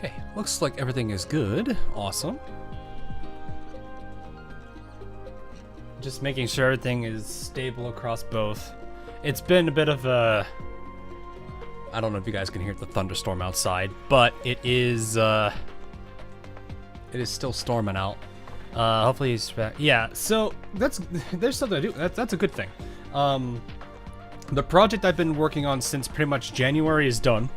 Okay, looks like everything is good. Awesome. Just making sure everything is stable across both. It's been a bit of a... I don't know if you guys can hear the thunderstorm outside, but it is still storming out. Hopefully he's back. Yeah, so there's something to do. That's a good thing. The project I've been working on since pretty much January is done.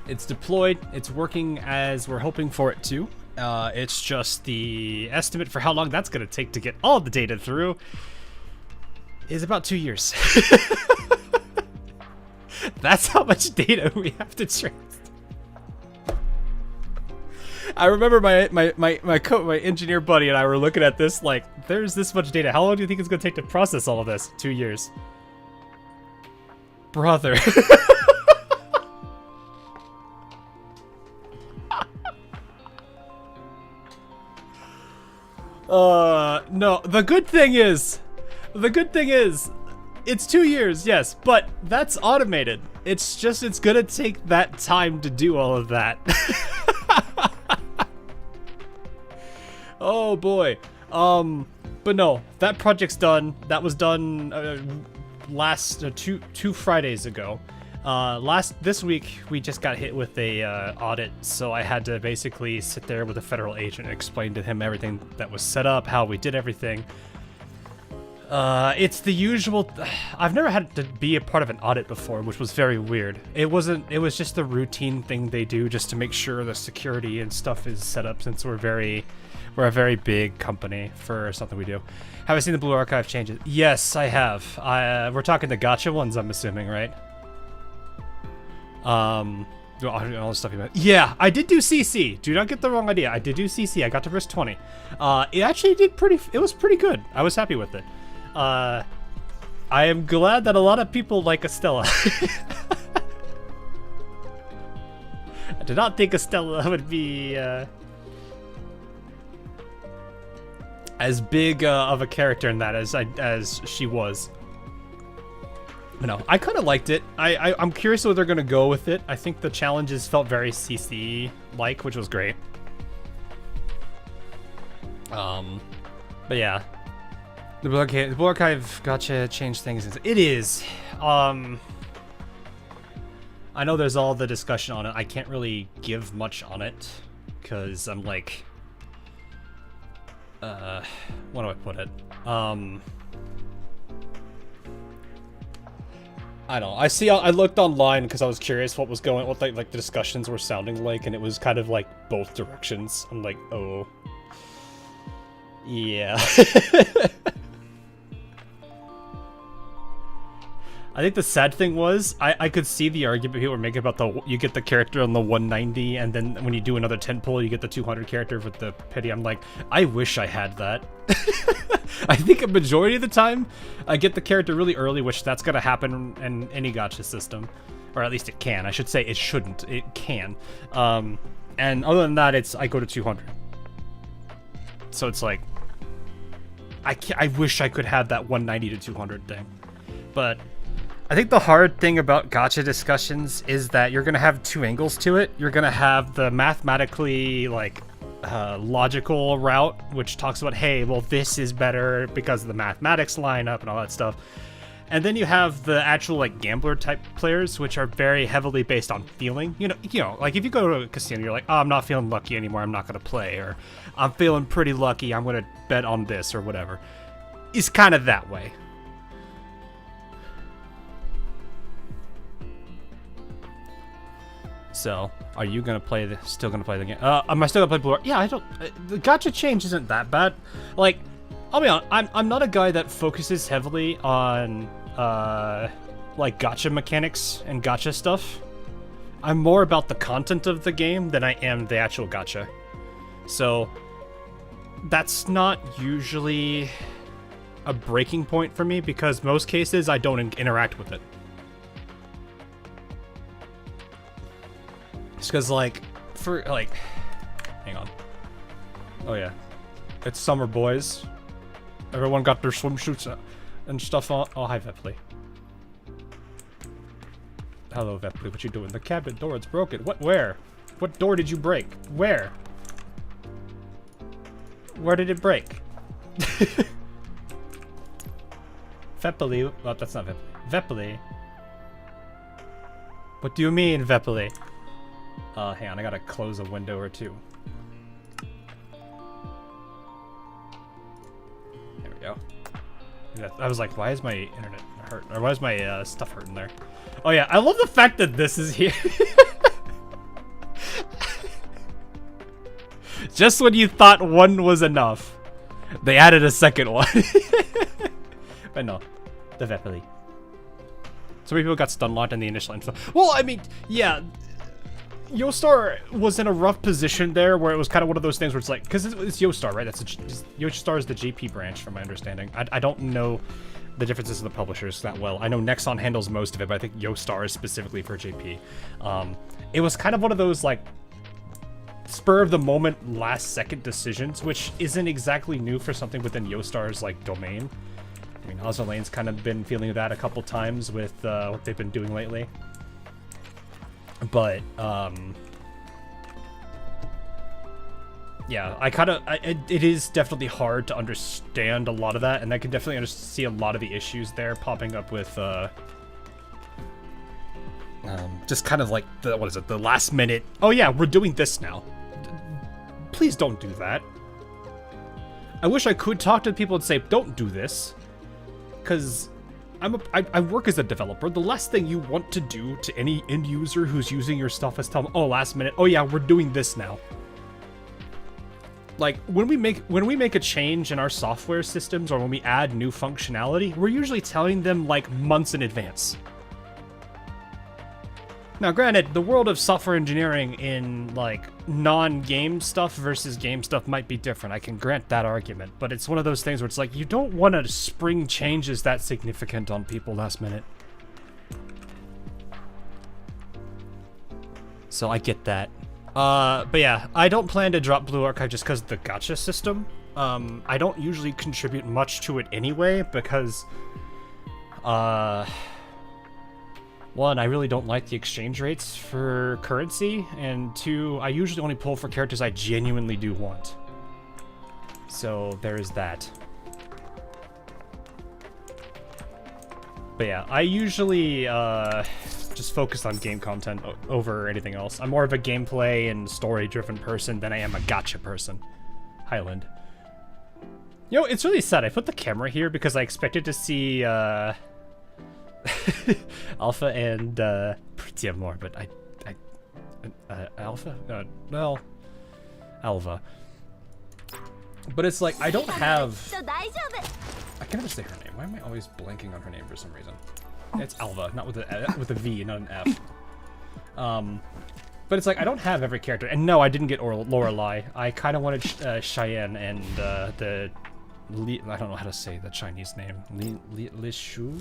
It's deployed. It's working as we're hoping for it to. It's just the estimate for how long that's going to take to get all the data through is about 2 years. That's how much data we have to transfer. I remember my engineer buddy and I were looking at this like, there's this much data. How long do you think it's going to take to process all of this? 2 years. Brother. No, the good thing is, it's 2 years, yes, but that's automated. It's just, it's gonna take that time to do all of that. Oh boy. But no, that project's done. That was done two Fridays ago. This week we just got hit with a audit, so I had to basically sit there with a federal agent and explain to him everything that was set up, how we did everything. It's the usual. I've never had to be a part of an audit before, which was very weird. It was just the routine thing they do just to make sure the security and stuff is set up, since we're a very big company for something we do. Have I seen the Blue Archive changes? Yes, I have. We're talking the gacha ones, I'm assuming, right? All the stuff you meant. Yeah, I did do CC. Do not get the wrong idea. I did do CC. I got to verse 20. It actually it was pretty good. I was happy with it. I am glad that a lot of people like Estella. I did not think Estella would be as big of a character in that as she was. You know, I kind of liked it. I'm curious where they're gonna go with it. I think the challenges felt very CC-like, which was great. But yeah, the Blue Archive gotcha changed things. It is. I know there's all the discussion on it. I can't really give much on it because I'm like, what do I put it? I don't know. I looked online because I was curious what the discussions were sounding like, and it was kind of like both directions. I'm like, oh, yeah. I think the sad thing was I could see the argument people were making about you get the character on the 190, and then when you do another 10 pull, you get the 200 character with the pity. I'm like, I wish I had that. I think a majority of the time I get the character really early, which that's gonna happen in any gacha system, or at least it can. I should say it shouldn't. It can. And other than that, I go to 200. So it's like I wish I could have that 190 to 200 thing, but. I think the hard thing about gacha discussions is that you're going to have two angles to it. You're going to have the mathematically, logical route, which talks about, hey, well, this is better because of the mathematics lineup and all that stuff. And then you have the actual, gambler type players, which are very heavily based on feeling. You know, like if you go to a casino, you're like, oh, I'm not feeling lucky anymore, I'm not going to play. Or I'm feeling pretty lucky, I'm going to bet on this or whatever. It's kind of that way. So, are you still gonna play the game? Am I still gonna play Blue? Yeah, I don't. The gacha change isn't that bad. Like, I'll be honest. I'm not a guy that focuses heavily on gacha mechanics and gacha stuff. I'm more about the content of the game than I am the actual gacha. So, that's not usually a breaking point for me because most cases I don't interact with it. Because, hang on. Oh, yeah. It's summer, boys. Everyone got their swimsuits and stuff on. Oh, hi, Vepley. Hello, Vepley. What you doing? The cabinet door, it's broken. What? Where? What door did you break? Where? Where did it break? Vepeli. Oh, that's not Vepeli. Vepeli. What do you mean, Vepeli? Hang on, I gotta close a window or two. There we go. I was like, why is my internet hurt? Or why is my stuff hurting there? Oh yeah, I love the fact that this is here. Just when you thought one was enough, they added a second one. But no, the Vepeli. So many people got stun locked in the initial info. Well, I mean, yeah, Yostar was in a rough position there where it was kind of one of those things where it's like, because it's Yostar, right? Yostar is the JP branch, from my understanding. I don't know the differences of the publishers that well. I know Nexon handles most of it, but I think Yostar is specifically for JP. It was kind of one of those, like, spur of the moment, last second decisions, which isn't exactly new for something within Yostar's, like, domain. I mean, Ozolane's kind of been feeling that a couple times with what they've been doing lately. But, yeah, it is definitely hard to understand a lot of that, and I can definitely see a lot of the issues there popping up with, just kind of like, the last minute, oh yeah, we're doing this now. Please don't do that. I wish I could talk to people and say, don't do this. Because I work as a developer. The last thing you want to do to any end user who's using your stuff is tell them, oh, last minute, oh yeah, we're doing this now. Like, when we make a change in our software systems or when we add new functionality, we're usually telling them like months in advance. Now, granted, the world of software engineering in, like, non-game stuff versus game stuff might be different. I can grant that argument. But it's one of those things where it's like, you don't want to spring changes that significant on people last minute. So I get that. But yeah, I don't plan to drop Blue Archive just because of the gacha system. I don't usually contribute much to it anyway because, one, I really don't like the exchange rates for currency, and two, I usually only pull for characters I genuinely do want. So there's that. But yeah, I usually just focus on game content over anything else. I'm more of a gameplay and story-driven person than I am a gacha person. Highland. You know, it's really sad. I put the camera here because I expected to see Alpha and Pretty more, but Alpha? Well, Alva. But it's like, I don't have... I can never say her name. Why am I always blanking on her name for some reason? It's Alva, not with a V, not an F. But it's like, I don't have every character. And no, I didn't get Loreley. I kind of wanted Cheyenne and I don't know how to say the Chinese name. Li Shu?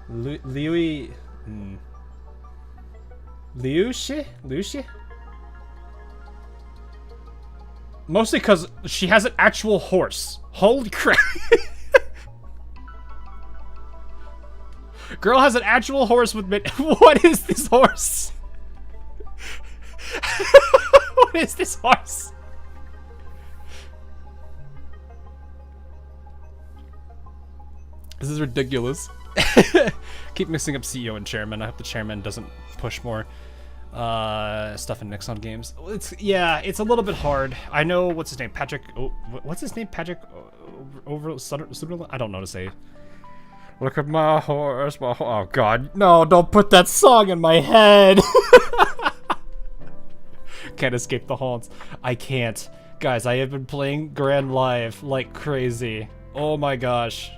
Liu Shi? Mostly because she has an actual horse. Holy crap. Girl has an actual horse with mid. What is this horse? What is this horse? This is ridiculous. Keep mixing up CEO and chairman. I hope the chairman doesn't push more stuff in Nexon games. It's a little bit hard. I know what's his name, Patrick. Oh, what's his name, Patrick? Over Sutherland. I don't know to say. Look at my horse. Oh God, no! Don't put that song in my head. Can't escape the haunts. I can't, guys. I have been playing Grand Live like crazy. Oh my gosh.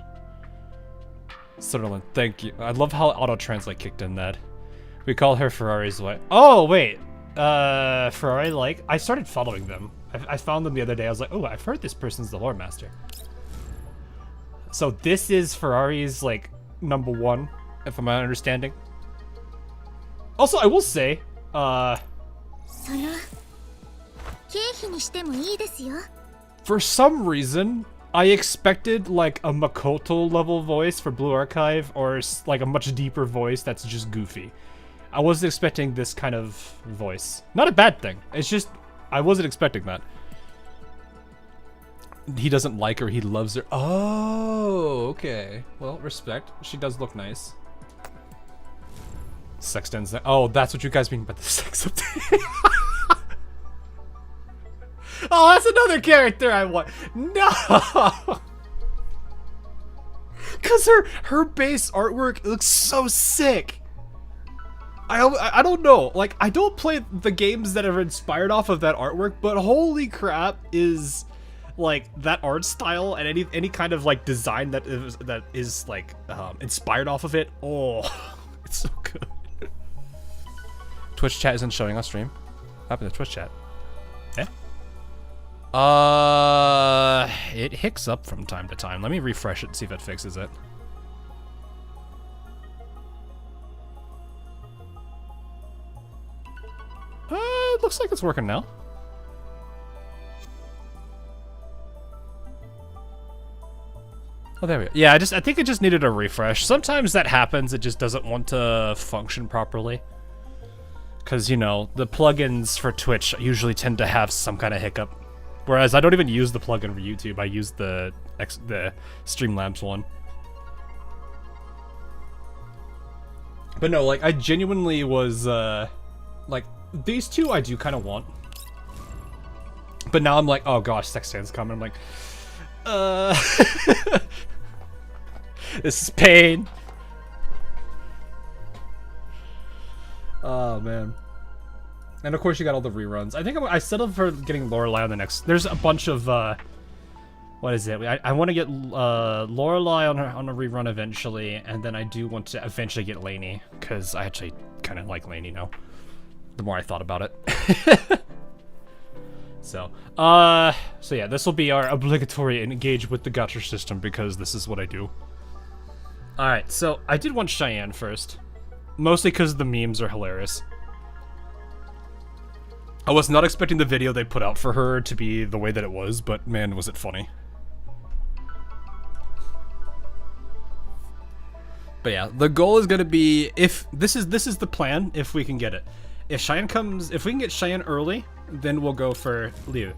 Sutherland, thank you. I love how auto-translate kicked in that. We call her Ferrari's wife. Oh, wait. Ferrari, like, I started following them. I found them the other day. I was like, oh, I've heard this person's the lore master. So this is Ferrari's, like, #1, if I'm understanding. Also, I will say, for some reason, I expected, like, a Makoto level voice for Blue Archive, or, like, a much deeper voice that's just goofy. I wasn't expecting this kind of voice. Not a bad thing. It's just, I wasn't expecting that. He doesn't like her, he loves her. Oh, okay. Well, respect. She does look nice. Sexton's. Oh, that's what you guys mean by the sex update. Oh, that's another character I want. No! Because her base artwork looks so sick. I don't know. Like, I don't play the games that are inspired off of that artwork, but holy crap is... like that art style and any kind of like design that is like inspired off of it. Oh, it's so good. Twitch chat isn't showing on stream. What happened to Twitch chat? Eh? It hicks up from time to time. Let me refresh it and see if it fixes it. It looks like it's working now. Oh, there we go. Yeah, I think it just needed a refresh. Sometimes that happens, it just doesn't want to function properly. Because, you know, the plugins for Twitch usually tend to have some kind of hiccup. Whereas I don't even use the plugin for YouTube, I use the Streamlabs one. But no, like, I genuinely was, like, these two I do kind of want. But now I'm like, oh gosh, Sexton's coming. I'm like, this is pain. Oh man. And of course you got all the reruns. I think I settled for getting Loreley on the next. There's a bunch of what is it? I want to get Loreley on a rerun eventually, and then I do want to eventually get Lainey because I actually kind of like Lainey now. The more I thought about it. So yeah, this will be our obligatory engage with the gacha system because this is what I do. Alright, so I did want Cheyenne first. Mostly because the memes are hilarious. I was not expecting the video they put out for her to be the way that it was, but man, was it funny. But yeah, the goal is gonna be, if this is the plan, if we can get it. If Cheyenne comes, if we can get Cheyenne early, then we'll go for Liu.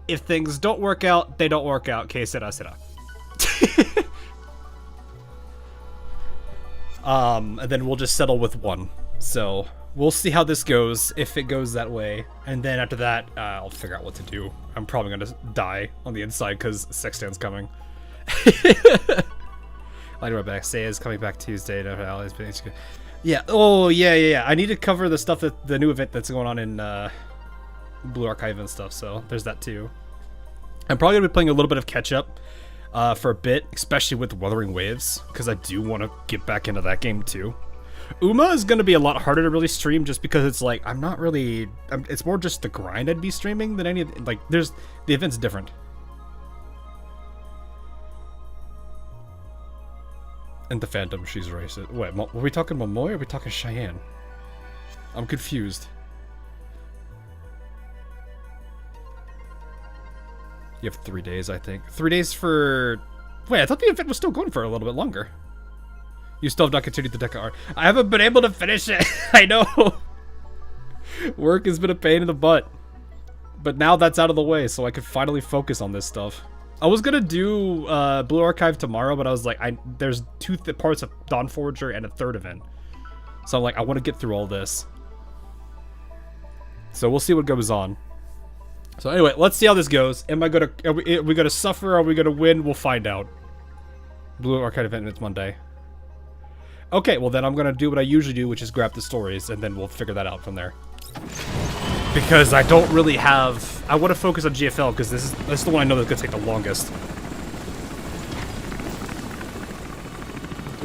If things don't work out, they don't work out. Que sera, sera. And then we'll just settle with one. So we'll see how this goes, if it goes that way. And then after that, I'll figure out what to do. I'm probably gonna die on the inside because Sexton's coming. I'll be right back. Say is coming back Tuesday. Yeah. Oh, yeah. I need to cover the stuff that the new event that's going on in Blue Archive and stuff. So there's that too. I'm probably gonna be playing a little bit of catch up for a bit, especially with Wuthering Waves, because I do want to get back into that game too. Uma is gonna be a lot harder to really stream just because it's like I'm not really. It's more just the grind I'd be streaming than any of like. There's the event's different. And the Phantom, she's racist. Wait, were we talking Momoy or are we talking Cheyenne? I'm confused. You have 3 days, I think. 3 days for... Wait, I thought the event was still going for a little bit longer. You still have not continued the deck of art. I haven't been able to finish it. I know. Work has been a pain in the butt. But now that's out of the way, so I can finally focus on this stuff. I was gonna do Blue Archive tomorrow, but I was like, there's two parts of Dawn Forger and a third event. So I'm like, I want to get through all this. So we'll see what goes on. So anyway, let's see how this goes. Are we gonna suffer? Are we gonna win? We'll find out. Blue Archive event, it's Monday. Okay, well then I'm gonna do what I usually do, which is grab the stories, and then we'll figure that out from there. Because I don't really have... I want to focus on GFL, because this is the one I know that's going to take the longest.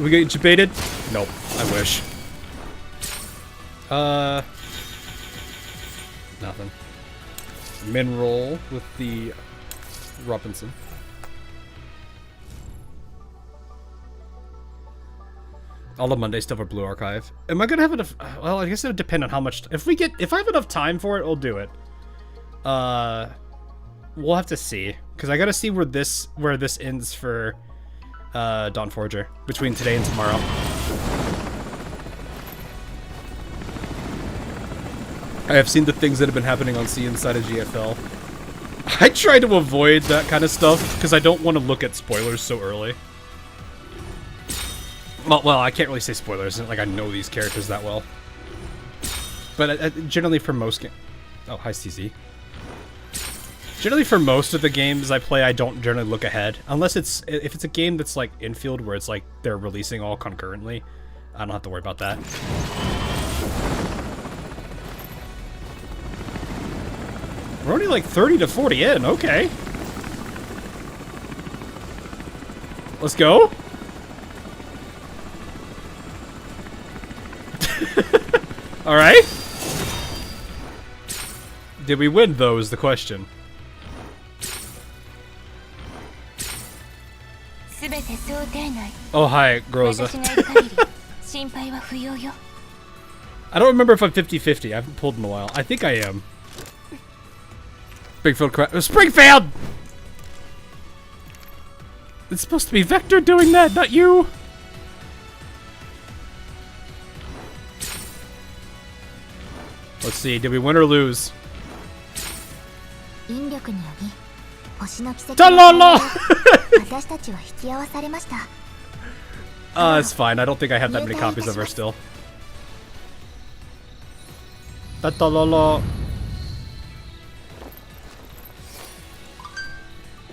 We get debated? Nope, I wish. Nothing. Min roll with the Robinson. All the Monday stuff are Blue Archive. Am I gonna have enough? Well, I guess it would depend on how much. If I have enough time for it, we'll do it. We'll have to see, because I gotta see where this ends for Dawn Forger between today and tomorrow. I have seen the things that have been happening on C inside of GFL. I try to avoid that kind of stuff because I don't want to look at spoilers so early. Well, I can't really say spoilers. It's not like I know these characters that well. But generally for most games... Oh, hi, CZ. Generally for most of the games I play, I don't generally look ahead. Unless if it's a game that's like infield where it's like they're releasing all concurrently. I don't have to worry about that. We're only like 30 to 40 in, okay. Let's go. Alright. Did we win though is the question. Oh hi, Groza. I don't remember if I'm 50-50. I haven't pulled in a while. I think I am. Springfield crap. Springfield! It's supposed to be Vector doing that, not you! Let's see, did we win or lose? Ta-la-la! It's fine. I don't think I have that many copies of her still. Ta-la-la!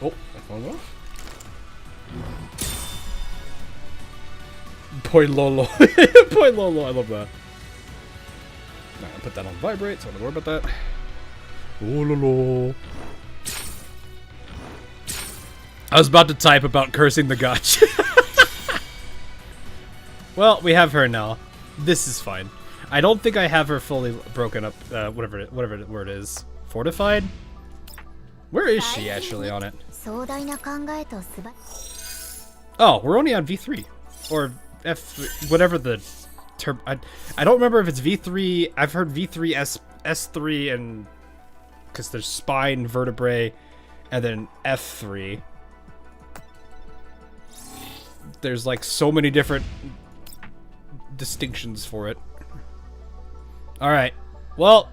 Oh, my phone off. Boy Lolo. Boy Lolo, I love that. Alright, I'll put that on vibrate, so I don't worry about that. Oh, Lolo. I was about to type about cursing the gotch. Well, we have her now. This is fine. I don't think I have her fully broken up, whatever the word is. Fortified? Where is she actually on it? Oh, we're only on V3. Or F3, whatever the term. I don't remember if it's V3. I've heard V3, S3, and... Because there's spine, vertebrae, and then F3. There's like so many different distinctions for it. Alright. Well,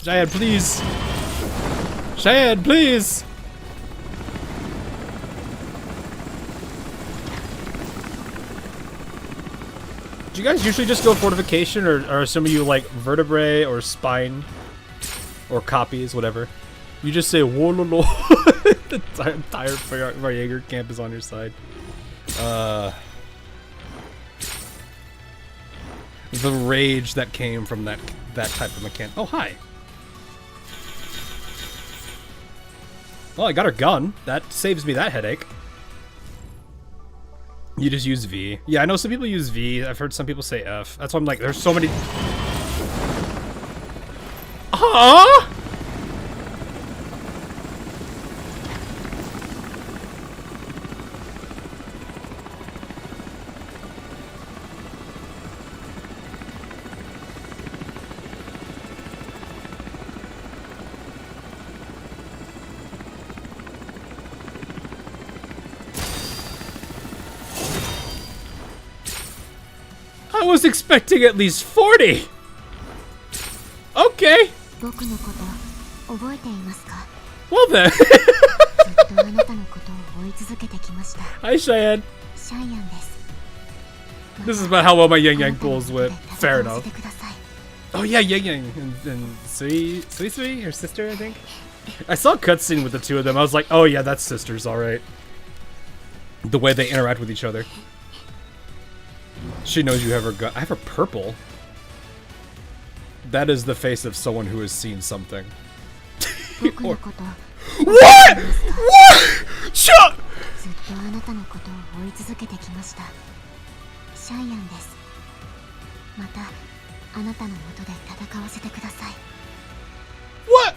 Cheyenne, please. Cheyenne, please! Do you guys usually just go fortification, or are some of you like vertebrae or spine? Or copies, whatever. You just say, whoa, no, no. The entire Varjager camp is on your side. The rage that came from that type of mechanic. Oh, hi. Well, I got her gun. That saves me that headache. You just use V. Yeah, I know some people use V. I've heard some people say F. That's why I'm like, there's so many... Huh? I was expecting at least 40! Okay! Well then! Hi Cheyenne! This is about how well my Yang Yang pulls went. Fair enough. Oh yeah, Yang Yang and Sui, her sister, I think? I saw a cutscene with the two of them. I was like, oh yeah, that's sisters, alright. The way they interact with each other. She knows you have her gun. I have her purple. That is the face of someone who has seen something. Or... What? What? Shut! What?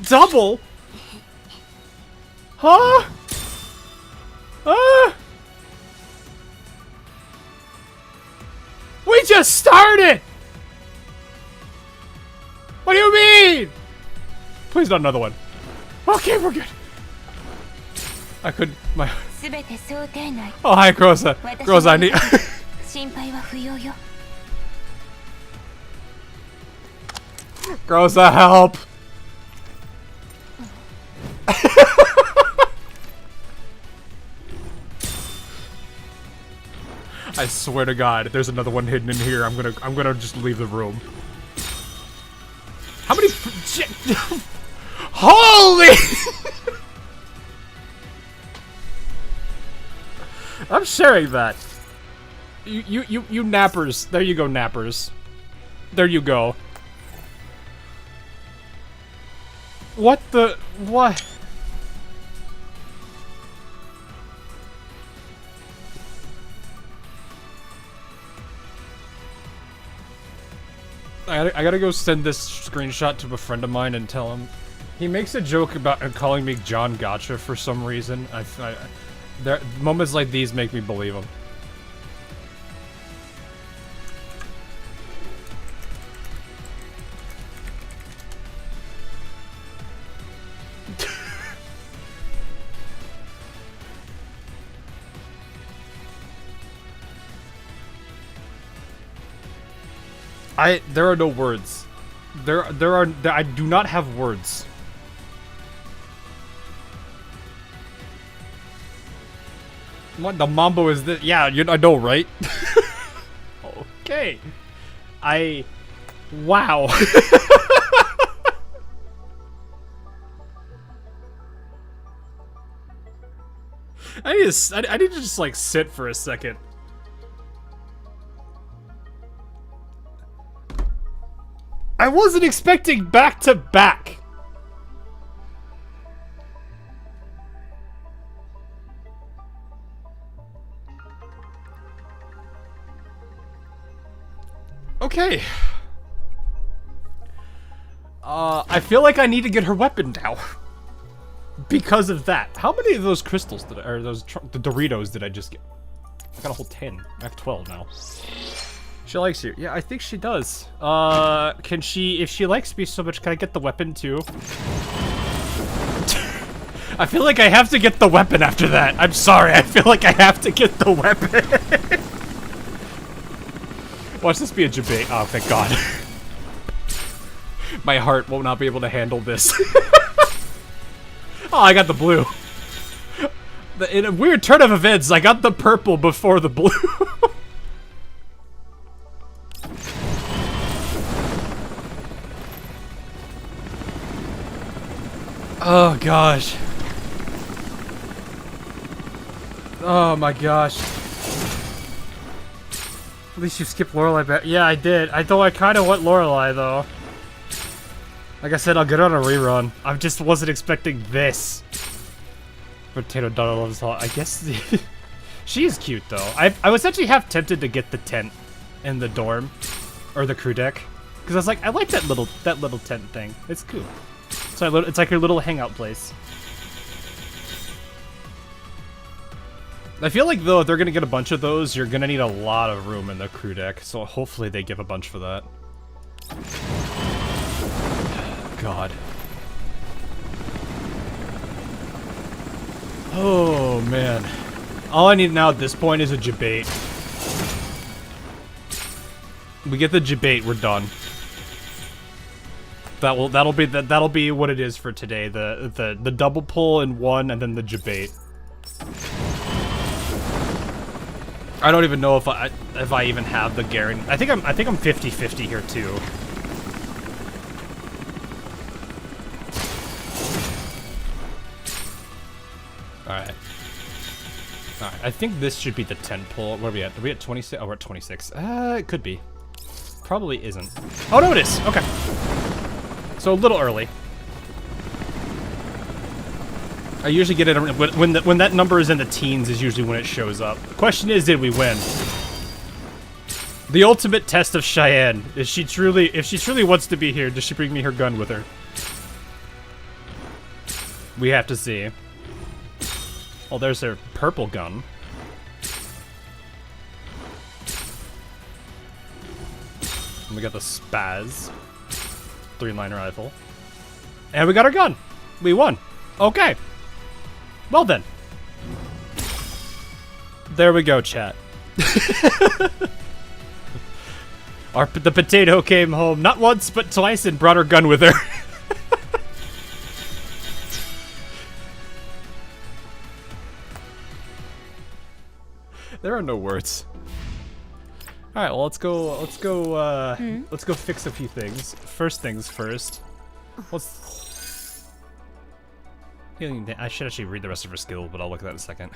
Double? Huh? We just started! What do you mean? Please not another one. Okay, we're good. I could my. Oh hi, Groza. Groza, I need. Groza, help! I swear to God, if there's another one hidden in here, I'm gonna just leave the room. How many? Holy! I'm sharing that. You nappers. There you go, nappers. There you go. What the? What? I gotta go send this screenshot to a friend of mine and tell him. He makes a joke about calling me John Gotcha for some reason. There, moments like these make me believe him. There are no words. I do not have words. What the mambo is this? Yeah, I know, right? Okay. Wow. I need to just like sit for a second. I wasn't expecting back to back. Okay. I feel like I need to get her weapon now. Because of that. How many of those crystals the Doritos did I just get? I got a whole 10. I have 12 now. She likes you. Yeah, I think she does. Can she, if she likes me so much, can I get the weapon too? I feel like I have to get the weapon after that. I'm sorry, I feel like I have to get the weapon. Watch this be a debate. Oh, thank God. My heart will not be able to handle this. Oh, I got the blue. In a weird turn of events, I got the purple before the blue. Oh, gosh. Oh, my gosh. At least you skipped Loreley back. Yeah, I did. I kind of want Loreley, though. Like I said, I'll get on a rerun. I just wasn't expecting this. Potato Daughter loves hot. I guess she is cute, though. I was actually half tempted to get the tent in the dorm. Or the crew deck. Because I was like, I like that little tent thing. It's cool. So it's like your little hangout place. I feel like, though, if they're gonna get a bunch of those, you're gonna need a lot of room in the crew deck. So hopefully they give a bunch for that. God. Oh, man. All I need now at this point is a debate. We get the debate, we're done. That'll be what it is for today. The double pull in one, and then the debate. I don't even know if I even have the guarantee. I think I'm 50-50 here too. Alright. Alright, I think this should be the 10 pull. What are we at? Are we at 26? Oh, we're at 26. It could be. Probably isn't. Oh, no, it is. Okay. So a little early. I usually get it when that number is in the teens is usually when it shows up. Question is, did we win? The ultimate test of Cheyenne. If she truly wants to be here, does she bring me her gun with her? We have to see. Oh, there's her purple gun. And we got the Spaz 3-line rifle. And we got our gun. We won. Okay. Well then. There we go, chat. The potato came home not once but twice and brought her gun with her. There are no words. All right, well let's go fix a few things. First things first. I should actually read the rest of her skill, but I'll look at that in a second.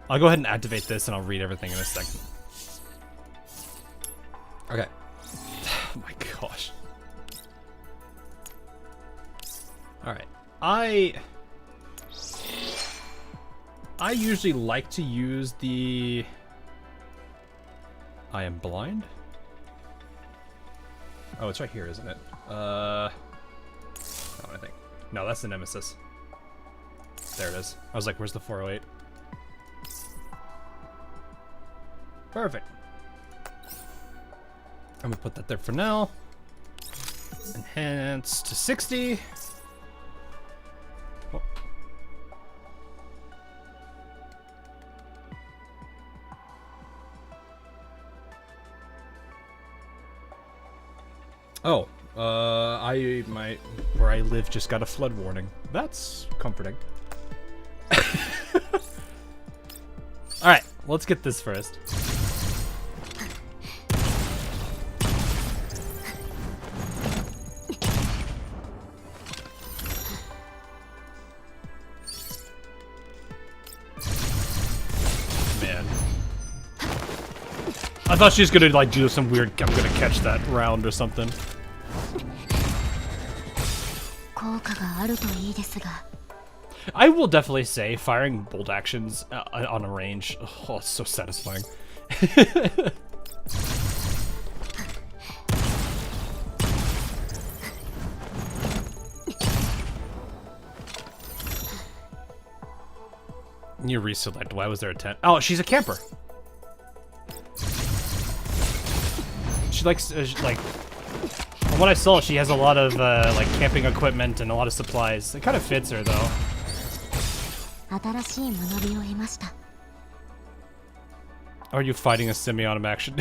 I'll go ahead and activate this and I'll read everything in a second. Okay. Oh my gosh. Alright. I usually like to use the... I am blind? Oh, it's right here, isn't it? Oh, I think. No, that's the Nemesis. There it is. I was like, where's the 408? Perfect. I'm gonna put that there for now. Enhance to 60. Oh, where I live just got a flood warning. That's comforting. Alright, let's get this first. Man. I thought she was gonna like do some weird, I'm gonna catch that round or something. I will definitely say firing bolt actions on a range, oh, it's so satisfying. You reselect, why was there a tent? Oh, she's a camper. She likes, like, from what I saw, she has a lot of, like, camping equipment and a lot of supplies. It kind of fits her, though. Are you fighting a semi-autom action?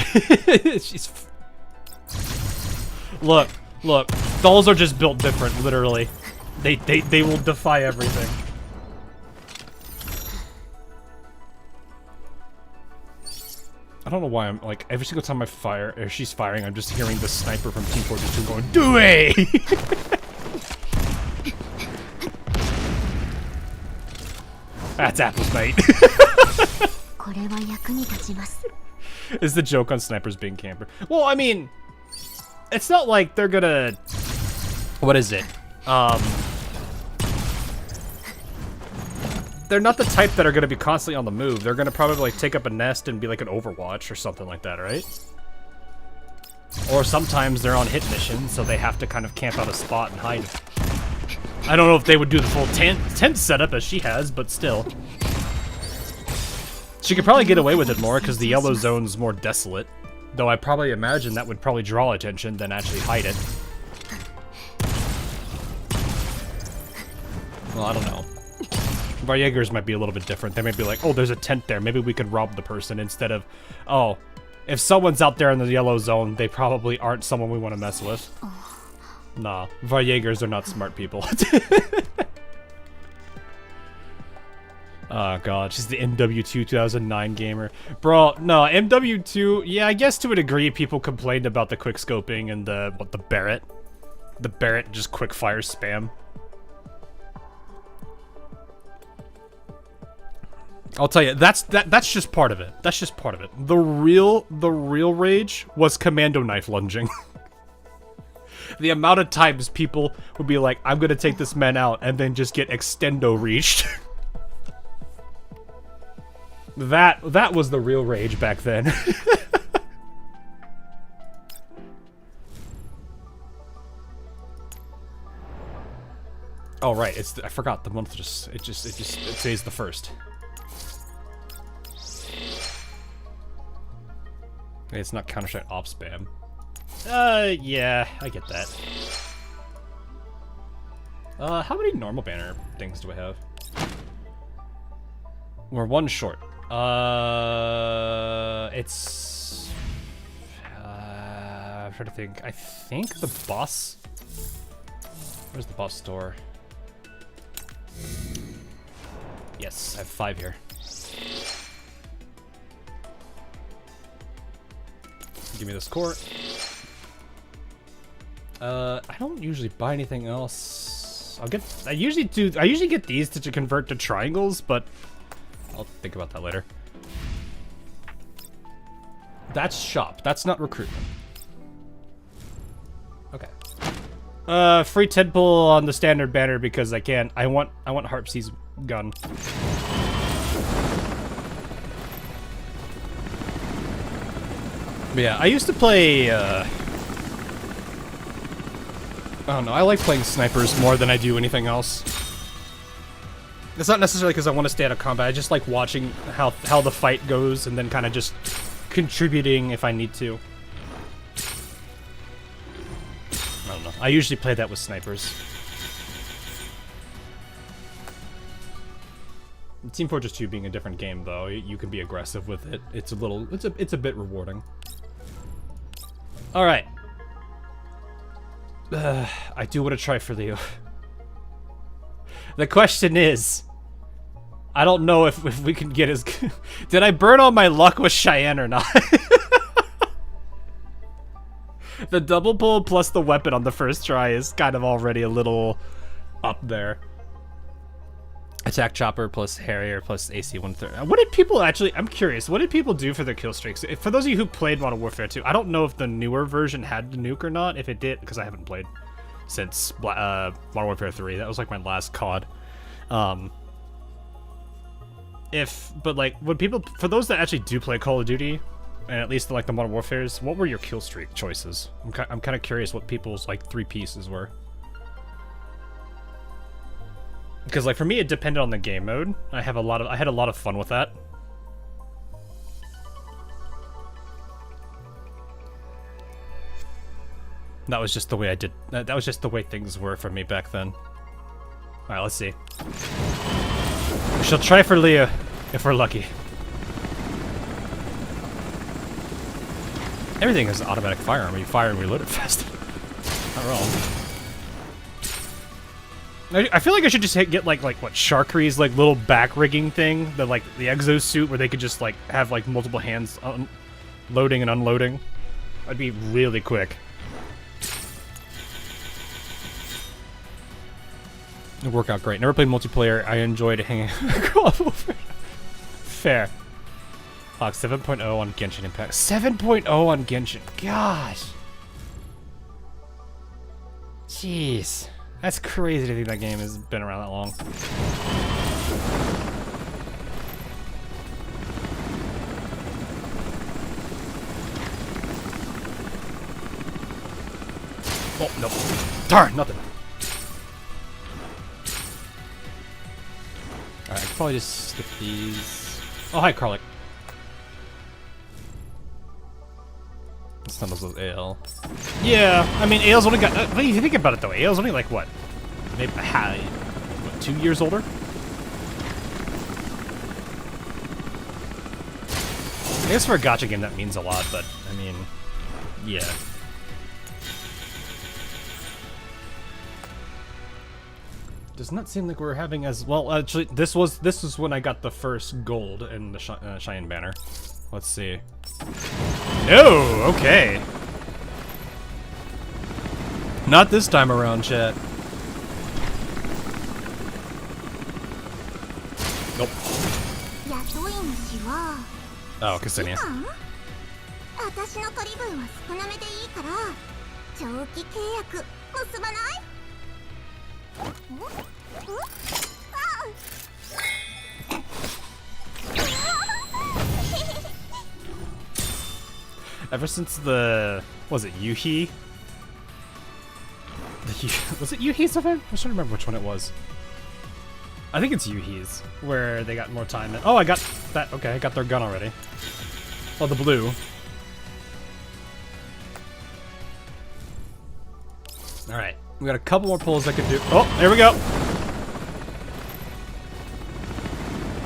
She's... Look, dolls are just built different, literally. They will defy everything. I don't know why I'm like every single time I fire or she's firing, I'm just hearing the sniper from Team Fortress 2 going, "Do it!" That's apples, mate. Is the joke on snipers being camper? Well, I mean, it's not like they're gonna. What is it? They're not the type that are going to be constantly on the move. They're going to probably like take up a nest and be like an Overwatch or something like that, right? Or sometimes they're on hit missions, so they have to kind of camp out a spot and hide. I don't know if they would do the full tent setup as she has, but still. She could probably get away with it more because the yellow zone's more desolate. Though I probably imagine that would probably draw attention than actually hide it. Well, I don't know. Varjägers might be a little bit different. They might be like, oh, there's a tent there. Maybe we could rob the person instead of, oh, if someone's out there in the yellow zone, they probably aren't someone we want to mess with. Nah, Varjägers are not smart people. Oh god, she's the MW2 2009 gamer. Bro, no, MW2, yeah, I guess to a degree people complained about the quick scoping and the Barrett. The Barrett just quick fire spam. I'll tell you, that's just part of it. That's just part of it. The real rage was commando knife lunging. The amount of times people would be like, I'm gonna take this man out, and then just get extendo reached. That was the real rage back then. Oh right, I forgot the month it says the 1st. It's not Counter-Strike op spam. Yeah, I get that. How many normal banner things do I have? We're one short. It's... I'm trying to think. I think the boss... Where's the boss store? Yes, I have 5 here. Give me this core. I don't usually buy anything else. I usually get these to convert to triangles, but I'll think about that later. That's shop. That's not recruitment. Okay. Free tentpole on the standard banner because I can. I want Harpsy's gun. But yeah, I used to play. I don't know. I like playing snipers more than I do anything else. It's not necessarily because I want to stay out of combat. I just like watching how the fight goes and then kind of just contributing if I need to. I don't know. I usually play that with snipers. Team Fortress 2 being a different game, though, you can be aggressive with it. It's a bit rewarding. All right. I do want to try for Leo. The question is, I don't know if we can get as good. Did I burn all my luck with Cheyenne or not? The double pull plus the weapon on the first try is kind of already a little up there. Attack chopper plus Harrier plus AC 130. What did people actually... I'm curious. What did people do for their kill streaks? For those of you who played Modern Warfare 2, I don't know if the newer version had the nuke or not. If it did, because I haven't played since Modern Warfare 3. That was like my last COD. But like, would people... For those that actually do play Call of Duty, and at least like the Modern Warfares, what were your kill streak choices? I'm kind of curious what people's like 3 pieces were. Because like for me, it depended on the game mode. I had a lot of fun with that. That was just the way I did. That was just the way things were for me back then. All right, let's see. We shall try for Leah if we're lucky. Everything is automatic firearm. You fire and reload it fast. Not wrong. I feel like I should just get like what Sharkery's like little back rigging thing, the like the exosuit where they could just like have like multiple hands loading and unloading. That'd be really quick. It'd work out great. Never played multiplayer. I enjoyed hanging. Fair. Fuck, 7.0 on Genshin Impact. 7.0 on Genshin. Gosh. Jeez. That's crazy to think that game has been around that long. Oh, no. Darn, nothing. Alright, I could probably just skip these. Oh, hi, Karlik. Stumbles with AL. Yeah, I mean, AL's only got... when you think about it, though, AL's only like, what? Maybe, what, 2 years older? I guess for a gacha game that means a lot, but, I mean, yeah. Does not seem like we're having as... Well, actually, this was when I got the first gold in the Cheyenne banner. Let's see. No, okay. Not this time around, chat. Nope. Oh, Ksenia. Ever since the... Was it Yuhi? Was it Yuhi's event? I'm trying to remember which one it was. I think it's Yuhi's, where they got more time. Oh, I got that. Okay, I got their gun already. Oh, the blue. Alright, we got a couple more pulls I can do. Oh, there we go!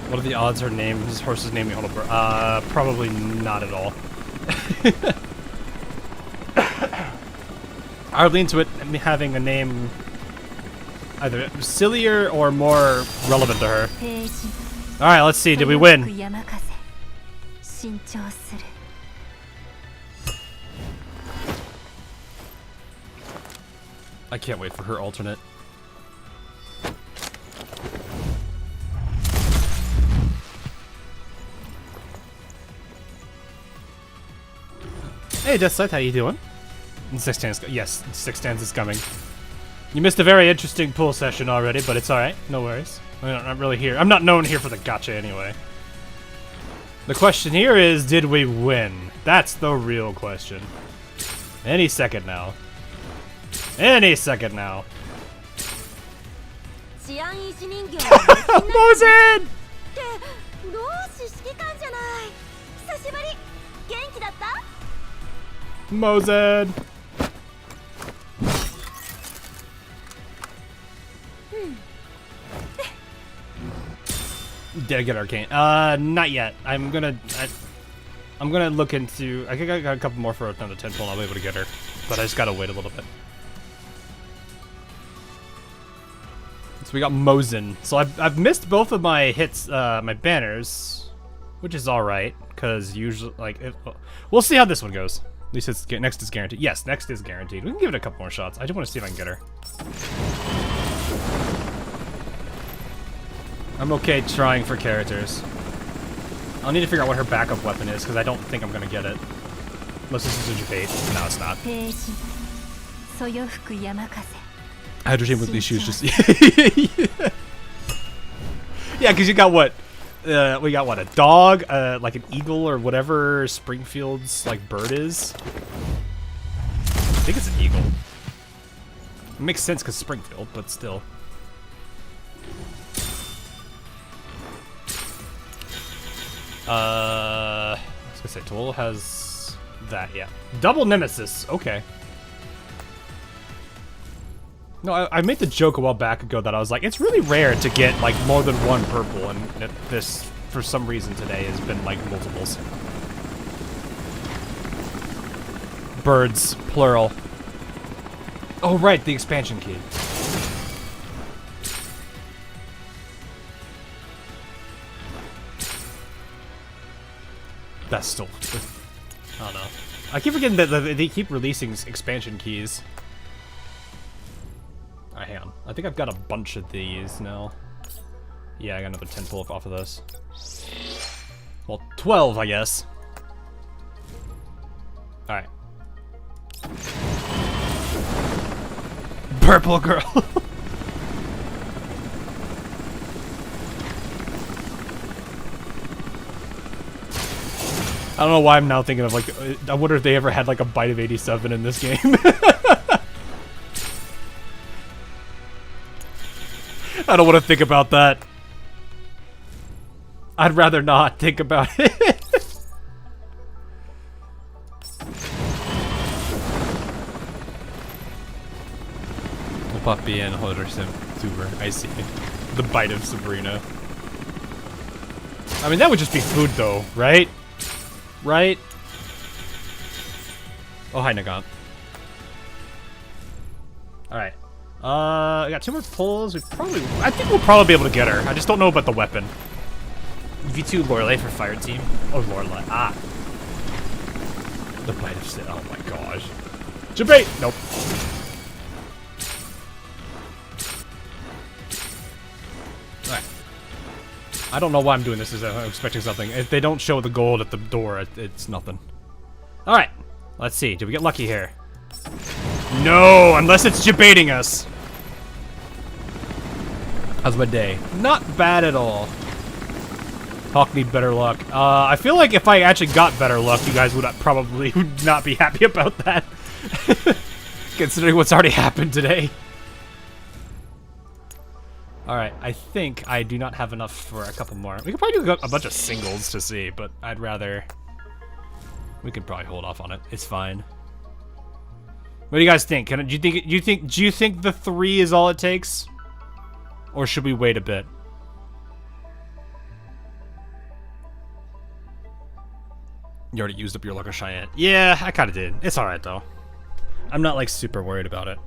What are the odds his horse's name Holder? Probably not at all. I would lean to it having a name either sillier or more relevant to her. Alright, let's see. Did we win? I can't wait for her alternate. Hey, Deathsight, how you doing? Yes, Six Stands is coming. You missed a very interesting pool session already, but it's alright. No worries. I'm not really here. I'm not known here for the gacha anyway. The question here is, did we win? That's the real question. Any second now. Any second now. Mozen! Mozen! Did I get arcane? Not yet. I'm gonna look into. I think I got a couple more for another 10 pull, and I'll be able to get her, but I just gotta wait a little bit. So we got Mozen. So I've missed both of my hits, my banners, which is all right, because usually we'll see how this one goes. At least it's next is guaranteed. Yes, next is guaranteed. We can give it a couple more shots. I just want to see if I can get her. I'm okay trying for characters. I'll need to figure out what her backup weapon is, because I don't think I'm going to get it. Unless this is a debate. No, it's not. Hydrogen with these shoes just... Yeah, because you got what? We got what? A dog? Like an eagle or whatever Springfield's like bird is? I think it's an eagle. It makes sense because Springfield, but still. I was gonna say, Tool has that, yeah. Double Nemesis, okay. No, I made the joke a while back ago that I was like, it's really rare to get like more than one purple, and this, for some reason today, has been like multiples. Birds, plural. Oh right, the expansion key. That's still... I don't know. I keep forgetting that they keep releasing expansion keys. Alright, hang on. I think I've got a bunch of these now. Yeah, I got another 10 pull off of this. Well, 12, I guess. Alright. Purple girl! I don't know why I'm now thinking of, like, I wonder if they ever had, like, a bite of 87 in this game. I don't want to think about that. I'd rather not think about it. We'll puppy and hold her super. I see. The bite of Sabrina. I mean, that would just be food, though, right? Right? Oh, hi, Nagant. Alright. I got 2 more pulls. I think we'll probably be able to get her. I just don't know about the weapon. V2 Loreley for fire team. Oh, Loreley. Ah. The bite of Sid. Oh my gosh. Debate! Nope. Alright. I don't know why I'm doing this, I'm expecting something. If they don't show the gold at the door, it's nothing. Alright. Let's see. Did we get lucky here? No! Unless it's debating us! How's my day? Not bad at all. Hawk need better luck. I feel like if I actually got better luck, you guys would probably not be happy about that. Considering what's already happened today. Alright, I think I do not have enough for a couple more. We could probably do a bunch of singles to see, but I'd rather... We could probably hold off on it. It's fine. What do you guys think? Do you think the 3 is all it takes? Or should we wait a bit? You already used up your luck on Cheyenne. Yeah, I kind of did. It's alright, though. I'm not, like, super worried about it.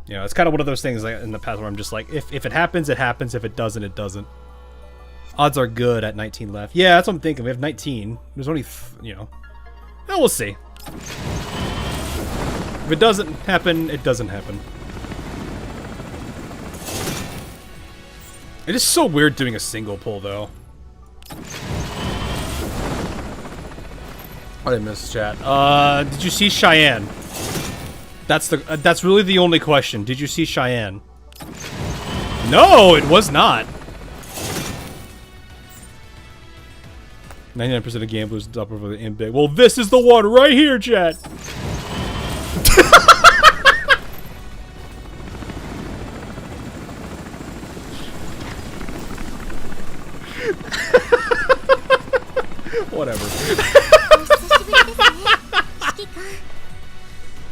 You know, it's kind of one of those things like, in the past where I'm just like, if it happens, it happens. If it doesn't, it doesn't. Odds are good at 19 left. Yeah, that's what I'm thinking. We have 19. There's only, you know. Well, we'll see. If it doesn't happen, it doesn't happen. It is so weird doing a single pull, though. I didn't miss chat. Did you see Cheyenne? That's really the only question. Did you see Cheyenne? No, it was not. 99% of gamblers up over the in-big. Well, this is the one right here, chat. Whatever.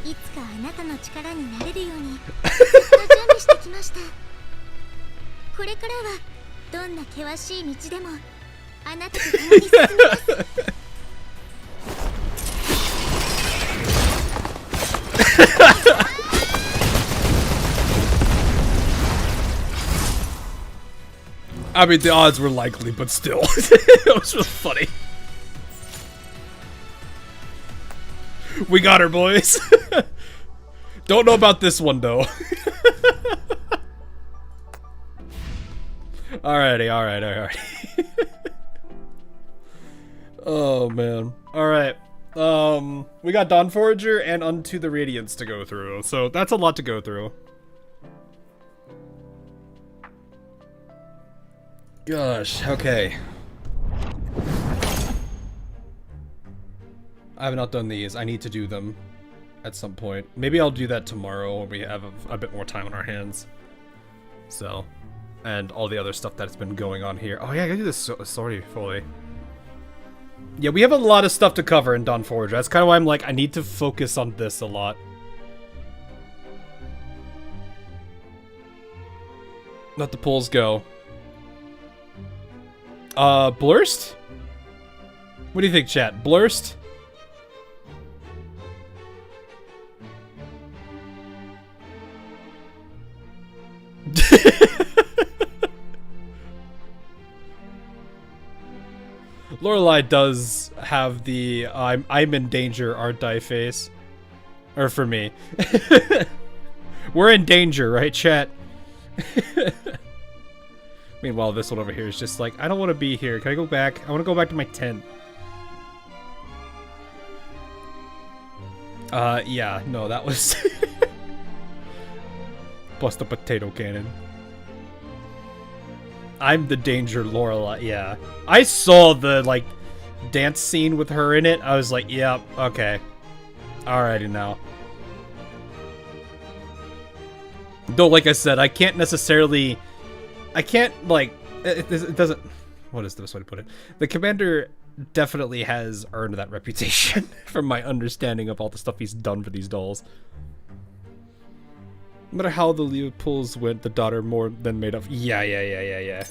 いつかあなたの力になれるようにずっと準備してきました。これからはどんな険しい道でもあなたと共に進みます。I mean, the odds were likely, but still. It was really funny. We got her, boys. Don't know about this one, though. Alrighty. Oh, man. Alright. We got Dawn Forager and Unto the Radiance to go through, so that's a lot to go through. Gosh, okay. I have not done these. I need to do them at some point. Maybe I'll do that tomorrow when we have a bit more time on our hands. So, and all the other stuff that's been going on here. Oh yeah, I gotta do this story fully. Yeah, we have a lot of stuff to cover in Dawn Forge. That's kind of why I'm like, I need to focus on this a lot. Let the pulls go. Blurst? What do you think, chat? Blurst? Loreley does have the I'm in danger, aren't I face? Or for me. We're in danger, right, chat? Meanwhile, this one over here is just like, I don't want to be here. Can I go back? I want to go back to my tent. Yeah, no, that was... Bust a potato cannon. I'm the danger, Loreley, yeah. I saw the, like, dance scene with her in it. I was like, yep, yeah, okay. Alrighty now. Though, like I said, I can't necessarily... I can't, like, it doesn't... What is the best way to put it? The commander definitely has earned that reputation from my understanding of all the stuff he's done for these dolls. No matter how the lead pulls went, the daughter more than made up. Yeah.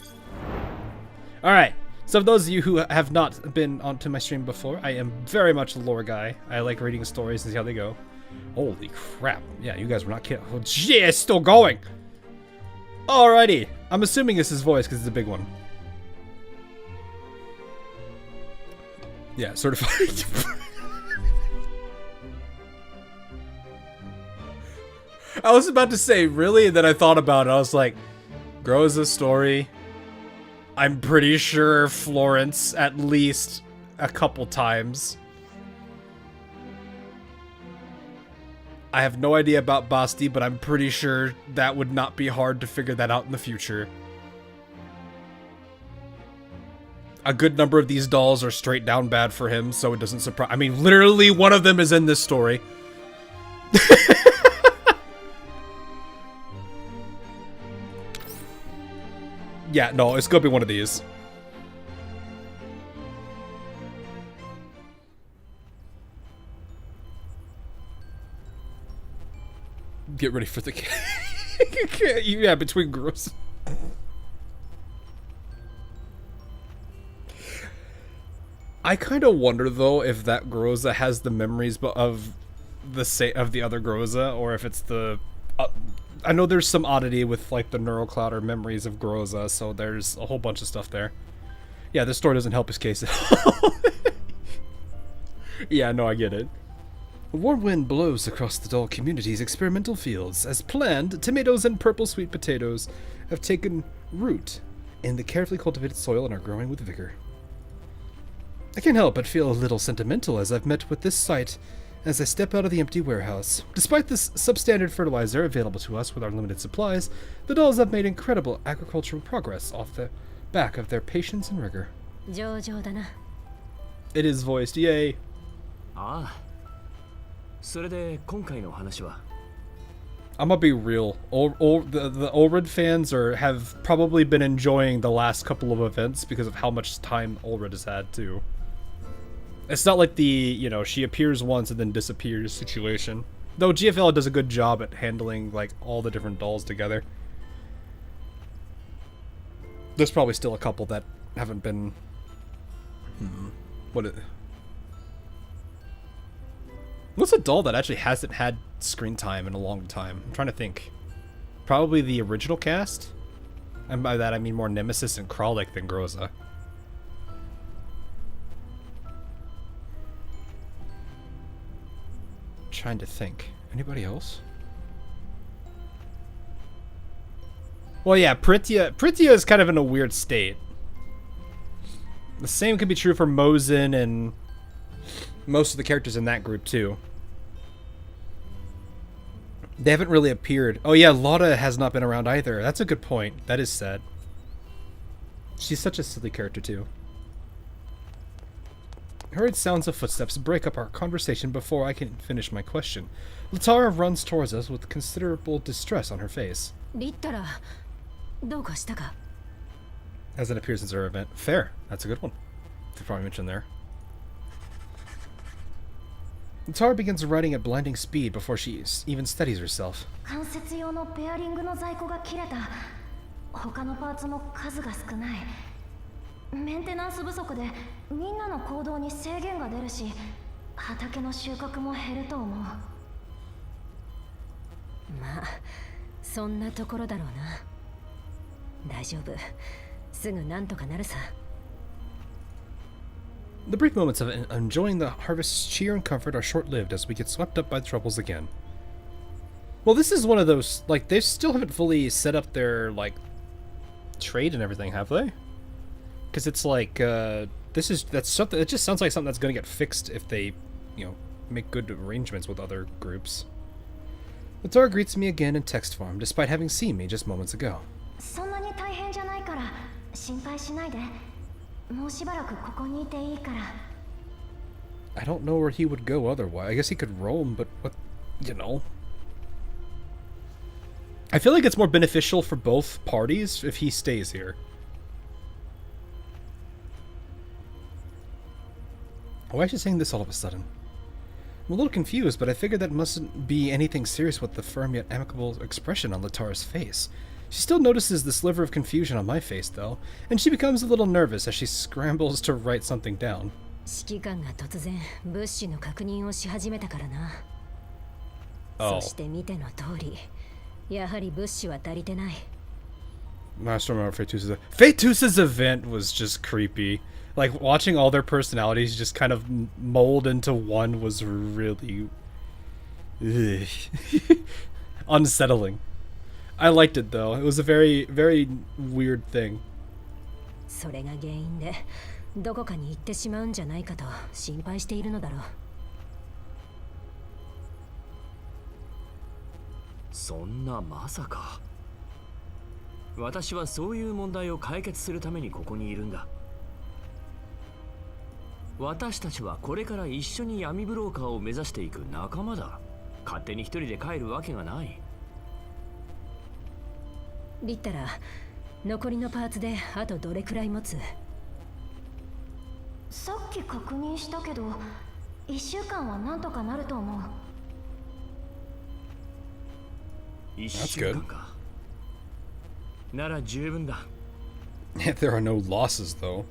Alright, so for those of you who have not been onto my stream before, I am very much a lore guy. I like reading stories and see how they go. Holy crap. Yeah, you guys were not kidding. Oh, gee, it's still going! Alrighty. I'm assuming it's his voice because it's a big one. Yeah, certified. I was about to say, really? And then I thought about it. I was like, grows a story. I'm pretty sure Florence at least a couple times. I have no idea about Basti, but I'm pretty sure that would not be hard to figure that out in the future. A good number of these dolls are straight down bad for him, so it doesn't surprise. I mean, literally one of them is in this story. Yeah, no, it's gonna be one of these. Get ready for the... Yeah, between gross. I kind of wonder though if that Groza has the memories of the other Groza, or if it's the. I know there's some oddity with like the Neurocloud or memories of Groza, so there's a whole bunch of stuff there. Yeah, this story doesn't help his case at all. Yeah, no, I get it. A warm wind blows across the Doll community's experimental fields. As planned, tomatoes and purple sweet potatoes have taken root in the carefully cultivated soil and are growing with vigor. I can't help but feel a little sentimental as I've met with this sight as I step out of the empty warehouse. Despite this substandard fertilizer available to us with our limited supplies, the dolls have made incredible agricultural progress off the back of their patience and rigor. It is voiced, yay. Ah. それで今回の話は I'm gonna be real. The Ulrid fans have probably been enjoying the last couple of events because of how much time Ulrid has had too. It's not like the, she appears once and then disappears situation. Though GFL does a good job at handling like all the different dolls together. There's probably still a couple that haven't been What's a doll that actually hasn't had screen time in a long time? I'm trying to think. Probably the original cast? And by that I mean more Nemesis and Kralik than Groza. Trying to think. Anybody else? Well, yeah, Pritya is kind of in a weird state. The same could be true for Mosin and most of the characters in that group too. They haven't really appeared. Oh yeah, Lotta has not been around either. That's a good point. That is sad. She's such a silly character too. Hurried sounds of footsteps break up our conversation before I can finish my question. Latara runs towards us with considerable distress on her face. Hasn't appeared since our event. Fair. That's a good one. They probably mentioned there. Latara begins riding at blinding speed before she even steadies herself. The brief moments of enjoying the harvest's cheer and comfort are short-lived as we get swept up by the troubles again. Well, this is one of those, like, they still haven't fully set up their, like, trade and everything, have they? Because it's like, that's something, it just sounds like something that's going to get fixed if they, make good arrangements with other groups. Latara greets me again in text form, despite having seen me just moments ago. I don't know where he would go otherwise. I guess he could roam, but what, I feel like it's more beneficial for both parties if he stays here. Why is she saying this all of a sudden? I'm a little confused, but I figured that mustn't be anything serious with the firm yet amicable expression on Latara's face. She still notices the sliver of confusion on my face, though, and she becomes a little nervous as she scrambles to write something down. Oh. I still remember Fatusa's event was just creepy. Like, watching all their personalities just kind of mold into one was really unsettling. I liked it though. It was a very, very weird thing. That's good. There are no losses though.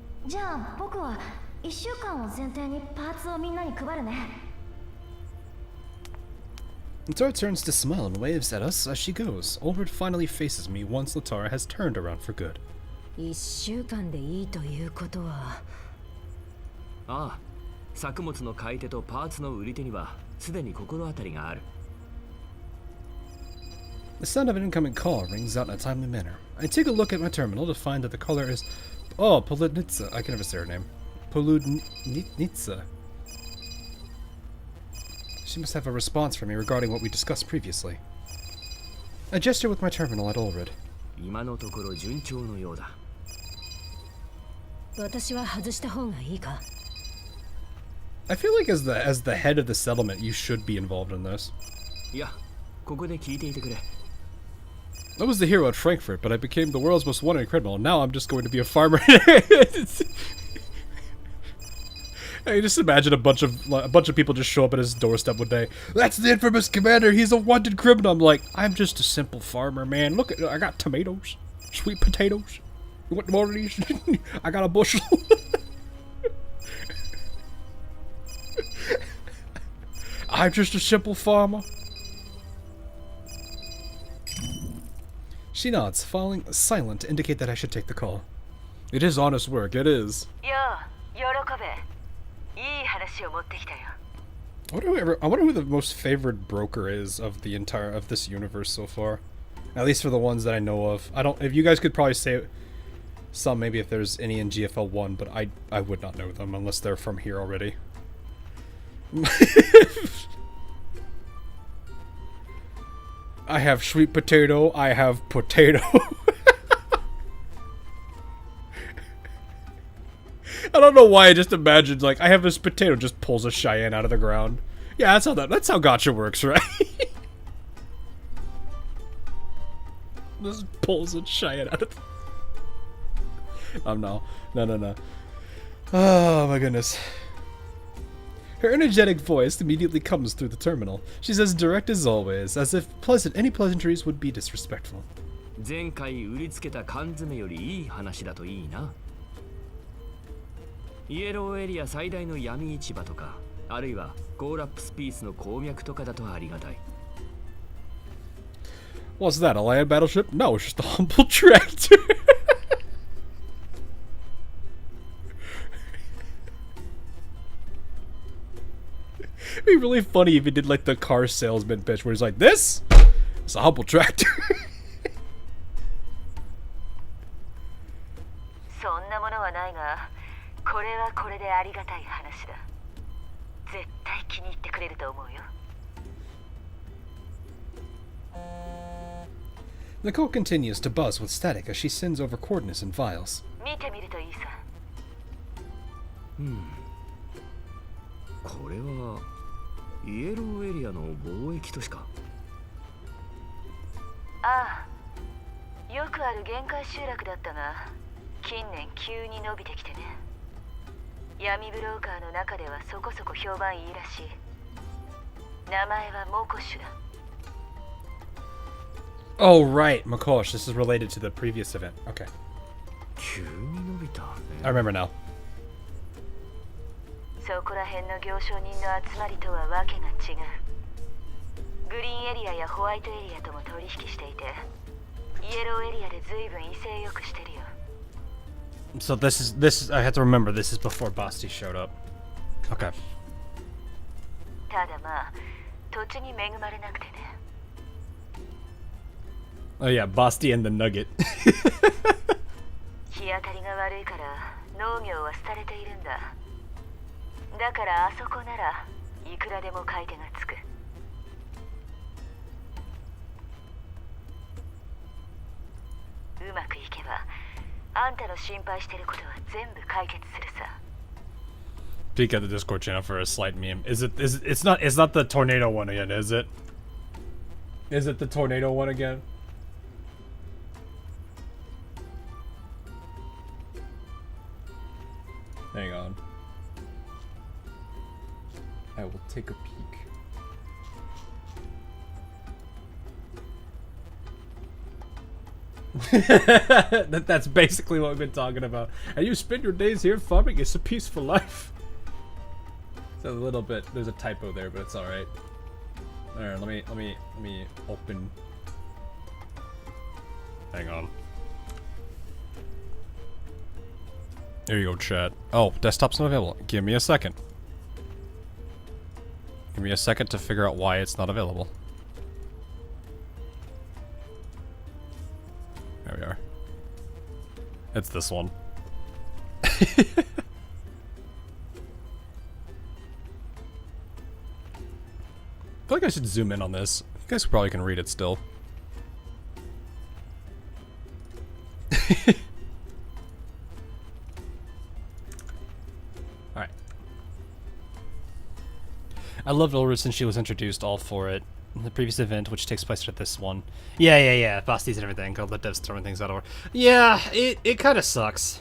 1週間を前提にパーツをみんなに配るね。 Latara turns to smile and waves at us as she goes. Ulrich finally faces me once Latara has turned around for good. 1週間でいいということは。ああ、作物の買い手とパーツの売り手にはすでに心当たりがある。The sound of an incoming call rings out in a timely manner. I take a look at my terminal to find that the caller is... Oh, Poludnitsa. I can never say her name. Poludnitsa. She must have a response for me regarding what we discussed previously. I gesture with my terminal at Ulrich. 今のところ順調のようだ。私は外した方がいいか。I feel like as the head of the settlement, you should be involved in this. いや、ここで聞いていてくれ。I was the hero at Frankfurt, but I became the world's most wanted criminal. Now I'm just going to be a farmer. I just imagine a bunch of people just show up at his doorstep one day. That's the infamous commander. He's a wanted criminal. I'm like, I'm just a simple farmer, man. Look, I got tomatoes, sweet potatoes. You want more of these? I got a bushel. I'm just a simple farmer. She nods, falling silent to indicate that I should take the call. It is honest work, it is. I wonder who the most favored broker is of this universe so far. At least for the ones that I know of. If you guys could probably say some, maybe if there's any in GFL 1, but I would not know them unless they're from here already. I have sweet potato, I have potato. I don't know why I just imagined, like, I have this potato, just pulls a Cheyenne out of the ground. Yeah, that's how gacha works, right? Just pulls a Cheyenne out of the... No. Oh my goodness. Her energetic voice immediately comes through the terminal. She's as direct as always, as if any pleasantries would be disrespectful. 前回売りつけた缶詰よりいい話だといいな。イエローエリア最大の闇市場とか、あるいはゴーラップスピースの鉱脈とかだとありがたい。What's that, a land battleship? No, it's just a humble tractor. It'd be really funny if he did like the car salesman pitch where he's like, this is a humble tractor. そんなものはないが、これはこれでありがたい話だ。絶対気に入ってくれると思うよ。The call continues to buzz with static as she sends over coordinates and files. 見てみるといいさ。これはイエローエリアの貿易都市か。ああ、よくある限界集落だったが、近年急に伸びてきてね。闇ブローカーの中ではそこそこ評判いいらしい。名前はモコシュだ。Oh, right, Makosh. This is related to the previous event. Okay. 急に伸びたね。I remember now. そこら辺の行商人の集まりとはわけが違う。グリーンエリアやホワイトエリアとも取引していて、イエローエリアで随分威勢よくしてるよ。So this is I have to remember this is before Basti showed up. Okay. ただまあ、土地に恵まれなくてね。Oh yeah, Basti and the Nugget. 日当たりが悪いから農業は廃れているんだ。だからあそこならいくらでも買い手がつく。うまくいけばあんたの心配してることは全部解決するさ。Peek at the Discord channel for a slight meme. It's not the tornado one again, is it? Is it the tornado one again? Hang on. I will take a peek. That's basically what we've been talking about. And you spend your days here farming. It's a peaceful life. It's a little bit. There's a typo there, but it's all right. All right, let me open. Hang on. There you go, chat. Oh, desktop's not available. Give me a second. Give me a second to figure out why it's not available. There we are. It's this one. I feel like I should zoom in on this. You guys probably can read it still. Alright. I loved Ulrich since she was introduced, all for it. The previous event, which takes place at this one. Yeah. Basties and everything. All the devs throwing things out of order. Yeah, it kind of sucks.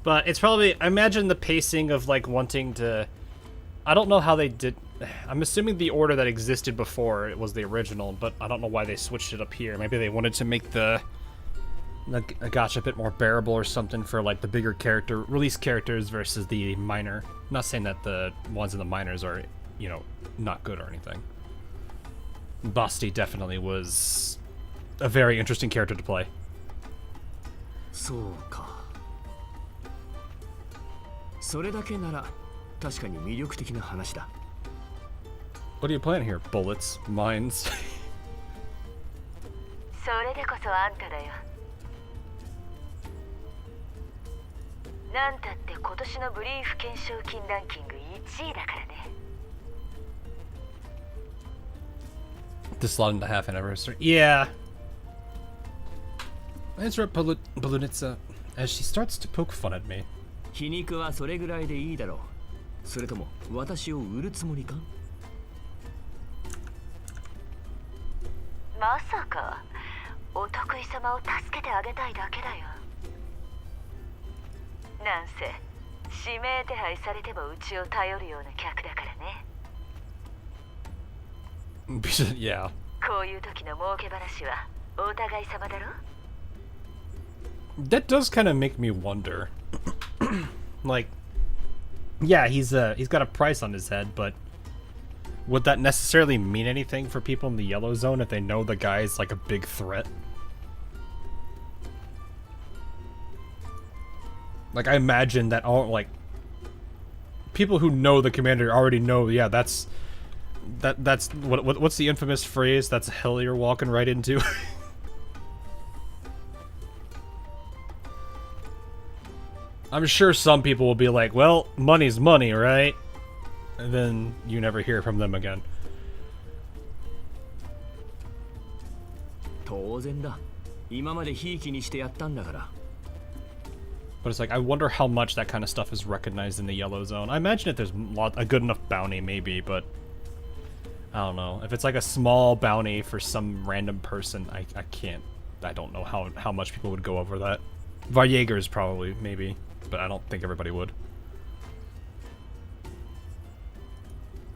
But it's probably... I imagine the pacing of, like, wanting to... I don't know how they did... I'm assuming the order that existed before it was the original, but I don't know why they switched it up here. Maybe they wanted to make the gacha a bit more bearable or something for, like, the bigger release characters versus the minor. I'm not saying that the ones in the minors are, you know, not good or anything. Basti definitely was a very interesting character to play. そうか。それだけなら確かに魅力的な話だ。What are you playing here? Bullets? Mines? それでこそあんただよ。なんたって今年のブリーフ懸賞金ランキング1位だからね。The slot and a half anniversary. Yeah. I interrupt Balunitsa as she starts to poke fun at me. 皮肉はそれぐらいでいいだろう。それとも私を売るつもりか？まさかお得意様を助けてあげたいだけだよ。なんせ指名手配されてもうちを頼るような客だからね。Yeah. こういう時の儲け話はお互い様だろ。 That does kind of make me wonder. Like, yeah, he's got a price on his head, but would that necessarily mean anything for people in the yellow zone if they know the guy's like a big threat? Like, I imagine that all, like, people who know the commander already know, yeah, that's what's the infamous phrase? That's hell you're walking right into. I'm sure some people will be like, well, money's money, right? And then you never hear from them again. 当然だ。今までひいきにしてやったんだから。 But it's like, I wonder how much that kind of stuff is recognized in the yellow zone. I imagine if there's a good enough bounty, maybe, but I don't know. If it's like a small bounty for some random person, I can't. I don't know how much people would go over that. Varjägers probably, maybe, but I don't think everybody would.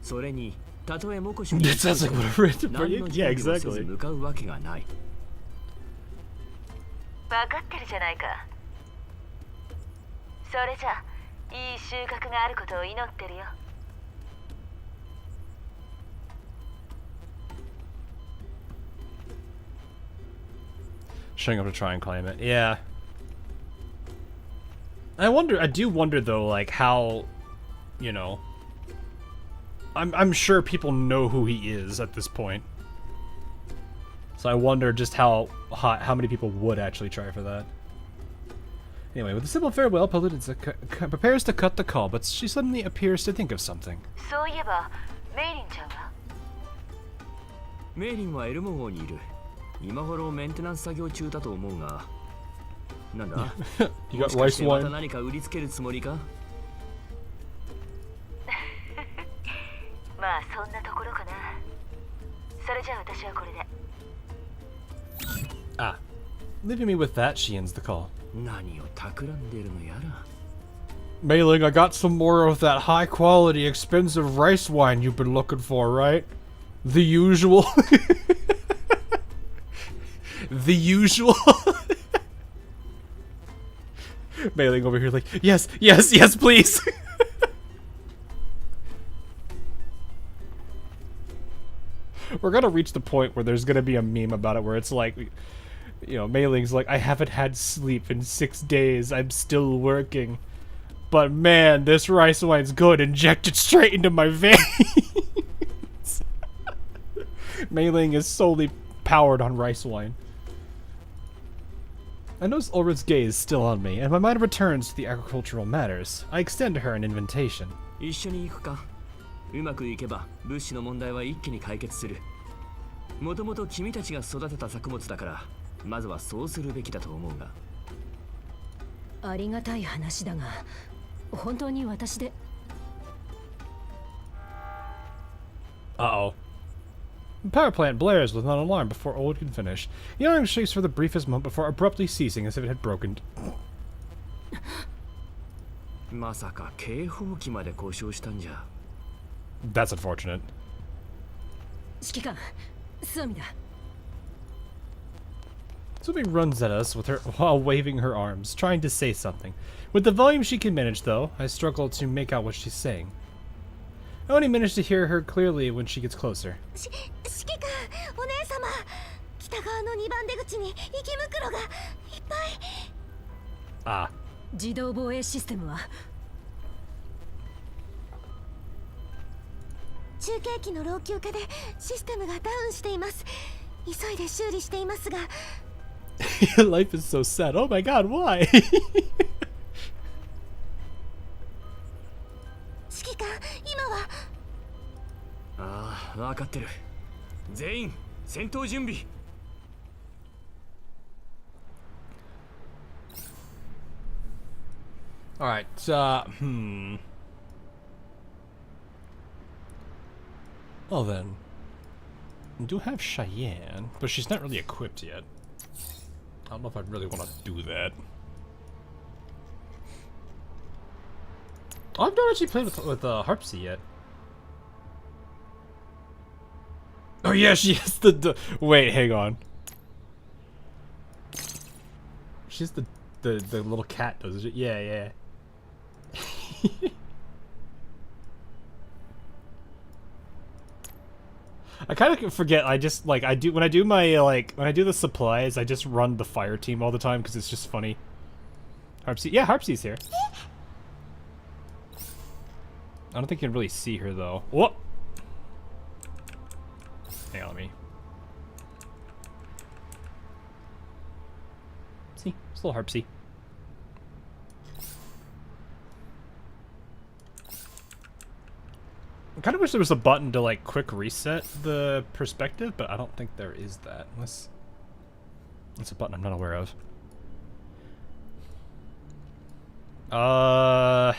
それに、たとえ目視に It sounds like what a random 何の Varjäger. 準 Yeah, 備もせず exactly. 向かうわけがない。分かってるじゃないか。それじゃいい収穫があることを祈ってるよ。 Showing up to try and claim it. Yeah. I do wonder though, like how, you know, I'm sure people know who he is at this point. So I wonder just how many people would actually try for that. Anyway, with a simple farewell, Palutitsa prepares to cut the call, but she suddenly appears to think of something. そういえばメイリンちゃんは？メイリンはエルモ号にいる。今頃メンテナンス作業中だと思うが。なんだ？ You も got しか rice してまた wine? 何か売りつけるつもりか？まあそんなところかな。それじゃあ私はこれで。 Ah. Leaving me with that, she ends the call. 何を企んでるのやら。 Mei-Ling, I got some more of that high quality, expensive rice wine you've been looking for, right? The usual. The usual. Mailing over here like, yes, yes, yes, please. We're gonna reach the point where there's gonna be a meme about it where it's like, you know, Mailing's like, I haven't had sleep in 6 days. I'm still working. But man, this rice wine's good. Inject it straight into my veins. Mailing is solely powered on rice wine. I notice Ulrid's gaze is still on me, and my mind returns to the agricultural matters. I extend to her an invitation. 一緒に行くか。うまくいけば物資の問題は一気に解決する。もともと君たちが育てた作物だから、まずはそうするべきだと思うが。ありがたい話だが、本当に私で。Uh-oh. The power plant blares with an alarm before Old can finish. The alarm shakes for the briefest moment before abruptly ceasing as if it had broken. まさか警報器まで故障したんじゃ。That's unfortunate. 指揮官、スワミだ。Sumi runs at us with her while waving her arms, trying to say something. With the volume she can manage, though, I struggle to make out what she's saying. I only manage to hear her clearly when she gets closer. 指揮官、お姉様、北側の2番出口に息袋がいっぱい。Ah. 自動防衛システムは中継機の老朽化でシステムがダウンしています。急いで修理していますが。Life is so sad. Oh my god, why? 指揮官、今は。ああ、分かってる。全員、戦闘準備。Alright, Well then, we do have Cheyenne, but she's not really equipped yet. I don't know if I really want to do that. Oh, I've not actually played with Harpsy yet. Oh yeah, she has the wait, hang on. She's the little cat, doesn't she? Yeah, yeah. I kind of forget. I just like when I do the supplies, I just run the fire team all the time because it's just funny. Harpsy, yeah, Harpsy's here. I don't think you can really see her though. What? Hang on, let me. See, it's a little Harpsy. I kind of wish there was a button to like quick reset the perspective, but I don't think there is that. Unless it's a button I'm not aware of. Hang on,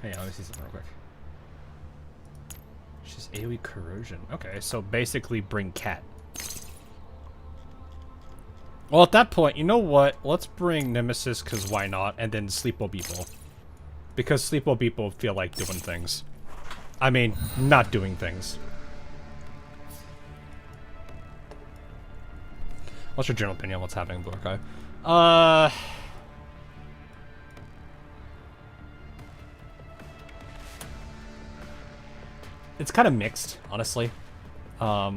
let me see something real quick. She's AoE corrosion. Okay, so basically bring cat. Well, at that point, you know what? Let's bring Nemesis, because why not? And then Sleepo Beeple. Because Sleepo Beeple feel like doing things. I mean, not doing things. What's your general opinion on what's happening in Blue Archive? It's kind of mixed, honestly. I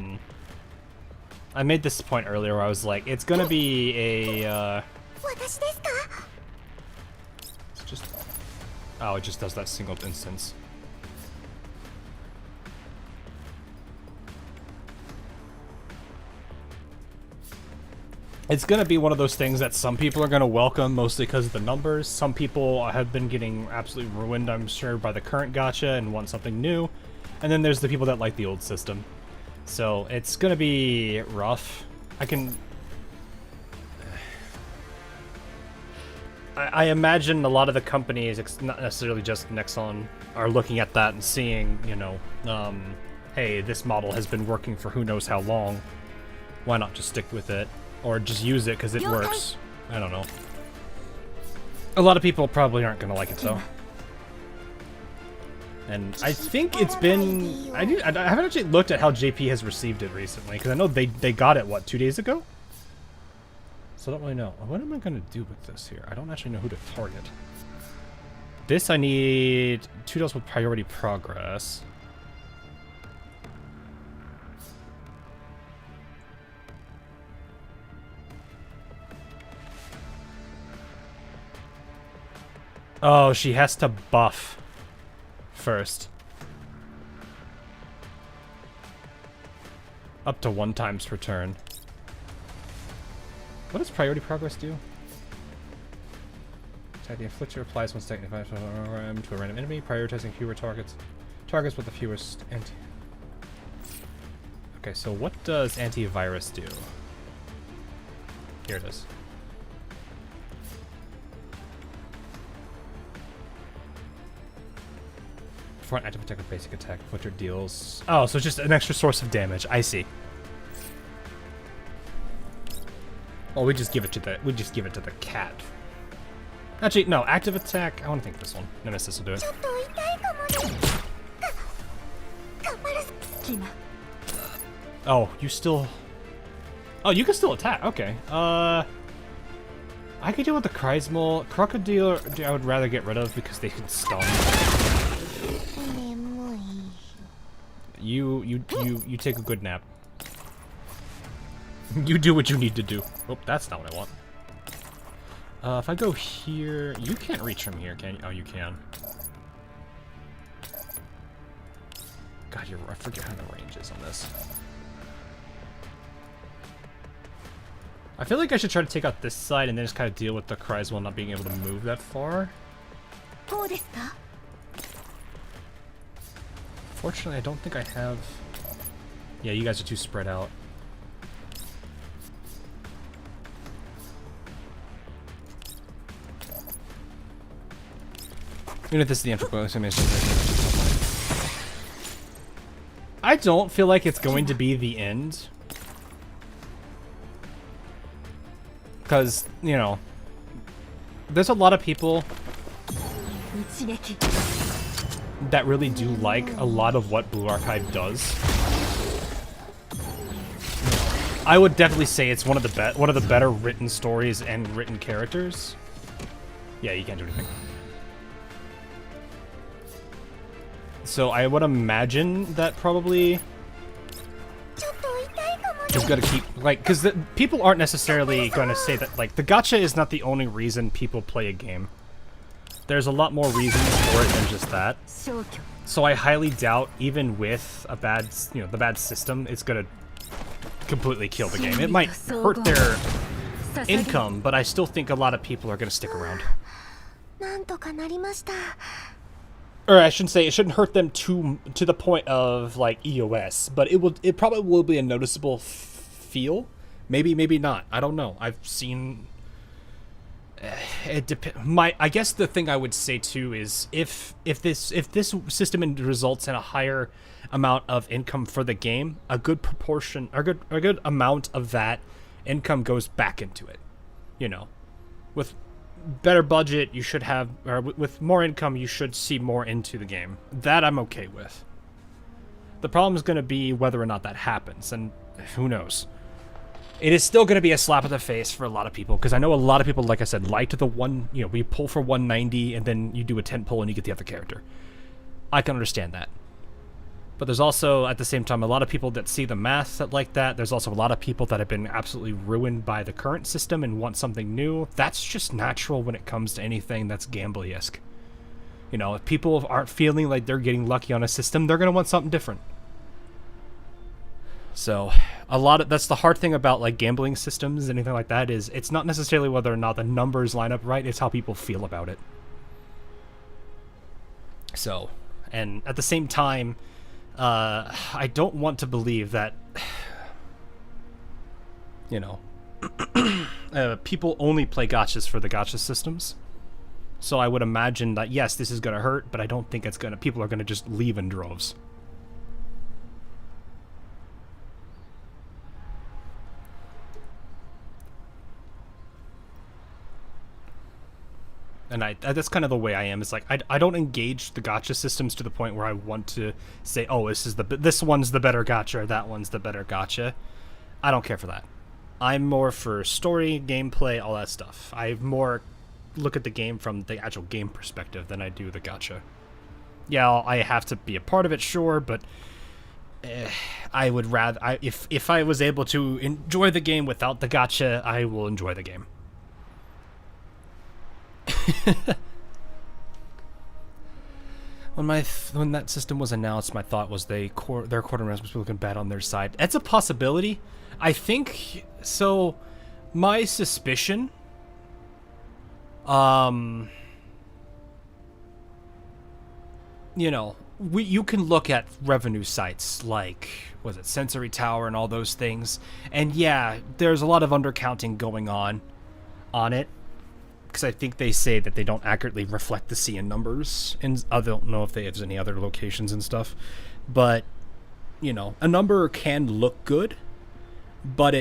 made this point earlier where I was like, it's gonna be a, It's just... Oh, it just does that single instance. It's gonna be one of those things that some people are gonna welcome, mostly because of the numbers. Some people have been getting absolutely ruined, I'm sure, by the current gacha and want something new. And then there's the people that like the old system. So it's gonna be rough. I imagine a lot of the companies, not necessarily just Nexon, are looking at that and seeing, you know, hey, this model has been working for who knows how long. Why not just stick with it? Or just use it because it works. I don't know. A lot of people probably aren't gonna like it though. And I think it's been... I haven't actually looked at how JP has received it recently, because I know they got it, what, 2 days ago? So I don't really know. What am I going to do with this here? I don't actually know who to target. This I need 2 deals with priority progress. Oh, she has to buff first. Up to 1 times per turn. What does priority progress do? Attack the inflictor applies once taking 5 to a random enemy, prioritizing fewer targets. Targets with the fewest anti. Okay, so what does antivirus do? Here it is. Before an active attack with basic attack, inflictor deals. Oh, so it's just an extra source of damage. I see. Well, we just give it to the cat. Actually, no, active attack. I want to think this one. Nemesis will do it. Oh, you still. Oh, you can still attack. Okay. I could deal with the Chrysmal. Crocodile, I would rather get rid of because they can stun. You take a good nap. You do what you need to do. Oh, that's not what I want. If I go here, you can't reach from here, can you? Oh, you can. God, I forget how the range is on this. I feel like I should try to take out this side and then just kind of deal with the Chrysmal not being able to move that far. Fortunately, I don't think I have... Yeah, you guys are too spread out. Even if this is the entry point, I don't feel like it's going to be the end. Because, you know, there's a lot of people that really do like a lot of what Blue Archive does. I would definitely say it's one of the better written stories and written characters. Yeah, you can't do anything. So I would imagine that probably is going to keep, like, because people aren't necessarily going to say that, like, the gacha is not the only reason people play a game. There's a lot more reasons for it than just that. So I highly doubt, even with a bad, you know, the bad system, it's going to completely kill the game. It might hurt their income, but I still think a lot of people are going to stick around. Or I shouldn't say it shouldn't hurt them to the point of like EOS, but it probably will be a noticeable feel. Maybe not. I don't know. I've seen it I guess the thing I would say too is if this system results in a higher amount of income for the game, a good proportion or a good amount of that income goes back into it. You know, with better budget, you should have, or with more income, you should see more into the game. That I'm okay with. The problem is going to be whether or not that happens, and who knows. It is still going to be a slap in the face for a lot of people, because I know a lot of people, like I said, like to the one, you know, we pull for 190, and then you do a 10 pull and you get the other character. I can understand that. But there's also, at the same time, a lot of people that see the math that like that. There's also a lot of people that have been absolutely ruined by the current system and want something new. That's just natural when it comes to anything that's gambly-esque. You know, if people aren't feeling like they're getting lucky on a system, they're going to want something different. So, that's the hard thing about, like, gambling systems and anything like that is it's not necessarily whether or not the numbers line up right, it's how people feel about it. So, and at the same time, I don't want to believe that, you know, people only play gachas for the gacha systems. So I would imagine that, yes, this is going to hurt, but I don't think it's going to, people are going to just leave in droves. And that's kind of the way I am. It's like I don't engage the gacha systems to the point where I want to say, oh, this one's the better gacha, or that one's the better gacha. I don't care for that. I'm more for story, gameplay, all that stuff. I more look at the game from the actual game perspective than I do the gacha. Yeah, I have to be a part of it, sure, but I would rather... if I was able to enjoy the game without the gacha, I will enjoy the game. When that system was announced, my thought was their quartermaster was looking bad on their side. That's a possibility. I think so. My suspicion, you know, you can look at revenue sites like, was it Sensory Tower and all those things, and yeah, there's a lot of undercounting going on it. Because I think they say that they don't accurately reflect the CN numbers, and I don't know if they have any other locations and stuff, but you know, a number can look good, but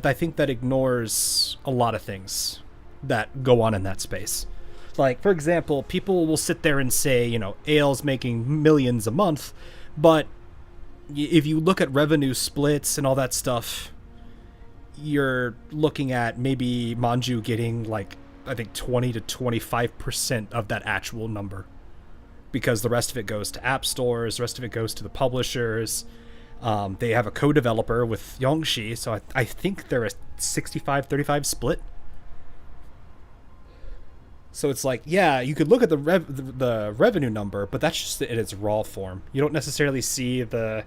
I think that ignores a lot of things that go on in that space. Like, for example, people will sit there and say, you know, AL's making millions a month, but if you look at revenue splits and all that stuff, you're looking at maybe Manju getting like, I think 20 to 25% of that actual number, because the rest of it goes to app stores, the rest of it goes to the publishers. They have a co-developer with Yongxi, so I think they're a 65-35 split. So it's like, yeah, you could look at the revenue number, but that's just in its raw form. You don't necessarily see the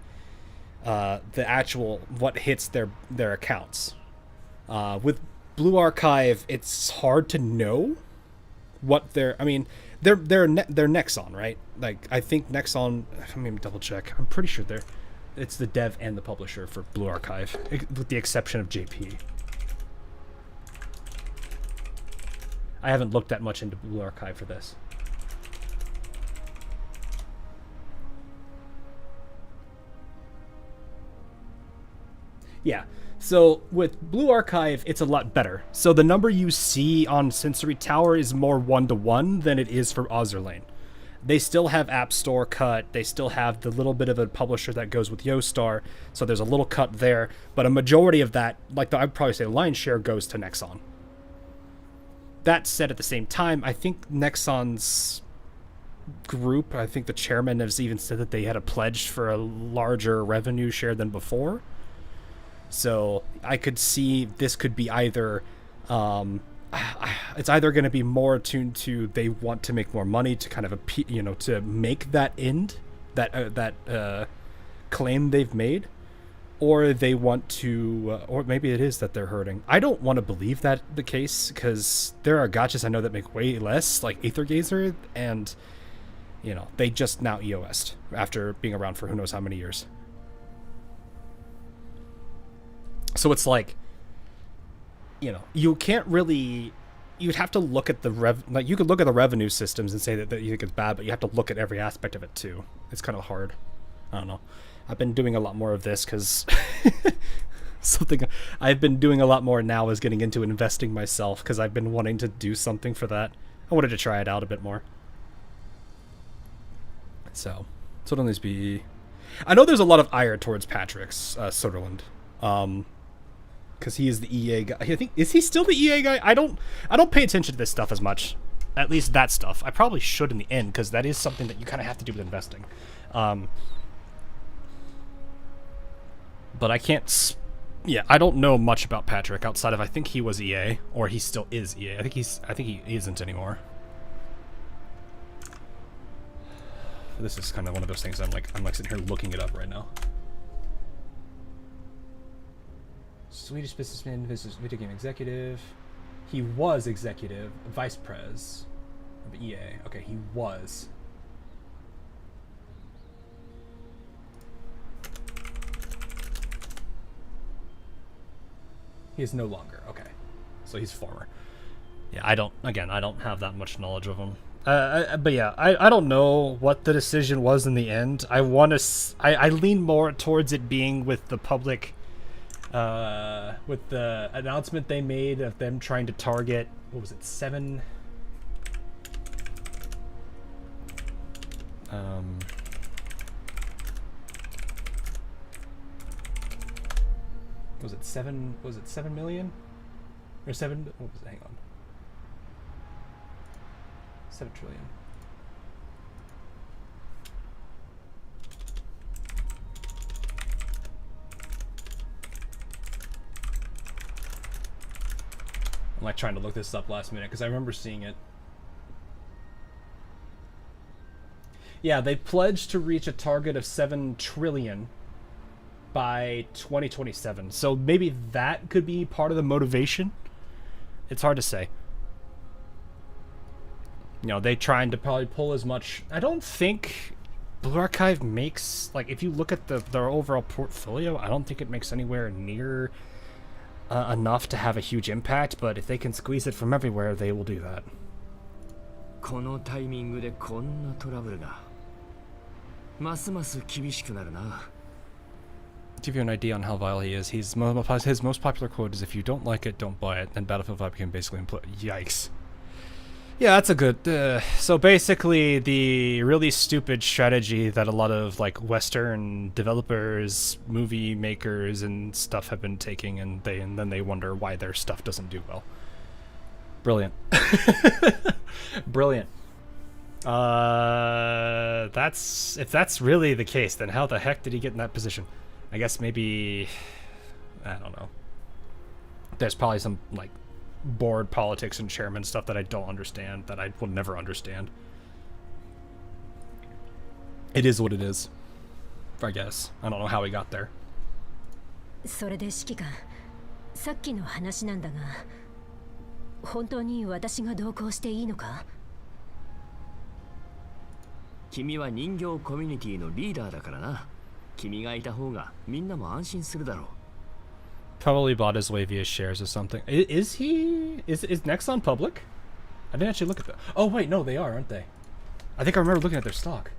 actual what hits their accounts. With Blue Archive, it's hard to know what they're Nexon, right? Like, I think Nexon, let me double check. I'm pretty sure it's the dev and the publisher for Blue Archive, with the exception of JP. I haven't looked that much into Blue Archive for this. Yeah. So with Blue Archive, it's a lot better. So the number you see on Sensory Tower is more 1-to-1 than it is for Ozerlane. They still have App Store cut. They still have the little bit of a publisher that goes with Yostar. So there's a little cut there. But a majority of that, like I'd probably say the lion's share, goes to Nexon. That said, at the same time, I think Nexon's group, I think the chairman has even said that they had a pledge for a larger revenue share than before. So I could see this could be either, it's either going to be more attuned to they want to make more money to kind of, to make that claim they've made, or they want to, or maybe it is that they're hurting. I don't want to believe that the case, because there are gachas I know that make way less, like Aethergazer, and, you know, they just now EOS'd after being around for who knows how many years. So it's like, you know, you can't really, you'd have to look at you could look at the revenue systems and say that you think it's bad, but you have to look at every aspect of it too. It's kind of hard. I don't know. I've been doing a lot more of this because something I've been doing a lot more now is getting into investing myself, because I've been wanting to do something for that. I wanted to try it out a bit more. So it'll always be, I know there's a lot of ire towards Patrick's Soderlund. Because he is the EA guy. I think, is he still the EA guy? I don't pay attention to this stuff as much. At least that stuff. I probably should in the end, because that is something that you kind of have to do with investing. But I can't. Yeah, I don't know much about Patrick outside of I think he was EA, or he still is EA. I think he isn't anymore. This is kind of one of those things I'm like sitting here looking it up right now. Swedish businessman, video game executive. He was executive, vice pres of EA. Okay, he was. He is no longer. Okay, so he's former. Yeah, I don't have that much knowledge of him. But yeah, I don't know what the decision was in the end. I lean more towards it being with the public. With the announcement they made of them trying to target, what was it, 7? Was it 7? Was it 7 million? Or 7? What was it? Hang on. 7 trillion. I'm like trying to look this up last minute because I remember seeing it. Yeah, they pledged to reach a target of 7 trillion by 2027. So maybe that could be part of the motivation. It's hard to say. You know, they trying to probably pull as much. I don't think Blue Archive makes, like, if you look at their overall portfolio, I don't think it makes anywhere near enough to have a huge impact, but if they can squeeze it from everywhere, they will do that. このタイミングでこんなトラブルがますます厳しくなるな。 To give you an idea on how vile he is, his most popular quote is, "If you don't like it, don't buy it." And Battlefield 5 can basically imply, yikes. Yeah, that's a good. So basically, the really stupid strategy that a lot of like Western developers, movie makers, and stuff have been taking, and then they wonder why their stuff doesn't do well. Brilliant. Brilliant. If that's really the case, then how the heck did he get in that position? I guess maybe, I don't know. There's probably some like board politics and chairman stuff that I don't understand, that I will never understand. It is what it is, I guess. I don't know how he got there. それで指揮官、さっきの話なんだが、本当に私が同行していいのか？君は人形コミュニティのリーダーだからな。君がいた方がみんなも安心するだろう。 Probably bought his way via shares or something. Is Nexon public? I didn't actually look at that. Oh wait, no, they are, aren't they? I think I remember looking at their stock.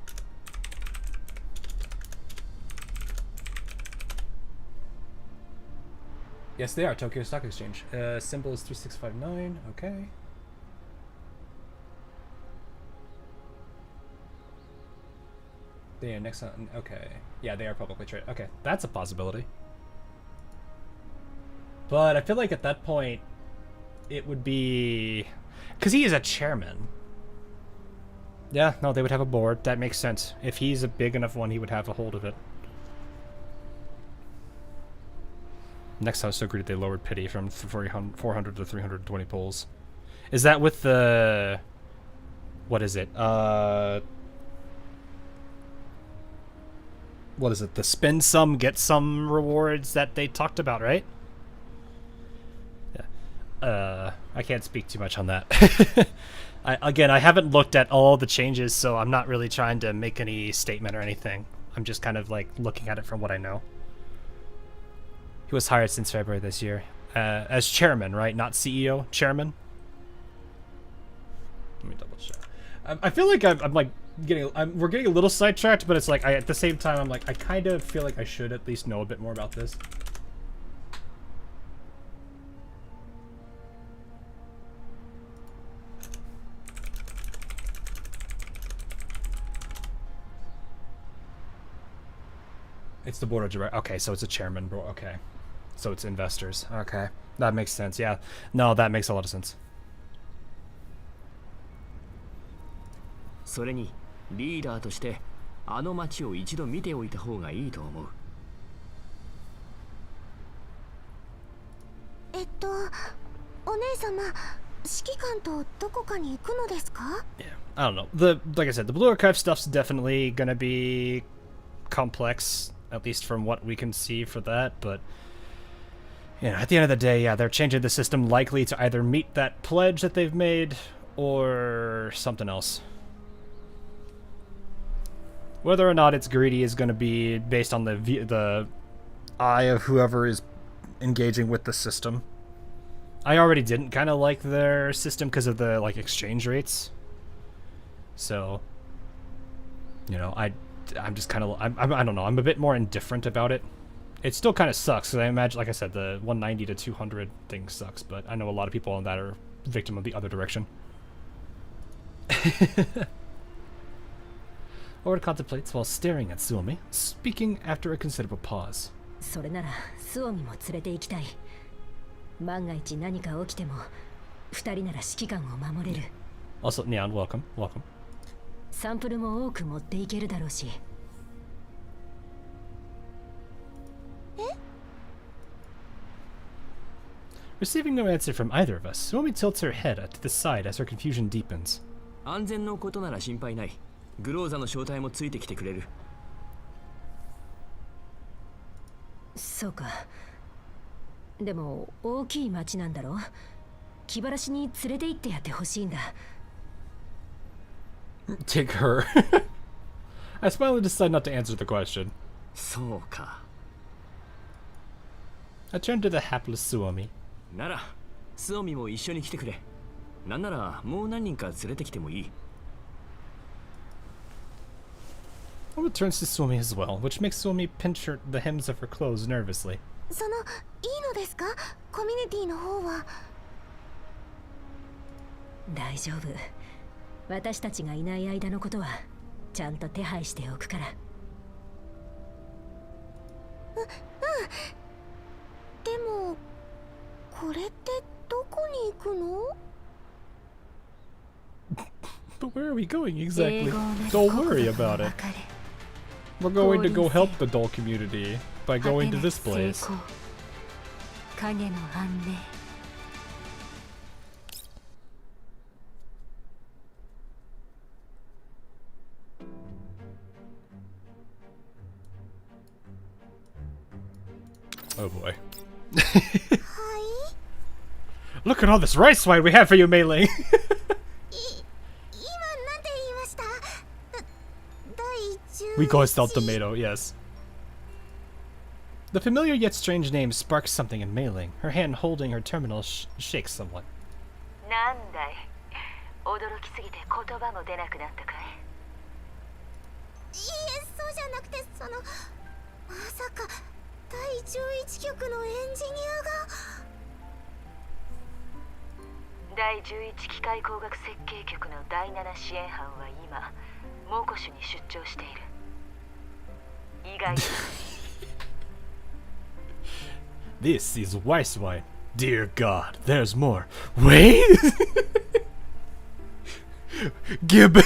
Yes, they are. Tokyo Stock Exchange. Symbol is 3659. Okay. They are Nexon. Okay. Yeah, they are publicly traded. Okay, that's a possibility. But I feel like at that point, it would be... Because he is a chairman. Yeah, no, they would have a board. That makes sense. If he's a big enough one, he would have a hold of it. Next house so agreed they lowered pity from 400 to 320 polls. Is that with the... What is it? What is it? The spend some, get some rewards that they talked about, right? Yeah. I can't speak too much on that. Again, I haven't looked at all the changes, so I'm not really trying to make any statement or anything. I'm just kind of like looking at it from what I know. He was hired since February this year. As chairman, right? Not CEO, chairman? Let me double check. I feel like I'm like we're getting a little sidetracked, but it's like at the same time I'm like I kind of feel like I should at least know a bit more about this. It's the board of directors. Okay, so it's a chairman, bro. Okay, so it's investors. Okay, that makes sense. Yeah, no, that makes a lot of sense. それにリーダーとしてあの町を一度見ておいた方がいいと思う。お姉様、指揮官とどこかに行くのですか? Yeah, I don't know. Like I said, the Blue Archive stuff's definitely gonna be complex, at least from what we can see for that. But you know, at the end of the day, yeah, they're changing the system likely to either meet that pledge that they've made or something else. Whether or not it's greedy is going to be based on the eye of whoever is engaging with the system. I already didn't kind of like their system because of the like exchange rates. So, you know, I'm just kind of I don't know. I'm a bit more indifferent about it. It still kind of sucks because I imagine, like I said, the 190 to 200 thing sucks. But I know a lot of people on that are victim of the other direction. Lord contemplates while staring at Suomi, speaking after a considerable pause. それならスオミも連れて行きたい。万が一何か起きても二人なら指揮官を守れる。 Also, Neon, welcome. サンプルも多く持っていけるだろうし。Receiving no answer from either of us, Suomi tilts her head to the side as her confusion deepens. 安全のことなら心配ない。グローザの正体もついてきてくれる。そうか。でも大きい町なんだろ。気晴らしに連れて行ってやってほしいんだ。Take her. I smile and decide not to answer the question. そうか。I turn to the hapless Suomi. なら、スオミも一緒に来てくれ。なんならもう何人か連れてきてもいい。Oma turns to Suomi as well, which makes Suomi pinch the hems of her clothes nervously. そのいいのですか、コミュニティの方は。大丈夫。私たちがいない間のことはちゃんと手配しておくから。でもこれってどこに行くの？ But where are we going exactly? Don't worry about it. We're going to go help the doll community by going to this place. 影の安寧。Oh boy. はい。 Look at all this rice wine we have for you, Mei-Ling! 今なんて言いました？第11 We call it tomato, yes. The familiar yet strange name sparks something in Mei-Ling. Her hand holding her terminal shakes somewhat. なんだい、驚きすぎて言葉も出なくなったかい？いいえ、そうじゃなくて、まさか第11局のエンジニアが。第11機械工学設計局の第7支援班は今猛虎種に出張している。意外だ。This is rice wine. Dear God, there's more. Wait! Gib!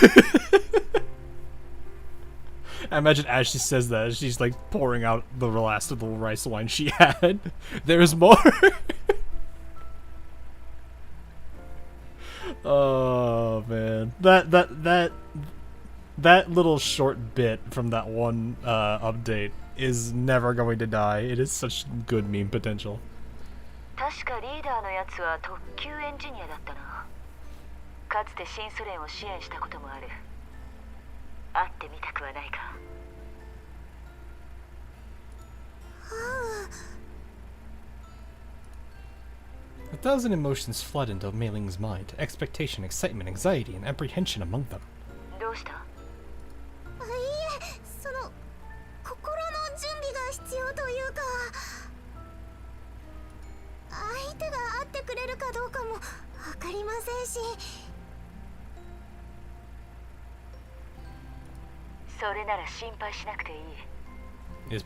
I imagine as she says that, she's like pouring out the last of the rice wine she had. There's more! Oh man. That little short bit from that one update is never going to die. It is such good meme potential. 確かリーダーのやつは特級エンジニアだったな。かつて新ソ連を支援したこともある。会ってみたくはないか。A thousand emotions flood into Mei-Ling's mind. Expectation, excitement, anxiety, and apprehension among them. どうした？いいえ、心の準備が必要というか、相手が会ってくれるかどうかもわかりませんし。それなら心配しなくていい。Is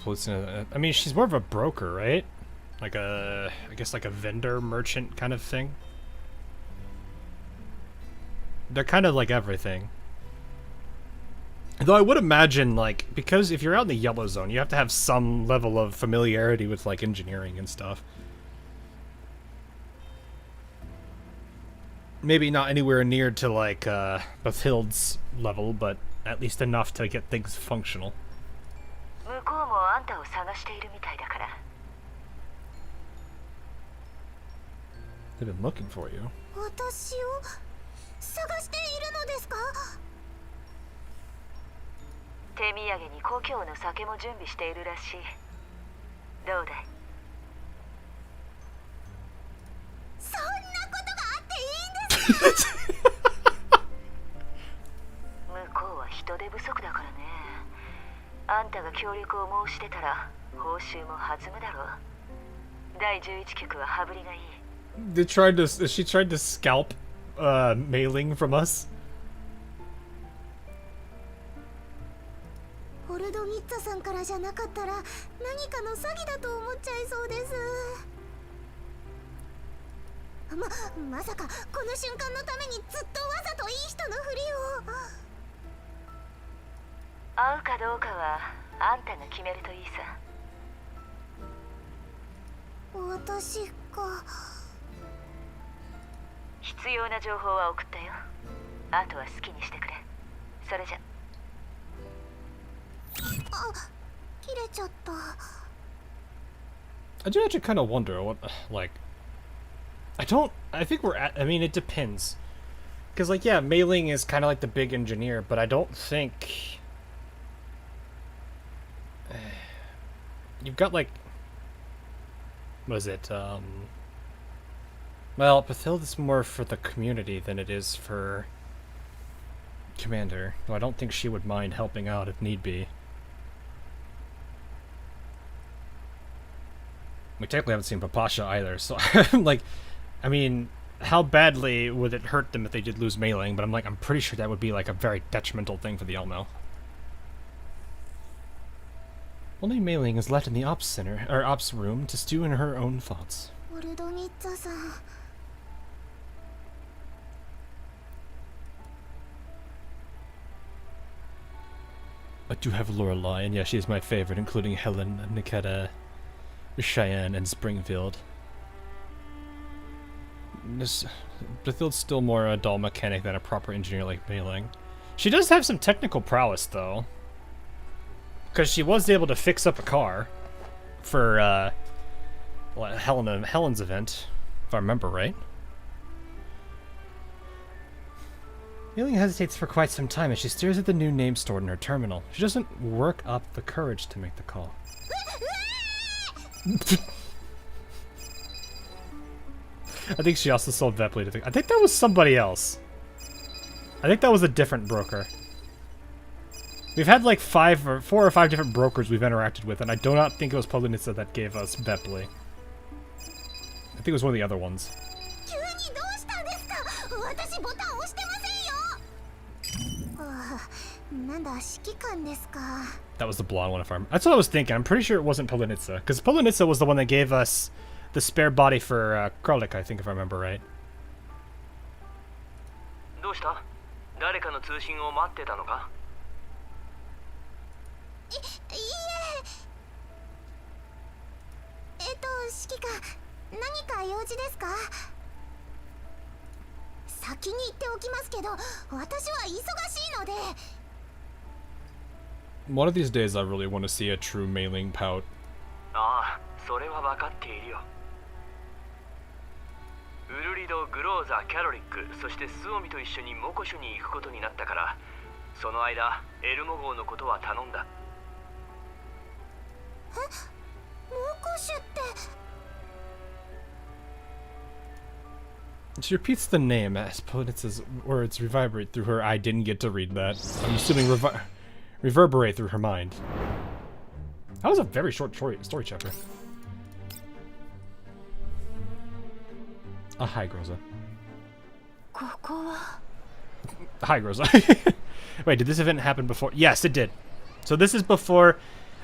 I mean, she's more of a broker, right? I guess like a vendor, merchant kind of thing. They're kind of like everything. Though I would imagine, like, because if you're out in the yellow zone, you have to have some level of familiarity with, like, engineering and stuff. Maybe not anywhere near to, like, Bathild's level, but at least enough to get things functional. 向こうもあんたを探しているみたいだから。They've been looking for you. 私を探しているのですか？手土産に故郷の酒も準備しているらしい。どうだい？そんなことがあっていいんですか？向こうは人手不足だからね。あんたが協力を申し出たら報酬も弾むだろう。第11局は羽振りがいい。She tried to scalp Mei-Ling from us? ホルドミッツァさんかからじゃなかったら何かの詐欺だと思っちゃいそうです。まさかこの瞬間のためにずっとわざといい人のふりを。会うかどうかはあんたが決めるといいさ。私か。必要な情報は送ったよ。あとは好きにしてくれ。それじゃ。切れちゃった。I do actually kind of wonder what, like, I think we're at, I mean, it depends. Because, like, yeah, Mei Ling is kind of like the big engineer, but I don't think... You've got, like... What is it, Well, Bathilda's more for the community than it is for... Commander. Though I don't think she would mind helping out if need be. We technically haven't seen Papasha either, so I'm like... I mean, how badly would it hurt them if they did lose Mei Ling? But I'm like, I'm pretty sure that would be like a very detrimental thing for the Elmo. Only Mei Ling is left in the ops center, or ops room, to stew in her own thoughts. I do have Loreley, and yeah, she's my favorite, including Helen, Nikita, Cheyenne, and Springfield. Bathilda's still more a dull mechanic than a proper engineer like Mei Ling. She does have some technical prowess, though. Because she was able to fix up a car for Helen's event, if I remember right. Mei Ling hesitates for quite some time as she stares at the new name stored in her terminal. She doesn't work up the courage to make the call. I think she also sold Vepley to I think that was somebody else. I think that was a different broker. We've had like 4 or 5 different brokers we've interacted with, and I do not think it was Polunitsa that gave us Vepley. I think it was one of the other ones. That was the blonde one, if I'm... That's what I was thinking. I'm pretty sure it wasn't Polunitsa, because Polunitsa was the one that gave us the spare body for Kralik, I think, if I remember right. One of these days I really want to see a true Mei Ling pout. She repeats the name as Polunitsa's words reverberate through her. I didn't get to read that. I'm assuming reverberate through her mind. That was a very short story chapter. Hi, Groza. Hi, Groza. Wait, did this event happen before? Yes, it did. So this is before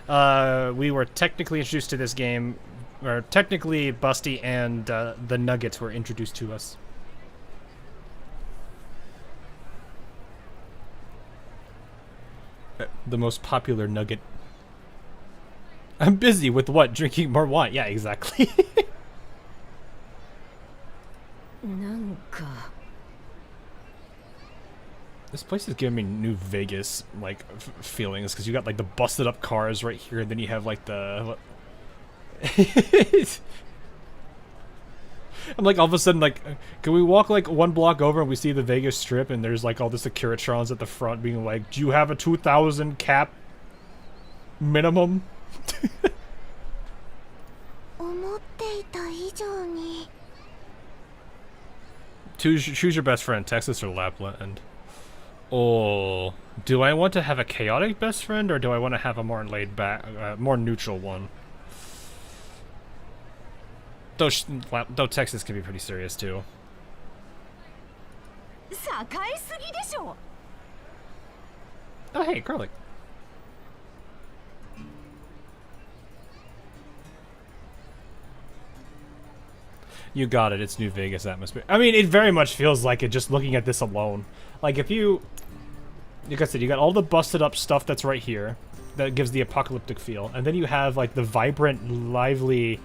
we were technically introduced to this game, or technically Busty and the Nuggets were introduced to us. The most popular nugget. I'm busy with what? Drinking more wine. Yeah, exactly. This place is giving me New Vegas like feelings, because you got like the busted up cars right here, and then you have like the I'm like, all of a sudden, like, can we walk like 1 block over and we see the Vegas Strip, and there's like all the Securitrons at the front being like, do you have a 2,000 cap minimum? Choose your best friend, Texas or Lapland. Oh, do I want to have a chaotic best friend, or do I want to have a more laid back, more neutral one? Though Texas can be pretty serious too. Oh hey, Garlic. You got it. It's New Vegas atmosphere. I mean, it very much feels like it just looking at this alone. Like if you, like I said, you got all the busted up stuff that's right here that gives the apocalyptic feel, and then you have like the vibrant, lively,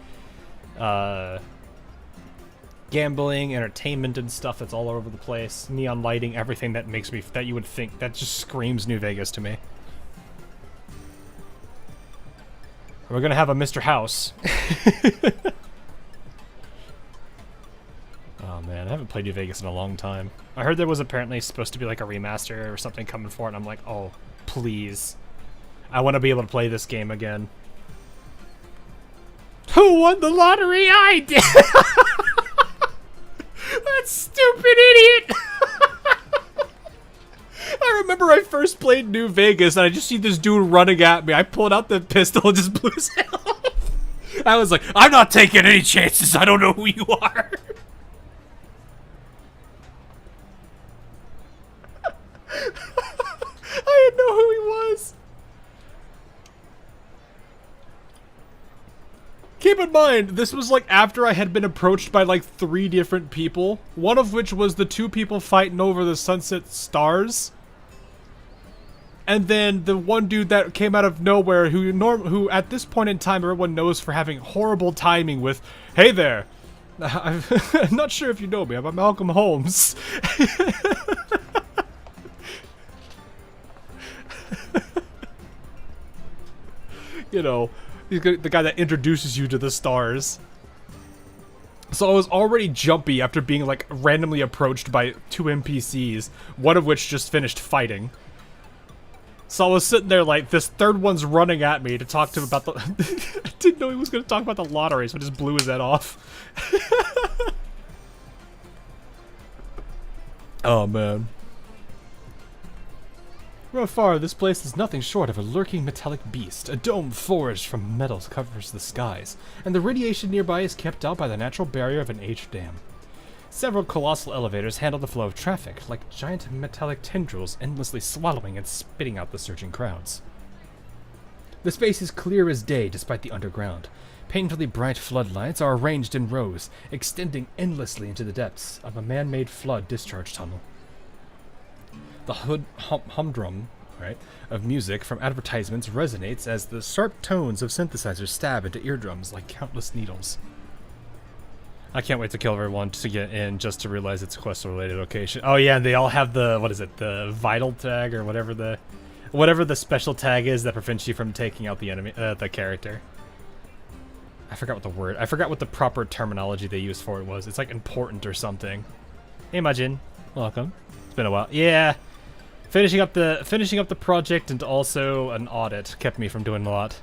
gambling, entertainment, and stuff that's all over the place. Neon lighting, everything that makes me that you would think that just screams New Vegas to me. We're gonna have a Mr. House. Oh man, I haven't played New Vegas in a long time. I heard there was apparently supposed to be like a remaster or something coming for it, and I'm like, oh, please. I want to be able to play this game again. Who won the lottery? I did! That stupid idiot! I remember I first played New Vegas and I just see this dude running at me. I pulled out the pistol and just blew his head off. I was like, I'm not taking any chances. I don't know who you are. I didn't know who he was. Keep in mind, this was like after I had been approached by like 3 different people. One of which was the 2 people fighting over the Sunset Stars. And then the one dude that came out of nowhere who at this point in time everyone knows for having horrible timing with, hey there, I'm not sure if you know me, I'm Malcolm Holmes. You know, the guy that introduces you to the stars. So I was already jumpy after being like randomly approached by 2 NPCs, one of which just finished fighting. So I was sitting there like, this third one's running at me to talk to him about the... I didn't know he was going to talk about the lottery, so I just blew his head off. Oh, man. From afar, this place is nothing short of a lurking metallic beast. A dome forged from metal covers the skies, and the radiation nearby is kept out by the natural barrier of an aged dam. Several colossal elevators handle the flow of traffic, like giant metallic tendrils endlessly swallowing and spitting out the surging crowds. The space is clear as day despite the underground. Painfully bright floodlights are arranged in rows, extending endlessly into the depths of a man-made flood discharge tunnel. The humdrum, of music from advertisements resonates as the sharp tones of synthesizers stab into eardrums like countless needles. I can't wait to kill everyone to get in just to realize it's a quest-related location. Oh yeah, and they all have the, what is it, the vital tag or whatever the special tag is that prevents you from taking out the enemy, the character. I forgot what the proper terminology they used for it was. It's like important or something. Hey Majin, welcome. It's been a while. Yeah, finishing up the project and also an audit kept me from doing a lot.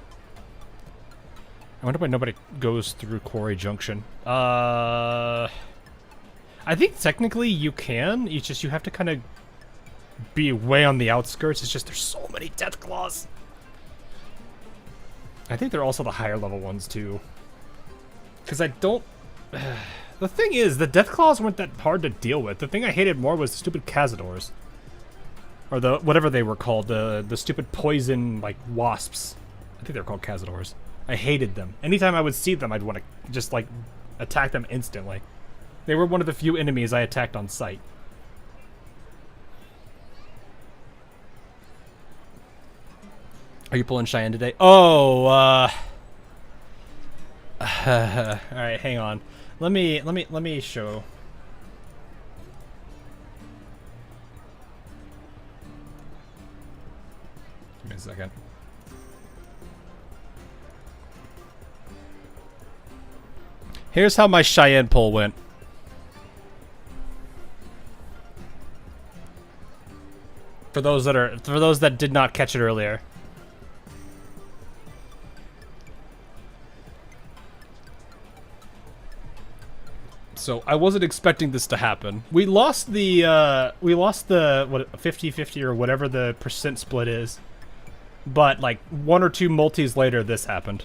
I wonder why nobody goes through Quarry Junction. I think technically you can. It's just you have to kind of be way on the outskirts. It's just there's so many death claws. I think they're also the higher level ones too. Because I don't... The thing is, the death claws weren't that hard to deal with. The thing I hated more was the stupid cazadors. Or the whatever they were called, the stupid poison like wasps. I think they're called cazadors. I hated them. Anytime I would see them, I'd want to just, like, attack them instantly. They were one of the few enemies I attacked on sight. Are you pulling Cheyenne today? Oh, alright, hang on. Let me show. Give me a second. Here's how my Cheyenne pull went. For those that did not catch it earlier. So I wasn't expecting this to happen. We lost the what 50-50 or whatever the percent split is. But like 1 or 2 multis later this happened.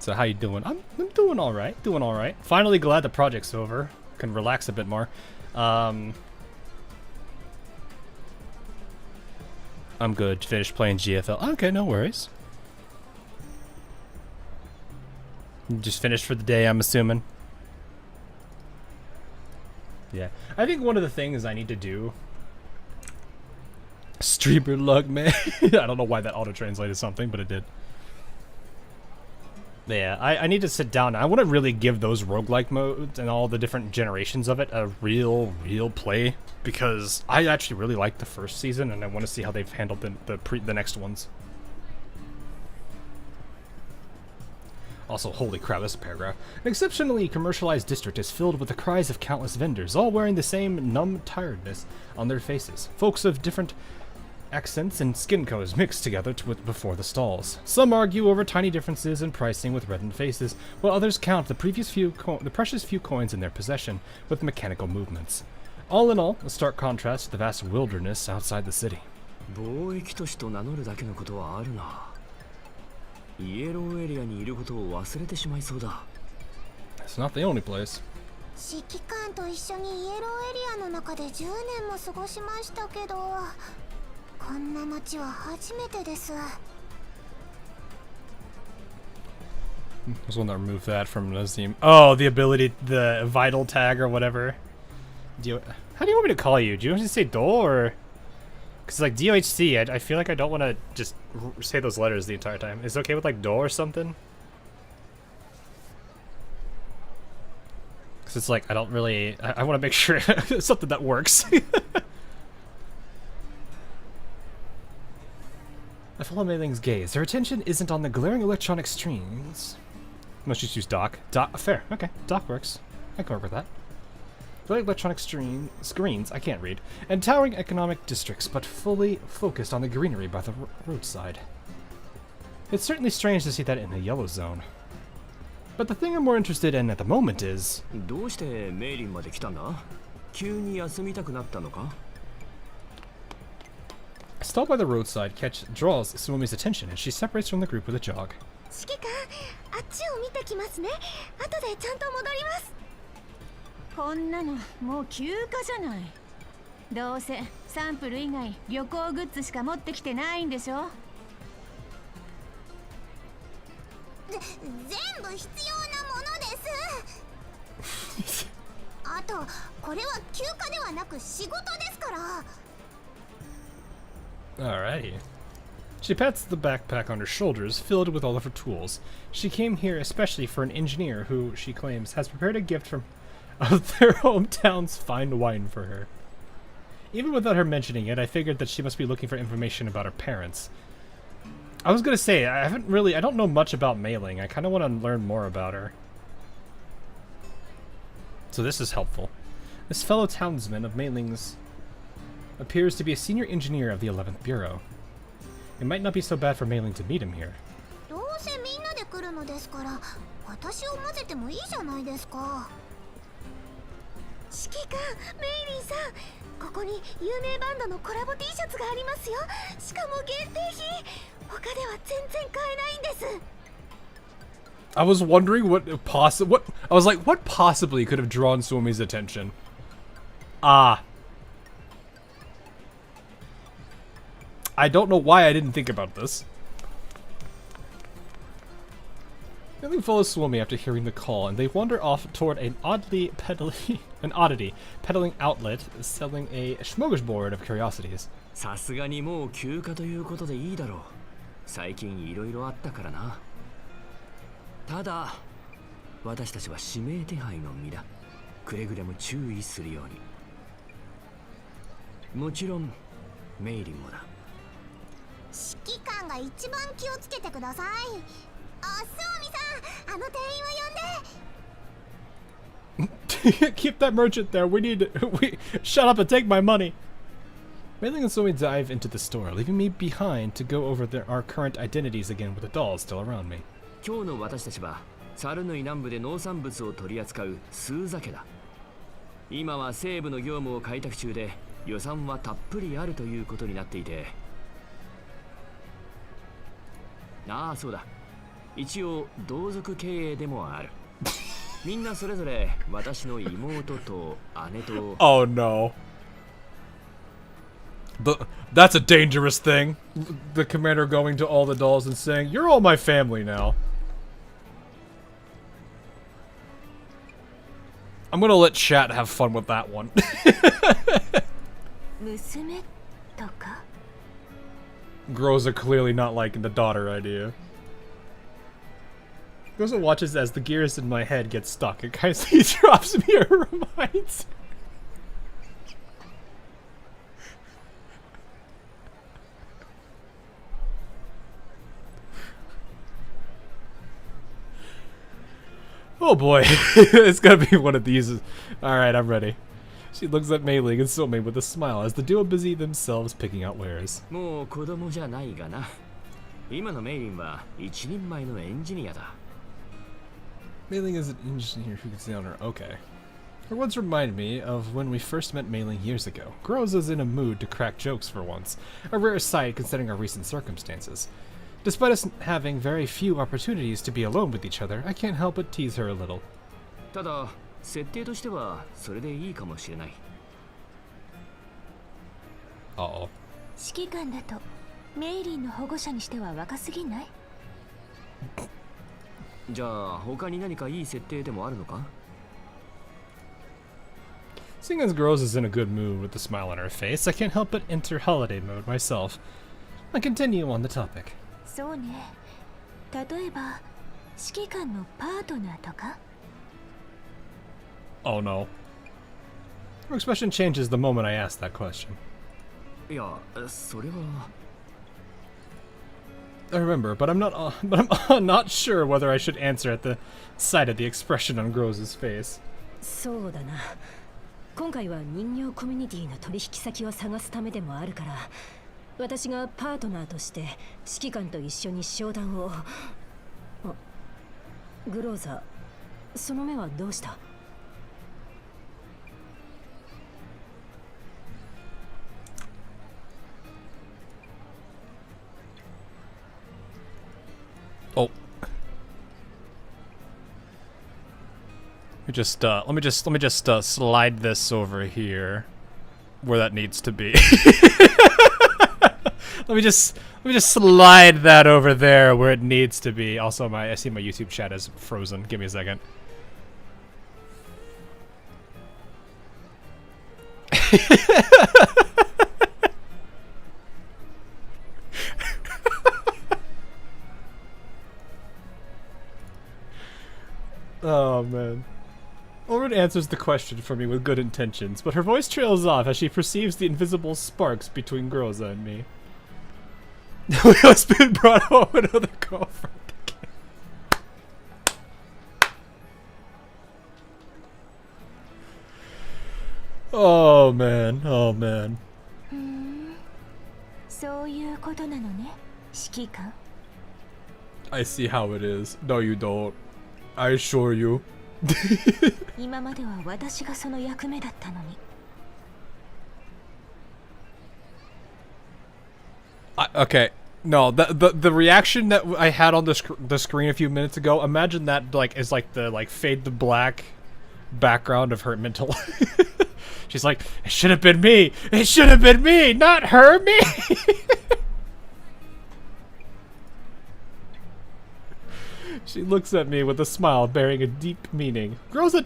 So how you doing? I'm doing all right. Doing all right. Finally glad the project's over. Can relax a bit more. I'm good. Finished playing GFL. Okay, no worries. You just finished for the day, I'm assuming. Yeah. I think one of the things I need to do... Streamer luck, man. I don't know why that auto-translated something, but it did. Yeah, I need to sit down. I want to really give those roguelike modes and all the different generations of it a real play, because I actually really liked the first season, and I want to see how they've handled the next ones. Also, holy crap, this paragraph. An exceptionally commercialized district is filled with the cries of countless vendors, all wearing the same numb tiredness on their faces. Folks of different accents and skin colors mixed together before the stalls. Some argue over tiny differences in pricing with reddened faces, while others count the precious few coins in their possession with mechanical movements. All in all, a stark contrast to the vast wilderness outside the city. 貿易都市と名乗るだけのことはあるな。イエローエリアにいることを忘れてしまいそうだ。It's not the only place. 指揮官と一緒にイエローエリアの中で10年も過ごしましたけど、こんな街は初めてです。 I was one that removed that from Nazim. Oh, the ability, the vital tag or whatever. How do you want me to call you? Do you want to say Do or? Because like DOHC, I feel like I don't want to just say those letters the entire time. Is it okay with like Do or something? Because it's like I don't really. I want to make sure it's something that works. I follow Mei Ling's gaze. Her attention isn't on the glaring electronic screens. Must just use dock. Fair. Okay. Dock works. I can work with that. Glaring electronic screens, I can't read, and towering economic districts, but fully focused on the greenery by the roadside. It's certainly strange to see that in the yellow zone. But the thing I'm more interested in at the moment is... どうしてメイリンまで来たんだ？急に休みたくなったのか？ A stall by the roadside draws Suomi's attention, and she separates from the group with a jog. 指揮官、あっちを見てきますね。後でちゃんと戻ります。こんなのもう休暇じゃない。どうせサンプル以外旅行グッズしか持ってきてないんでしょ。全部必要なものです。あと、これは休暇ではなく仕事ですから。 Alrighty. She pats the backpack on her shoulders, filled with all of her tools. She came here especially for an engineer who, she claims, has prepared a gift of their hometown's fine wine for her. Even without her mentioning it, I figured that she must be looking for information about her parents. I was gonna say, I don't know much about Mei Ling. I kind of want to learn more about her. So this is helpful. This fellow townsman of Mei Ling's appears to be a senior engineer of the 11th Bureau. It might not be so bad for Mei Ling to meet him here. どうせみんなで来るのですから、私を混ぜてもいいじゃないですか。指揮官、メイリンさん、ここに有名バンドのコラボ T シャツがありますよ。しかも限定品。他では全然買えないんです。 I was wondering what possibly could have drawn Suomi's attention. Ah. I don't know why I didn't think about this. Mei Ling follows Suomi after hearing the call, and they wander off toward an oddity peddling outlet selling a smorgasbord of curiosities. さすがにもう休暇ということでいいだろう。最近いろいろあったからな。ただ、私たちは指名手配の身だ。くれぐれも注意するように。もちろん、メイリンもだ。 指揮官が一番気をつけてください。あ、スオミさん、あの店員を呼んで。 Keep that merchant there. Shut up and take my money. Mei Ling and Suomi dive into the store, leaving me behind to go over our current identities again with the dolls still around me. 今日の私たちはサルヌイ南部で農産物を取り扱うスーザ家だ。今は西部の業務を開拓中で予算はたっぷりあるということになっていて。 ああ、そうだ。一応同族経営でもある。みんなそれぞれ私の妹と姉と。Oh no. That's a dangerous thing. The commander going to all the dolls and saying, "You're all my family now." I'm gonna let chat have fun with that one. 娘とか Girls are clearly not liking the daughter idea. Groza watches as the gears in my head get stuck. It kind of drops me or reminds. Oh boy, it's gonna be one of these. Alright, I'm ready. She looks at Mei Ling and Soulmate with a smile as the duo busy themselves picking out wares. もう子供じゃないがな。今のメイリンは一人前のエンジニアだ。Mei Ling is an engineer who can stay on her. Okay. Her words remind me of when we first met Mei Ling years ago. Groza's in a mood to crack jokes for once, a rare sight considering our recent circumstances. Despite us having very few opportunities to be alone with each other, I can't help but tease her a little. ただ、設定としてはそれでいいかもしれない。Uh-oh. 指揮官だとメイリンの保護者にしては若すぎない？じゃあ他に何かいい設定でもあるのか？ Seeing as Groza is in a good mood with a smile on her face, I can't help but enter holiday mode myself. I continue on the topic. そうね。例えば指揮官のパートナーとか。 Oh no. Her expression changes the moment I ask that question. いや、それは。I remember, but I'm not sure whether I should answer at the sight of the expression on Groza's face. そうだな。今回は人形コミュニティの取引先を探すためでもあるから、私がパートナーとして指揮官と一緒に商談を。グローザ、その目はどうした？ Oh. Let me just slide this over here where that needs to be. let me just slide that over there where it needs to be. Also, I see my YouTube chat is frozen. Give me a second. Oh man. Ulrich answers the question for me with good intentions, but her voice trails off as she perceives the invisible sparks between Groza and me. We have been brought home another girlfriend again. Oh man, oh man. そういうことなのね、指揮官。 I see how it is. No, you don't. I assure you. 今までは私がその役目だったのに。Okay, no, the reaction that I had on the screen a few minutes ago. Imagine that is like the fade to black background of her mental. She's like, it should have been me. It should have been me, not her. Me. She looks at me with a smile bearing a deep meaning. Groza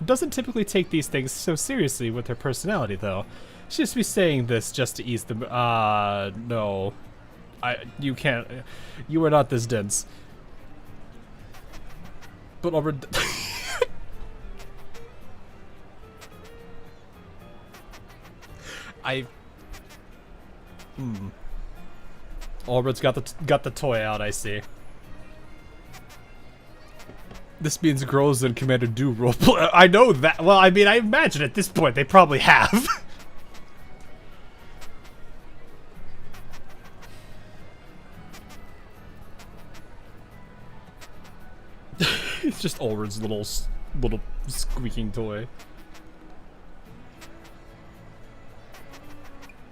doesn't typically take these things so seriously with her personality, though. She just be saying this just to ease the. No, you can't. You are not this dense. But over. Albert's got the toy out. I see. This means Groza and Commander do roleplay. I know that. Well, I mean, I imagine at this point they probably have. It's just Ulrich's little squeaking toy.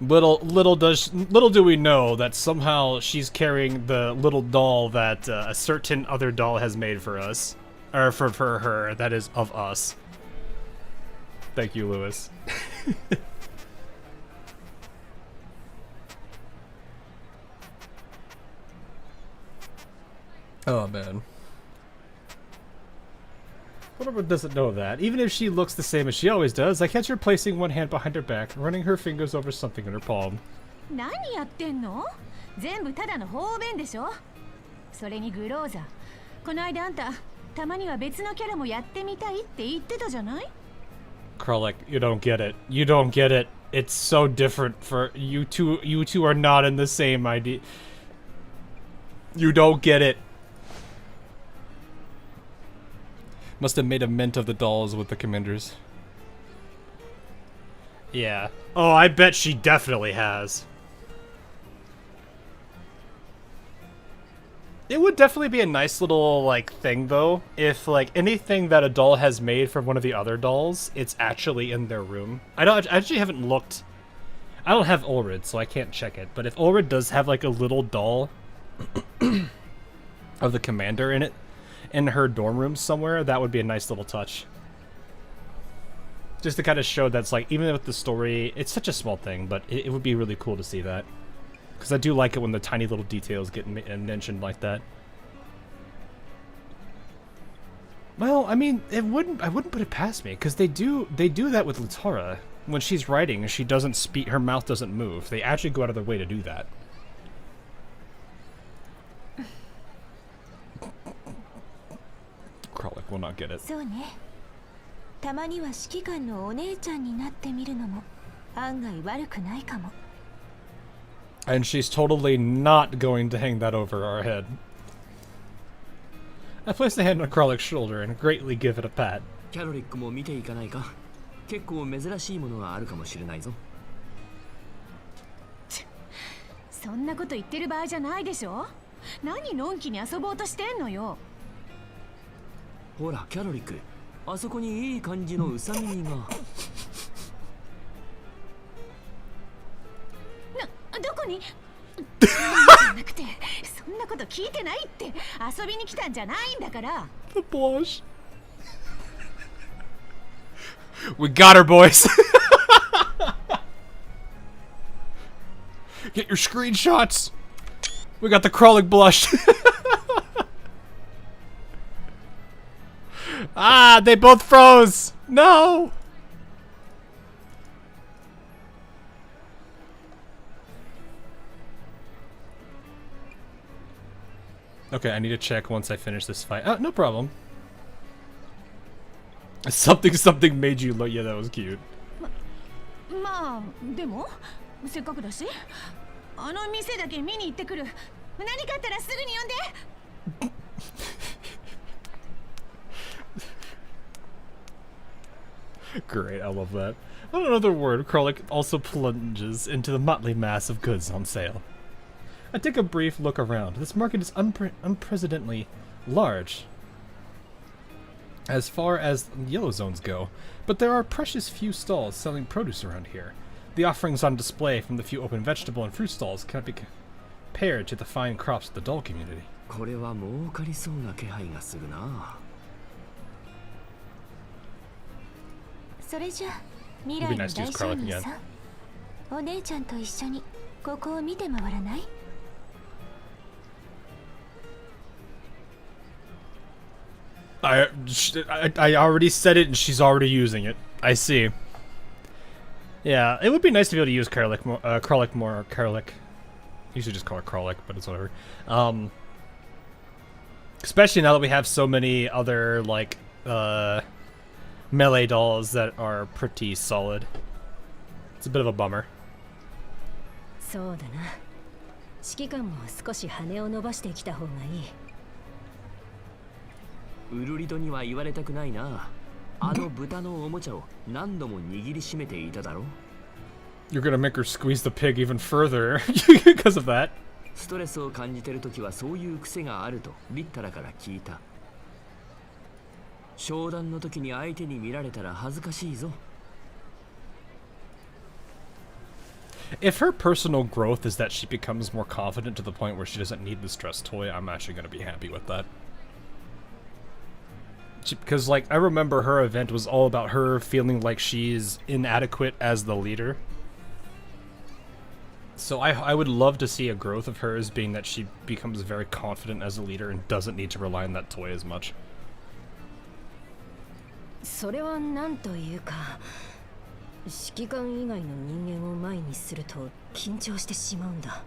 Little do we know that somehow she's carrying the little doll that a certain other doll has made for us. Or for her, that is of us. Thank you, Lewis. Oh man. Whatever doesn't know that. Even if she looks the same as she always does, I catch her placing one hand behind her back, running her fingers over something in her palm. 何やってんの？全部ただの方便でしょ。それにグローザ、この間あんたたまには別のキャラもやってみたいって言ってたじゃない？ Kralik, you don't get it. You don't get it. It's so different for you two. You two are not in the same idea. You don't get it. Must have made a mint of the dolls with the commanders. Yeah. Oh, I bet she definitely has. It would definitely be a nice little, like, thing, though, if, like, anything that a doll has made from one of the other dolls, it's actually in their room. I actually haven't looked. I don't have Ulrid, so I can't check it, but if Ulrid does have, like, a little doll of the commander in it, in her dorm room somewhere, that would be a nice little touch. Just to kind of show that's, like, even with the story, it's such a small thing, but it would be really cool to see that. Because I do like it when the tiny little details get mentioned like that. Well, I mean, I wouldn't put it past me, because they do that with Latara. When she's writing, she doesn't speak, her mouth doesn't move. They actually go out of their way to do that. Kralik will not get it. そうね。たまには指揮官のお姉ちゃんになってみるのも案外悪くないかも。And she's totally not going to hang that over our head. I placed a hand on Kralik's shoulder and greatly give it a pat. キャロリックも見ていかないか。結構珍しいものがあるかもしれないぞ。そんなこと言ってる場合じゃないでしょ。何のんきに遊ぼうとしてんのよ。ほらキャロリック、あそこにいい感じのウサ耳が。どこに？じゃなくて、そんなこと聞いてないって。遊びに来たんじゃないんだから。The blush. We got her, boys. Get your screenshots. We got the Kralik blush. Ah, they both froze. No. Okay, I need to check once I finish this fight. Oh, no problem. Something made you look. Yeah, that was cute. まあでもせっかくだし、あの店だけ見に行ってくる。何かあったらすぐに呼んで。Great, I love that. On another word, Kralik also plunges into the motley mass of goods on sale. I take a brief look around. This market is unprecedentedly large as far as yellow zones go, but there are precious few stalls selling produce around here. The offerings on display from the few open vegetable and fruit stalls cannot be compared to the fine crops of the doll community. これは儲かりそうな気配がするな。それじゃ未来の大商人さん、お姉ちゃんと一緒にここを見て回らない？ I already said it and she's already using it. I see. Yeah, it would be nice to be able to use Kralik more. Kralik. You should just call her Kralik, but it's whatever. Especially now that we have so many other, like, melee dolls that are pretty solid. It's a bit of a bummer. そうだな。指揮官も少し羽を伸ばしてきた方がいい。ウルリドには言われたくないな。あの豚のおもちゃを何度も握りしめていただろう。You're gonna make her squeeze the pig even further because of that. ストレスを感じてるときはそういう癖があるとリッタラから聞いた。商談の時に相手に見られたら恥ずかしいぞ。If her personal growth is that she becomes more confident to the point where she doesn't need the stress toy, I'm actually gonna be happy with that. Because, like, I remember her event was all about her feeling like she's inadequate as the leader. So I would love to see a growth of hers being that she becomes very confident as a leader and doesn't need to rely on that toy as much. それはなんというか、指揮官以外の人間を前にすると緊張してしまうんだ。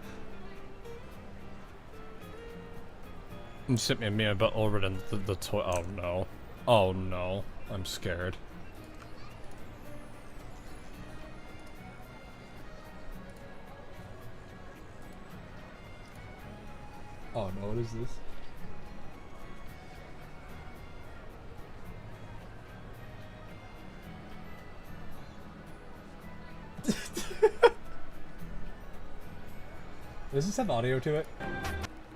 You sent me a meme about Ulrich and the toy. Oh no. Oh no. I'm scared. Oh no, what is this? Does this have audio to it?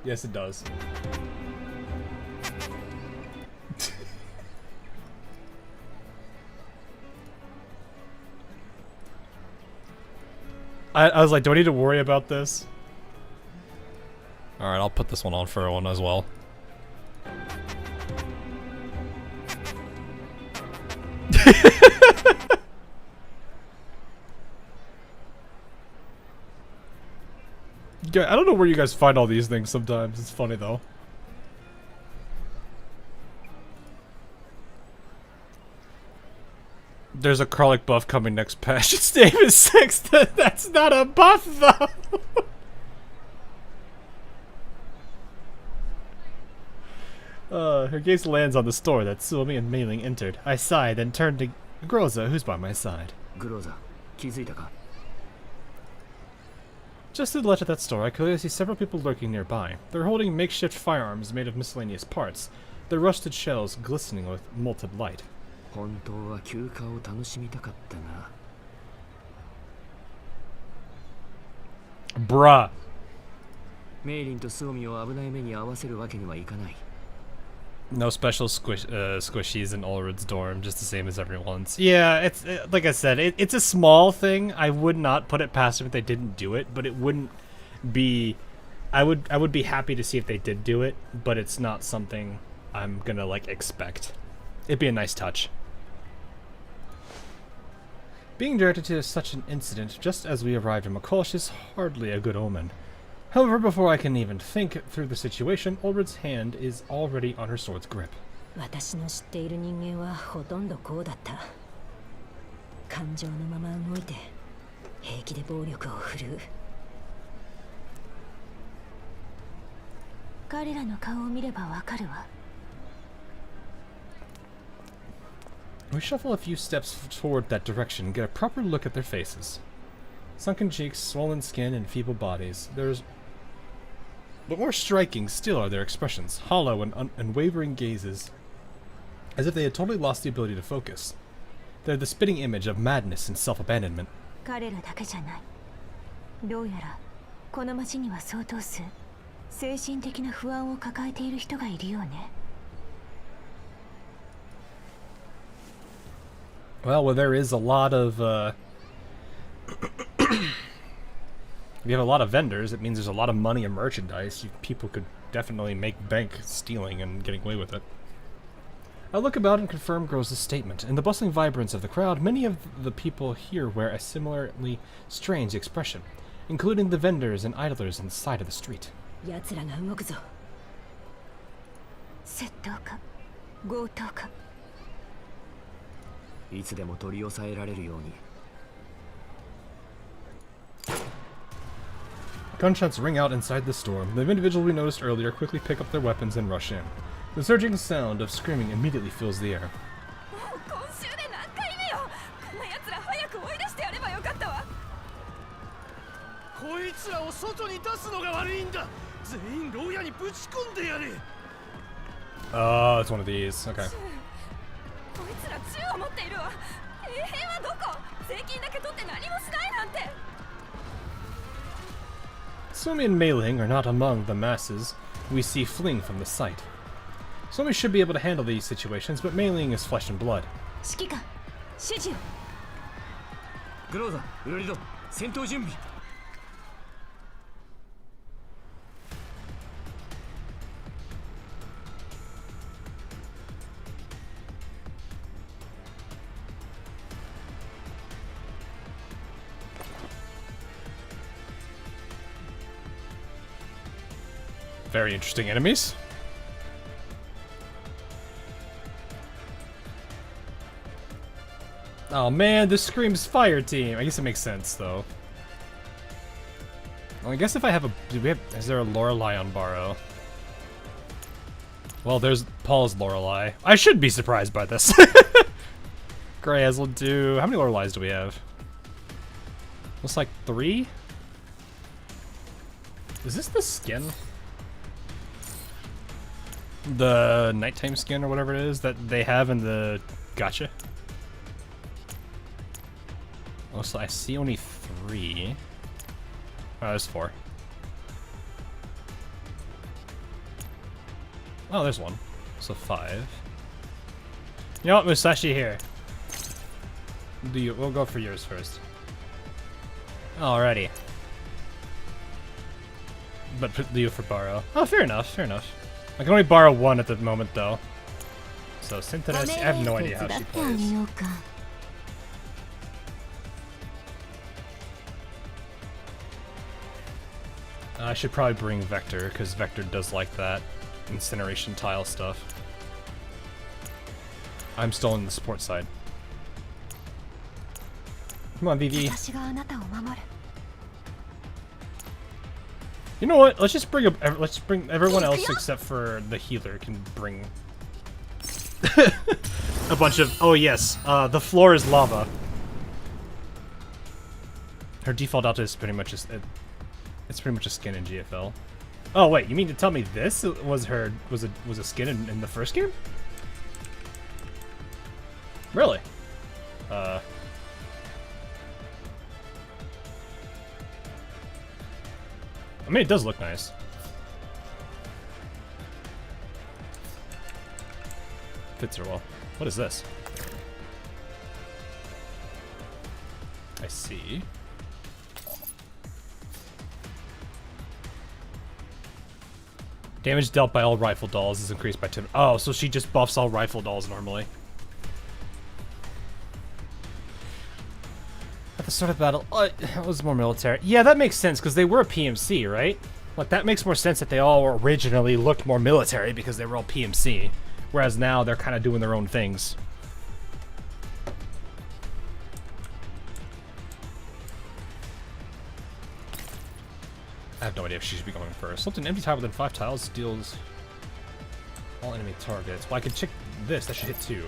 Yes, it does. I was like, do I need to worry about this? Alright, I'll put this one on for one as well. Yeah, I don't know where you guys find all these things sometimes. It's funny though. There's a Kralik buff coming next patch. Its name is Sexta. That's not a buff though. Her gaze lands on the store that Suomi and Mei Ling entered. I sighed, then turned to Groza, who's by my side. Groza, 気づいたか? Just to the left of that store, I clearly see several people lurking nearby. They're holding makeshift firearms made of miscellaneous parts, their rusted shells glistening with molten light. 本当は休暇を楽しみたかったが。Bruh. メイリンとスオミを危ない目に遭わせるわけにはいかない。No special squishies in Ulrid's dorm, just the same as everyone's. Yeah, it's like I said, it's a small thing. I would not put it past them if they didn't do it, but it wouldn't be. I would be happy to see if they did do it, but it's not something I'm gonna like expect. It'd be a nice touch. Being directed to such an incident just as we arrived in Makolsh is hardly a good omen. However, before I can even think through the situation, Ulrid's hand is already on her sword's grip. 私の知っている人間はほとんどこうだった。感情のまま動いて平気で暴力を振るう。彼らの顔を見ればわかるわ。We shuffle a few steps toward that direction and get a proper look at their faces. Sunken cheeks, swollen skin, and feeble bodies. But more striking still are their expressions, hollow and wavering gazes, as if they had totally lost the ability to focus. They're the spitting image of madness and self-abandonment. 彼らだけじゃない。どうやらこの町には相当数精神的な不安を抱えている人がいるようね。Well, there is a lot of, if you have a lot of vendors, it means there's a lot of money and merchandise. People could definitely make bank stealing and getting away with it. I look about and confirm Groza's statement. In the bustling vibrance of the crowd, many of the people here wear a similarly strange expression, including the vendors and idlers on the side of the street. 奴らが動くぞ。窃盗か強盗か。いつでも取り押さえられるように。Gunshots ring out inside the store. The individuals we noticed earlier quickly pick up their weapons and rush in. The surging sound of screaming immediately fills the air. 今週で何回目よ。こんな奴ら早く追い出してやればよかったわ。こいつらを外に出すのが悪いんだ。全員牢屋にぶち込んでやれ。Oh, it's one of these. Okay. こいつら銃を持っているわ。衛兵はどこ？税金だけ取って何もしないなんて。Suomi and Mei Ling are not among the masses we see fleeing from the site. Suomi should be able to handle these situations, but Mei Ling is flesh and blood. 指揮官、指示を。グローザ、ウロリド、戦闘準備。Very interesting enemies. Oh man, this screams fire team. I guess it makes sense though. Well, I guess if I have a, is there a Loreley on Borrow? Well, there's Paul's Loreley. I should be surprised by this. Grey Hazel 2. How many Loreleys do we have? Looks like 3? Is this the skin? The nighttime skin or whatever it is that they have in the gacha? Also, I see only 3. Oh, there's 4. Oh, there's 1. So 5. You know what, Musashi here. We'll go for yours first. Alrighty. But put you for borrow. Oh, fair enough, fair enough. I can only borrow 1 at the moment though. So Synthesis, I have no idea how she plays. I should probably bring Vector, because Vector does like that incineration tile stuff. I'm still on the support side. Come on, Vivi. You know what? Let's just bring everyone else except for the healer can bring a bunch of. Oh yes, the floor is lava. Her default auto is pretty much it's pretty much a skin in GFL. Oh wait, you mean to tell me this was a skin in the first game? Really? I mean, it does look nice. Fits her well. What is this? I see. Damage dealt by all rifle dolls is increased by 10. Oh, so she just buffs all rifle dolls normally. At the start of battle, it was more military. Yeah, that makes sense, because they were a PMC, right? Like, that makes more sense that they all originally looked more military, because they were all PMC. Whereas now, they're kind of doing their own things. I have no idea if she should be going first. Select an empty tile within 5 tiles, deals all enemy targets. Well, I can check this. That should hit 2.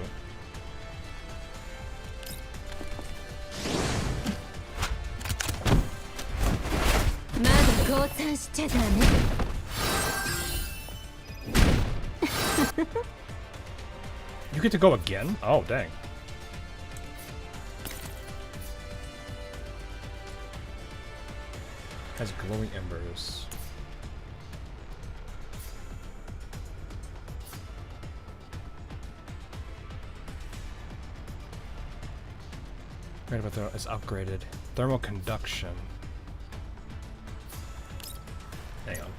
You get to go again? Oh, dang. Has glowing embers. Right about there is upgraded. Thermal conduction. Hang on.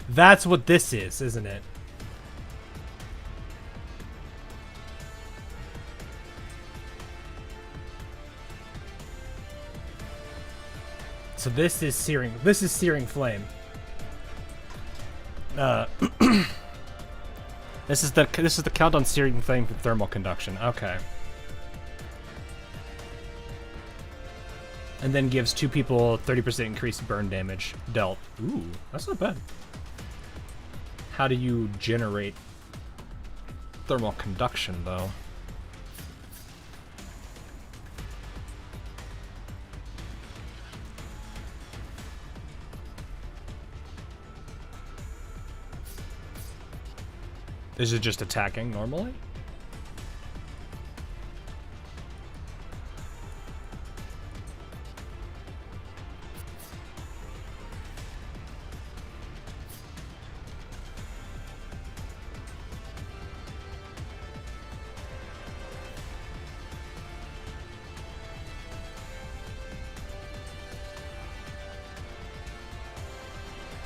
That's what this is, isn't it? So this is searing. This is searing flame. This is the count on searing flame for thermal conduction. Okay. And then gives 2 people 30% increased burn damage dealt. Ooh, that's not bad. How do you generate thermal conduction though? Is it just attacking normally?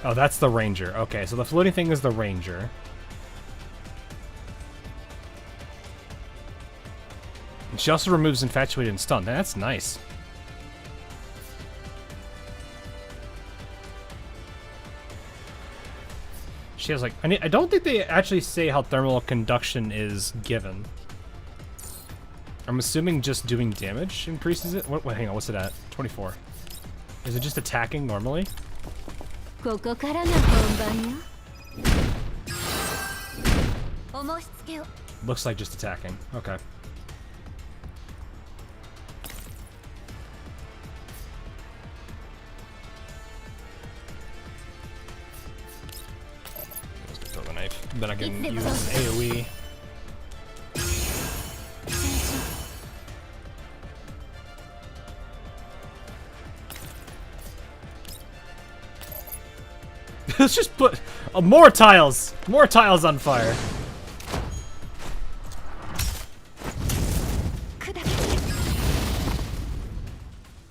Oh, that's the ranger. Okay, so the floating thing is the ranger. And she also removes infatuated and stun. That's nice. she has like I don't think they actually say how thermal conduction is given. I'm assuming just doing damage increases it. What? Hang on, what's it at? 24. Is it just attacking normally? ここからが本番よ。お申し付けを。 Looks like just attacking. Okay. Let's throw the knife. Then I can use AoE. Let's just put more tiles! More tiles on fire.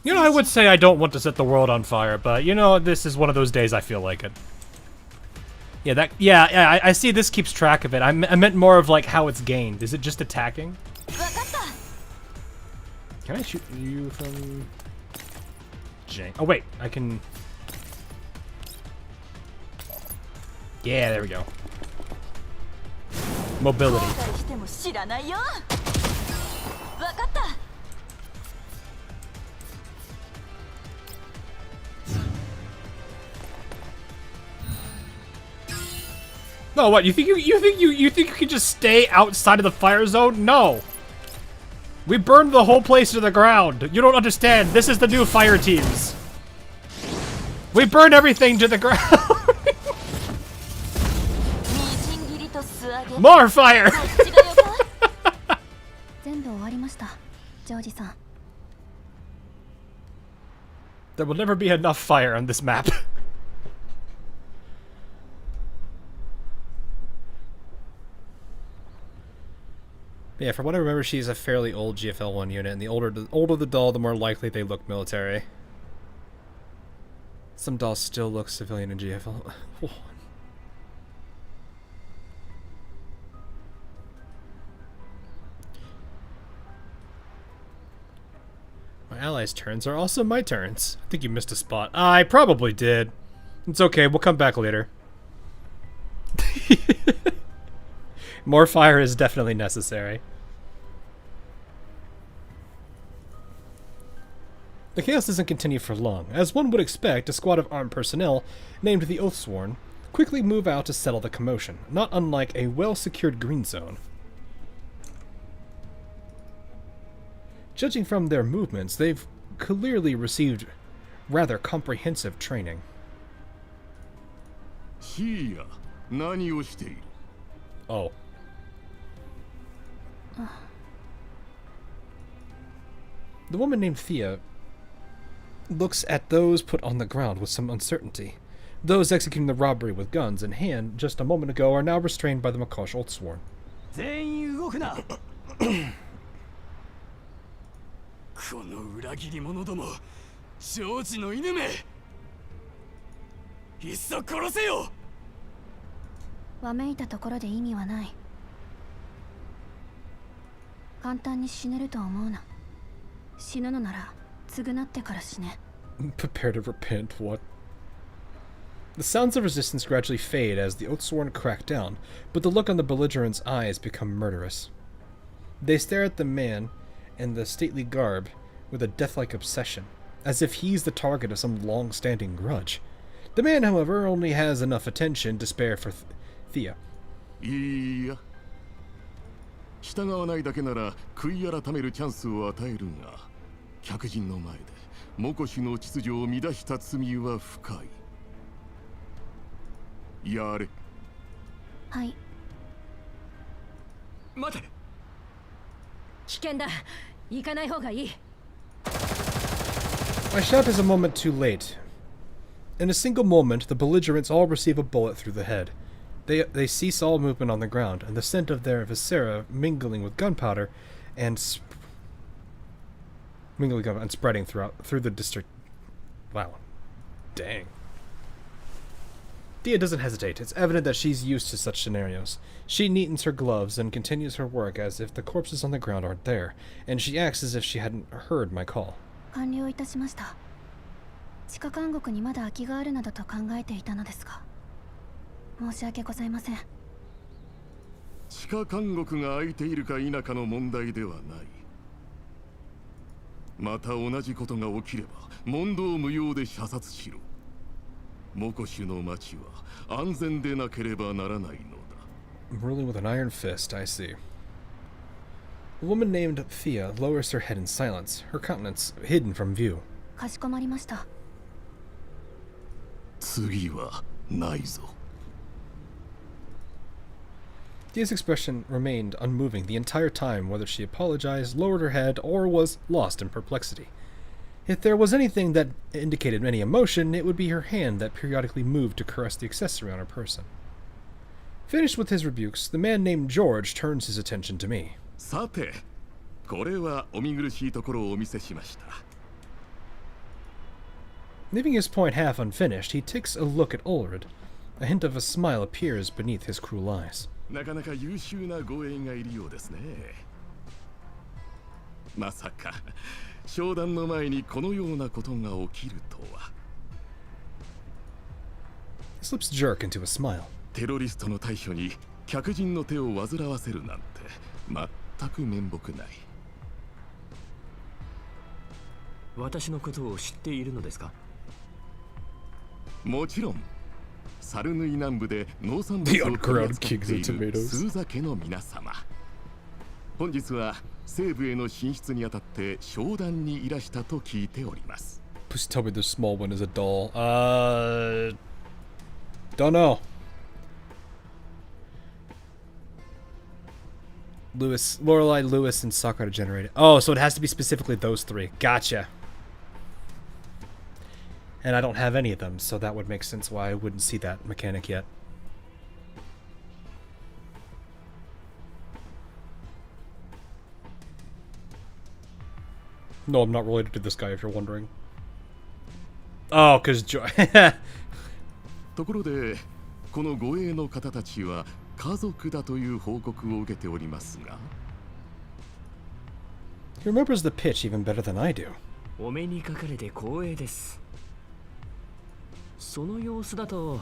You know, I would say I don't want to set the world on fire, but you know, this is one of those days I feel like it. Yeah, I see this keeps track of it. I meant more of like how it's gained. Is it just attacking? Can I shoot you from... Jane? Oh wait, I can... Yeah, there we go. Mobility. No, what? You think you can just stay outside of the fire zone? No. We burned the whole place to the ground. You don't understand. This is the new fire teams. We burned everything to the ground. More fire. There will never be enough fire on this map. Yeah, from what I remember, she's a fairly old GFL1 unit, and the older the doll, the more likely they look military. Some dolls still look civilian in GFL1. My allies' turns are also my turns. I think you missed a spot. I probably did. It's okay, we'll come back later. More fire is definitely necessary. The chaos doesn't continue for long. As one would expect, a squad of armed personnel, named the Oathsworn, quickly move out to settle the commotion, not unlike a well-secured green zone. Judging from their movements, they've clearly received rather comprehensive training. Oh. The woman named Thea looks at those put on the ground with some uncertainty. Those executing the robbery with guns in hand just a moment ago are now restrained by the Makosh Oathsworn. この裏切り者ども、承知の犬め。いっそ殺せよ。わめいたところで意味はない。簡単に死ねると思うな。死ぬのなら償ってから死ね。Prepare to repent, what? The sounds of resistance gradually fade as the Oathsworn crack down, but the look on the belligerents' eyes become murderous. They stare at the man in the stately garb with a death-like obsession, as if he's the target of some long-standing grudge. The man, however, only has enough attention to spare for Thea. いや、従わないだけなら悔い改めるチャンスを与えるが、客人の前でモコシの秩序を乱した罪は深い。やれ。はい。待て。危険だ。行かない方がいい。My shout is a moment too late. In a single moment, the belligerents all receive a bullet through the head. They cease all movement on the ground, and the scent of their viscera mingling with gunpowder and spreading through the district. Wow. Dang. Thea doesn't hesitate. It's evident that she's used to such scenarios. She neatens her gloves and continues her work as if the corpses on the ground aren't there, and she acts as if she hadn't heard my call. 完了いたしました。地下監獄にまだ空きがあるなどと考えていたのですが。申し訳ございません。地下監獄が空いているか否かの問題ではない。また同じことが起きれば問答無用で射殺しろ。モコシュの町は安全でなければならないのだ。 Ruling with an iron fist, I see. A woman named Thea lowers her head in silence, her countenance hidden from view. かしこまりました。次はないぞ。Thea's expression remained unmoving the entire time, whether she apologized, lowered her head, or was lost in perplexity. If there was anything that indicated any emotion, it would be her hand that periodically moved to caress the accessory on her person. Finished with his rebukes, the man named George turns his attention to me. さて、これはお見苦しいところをお見せしました。Leaving his point half unfinished, he takes a look at Ulrid. A hint of a smile appears beneath his cruel eyes. なかなか優秀な護衛がいるようですね。まさか商談の前にこのようなことが起きるとは。His lips jerk into a smile. テロリストの対処に客人の手を煩わせるなんて全く面目ない。私のことを知っているのですか？もちろん。サルヌイ南部で農産物を取り扱っているスーザ家の皆様。本日は西部への進出にあたって商談にいらしたと聞いております。 Please tell me the small one is a doll. Don't know. Loreley, Lewis, and Sakura generated. Oh, so it has to be specifically those three. Gotcha. And I don't have any of them, so that would make sense why I wouldn't see that mechanic yet. No, I'm not related to this guy, if you're wondering. Oh, because Joy. ところで、この護衛の方たちは家族だという報告を受けておりますが。He remembers the pitch even better than I do. お目にかかれて光栄です。その様子だと、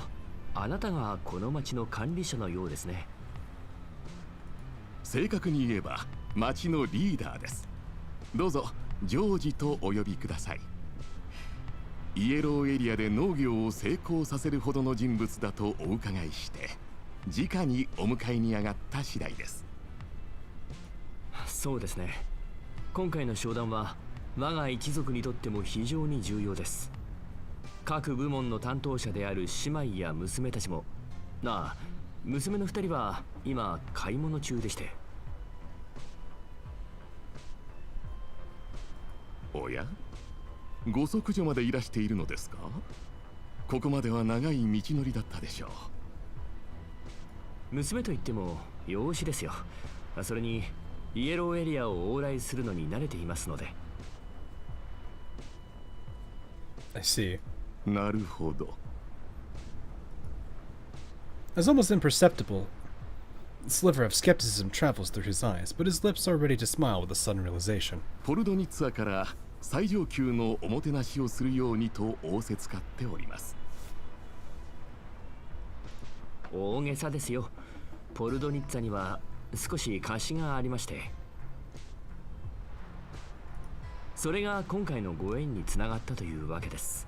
あなたがこの町の管理者のようですね。正確に言えば、町のリーダーです。どうぞ、ジョージとお呼びください。イエローエリアで農業を成功させるほどの人物だとお伺いして、直にお迎えに上がった次第です。そうですね。今回の商談は、我が一族にとっても非常に重要です。各部門の担当者である姉妹や娘たちも、娘の2人は今買い物中でして。おや、ご息女までいらしているのですか？ここまでは長い道のりだったでしょう。娘といっても養子ですよ。それにイエローエリアを往来するのに慣れていますので。I see. なるほど。As almost imperceptible, a sliver of skepticism travels through his eyes, but his lips are ready to smile with a sudden realization. ポルドニッツァから最上級のおもてなしをするようにと仰せつかっております。大げさですよ。ポルドニッツァには少し貸しがありまして、それが今回のご縁につながったというわけです。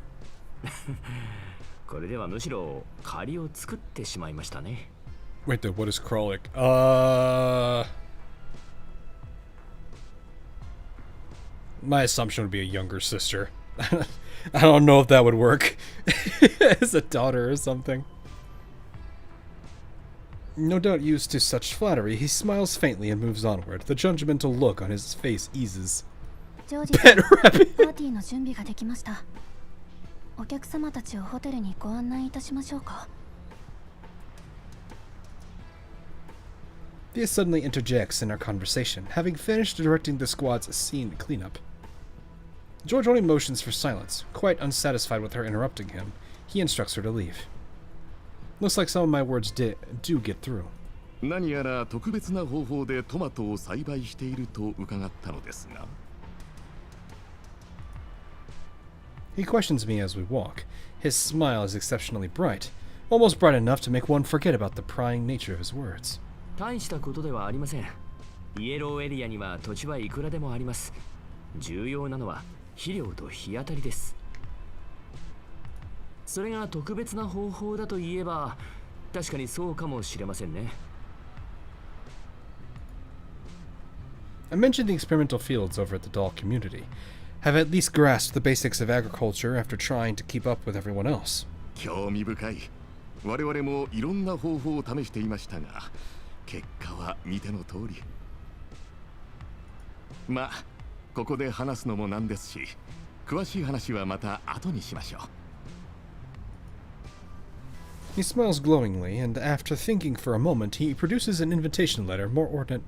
これではむしろ借りを作ってしまいましたね。Wait, though, what is Kralik? My assumption would be a younger sister. I don't know if that would work as a daughter or something. No doubt used to such flattery, he smiles faintly and moves onward. The judgmental look on his face eases. ジョージさん、パーティーの準備ができました。お客様たちをホテルにご案内いたしましょうか。Thea suddenly interjects in our conversation, having finished directing the squad's scene cleanup. George only motions for silence. Quite unsatisfied with her interrupting him, he instructs her to leave. Looks like some of my words do get through. 何やら特別な方法でトマトを栽培していると伺ったのですが。He questions me as we walk. His smile is exceptionally bright, almost bright enough to make one forget about the prying nature of his words. 大したことではありません。イエローエリアには土地はいくらでもあります。重要なのは肥料と日当たりです。それが特別な方法だといえば、確かにそうかもしれませんね。I mentioned the experimental fields over at the doll community. Have at least grasped the basics of agriculture after trying to keep up with everyone else. 興味深い。我々もいろんな方法を試していましたが、結果は見ての通り。まあ、ここで話すのもなんですし、詳しい話はまた後にしましょう。He smiles glowingly, and after thinking for a moment, he produces an invitation letter more ordinate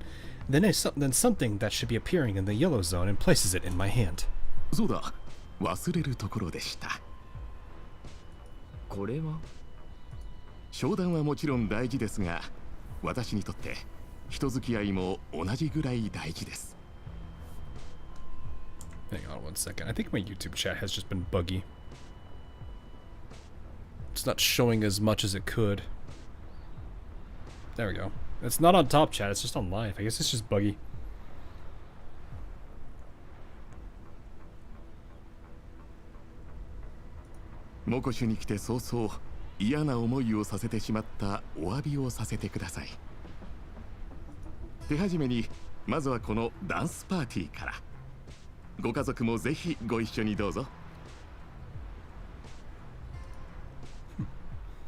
than something that should be appearing in the yellow zone and places it in my hand. そうだ、忘れるところでした。これは？商談はもちろん大事ですが、私にとって人付き合いも同じぐらい大事です。Hang on one second. I think my YouTube chat has just been buggy. It's not showing as much as it could. There we go. It's not on top chat, it's just on live. I guess it's just buggy. モコシュに来て早々嫌な思いをさせてしまったお詫びをさせてください。手始めにまずはこのダンスパーティーから。ご家族もぜひご一緒にどうぞ。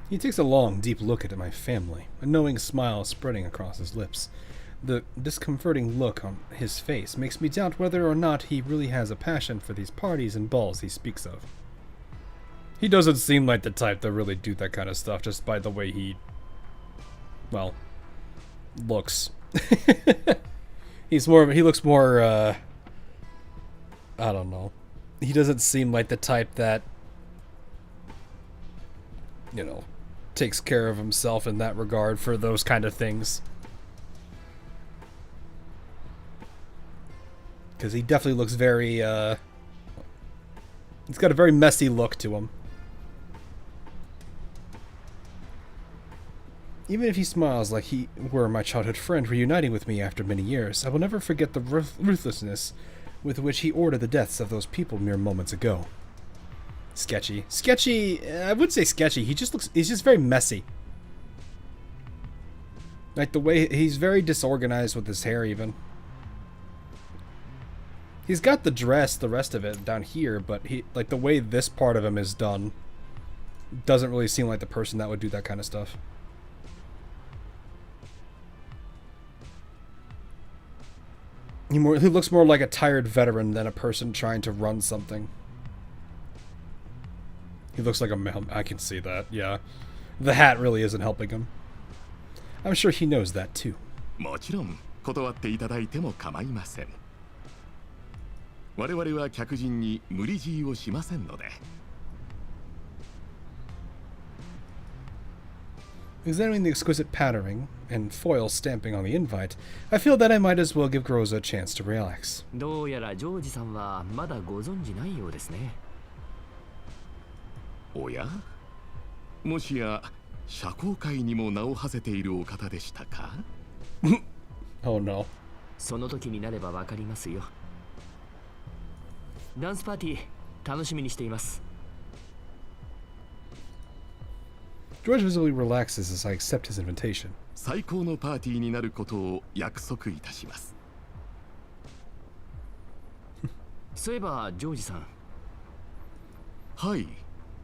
He takes a long, deep look at my family, a knowing smile spreading across his lips. The discomforting look on his face makes me doubt whether or not he really has a passion for these parties and balls he speaks of. He doesn't seem like the type to really do that kind of stuff just by the way he, well, looks. He looks more, I don't know. He doesn't seem like the type that, you know, takes care of himself in that regard for those kind of things. Because he definitely looks very, he's got a very messy look to him. Even if he smiles like he were my childhood friend reuniting with me after many years, I will never forget the ruthlessness with which he ordered the deaths of those people mere moments ago. Sketchy. Sketchy, I wouldn't say sketchy, he's just very messy. Like the way, he's very disorganized with his hair even. He's got the dress, the rest of it down here, but like the way this part of him is done doesn't really seem like the person that would do that kind of stuff. He looks more like a tired veteran than a person trying to run something. He looks like a man. I can see that, yeah. The hat really isn't helping him. I'm sure he knows that too. もちろん断っていただいても構いません。我々は客人に無理強いをしませんので。Examining the exquisite patterning and foil stamping on the invite, I feel that I might as well give Groza a chance to relax. どうやらジョージさんはまだご存じないようですね。おや？もしや社交界にも名を馳せているお方でしたか？Oh no. その時になればわかりますよ。ダンスパーティー楽しみにしています。George visibly relaxes as I accept his invitation. 最高のパーティーになることを約束いたします。そういえばジョージさん。はい。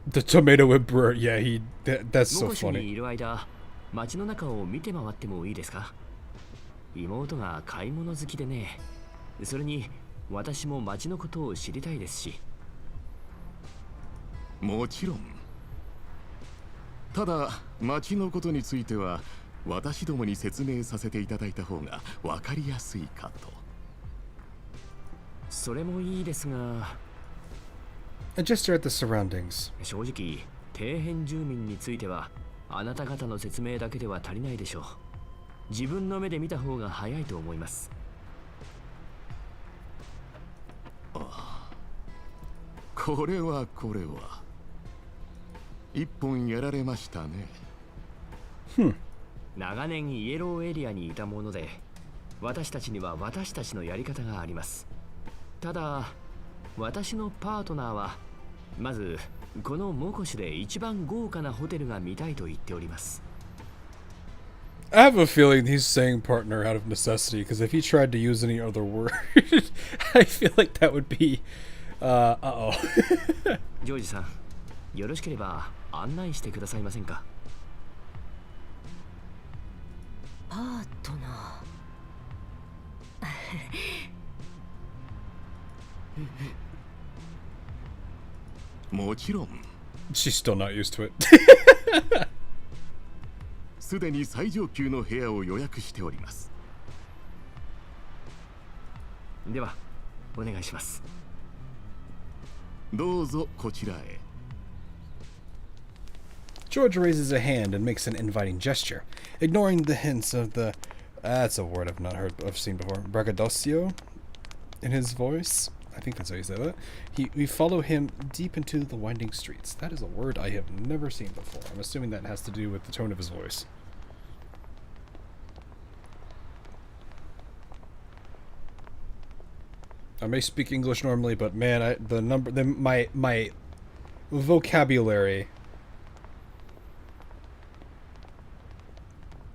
The tomato emperor, yeah, that's so モコシに funny. いる間、街の中を見て回ってもいいですか？妹が買い物好きでね。それに私も街のことを知りたいですし。もちろん。ただ町のことについては私どもに説明させていただいた方が分かりやすいかと。それもいいですが。A gesture at the surroundings. 正直底辺住民についてはあなた方の説明だけでは足りないでしょう。自分の目で見た方が早いと思います。これは一本やられましたね。長年イエローエリアにいたもので、私たちには私たちのやり方があります。ただ私のパートナーはまずこのモコシュで一番豪華なホテルが見たいと言っております。 I have a feeling he's saying partner out of necessity, because if he tried to use any other word, I feel like that would be, uh-oh. ジョージさん、よろしければ案内してくださいませんか。パートナもちろん。 She's still not used to it. すでに最上級の部屋を予約しております。ではお願いします。どうぞこちらへ。 George raises a hand and makes an inviting gesture, ignoring the hints of the, that's a word I've seen before, braggadocio in his voice. I think that's how you say that. We follow him deep into the winding streets. That is a word I have never seen before. I'm assuming that has to do with the tone of his voice. I may speak English normally, but man, my vocabulary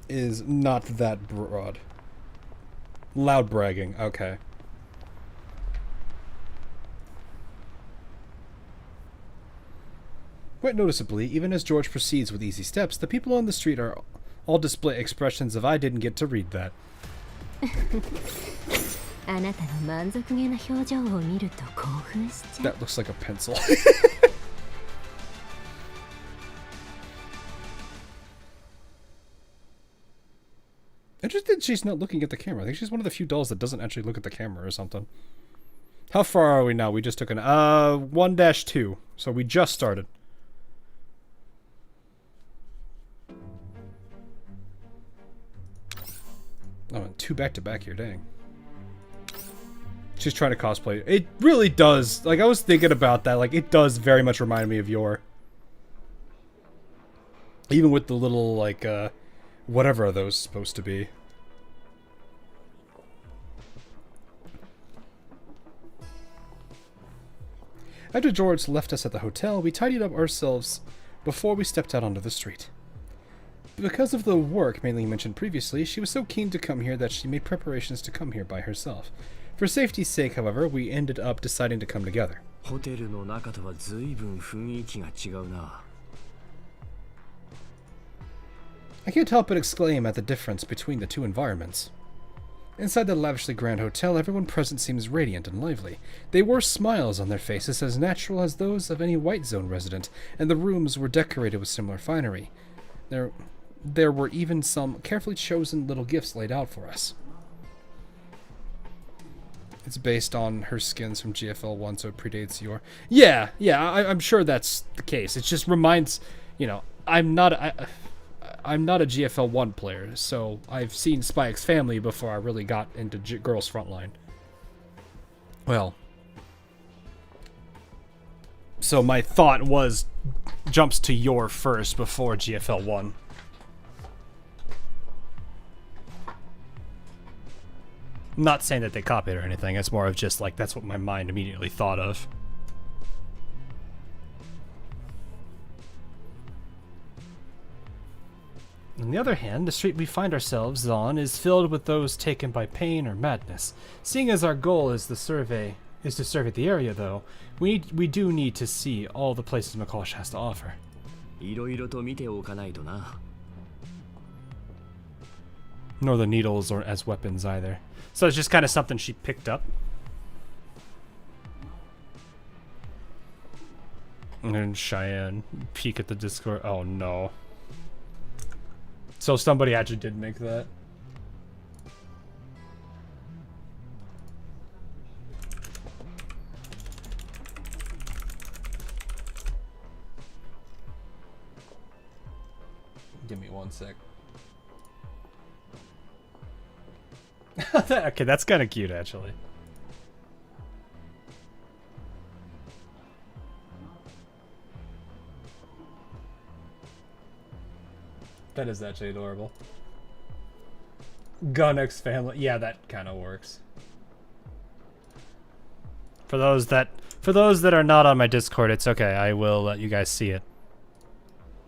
is not that broad. Loud bragging, okay. Quite noticeably, even as George proceeds with easy steps, the people on the street are all display expressions of I didn't get to read that. あなたの満足げな表情を見ると興奮しちゃう。 That looks like a pencil. Interested she's not looking at the camera. I think she's one of the few dolls that doesn't actually look at the camera or something. How far are we now? We just took an 1-2. So we just started. Oh, 2 back-to-back here, dang. She's trying to cosplay. It really does. Like, I was thinking about that. Like, it does very much remind me of Yor. Even with the little, like, whatever are those supposed to be. After George left us at the hotel, we tidied up ourselves before we stepped out onto the street. Because of the work mainly mentioned previously, she was so keen to come here that she made preparations to come here by herself. For safety's sake, however, we ended up deciding to come together. ホテルの中とは随分雰囲気が違うな。 I can't help but exclaim at the difference between the two environments. Inside the lavishly grand hotel, everyone present seems radiant and lively. They wore smiles on their faces as natural as those of any White Zone resident, and the rooms were decorated with similar finery. There were even some carefully chosen little gifts laid out for us. It's based on her skins from GFL 1, so it predates your... Yeah, I'm sure that's the case. It just reminds... You know, I'm not a GFL 1 player, so I've seen Spy X Family before I really got into Girls Frontline. Well... So my thought was... Jumps to your first before GFL 1. I'm not saying that they copied or anything, it's more of just like, that's what my mind immediately thought of. On the other hand, the street we find ourselves on is filled with those taken by pain or madness. Seeing as our goal is to survey the area, though, we do need to see all the places McCosh has to offer. いろいろと見ておかないとな。 Nor the needles or as weapons either. So it's just kind of something she picked up. And then Cheyenne peek at the Discord. Oh no. So somebody actually did make that. Give me 1 sec. Okay, that's kind of cute, actually. That is actually adorable. Gunnox family. Yeah, that kind of works. For those that are not on my Discord, it's okay. I will let you guys see it.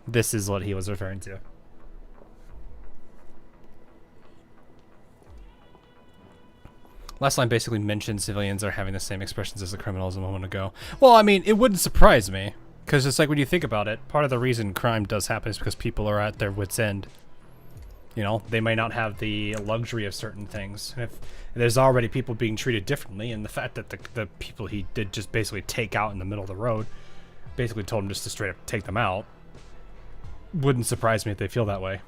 This is what he was referring to. Last line basically mentioned civilians are having the same expressions as the criminals a moment ago. Well, I mean, it wouldn't surprise me. Because it's like when you think about it, part of the reason crime does happen is because people are at their wits' end. You know, they may not have the luxury of certain things. And if there's already people being treated differently, and the fact that the people he did just basically take out in the middle of the road, basically told him just to straight up take them out, wouldn't surprise me if they feel that way.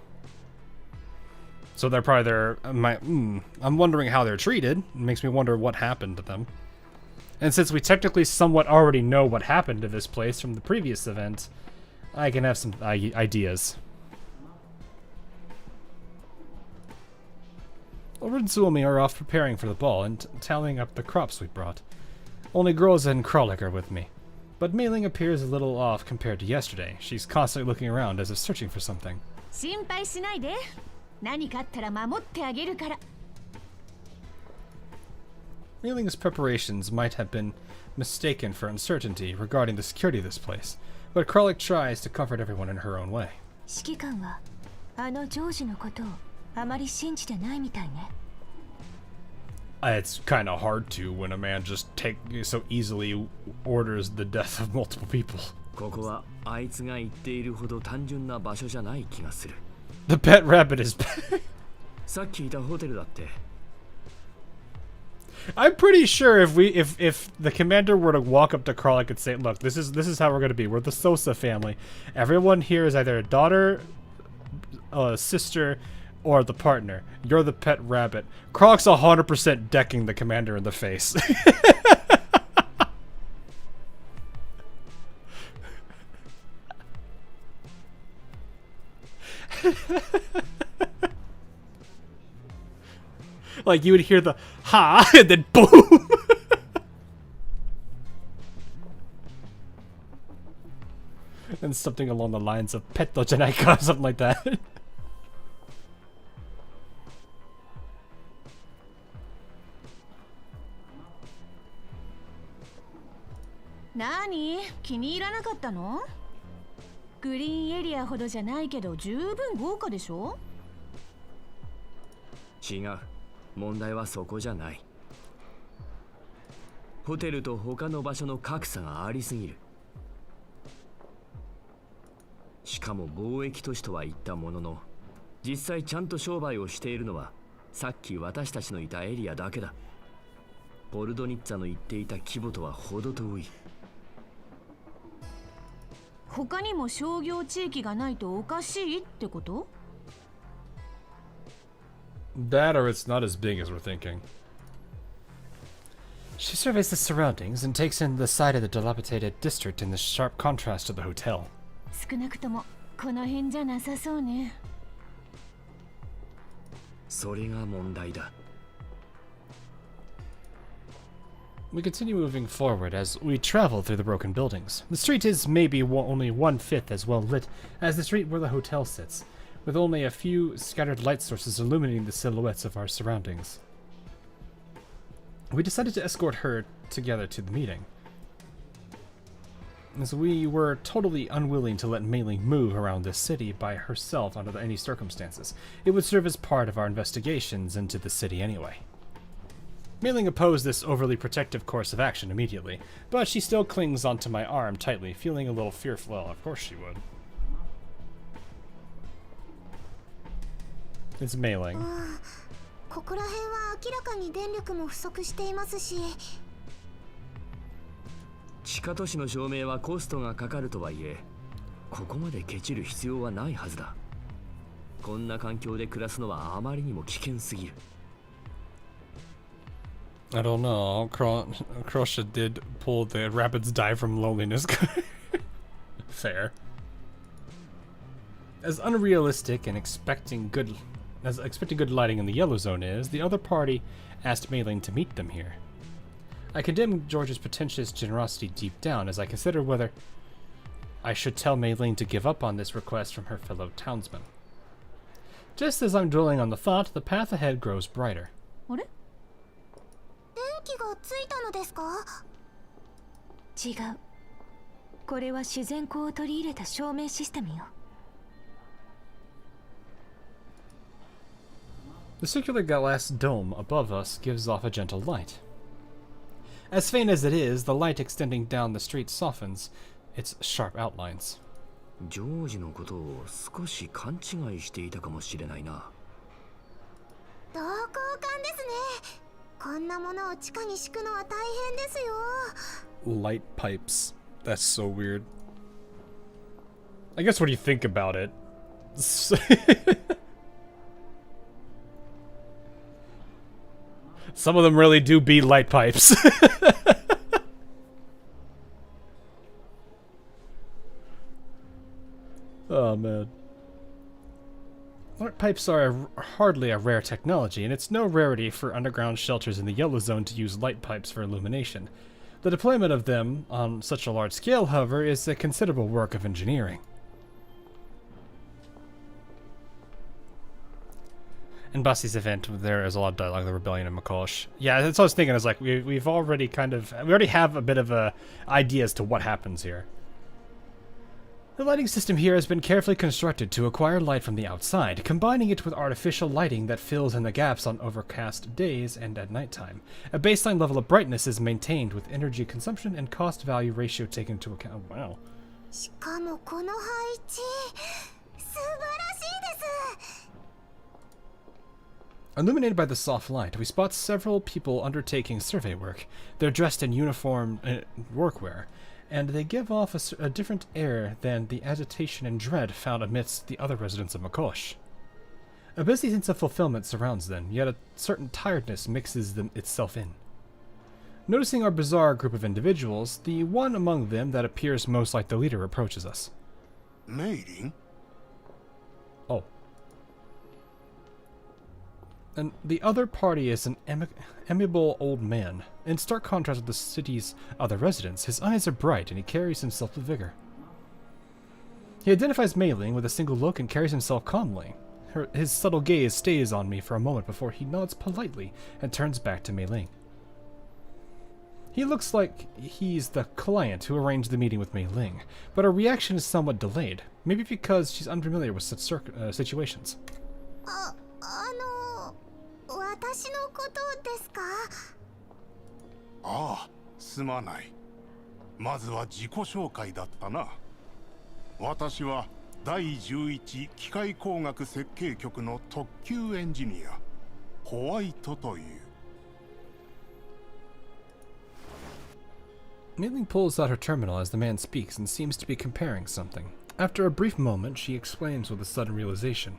So they're probably I'm wondering how they're treated. It makes me wonder what happened to them. And since we technically somewhat already know what happened to this place from the previous event, I can have some ideas. Over and Suomi are off preparing for the ball and tallying up the crops we brought. Only Groza and Kralik are with me. But Mei Ling appears a little off compared to yesterday. She's constantly looking around as if searching for something. 心配しないで。何かあったら守ってあげるから。Mei Ling's preparations might have been mistaken for uncertainty regarding the security of this place, but Kralik tries to comfort everyone in her own way. 指揮官はあのジョージのことをあまり信じてないみたいね。It's kind of hard to when a man just so easily orders the death of multiple people. ここはあいつが言っているほど単純な場所じゃない気がする。The pet rabbit is back. さっきいたホテルだって。I'm pretty sure if the commander were to walk up to Kralik and say, "Look, this is how we're gonna be. We're the Sosa family. Everyone here is either a daughter, a sister, or the partner. You're the pet rabbit." Kralik's 100% decking the commander in the face. Like you would hear the ha and then boom. And something along the lines of petto janaika, something like that.何？気に入らなかったの？グリーンエリアほどじゃないけど十分豪華でしょ？違う。問題はそこじゃない。ホテルと他の場所の格差がありすぎる。しかも貿易都市とは言ったものの、実際ちゃんと商売をしているのはさっき私たちのいたエリアだけだ。ポルドニッツァの言っていた規模とは程遠い。他にも商業地域がないとおかしいってこと？ That or it's not as big as we're thinking. She surveys the surroundings and takes in the side of the dilapidated district in the sharp contrast to the hotel. 少なくともこの辺じゃなさそうね。それが問題だ。We continue moving forward as we travel through the broken buildings. The street is maybe only 1/5 as well lit as the street where the hotel sits, with only a few scattered light sources illuminating the silhouettes of our surroundings. We decided to escort her together to the meeting, as we were totally unwilling to let Mei Ling move around this city by herself under any circumstances. It would serve as part of our investigations into the city anyway. Mei Ling opposed this overly protective course of action immediately, but she still clings onto my arm tightly, feeling a little fearful. Well, of course she would. It's Mei Ling. ここら辺は明らかに電力も不足していますし。地下都市の照明はコストがかかるとはいえ、ここまでケチる必要はないはずだ。こんな環境で暮らすのはあまりにも危険すぎる。I don't know. Krosha did pull the rabbits die from loneliness. Fair. As unrealistic and expecting good lighting in the yellow zone is, the other party asked Mei Ling to meet them here. I condemn George's pretentious generosity deep down as I consider whether I should tell Mei Ling to give up on this request from her fellow townsmen. Just as I'm dwelling on the thought, the path ahead grows brighter. あれ？電気がついたのですか？違う。これは自然光を取り入れた照明システムよ。The circular glass dome above us gives off a gentle light. As faint as it is, the light extending down the street softens its sharp outlines. ジョージのことを少し勘違いしていたかもしれないな。同好感ですね。こんなものを地下に敷くのは大変ですよ。Light pipes. That's so weird. I guess what do you think about it? Some of them really do be light pipes. Oh man. Light pipes are hardly a rare technology, and it's no rarity for underground shelters in the Yellow Zone to use light pipes for illumination. The deployment of them on such a large scale, however, is a considerable work of engineering. In Busty's event, there is a lot of dialogue, the rebellion and Makosh. Yeah, that's what I was thinking. Is like we already have a bit of a idea as to what happens here. The lighting system here has been carefully constructed to acquire light from the outside, combining it with artificial lighting that fills in the gaps on overcast days and at nighttime. A baseline level of brightness is maintained with energy consumption and cost-value ratio taken into account. Oh, wow. しかもこの配置、素晴らしいです。 Illuminated by the soft light, we spot several people undertaking survey work. They're dressed in uniform workwear, and they give off a different air than the agitation and dread found amidst the other residents of Makosh. A busy sense of fulfillment surrounds them, yet a certain tiredness mixes itself in. Noticing our bizarre group of individuals, the one among them that appears most like the leader approaches us. Mating? Oh. And the other party is an amiable old man. In stark contrast with the city's other residents, his eyes are bright and he carries himself with vigor. He identifies Mei Ling with a single look and carries himself calmly. His subtle gaze stays on me for a moment before he nods politely and turns back to Mei Ling. He looks like he's the client who arranged the meeting with Mei Ling, but her reaction is somewhat delayed, maybe because she's unfamiliar with such situations. 私のことですか？ああ、すまない。まずは自己紹介だったな。私は第11機械工学設計局の特級エンジニア、ホワイトという。Mei Ling pulls out her terminal as the man speaks and seems to be comparing something. After a brief moment, she exclaims with a sudden realization.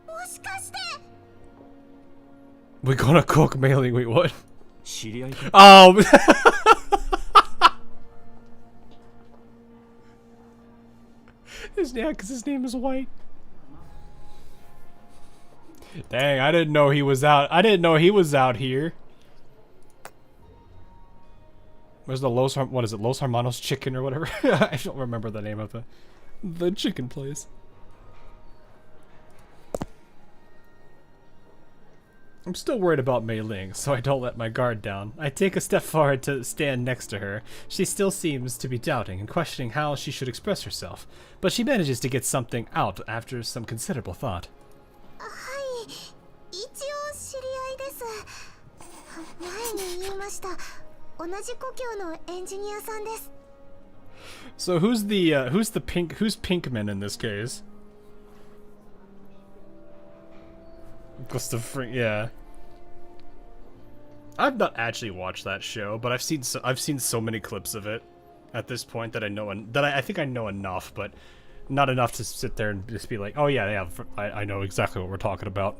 もしかして We're gonna cook Mei Ling, wait, what? 知り合いか？ Oh! Yeah, because his name is White. Dang, I didn't know he was out. I didn't know he was out here. Where's the Los Hermanos chicken or whatever? I don't remember the name of the chicken place. I'm still worried about Mei Ling, so I don't let my guard down. I take a step forward to stand next to her. She still seems to be doubting and questioning how she should express herself, but she manages to get something out after some considerable thought. はい、一応知り合いです。前に言いました。同じ故郷のエンジニアさんです。 So who's Pinkman in this case? What's the yeah. I've not actually watched that show, but I've seen so many clips of it at this point that I know I think I know enough, but not enough to sit there and just be like, oh yeah, I know exactly what we're talking about.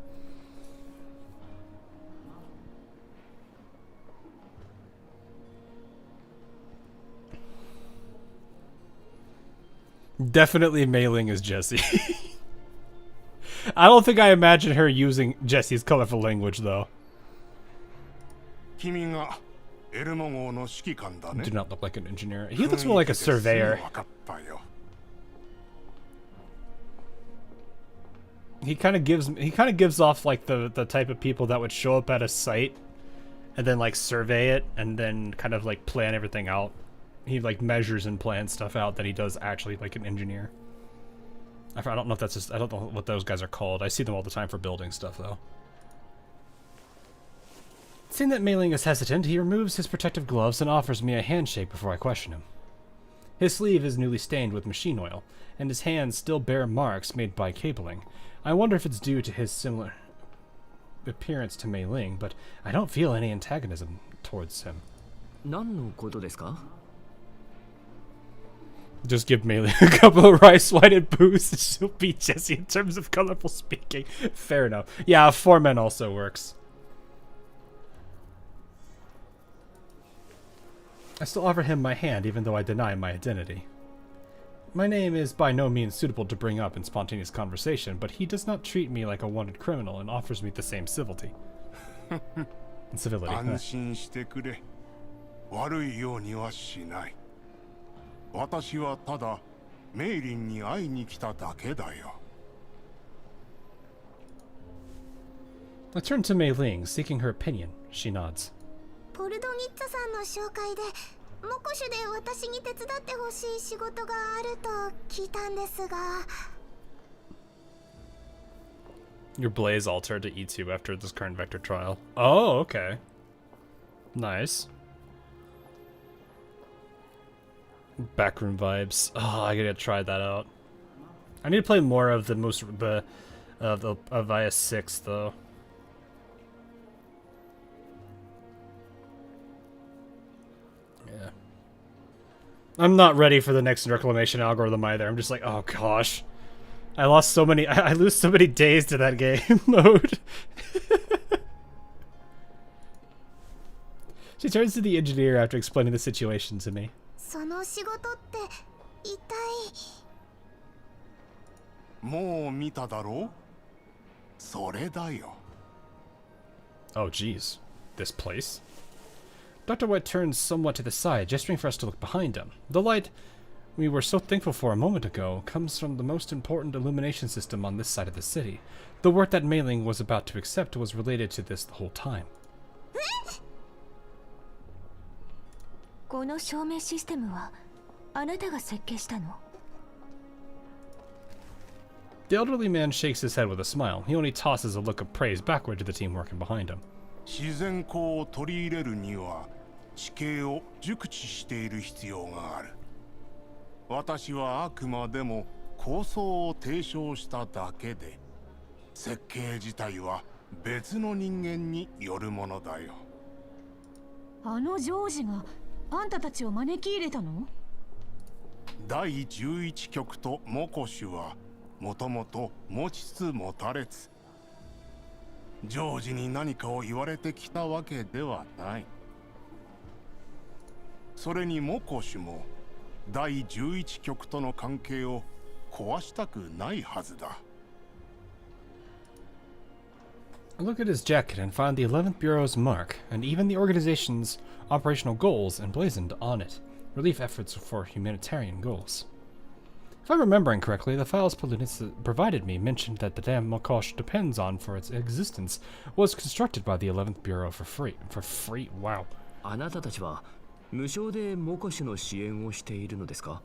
Definitely Mei Ling is Jessie. I don't think I imagine her using Jessie's colorful language, though. Do not look like an engineer. He looks more like a surveyor. He kind of gives off like the type of people that would show up at a site and then like survey it and then kind of like plan everything out. He like measures and plans stuff out that he does actually like an engineer. I don't know if that's just, I don't know what those guys are called. I see them all the time for building stuff though. Seeing that Mei Ling is hesitant, he removes his protective gloves and offers me a handshake before I question him. His sleeve is newly stained with machine oil, and his hands still bear marks made by cabling. I wonder if it's due to his similar appearance to Mei Ling, but I don't feel any antagonism towards him. 何のことですか? Just give Mei Ling a couple of rice wine and booze and she'll beat Jesse in terms of colorful speaking. Fair enough. Yeah, 4 men also works. I still offer him my hand even though I deny my identity. My name is by no means suitable to bring up in spontaneous conversation, but he does not treat me like a wanted criminal and offers me the same civility. Civility. 安心してくれ。悪いようにはしない。私はただメイリンに会いに来ただけだよ。I turn to Mei Ling, seeking her opinion. She nods. ポルドニッツァさんの紹介でモコシュで私に手伝ってほしい仕事があると聞いたんですが。 Your blaze altered to E2 after this current vector trial. Oh, okay. Nice. Backroom vibes. Oh, I gotta try that out. I need to play more of the of IS6 though. Yeah. I'm not ready for the next reclamation algorithm either. I'm just like, oh gosh. I lost so many, I lose so many days to that game mode. She turns to the engineer after explaining the situation to me. その仕事って一体。もう見ただろう？それだよ。 Oh geez. This place? Dr. White turns somewhat to the side, gesturing for us to look behind him. The light we were so thankful for a moment ago comes from the most important illumination system on this side of the city. The work that Mei Ling was about to accept was related to this the whole time. この照明システムはあなたが設計したの? The elderly man shakes his head with a smile. He only tosses a look of praise backward to the team working behind him. 自然光を取り入れるには地形を熟知している必要がある。私はあくまでも構想を提唱しただけで、設計自体は別の人間によるものだよ。あのジョージがあんたたちを招き入れたの？第11局とモコシュはもともと持ちつ持たれつ。ジョージに何かを言われてきたわけではない。それにモコシュも第11局との関係を壊したくないはずだ。I look at his jacket and find the 11th Bureau's mark, and even the organization's operational goals emblazoned on it. Relief efforts for humanitarian goals. If I'm remembering correctly, the files Polunitsa provided me mentioned that the dam Mokosh depends on for its existence was constructed by the 11th Bureau for free. For free? Wow. あなたたちは無償でモコシュの支援をしているのですか?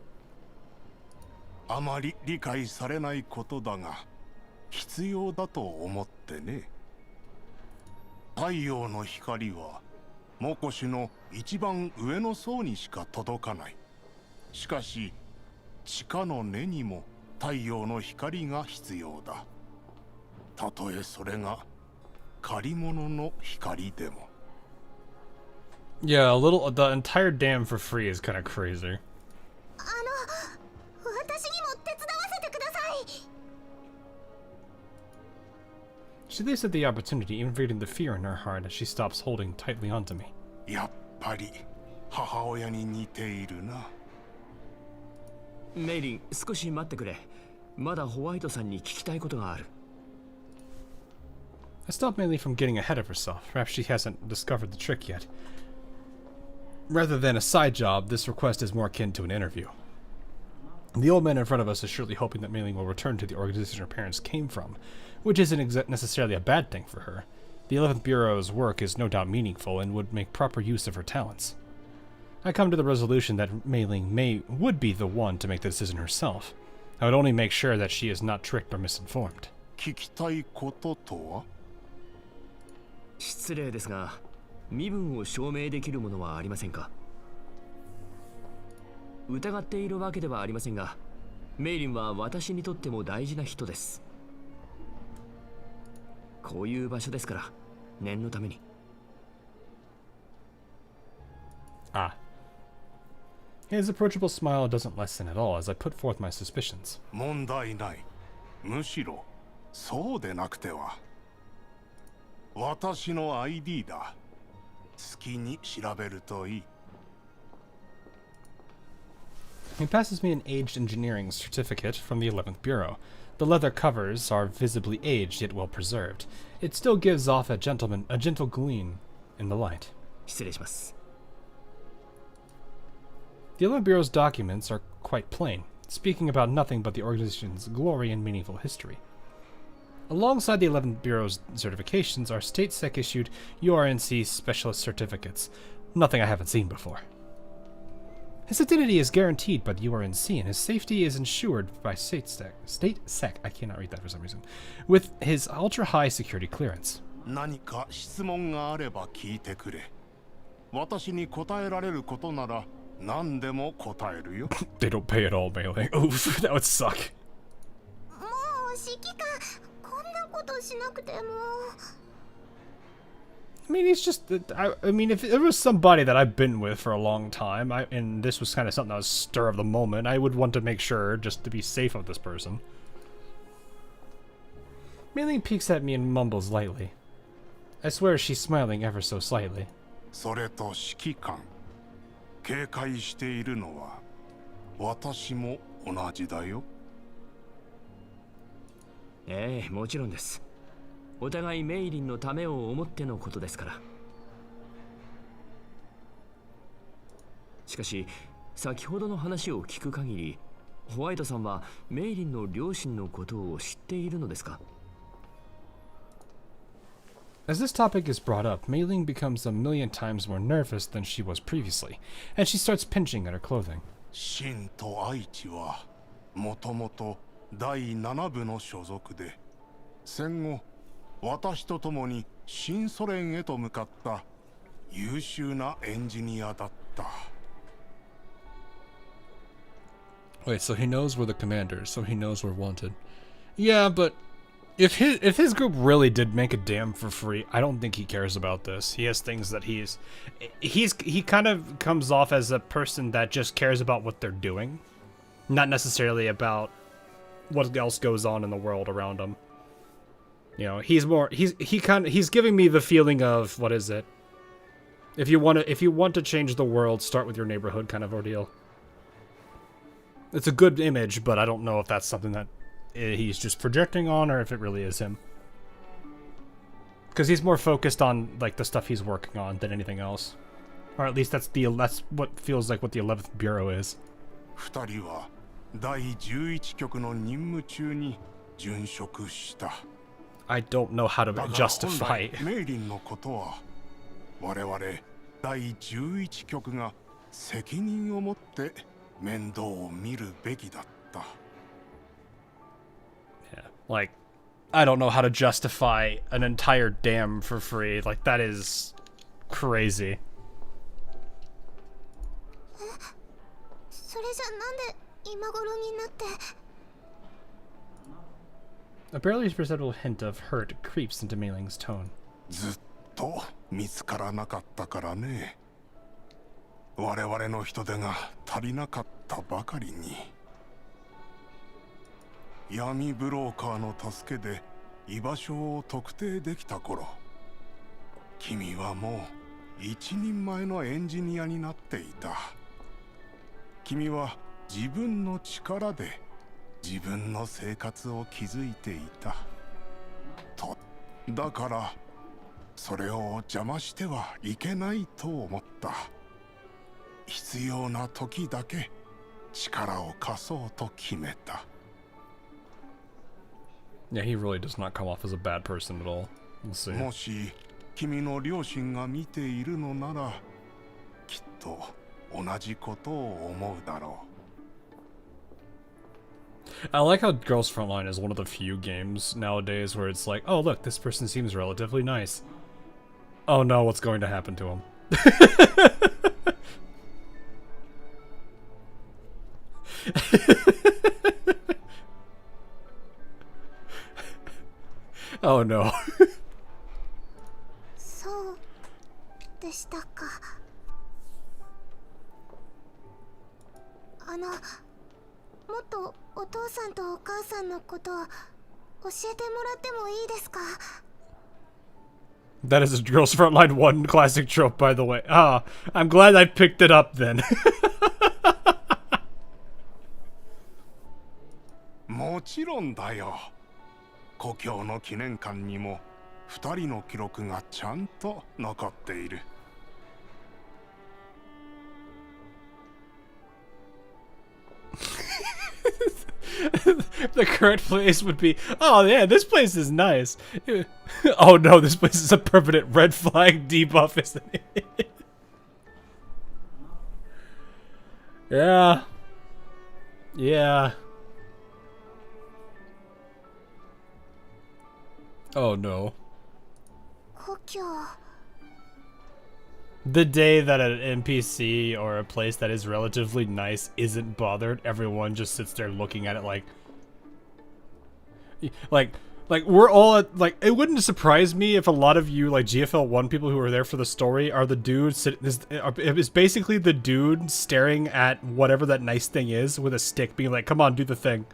あまり理解されないことだが、必要だと思ってね。太陽の光はモコシュの一番上の層にしか届かない。しかし地下の根にも太陽の光が必要だ。たとえそれが借り物の光でも。Yeah, the entire dam for free is kind of crazy. 私にも手伝わせてください。 She leaves at the opportunity, even reading the fear in her heart as she stops holding tightly onto me. やっぱり母親に似ているな。メイリン、少し待ってくれ。まだホワイトさんに聞きたいことがある。I stop Mei Ling from getting ahead of herself. Perhaps she hasn't discovered the trick yet. Rather than a side job, this request is more akin to an interview. The old man in front of us is surely hoping that Mei Ling will return to the organization her parents came from, which isn't necessarily a bad thing for her. The 11th Bureau's work is no doubt meaningful and would make proper use of her talents. I come to the resolution that Mei Ling would be the one to make the decision herself. I would only make sure that she is not tricked or misinformed. 聞きたいこととは？失礼ですが、身分を証明できるものはありませんか？疑っているわけではありませんが、メイリンは私にとっても大事な人です。こういう場所ですから、念のために。Ah. His approachable smile doesn't lessen at all as I put forth my suspicions. 問題ない。むしろそうでなくては。私の ID だ。好きに調べるといい。He passes me an aged engineering certificate from the 11th Bureau. The leather covers are visibly aged yet well preserved. It still gives off a gentle gleam in the light. 失礼します。The 11th Bureau's documents are quite plain, speaking about nothing but the organization's glory and meaningful history. Alongside the 11th Bureau's certifications are state-sec-issued URNC specialist certificates, nothing I haven't seen before. His identity is guaranteed by the URNC, and his safety is ensured by state-sec, I cannot read that for some reason, with his ultra-high security clearance. 何か質問があれば聞いてくれ。私に答えられることなら何でも答えるよ。They don't pay at all, Mei Ling. Oof, that would suck. もう指揮官、こんなことしなくても。I mean, he's just. I mean, if there was somebody that I've been with for a long time, and this was kind of something that was stir of the moment, I would want to make sure just to be safe of this person. Mei Ling peeks at me and mumbles lightly. I swear she's smiling ever so slightly. それと指揮官、警戒しているのは私も同じだよ。ええ、もちろんです。お互いメイリンのためを思ってのことですから。しかし、先ほどの話を聞く限り、ホワイトさんはメイリンの両親のことを知っているのですか？ As this topic is brought up, Mei Ling becomes a million times more nervous than she was previously, and she starts pinching at her clothing. シンと愛知はもともと第7部の所属で、戦後私と共に新ソ連へと向かった優秀なエンジニアだった。 Wait, so he knows we're the commanders, so he knows we're wanted. Yeah, but if his group really did make a dam for free, I don't think he cares about this. He has things that he kind of comes off as a person that just cares about what they're doing, not necessarily about what else goes on in the world around him. You know, he's giving me the feeling of, what is it? If you want to change the world, start with your neighborhood kind of ordeal. It's a good image, but I don't know if that's something that he's just projecting on or if it really is him. Because he's more focused on like the stuff he's working on than anything else. Or at least that's what feels like what the 11th Bureau is. 2人は第11局の任務中に殉職した。 I don't know how to justify. メイリンのことは我々第11局が責任を持って面倒を見るべきだった。 Yeah, like I don't know how to justify an entire dam for free. Like that is crazy. それじゃなんで今頃になって。 A barely perceptible hint of hurt creeps into Mei Ling's tone. ずっと見つからなかったからね。我々の人手が足りなかったばかりに。闇ブローカーの助けで居場所を特定できた頃、君はもう一人前のエンジニアになっていた。君は自分の力で自分の生活を築いていた。だからそれを邪魔してはいけないと思った。必要な時だけ力を貸そうと決めた。 Yeah, he really does not come off as a bad person at all. We'll see. もし君の両親が見ているのなら、きっと同じことを思うだろう。 I like how Girls Frontline is one of the few games nowadays where it's like, oh look, this person seems relatively nice. Oh no, what's going to happen to him? Oh no. そうでしたか。もっとお父さんとお母さんのこと教えてもらってもいいですか？ That is a Girls Frontline 1 classic trope, by the way. Ah, I'm glad I picked it up then. もちろんだよ。故郷の記念館にも2人の記録がちゃんと残っている。 The current place would be, oh yeah, this place is nice. Oh no, this place is a permanent red flag debuff, isn't it? Yeah. Yeah. Oh no. 故郷。 The day that an NPC or a place that is relatively nice isn't bothered, everyone just sits there looking at it like we're all at, like, it wouldn't surprise me if a lot of you, like, GFL 1 people who are there for the story are the dude is basically the dude staring at whatever that nice thing is with a stick being like, come on, do the thing.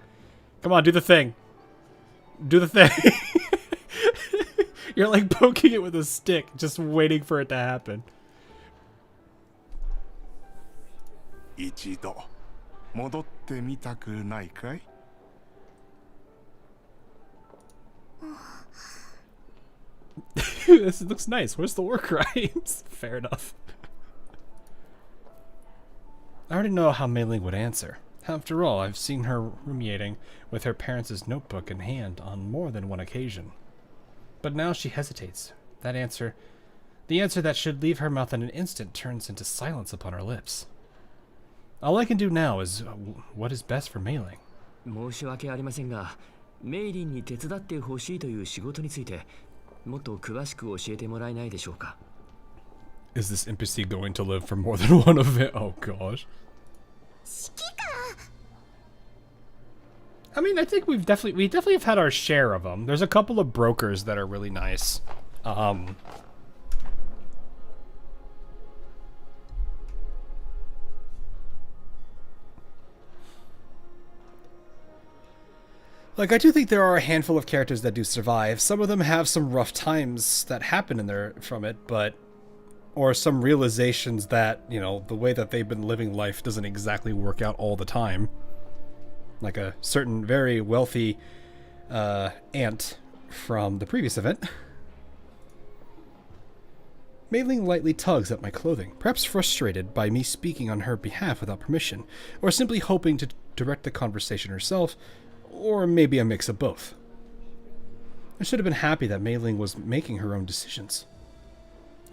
Come on, do the thing. Do the thing. You're like poking it with a stick, just waiting for it to happen. 一度戻ってみたくないかい? This looks nice. Where's the work rights? Fair enough. I already know how Mei Ling would answer. After all, I've seen her ruminating with her parents' notebook in hand on more than one occasion. But now she hesitates. The answer that should leave her mouth in an instant turns into silence upon her lips. All I can do now is what is best for Mei Ling. 申し訳ありませんが、メイリンに手伝ってほしいという仕事についてもっと詳しく教えてもらえないでしょうか。 Is this NPC going to live for more than one event? Oh gosh. 指揮官。 I mean, I think we definitely have had our share of them. There's a couple of brokers that are really nice. Like, I do think there are a handful of characters that do survive. Some of them have some rough times that happen in there from it, but... or some realizations that, you know, the way that they've been living life doesn't exactly work out all the time. Like a certain very wealthy aunt from the previous event. Mei Ling lightly tugs at my clothing, perhaps frustrated by me speaking on her behalf without permission, or simply hoping to direct the conversation herself, or maybe a mix of both. I should have been happy that Mei Ling was making her own decisions.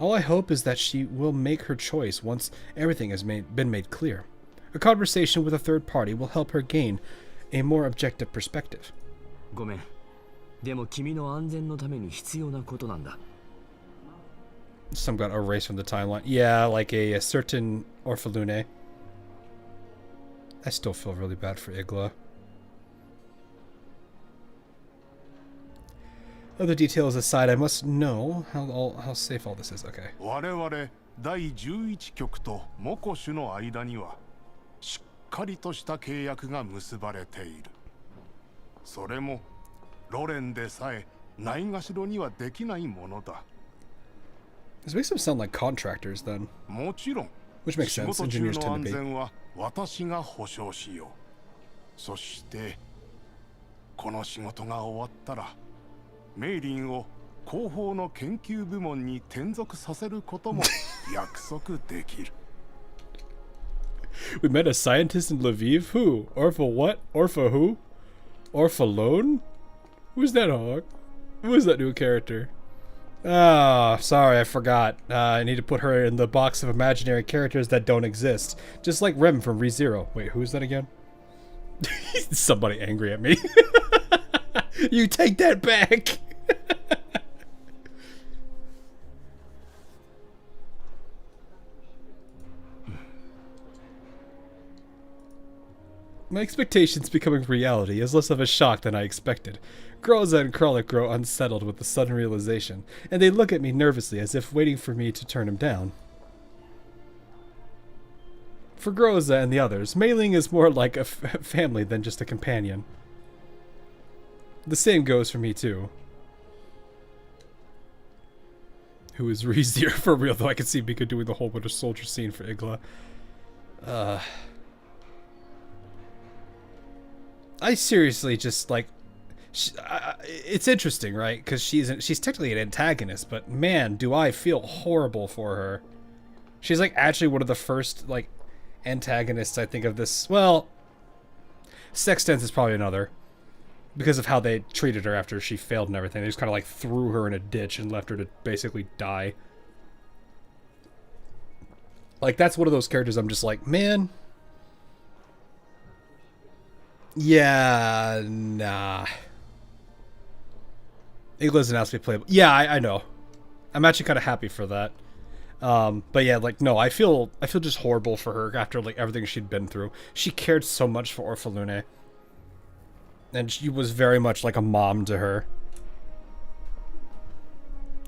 All I hope is that she will make her choice once everything has been made clear. A conversation with a third party will help her gain a more objective perspective. ごめん。でも君の安全のために必要なことなんだ。 Some got erased from the timeline. Yeah, like a certain Orphalune. I still feel really bad for Igla. Other details aside, I must know how safe all this is. Okay. 我々第11局とモコシュの間にはしっかりとした契約が結ばれている。それもロレンでさえないがしろにはできないものだ。 This makes them sound like contractors then. もちろん。 Which makes sense. 仕事中 Engineers の tend 安 to be. 全は私が保証しよう。そしてこの仕事が終わったらメイリンを広報の研究部門に転属させることも約束できる。We met a scientist in Lviv. Who? Orpha what? Orpha who? Orpha Lone? Who's that hog? Who's that new character? Ah, sorry, I forgot. I need to put her in the box of imaginary characters that don't exist. Just like Rem from ReZero. Wait, who's that again? Somebody angry at me. You take that back! My expectations becoming reality is less of a shock than I expected. Groza and Kralik grow unsettled with the sudden realization, and they look at me nervously as if waiting for me to turn him down. For Groza and the others, Mei Ling is more like a family than just a companion. The same goes for me too. Who is Reezier for real, though I can see Mika doing the whole Winter Soldier scene for Igla. I seriously just like... it's interesting, right? Because she's technically an antagonist, but man, do I feel horrible for her. She's like actually one of the first like antagonists I think of this. Well, Sextens is probably another. Because of how they treated her after she failed and everything. They just kind of like threw her in a ditch and left her to basically die. Like that's one of those characters I'm just like, man... Yeah, nah. Igla's announced to be playable. Yeah, I know. I'm actually kind of happy for that. But yeah, like no, I feel just horrible for her after like everything she'd been through. She cared so much for Orphalune. And she was very much like a mom to her.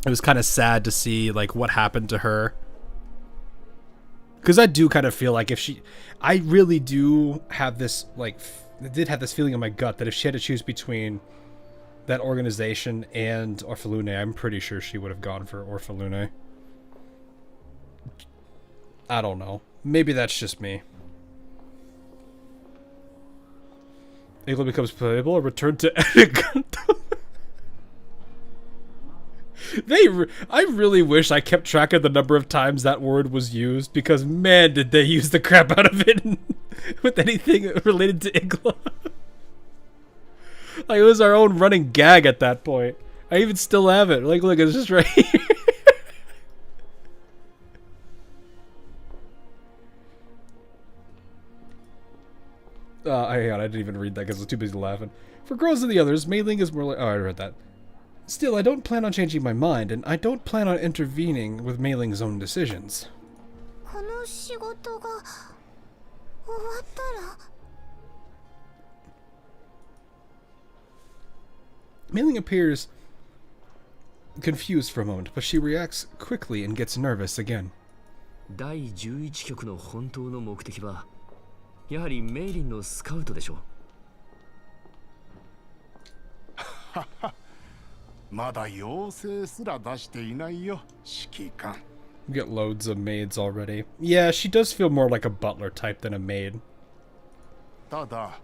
It was kind of sad to see like what happened to her. Because I do kind of feel like if she... I really do have this like... I did have this feeling in my gut that if she had to choose between that organization and Orphalune, I'm pretty sure she would have gone for Orphalune. I don't know. Maybe that's just me. Igla becomes playable or return to I really wish I kept track of the number of times that word was used, because man, did they use the crap out of it with anything related to Igla. Like, it was our own running gag at that point. I even still have it. Like, look, it's just right here. Hang on, I didn't even read that because I was too busy laughing. For girls and the others, Mei Ling is more like... Oh, I read that. Still, I don't plan on changing my mind, and I don't plan on intervening with Mei Ling's own decisions. Mei Ling appears confused for a moment, but she reacts quickly and gets nervous again. 第11局の本当の目的はやはりメイリンのスカウトでしょう。まだ要請すら出していないよ、指揮官。We get loads of maids already. Yeah, she does feel more like a butler type than a maid. ただ、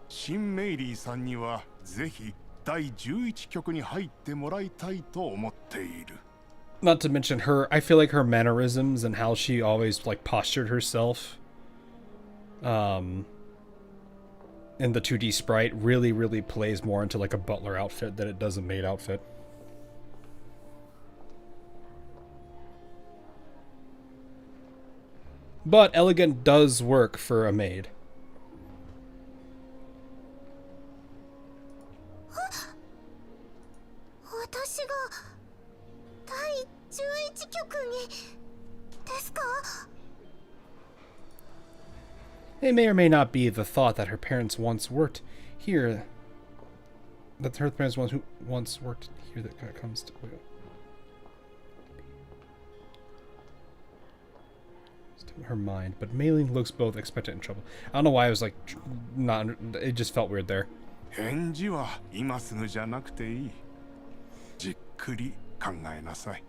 新メイリーさんにはぜひ第11局に入ってもらいたいと思っている。Not to mention her, I feel like her mannerisms and how she always like postured herself in the 2D sprite really plays more into like a butler outfit than it does a maid outfit. But elegant does work for a maid. It may or may not be the thought that her parents once worked here. That her parents once worked here that kind of comes to her mind. But Mei Ling looks both expectant and troubled. I don't know why I was like not. It just felt weird there. 返事は今すぐじゃなくていい。じっくり考えなさい。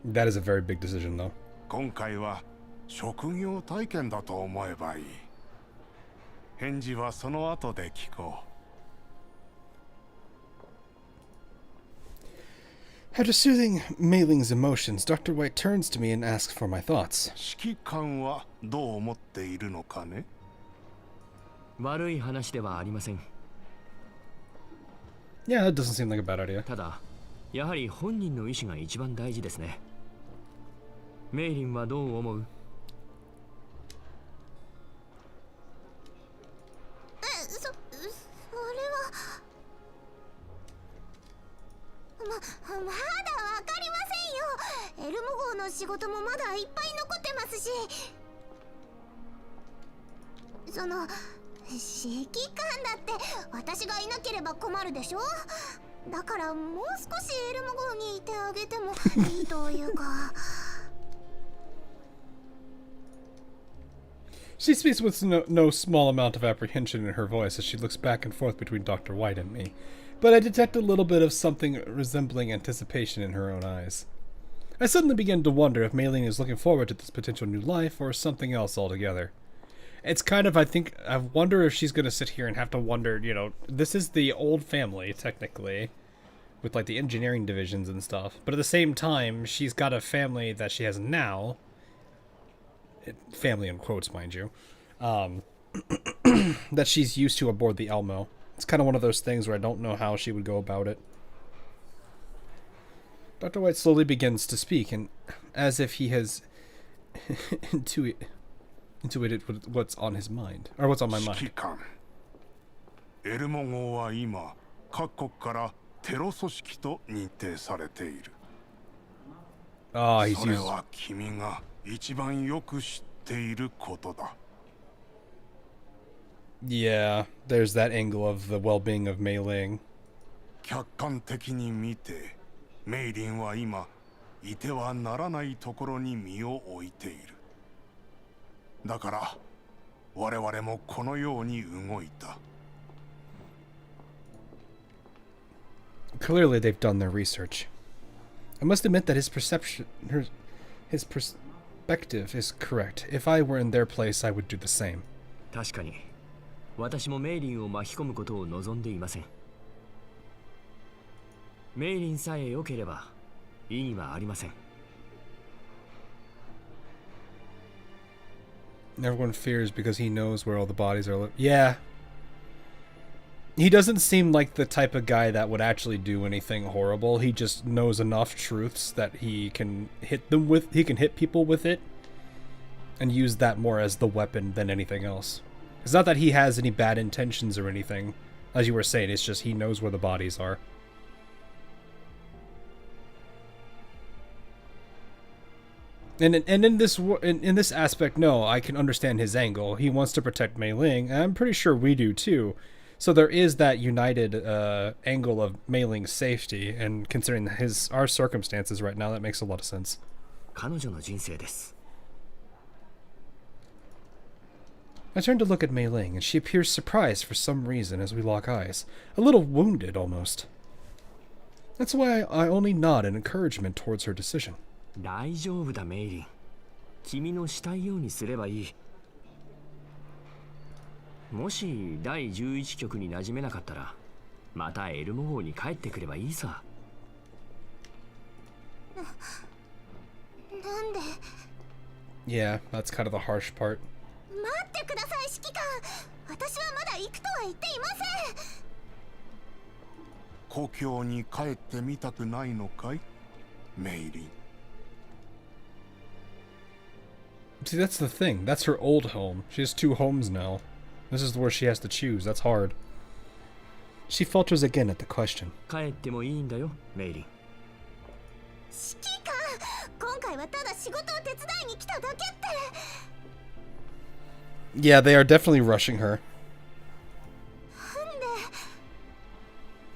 That is a very big decision, though. 今回は職業体験だと思えばいい。返事はその後で聞こう。After soothing Mei Ling's emotions, Dr. White turns to me and asks for my thoughts. 指揮官はどう思っているのかね。悪い話ではありません。 Yeah, that doesn't seem like a bad idea. ただ、やはり本人の意思が一番大事ですね。メイリンはどう思う？それはまだわかりませんよ。エルモ号の仕事もまだいっぱい残ってますし、その指揮官だって私がいなければ困るでしょ。だからもう少しエルモ号にいてあげてもいいというか。She speaks with no small amount of apprehension in her voice as she looks back and forth between Dr. White and me, but I detect a little bit of something resembling anticipation in her own eyes. I suddenly begin to wonder if Mei Ling is looking forward to this potential new life or something else altogether. It's kind of, I wonder if she's going to sit here and have to wonder, you know, this is the old family, technically, with like the engineering divisions and stuff, but at the same time, she's got a family that she has now, family in quotes, mind you, that she's used to aboard the Elmo. It's kind of one of those things where I don't know how she would go about it. Dr. White slowly begins to speak, and as if he has intuited what's on his mind, or what's on my mind. 指揮官。エルモ号は今、各国からテロ組織と認定されている。Ah, he's それ used. は君が一番よく知っていることだ。Yeah, there's that angle of the well-being of Mei Ling. 客観的に見て、メイリンは今、いてはならないところに身を置いている。だから、我々もこのように動いた。Clearly, they've done their research. I must admit that his perspective is correct. If I were in their place, I would do the same. 確かに、私もメイリンを巻き込むことを望んでいません。メイリンさえ良ければ意義はありません。Everyone fears because he knows where all the bodies are. Yeah. He doesn't seem like the type of guy that would actually do anything horrible. He just knows enough truths that he can hit them with. He can hit people with it and use that more as the weapon than anything else. It's not that he has any bad intentions or anything. As you were saying, it's just he knows where the bodies are. And in this aspect, no, I can understand his angle. He wants to protect Mei Ling, and I'm pretty sure we do too. So there is that united angle of Mei Ling's safety, and considering our circumstances right now, that makes a lot of sense. 彼女の人生です。 I turn to look at Mei Ling, and she appears surprised for some reason as we lock eyes, a little wounded almost. That's why I only nod in encouragement towards her decision. 大丈夫だメイリン。君のしたいようにすればいい。もし第11局に馴染めなかったら、またエルモ号に帰ってくればいいさ。なんで？ Yeah, that's kind of the harsh part. 待ってください指揮官。私はまだ行くとは言っていません。故郷に帰ってみたくないのかい、メイリン。 See, that's the thing. That's her old home. She has two homes now. This is where she has to choose. That's hard. She falters again at the question. 帰ってもいいんだよ、メイリン。指揮官、今回はただ仕事を手伝いに来ただけって。 Yeah, they are definitely rushing her. なんで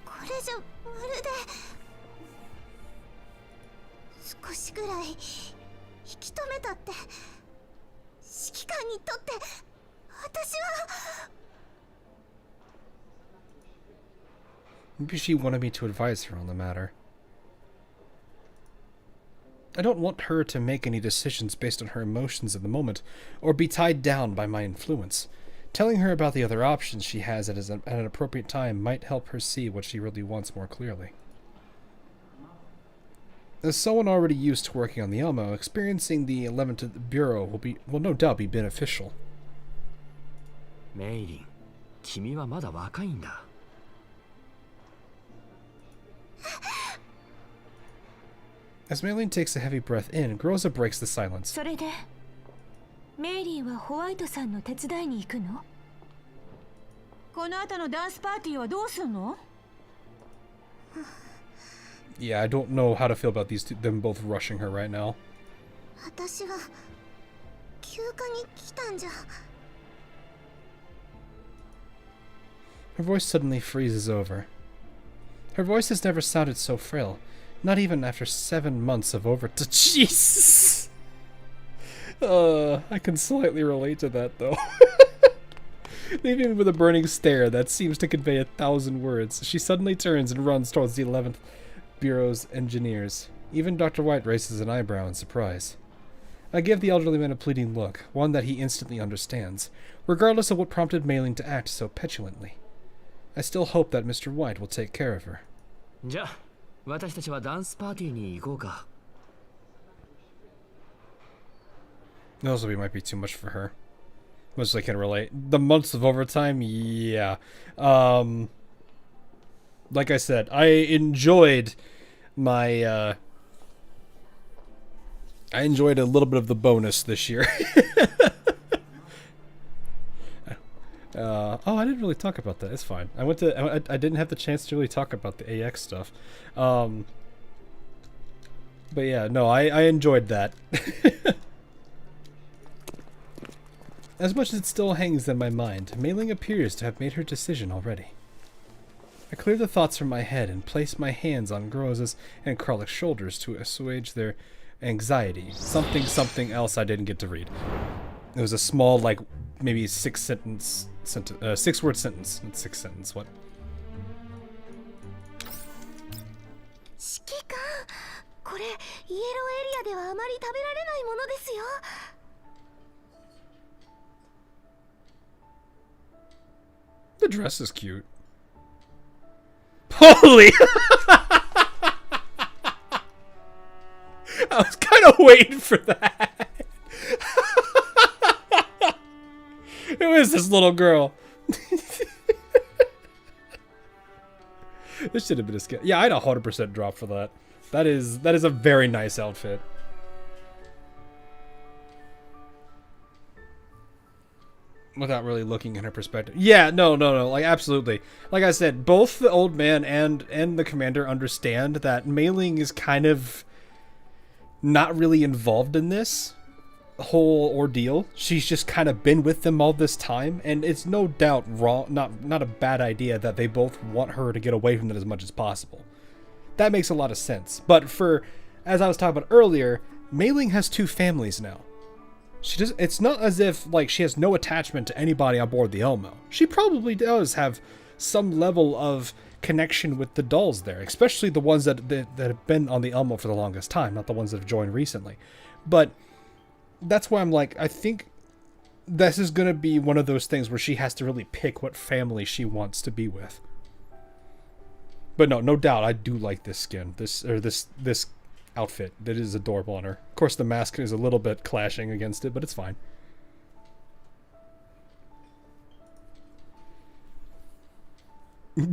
これじゃまるで少しぐらい引き止めたって指揮官にとって私は Maybe she wanted me to advise her on the matter. I don't want her to make any decisions based on her emotions at the moment, or be tied down by my influence. Telling her about the other options she has at an appropriate time might help her see what she really wants more clearly. As someone already used to working on the Elmo, experiencing the 11th Bureau will no doubt be beneficial. メイリン、君はまだ若いんだ。As Maylene takes a heavy breath in, Groza breaks the silence. それでメイリーはホワイトさんの手伝いに行くの？この後のダンスパーティーはどうすんの？ Yeah, I don't know how to feel about them both rushing her right now. 私は休暇に来たんじゃ。Her voice suddenly freezes over. Her voice has never sounded so frail, not even after 7 months of overtime. Jesus! I can slightly relate to that, though. Leaving me with a burning stare that seems to convey 1,000 words, she suddenly turns and runs towards the 11th Bureau's engineers. Even Dr. White raises an eyebrow in surprise. I give the elderly man a pleading look, one that he instantly understands, regardless of what prompted Maylene to act so petulantly. I still hope that Mr. White will take care of her. じゃあ、私たちはダンスパーティーに行こうか。Also, it might be too much for her. Much as I can relate. The months of overtime, yeah. Like I said, I enjoyed my, I enjoyed a little bit of the bonus this year. Oh, I didn't really talk about that. It's fine. I didn't have the chance to really talk about the AX stuff. But yeah, no, I enjoyed that. As much as it still hangs in my mind, Mei-Ling appears to have made her decision already. I clear the thoughts from my head and place my hands on Groza's and Krallich's shoulders to assuage their anxiety. Something else I didn't get to read. It was a small, like, maybe 6-word sentence. Not 6 sentence, what? 指揮官、これイエローエリアではあまり食べられないものですよ。The dress is cute. Holy! I was kind of waiting for that. Who is this little girl? This should have been a skip. Yeah, I'd 100% drop for that. That is a very nice outfit. Without really looking at her perspective. Yeah, no. Like, absolutely. Like I said, both the old man and the commander understand that Mei-Ling is kind of not really involved in this whole ordeal. She's just kind of been with them all this time, and it's no doubt wrong, not a bad idea that they both want her to get away from it as much as possible. That makes a lot of sense. But as I was talking about earlier, Mei-Ling has 2 families now. It's not as if, like, she has no attachment to anybody on board the Elmo. She probably does have some level of connection with the dolls there, especially the ones that have been on the Elmo for the longest time, not the ones that have joined recently. But that's why I'm like, I think this is going to be one of those things where she has to really pick what family she wants to be with. But no doubt, I do like this skin, this outfit. That is adorable on her. Of course, the mask is a little bit clashing against it, but it's fine.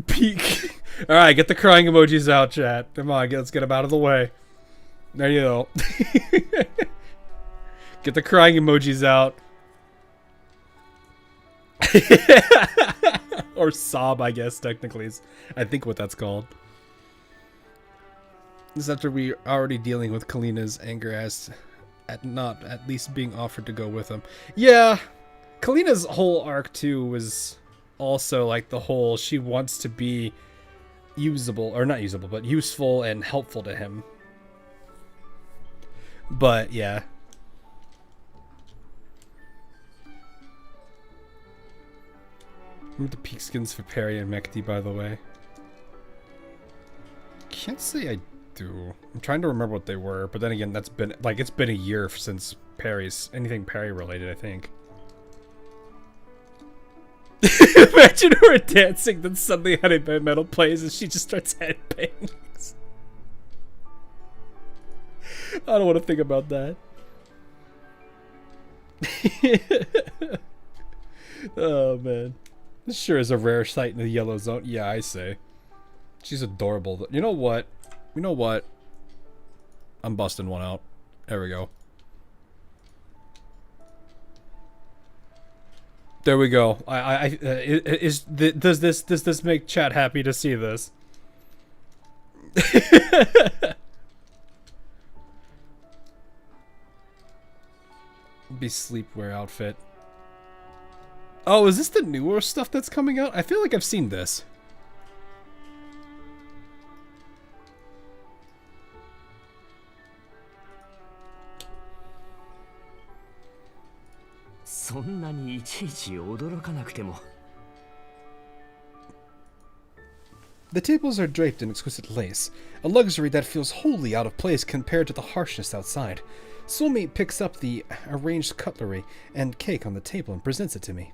Peek. All right, get the crying emojis out, chat. Come on, let's get them out of the way. There you go. Get the crying emojis out. Or sob, I guess, technically is, I think, what that's called. This is after we already dealing with Kalina's anger as at not at least being offered to go with him. Yeah, Kalina's whole arc too was also like the whole she wants to be usable, or not usable, but useful and helpful to him. But yeah. The peak skins for Perry and Mekti, by the way. Can't say I do. I'm trying to remember what they were, but then again, it's been a year since anything Perry related, I think. Imagine her dancing, then suddenly Honey Bear Metal plays and she just starts headbanging. I don't want to think about that. Oh man, this sure is a rare sight in the yellow zone. Yeah, I say. She's adorable. You know what? You know what? I'm busting one out. There we go. There we go. Does this make chat happy to see this? Be sleepwear outfit. Oh, is this the newer stuff that's coming out? I feel like I've seen this. The tables are draped in exquisite lace, a luxury that feels wholly out of place compared to the harshness outside. Somi picks up the arranged cutlery and cake on the table and presents it to me.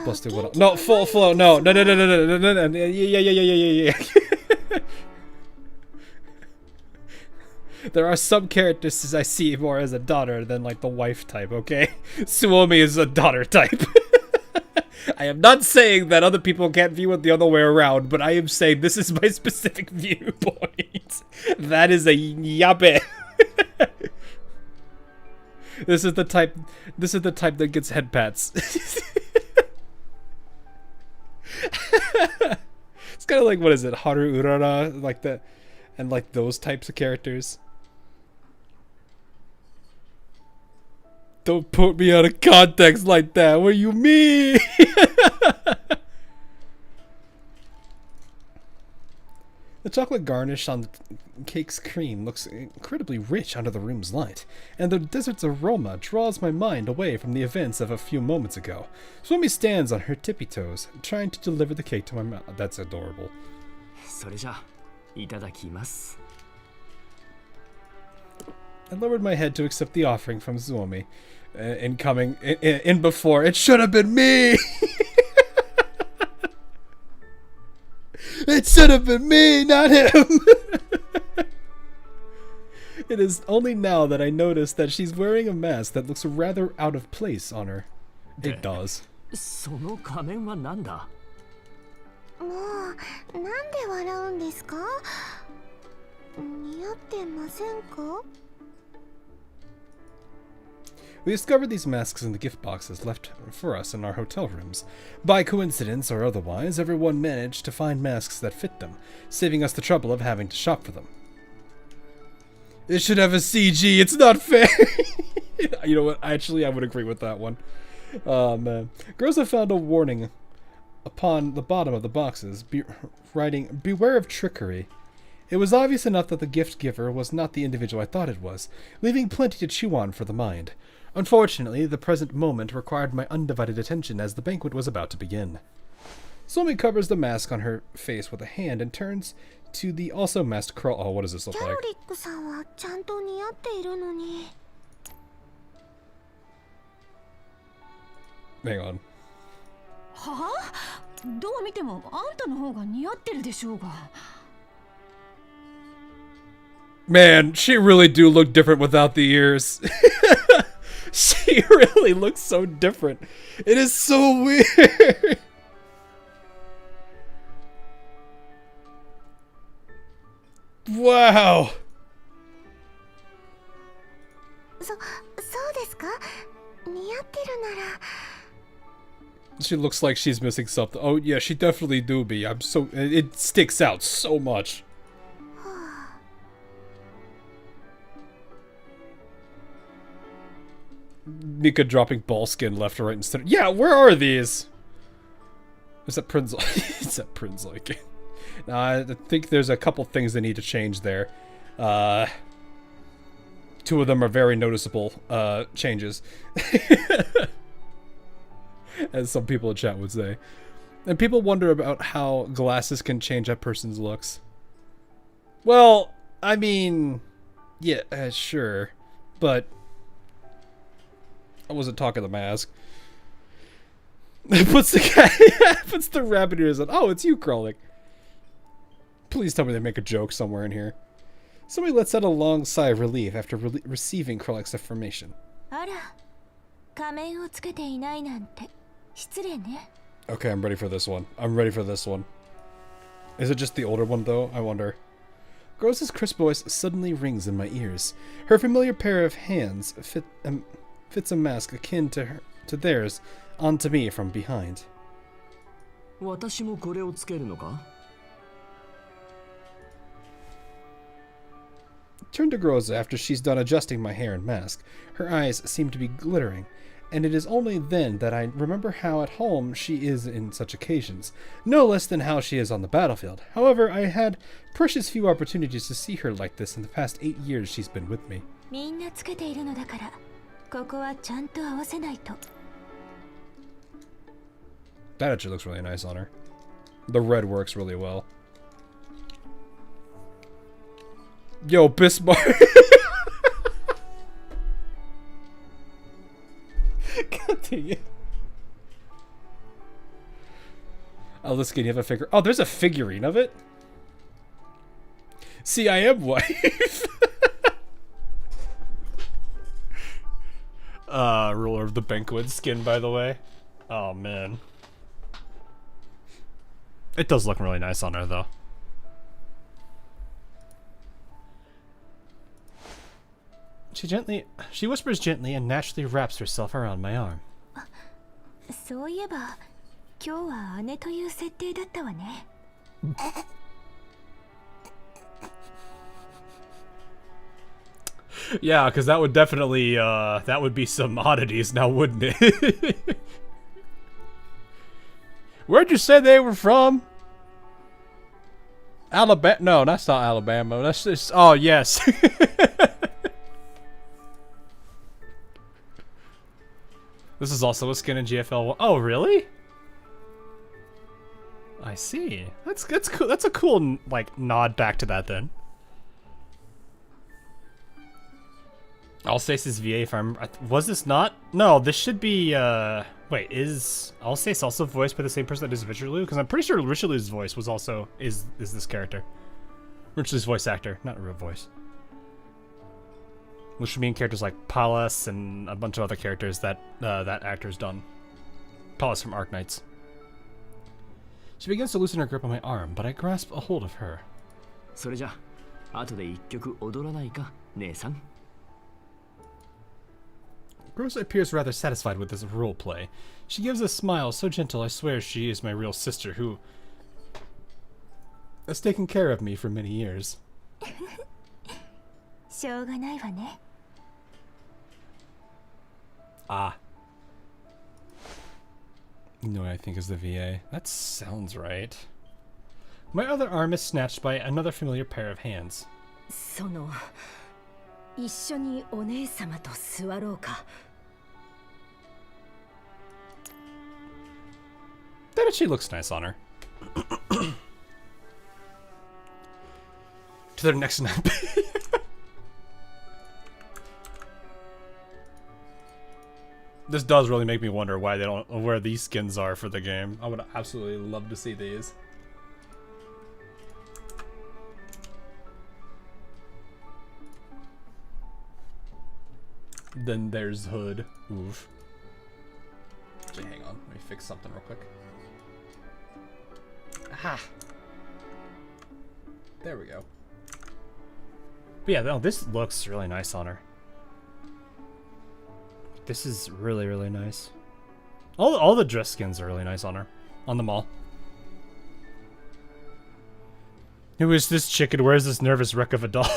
Busted what? No, full flow. No. Yeah. There are some characters I see more as a daughter than like the wife type, okay? Suomi is a daughter type. I am not saying that other people can't view it the other way around, but I am saying this is my specific viewpoint. That is a yabe. This is the type that gets head pats. It's kind of like, what is it, Haru Urara, like that, and like those types of characters. Don't put me out of context like that. What do you mean? The chocolate garnish on the cake's cream looks incredibly rich under the room's light, and the dessert's aroma draws my mind away from the events of a few moments ago. Swami stands on her tippy toes, trying to deliver the cake to my mouth. That's adorable. I lowered my head to accept the offering from Suomi. In before, it should have been me! It should have been me, not him! It is only now that I notice that she's wearing a mask that looks rather out of place on her. It does. We discovered these masks in the gift boxes left for us in our hotel rooms. By coincidence or otherwise, everyone managed to find masks that fit them, saving us the trouble of having to shop for them. It should have a CG, it's not fair! You know what, actually I would agree with that one. Oh man. Girls have found a warning upon the bottom of the boxes, writing, "Beware of trickery." It was obvious enough that the gift giver was not the individual I thought it was, leaving plenty to chew on for the mind. Unfortunately, the present moment required my undivided attention as the banquet was about to begin. Somi covers the mask on her face with a hand and turns to the also masked Curl. Oh, what does this look like? Hang on. Man, she really do look different without the ears. She really looks so different. It is so weird. Wow. She looks like she's missing something. Oh yeah, she definitely do be. It sticks out so much. Mika dropping ball skin left or right instead. Yeah, where are these? Is that Prince? Is that Prince like? I think there's a couple things they need to change there. Two of them are very noticeable changes, as some people in chat would say. And people wonder about how glasses can change a person's looks. Well, I mean, yeah, sure, but I wasn't talking the mask. Puts the cat, puts the rabbit ears on. Oh, it's you, Kralik. Please tell me they make a joke somewhere in here. Somebody lets out a long sigh of relief after receiving Krolek's information. あら、仮面をつけていないなんて失礼ね。 Okay, I'm ready for this one. I'm ready for this one. Is it just the older one, though? I wonder. Grose's crisp voice suddenly rings in my ears. Her familiar pair of hands fits a mask akin to theirs onto me from behind. 私もこれをつけるのか? Turn to Groza after she's done adjusting my hair and mask. Her eyes seem to be glittering, and it is only then that I remember how at home she is in such occasions, no less than how she is on the battlefield. However, I had precious few opportunities to see her like this in the past 8 years she's been with me. みんなつけているのだから、ここはちゃんと合わせないと。 That actually looks really nice on her. The red works really well. Yo, Bismarck! God dang it. Oh, this kid, you have a figure. Oh, there's a figurine of it? See, I am wife. Ruler of the Banquet skin, by the way. Oh, man. It does look really nice on her, though. She whispers gently and naturally wraps herself around my arm. そういえば、今日は姉という設定だったわね。Yeah, because that would definitely, that would be some oddities now, wouldn't it? Where'd you say they were from? Alabama? No, that's not Alabama. That's just, oh, yes. This is also a skin in GFL. Oh, really? I see. That's cool. That's a cool, like, nod back to that, then. Alsace's VA farm. Was this not? No, this should be, wait, is Alsace also voiced by the same person that is Richelieu? Because I'm pretty sure Richelieu's voice was also, is this character. Richelieu's voice actor, not a real voice. Which would mean characters like Pallas and a bunch of other characters that, that actor's done. Pallas from Arknights. She begins to loosen her grip on my arm, but I grasp a hold of her. それじゃ、後で一曲踊らないか、姉さん? Rosa appears rather satisfied with this role play. She gives a smile so gentle I swear she is my real sister who has taken care of me for many years. しょうがないわね。 Ah. You know what I think is the VA? That sounds right. My other arm is snatched by another familiar pair of hands. その、一緒にお姉様と座ろうか。 That actually looks nice on her. To their next nap. This does really make me wonder why they don't, where these skins are for the game. I would absolutely love to see these. Then there's Hood. Oof. Actually, hang on. Let me fix something real quick. Aha! There we go. But yeah, no, this looks really nice on her. This is really, really nice. All the dress skins are really nice on her. On them all. Who is this chicken? Where's this nervous wreck of a doll?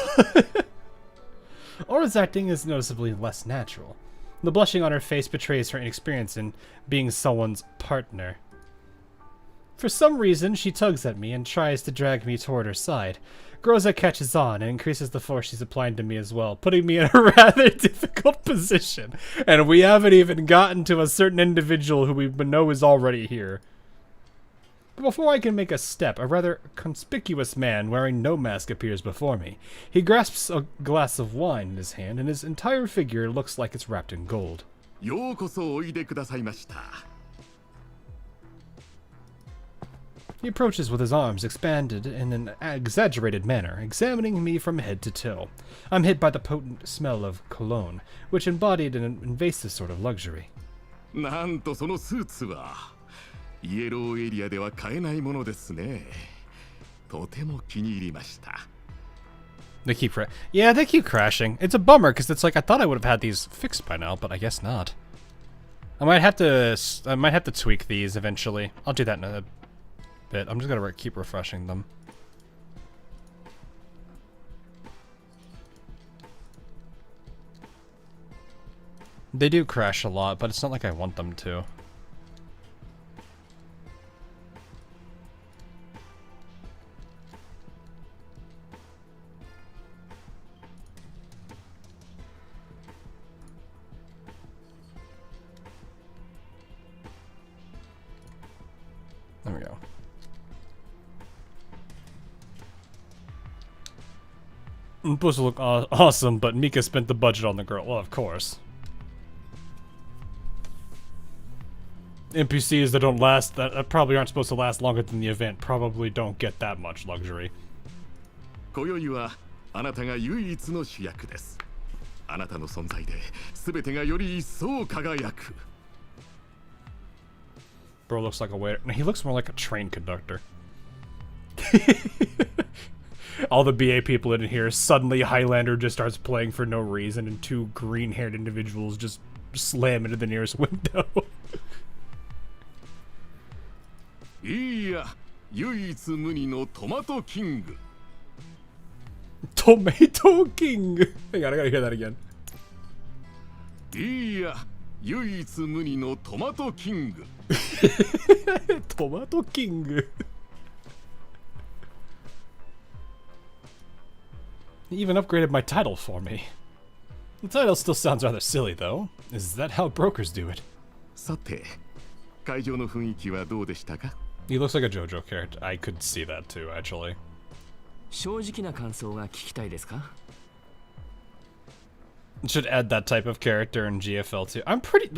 Aura's acting is noticeably less natural. The blushing on her face betrays her inexperience in being someone's partner. For some reason, she tugs at me and tries to drag me toward her side. Groza catches on and increases the force she's applying to me as well, putting me in a rather difficult position. And we haven't even gotten to a certain individual who we know is already here. But before I can make a step, a rather conspicuous man wearing no mask appears before me. He grasps a glass of wine in his hand, and his entire figure looks like it's wrapped in gold. ようこそおいでくださいました。He approaches with his arms expanded in an exaggerated manner, examining me from head to toe. I'm hit by the potent smell of cologne, which embodied an invasive sort of luxury. なんとそのスーツはイエローエリアでは買えないものですね。とても気に入りました。 They keep they keep crashing. It's a bummer because it's like I thought I would have had these fixed by now, but I guess not. I might have to tweak these eventually. I'll do that in a bit. I'm just gonna keep refreshing them. They do crash a lot, but it's not like I want them to. There we go. I'm supposed to look awesome, but Mika spent the budget on the girl. Well, of course. NPCs that don't last, that probably aren't supposed to last longer than the event, probably don't get that much luxury. 今宵はあなたが唯一の主役です。あなたの存在で全てがより一層輝く。 Bro looks like a waiter. He looks more like a train conductor. All the BA people in here, suddenly Highlander just starts playing for no reason, and two green-haired individuals just slam into the nearest window. いや、唯一無二のトマトキング。 Tomato King! Hang on, I gotta hear that again. いや、唯一無二のトマトキング。 Tomato King! He even upgraded my title for me. The title still sounds rather silly, though. Is that how brokers do it? さて、会場の雰囲気はどうでしたか? He looks like a JoJo character. I could see that too, actually. 正直な感想が聞きたいですか? Should add that type of character in GFL too. I'm pretty.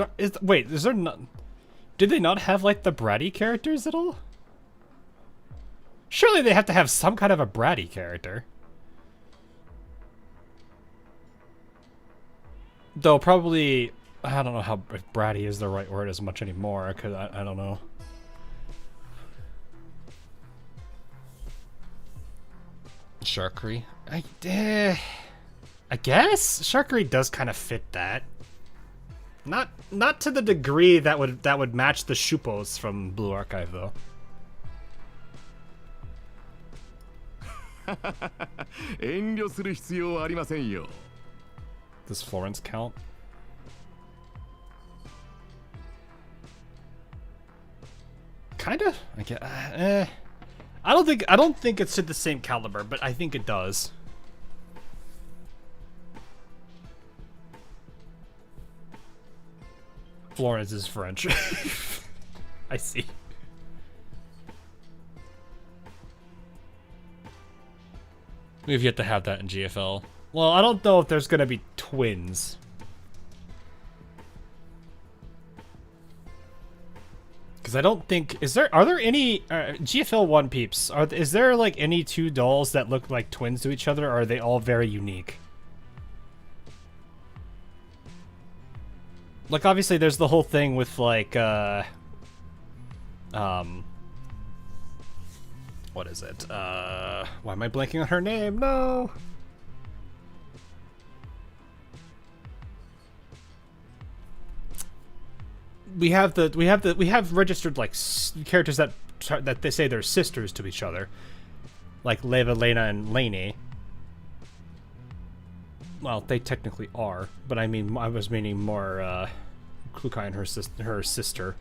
Wait, is there not? Did they not have like the bratty characters at all? Surely they have to have some kind of a bratty character. Though probably, I don't know how if bratty is the right word as much anymore, cause I don't know. Sharkery? I guess Sharkery does kind of fit that. Not to the degree that would match the Shupos from Blue Archive though. 遠慮する必要はありませんよ。 Does Florence count? Kinda. I get. I don't think it's to the same caliber, but I think it does. Florence is French. I see. We've yet to have that in GFL. Well, I don't know if there's gonna be twins. Because I don't think... Are there any... GFL 1 peeps, is there like any two dolls that look like twins to each other, or are they all very unique? Like, obviously there's the whole thing with like, what is it? Why am I blanking on her name? No! We have registered like characters that they say they're sisters to each other, like Leva, Lena, and Lainey. Well, they technically are, but I mean, I was meaning more Klukai and her sister.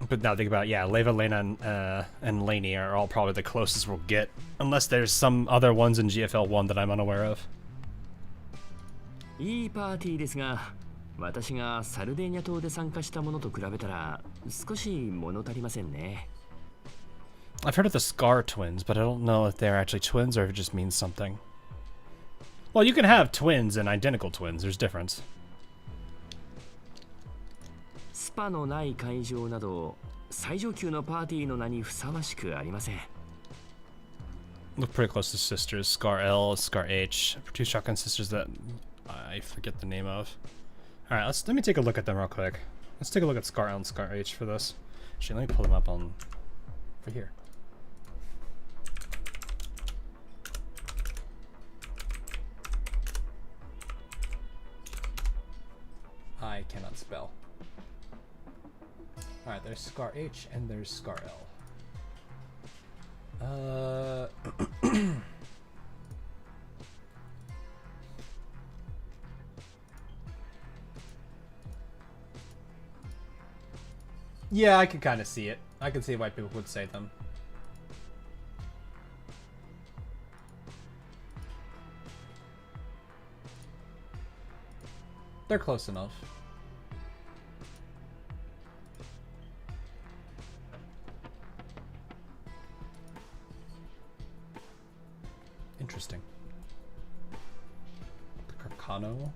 But now think about it, yeah, Leva, Lena, and Lainey are all probably the closest we'll get, unless there's some other ones in GFL 1 that I'm unaware of. いいパーティーですが、私がサルデーニャ島で参加したものと比べたら少し物足りませんね。I've heard of the Scar twins, but I don't know if they're actually twins or if it just means something. Well, you can have twins and identical twins. There's difference. スパのない会場など最上級のパーティーの名にふさわしくありません。 Look pretty close to sisters. Scar L, Scar H. Two shotgun sisters that I forget the name of. Alright, let me take a look at them real quick. Let's take a look at Scar L and Scar H for this. Actually, let me pull them up on over here. I cannot spell. Alright, there's Scar H and there's Scar L. Yeah, I can kind of see it. I can see why people would say them. They're close enough. Interesting. The Carcano.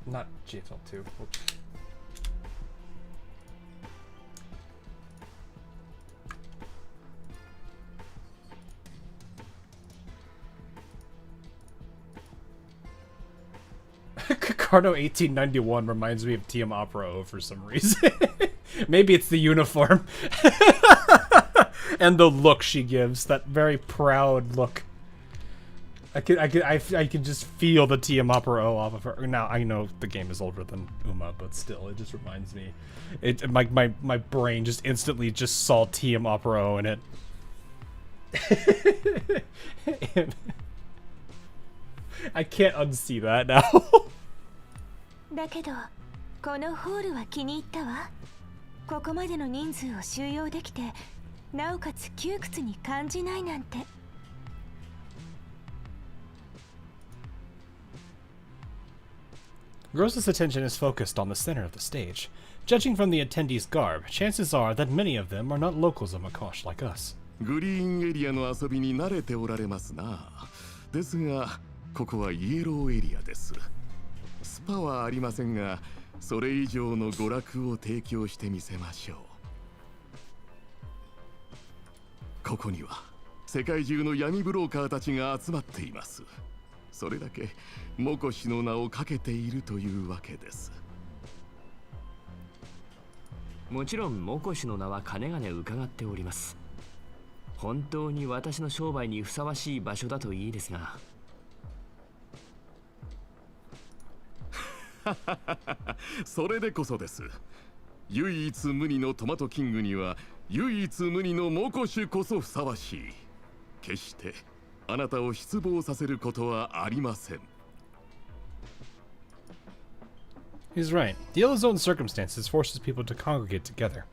Not GFL2. Oops. Carno 1891 reminds me of TM Opera O for some reason. Maybe it's the uniform. And the look she gives, that very proud look. I can just feel the TM Opera O off of her. Now I know the game is older than Uma, but still, it just reminds me. My brain just instantly just saw TM Opera O in it. And I can't unsee that now. だけどこのホールは気に入ったわ。ここまでの人数を収容できて、なおかつ窮屈に感じないなんて。Gross's attention is focused on the center of the stage. Judging from the attendees' garb, chances are that many of them are not locals of Makosh like us. グリーンエリアの遊びに慣れておられますな。ですが、ここはイエローエリアです。スパはありませんが、それ以上の娯楽を提供してみせましょう。ここには世界中の闇ブローカーたちが集まっています。それだけモコシの名をかけているというわけです。もちろんモコシの名はかねがね伺っております。本当に私の商売にふさわしい場所だといいですが。それでこそです。唯一無二のトマトキングには唯一無二のモコシこそふさわしい。決してあなたを失望させることはありません。He's right. The Yellow Zone's circumstances forces people to congregate together.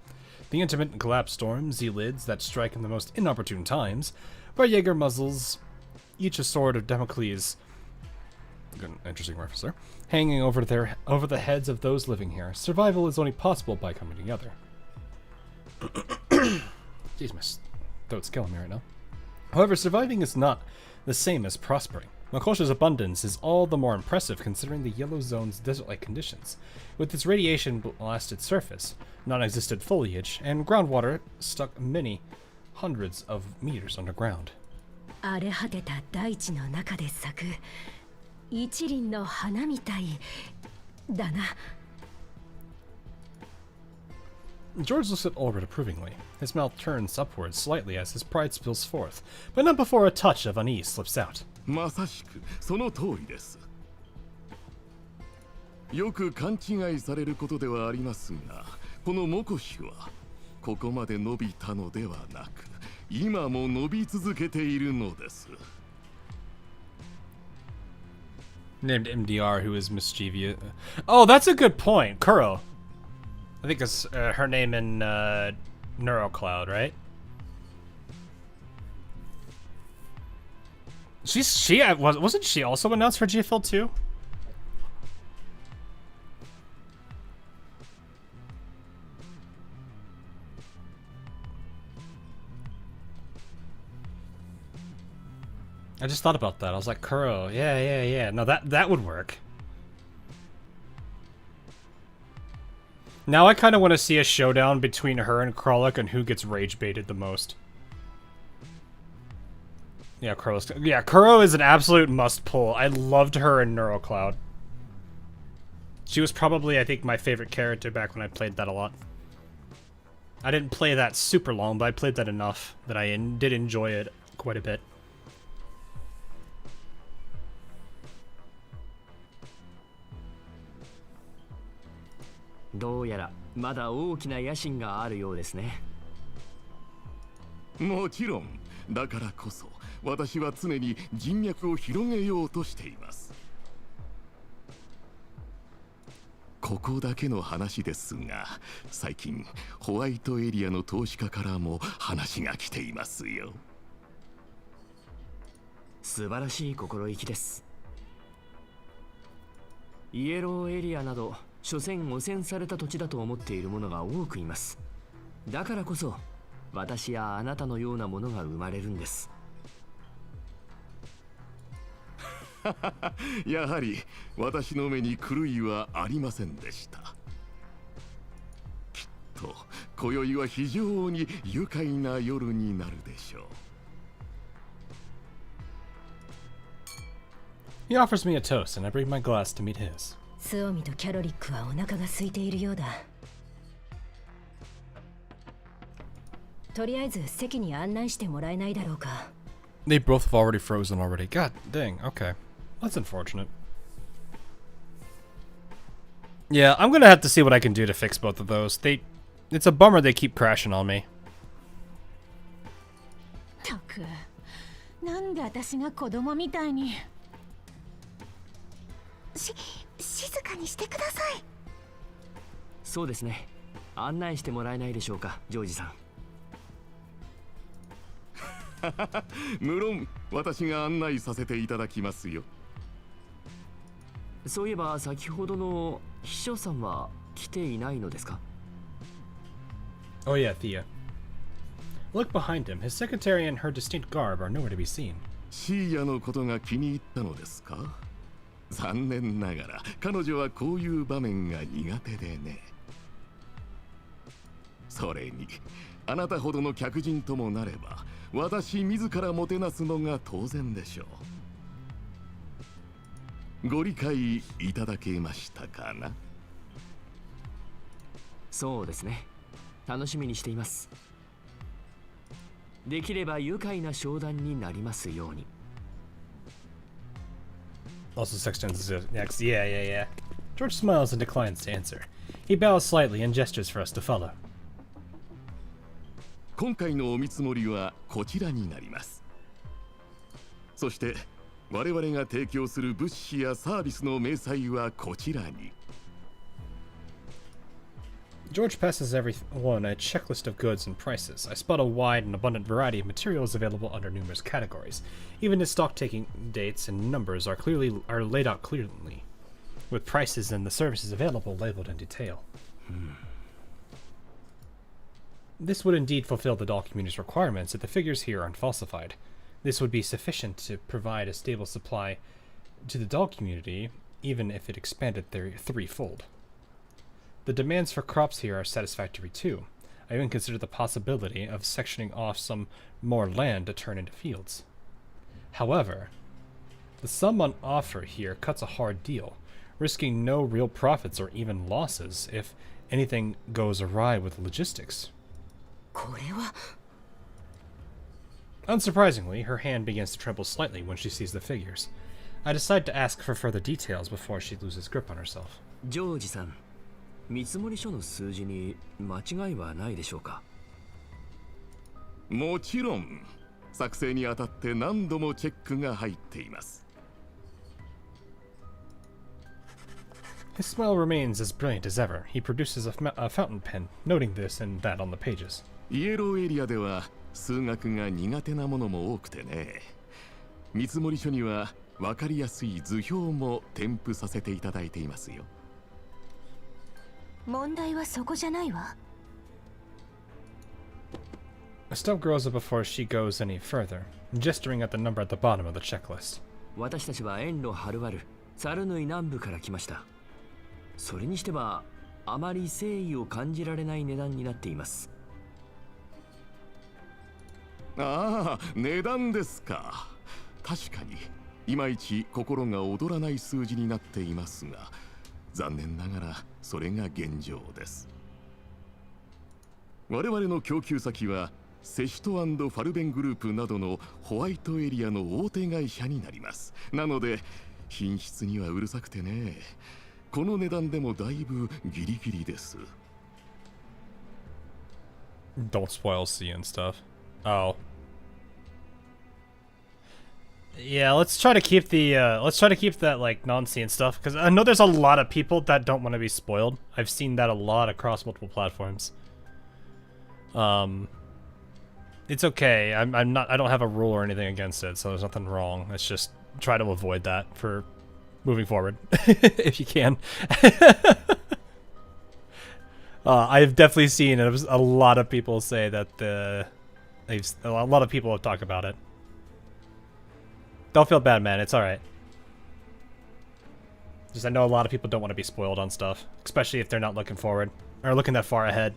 The intermittent collapse storms, Z-lids that strike in the most inopportune times, where Jaeger muzzles, each a sword of Damocles, interesting reference there, hanging over the heads of those living here. Survival is only possible by coming together. Jeez, my throat's killing me right now. However, surviving is not the same as prospering. Makosha's abundance is all the more impressive considering the Yellow Zone's desert-like conditions, with its radiation-blasted surface, non-existent foliage, and groundwater stuck many hundreds of meters underground. 荒れ果てた大地の中で咲く一輪の花みたいだな。George looks at Ulrich approvingly. His mouth turns upwards slightly as his pride spills forth, but not before a touch of unease slips out. まさしくその通りです。よく勘違いされることではありますが、このモコシはここまで伸びたのではなく、今も伸び続けているのです。Named MDR, who is mischievous. Oh, that's a good point. Kuro. I think it's her name in NeuroCloud, right? Wasn't she also announced for GFL 2? I just thought about that. I was like, Kuro, yeah. No, that would work. Now I kind of want to see a showdown between her and Kralik and who gets rage baited the most. Yeah, Kuro is an absolute must pull. I loved her in Neurocloud. She was probably, I think, my favorite character back when I played that a lot. I didn't play that super long, but I played that enough that I did enjoy it quite a bit. どうやらまだ大きな野心があるようですね。もちろん。だからこそ私は常に人脈を広げようとしています。ここだけの話ですが、最近ホワイトエリアの投資家からも話が来ていますよ。素晴らしい心意気です。イエローエリアなど所詮汚染された土地だと思っている者が多くいます。だからこそ私やあなたのようなものが生まれるんです。やはり私の目に狂いはありませんでした。きっと今宵は非常に愉快な夜になるでしょう。He offers me a toast, and I bring my glass to meet his. スオミとキャロリックはお腹が空いているようだ。とりあえず席に案内してもらえないだろうか。They both have already frozen already. God dang, okay. That's unfortunate. Yeah, I'm gonna have to see what I can do to fix both of those. It's a bummer they keep crashing on me. たく、なんで私が子供みたいに。静かにしてください。そうですね。案内してもらえないでしょうか、ジョージさん。無論私が案内させていただきますよ。そういえば先ほどの秘書さんは来ていないのですか？ Oh yeah, Thea. Look behind him. His secretary and her distinct garb are nowhere to be seen. シーヤのことが気に入ったのですか？残念ながら彼女はこういう場面が苦手でね。それにあなたほどの客人ともなれば私自らもてなすのが当然でしょう。ご理解いただけましたかな？そうですね。楽しみにしています。できれば愉快な商談になりますように。Also, Sexton's next. Yeah. George smiles and declines to answer. He bows slightly and gestures for us to follow. 今回のお見積もりはこちらになります。そして我々が提供する物資やサービスの明細はこちらに。George passes everyone a checklist of goods and prices. I spot a wide and abundant variety of materials available under numerous categories. Even his stock-taking dates and numbers are laid out clearly, with prices and the services available labeled in detail. This would indeed fulfill the doll community's requirements if the figures here aren't falsified. This would be sufficient to provide a stable supply to the doll community, even if it expanded threefold. The demands for crops here are satisfactory too. I even consider the possibility of sectioning off some more land to turn into fields. However, the sum on offer here cuts a hard deal, risking no real profits or even losses if anything goes awry with logistics. これは Unsurprisingly, her hand begins to tremble slightly when she sees the figures. I decide to ask for further details before she loses grip on herself. ジョージさん、見積書の数字に間違いはないでしょうか？もちろん作成にあたって何度もチェックが入っています。 His smile remains as brilliant as ever. He produces a fountain pen, noting this and that on the pages. イエローエリアでは数学が苦手なものも多くてね。見積書には分かりやすい図表も添付させていただいていますよ。問題はそこじゃないわ。Estelle grows up before she goes any further, gesturing at the number at the bottom of the checklist. 私たちは遠路はるばるサルヌイ南部から来ました。それにしてはあまり誠意を感じられない値段になっています。ああ、値段ですか。確かにいまいち心が躍らない数字になっていますが、残念ながらそれが現状です。我々の供給先はセシト&ファルベングループなどのホワイトエリアの大手会社になります。なので品質にはうるさくてね、この値段でもだいぶギリギリです。 Don't spoil C and stuff. Oh. Yeah, let's try to keep that like non-C and stuff, because I know there's a lot of people that don't want to be spoiled. I've seen that a lot across multiple platforms. It's okay. I don't have a rule or anything against it, so there's nothing wrong. Let's just try to avoid that for moving forward, if you can. I've definitely seen a lot of people say that a lot of people have talked about it. Don't feel bad, man. It's alright. Just I know a lot of people don't want to be spoiled on stuff, especially if they're not looking forward or looking that far ahead.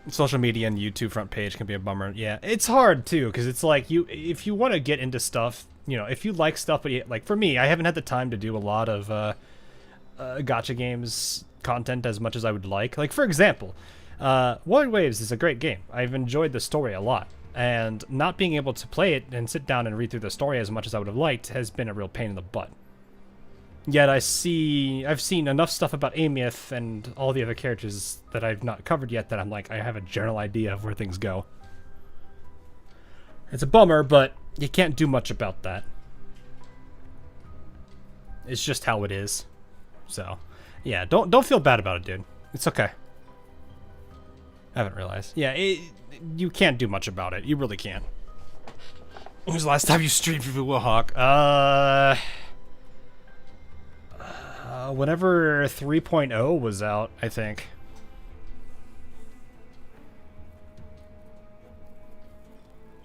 Social media and YouTube front page can be a bummer. Yeah, it's hard too, because it's like if you want to get into stuff, you know, if you like stuff, but like for me, I haven't had the time to do a lot of gacha games content as much as I would like. Like for example, Wild Waves is a great game. I've enjoyed the story a lot, and not being able to play it and sit down and read through the story as much as I would have liked has been a real pain in the butt. Yet I've seen enough stuff about Amieth and all the other characters that I've not covered yet that I'm like, I have a general idea of where things go. It's a bummer, but you can't do much about that. It's just how it is. So, yeah, don't feel bad about it, dude. It's okay. I haven't realized. Yeah, you can't do much about it. You really can't. When was the last time you streamed for Wilhawk? Whenever 3.0 was out, I think.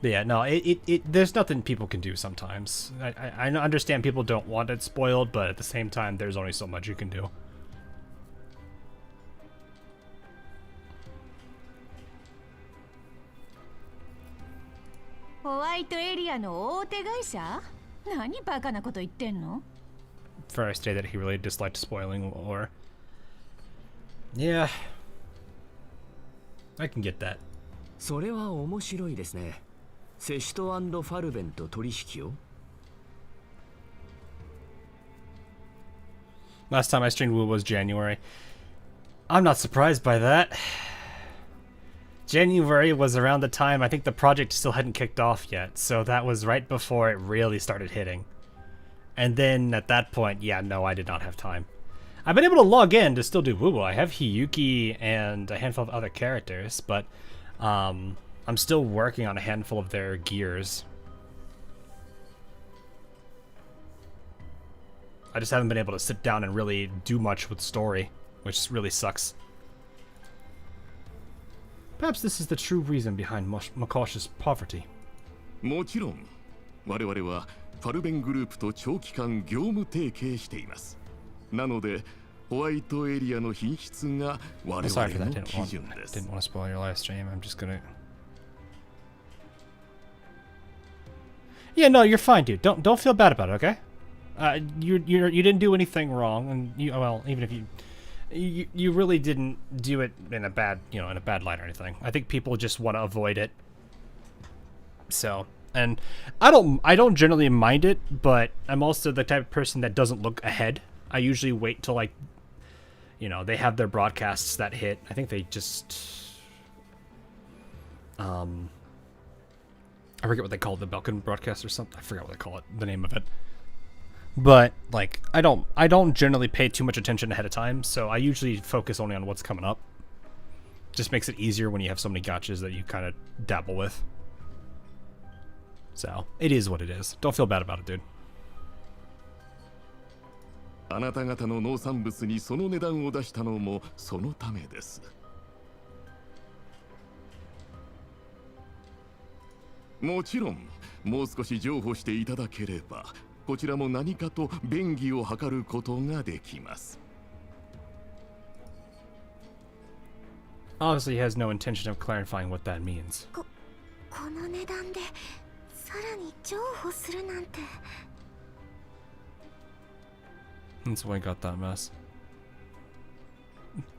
But yeah, no, there's nothing people can do sometimes. I understand people don't want it spoiled, but at the same time, there's only so much you can do. White area の大手会社？何バカなこと言ってんの？ First day that he really disliked spoiling lore. Yeah, I can get that. それは面白いですね。セシト&ファルベンと取引を。Last time I streamed Wu was January. I'm not surprised by that. January was around the time I think the project still hadn't kicked off yet, so that was right before it really started hitting. And then at that point, yeah, no, I did not have time. I've been able to log in to still do Woo-Woo. I have Hiyuki and a handful of other characters, but I'm still working on a handful of their gears. I just haven't been able to sit down and really do much with story, which really sucks. Perhaps this is the true reason behind Makosh's poverty. もちろん我々はファルベングループと長期間業務提携しています。なのでホワイトエリアの品質が我々の基準です。 Didn't want to spoil your live stream. I'm just gonna. Yeah, no, you're fine, dude. Don't feel bad about it, okay? You didn't do anything wrong, and well, even if you really didn't do it in a bad light or anything. I think people just want to avoid it. So, and I don't generally mind it, but I'm also the type of person that doesn't look ahead. I usually wait till like, they have their broadcasts that hit. I think they just, I forget what they call the Belkin broadcast or something. I forgot what they call it, the name of it. But like, I don't generally pay too much attention ahead of time, so I usually focus only on what's coming up. Just makes it easier when you have so many gotchas that you kind of dabble with. So, it is what it is. Don't feel bad about it, dude. あなた方の農産物にその値段を出したのもそのためです。もちろん、もう少し譲歩していただければ、こちらも何かと便宜を図ることができます。Obviously, he has no intention of clarifying what that means. この値段でさらに譲歩するなんて。That's why I got that mess.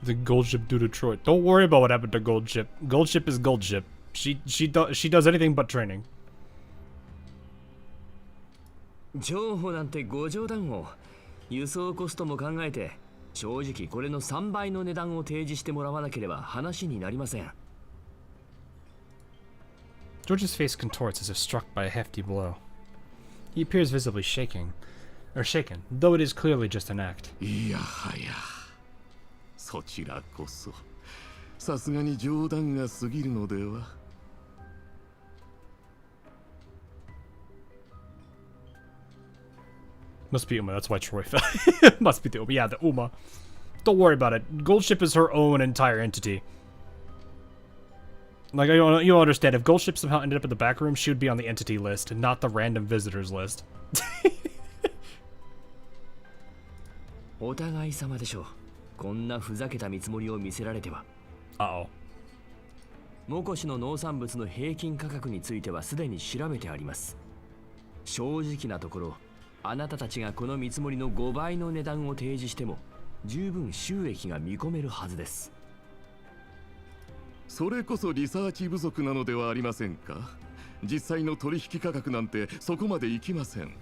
The gold ship due to Troy. Don't worry about what happened to gold ship. Gold ship is gold ship. She does anything but training. 譲歩なんてご冗談を。輸送コストも考えて、正直これの3倍の値段を提示してもらわなければ話になりません。George's face contorts as if struck by a hefty blow. He appears visibly shaken, though it is clearly just an act. いやはや、そちらこそ、さすがに冗談が過ぎるのでは。Must be Uma, that's why Troy fell. Must be the Uma. Yeah, the Uma. Don't worry about it. Gold ship is her own entire entity. Like, you'll understand, if Gold ship somehow ended up in the back room, she would be on the entity list, not the random visitors list. お互い様でしょう。こんなふざけた見積もりを見せられては。Uh-oh. モコシの農産物の平均価格についてはすでに調べてあります。正直なところ、あなたたちがこの見積もりの5倍の値段を提示しても十分収益が見込めるはずです。それこそリサーチ不足なのではありませんか。実際の取引価格なんてそこまでいきません。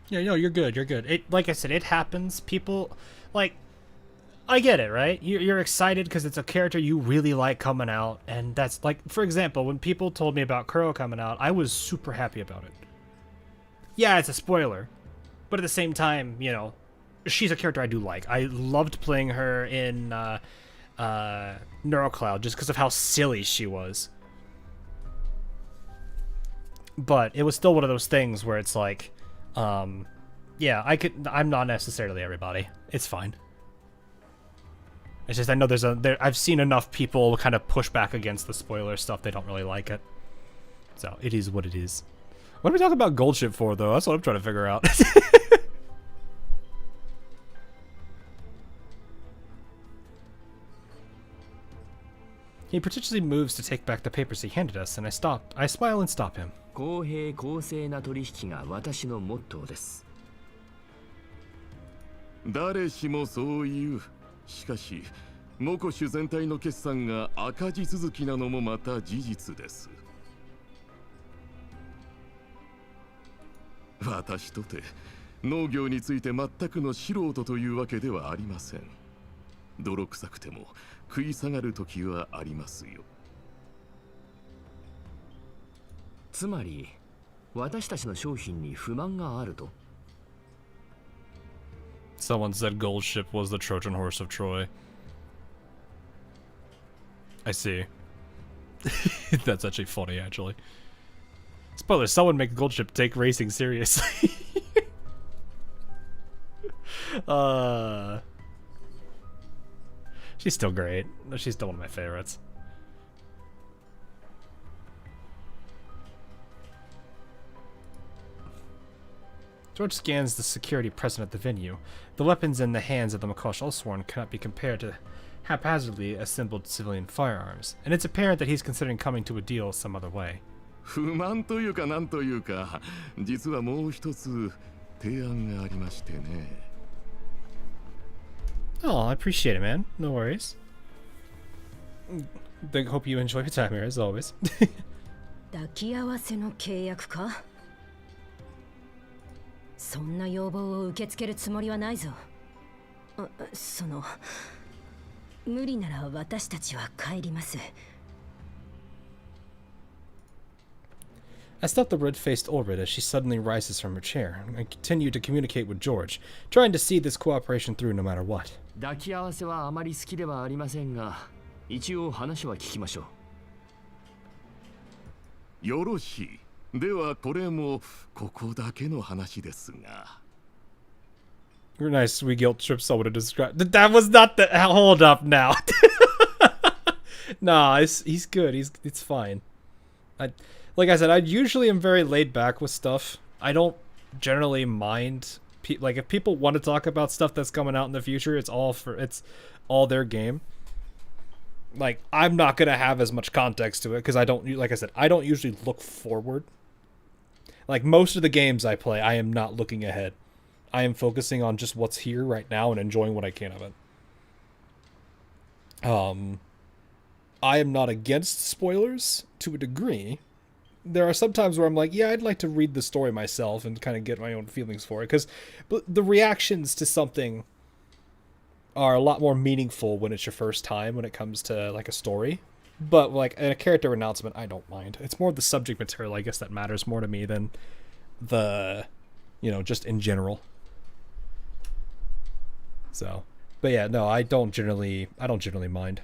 Yeah, no, you're good. You're good. Like I said, it happens. People, like, I get it, right? You're excited because it's a character you really like coming out, and that's like, for example, when people told me about Kuro coming out, I was super happy about it. Yeah, it's a spoiler, but at the same time, you know, she's a character I do like. I loved playing her in Neurocloud just because of how silly she was. But it was still one of those things where it's like, yeah, I'm not necessarily everybody. It's fine. It's just I know I've seen enough people kind of push back against the spoiler stuff. They don't really like it. So it is what it is. What are we talking about Gold Ship for, though? That's what I'm trying to figure out. He particularly moves to take back the papers he handed us, and I smile and stop him. 公平公正な取引が私のモットーです。誰しもそう言う。しかし、モコシュ全体の決算が赤字続きなのもまた事実です。私とて農業について全くの素人というわけではありません。泥臭くても食い下がる時はありますよ。つまり、私たちの商品に不満があると。Someone said Gold Ship was the Trojan horse of Troy. I see. That's actually funny, actually. Spoiler, someone make Gold Ship take racing seriously. She's still great. She's still one of my favorites. George scans the security present at the venue. The weapons in the hands of the Makosh Allsworn cannot be compared to haphazardly assembled civilian firearms, and it's apparent that he's considering coming to a deal some other way. 不満というかなんというか、実はもう一つ提案がありましてね。Oh, I appreciate it, man. No worries. I hope you enjoy your time here, as always. 抱き合わせの契約か？そんな要望を受け付けるつもりはないぞ。無理なら私たちは帰ります。I stop the red-faced Orbit as she suddenly rises from her chair and continue to communicate with George, trying to see this cooperation through no matter what. 抱き合わせはあまり好きではありませんが、一応話は聞きましょう。よろしい。ではこれもここだけの話ですが。 Nice sweet guilt trip someone to describe. That was not the. Hold up now. Nah, he's good. It's fine. Like I said, I usually am very laid back with stuff. I don't generally mind. Like if people want to talk about stuff that's coming out in the future, it's all their game. Like I'm not gonna have as much context to it because I don't. Like I said, I don't usually look forward. Like most of the games I play, I am not looking ahead. I am focusing on just what's here right now and enjoying what I can of it. I am not against spoilers to a degree. There are some times where I'm like, yeah, I'd like to read the story myself and kind of get my own feelings for it. Because the reactions to something are a lot more meaningful when it's your first time when it comes to like a story. But like in a character announcement, I don't mind. It's more the subject material, I guess, that matters more to me than the, just in general. So, but yeah, no, I don't generally mind.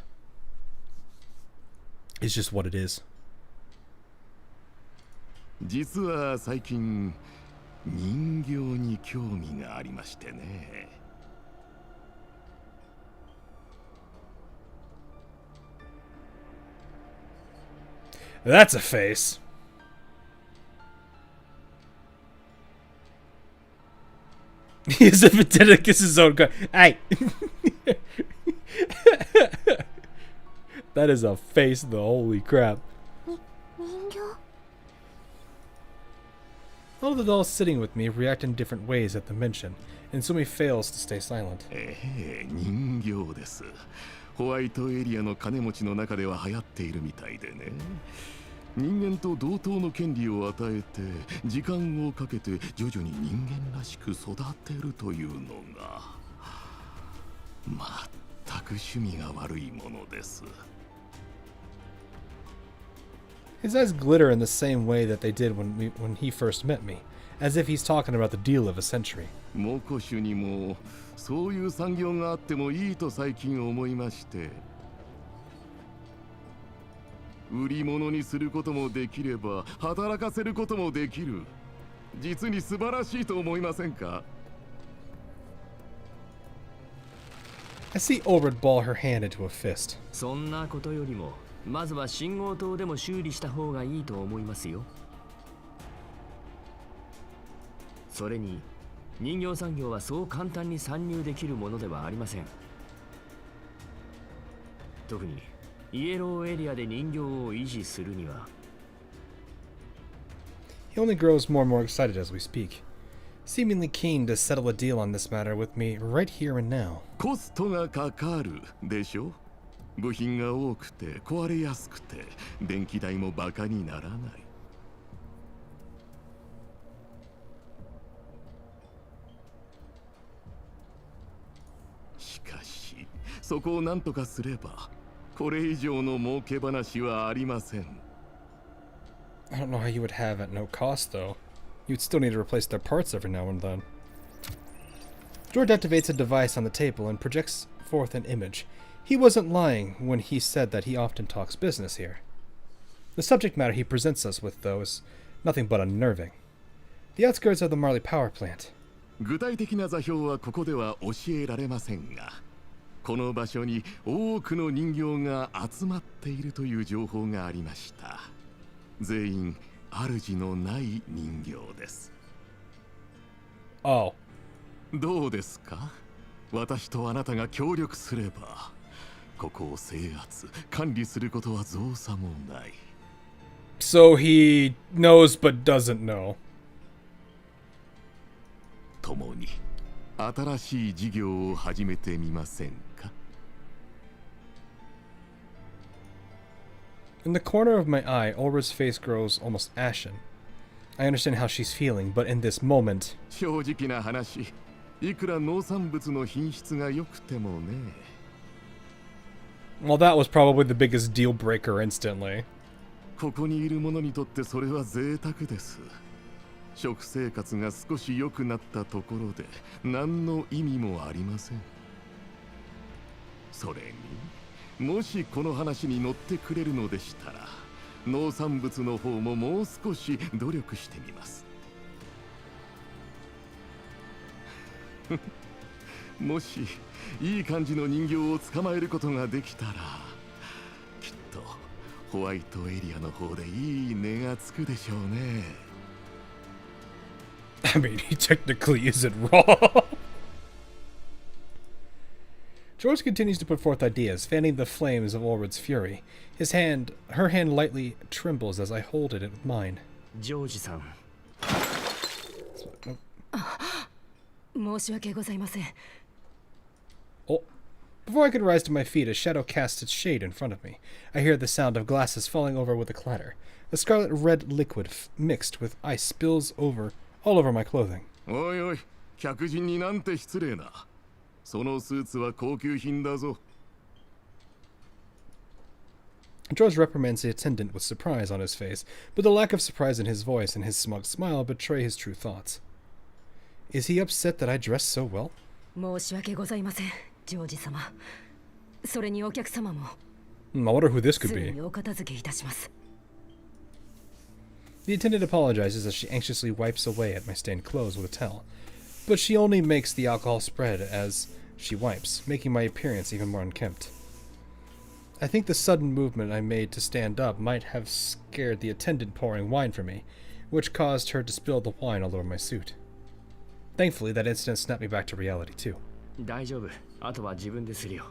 It's just what it is. 実は最近人形に興味がありましてね。That's a face. As if it didn't kiss his own gun. Hey! That is a face, though. Holy crap. 人形 All of the dolls sitting with me react in different ways at the mention, and Sumi fails to stay silent. 人形です。ホワイトエリアの金持ちの中では流行っているみたいでね。人間と同等の権利を与えて時間をかけて徐々に人間らしく育てるというのが全く趣味が悪いものです。 His eyes glitter in the same way that they did when he first met me, as if he's talking about the deal of a century. モコシュにもそういう産業があってもいいと最近思いまして。売り物にすることもできれば働かせることもできる。実に素晴らしいと思いませんか? I see Ulrich ball her hand into a fist. そんなことよりもまずは信号灯でも修理した方がいいと思いますよ。それに人形産業はそう簡単に参入できるものではありません。特にイエローエリアで人形を維持するには。 He only grows more and more excited as we speak, seemingly keen to settle a deal on this matter with me right here and now. コストがかかるでしょ。部品が多くて壊れやすくて電気代もバカにならない。しかしそこを何とかすればこれ以上の儲け話はありません。 I don't know how you would have at no cost, though. You'd still need to replace their parts every now and then. George activates a device on the table and projects forth an image. He wasn't lying when he said that he often talks business here. The subject matter he presents us with, though, is nothing but unnerving. The outskirts of the Marley power plant. 具体的な座標はここでは教えられませんが、この場所に多くの人形が集まっているという情報がありました。全員主のない人形です。Oh. どうですか？私とあなたが協力すれば、ここを制圧、管理することは造作もない。So he knows but doesn't know. 共に新しい事業を始めてみませんか? In the corner of my eye, Ulra's face grows almost ashen. I understand how she's feeling, but in this moment... 正直な話、いくら農産物の品質が良くてもね。Well, that was probably the biggest deal breaker instantly. ここにいる者にとってそれは贅沢です。食生活が少し良くなったところで何の意味もありません。それにもしこの話に乗ってくれるのでしたら、農産物の方ももう少し努力してみます。もしいい感じの人形を捕まえることができたら、きっとホワイトエリアの方でいい値がつくでしょうね。I mean, he technically isn't wrong. George continues to put forth ideas, fanning the flames of Orwood's fury. Her hand lightly trembles as I hold it with mine. ジョージさん。申し訳ございません。 Oh. Before I could rise to my feet, a shadow casts its shade in front of me. I hear the sound of glasses falling over with a clatter. A scarlet-red liquid mixed with ice spills over all over my clothing. おいおい、客人になんて失礼な。そのスーツは高級品だぞ。George reprimands the attendant with surprise on his face, but the lack of surprise in his voice and his smug smile betray his true thoughts. Is he upset that I dress so well? 申し訳ございません、ジョージ様。それにお客様も。I wonder who this could すぐ be. にお片付けいたします。 The attendant apologizes as she anxiously wipes away at my stained clothes with a towel, but she only makes the alcohol spread as she wipes, making my appearance even more unkempt. I think the sudden movement I made to stand up might have scared the attendant pouring wine for me, which caused her to spill the wine all over my suit. Thankfully, that incident snapped me back to reality, too. 大丈夫。あとは自分でするよ。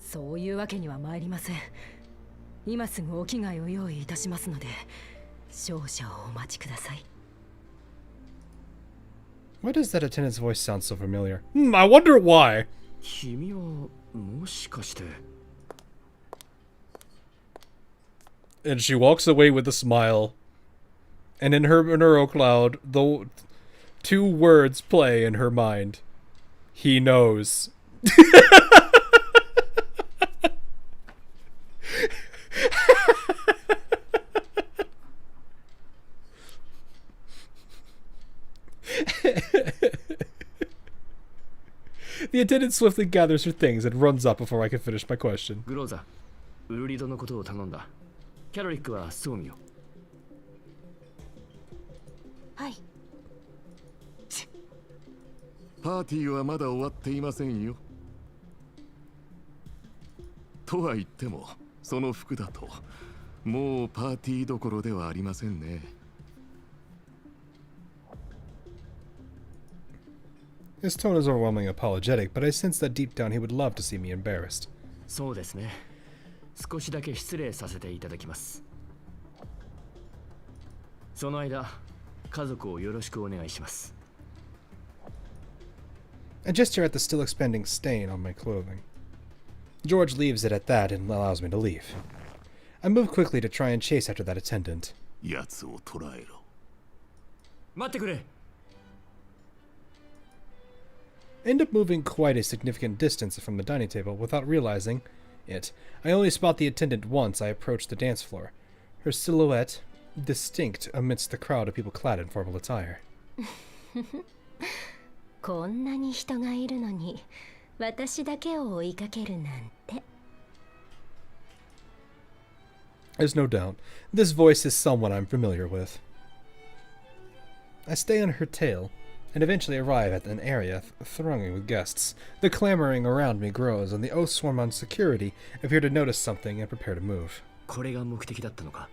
そういうわけには参りません。今すぐお着替えを用意いたしますので、少々お待ちください。 Why does that attendant's voice sound so familiar? I wonder why. 君はもしかして。 And she walks away with a smile. And in her neural cloud, the two words play in her mind. He knows. The attendant swiftly gathers her things and runs up before I can finish my question. グローザ、ウルリドのことを頼んだ。キャロリックはそうみよ。はい。パーティーはまだ終わっていませんよ。とは言っても、その服だともうパーティーどころではありませんね。His tone is overwhelmingly apologetic, but I sense that deep down he would love to see me embarrassed. そうですね。少しだけ失礼させていただきます。その間、家族をよろしくお願いします。I gesture at the still expanding stain on my clothing. George leaves it at that and allows me to leave. I move quickly to try and chase after that attendant. やつを捕らえろ。待ってくれ。I end up moving quite a significant distance from the dining table without realizing it. I only spot the attendant once I approach the dance floor, her silhouette distinct amidst the crowd of people clad in formal attire. こんなに人がいるのに、私だけを追いかけるなんて。There's no doubt, this voice is someone I'm familiar with. I stay on her tail, and eventually arrive at an area thronging with guests. The clamoring around me grows, and the oath swarm on security appear to notice something and prepare to move. これが目的だったのか。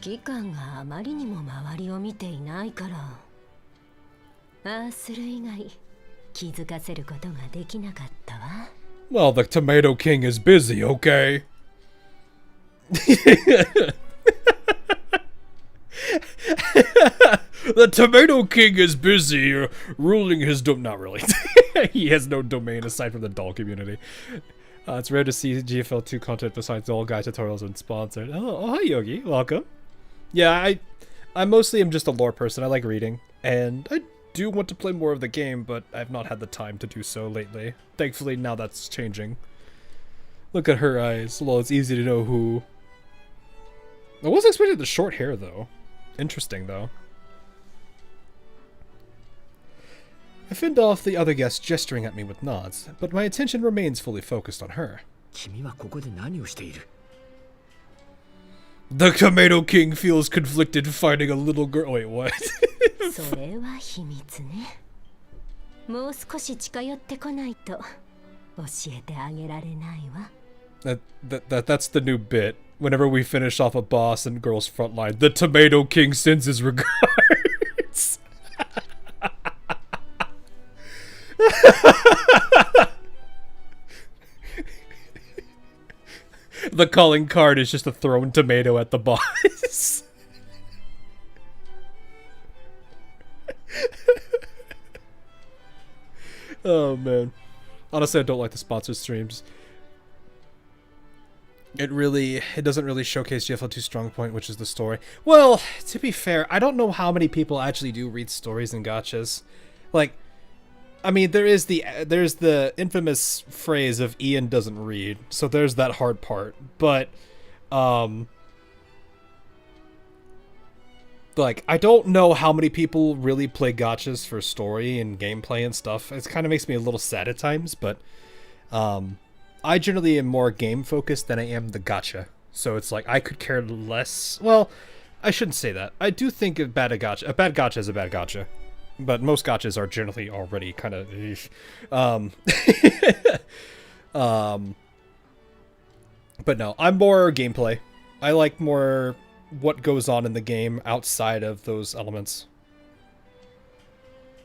指揮官があまりにも周りを見ていないから、ああする以外気づかせることができなかったわ。Well, the Tomato King is busy, okay? The Tomato King is busy ruling his not really. He has no domain aside from the doll community. It's rare to see GFL2 content besides doll guide tutorials and sponsored. Oh, hi Yogi, welcome. Yeah, I mostly am just a lore person. I like reading, and I do want to play more of the game, but I've not had the time to do so lately. Thankfully, now that's changing. Look at her eyes. Well, it's easy to know who. I wasn't expecting the short hair, though. Interesting, though. I fend off the other guests gesturing at me with nods, but my attention remains fully focused on her. 君はここで何をしている？ The Tomato King feels conflicted finding a little girl. Wait, what? それは秘密ね。もう少し近寄ってこないと教えてあげられないわ。That's the new bit. Whenever we finish off a boss in Girls Frontline, the Tomato King sends his regards. The calling card is just a thrown tomato at the boss. Oh man. Honestly, I don't like the sponsored streams. It doesn't really showcase GFL2's strong point, which is the story. Well, to be fair, I don't know how many people actually do read stories in gachas. Like, I mean, there's the infamous phrase of Ian doesn't read, so there's that hard part. But, like, I don't know how many people really play gachas for story and gameplay and stuff. It kind of makes me a little sad at times, but, I generally am more game focused than I am the gacha. So it's like, I could care less. Well, I shouldn't say that. I do think a bad gacha is a bad gacha. But most gachas are generally already kind of... But no, I'm more gameplay. I like more what goes on in the game outside of those elements.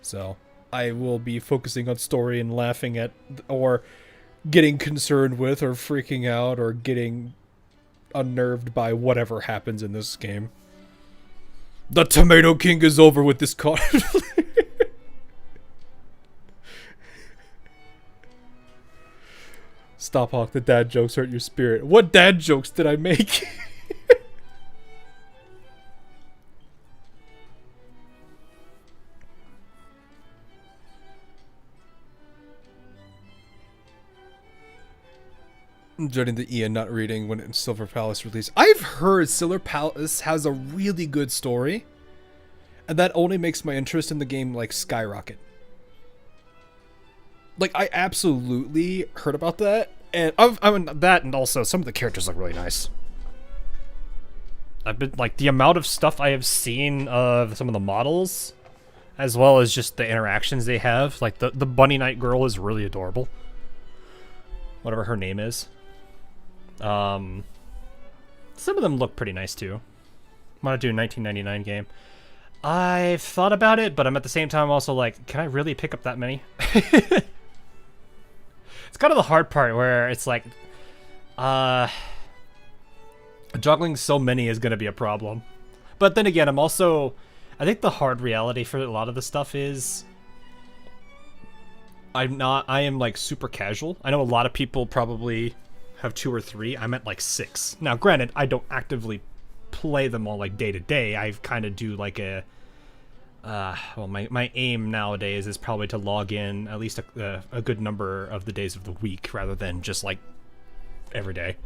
So, I will be focusing on story and laughing at, or getting concerned with, or freaking out, or getting unnerved by whatever happens in this game. The Tomato King is over with this card. Stop, Hawk. The dad jokes hurt your spirit. What dad jokes did I make? I'm dreading the Ian not reading when Silver Palace released. I've heard Silver Palace has a really good story, and that only makes my interest in the game like skyrocket. Like, I absolutely heard about that, and I mean that, and also some of the characters look really nice. I've been like the amount of stuff I have seen of some of the models, as well as just the interactions they have. Like the Bunny Knight girl is really adorable. Whatever her name is. Some of them look pretty nice too. I want to do a 1999 game. I've thought about it, but I'm at the same time also like, can I really pick up that many? It's kind of the hard part where it's like, juggling so many is going to be a problem. But then again, I think the hard reality for a lot of the stuff is I am like super casual. I know a lot of people probably have 2 or 3. I'm at like 6. Now, granted, I don't actively play them all like day to day. I kind of do like a well, my aim nowadays is probably to log in at least a good number of the days of the week rather than just like every day.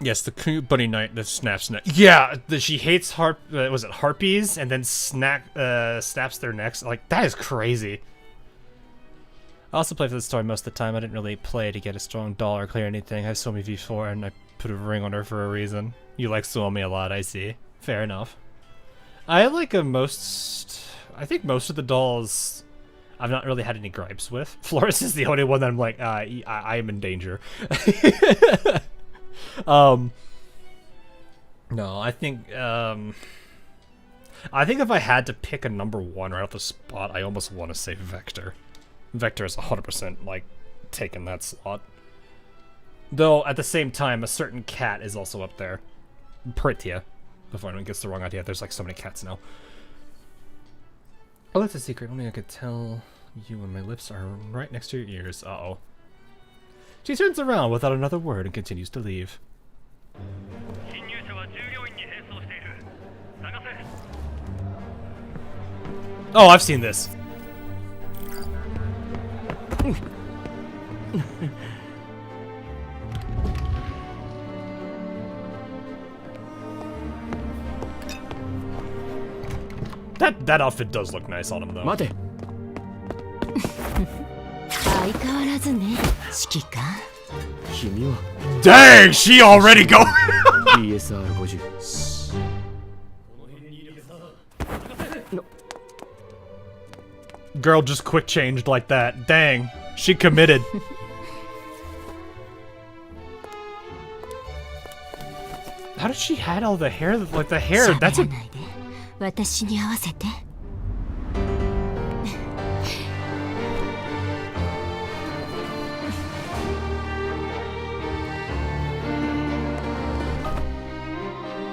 Yes, the cute Bunny Knight that snaps neck. Yeah, she hates was it harpies and then snaps their necks. Like, that is crazy. I also play for the story most of the time. I didn't really play to get a strong doll or clear anything. I have Suomi V4 and I put a ring on her for a reason. You like Suomi a lot, I see. Fair enough. I like I think most of the dolls I've not really had any gripes with. Flores is the only one that I'm like, I am in danger. No, I think if I had to pick a number 1 right off the spot, I almost want to say Vector. Vector is 100% like taking that slot. Though at the same time, a certain cat is also up there. Pritia. Before anyone gets the wrong idea, there's like so many cats now. Oh, that's a secret. Only I could tell you when my lips are right next to your ears. Uh-oh. She turns around without another word and continues to leave. Oh, I've seen this. That outfit does look nice on him though. Mate. 相変わらずね、指揮官。君は Dang, she already go. DSR50 Girl just quick changed like that. Dang, she committed. How did she had all the hair? Like the hair, that's a. 私に合わせて。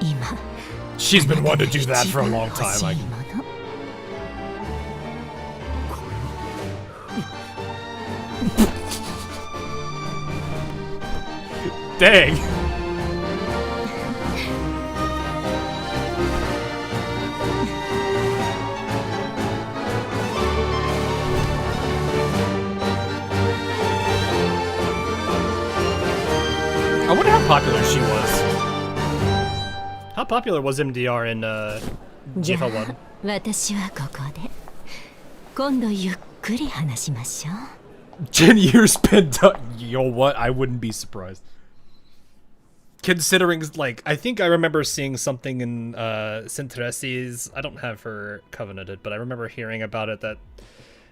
今 She's been wanting to do that for a long time. Like, dang. I wonder how popular she was. How popular was MDR in GFL1? 私はここで今度ゆっくり話しましょう。 10 years spent. You know what? I wouldn't be surprised. Considering, like, I think I remember seeing something in Sintresi's. I don't have her covenanted, but I remember hearing about it that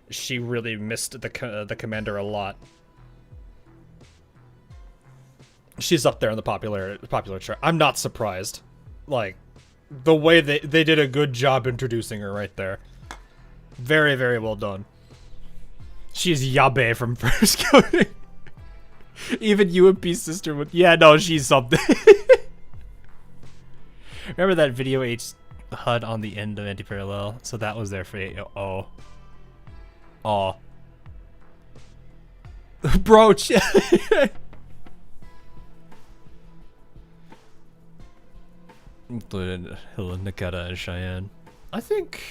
she really missed the commander a lot. She's up there in the popular chart. I'm not surprised. Like, the way they did a good job introducing her right there. Very, very well done. She's Yabe from First Coming. Even UMP's sister would. Yeah, no, she's something. Remember that video H HUD on the end of Anti-Parallel? So that was there for 8. Oh. Oh. Bro, included Hilla, Niketa, and Cheyenne. I think.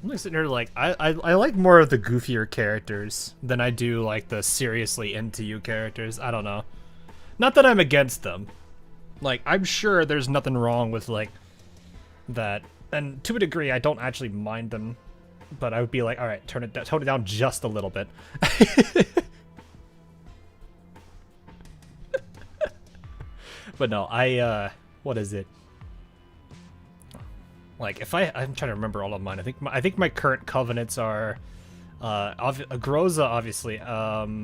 I'm like sitting here like I like more of the goofier characters than I do like the seriously into you characters. I don't know. Not that I'm against them. Like, I'm sure there's nothing wrong with like that, and to a degree I don't actually mind them, but I would be like, all right, tone it down just a little bit. But no, what is it? Like, if I'm trying to remember all of mine. I think my current covenants are, Groza, obviously,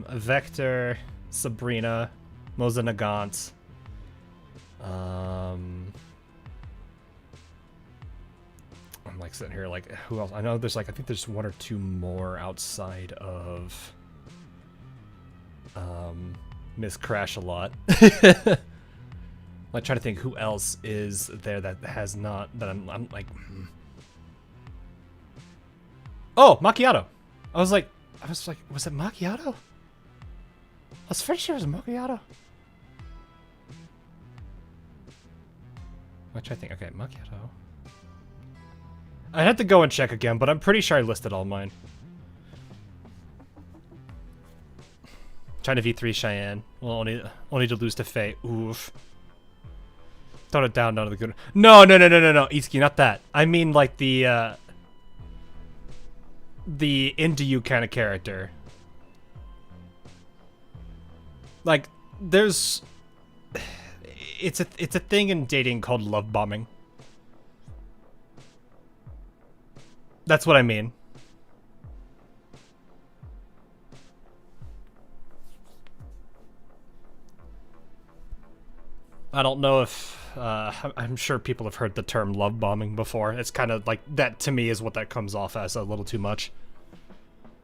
Vector, Sabrina, Moza Nagant, I'm like sitting here like, who else? I know there's like, I think there's 1 or 2 more outside of, Miss Crash a lot. Like, trying to think who else is there that has not, that I'm like, Oh, Macchiato. I was like, was it Macchiato? I was pretty sure it was Macchiato. I'm trying to think. Okay, Macchiato. I had to go and check again, but I'm pretty sure I listed all mine. Trying to V3 Cheyenne. Well, only to lose to Faye. Oof. Tone it down, none of the good. No, Itsuki, not that. I mean, like the into you kind of character. Like, there's, it's a thing in dating called love bombing. That's what I mean. I don't know if I'm sure people have heard the term love bombing before. It's kind of like that to me is what that comes off as a little too much.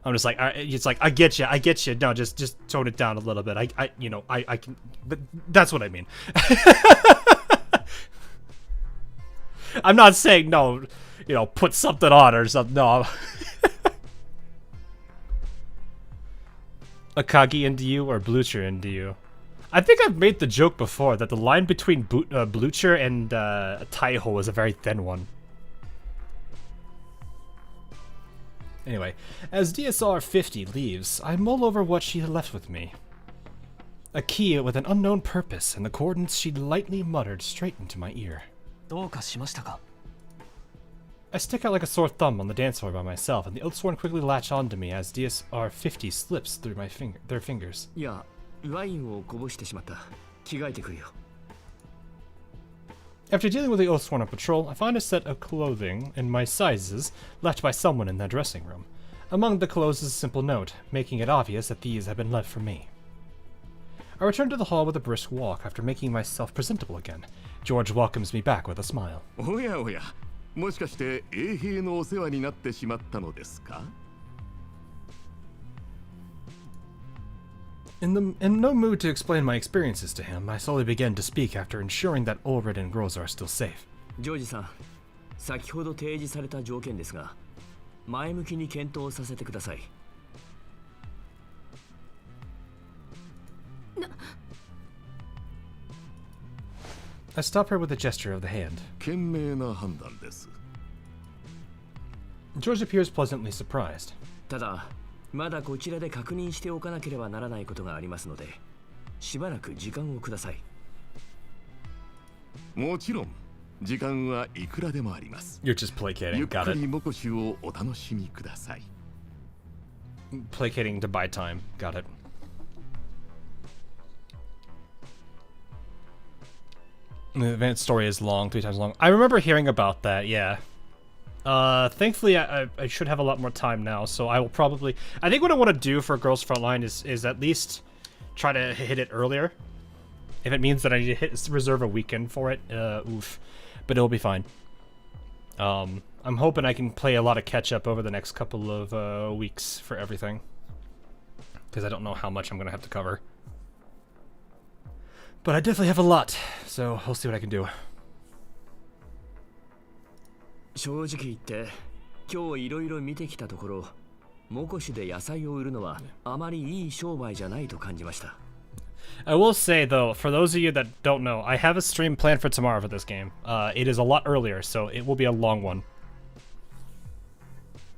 I'm just like, it's like, I get you. No, just tone it down a little bit. I can, but that's what I mean. I'm not saying no, put something on or something. No. Akagi into you or Blucher into you? I think I've made the joke before that the line between Blucher and Taiho is a very thin one. Anyway, as DSR 50 leaves, I mull over what she left with me. A key with an unknown purpose and the coordinates she lightly muttered straight into my ear. I stick out like a sore thumb on the dance floor by myself, and the Oathsworn quickly latch onto me as DSR 50 slips through their fingers. いや、ワインをこぼしてしまった。着替えてくるよ。 After dealing with the Oathsworn on patrol, I find a set of clothing in my sizes left by someone in their dressing room. Among the clothes is a simple note, making it obvious that these have been left for me. I return to the hall with a brisk walk after making myself presentable again. George welcomes me back with a smile. おやおや、もしかして衛兵のお世話になってしまったのですか? In no mood to explain my experiences to him, I slowly begin to speak after ensuring that Ulrid and Groza are still safe. ジョージさん、先ほど提示された条件ですが、前向きに検討させてください。 I stop her with a gesture of the hand. 賢明な判断です。 George appears pleasantly surprised. ただ、まだこちらで確認しておかなければならないことがありますので、しばらく時間をください。もちろん、時間はいくらでもあります。 You're just placating. ゆっ Got く it. りモコシをお楽しみください。 Placating to buy time. Got it. The advanced story is long, 3 times long. I remember hearing about that, yeah. Thankfully, I should have a lot more time now, so I will probably... I think what I want to do for Girls Frontline is at least try to hit it earlier. If it means that I need to reserve a weekend for it, oof. But it'll be fine. I'm hoping I can play a lot of catch-up over the next couple of weeks for everything. Because I don't know how much I'm going to have to cover. But I definitely have a lot, so we'll see what I can do. 正直言って、今日いろいろ見てきたところ、モコシで野菜を売るのはあまりいい商売じゃないと感じました。 I will say though, for those of you that don't know, I have a stream planned for tomorrow for this game. It is a lot earlier, so it will be a long one.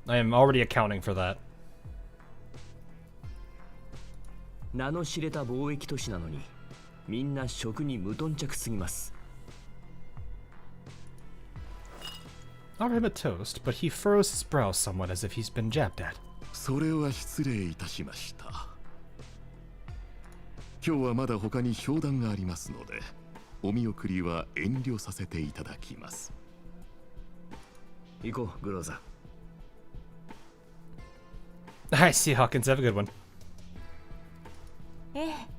I am already accounting for that. 名の知れた貿易都市なのに、みんな食に無頓着すぎます。 Offer him a toast, but he furrows his brow somewhat as if he's been jabbed at. それは失礼いたしました。今日はまだ他に商談がありますので、お見送りは遠慮させていただきます。行こう、グローザ。I see Hawkins. Have a good one. ええ。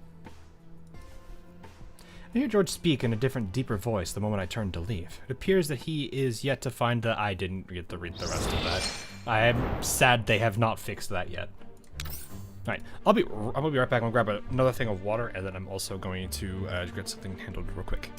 I hear George speak in a different, deeper voice the moment I turn to leave. It appears that he is yet to find the... I didn't get to read the rest of that. I am sad they have not fixed that yet. Alright, I'm gonna be right back. I'm gonna grab another thing of water, and then I'm also going to get something handled real quick.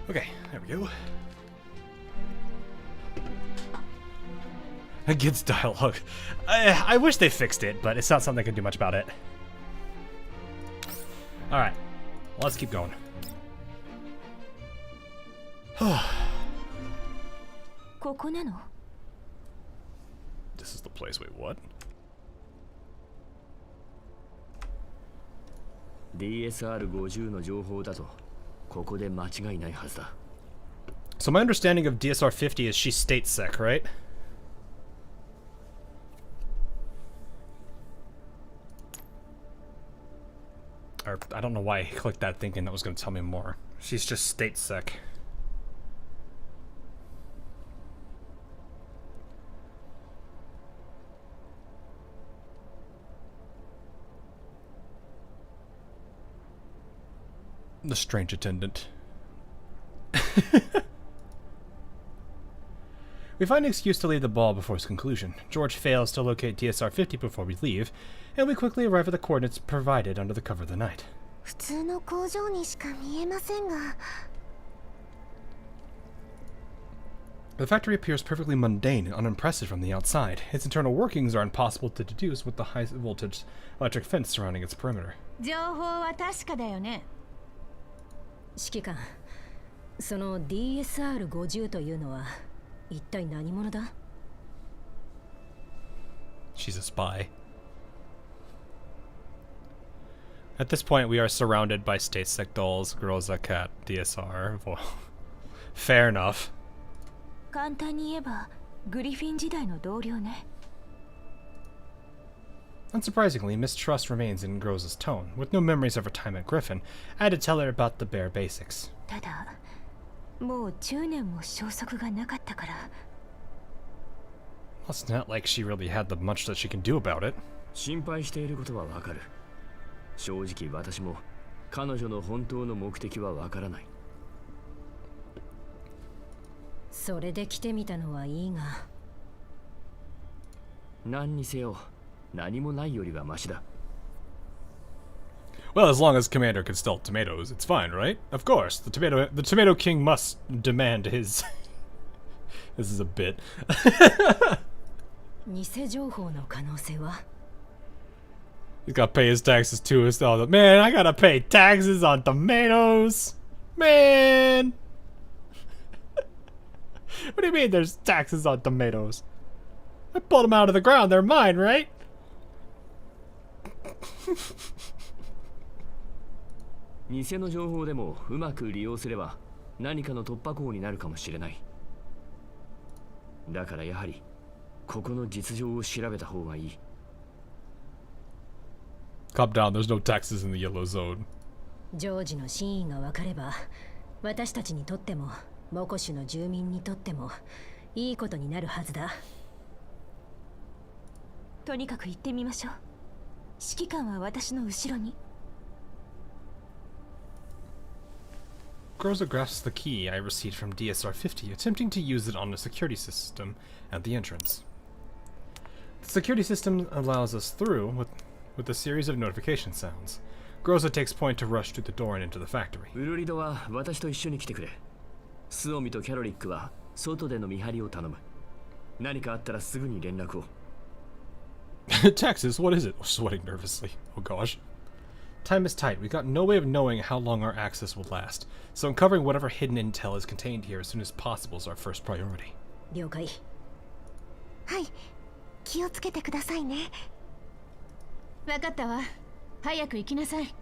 Okay, there we go. Against dialogue. I wish they fixed it, but it's not something I can do much about it. Alright, let's keep going. ここなの？ This is the place. Wait, what? DSR-50 の情報だとここで間違いないはずだ。 So my understanding of DSR-50 is she's state sec, right? Or I don't know why I clicked that thinking that was going to tell me more. She's just state sec. The strange attendant. We find an excuse to leave the ball before its conclusion. George fails to locate DSR-50 before we leave, and we quickly arrive at the coordinates provided under the cover of the night. 普通の工場にしか見えませんが。 The factory appears perfectly mundane and unimpressive from the outside. Its internal workings are impossible to deduce with the high-voltage electric fence surrounding its perimeter. 情報は確かだよね。指揮官、その DSR-50 というのは一体何者だ？ She's a spy. At this point, we are surrounded by state sec dolls, Groza Cat, DSR. Well, fair enough. 簡単に言えばグリフィン時代の同僚ね。 Unsurprisingly, mistrust remains in Groza's tone. With no memories of her time at Griffin, I had to tell her about the bare basics. ただ、もう10年も消息がなかったから。 Well, it's not like she really had the much that she can do about it. 心配していることはわかる。正直私も彼女の本当の目的はわからない。それで来てみたのはいいが。何にせよ、何もないよりはマシだ。Well, as long as Commander can sell tomatoes, it's fine, right? Of course, the tomato king must demand his. This is a bit. 偽情報の可能性は？ He's gotta pay his taxes too. It's all man, I gotta pay taxes on tomatoes. Man! What do you mean there's taxes on tomatoes? I pulled them out of the ground. They're mine, right? 偽の情報でもうまく利用すれば何かの突破口になるかもしれない。だからやはりここの実情を調べた方がいい。Calm down, there's no taxes in the yellow zone. ジョージの真意が分かれば、私たちにとってもモコシュの住民にとってもいいことになるはずだ。とにかく行ってみましょう。指揮官は私の後ろに。 Groza grasps the key I received from DSR-50, attempting to use it on the security system at the entrance. The security system allows us through with a series of notification sounds. Groza takes point to rush through the door and into the factory. ウルリドは私と一緒に来てくれ。スオミとキャロリックは外での見張りを頼む。何かあったらすぐに連絡を。Taxes? What is it? Sweating nervously. Oh gosh. Time is tight. We got no way of knowing how long our access will last, so uncovering whatever hidden intel is contained here as soon as possible is our first priority. 了解。はい、気をつけてくださいね。分かったわ。早く行きなさい。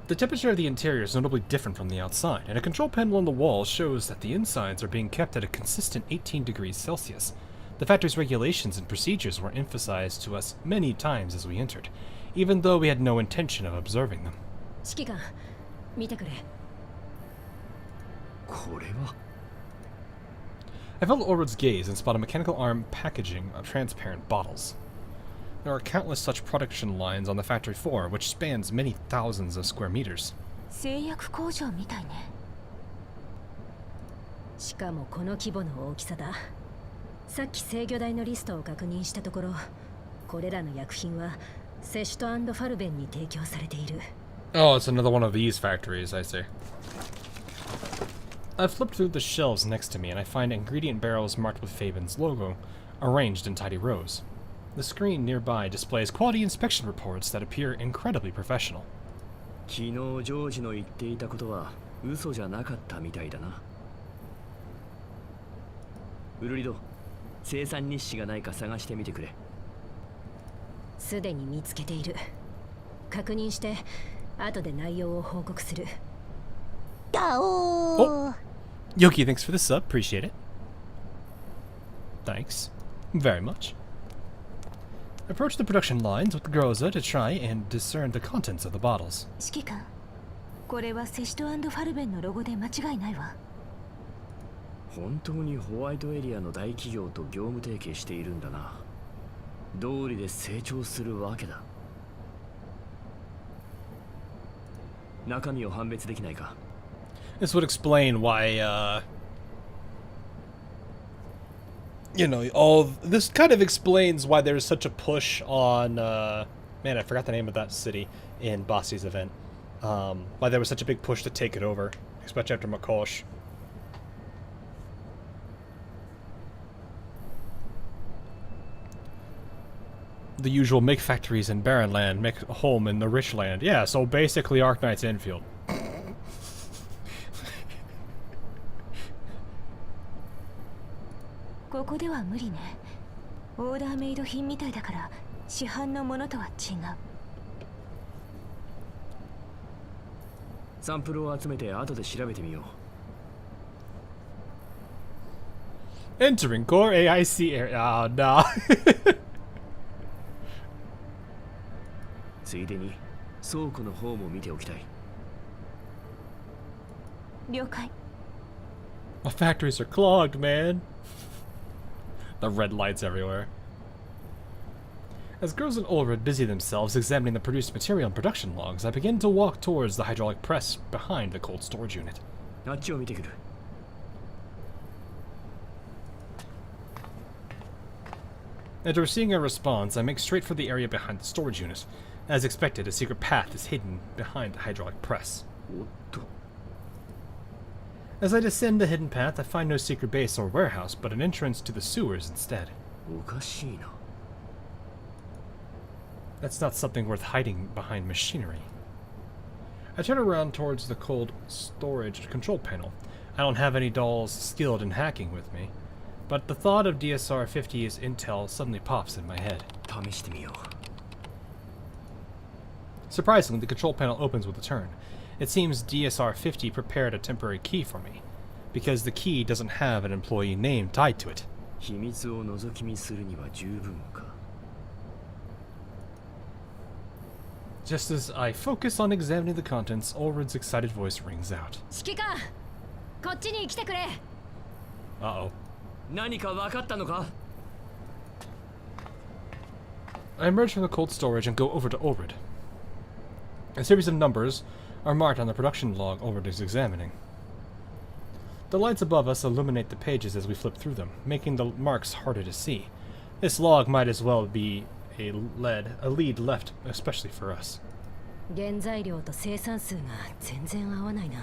The temperature of the interior is notably different from the outside, and a control panel on the wall shows that the insides are being kept at a consistent 18 degrees Celsius. The factory's regulations and procedures were emphasized to us many times as we entered, even though we had no intention of observing them. 指揮官、見てくれ。これは I felt Orwood's gaze and spotted mechanical arm packaging of transparent bottles. There are countless such production lines on the factory floor, which spans many thousands of square meters. 製薬工場みたいね。しかもこの規模の大きさだ。さっき制御台のリストを確認したところ、これらの薬品はセシュト&ファルベンに提供されている。Oh, it's another one of these factories, I see. I flipped through the shelves next to me and I find ingredient barrels marked with Fabian's logo, arranged in tidy rows. The screen nearby displays quality inspection reports that appear incredibly professional. 昨日ジョージの言っていたことは嘘じゃなかったみたいだな。ウルリド、生産日誌がないか探してみてくれ。すでに見つけている。確認して後で内容を報告する。Oh. Yoki, thanks for the sub. Appreciate it. Thanks. Very much. Approach the production lines with Groza to try and discern the contents of the bottles. 指揮官、これはセシト&ファルベンのロゴで間違いないわ。本当にホワイトエリアの大企業と業務提携しているんだな。道理で成長するわけだ。中身を判別できないか。This would explain why, you know, this kind of explains why there's such a push on, man, I forgot the name of that city in Bossy's event. Why there was such a big push to take it over, especially after Makosh. The usual make factories in barren land, make a home in the rich land. Yeah, so basically Arknight's Enfield. ここでは無理ね。オーダーメイド品みたいだから市販のものとは違う。サンプルを集めて後で調べてみよう。Entering core AIC area. Oh, no. ついでに倉庫の方も見ておきたい。了解。My factories are clogged, man. The red lights everywhere. As Gross and Ulrid busy themselves examining the produced material and production logs, I begin to walk towards the hydraulic press behind the cold storage unit. あっちを見てくる。After receiving a response, I make straight for the area behind the storage unit. As expected, a secret path is hidden behind the hydraulic press. おっと。As I descend the hidden path, I find no secret base or warehouse, but an entrance to the sewers instead. おかしいな。That's not something worth hiding behind machinery. I turn around towards the cold storage control panel. I don't have any dolls skilled in hacking with me, but the thought of DSR-50's intel suddenly pops in my head. 試してみよう。Surprisingly, the control panel opens with a turn. It seems DSR-50 prepared a temporary key for me, because the key doesn't have an employee name tied to it. 秘密を覗き見するには十分か。Just as I focus on examining the contents, Ulrid's excited voice rings out. 指揮官、こっちに来てくれ。Uh-oh. 何か分かったのか？ I emerge from the cold storage and go over to Ulrid. A series of numbers are marked on the production log Ulrid is examining. The lights above us illuminate the pages as we flip through them, making the marks harder to see. This log might as well be a lead left especially for us. 原材料と生産数が全然合わないな。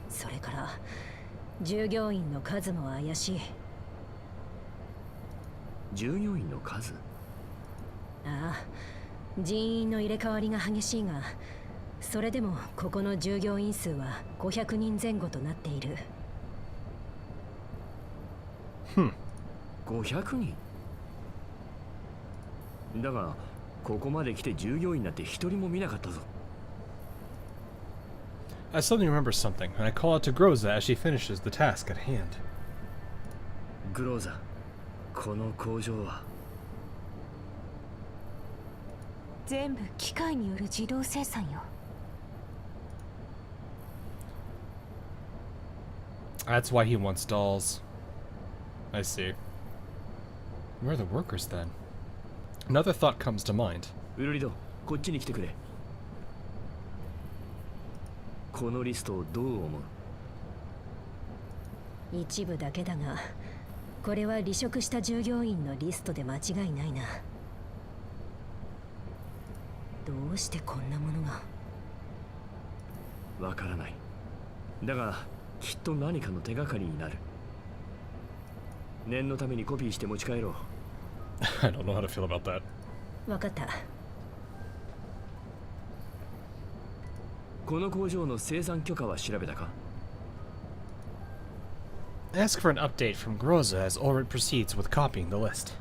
それから従業員の数も怪しい。従業員の数？ああ、人員の入れ替わりが激しいが、それでもここの従業員数は500人前後となっている。500人？だがここまで来て従業員なんて一人も見なかったぞ。I suddenly remember something, and I call out to Groza as she finishes the task at hand. グローザ、この工場は全部機械による自動生産よ。That's why he wants dolls. I see. Where are the workers then? Another thought comes to mind. ウルリド、こっちに来てくれ。このリストをどう思う？一部だけだが、これは離職した従業員のリストで間違いないな。どうしてこんなものが。わからない。だがきっと何かの手がかりになる。念のためにコピーして持ち帰ろう。I don't know how to feel about that. わかった。この工場の生産許可は調べたか？ Ask for an update from Groza as Ulrich proceeds with copying the list.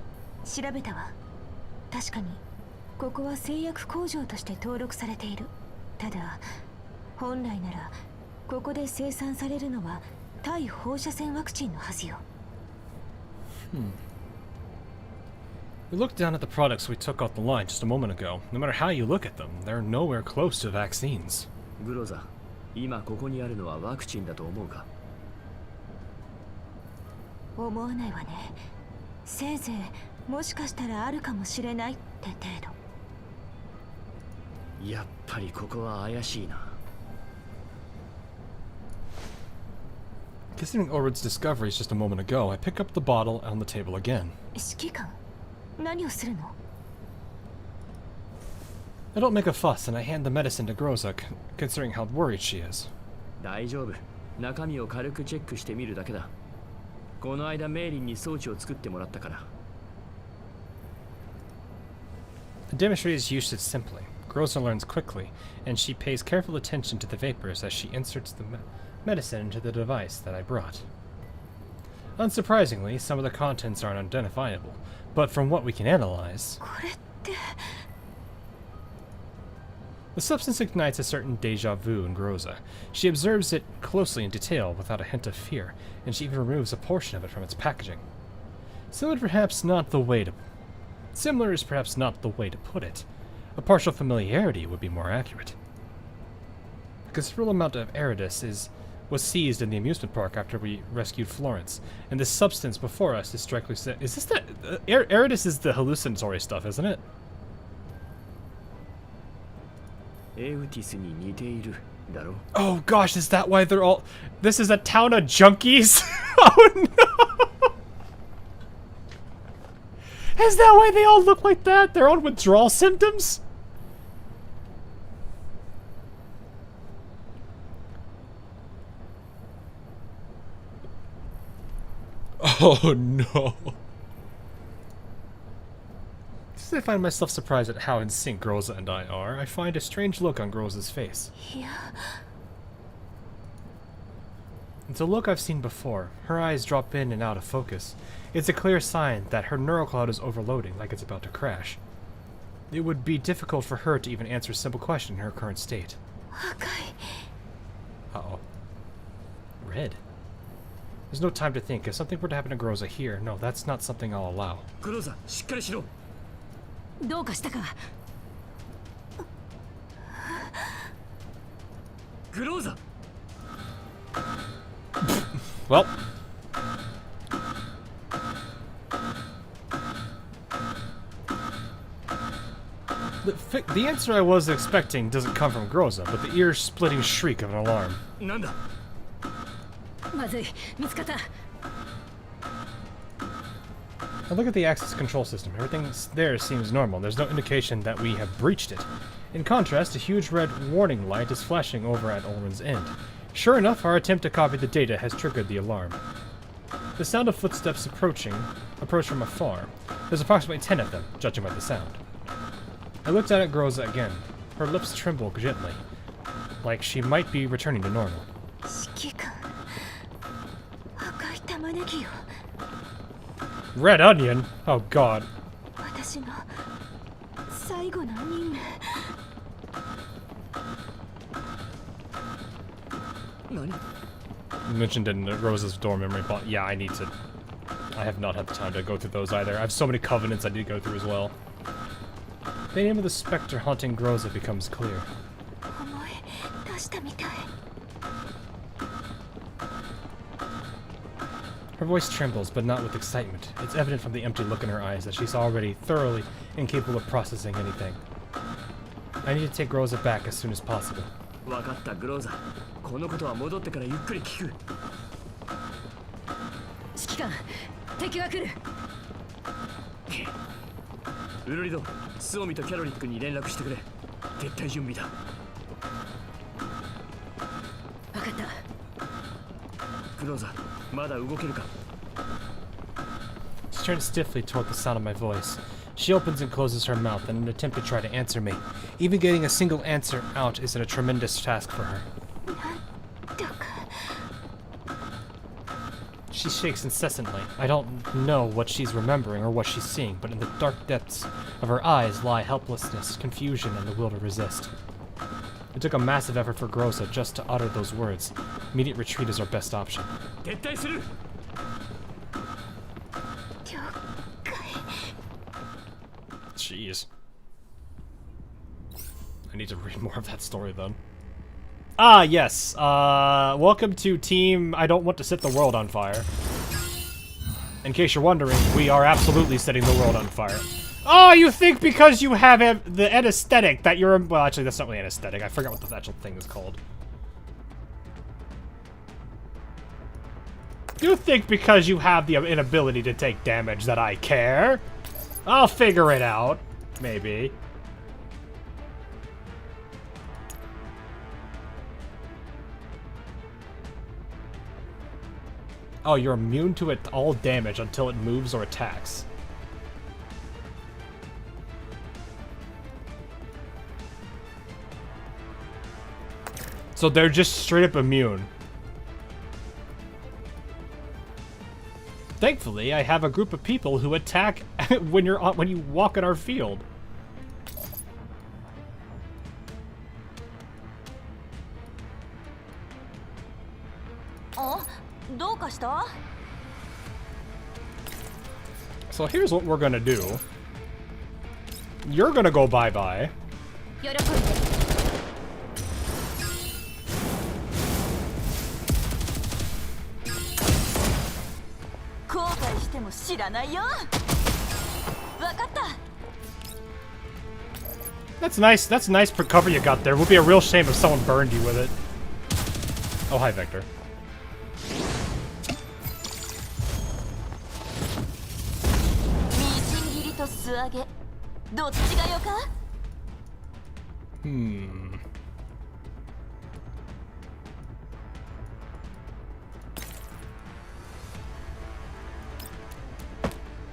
調べたわ。確かにここは製薬工場として登録されている。ただ本来ならここで生産されるのは対放射線ワクチンのはずよ。We looked down at the products we took off the line just a moment ago. No matter how you look at them, they're nowhere close to vaccines. グローザ、今ここにあるのはワクチンだと思うか？思わないわね。せいぜいもしかしたらあるかもしれないって程度。やっぱりここは怪しいな。Considering Ulrich's discoveries just a moment ago, I pick up the bottle on the table again. 指揮官、何をするの？ I don't make a fuss and I hand the medicine to Groza, considering how worried she is. 大丈夫。中身を軽くチェックしてみるだけだ。この間メイリンに装置を作ってもらったから。The demonstrator's used it simply. Groza learns quickly, and she pays careful attention to the vapors as she inserts the medicine into the device that I brought. Unsurprisingly, some of the contents are unidentifiable, but from what we can analyze, これって。 the substance ignites a certain deja vu in Groza. She observes it closely in detail without a hint of fear, and she even removes a portion of it from its packaging. Similar is perhaps not the way to put it. A partial familiarity would be more accurate. A considerable amount of Eridus was seized in the amusement park after we rescued Florence, and this substance before us is strictly said. Is this the Eridus is the hallucinatory stuff, isn't it? エウティスに似ているだろ。 Oh gosh, is that why they're all? This is a town of junkies. Oh no! Is that why they all look like that? They're on withdrawal symptoms? Oh no. As I find myself surprised at how in sync Groza and I are, I find a strange look on Groza's face. いや。 It's a look I've seen before. Her eyes drop in and out of focus. It's a clear sign that her neural cloud is overloading, like it's about to crash. It would be difficult for her to even answer a simple question in her current state. 赤い。 Uh-oh. Red. There's no time to think. If something were to happen to Groza here, no, that's not something I'll allow. グローザ、しっかりしろ。どうかしたか？グローザ。 Well. The answer I was expecting doesn't come from Groza, but the ear-splitting shriek of an alarm. なんだ。まずい、見つかった。 I look at the access control system. Everything there seems normal. There's no indication that we have breached it. In contrast, a huge red warning light is flashing over at Ulrin's end. Sure enough, our attempt to copy the data has triggered the alarm. The sound of footsteps approach from afar. There's approximately 10 of them, judging by the sound. I looked at Groza again. Her lips tremble gently, like she might be returning to normal. 指揮官。赤い玉ねぎよ。 Red onion? Oh god. 私の最後の任務。 何？ You mentioned in Rosa's door memory bot. Yeah, I have not had the time to go through those either. I have so many covenants I need to go through as well. The name of the specter haunting Groza becomes clear. 思い出したみたい。 Her voice trembles, but not with excitement. It's evident from the empty look in her eyes that she's already thoroughly incapable of processing anything. I need to take Groza back as soon as possible. わかった、グローザ。このことは戻ってからゆっくり聞く。指揮官、敵が来る。ウルリド、スオミとキャロリックに連絡してくれ。撤退準備だ。分かった。クローザー、まだ動けるか。 She turns stiffly toward the sound of my voice. She opens and closes her mouth in an attempt to try to answer me. Even getting a single answer out is a tremendous task for her. She shakes incessantly. I don't know what she's remembering or what she's seeing, but in the dark depths of her eyes lie helplessness, confusion, and the will to resist. It took a massive effort for Groza just to utter those words. Immediate retreat is our best option. 撤退する。 Jeez. I need to read more of that story then. Ah, yes. Welcome to Team I Don't Want to Set the World on Fire. In case you're wondering, we are absolutely setting the world on fire. Oh, you think because you have the anesthetic that you're... Well, actually, that's not really anesthetic. I forgot what the actual thing is called. You think because you have the inability to take damage that I care? I'll figure it out. Maybe. Oh, you're immune to it all damage until it moves or attacks. So they're just straight up immune. Thankfully, I have a group of people who attack when you walk in our field. So here's what we're gonna do. You're gonna go bye-bye. That's nice. That's nice for cover you got there. It would be a real shame if someone burned you with it. Oh, hi, Vector.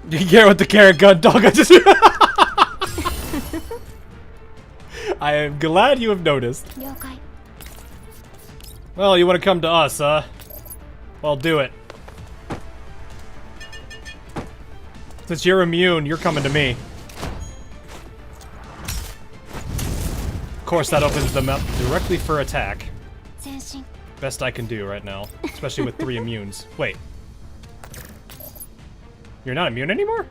You get it with the carrot gun, dog. I just... I am glad you have noticed. Well, you want to come to us, huh? Well, do it. Since you're immune, you're coming to me. Of course, that opens them up directly for attack. Best I can do right now, especially with 3 immunes. Wait. You're not immune anymore?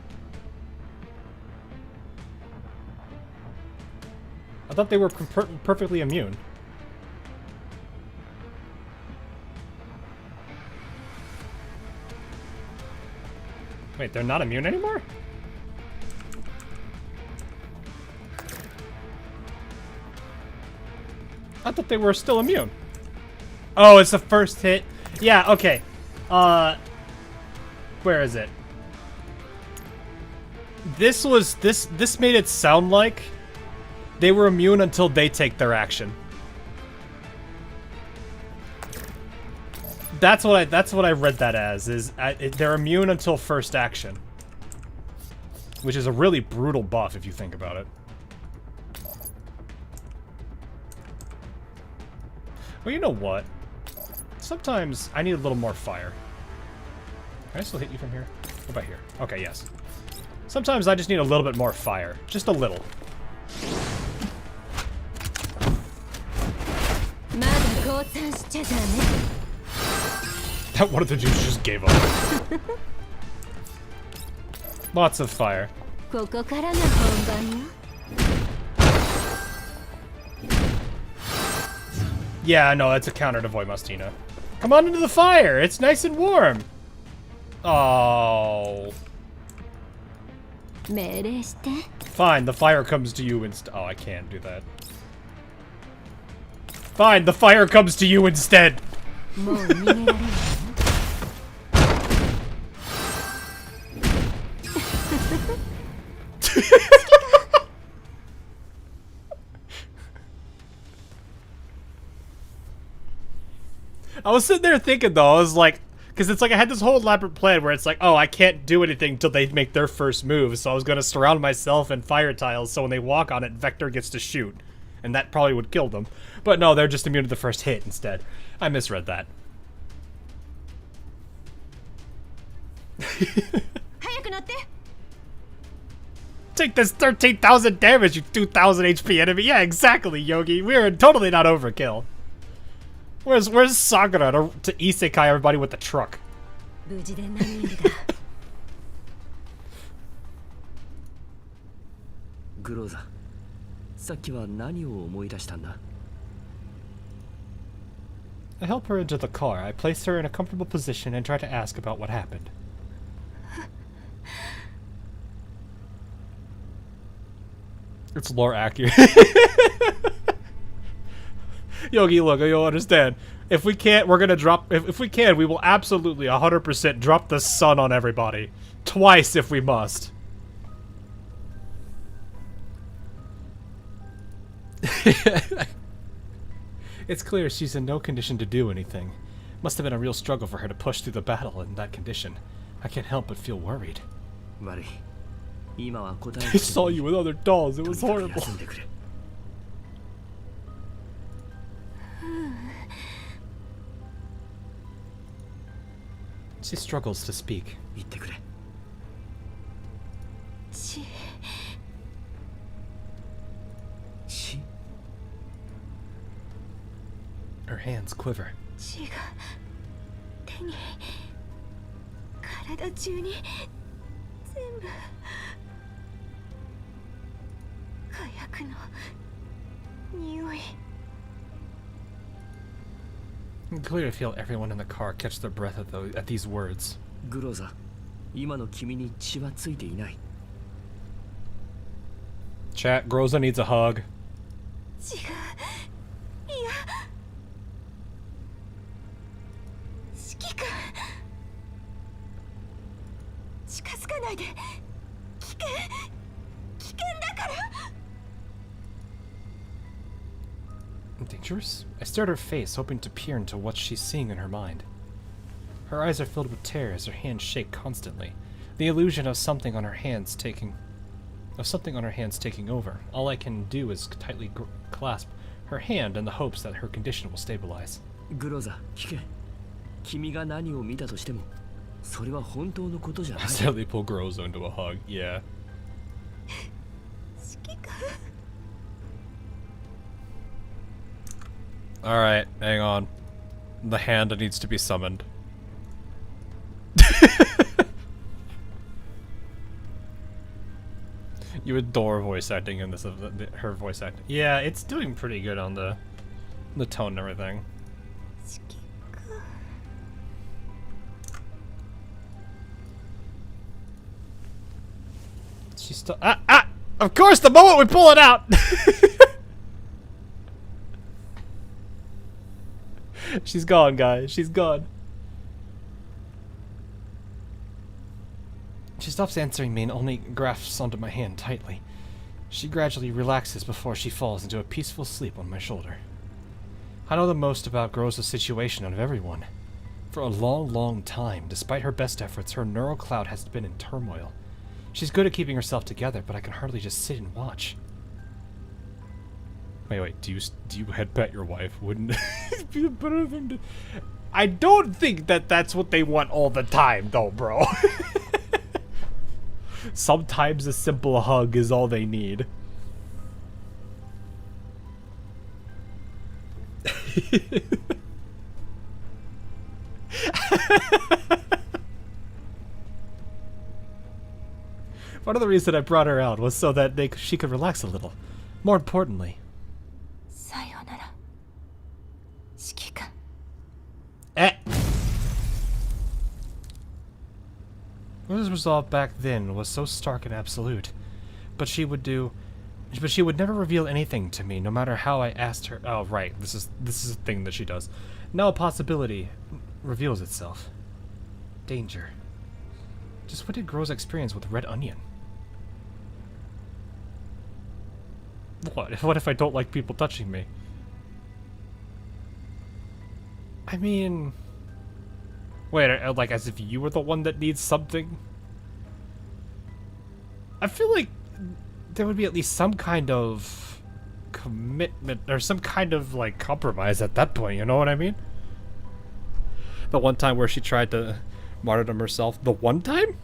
I thought they were perfectly immune. Wait, they're not immune anymore? I thought they were still immune. Oh, it's the first hit. Yeah, okay. Where is it? This made it sound like they were immune until they take their action. That's what I read that as, is they're immune until first action. Which is a really brutal buff if you think about it. Well, you know what? Sometimes I need a little more fire. Can I still hit you from here? What about here? Okay, yes. Sometimes I just need a little bit more fire. Just a little. That one of the dudes just gave up. Lots of fire. Yeah, no, that's a counter to Voimastina. Come on into the fire! It's nice and warm! Oh. Fine, the fire comes to you instead. Oh, I can't do that. Fine, the fire comes to you instead! I was sitting there thinking though, I was like, because it's like I had this whole elaborate plan where it's like, oh, I can't do anything until they make their first move, so I was going to surround myself in fire tiles so when they walk on it, Vector gets to shoot. And that probably would kill them. But no, they're just immune to the first hit instead. I misread that. Take this 13,000 damage, you 2,000 HP enemy. Yeah, exactly, Yogi. We're totally not overkill. Where's Sakura to isekai everybody with the truck? 無事で何よりだ。グローザ、さっきは何を思い出したんだ？ I help her into the car. I place her in a comfortable position and try to ask about what happened. It's lore accurate. Yogi, look, you'll understand. If we can't, we're gonna drop. If we can, we will absolutely 100% drop the sun on everybody. Twice if we must. It's clear she's in no condition to do anything. Must have been a real struggle for her to push through the battle in that condition. I can't help but feel worried. I saw you with other dolls. It was horrible. She struggles to speak. Her hands quiver. You can clearly feel everyone in the car catch their breath at these words. グローザ、今の君に血はついていない。 Chat, Groza needs a hug. 近づかないで。危険だから。 Dangerous? I stare at her face, hoping to peer into what she's seeing in her mind. Her eyes are filled with terror as her hands shake constantly. The illusion of something on her hands taking over. All I can do is tightly clasp her hand in the hopes that her condition will stabilize. グローザ、聞け。君が何を見たとしても、それは本当のことじゃない。 I sadly pull Groza into a hug. Yeah. Alright, hang on. The hand needs to be summoned. You adore voice acting in this, her voice acting. Yeah, it's doing pretty good on the tone and everything. She's still of course, the moment we pull it out. She's gone, guys. She's gone. She stops answering me and only grasps onto my hand tightly. She gradually relaxes before she falls into a peaceful sleep on my shoulder. I know the most about Groza's situation out of everyone. For a long, long time, despite her best efforts, her neural cloud has been in turmoil. She's good at keeping herself together, but I can hardly just sit and watch. Wait, do you head pet your wife? Wouldn't it be a better thing to... I don't think that's what they want all the time, though, bro. Sometimes a simple hug is all they need. Part of the reason I brought her out was so that she could relax a little. More importantly... What was resolved back then was so stark and absolute. But she would never reveal anything to me, no matter how I asked her. Oh, right. This is a thing that she does. Now a possibility reveals itself. Danger. Just what did Groza experience with Red Onion? What if I don't like people touching me? I mean... Wait, like as if you were the one that needs something? I feel like there would be at least some kind of commitment or some kind of like compromise at that point, you know what I mean? The one time where she tried to martyrdom herself. The one time?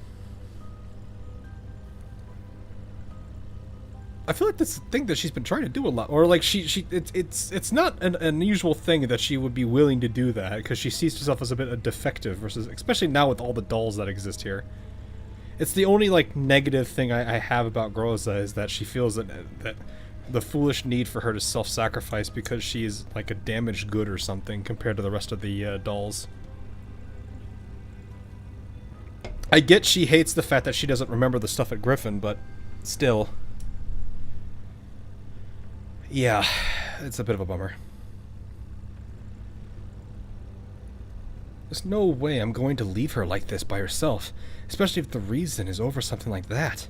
I feel like that's the thing that she's been trying to do a lot, or like it's not an unusual thing that she would be willing to do that because she sees herself as a bit defective versus, especially now with all the dolls that exist here. It's the only like negative thing I have about Groza is that she feels that the foolish need for her to self-sacrifice because she's like a damaged good or something compared to the rest of the dolls. I get she hates the fact that she doesn't remember the stuff at Griffin, but still. Yeah, it's a bit of a bummer. There's no way I'm going to leave her like this by herself, especially if the reason is over something like that.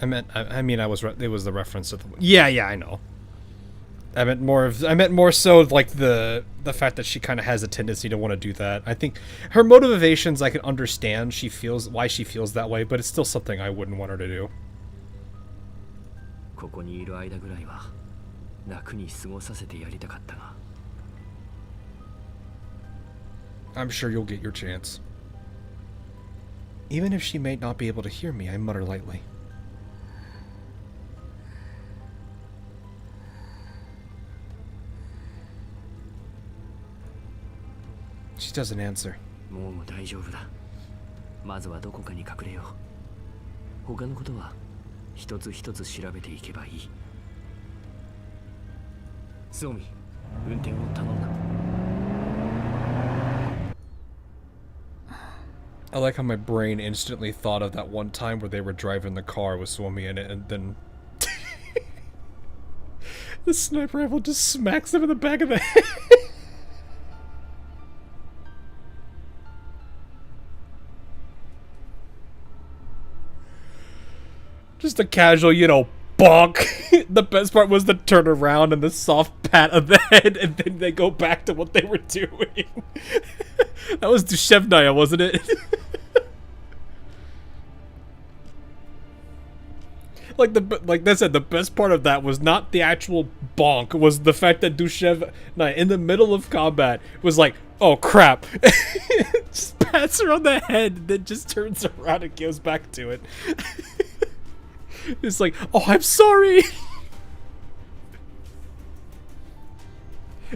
I mean, it was the reference to the... Yeah, I know. I meant more so like the fact that she kind of has a tendency to want to do that. I think her motivations, I can understand why she feels that way, but it's still something I wouldn't want her to do. I'm sure you'll get your chance. Even if she may not be able to hear me, I mutter lightly. She doesn't answer. I like how my brain instantly thought of that one time where they were driving the car with Suomi in it, and then the sniper rifle just smacks them in the back of the head. Just a casual, bonk. The best part was the turn around and the soft pat of the head, and then they go back to what they were doing. That was Dushevnaya, wasn't it? Like I said, the best part of that was not the actual bonk, was the fact that Dushevnaya, in the middle of combat, was like, oh crap. Just pats her on the head, and then just turns around and goes back to it. It's like, oh, I'm sorry.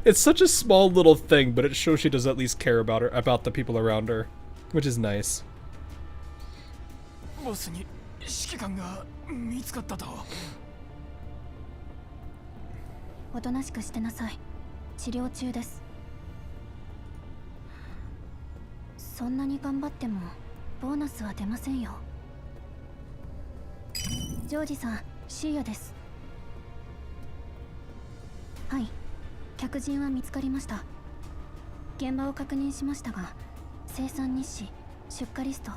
It's such a small little thing, but it shows she does at least care about her, about the people around her, which is nice. Bossに指揮官が見つかったと。おとなしくしてなさい。治療中です。そんなに頑張ってもボーナスは出ませんよ。ジョージさん、シーヤです。はい、客人は見つかりました。現場を確認しましたが、生産日誌、出荷リスト、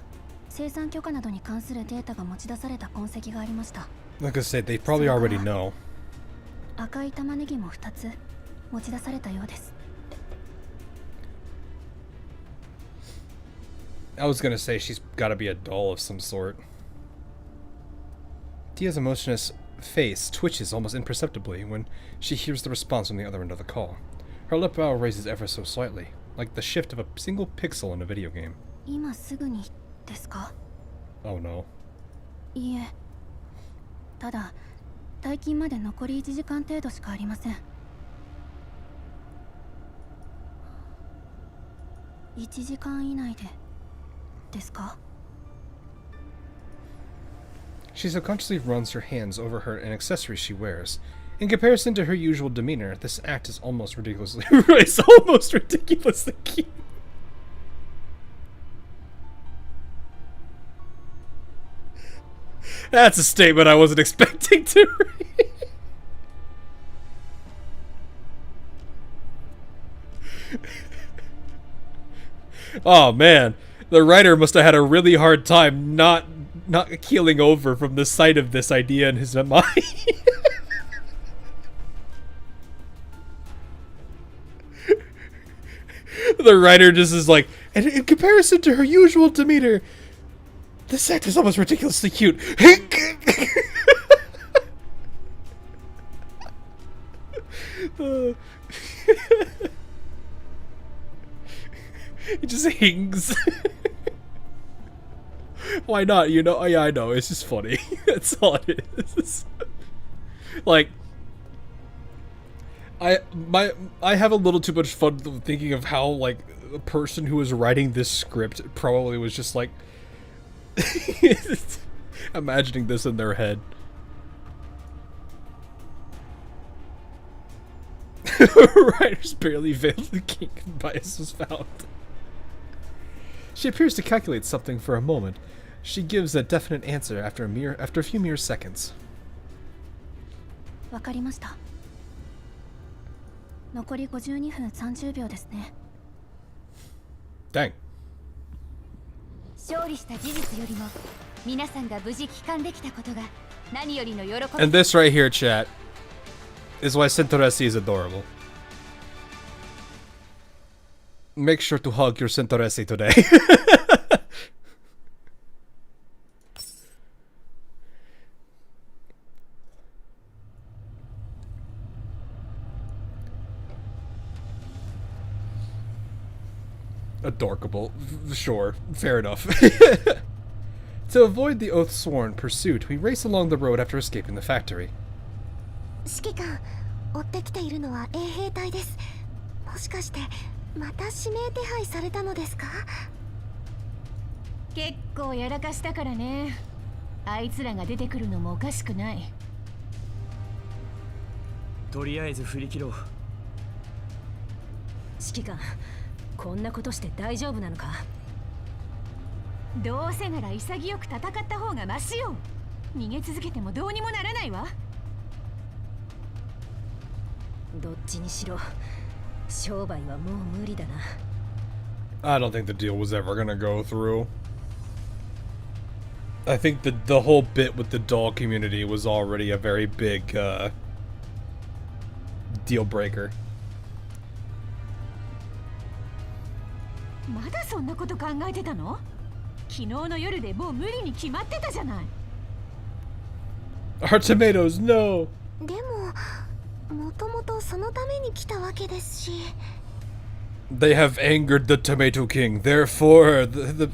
生産許可などに関するデータが持ち出された痕跡がありました。Like I said, they probably already know. 赤い玉ねぎも2つ持ち出されたようです。I was gonna say she's gotta be a doll of some sort. Tia's emotionless face twitches almost imperceptibly when she hears the response from the other end of the call. Her lip bow raises ever so slightly, like the shift of a single pixel in a video game. 今すぐにですか? Oh no. いいえ。ただ、退勤まで残り1時間程度しかありません。1時間以内でですか? She subconsciously runs her hands over an accessory she wears. In comparison to her usual demeanor, this act is almost ridiculously it's almost ridiculously cute. That's a statement I wasn't expecting to read. Oh man, the writer must have had a really hard time not keeling over from the sight of this idea in his mind. The writer just is like, and in comparison to her usual demeanor, this act is almost ridiculously cute. He just hangs. Why not? You know? Yeah, I know. It's just funny. That's all it is. Like, I have a little too much fun thinking of how, like, the person who was writing this script probably was just like imagining this in their head. Writers barely veiled the king and bias was found. She appears to calculate something for a moment. She gives a definite answer after a few mere seconds. わかりました。残り52分30秒ですね。Dang. 勝利した事実よりも皆さんが無事帰還できたことが何よりの喜び。 And this right here, chat, is why Centoresi is adorable. Make sure to hug your Centoresi today. Adorkable. Sure. Fair enough. To avoid the oath-sworn pursuit, we race along the road after escaping the factory. 指揮官、追ってきているのは衛兵隊です。もしかしてまた指名手配されたのですか？結構やらかしたからね。あいつらが出てくるのもおかしくない。とりあえず振り切ろう。指揮官、こんなことして大丈夫なのか？どうせなら潔く戦った方がマシよ。逃げ続けてもどうにもならないわ。どっちにしろ商売はもう無理だな。I don't think the deal was ever gonna go through. I think the whole bit with the doll community was already a very big deal breaker. まだそんなこと考えてたの？昨日の夜でもう無理に決まってたじゃない。Our tomatoes, no! でも、もともとそのために来たわけですし。They have angered the Tomato King, therefore the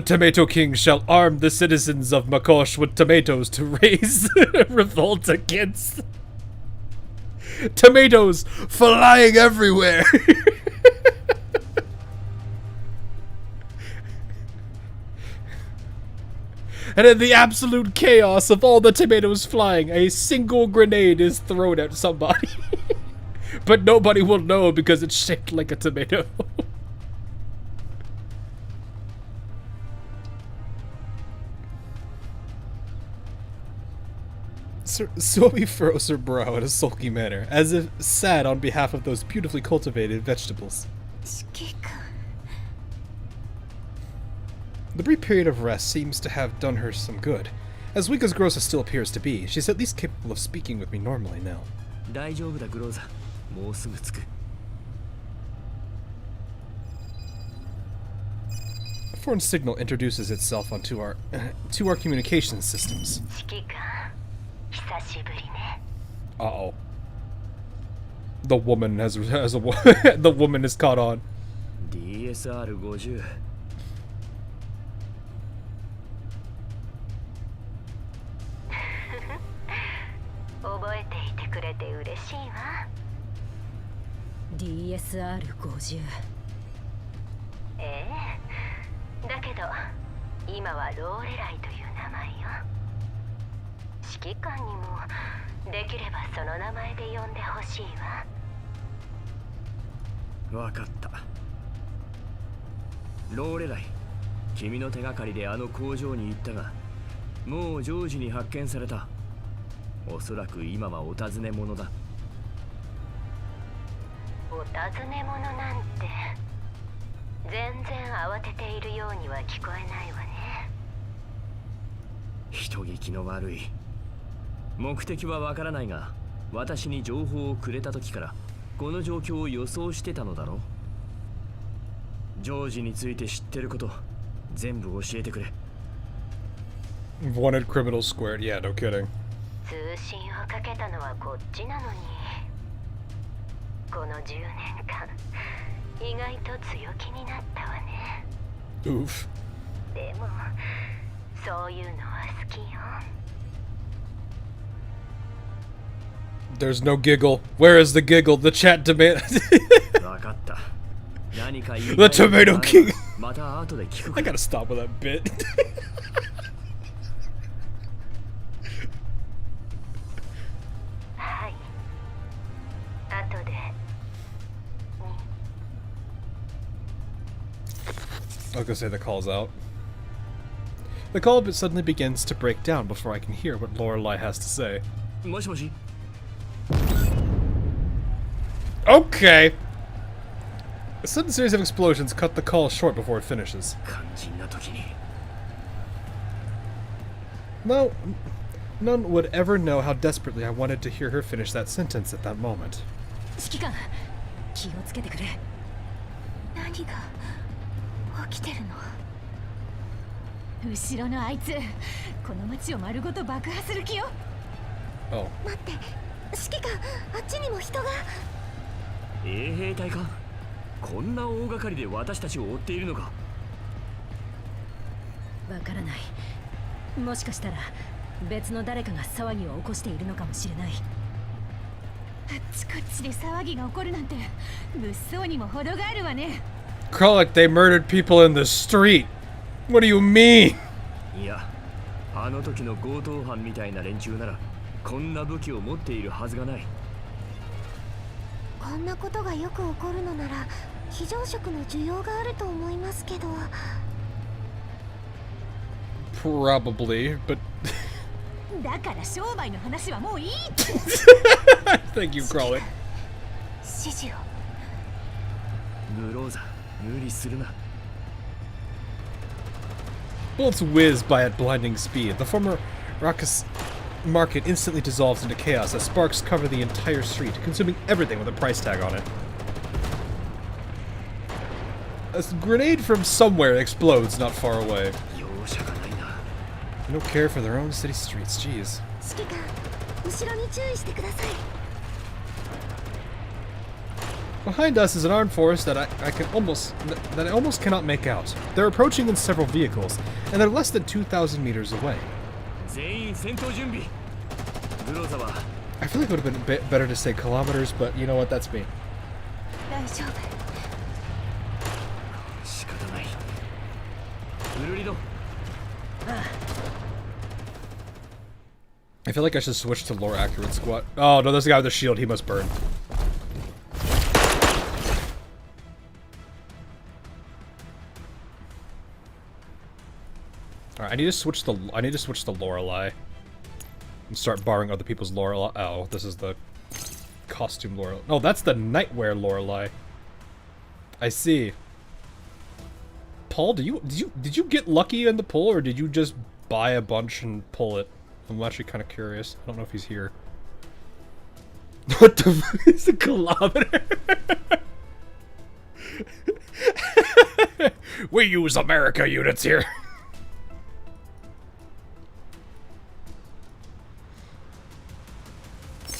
Tomato King shall arm the citizens of Makosh with tomatoes to raise revolt against tomatoes flying everywhere. And in the absolute chaos of all the tomatoes flying, a single grenade is thrown at somebody. But nobody will know because it's shaped like a tomato. Sobi furrows her brow in a sulky manner, as if sad on behalf of those beautifully cultivated vegetables. 指揮官。The brief period of rest seems to have done her some good. As weak as Groza still appears to be, she's at least capable of speaking with me normally now. 大丈夫だ、グローザ。もうすぐ着く。A foreign signal introduces itself onto our communication systems. 指揮官、久しぶりね。Uh-oh. The woman the woman is caught on. DSR-50。覚えていてくれて嬉しいわ。DSR-50。ええ。だけど今はローレライという名前よ。指揮官にもできればその名前で呼んでほしいわ。わかった。ローレライ、君の手がかりであの工場に行ったが、もうジョージに発見された。おそらく今はお尋ね者だ。お尋ね者なんて全然慌てているようには聞こえないわね。人聞きの悪い。目的はわからないが、私に情報をくれた時からこの状況を予想してたのだろう。ジョージについて知ってること全部教えてくれ。 Wanted criminal squared. Yeah, no kidding. 通信をかけたのはこっちなのに、この10年間意外と強気になったわね。 Oof. でもそういうのは好きよ。 There's no giggle. Where is the giggle? The chat demand. 分かった。何か言い The Tomato King. また後で聞くか I ら。 gotta stop with that bit. はい。後で。 I was gonna say the call's out. The call suddenly begins to break down before I can hear what Loreley has to say. もしもし。 Okay. A sudden series of explosions cut the call short before it finishes. 肝心な時に。 No, none would ever know how desperately I wanted to hear her finish that sentence at that moment. 指揮官、気をつけてくれ。何が起きてるの？後ろのあいつ、この街を丸ごと爆破する気よ。 Oh. 待って、指揮官、あっちにも人が。衛兵隊か。こんな大掛かりで私たちを追っているのか。わからない。もしかしたら別の誰かが騒ぎを起こしているのかもしれない。あっちこっちで騒ぎが起こるなんて物騒にも程があるわね。 Call like they murdered people in the street. What do you mean? いや、あの時の強盗犯みたいな連中ならこんな武器を持っているはずがない。こんなことがよく起こるのなら非常食の需要があると思いますけど。 Probably, but だから商売の話はもういい。 thank you, Crawley. 指示を。ブローザ、無理するな。 Bullets whiz by at blinding speed. The former raucous market instantly dissolves into chaos as sparks cover the entire street, consuming everything with a price tag on it. A grenade from somewhere explodes not far away. 容赦がないな。 They don't care for their own city streets, jeez. 指揮官、後ろに注意してください。 Behind us is an armed force that I almost cannot make out. They're approaching in several vehicles, and they're less than 2,000 meters away. 全員戦闘準備。ブローザは I feel like it would have been a bit better to say kilometers, but you know what? That's me. 大丈夫。仕方ない。ウルリド。 I feel like I should switch to lore accurate squat. Oh no, there's a guy with a shield. He must burn. Alright, I need to switch to Loreley. And start borrowing other people's Loreley. Oh, this is the costume Loreley. No, that's the nightwear Loreley. I see. Paul, did you get lucky in the pull, or did you just buy a bunch and pull it? I'm actually kind of curious. I don't know if he's here. What the fuck is a kilometer? We use America units here.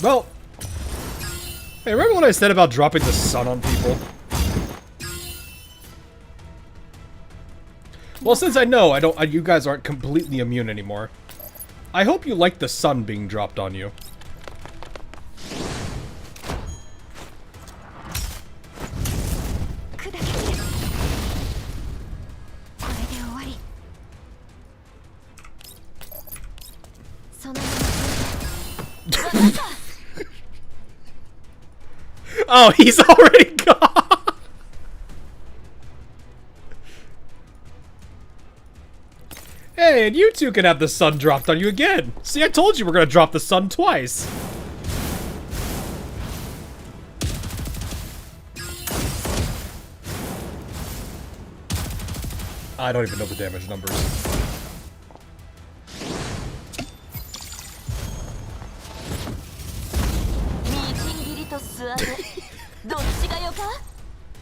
Well, hey, remember what I said about dropping the sun on people? Well, since I know you guys aren't completely immune anymore, I hope you like the sun being dropped on you. Oh, he's already gone! Hey, and you two can have the sun dropped on you again! See, I told you we're gonna drop the sun twice! I don't even know the damage numbers.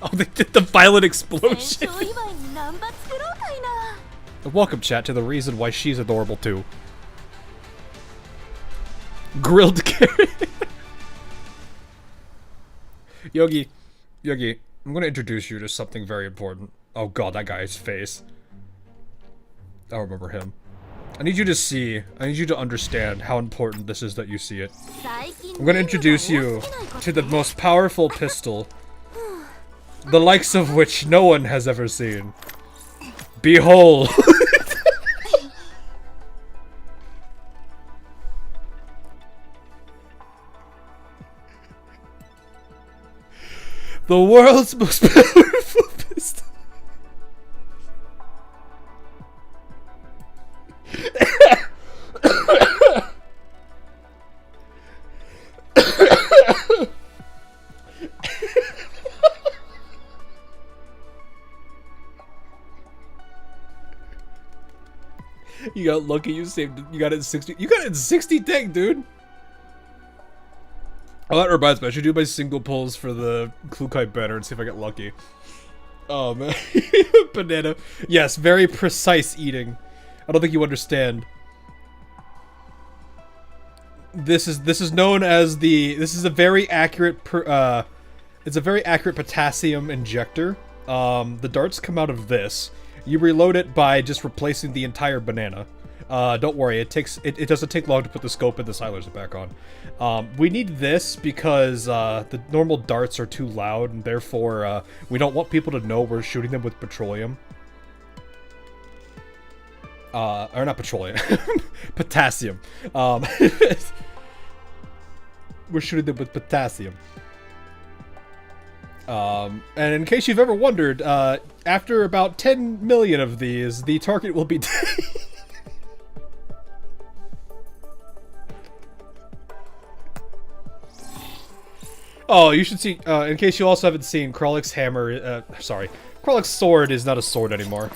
Oh, they did the violent explosion. 戦勝祝いにナンバ作ろうかいな。 Welcome, chat, to the reason why she's adorable too. Grilled carrot. Yogi, I'm gonna introduce you to something very important. Oh god, that guy's face. I remember him. I need you to understand how important this is that you see it. I'm gonna introduce you to the most powerful pistol, the likes of which no one has ever seen. Behold! The world's most powerful pistol. You got lucky. You got it in 60. You got it in 60 tank, dude. Oh, that reminds me. I should do my single pulls for the Klukai banner and see if I get lucky. Oh man, banana. Yes, very precise eating. I don't think you understand. This is known as this is a very accurate it's a very accurate potassium injector. The darts come out of this. You reload it by just replacing the entire banana. Don't worry, it doesn't take long to put the scope and the silencers back on. We need this because the normal darts are too loud, and therefore we don't want people to know we're shooting them with petroleum. Or not petroleum, potassium. We're shooting them with potassium. And in case you've ever wondered, after about 10 million of these, the target will be dead. Oh, you should see, in case you also haven't seen, Krollik's hammer, sorry, Krollik's sword is not a sword anymore.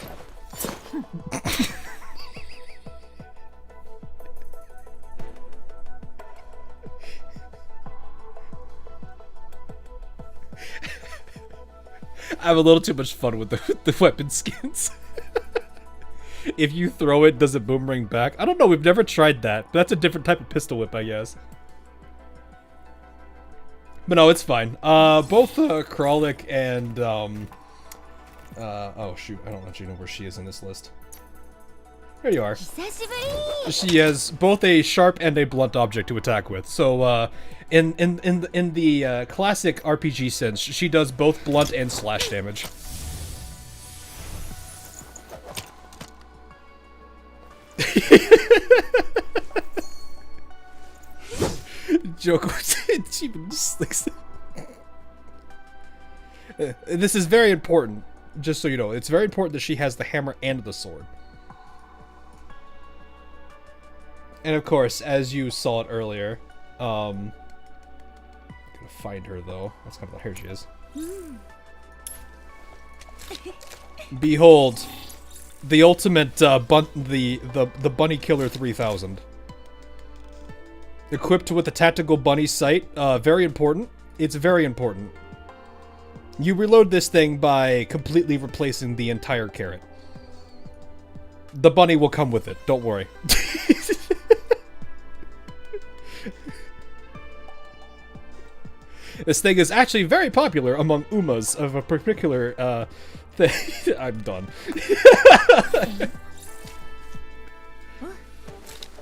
I have a little too much fun with the weapon skins. If you throw it, does it boomerang back? I don't know, we've never tried that. But that's a different type of pistol whip, I guess. But no, it's fine. Both Krollik and oh shoot, I don't actually know where she is in this list. There you are. She has both a sharp and a blunt object to attack with. So in the classic RPG sense, she does both blunt and slash damage. Joke. This is very important, just so you know. It's very important that she has the hammer and the sword. And of course, as you saw it earlier, I'm gonna find her though. That's kind of here she is. Behold, the ultimate the Bunny Killer 3000. Equipped with the tactical bunny sight, very important. It's very important. You reload this thing by completely replacing the entire carrot. The bunny will come with it, don't worry. This thing is actually very popular among Umas of a particular thing. I'm done.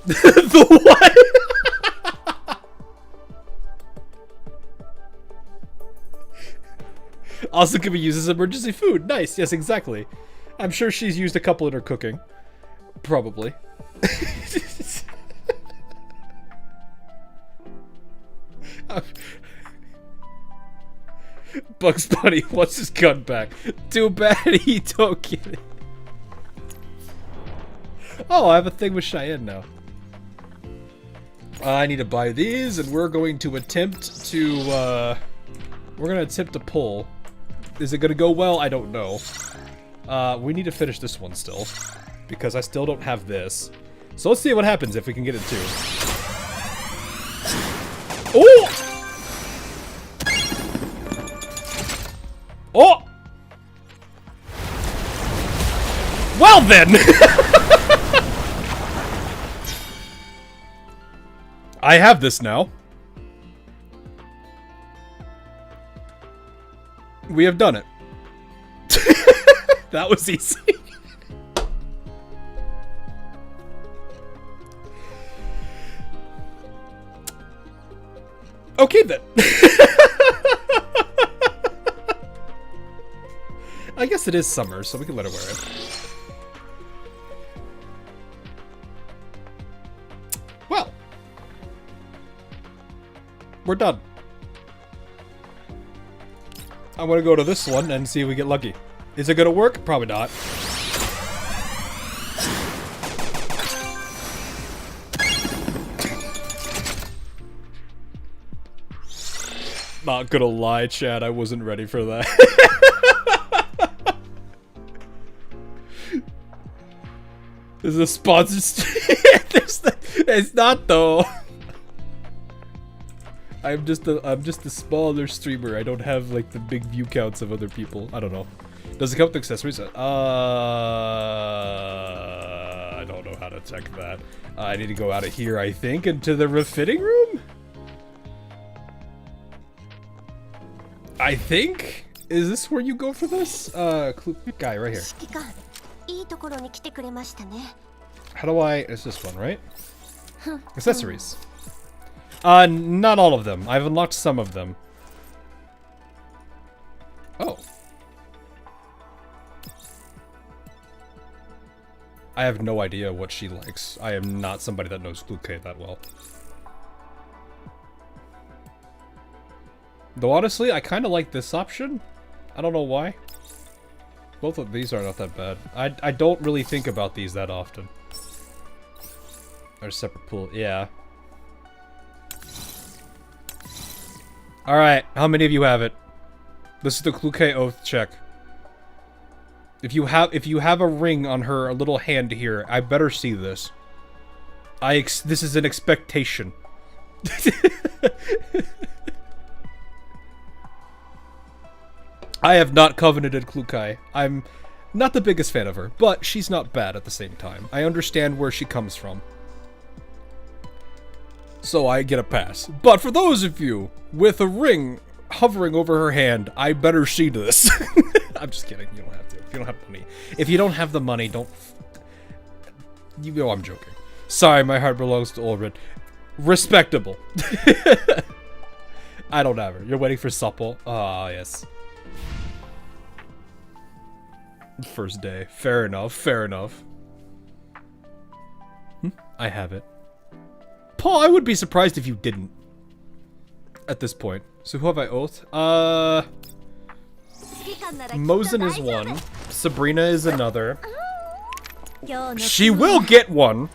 The what? Also can be used as emergency food. Nice, yes, exactly. I'm sure she's used a couple in her cooking. Probably. Bugs Bunny wants his gun back. Too bad he don't get it. Oh, I have a thing with Cheyenne now. I need to buy these, and we're going to attempt to, pull. Is it gonna go well? I don't know. We need to finish this one still, because I still don't have this. So let's see what happens if we can get it too. Oh! Oh! Well then! I have this now. We have done it. That was easy. Okay then. I guess it is summer, so we can let her wear it. Well. We're done. I'm gonna go to this one and see if we get lucky. Is it gonna work? Probably not. Not gonna lie, Chad, I wasn't ready for that. This is a sponsored it's not though. I'm just a smaller streamer. I don't have like the big view counts of other people. I don't know. Does it come with accessories? I don't know how to check that. I need to go out of here, I think, into the refitting room? I think? Is this where you go for this? Guy right here. How do I... It's this one, right? Accessories. Not all of them. I've unlocked some of them. Oh. I have no idea what she likes. I am not somebody that knows Kluke that well. Though honestly, I kind of like this option. I don't know why. Both of these are not that bad. I don't really think about these that often. Or separate pool, yeah. Alright, how many of you have it? This is the Kluke oath check. If you have a ring on her little hand here, I better see this. This is an expectation. I have not covenanted Klukai. I'm not the biggest fan of her, but she's not bad at the same time. I understand where she comes from. So I get a pass. But for those of you with a ring hovering over her hand, I better see this. I'm just kidding. You don't have to. If you don't have money. If you don't have the money, don't... You know I'm joking. Sorry, my heart belongs to Ulrid. Respectable. I don't have her. You're waiting for supple. Ah, yes. First day. Fair enough. Fair enough. I have it. Paul, I would be surprised if you didn't. At this point. So who have I oathed? Mosin is one. Sabrina is another. She will get one.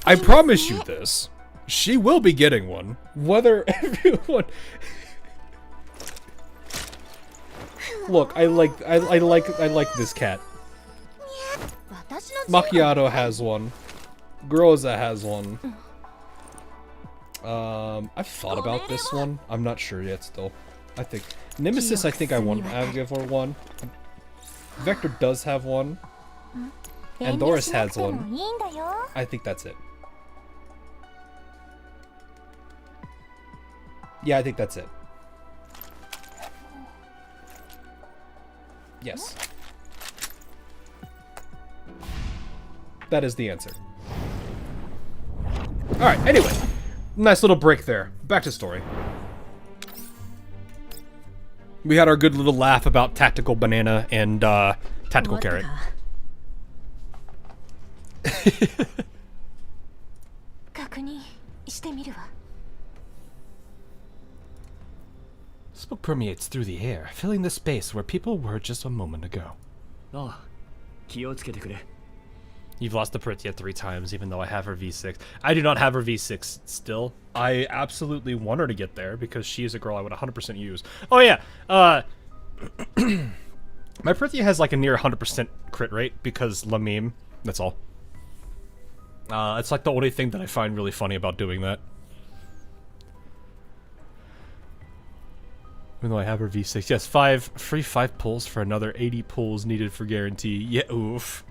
I promise you this. She will be getting one. Whether everyone... Look, I like this cat. Macchiato has one. Groza has one. I've thought about this one. I'm not sure yet still. I think Nemesis, I think I want to give her one. Vector does have one. And Doris has one. I think that's it. Yeah, I think that's it. Yes. That is the answer. Alright, anyway. Nice little break there. Back to story. We had our good little laugh about Tactical Banana and Tactical Carrot. Smoke permeates through the air, filling the space where people were just a moment ago. You've lost the Prithia 3 times, even though I have her V6. I do not have her V6 still. I absolutely want her to get there, because she is a girl I would 100% use. Oh yeah, my Prithia has like a near 100% crit rate, because Lamim, that's all. It's like the only thing that I find really funny about doing that. Even though I have her V6. Yes, 5 pulls for another 80 pulls needed for guarantee. Yeah, oof.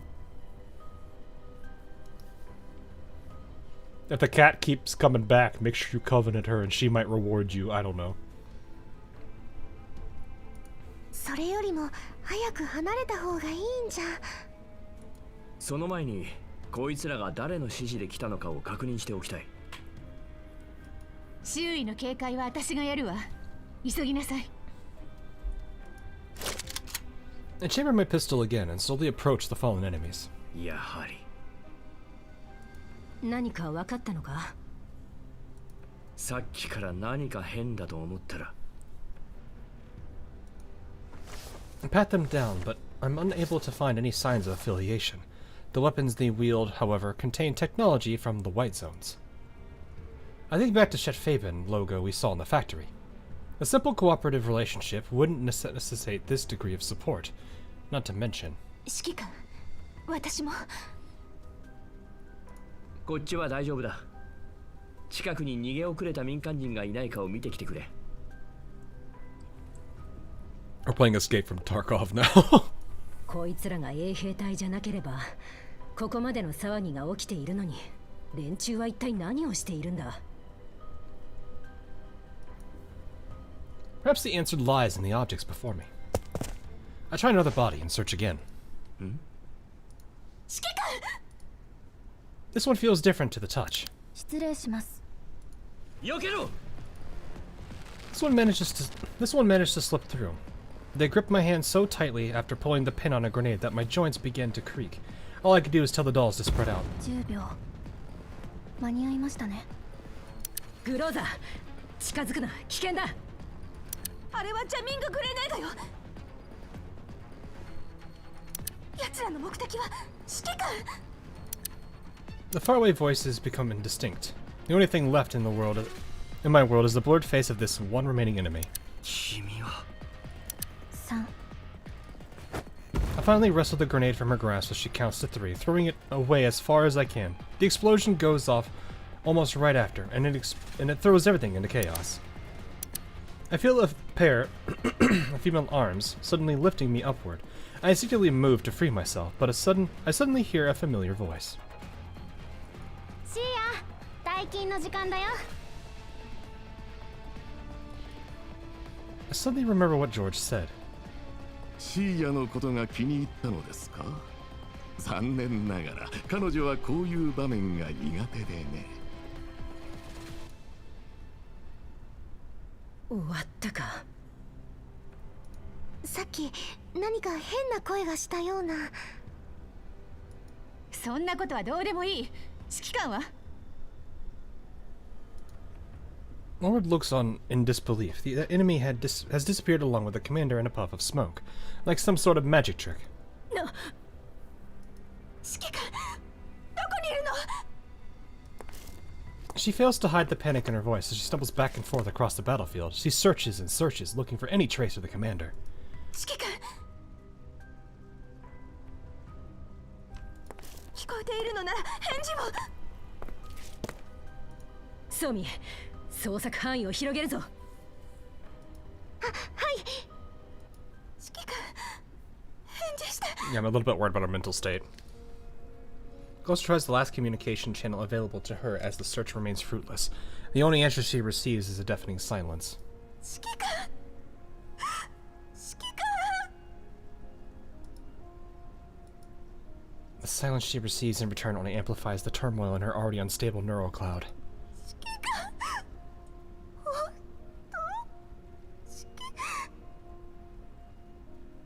If the cat keeps coming back, make sure you covenant her and she might reward you. I don't know. それよりも早く離れた方がいいんじゃ。その前にこいつらが誰の指示で来たのかを確認しておきたい。周囲の警戒は私がやるわ。急ぎなさい。I chambered my pistol again and slowly approached the fallen enemies. やはり。何か分かったのか？さっきから何か変だと思ったら。I pat them down, but I'm unable to find any signs of affiliation. The weapons they wield, however, contain technology from the White Zones. I think back to Chet Fabian logo we saw in the factory. A simple cooperative relationship wouldn't necessitate this degree of support, not to mention. 指揮官、私も。こっちは大丈夫だ。近くに逃げ遅れた民間人がいないかを見てきてくれ。We're playing Escape from Tarkov now. こいつらが衛兵隊じゃなければ、ここまでの騒ぎが起きているのに、連中は一体何をしているんだ？ Perhaps the answer lies in the objects before me. I try another body and search again. This one feels different to the touch. 失礼します。避けろ! This one managed to slip through. They gripped my hand so tightly after pulling the pin on a grenade that my joints began to creak. All I could do was tell the dolls to spread out. 10秒。間に合いましたね。グローザー、近づくな、危険だ。あれはジャミンググレネードよ。奴らの目的は指揮官。The faraway voices become indistinct. The only thing left in my world is the blurred face of this one remaining enemy. 君は。3。I finally wrestled the grenade from her grasp as she counts to 3, throwing it away as far as I can. The explosion goes off almost right after, and it throws everything into chaos. I feel a pair of female arms suddenly lifting me upward. I instinctively move to free myself, but I suddenly hear a familiar voice. シーヤ、退勤の時間だよ。I suddenly remember what George said. シーヤのことが気に入ったのですか？残念ながら彼女はこういう場面が苦手でね。終わったか。さっき何か変な声がしたような。そんなことはどうでもいい。指揮官は？ Lord looks on in disbelief. The enemy has disappeared along with the commander in a puff of smoke, like some sort of magic trick. 指揮官、どこにいるの？ She fails to hide the panic in her voice as she stumbles back and forth across the battlefield. She searches and searches, looking for any trace of the commander. 指揮官。聞こえているのなら返事を。ソミ、捜索範囲を広げるぞ。はい。指揮官、返事して。 Yeah, I'm a little bit worried about her mental state. Ghost tries the last communication channel available to her as the search remains fruitless. The only answer she receives is a deafening silence. 指揮官。指揮官。 The silence she receives in return only amplifies the turmoil in her already unstable neural cloud. 指揮官。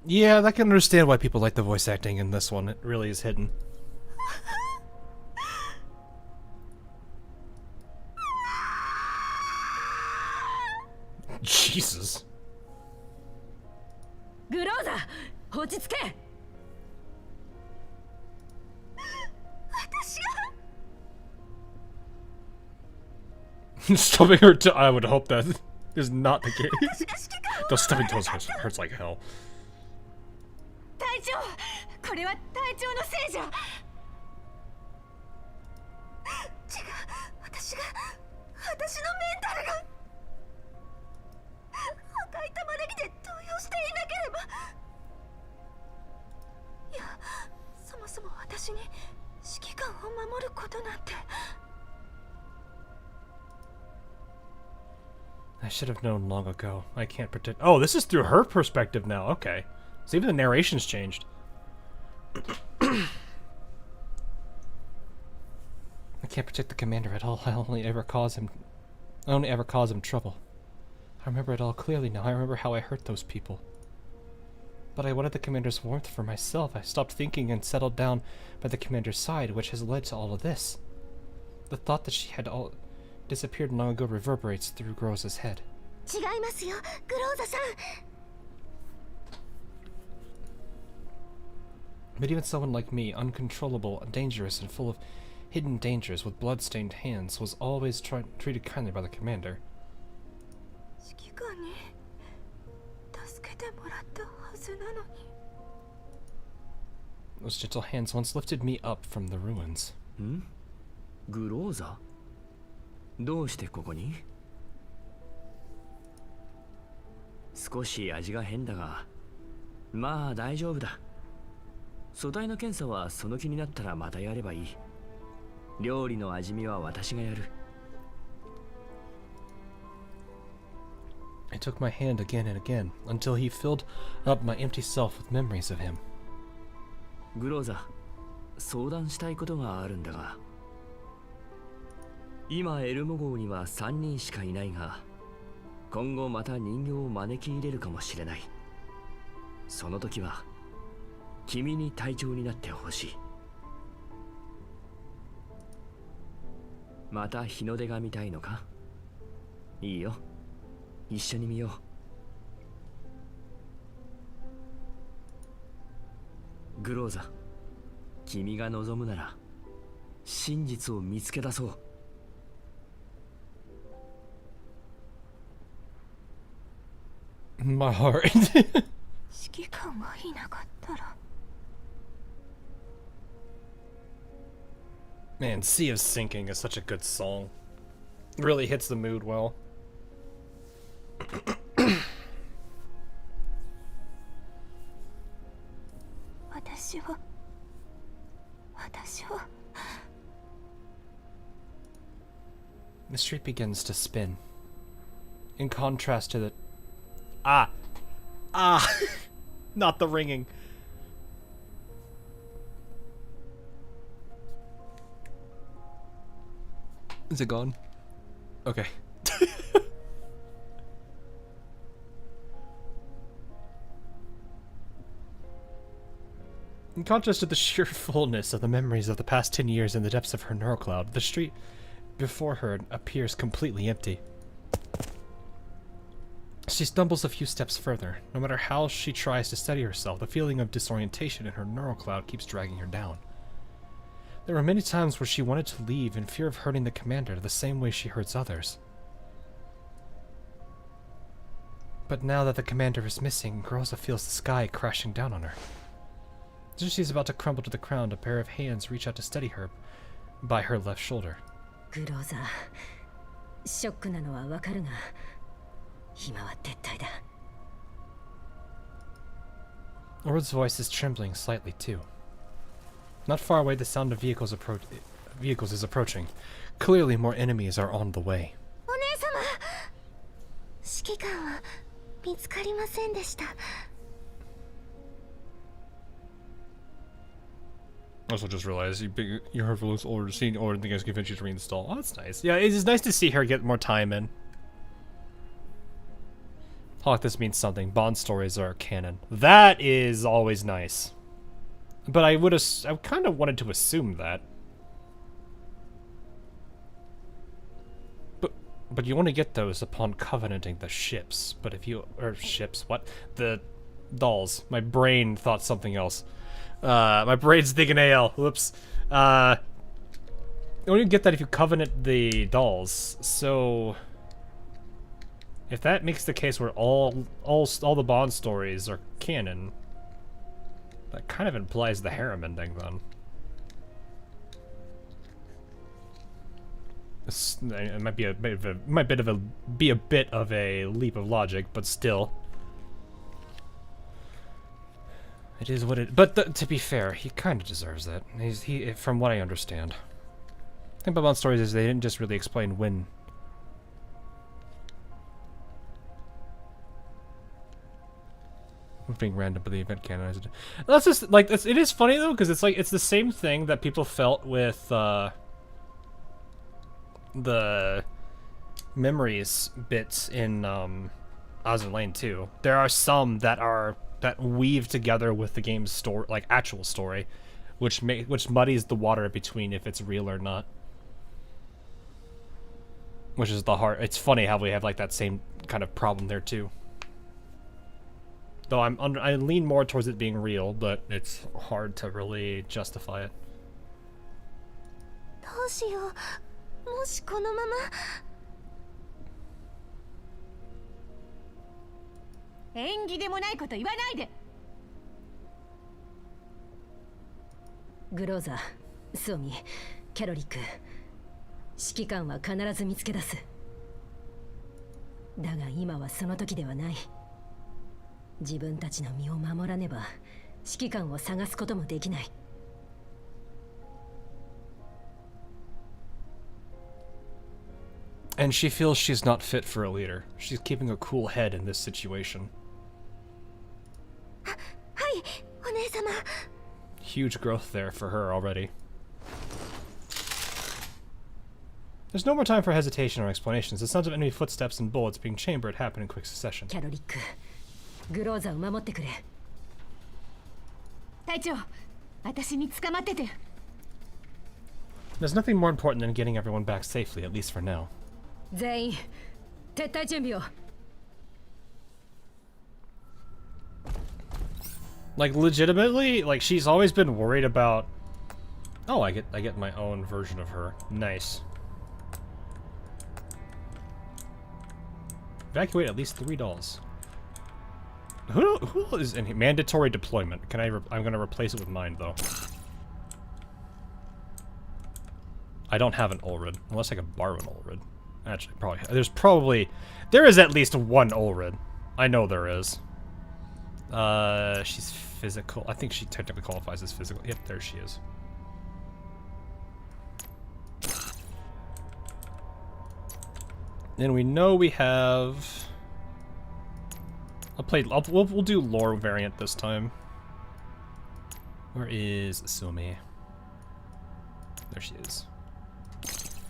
Yeah, I can understand why people like the voice acting in this one. It really is hidden. Jesus. グローザー、落ち着け。Stubbing her toe. I would hope that is not the case. Those stubbing toes hurts like hell. 隊長、これは隊長のせいじゃ。違う、私のメンタルが破壊たまれ I should have known long ago. I can't predict. Oh, this is through her perspective now. Okay. So even the narration's changed. I can't protect the commander at all. I only ever cause him trouble. I remember it all clearly now. I remember how I hurt those people. But I wanted the commander's warmth for myself. I stopped thinking and settled down by the commander's side, which has led to all of this. The thought that she had all disappeared long ago reverberates through Groza's head. 違いますよ、グローザさん。 But even someone like me, uncontrollable, dangerous, and full of hidden dangers with blood-stained hands, was always treated kindly by the commander. 指揮官に助けてもらったはずなのに。 Those gentle hands once lifted me up from the ruins. ん？グローザ？どうしてここに？少し味が変だが、まあ大丈夫だ。素体の検査はその気になったらまたやればいい。料理の味見は私がやる。I took my hand again and again, until he filled up my empty self with memories of him. グローザ、相談したいことがあるんだが。今エルモ号には3人しかいないが、今後また人形を招き入れるかもしれない。その時は君に隊長になってほしい。また日の出が見たいのか？いいよ、一緒に見よう。グローザ、君が望むなら真実を見つけ出そう。My heart. 指揮官がいなかったら。 Man, Sea of Sinking is such a good song. Really hits the mood well. 私は The street begins to spin. In contrast to the... Not the ringing. Is it gone? Okay. In contrast to the sheer fullness of the memories of the past 10 years in the depths of her neural cloud, the street before her appears completely empty. She stumbles a few steps further. No matter how she tries to steady herself, the feeling of disorientation in her neural cloud keeps dragging her down. There were many times where she wanted to leave in fear of hurting the commander the same way she hurts others. But now that the commander is missing, Groza feels the sky crashing down on her. Just as she's about to crumble to the ground, a pair of hands reach out to steady her by her left shoulder. グローザ、ショックなのはわかるが、今は撤退だ。Lord's voice is trembling slightly too. Not far away, the sound of vehicles is approaching. Clearly, more enemies are on the way. お姉様、指揮官は見つかりませんでした。 Also, just realized you heard Luke's order, seen order, and think I was convinced you to reinstall. Oh, that's nice. Yeah, it's nice to see her get more time in. Hawk, this means something. Bond stories are canon. That is always nice. But I kind of wanted to assume that. But you only get those upon covenanting the ships. But if you ships, what? The dolls. My brain thought something else. My brain's thinking AL. Whoops. You only get that if you covenant the dolls. So if that makes the case where all the Bond stories are canon, that kind of implies the harem ending then. It might be a bit of a leap of logic, but still. It is what it. But to be fair, he kind of deserves that. From what I understand. The thing about Bond stories is they didn't just really explain when being random, but the event canonized it. That's just like it is funny though, because it's like it's the same thing that people felt with the memories bits in Azur Lane 2. There are some that weave together with the game's story, like actual story, which muddies the water between if it's real or not. Which is the heart. It's funny how we have like that same kind of problem there too. Though I lean more towards it being real, but it's hard to really justify it. どうしよう。もしこのまま。縁起でもないこと言わないで。グローザ、ソミ、キャロリック、指揮官は必ず見つけ出す。だが今はその時ではない。自分たちの身を守らねば指揮官を探すこともできない。And she feels she's not fit for a leader. She's keeping a cool head in this situation. はい、お姉様。Huge growth there for her already. There's no more time for hesitation or explanations. The sounds of enemy footsteps and bullets being chambered happen in quick succession. キャロリック、グローザを守ってくれ。隊長、私に捕まってて。There's nothing more important than getting everyone back safely, at least for now. 全員、撤退準備を。Like legitimately, like she's always been worried about. Oh, I get my own version of her. Nice. Evacuate at least 3 dolls. Who is in here? Mandatory deployment? Can I'm gonna replace it with mine though. I don't have an Ulrid unless I can borrow an Ulrid. Actually, there is at least one Ulrid. I know there is. She's physical. I think she technically qualifies as physical. Yep, there she is. And we know we have. We'll do lore variant this time. Where is Sumi? There she is.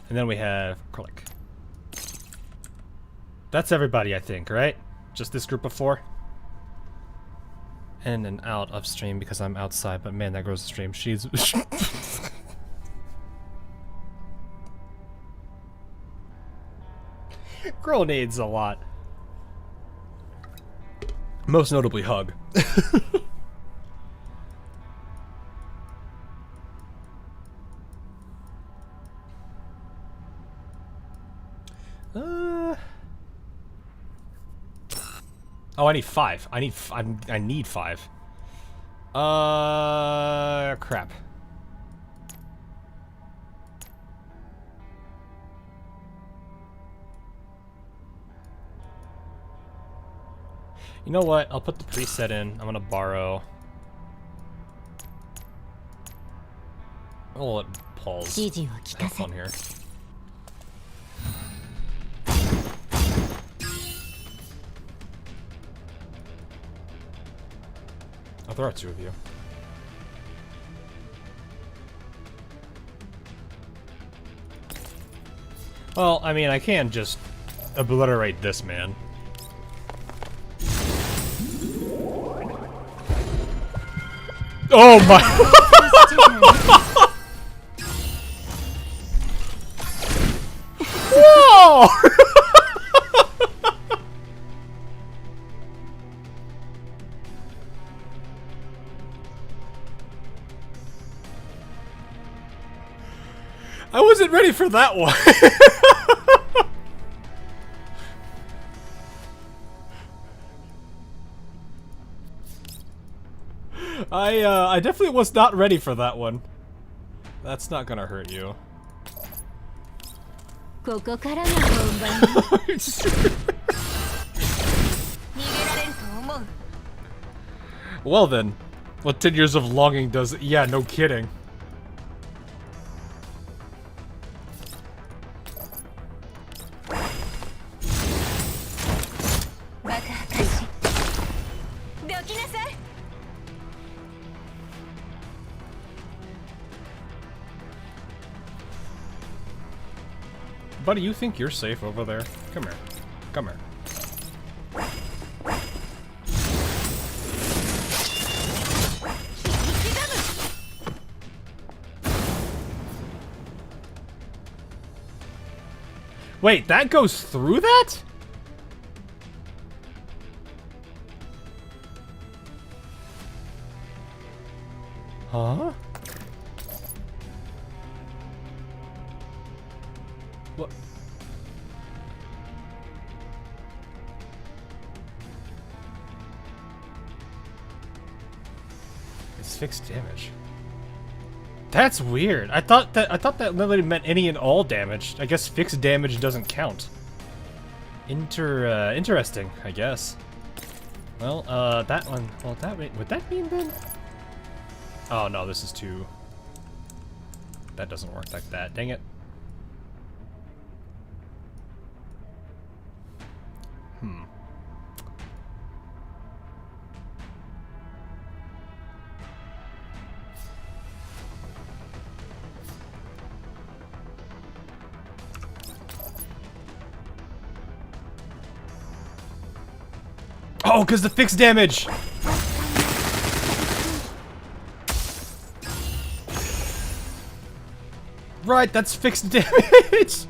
And then we have Krlik. That's everybody, I think, right? Just this group of 4? In and out of stream because I'm outside, but man, that grows the stream. She's... Girl needs a lot. Most notably, hug. Oh, I need 5. I need 5. Crap. You know what? I'll put the preset in. I'm gonna borrow. I'll let Paul's have fun here. Oh, there are 2 of you. Well, I mean, I can just obliterate this man. Oh my! Whoa! I wasn't ready for that one. I definitely was not ready for that one. That's not gonna hurt you. Well then, what 10 years of longing does? Yeah, no kidding. Buddy, you think you're safe over there? Come here. Come here. Wait, that goes through that? Huh? What? It's fixed damage. That's weird. I thought that literally meant any and all damage. I guess fixed damage doesn't count. Interesting, I guess. Well, that one. Well, would that mean then? Oh no, this is too. That doesn't work like that. Dang it. Oh, because the fixed damage! Right, that's fixed damage!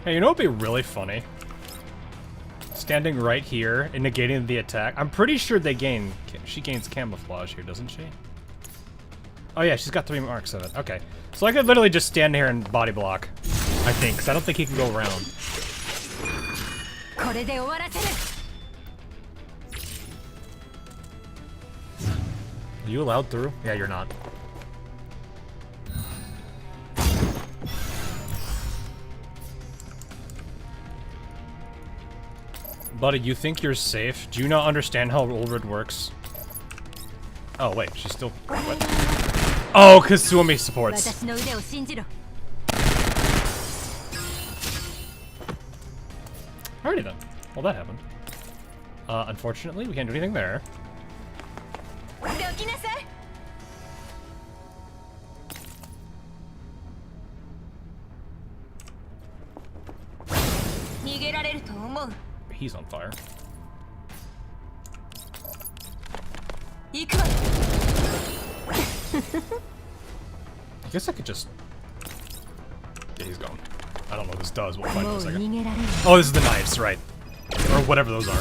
Hey, you know what'd be really funny? Standing right here and negating the attack. I'm pretty sure she gains camouflage here, doesn't she? Oh yeah, she's got 3 marks of it. Okay. So I could literally just stand here and body block. I think, because I don't think he can go around. Are you allowed through? Yeah, you're not. Buddy, you think you're safe? Do you not understand how Ulrid works? Oh, wait, she's still... What? Oh, because Suomi supports. Alrighty then. Well, that happened. Unfortunately, we can't do anything there. He's on fire. I guess I could just... Yeah, he's gone. I don't know what this does. We'll find in a second. Oh, this is the knives, right. Or whatever those are.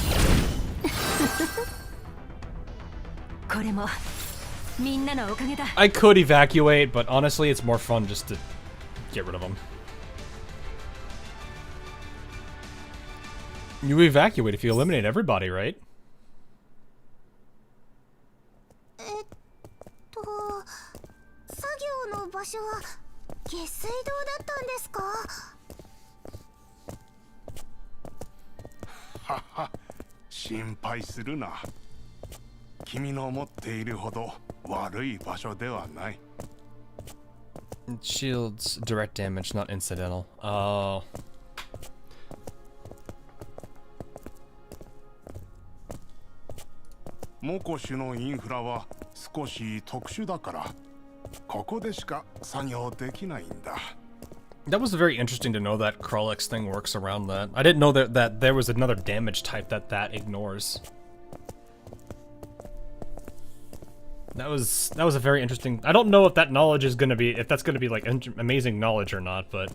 I could evacuate, but honestly, it's more fun just to get rid of them. You evacuate if you eliminate everybody, right? はは、心配するな。君の思っているほど悪い場所ではない。It shields direct damage, not incidental. Oh. モコシュのインフラは少し特殊だから、ここでしか作業できないんだ。That was very interesting to know that Krollex thing works around that. I didn't know that there was another damage type that ignores. That was a very interesting. I don't know if that knowledge is gonna be that's gonna be like amazing knowledge or not, but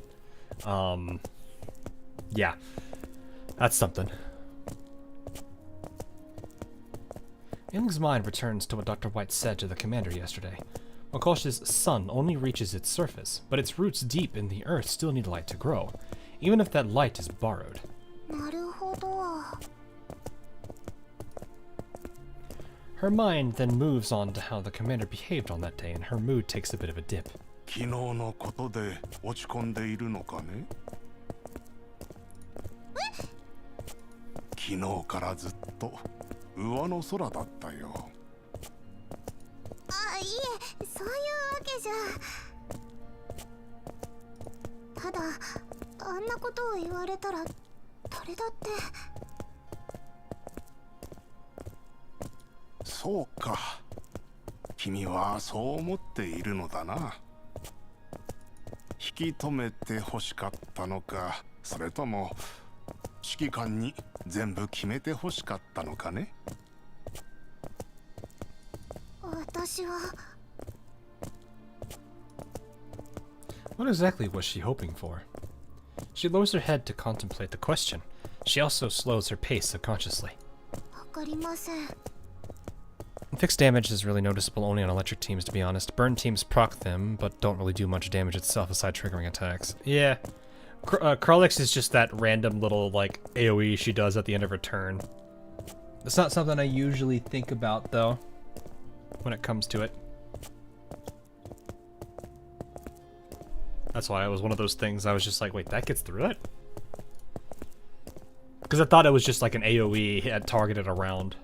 yeah, that's something. Ying's mind returns to what Dr. White said to the commander yesterday. Mokosh's sun only reaches its surface, but its roots deep in the earth still need light to grow, even if that light is borrowed. Her mind then moves on to how the commander behaved on that day, and her mood takes a bit of a dip. 昨日のことで落ち込んでいるのかね？昨日からずっと上の空だったよ。あ、いえ、そういうわけじゃ。ただ、あんなことを言われたら誰だって。そうか。君はそう思っているのだな。引き止めて欲しかったのか、それとも指揮官に全部決めて欲しかったのかね。私は What exactly was she hoping for? She lowers her head to contemplate the question. She also slows her pace subconsciously. わかりません。 Fixed damage is really noticeable only on electric teams, to be honest. Burn teams proc them, but don't really do much damage itself aside triggering attacks. Yeah. Krolix is just that random little, like, AoE she does at the end of her turn. It's not something I usually think about, though, when it comes to it. That's why it was one of those things I was just like, wait, that gets through it? Because I thought it was just like an AoE had targeted around.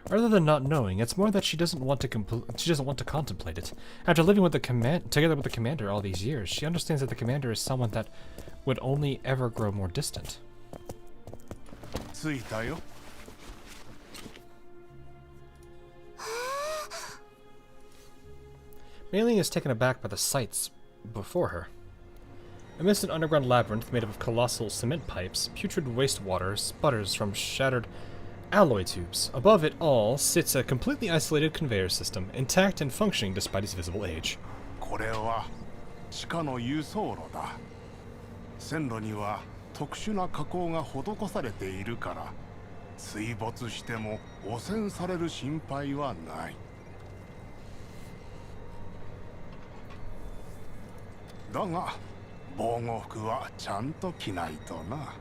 Rather than not knowing, it's more that she doesn't want to contemplate it. After living with together with the commander all these years, she understands that the commander is someone that would only ever grow more distant. 着いたよ。Mei Ling is taken aback by the sights before her. Amidst an underground labyrinth made up of colossal cement pipes, putrid wastewater sputters from shattered alloy tubes. Above it all sits a completely isolated conveyor system, intact and functioning despite its visible age. これは地下の輸送路だ。線路には特殊な加工が施されているから、水没しても汚染される心配はない。だが防護服はちゃんと着ないとな。は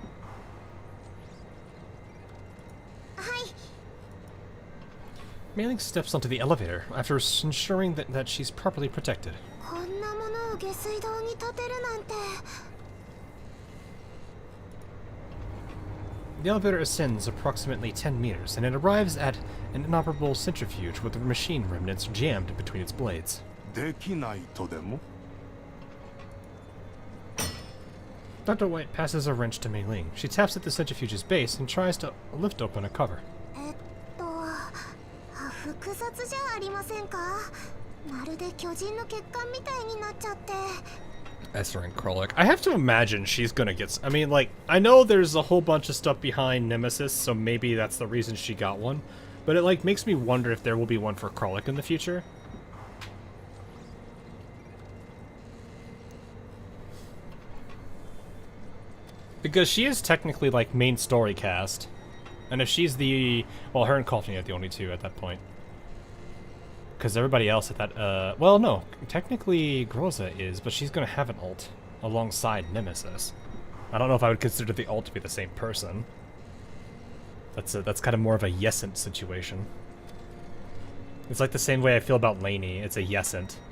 い。 Mei Ling steps onto the elevator after ensuring that she's properly protected. こんなものを下水道に立てるなんて。 The elevator ascends approximately 10 meters, and it arrives at an inoperable centrifuge with the machine remnants jammed between its blades. できないとでも？ Dr. White passes a wrench to Mei Ling. She taps at the centrifuge's base and tries to lift open a cover. 複雑じゃありませんか？まるで巨人の血管みたいになっちゃって。 Esther and Krolek. I have to imagine she's gonna get... I mean, like, I know there's a whole bunch of stuff behind Nemesis, so maybe that's the reason she got one. But it, like, makes me wonder if there will be one for Krolek in the future. Because she is technically, like, main story cast. And if she's the... Well, her and Coffin are the only two at that point. Because everybody else at that... Well, no. Technically, Groza is, but she's going to have an ult alongside Nemesis. I don't know if I would consider the ult to be the same person. That's kind of more of a Yesent situation. It's like the same way I feel about Lainey. It's a Yesent. "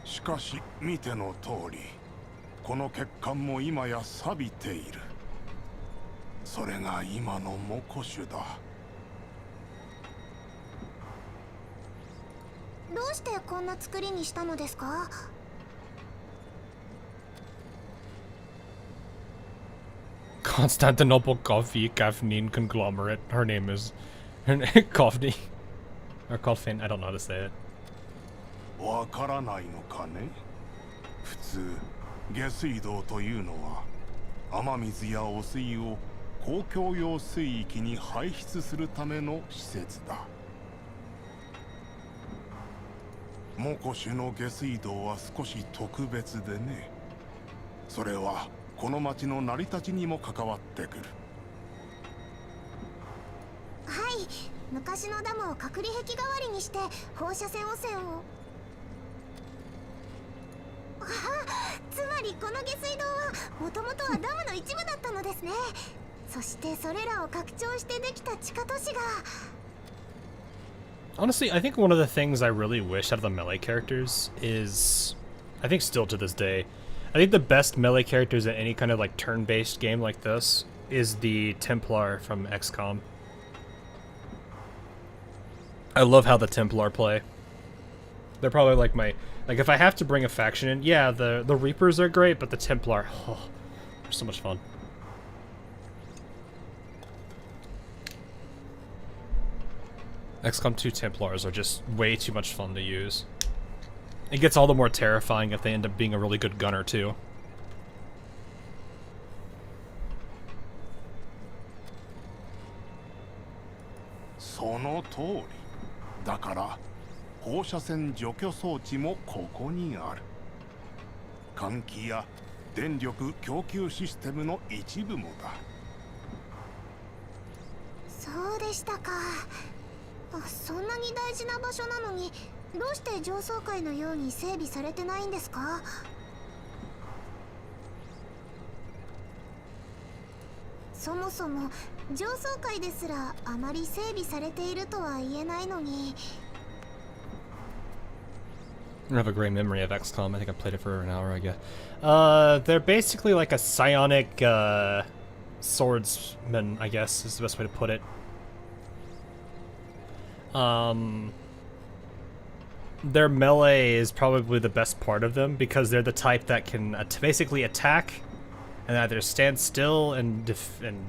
しかし見ての通り、この血管も今や錆びている。それが今のモコシュだ。どうしてこんな作りにしたのですか？ Constantinople Coffee Caffeine Conglomerate. Her name is... Coffee. Or Coffin. I don't know how to say it. わからないのかね。普通下水道というのは雨水や汚水を公共用水域に排出するための施設だ。モコシュの下水道は少し特別でね。それはこの町の成り立ちにも関わってくる。はい、昔のダムを隔離壁代わりにして放射線汚染を。つまりこの下水道はもともとはダムの一部だったのですね。そしてそれらを拡張してできた地下都市が。 Honestly, I think one of the things I really wish out of the melee characters is... I think still to this day, I think the best melee characters in any kind of like turn-based game like this is the Templar from XCOM. I love how the Templar play. They're probably like my, like if I have to bring a faction in, yeah, the Reapers are great, but the Templar, oh, they're so much fun. XCOM 2 Templars are just way too much fun to use. It gets all the more terrifying if they end up being a really good gunner too. Soの通り。だから放射線除去装置もここにある。換気や電力供給システムの一部もだ。そうでしたか。そんなに大事な場所なのに、どうして上層階のように整備されてないんですか？そもそも上層階ですらあまり整備されているとは言えないのに。I have a great memory of XCOM. I think I played it for an hour, I guess. They're basically like a psionic swordsman, I guess, is the best way to put it. Their melee is probably the best part of them because they're the type that can basically attack and either stand still and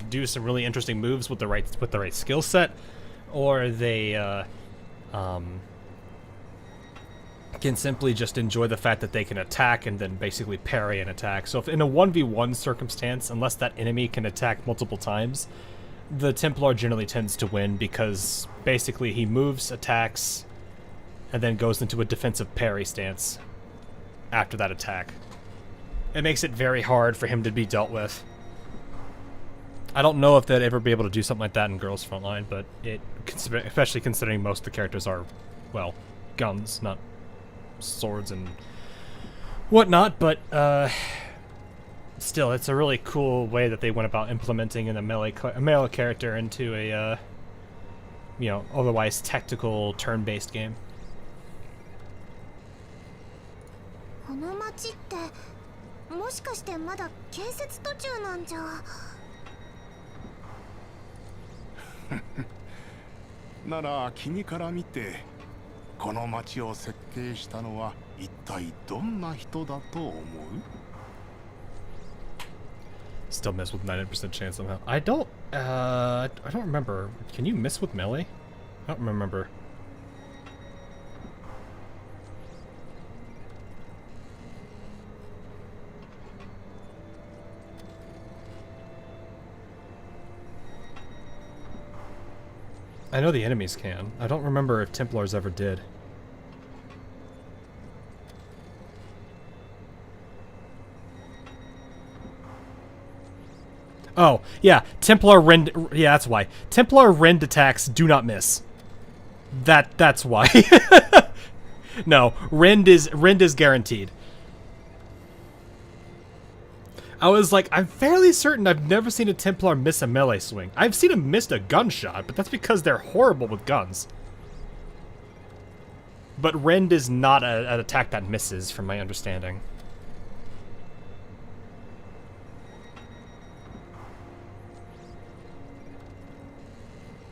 do some really interesting moves with the right skill set, or they can simply just enjoy the fact that they can attack and then basically parry an attack. So if in a 1v1 circumstance, unless that enemy can attack multiple times, the Templar generally tends to win because basically he moves, attacks, and then goes into a defensive parry stance after that attack. It makes it very hard for him to be dealt with. I don't know if they'd ever be able to do something like that in Girls Frontline, but especially considering most of the characters are, well, guns, not swords and whatnot, but still, it's a really cool way that they went about implementing a melee character into a, you know, otherwise tactical turn-based game. この町ってもしかしてまだ建設途中なんじゃ。なら君から見てこの町を設計したのは一体どんな人だと思う？ Still miss with 90% chance somehow. I don't remember. Can you miss with melee? I don't remember. I know the enemies can. I don't remember if Templars ever did. Oh, yeah, Templar rend. Yeah, that's why. Templar rend attacks do not miss. That's why. No, rend is guaranteed. I was like, I'm fairly certain I've never seen a Templar miss a melee swing. I've seen him miss a gunshot, but that's because they're horrible with guns. But rend is not an attack that misses, from my understanding.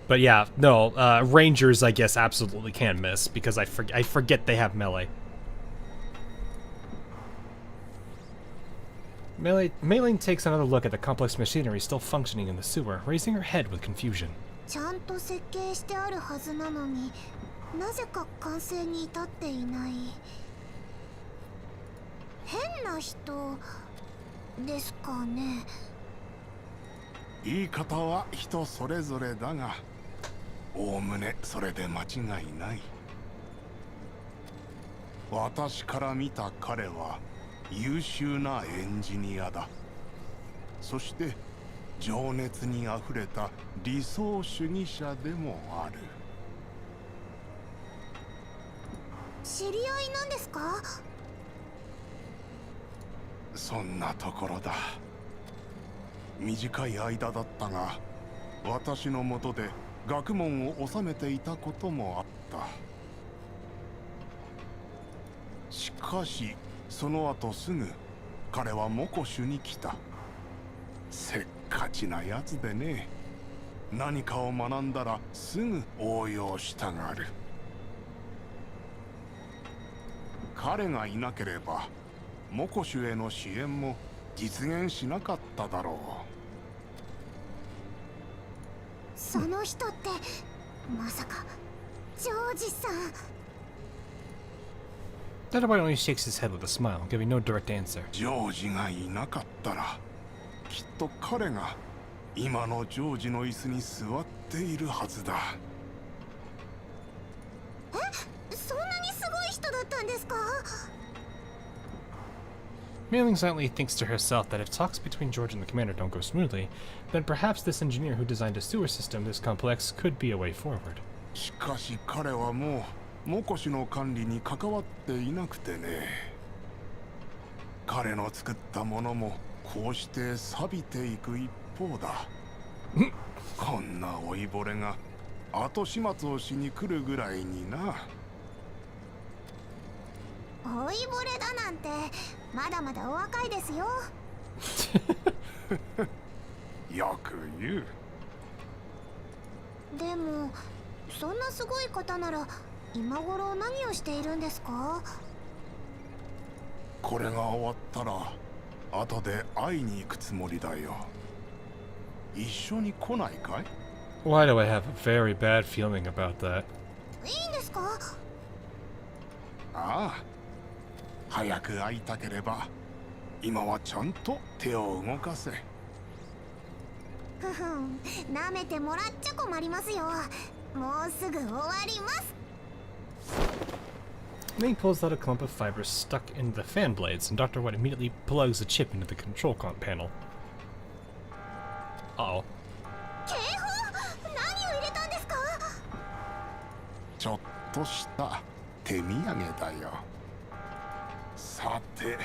But yeah, no, Rangers, I guess, absolutely can miss, because I forget they have melee. Mei-Ling takes another look at the complex machinery still functioning in the sewer, raising her head with confusion. ちゃんと設計してあるはずなのに、なぜか完成に至っていない。変な人ですかね。言い方は人それぞれだが、おおむねそれで間違いない。私から見た彼は優秀なエンジニアだ。そして情熱にあふれた理想主義者でもある。知り合いなんですか？そんなところだ。短い間だったが、私のもとで学問を修めていたこともあった。しかしその後すぐ彼はモコシュに来た。せっかちなやつでね。何かを学んだらすぐ応用したがる。彼がいなければモコシュへの支援も実現しなかっただろその人ってまさかジョージさん。 Data only shakes his head with a smile, giving no direct answer. う。ジョージがいなかったらきっと彼が今のジョージの椅子に座っているはずだ。そんなにすごい人だったんですか？ Mailing silently thinks to herself that if talks between George and the commander don't go smoothly, then perhaps this engineer who designed a sewer system this complex could be a way forward. しかし彼はもうモコシの管理に関わっていなくてね。彼の作ったものもこうして錆びていく一方だ。こんな老いぼれが後始末をしに来るぐらいにな。老いぼれだなんてまだまだお若いですよ。よく言う。でもそんなすごい方なら今頃何をしているんですか？これが終わったら後で会いに行くつもりだよ。一緒に来ないかい？ Why do I have a very bad feeling about that? いいんですか？ああ、早く会いたければ今はちゃんと手を動かせ。ふふん、舐めてもらっちゃ困りますよ。もうすぐ終わります。 Ming pulls out a clump of fibers stuck in the fan blades, and Dr. White immediately plugs a chip into the control panel. Uh-oh. 警報？何を入れたんですか？ちょっとした手土産だよ。さて、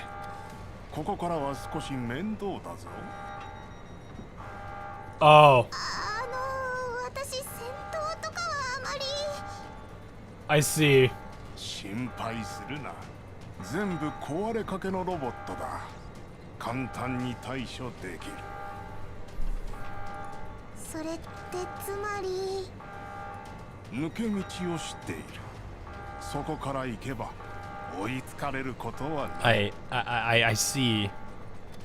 ここからは少し面倒だぞ。Oh. 私戦闘とかはあまり。 I see. 心配するな。全部壊れかけのロボットだ。簡単に対処できる。それってつまり。抜け道を知っている。そこから行けば追いつかれることはない。I see.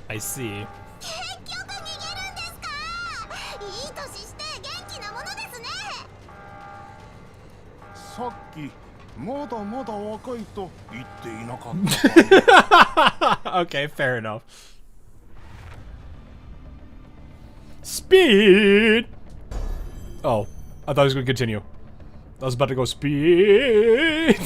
I see. 結局逃げるんですか？いい年して元気なものですね。さっきまだまだ若いと言っていなかったか？ Okay, fair enough. Speed! Oh, I thought I was going to continue. I was about to go speed!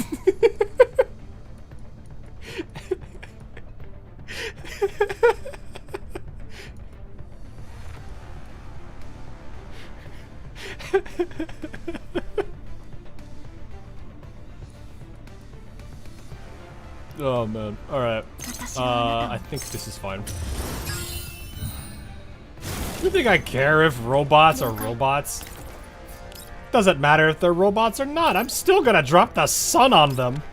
Oh man, alright. I think this is fine. You think I care if robots are robots? Doesn't matter if they're robots or not, I'm still gonna drop the sun on them.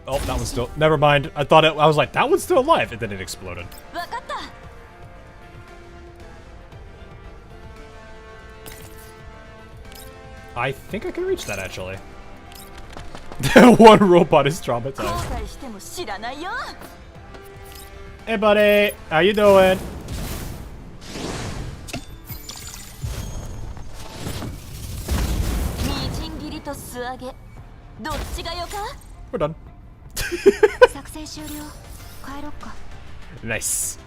Oh, that one's still. Never mind. I thought it. I was like, that one's still alive, and then it exploded. I think I can reach that actually. One robot is traumatized. Hey, buddy. How you doing? We're done. Nice.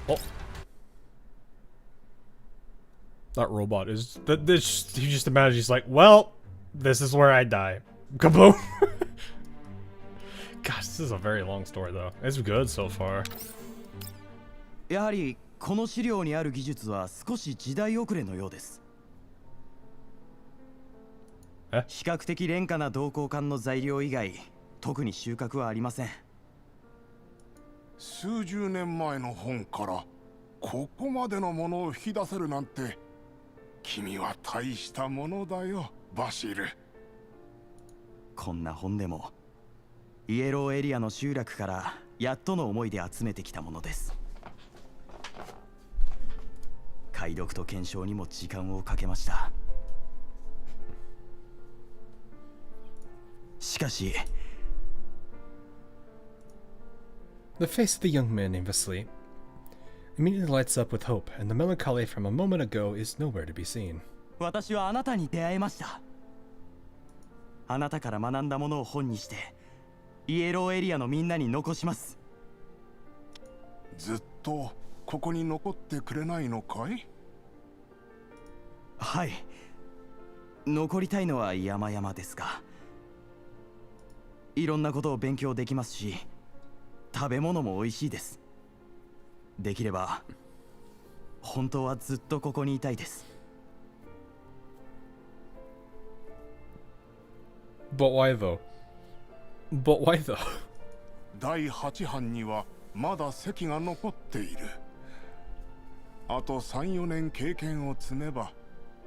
Oh. That robot is... You just imagine he's like, well, this is where I die. Kaboom! Gosh, this is a very long story though. It's good so far. やはりこの資料にある技術は少し時代遅れのようです。比較的廉価な同好管の材料以外、特に収穫はありません。数十年前の本からここまでのものを引き出せるなんて、君は大したものだよ、バシル。こんな本でもイエローエリアの集落からやっとの思いで集めてきたものです。解読と検証にも時間をかけました。しかし The face of the young man named Vasily immediately lights up with hope, and the melancholy from a moment ago is nowhere to be seen. 私はあなたに出会いました。あなたから学んだものを本にしてイエローエリアのみんなに残します。ずっとここに残ってくれないのかい？はい、残りたいのは山々ですが、いろんなことを勉強できますし、食べ物も美味しいです。できれば本当はずっとここにいたいです。 But why though? But why though? 第8班にはまだ席が残っている。あと 3,4 年経験を積めば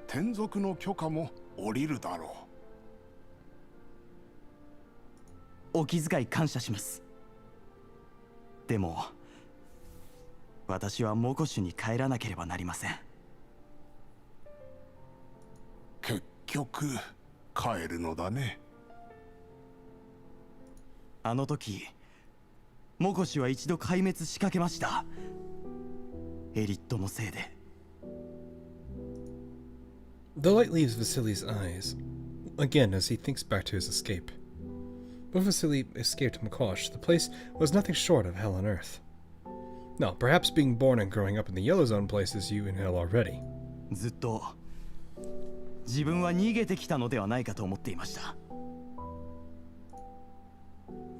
転属の許可も下りるだろう。お気遣い感謝します。でも私はモコシュに帰らなければなりません。結局帰るのだね。あの時モコシュは一度壊滅しかけました。エリットのせいで。 The light leaves Vasily's eyes again as he thinks back to his escape. When Vasily escaped Makosh, the place was nothing short of hell on earth. Now, perhaps being born and growing up in the Yellow Zone places you in hell already. ずっと自分は逃げてきたのではないかと思っていました。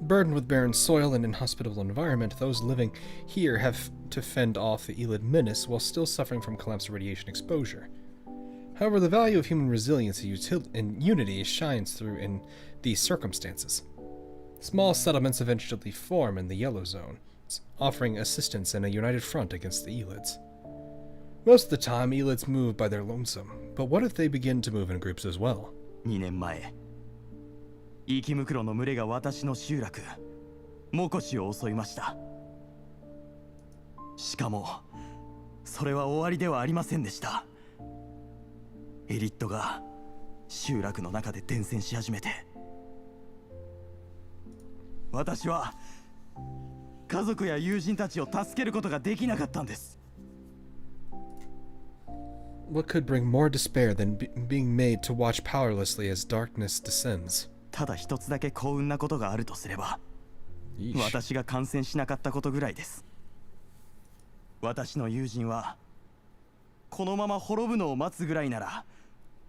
Burdened with barren soil and inhospitable environment, those living here have to fend off the Elid menace while still suffering from collapsed radiation exposure. However, the value of human resilience and unity shines through in these circumstances. Small settlements eventually form in the Yellow Zone, offering assistance and a united front against the Elids. Most of the time, Elids move by their lonesome, but what if they begin to move in groups as well? 2年前、イキムクロの群れが私の集落モコシを襲いました。しかもそれは終わりではありませんでした。エリットが集落の中で伝染し始めて、私は家族や友人たちを助けることができなかったんです。 What could bring more despair than being made to watch powerlessly as darkness descends? ただ一つだけ幸運なことがあるとすれば、私が感染しなかったことぐらいです。私の友人はこのまま滅ぶのを待つぐらいなら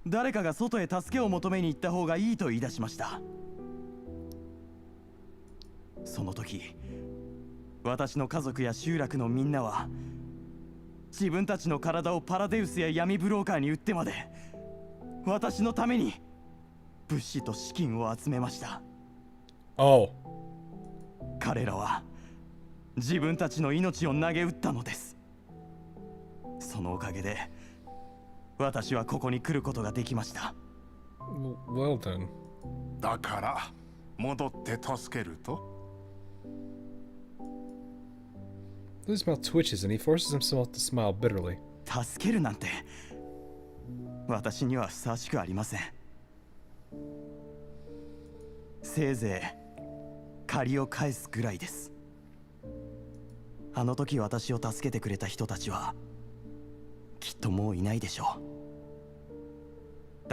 誰かが外へ助けを求めに行った方がいいと言い出しました。その時私の家族や集落のみんなは自分たちの体をパラデウスや闇ブローカーに売ってまで私のために物資と資金を集めました。彼らは自分たちの命を投げ打ったのです。そのおかげで私はここに来ることができました。 Well done. だから戻って助けると。 His mouth twitches and he forces himself to smile bitterly. 助けるなんて私にはふさわしくありません。せいぜい借りを返すぐらいです。あの時私を助けてくれた人たちはきっともういないでしょう。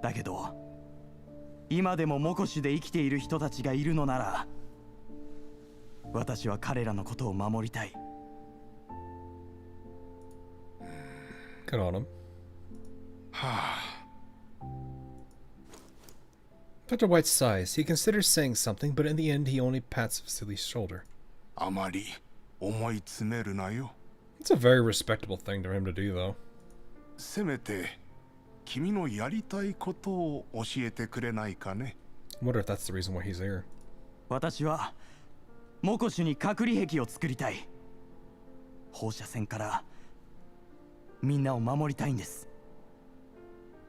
だけど今でもモコシュで生きている人たちがいるのなら私は彼らのことを守りたい。Good on him. Dr. White sighs. He considers saying something, but in the end, he only pats Vasily's shoulder. あまり思い詰めるなよ。 It's a very respectable thing for him to do, though. せめて君のやりたいことを教えてくれないかね。 I wonder if that's the reason why he's here. 私はモコシュに隔離壁を作りたい。放射線からみんなを守りたいんです。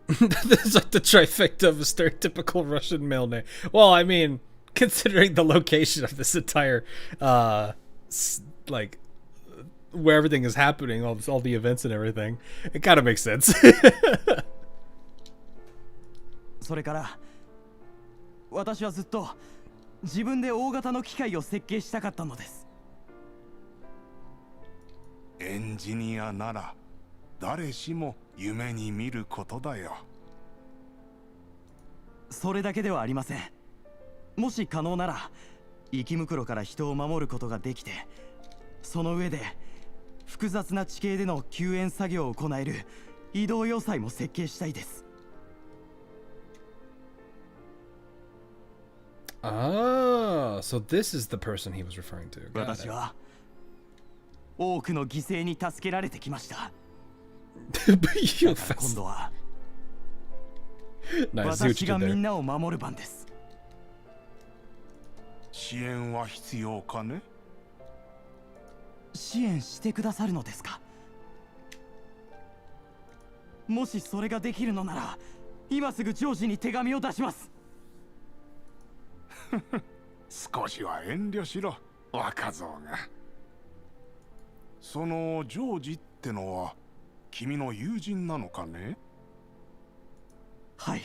That's like the trifecta of a stereotypical Russian male name. Well, I mean, considering the location of this entire, where everything is happening, all the events and everything. It kind of makes sense. それから私はずっと自分で大型の機械を設計したかったのです。エンジニアなら誰しも夢に見ることだよ。それだけではありません。もし可能なら生き袋から人を守ることができて、その上で複雑な地形での救援作業を行える移動要塞も設計したいです。Ah, so this is the person he was referring to. 私は多くの犠牲に助けられてきました。だから今度は私がみんなを守る番です。支援は必要かね？支援してくださるのですか？もしそれができるのなら今すぐジョージに手紙を出します。少しは遠慮しろ、若造が。そのジョージってのは君の友人なのかね？はい、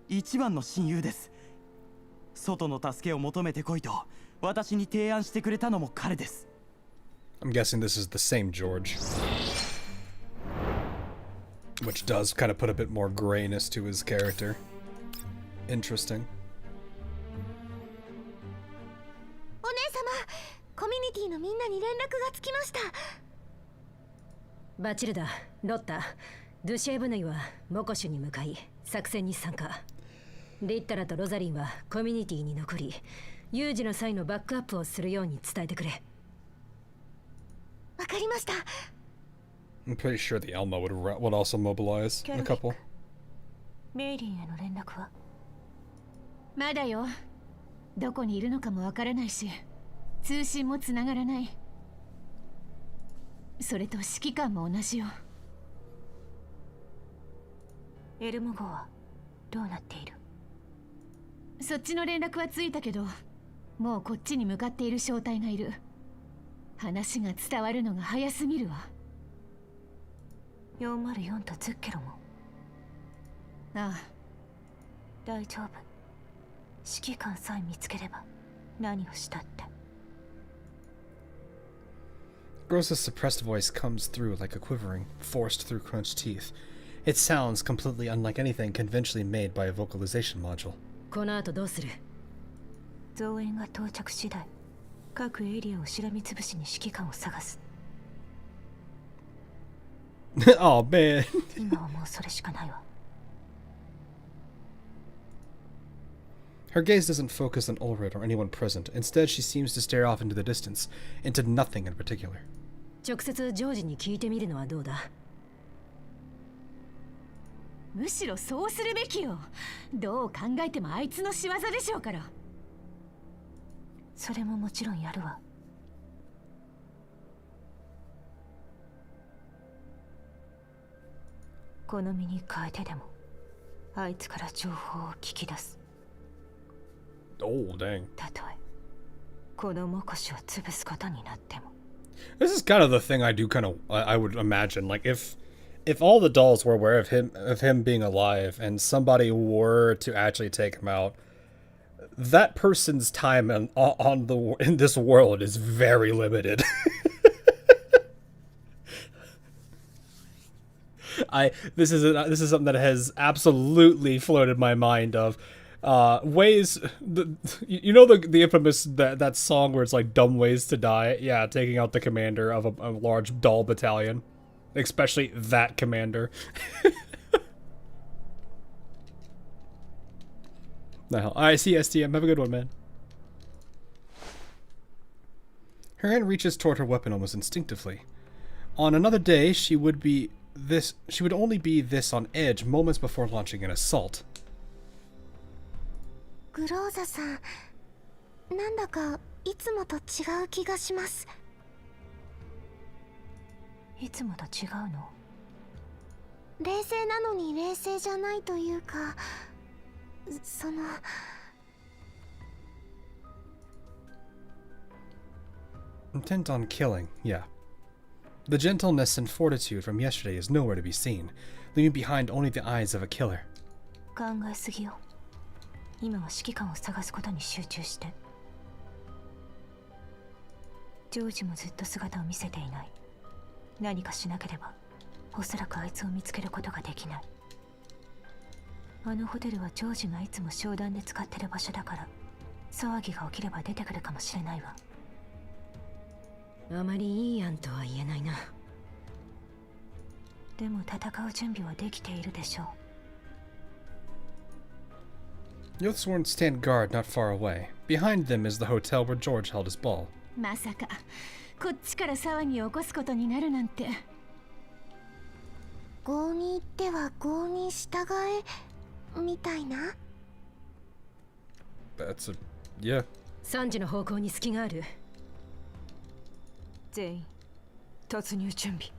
一番の親友です。外の助けを求めてこいと私に提案してくれたのも彼です。I'm guessing this is the same George, which does kind of put a bit more grayness to his character. Interesting. お姉様、コミュニティのみんなに連絡がつきました。バチルダ、ロッタ、ドゥシェーブヌイはモコシュに向かい作戦に参加。リッタラとロザリンはコミュニティに残り、有事の際のバックアップをするように伝えてくれ。わかりました。I'm pretty sure the Alma would also mobilize a couple. メイリンへの連絡は？まだよ。どこにいるのかもわからないし、通信もつながらない。それと指揮官も同じよ。エルモ号はどうなっている？そっちの連絡はついたけど、もうこっちに向かっている小隊がいる。話が伝わるのが早すぎるわ。404とズッケロも？ああ。大丈夫。指揮官さえ見つければ何をしたって。Gross's suppressed voice comes through like a quivering, forced through clenched teeth. It sounds completely unlike anything conventionally made by a vocalization module. この後どうする？増援が到着次第、各エリアをしらみつぶしに指揮官を探す。Oh man. 今はもうそれしかないわ。Her gaze doesn't focus on Ulrid or anyone present. Instead, she seems to stare off into the distance, into nothing in particular. 直接ジョージに聞いてみるのはどうだ？むしろそうするべきよ。どう考えてもあいつの仕業でしょうから。それももちろんやるわ。好みに変えてでもあいつから情報を聞き出す。Oh, dang. たとえこのモコシを潰すことになっても。This is kind of the thing I do I would imagine. Like, if all the dolls were aware of him being alive and somebody were to actually take him out, that person's time in this world is very limited. This is something that has absolutely floated my mind of ways. You know the infamous that song where it's like dumb ways to die. Yeah, taking out the commander of a large doll battalion, especially that commander. No, I see STM. Have a good one, man. Her hand reaches toward her weapon almost instinctively. On another day, she would only be this on edge moments before launching an assault. グローザさん、なんだかいつもと違う気がします。いつもと違うの？冷静なのに冷静じゃないというか、その。Intent on killing, yeah. The gentleness and fortitude from yesterday is nowhere to be seen, leaving behind only the eyes of a killer. 考えすぎよ。今は指揮官を探すことに集中して。ジョージもずっと姿を見せていない。何かしなければ、おそらくあいつを見つけることができない。あのホテルはジョージがいつも商談で使ってる場所だから、騒ぎが起きれば出てくるかもしれないわ。あまりいい案とは言えないな。でも戦う準備はできているでしょう。The Oathsworn stand guard not far away. Behind them is the hotel where George held his ball. まさかこっちから騒ぎを起こすことになるなんて。郷に行っては郷に従えみたいな。That's a... yeah. 3時の方向に隙がある。全員突入準備。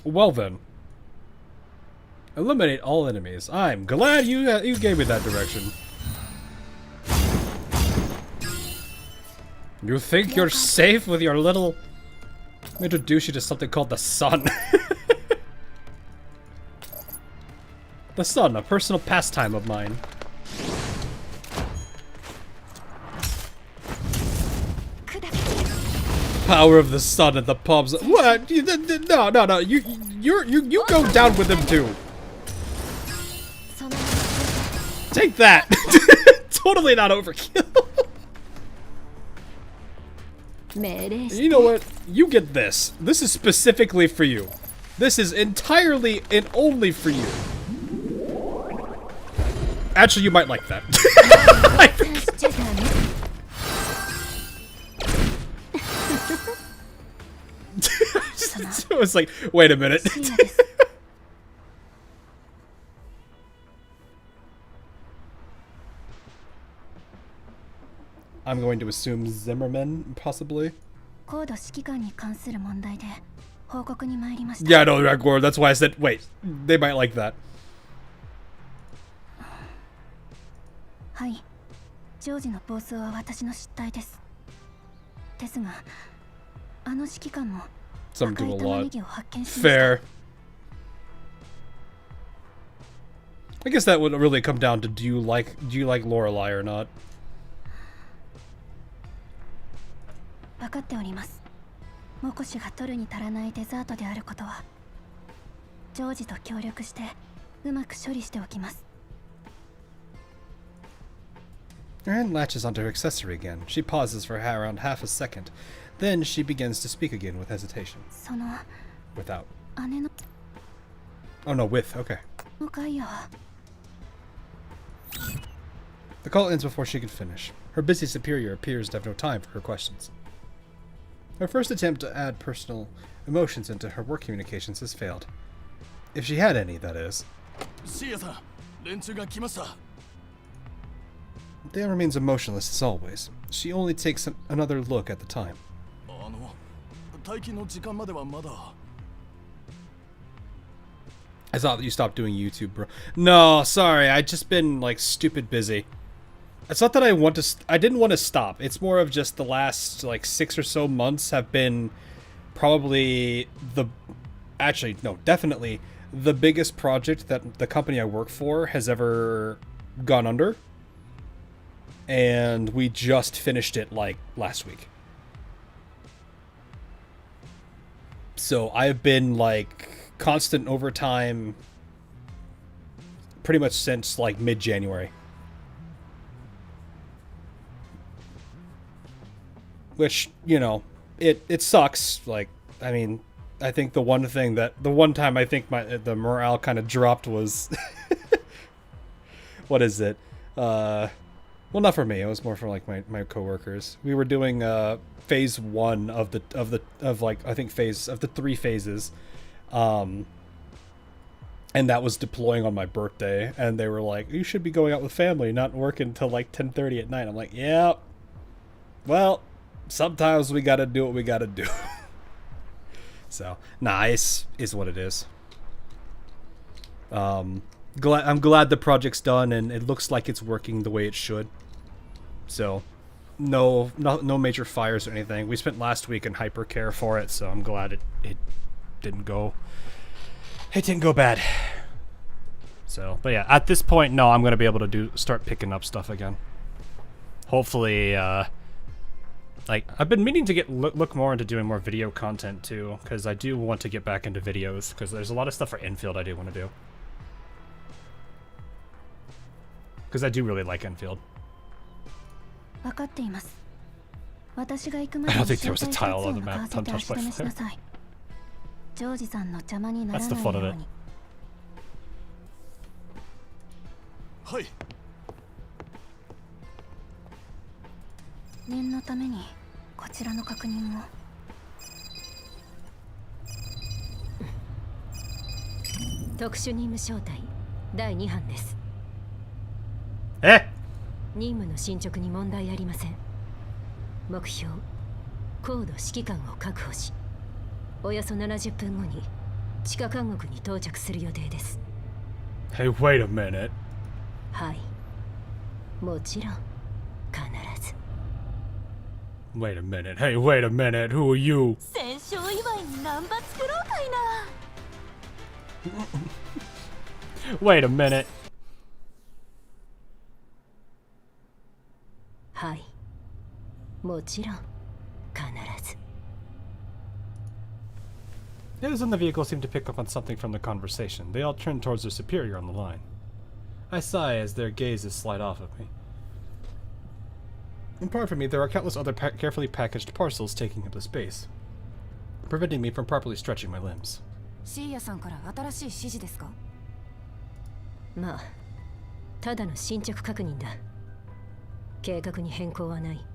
Well then. Eliminate all enemies. I'm glad you gave me that direction. You think you're safe with your little... Let me introduce you to something called the Sun. The Sun, a personal pastime of mine. Power of the Sun and the pubs. What? No. You go down with them too. Take that. Totally not overkill. You know what? You get this. This is specifically for you. This is entirely and only for you. Actually, you might like that. It was like, wait a minute. I'm going to assume Zimmerman, possibly. Yeah, no, Ragor, that's why I said, wait, they might like that. はい、ジョージの暴走は私の失態です。ですが、あの指揮官も Some do a 赤い玉 lot. ねぎを発見しました。 Fair. I guess that would really come down to do you like Loreley or not? 分かっております。モコシが取るに足らないデザートであることは、ジョージと協力してうまく処理しておきます。 Her hand latches onto her accessory again. She pauses for around half a second. Then she begins to speak again with hesitation. その Without. 姉の Oh no, with. Okay. ガイアは The call ends before she can finish. Her busy superior appears to have no time for her questions. Her first attempt to add personal emotions into her work communications has failed. If she had any, that is. Dale remains emotionless as always. She only takes another look at the time. I thought that you stopped doing YouTube, bro. No, sorry, I just been like stupid busy. It's not that I want to. I didn't want to stop. It's more of just the last like 6 or so months have been probably definitely the biggest project that the company I work for has ever gone under. And we just finished it like last week. So I've been like constant overtime pretty much since like mid-January. Which, you know, it sucks. Like, I mean, I think the one time I think the morale kind of dropped was what is it? Well, not for me. It was more for like my coworkers. We were doing phase 1 of the 3 phases, and that was deploying on my birthday. And they were like, "You should be going out with family, not working until like 10:30 at night." I'm like, "Yeah, well, sometimes we gotta do what we gotta do." So nice is what it is. I'm glad the project's done and it looks like it's working the way it should. So No major fires or anything. We spent last week in hypercare for it, so I'm glad it didn't go. It didn't go bad. So, but yeah, at this point, no, I'm gonna be able to start picking up stuff again. Hopefully, like I've been meaning to look more into doing more video content too, because I do want to get back into videos, because there's a lot of stuff for Enfield I do want to do. Because I do really like Enfield. I don't think there was a tile on the map untouched by fire. That's the fun of it. はい。念のためにこちらの確認も。特殊任務招待第2班です。え？任務の進捗に問題ありません。目標高度指揮官を確保し、およそ70分後に地下監獄に到着する予定です。 Hey, wait a minute. はい、もちろん必ず。 Wait a minute. Hey, wait a minute. Who are you? 戦勝祝いにナンバ作ろうかいな。Wait a minute. はい、もちろん必ず。 Those in the vehicle seem to pick up on something from the conversation. They all turn towards their superior on the line. I sigh as their gazes slide off of me. Apart from me, there are countless other carefully packaged parcels taking up the space, preventing me from properly stretching my limbs. シーヤさんから新しい指示ですか？まあ、ただの進捗確認だ。計画に変更はない。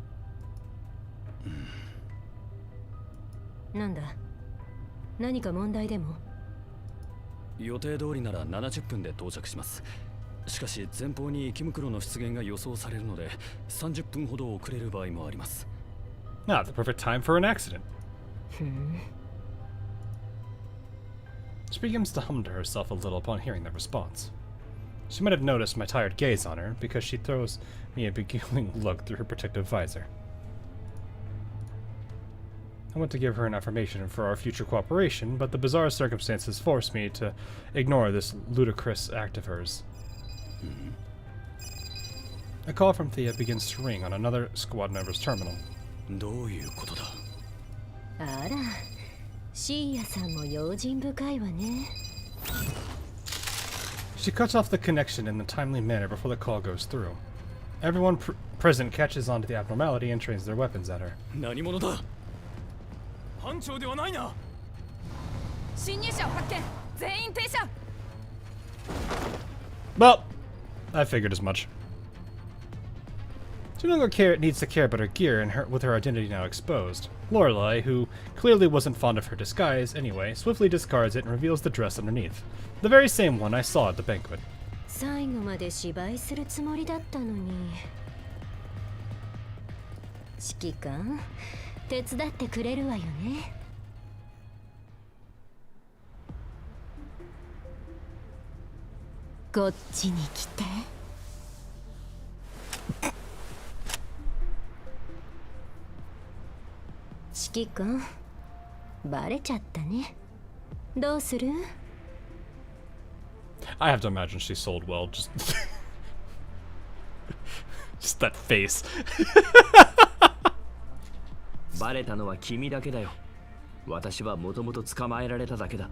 なんだ？何か問題でも？予定通りなら70分で到着します。しかし前方に池袋の出現が予想されるので30分ほど遅れる場合もあります。 Ah, the perfect time for an accident. She begins to hum to herself a little upon hearing the response. She might have noticed my tired gaze on her because she throws me a beguiling look through her protective visor. I want to give her an affirmation for our future cooperation, but the bizarre circumstances force me to ignore this ludicrous act of hers. A call from Thea begins to ring on another squad member's terminal. どういうことだ？あら、シーヤさんも用心深いわね。 She cuts off the connection in a timely manner before the call goes through. Everyone present catches on to the abnormality and trains their weapons at her. 何者だ？班長ではないな。侵入者を発見。全員停車。 Well, I figured as much. She no longer needs to care about her gear and with her identity now exposed. Loreley, who clearly wasn't fond of her disguise anyway, swiftly discards it and reveals the dress underneath. The very same one I saw at the banquet. 最後まで芝居するつもりだったのに。指揮官、手伝ってくれるわよね。こっちに来て。指揮官、バレちゃったね。どうする？ I have to imagine she sold well. Just that face. バレたのは君だけだよ。私はもともと捕まえられただけだ。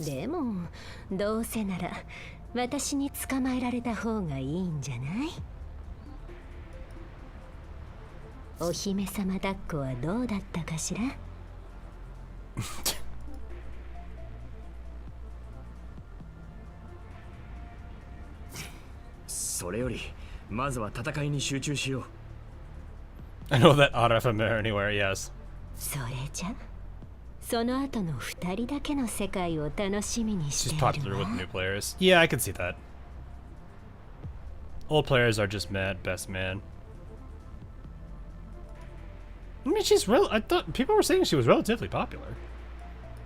でも、どうせなら私に捕まえられた方がいいんじゃない？お姫様抱っこはどうだったかしら？それより、まずは戦いに集中しよう。I know that ought to familiar anywhere, yes. それじゃ、その後の二人だけの世界を楽しみにしてい She's る popular わ。 with new players. Yeah, I can see that. Old players are just mad, best man. I mean, she's real. I thought people were saying she was relatively popular.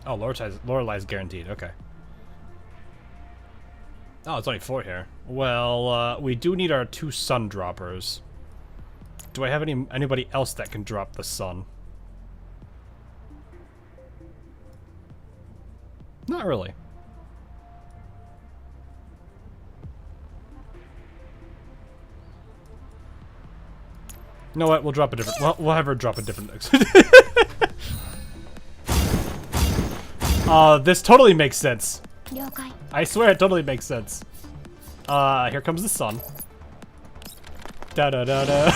Oh, Loreley's guaranteed. Okay. Oh, it's only 4 here. Well, we do need our 2 sun droppers. Do I have anybody else that can drop the sun? Not really. You know what? We'll drop a different. We'll have her drop a different. This totally makes sense. I swear it totally makes sense. Here comes the sun. Da da da da.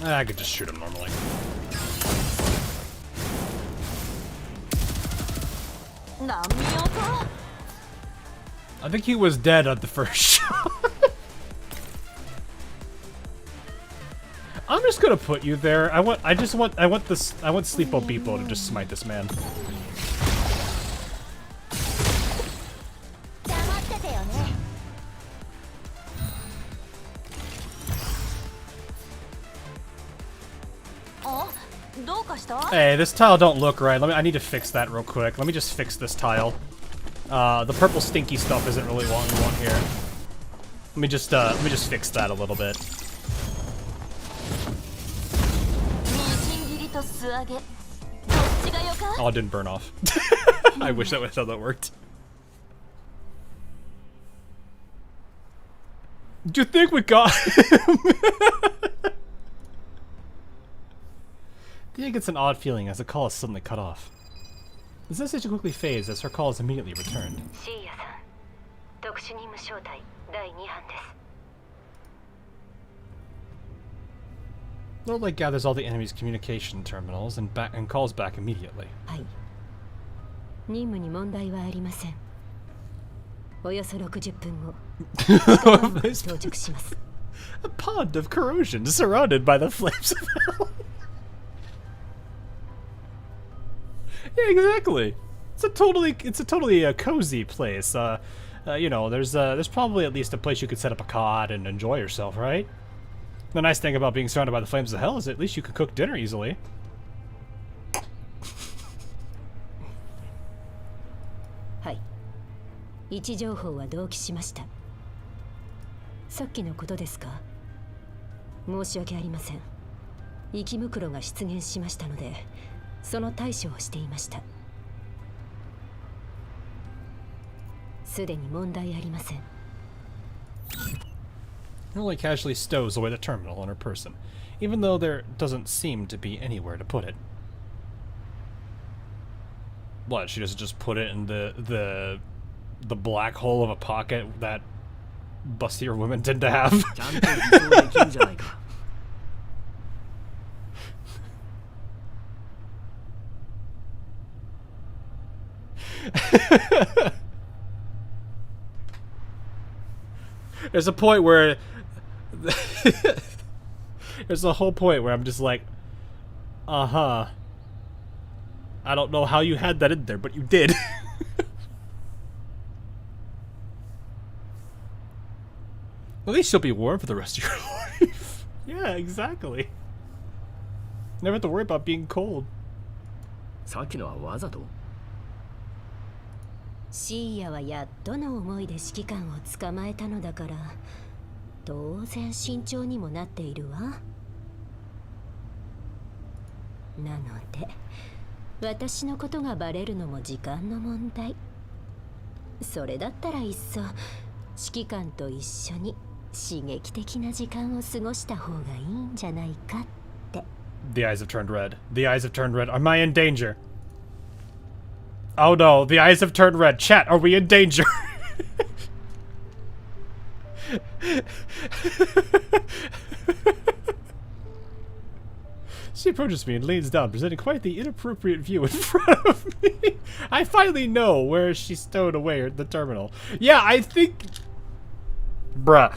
I could just shoot him normally. I think he was dead at the first shot. I'm just gonna put you there. I want Sleepo Beepo to just smite this man. Hey, this tile don't look right. I need to fix that real quick. Let me just fix this tile. The purple stinky stuff isn't really what we want here. Let me just fix that a little bit. Oh, it didn't burn off. I wish that was how that worked. Do you think we got him? Thea gets an odd feeling as the call is suddenly cut off. The sensation quickly fades as her call is immediately returned. Loreley gathers all the enemy's communication terminals and calls back immediately. A pond of corrosion surrounded by the flames of hell. Yeah, exactly. It's a totally cozy place. You know, there's probably at least a place you could set up a cot and enjoy yourself, right? The nice thing about being surrounded by the flames of hell is at least you can cook dinner easily. Hi. 位置情報は同期しました。さっきのことですか？申し訳ありません。生き袋が出現しましたので、その対処をしていました。すでに問題ありません。Loreley casually stows away the terminal on her person, even though there doesn't seem to be anywhere to put it. What? She doesn't just put it in the black hole of a pocket that bustier women tend to have. There's a point where there's a whole point where I'm just like, I don't know how you had that in there, but you did. At least you'll be warm for the rest of your life. Yeah, exactly. Never have to worry about being cold. さっきのはわざと？シーヤはやっとの思いで指揮官を捕まえたのだから、当然慎重にもなっているわ。なので、私のことがバレるのも時間の問題。それだったらいっそ指揮官と一緒に刺激的な時間を過ごした方がいいんじゃないかって。The eyes have turned red. The eyes have turned red. Am I in danger? Oh no, the eyes have turned red. Chat, are we in danger? She approaches me and leans down, presenting quite the inappropriate view in front of me. I finally know where she stowed away the terminal. Yeah, I think... Bruh.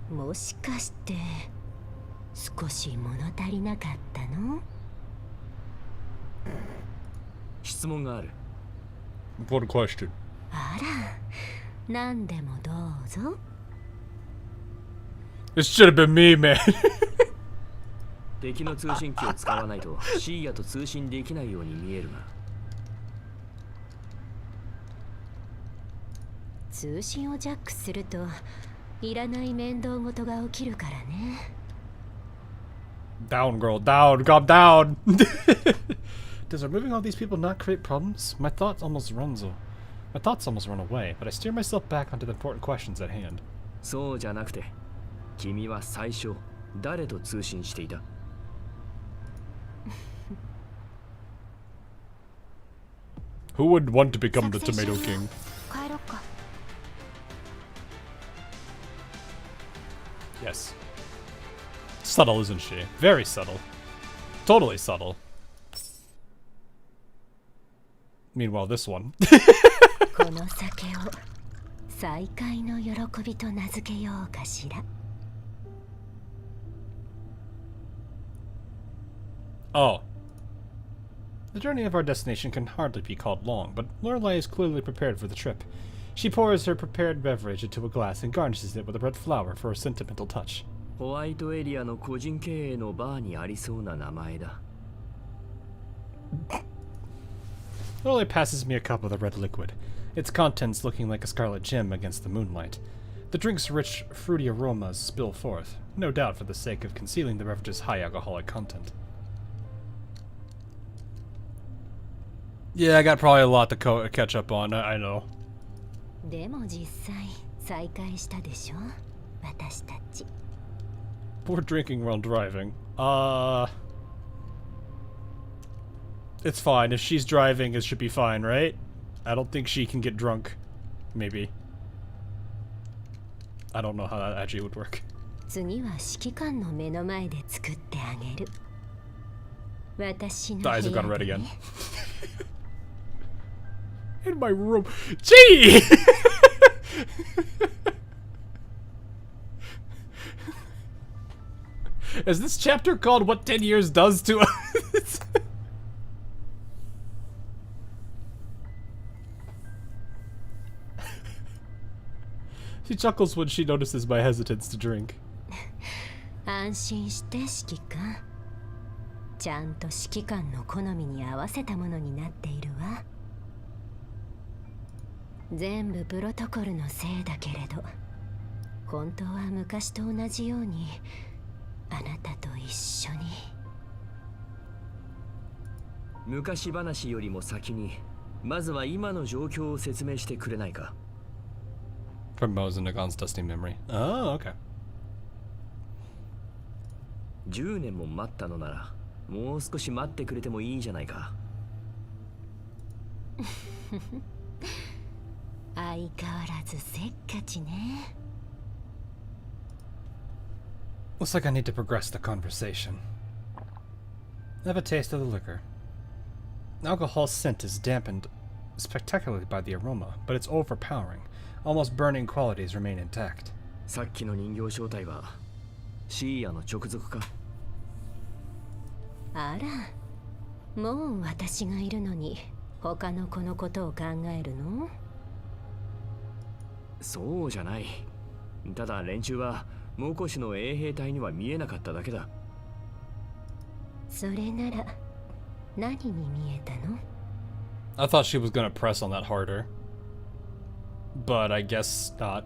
もしかして少し物足りなかったの？質問がある。What a question. あら、何でもどうぞ。This should have been me, man. 敵の通信機を使わないとシーヤと通信できないように見えるが。通信をジャックするといらない面倒事が起きるからね。Down, girl, down, calm down. Does removing all these people not create problems? My thoughts almost run away, but I steer myself back onto the important questions at hand. そうじゃなくて、君は最初誰と通信していた？Who would want to become the Tomato King? 帰ろっか。 Yes. Subtle, isn't she? Very subtle. Totally subtle. Meanwhile, this one. この酒を再会の喜びと名付けようかしら。Oh. The journey of our destination can hardly be called long, but Loreley is clearly prepared for the trip. She pours her prepared beverage into a glass and garnishes it with a red flower for a sentimental touch. ホワイトエリアの個人経営のバーにありそうな名前だ。Loreley passes me a cup of the red liquid, its contents looking like a scarlet gem against the moonlight. The drink's rich, fruity aromas spill forth, no doubt for the sake of concealing the beverage's high alcoholic content. Yeah, I got probably a lot to catch up on, I know. でも実際再会したでしょ、私たち。We're drinking while driving. It's fine. If she's driving, it should be fine, right? I don't think she can get drunk. Maybe. I don't know how that actually would work. 次は指揮官の目の前で作ってあげる。私の The 部 eyes have 屋 gone red で again. ね。In my room. Gee! Is this chapter called What 10 Years Does to Us? She chuckles when she notices my hesitance to drink. 安心して指揮官。ちゃんと指揮官の好みに合わせたものになっているわ。全部プロトコルのせいだけれど、本当は昔と同じようにあなたと一緒に。昔話よりも先に、まずは今の状況を説明してくれないか。From Mose and Nagon's dusty memory. Oh, okay. 10年も待ったのなら、もう少し待ってくれてもいいじゃないか。相変わらずせっかちね。Looks like I need to progress the conversation. Have a taste of the liquor. The alcohol's scent is dampened spectacularly by the aroma, but its overpowering, almost burning qualities remain intact. さっきの人形正体はシーヤの直属か。あら、もう私がいるのに他の子のことを考えるの？そうじゃない。ただ連中はモコシの衛兵隊には見えなかっただけだ。それなら何に見えたの？ I thought she was gonna press on that harder. But I guess not.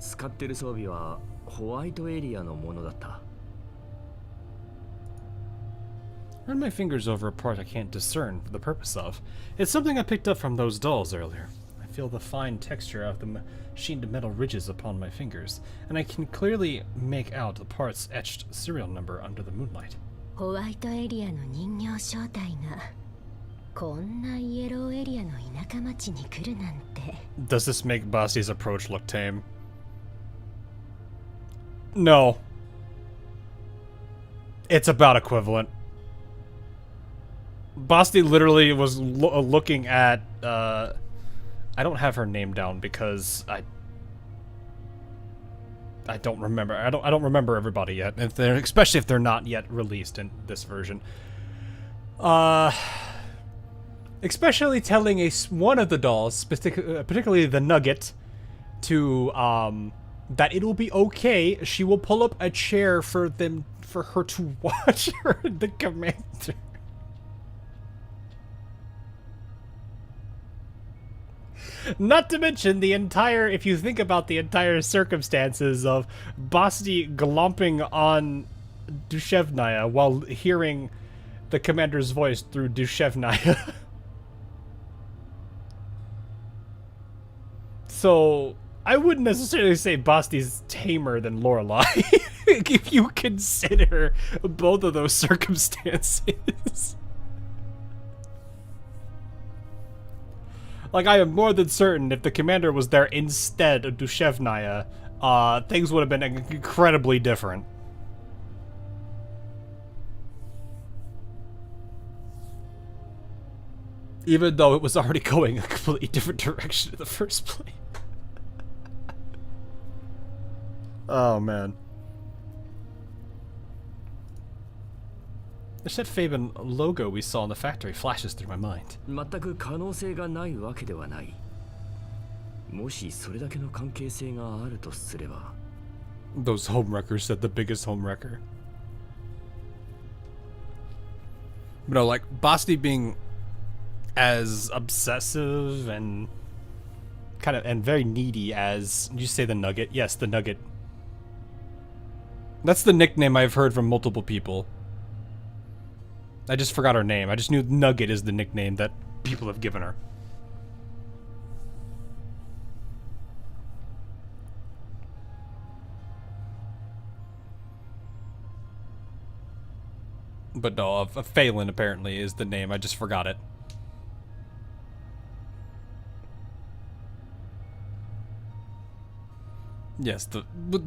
使ってる装備はホワイトエリアのものだった。Run my fingers over a part I can't discern the purpose of. It's something I picked up from those dolls earlier. I feel the fine texture of the machined metal ridges upon my fingers, and I can clearly make out the part's etched serial number under the moonlight. ホワイトエリアの人形正体がこんなイエローエリアの田舎町に来るなんて。 Does this make Bossy's approach look tame? No. It's about equivalent. Basti literally was looking at, I don't have her name down because I don't remember. I don't remember everybody yet. Especially if they're not yet released in this version. Especially telling one of the dolls, particularly the Nugget, to that it'll be okay. She will pull up a chair for her to watch her, the commander. Not to mention the entire, if you think about the entire circumstances of Basti glomping on Dushevnaya while hearing the commander's voice through Dushevnaya. So, I wouldn't necessarily say Basti's tamer than Loreley, if you consider both of those circumstances. Like, I am more than certain if the commander was there instead of Dushevnaya, things would have been incredibly different. Even though it was already going a completely different direction in the first place. Oh, man. The Shet Fabian logo we saw in the factory flashes through my mind. 全く可能性がないわけではない。もしそれだけの関係性があるとすれば。Those homewreckers said the biggest homewrecker. But no, like, Basti being as obsessive and kind of, and very needy as, did you say the Nugget? Yes, the Nugget. That's the nickname I've heard from multiple people. I just forgot her name. I just knew Nugget is the nickname that people have given her. But no, Phelan apparently is the name. I just forgot it. Yes,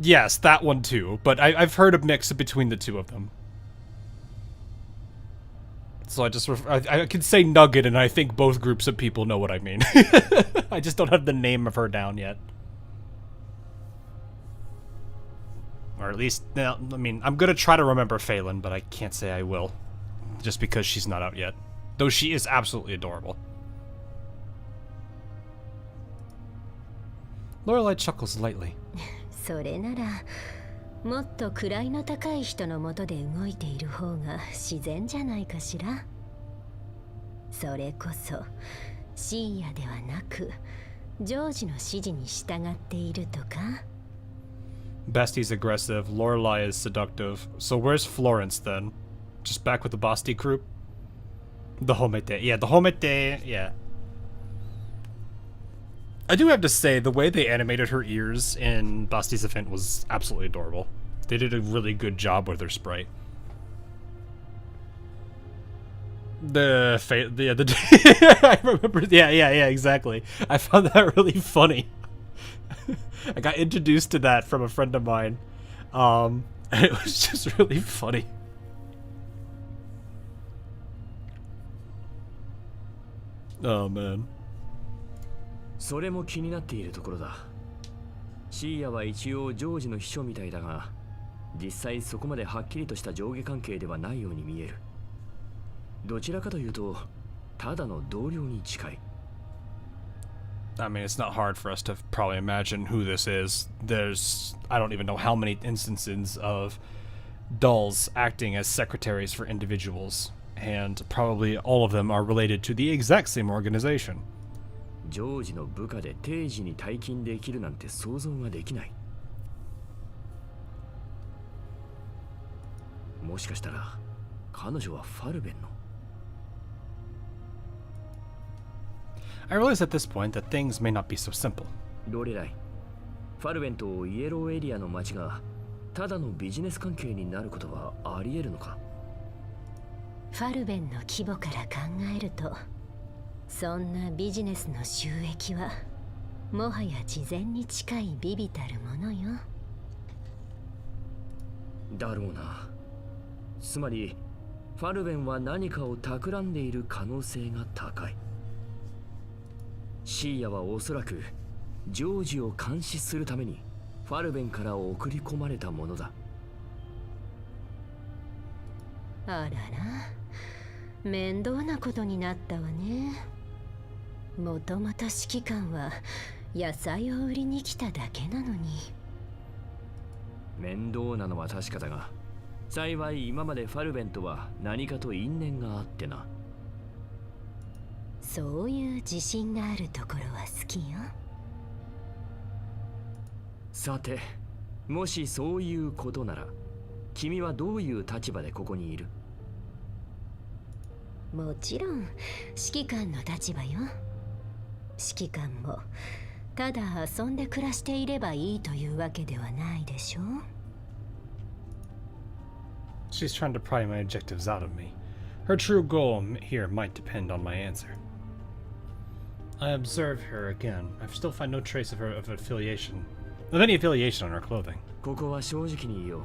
yes, that one too. But I've heard a mix between the two of them. So I can say Nugget, and I think both groups of people know what I mean. I just don't have the name of her down yet. Or at least, I mean, I'm gonna try to remember Phelan, but I can't say I will. Just because she's not out yet. Though she is absolutely adorable. Loreley chuckles lightly. それならもっと位の高い人のもとで動いている方が自然じゃないかしら。それこそシーヤではなくジョージの指示に従っているとか。Basti's aggressive, Loreley is seductive. So where's Florence then? Just back with the Basti group? The Homete. Yeah, the Homete, yeah. I do have to say, the way they animated her ears in Basti's event was absolutely adorable. They did a really good job with her sprite. I remember, yeah, exactly. I found that really funny. I got introduced to that from a friend of mine. And it was just really funny. Oh, man. それも気になっているところだ。シーヤは一応ジョージの秘書みたいだが、実際そこまではっきりとした上下関係ではないように見える。どちらかというと、ただの同僚に近い。I mean, it's not hard for us to probably imagine who this is. There's, I don't even know how many instances of dolls acting as secretaries for individuals, and probably all of them are related to the exact same organization. ジョージの部下で定時に退勤できるなんて想像ができない。もしかしたら彼女はファルベンの。I realize at this point that things may not be so simple. ロレライ、ファルベンとイエローエリアの町がただのビジネス関係になることはあり得るのか。ファルベンの規模から考えると、そんなビジネスの収益はもはや事前に近い微々たるものよ。だろうな。つまりファルベンは何かを企んでいる可能性が高い。シーヤはおそらくジョージを監視するためにファルベンから送り込まれたものだ。あらら、面倒なことになったわね。もともと指揮官は野菜を売りに来ただけなのに。面倒なのは確かだが、幸い今までファルベンとは何かと因縁があってな。そういう自信があるところは好きよ。さて、もしそういうことなら君はどういう立場でここにいる？もちろん指揮官の立場よ。指揮官もただ遊んで暮らしていればいいというわけではないでしょう。 She's trying to pry my objectives out of me. Her true goal here might depend on my answer. I observe her again. I still find no trace of any affiliation on her clothing. ここは正直に言おう。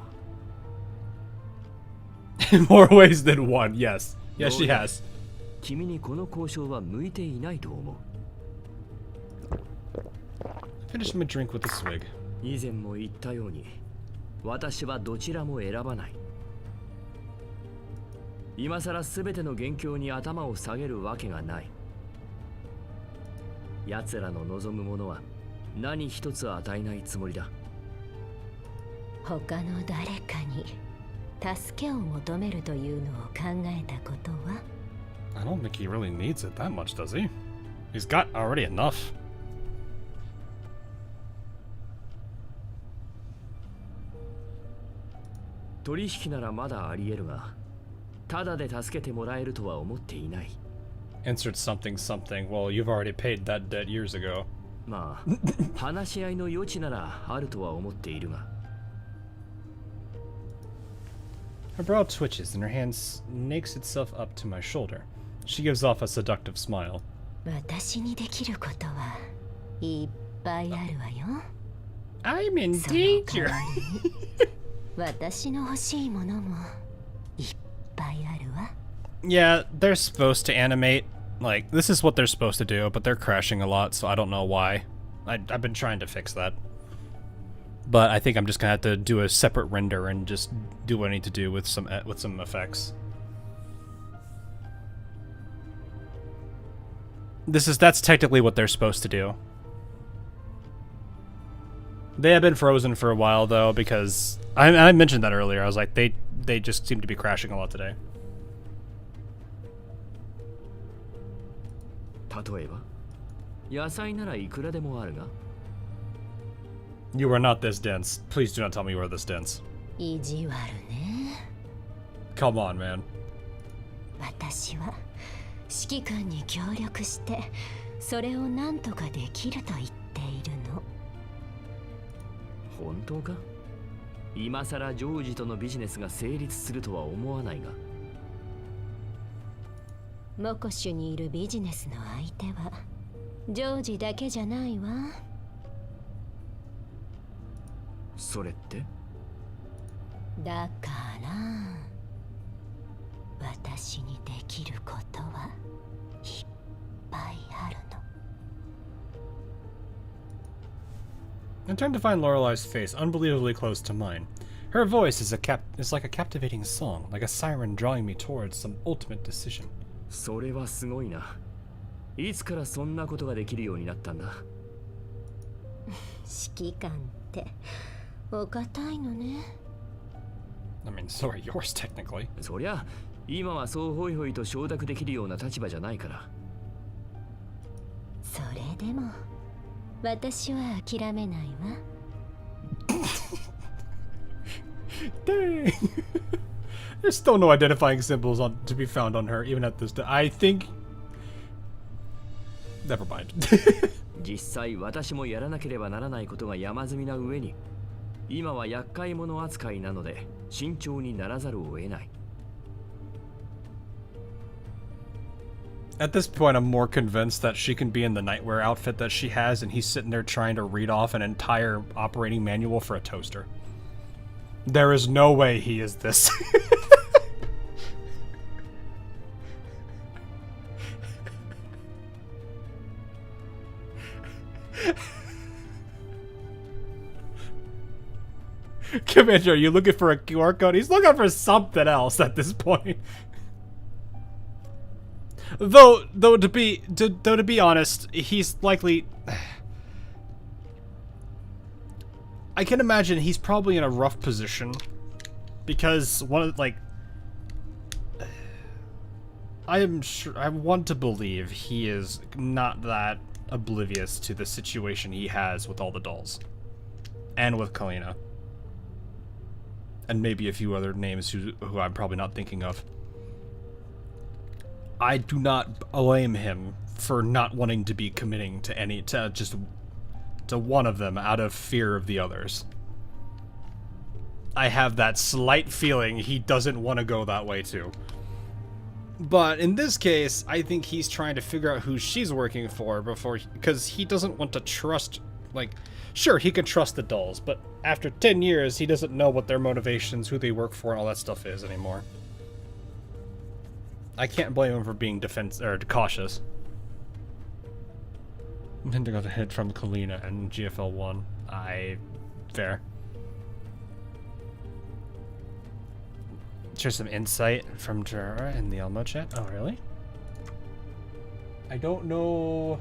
In more ways than one, yes. Yes, she has. 君にこの交渉は向いていないと思う。I finished my drink with a swig. 以前も言ったように、私はどちらも選ばない。今さら全ての元凶に頭を下げるわけがない。奴らの望むものは何一つ与えないつもりだ。他の誰かに助けを求めるというのを考えたことは？ I don't think he really needs it that much, does he? He's got already enough. 取引ならまだあり得るが、ただで助けてもらえるとは思っていない。Insert something something. Well, you've already paid that debt years ago. まあ、話し合いの余地ならあるとは思っているが。Her brow twitches and her hand snakes itself up to my shoulder. She gives off a seductive smile. 私にできることはいっぱいあるわよ。 I'm in その代わりに私の欲しいものもいっぱいあるわ。 Yeah, they're supposed to animate. Like, this is what they're supposed to do, but they're crashing a lot, so I don't know why. I've been trying to fix that. But I think I'm just gonna have to do a separate render and just do what I need to do with some effects. That's technically what they're supposed to do. They have been frozen for a while though, because I mentioned that earlier. I was like, they just seem to be crashing a lot today. 例えば、野菜ならいくらでもあるが。You are not this dense. Please do not tell me you are this dense. 意地悪ね。 Come on, man. 私は指揮官に協力してそれを何とかできると言っているの。本当か？今さらジョージとのビジネスが成立するとは思わないが。モコシュにいるビジネスの相手はジョージだけじゃないわ。それって？だから私にできることはいっぱいあるの。 I turned to find Loreley's face unbelievably close to mine. Her voice is like a captivating song, like a siren drawing me towards some ultimate decision. それはすごいな。いつからそんなことができるようになったんだ？指揮官ってお堅いのね。 I mean, so are yours, technically. そりゃ、今はそうホイホイと承諾できるような立場じゃないから。それでも私は諦めないわ。Dang. There's still no identifying symbols to be found on her, even at this. I think. Never mind. 実際私もやらなければならないことが山積みな上に、今は厄介者扱いなので慎重にならざるを得ない。At this point, I'm more convinced that she can be in the nightwear outfit that she has, and he's sitting there trying to read off an entire operating manual for a toaster. There is no way he is this. Commander, are you looking for a QR code? He's looking for something else at this point. Though to be honest, he's likely. I can imagine he's probably in a rough position because I am sure, I want to believe he is not that oblivious to the situation he has with all the dolls and with Kalina. And maybe a few other names who I'm probably not thinking of. I do not blame him for not wanting to be committing to one of them out of fear of the others. I have that slight feeling he doesn't want to go that way too. But in this case, I think he's trying to figure out who she's working for because he doesn't want to trust, sure, he can trust the dolls, but after 10 years, he doesn't know what their motivations, who they work for, and all that stuff is anymore. I can't blame him for being cautious. Nintendo got a hit from Kalina and GFL 1. Fair. Share some insight from Jura in the Elmo chat. Oh, really? I don't know.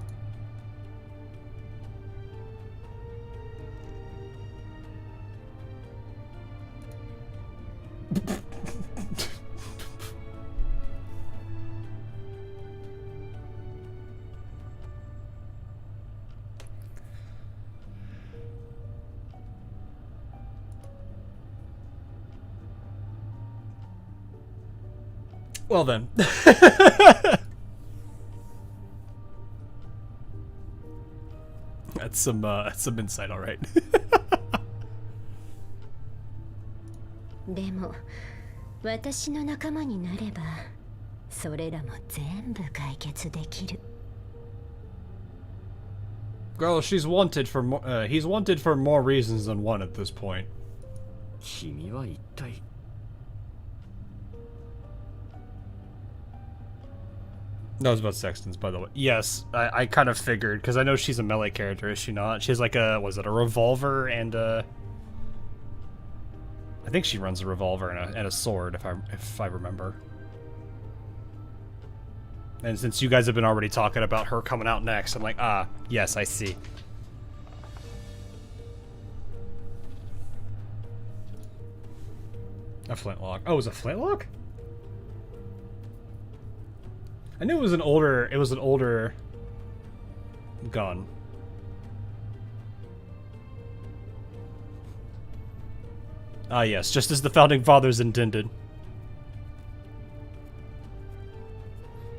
Well then. That's some insight, all right. でも私の仲間になればそれらも全部解決できる。Girl, he's wanted for more reasons than one at this point. 君は一体 That was about Sextons, by the way. Yes, I kind of figured, because I know she's a melee character, is she not? She has like a revolver and a... I think she runs a revolver and a sword, if I remember. And since you guys have been already talking about her coming out next, I'm like, yes, I see. A flintlock. Oh, it was a flintlock? I knew it was an older gun. Ah, yes, just as the Founding Fathers intended.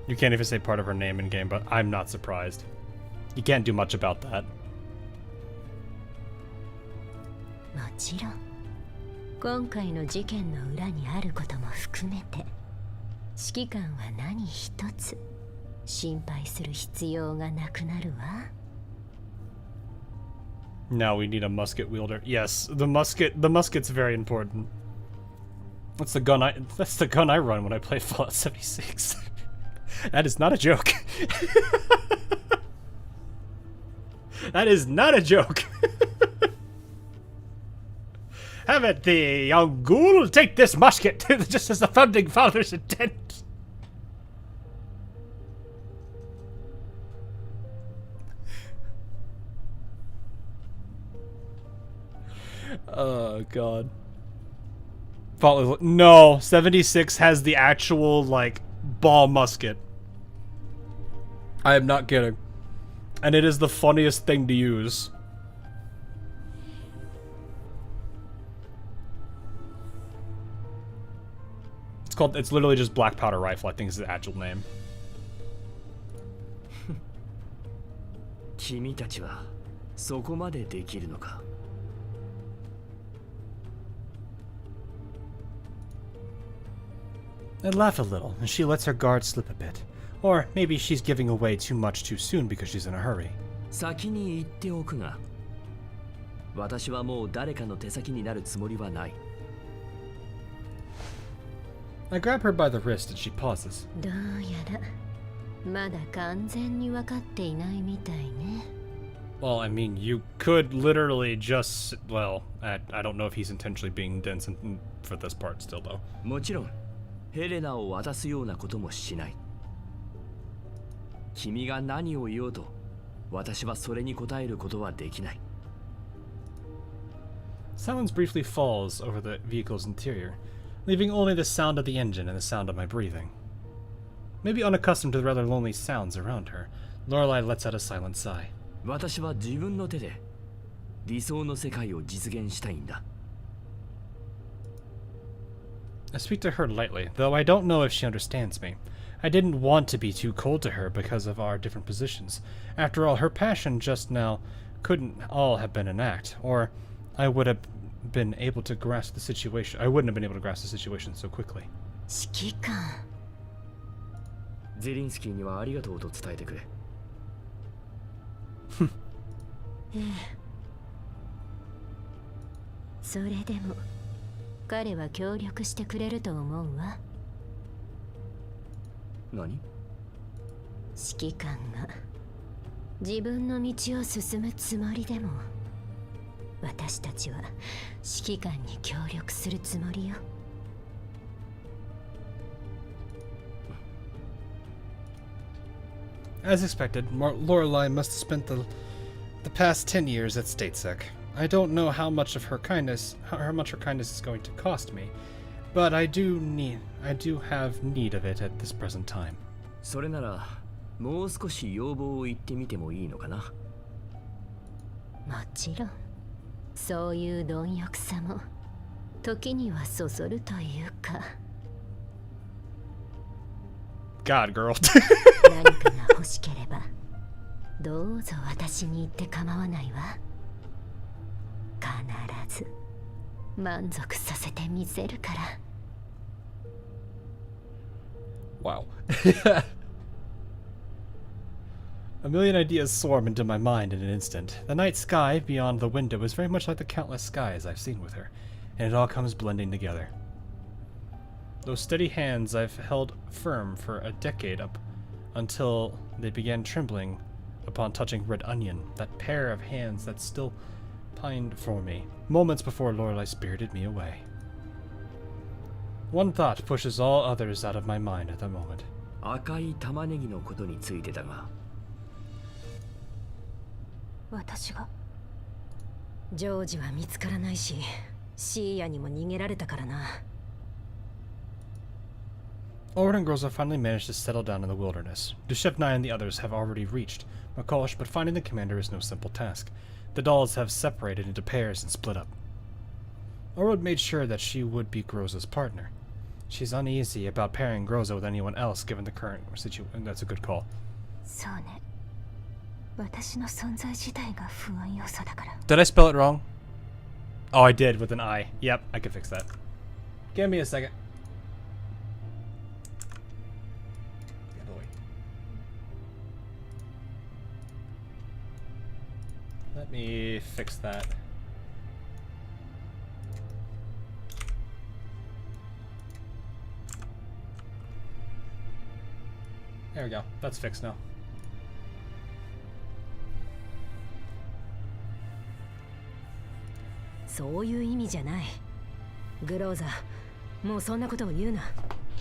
You can't even say part of her name in game, but I'm not surprised. You can't do much about that. もちろん今回の事件の裏にあることも含めて指揮官は何一つ心配する必要がなくなるわ。 Now we need a musket wielder. Yes, the musket's very important. That's the gun I run when I play Fallout 76. That is not a joke. That is not a joke. Have it, the young ghoul, take this musket, just as the Founding Fathers intended. Oh god. No, 76 has the actual, like, ball musket. I am not kidding. And it is the funniest thing to use. It's literally just black powder rifle, I think is the actual name. 君たちはそこまでできるのか I laugh a little, and she lets her guard slip a bit. Or maybe she's giving away too much too soon because she's in a hurry. 先に言っておくが、私はもう誰かの手先になるつもりはない。 I grab her by the wrist and she pauses. どうやらまだ完全に分かっていないみたいね。Well, I mean, you could literally just... Well, I don't know if he's intentionally being dense for this part still, though. もちろんヘレナを渡すようなこともしない。君が何を言おうと私はそれに応えることはできない。 Silence briefly falls over the vehicle's interior, leaving only the sound of the engine and the sound of my breathing. Maybe unaccustomed to the rather lonely sounds around her, Loreley lets out a silent sigh. 私は自分の手で理想の世界を実現したいんだ。 I speak to her lightly, though I don't know if she understands me. I didn't want to be too cold to her because of our different positions. After all, her passion just now couldn't all have been an act, or I would have been able to grasp the situation. I wouldn't have been able to grasp the situation so quickly. 指揮官。ゼリンスキーにはありがとうと伝えてくれ。ええ。それでも彼は協力してくれると思うわ。何？指揮官が自分の道を進むつもりでも、私たちは指揮官に協力するつもりよ。As expected, Loreley must have spent the past 10 years at Statesec. I don't know how much her kindness is going to cost me, but I do have need of it at this present time. それならもう少し要望を言ってみてもいいのかな。もちろん、そういう貪欲さも時にはそそるというか。God, girl. 何かが欲しければどうぞ私に言って構わないわ。必ず満足させてみせるから。Wow. A million ideas swarm into my mind in an instant. The night sky beyond the window is very much like the countless skies I've seen with her, and it all comes blending together. Those steady hands I've held firm for a decade up until they began trembling upon touching Red Onion, that pair of hands that still pined for me, moments before Loreley spirited me away. One thought pushes all others out of my mind at the moment. 赤い玉ねぎのことについてだが。私がジョージは見つからないし、シーヤにも逃げられたからな。Ord and Groza finally managed to settle down in the wilderness. Dushevnai and the others have already reached Makosh, but finding the commander is no simple task. The dolls have separated into pairs and split up. Ord made sure that she would be Groza's partner. She's uneasy about pairing Groza with anyone else given the current situation. That's a good call. そうね。私の存在自体が不安要素だから。 Did I spell it wrong? Oh, I did with an I. Yep, I can fix that. Give me a second. Let me fix that. There we go. That's fixed now. そういう意味じゃない。グローザ、もうそんなことを言うな。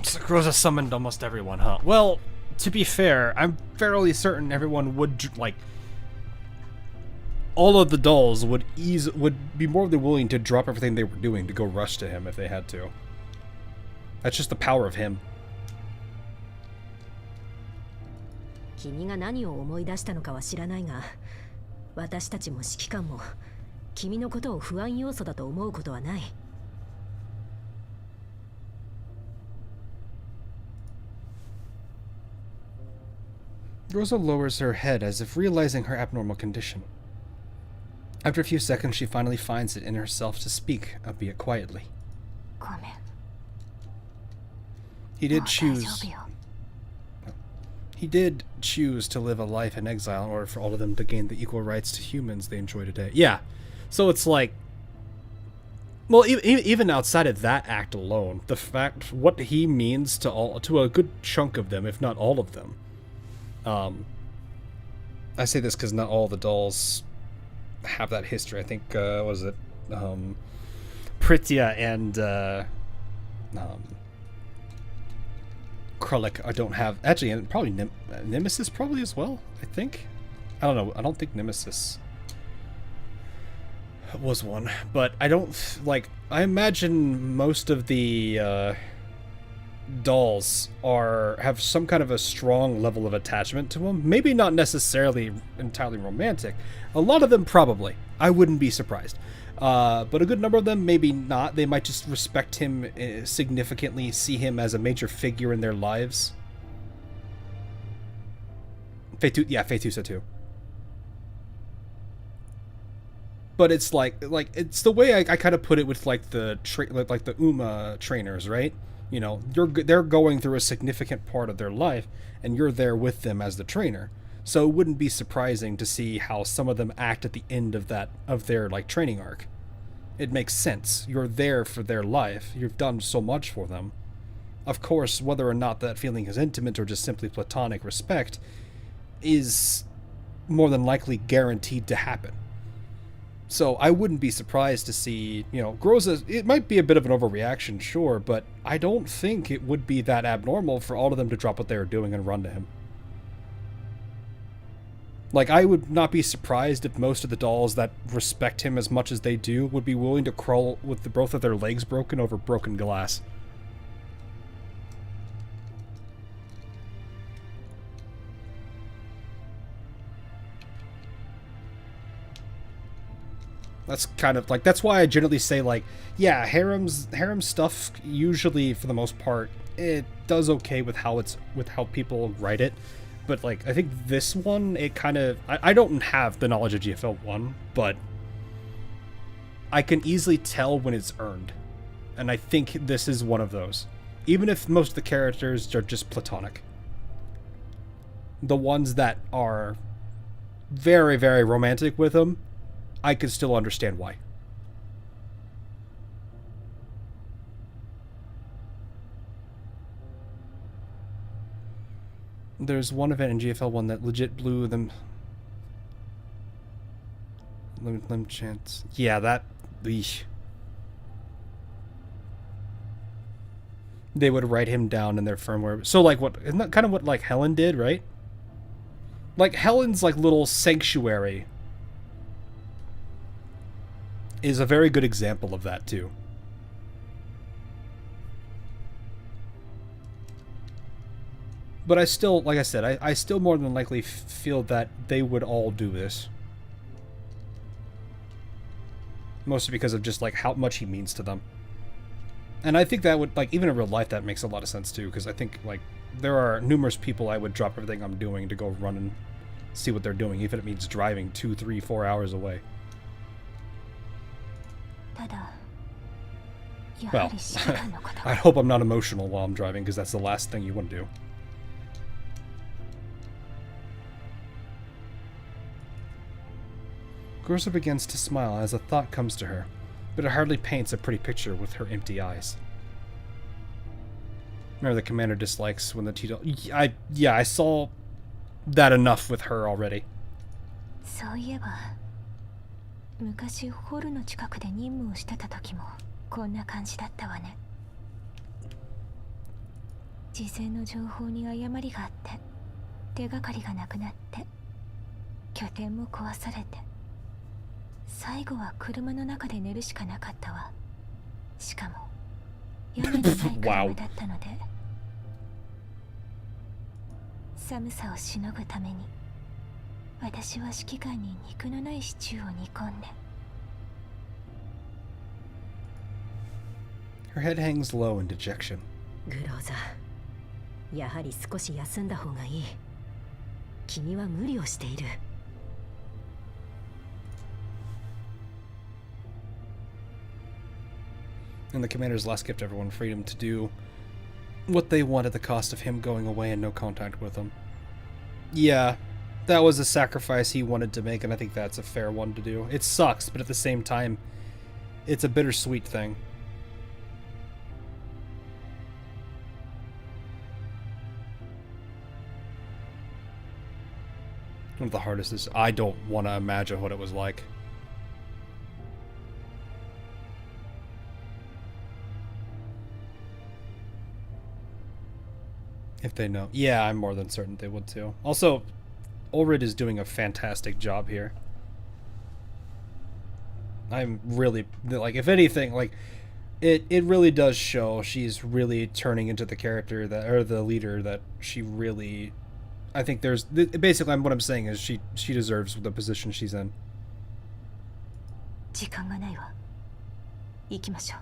So Groza summoned almost everyone, huh? Well, to be fair, I'm fairly certain everyone would, like... all of the dolls would be more than willing to drop everything they were doing to go rush to him if they had to. That's just the power of him. 君が何を思い出したのかは知らないが、私たちも指揮官も君のことを不安要素だと思うことはない。Rosa lowers her head as if realizing her abnormal condition. After a few seconds, she finally finds it in herself to speak, albeit quietly. ごめん。 He did もう大 choose. 丈夫よ。 He did choose to live a life in exile in order for all of them to gain the equal rights to humans they enjoy today. Yeah, so it's like, well, even outside of that act alone, the fact what he means to a good chunk of them, if not all of them. I say this because not all the dolls have that history. I think what was it Pritya and Krullik don't have, actually, and probably Nemesis probably as well, I think. I don't know. I don't think Nemesis was one, but I don't, like, I imagine most of the dolls have some kind of a strong level of attachment to them. Maybe not necessarily entirely romantic. A lot of them probably. I wouldn't be surprised. But a good number of them, maybe not. They might just respect him significantly, see him as a major figure in their lives. Fatusa too. But it's like it's the way I kind of put it with like the Uma trainers, right? You know, they're going through a significant part of their life, and you're there with them as the trainer. So it wouldn't be surprising to see how some of them act at the end of their like training arc. It makes sense. You're there for their life. You've done so much for them. Of course, whether or not that feeling is intimate or just simply platonic respect is more than likely guaranteed to happen. So I wouldn't be surprised to see, you know, Groza, it might be a bit of an overreaction, sure, but I don't think it would be that abnormal for all of them to drop what they were doing and run to him. Like, I would not be surprised if most of the dolls that respect him as much as they do would be willing to crawl with both of their legs broken over broken glass. That's kind of like, that's why I generally say, like, yeah, harem stuff usually for the most part it does okay with how people write it, but like I think this one, it kind of, I don't have the knowledge of GFL 1, but I can easily tell when it's earned, and I think this is one of those. Even if most of the characters are just platonic, the ones that are very, very romantic with him, I can still understand why. There's one event in GFL 1 that legit blew them. Lim chance. Yeah, that. Eesh. They would write him down in their firmware. So, like, what? Isn't that kind of what, like, Helen did, right? Like, Helen's, like, little sanctuary is a very good example of that, too. But I still, like I said, I still more than likely feel that they would all do this. Mostly because of just, like, how much he means to them. And I think that would, like, even in real life, that makes a lot of sense, too. Because I think, like, there are numerous people I would drop everything I'm doing to go run and see what they're doing, even if it means driving 2, 3, 4 hours away. Well, I hope I'm not emotional while I'm driving, because that's the last thing you want to do. Groza begins to smile as a thought comes to her, but it hardly paints a pretty picture with her empty eyes. Remember, the commander dislikes when the Tito... Yeah, I saw that enough with her already. そういえば、昔ホルの近くで任務をしてた時もこんな感じだったわね。事前の情報に誤りがあって手がかりがなくなって拠点も壊されて最後は車の中で寝るしかなかったわ。しかも屋根のない車だったので寒さをしのぐために私は指揮官に肉のないシチューを煮込んで。Her head hangs low in dejection. グローザ、やはり少し休んだ方がいい。君は無理をしている。And the commander's last gift to everyone, freedom to do what they want at the cost of him going away and no contact with them. Yeah, that was a sacrifice he wanted to make, and I think that's a fair one to do. It sucks, but at the same time, it's a bittersweet thing. One of the hardest is, I don't want to imagine what it was like. If they know. Yeah, I'm more than certain they would too. Also, Ulrid is doing a fantastic job here. I'm really, like, if anything, like, it really does show she's really turning into the character that, or the leader that she really, I think there's, basically what I'm saying is she deserves the position she's in. 時間がないわ。行きましょ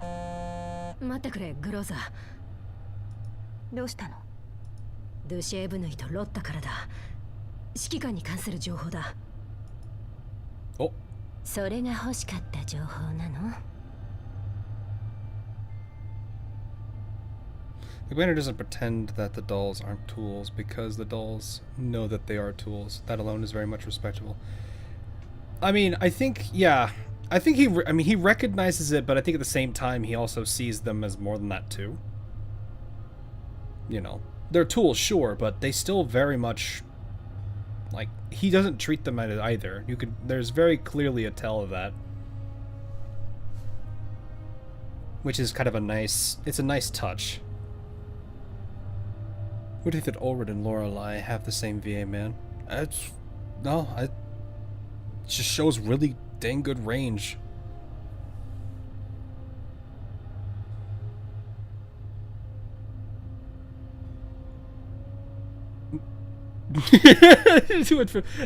う。待ってくれ、グローザ。どうしたの？ドゥシェーブヌイとロッタからだ。指揮官に関する情報だ。お、それが欲しかった情報なの？ The banner doesn't pretend that the dolls aren't tools because the dolls know that they are tools. That alone is very much respectable. I mean, I think, yeah. I think he recognizes it, but I think at the same time he also sees them as more than that too. You know, they're tools, sure, but they still very much, like, he doesn't treat them as either. There's very clearly a tell of that. Which is kind of it's a nice touch. What do you think that Ulrid and Loreley have the same VA, man? It just shows really dang good range.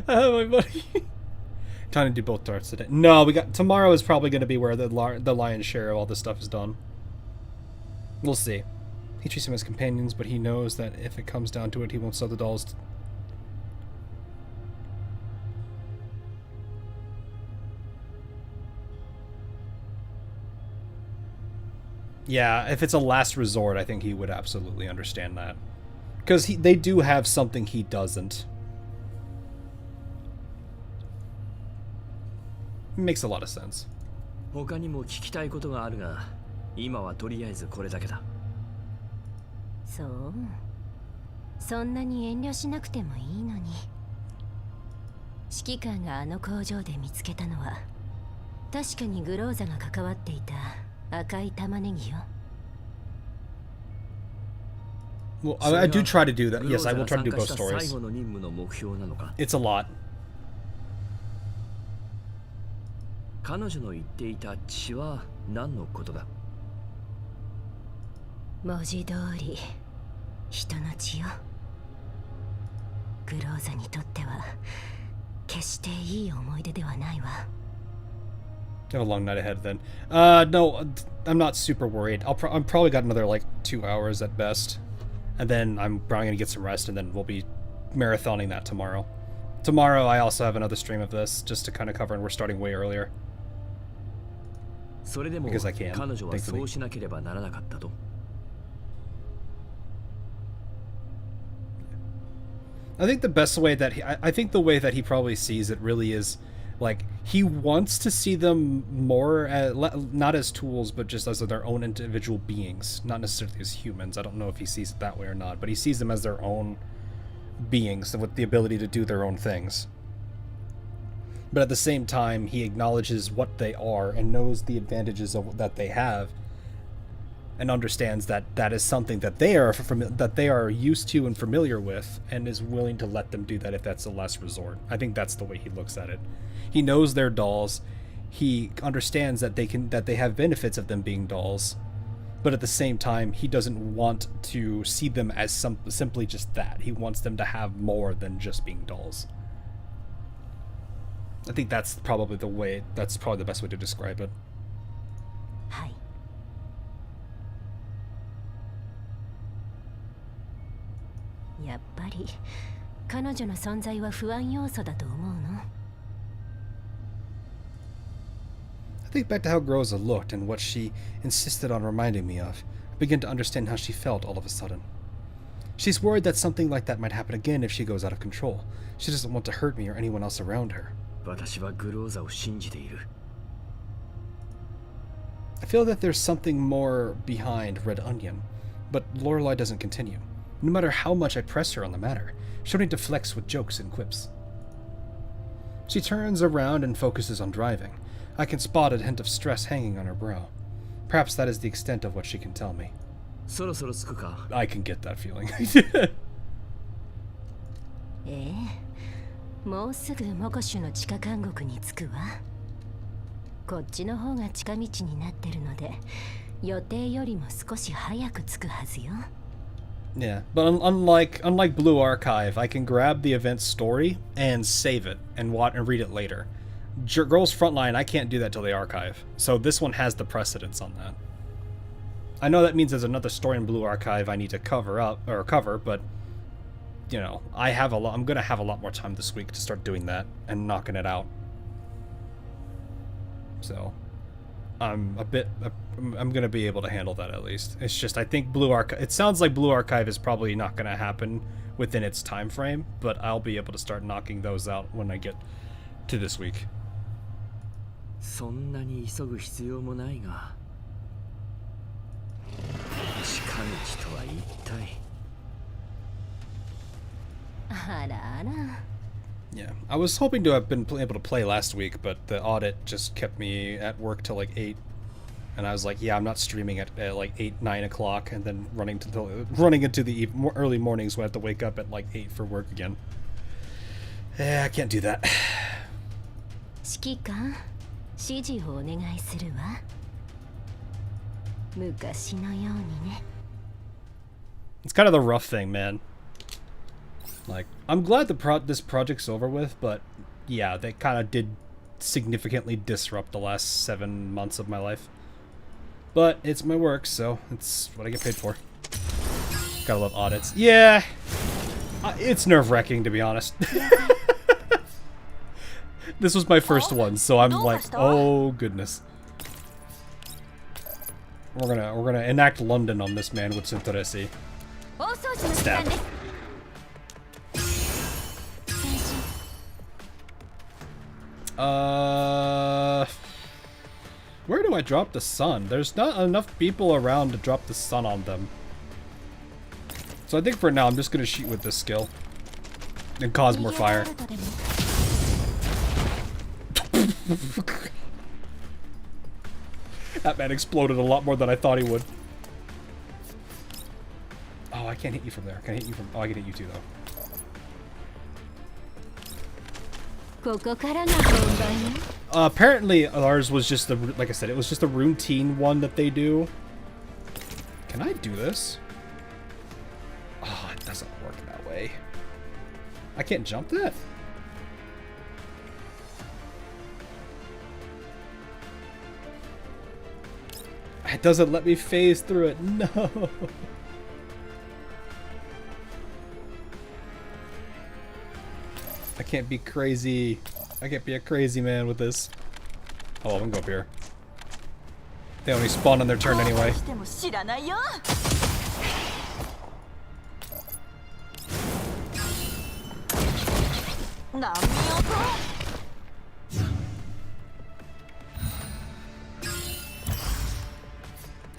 My buddy. Trying to do both darts today. No, tomorrow is probably going to be where the lion's share of all this stuff is done. We'll see. He treats them as companions, but he knows that if it comes down to it, he won't sell the dolls. Yeah, if it's a last resort, I think he would absolutely understand that. Because they do have something he doesn't. It makes a lot of sense. 他にも聞きたいことがあるが、今はとりあえずこれだけだ。そう。そんなに遠慮しなくてもいいのに。指揮官があの工場で見つけたのは、確かにグローザが関わっていた赤い玉ねぎよ。Well, I do try to do that. Yes, I will try to do both stories. It's a lot. 彼女の言っていた血は何のことだ？文字通り人の血よ。グローザにとっては決していい思い出ではないわ。I have a long night ahead then. No, I'm not super worried. I'm probably got another like 2 hours at best. And then I'm probably going to get some rest, and then we'll be marathoning that tomorrow. Tomorrow I also have another stream of this, just to kind of cover, and we're starting way earlier. Because I can, thankfully. I think the best way that I think the way that he probably sees it really is, like, he wants to see them more as, not as tools, but just as their own individual beings, not necessarily as humans. I don't know if he sees it that way or not, but he sees them as their own beings with the ability to do their own things. But at the same time, he acknowledges what they are and knows the advantages that they have, and understands that that is something that they are used to and familiar with, and is willing to let them do that if that's the last resort. I think that's the way he looks at it. He knows they're dolls. He understands that they have benefits of them being dolls, but at the same time, he doesn't want to see them as simply just that. He wants them to have more than just being dolls. I think that's probably the best way to describe it. はい。やっぱり彼女の存在は不安要素だと思うの。I think back to how Groza looked and what she insisted on reminding me of. I begin to understand how she felt all of a sudden. She's worried that something like that might happen again if she goes out of control. She doesn't want to hurt me or anyone else around her. 私はグローザを信じている。I feel that there's something more behind Red Onion, but Loreley doesn't continue. No matter how much I press her on the matter, she'll need to flex with jokes and quips. She turns around and focuses on driving. I can spot a hint of stress hanging on her brow. Perhaps that is the extent of what she can tell me. そろそろ着くか。 I can get that feeling. もうすぐモコシュの地下監獄に着くわ。こっちの方が近道になってるので、予定よりも少し早く着くはずよ。Yeah, but unlike Blue Archive, I can grab the event story and save it and read it later. Girls Frontline, I can't do that till the archive, so this one has the precedence on that. I know that means there's another story in Blue Archive I need to cover, but you know, I'm gonna have a lot more time this week to start doing that and knocking it out. So, I'm gonna be able to handle that at least. It's just, I think it sounds like Blue Archive is probably not gonna happen within its time frame, but I'll be able to start knocking those out when I get to this week. そんなに急ぐ必要もないが、近道とは一体。あらあら。Yeah, I was hoping to have been able to play last week, but the audit just kept me at work till like 8. And I was like, yeah, I'm not streaming at like 8, 9 o'clock, and then running into the early mornings when I have to wake up at like 8 for work again. Yeah, I can't do that. 指揮官、指示をお願いするわ。昔のようにね。It's kind of the rough thing, man. Like, I'm glad this project's over with, but yeah, they kind of did significantly disrupt the last 7 months of my life. But it's my work, so it's what I get paid for. Gotta love audits. Yeah, it's nerve-wracking, to be honest. This was my first one, so I'm like, oh goodness. We're gonna enact London on this man with Sintoresi. Stab. Where do I drop the sun? There's not enough people around to drop the sun on them. So I think for now I'm just gonna shoot with this skill and cause more fire. That man exploded a lot more than I thought he would. Oh, I can't hit you from there. Can I hit you from... Oh, I can hit you too, though. Apparently ours was just the... Like I said, it was just a routine one that they do. Can I do this? Oh, it doesn't work that way. I can't jump that? It doesn't let me phase through it. No. I can't be crazy. I can't be a crazy man with this. Oh, I'm gonna go up here. They only spawn on their turn anyway.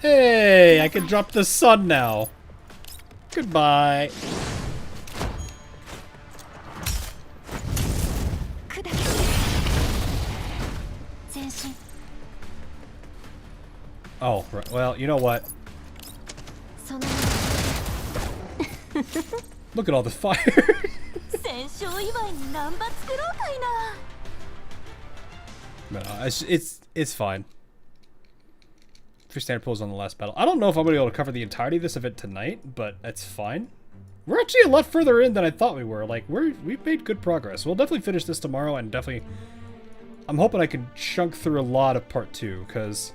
Hey, I can drop the sun now. Goodbye. Oh, right. Well, you know what? Look at all the fire. No, it's fine. Free standard pulls on the last battle. I don't know if I'm gonna be able to cover the entirety of this event tonight, but that's fine. We're actually a lot further in than I thought we were. Like, we've made good progress. We'll definitely finish this tomorrow, and definitely... I'm hoping I can chunk through a lot of part 2, because...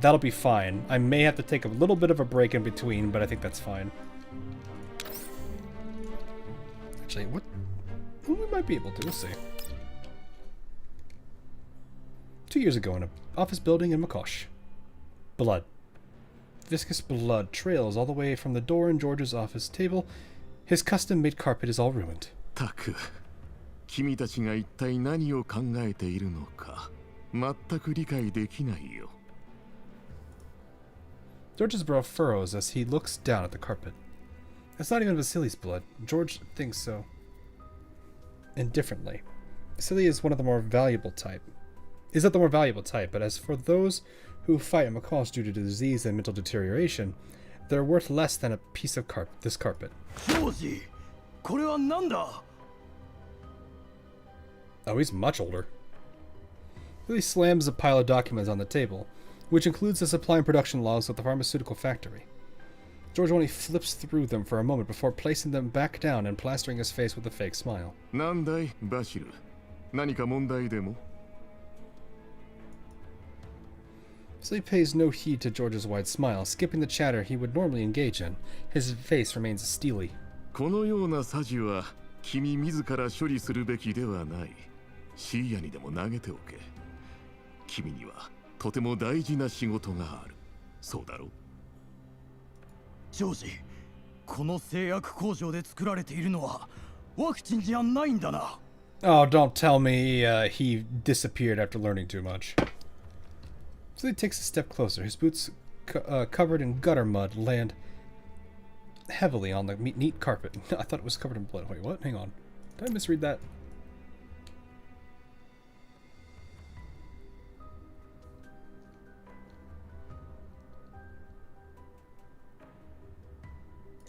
that'll be fine. I may have to take a little bit of a break in between, but I think that's fine. Actually, what we might be able to, we'll see. 2 years ago in an office building in Makosh. Blood. Viscous blood trails all the way from the door in George's office table. His custom-made carpet is all ruined. たく、君たちが一体何を考えているのか、全く理解できないよ。 George's brow furrows as he looks down at the carpet. It's not even Vasily's blood. George thinks so. Indifferently. Vasily is one of the more valuable type. Is that the more valuable type? But as for those who fight in Macaws due to disease and mental deterioration, they're worth less than a piece of this carpet. Georgie, これは何だ? Oh, he's much older. He slams a pile of documents on the table, which includes the supply and production logs of the pharmaceutical factory. George only flips through them for a moment before placing them back down and plastering his face with a fake smile. なんだい、バシル。何か問題でも? So he pays no heed to George's wide smile, skipping the chatter he would normally engage in. His face remains steely. このようなサジは君自ら処理するべきではない。シーヤにでも投げておけ。君にはとても大事な仕事がある。そうだろう。ジョージ、この製薬工場で作られているのはワクチンじゃないんだな。Oh, don't tell me he disappeared after learning too much. So he takes a step closer. His boots, covered in gutter mud, land heavily on the neat carpet. I thought it was covered in blood. Wait, what? Hang on. Did I misread that?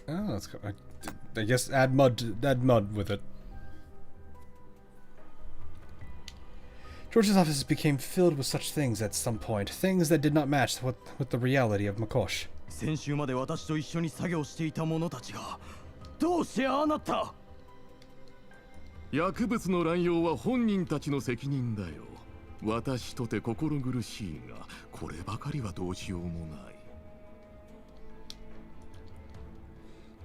Oh, that's. I guess add mud with it. George's office became filled with such things at some point, things that did not match with the reality of Makosh. 先週まで私と一緒に作業していた者たちがどうしてああなった？薬物の乱用は本人たちの責任だよ。私とて心苦しいが、こればかりはどうしようもない。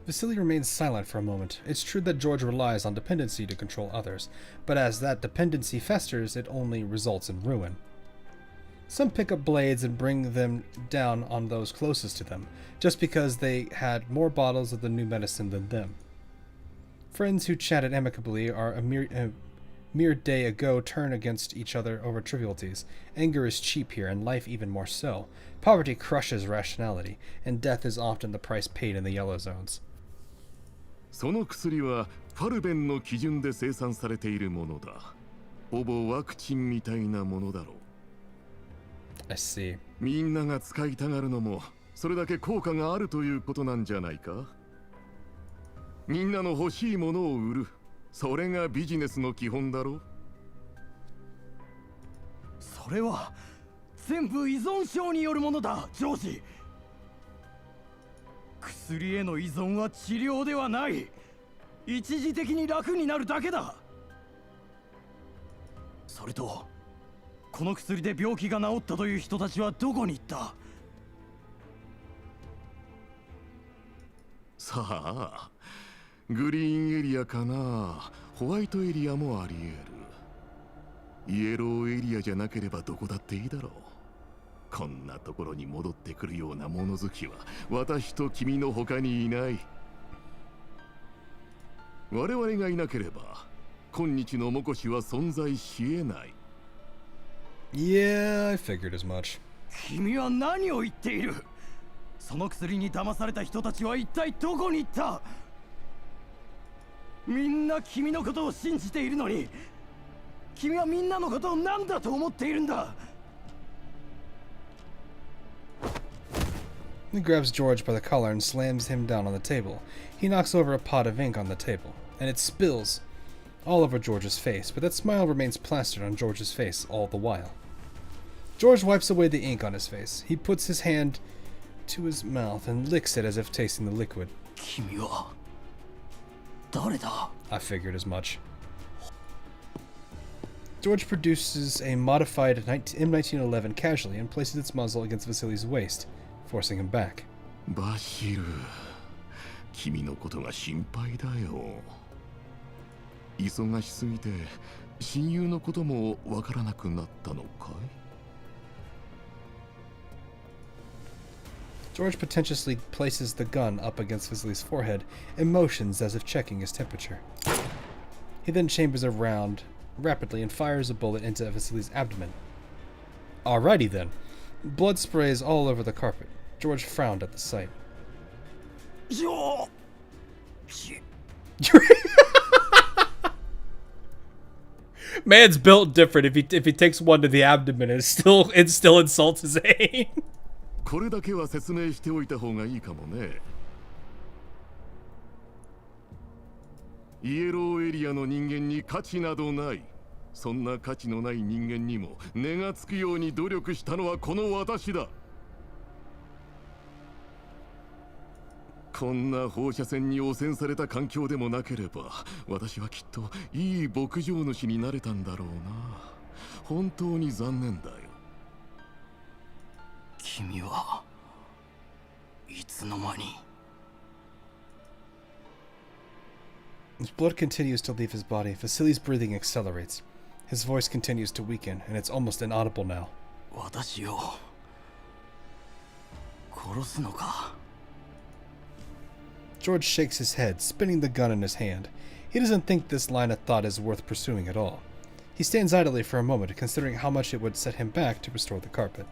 Vasily remains silent for a moment. It's true that George relies on dependency to control others, but as that dependency festers, it only results in ruin. Some pick up blades and bring them down on those closest to them, just because they had more bottles of the new medicine than them. Friends who chatted amicably are a mere day ago turn against each other over trivialities. Anger is cheap here, and life even more so. Poverty crushes rationality, and death is often the price paid in the yellow zones. その薬はファルベンの基準で生産されているものだ。ほぼワクチンみたいなものだろう。I see. みんなが使いたがるのもそれだけ効果があるということなんじゃないか。みんなの欲しいものを売る。それがビジネスの基本だろう。それは全部依存症によるものだ、ジョージ。薬への依存は治療ではない。一時的に楽になるだけだ。それとこの薬で病気が治ったという人たちはどこに行った？さあ、グリーンエリアかな、ホワイトエリアもあり得る。イエローエリアじゃなければどこだっていいだろう。こんなところに戻ってくるような物好きは私と君の他にいない。我々がいなければ今日のモコシは存在し得ない。Yeah, I figured as much. 君は何を言っている？その薬に騙された人たちは一体どこに行った？みんな君のことを信じているのに、君はみんなのことを何だと思っているんだ。He grabs George by the collar and slams him down on the table. He knocks over a pot of ink on the table, and it spills all over George's face, but that smile remains plastered on George's face all the while. George wipes away the ink on his face. He puts his hand to his mouth and licks it as if tasting the liquid. 君は誰だ? I figured as much. George produces a modified M1911 casually and places its muzzle against Vasily's waist, forcing him back. バシル、君のことが心配だよ。忙しすぎて親友のこともわからなくなったのかい？ George pretentiously places the gun up against Vasily's forehead and motions as if checking his temperature. He then chambers around rapidly and fires a bullet into Vasily's abdomen. Alrighty then. Blood sprays all over the carpet. George frowned at the sight. Man's built different. If he takes one to the abdomen, it still insults his aim. これだけは説明しておいた方がいいかもね。イエローエリアの人間に価値などない。そんな価値のない人間にも値がつくように努力したのはこの私だ。こんな放射線に汚染された環境でもなければ、私はきっといい牧場主になれたんだろうな。本当に残念だよ。君はいつの間に。His blood continues to leave his body. Vasily's breathing accelerates. His voice continues to weaken, and it's almost inaudible now. 私を殺すのか。George shakes his head, spinning the gun in his hand. He doesn't think this line of thought is worth pursuing at all. He stands idly for a moment, considering how much it would set him back to restore the carpet.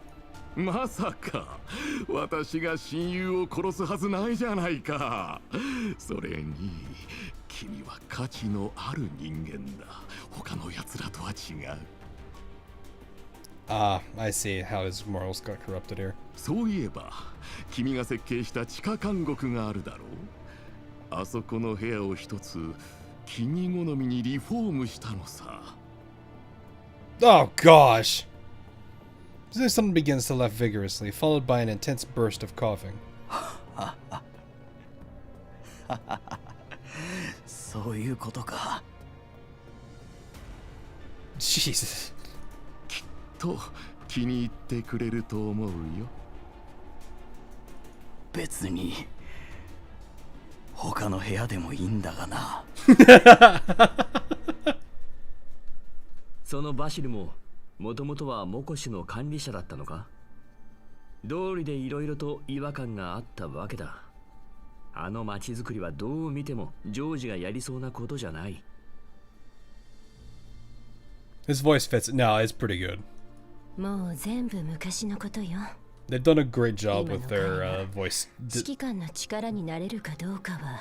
まさか私が親友を殺すはずないじゃないか。それに君は価値のある人間だ。他の奴らとは違う。Ah, I see how his morals got corrupted here. そういえば君が設計した地下監獄があるだろう。あそこの部屋を一つ君好みにリフォームしたのさ。 Oh gosh! Someone begins to laugh vigorously, followed by an intense burst of coughing. そういうことか。Jesus. と気に入ってくれると思うよ。別に他の部屋でもいいんだがな。そのバシルももともとはモコシュの管理者だったのか。道理でいろいろと違和感があったわけだ。あの町づくりはどう見てもジョージがやりそうなことじゃない。His voice fits. No, it's pretty good. もう全部昔のことよ。 They've done a great job with their voice. 指揮官の力になれるかどうかは。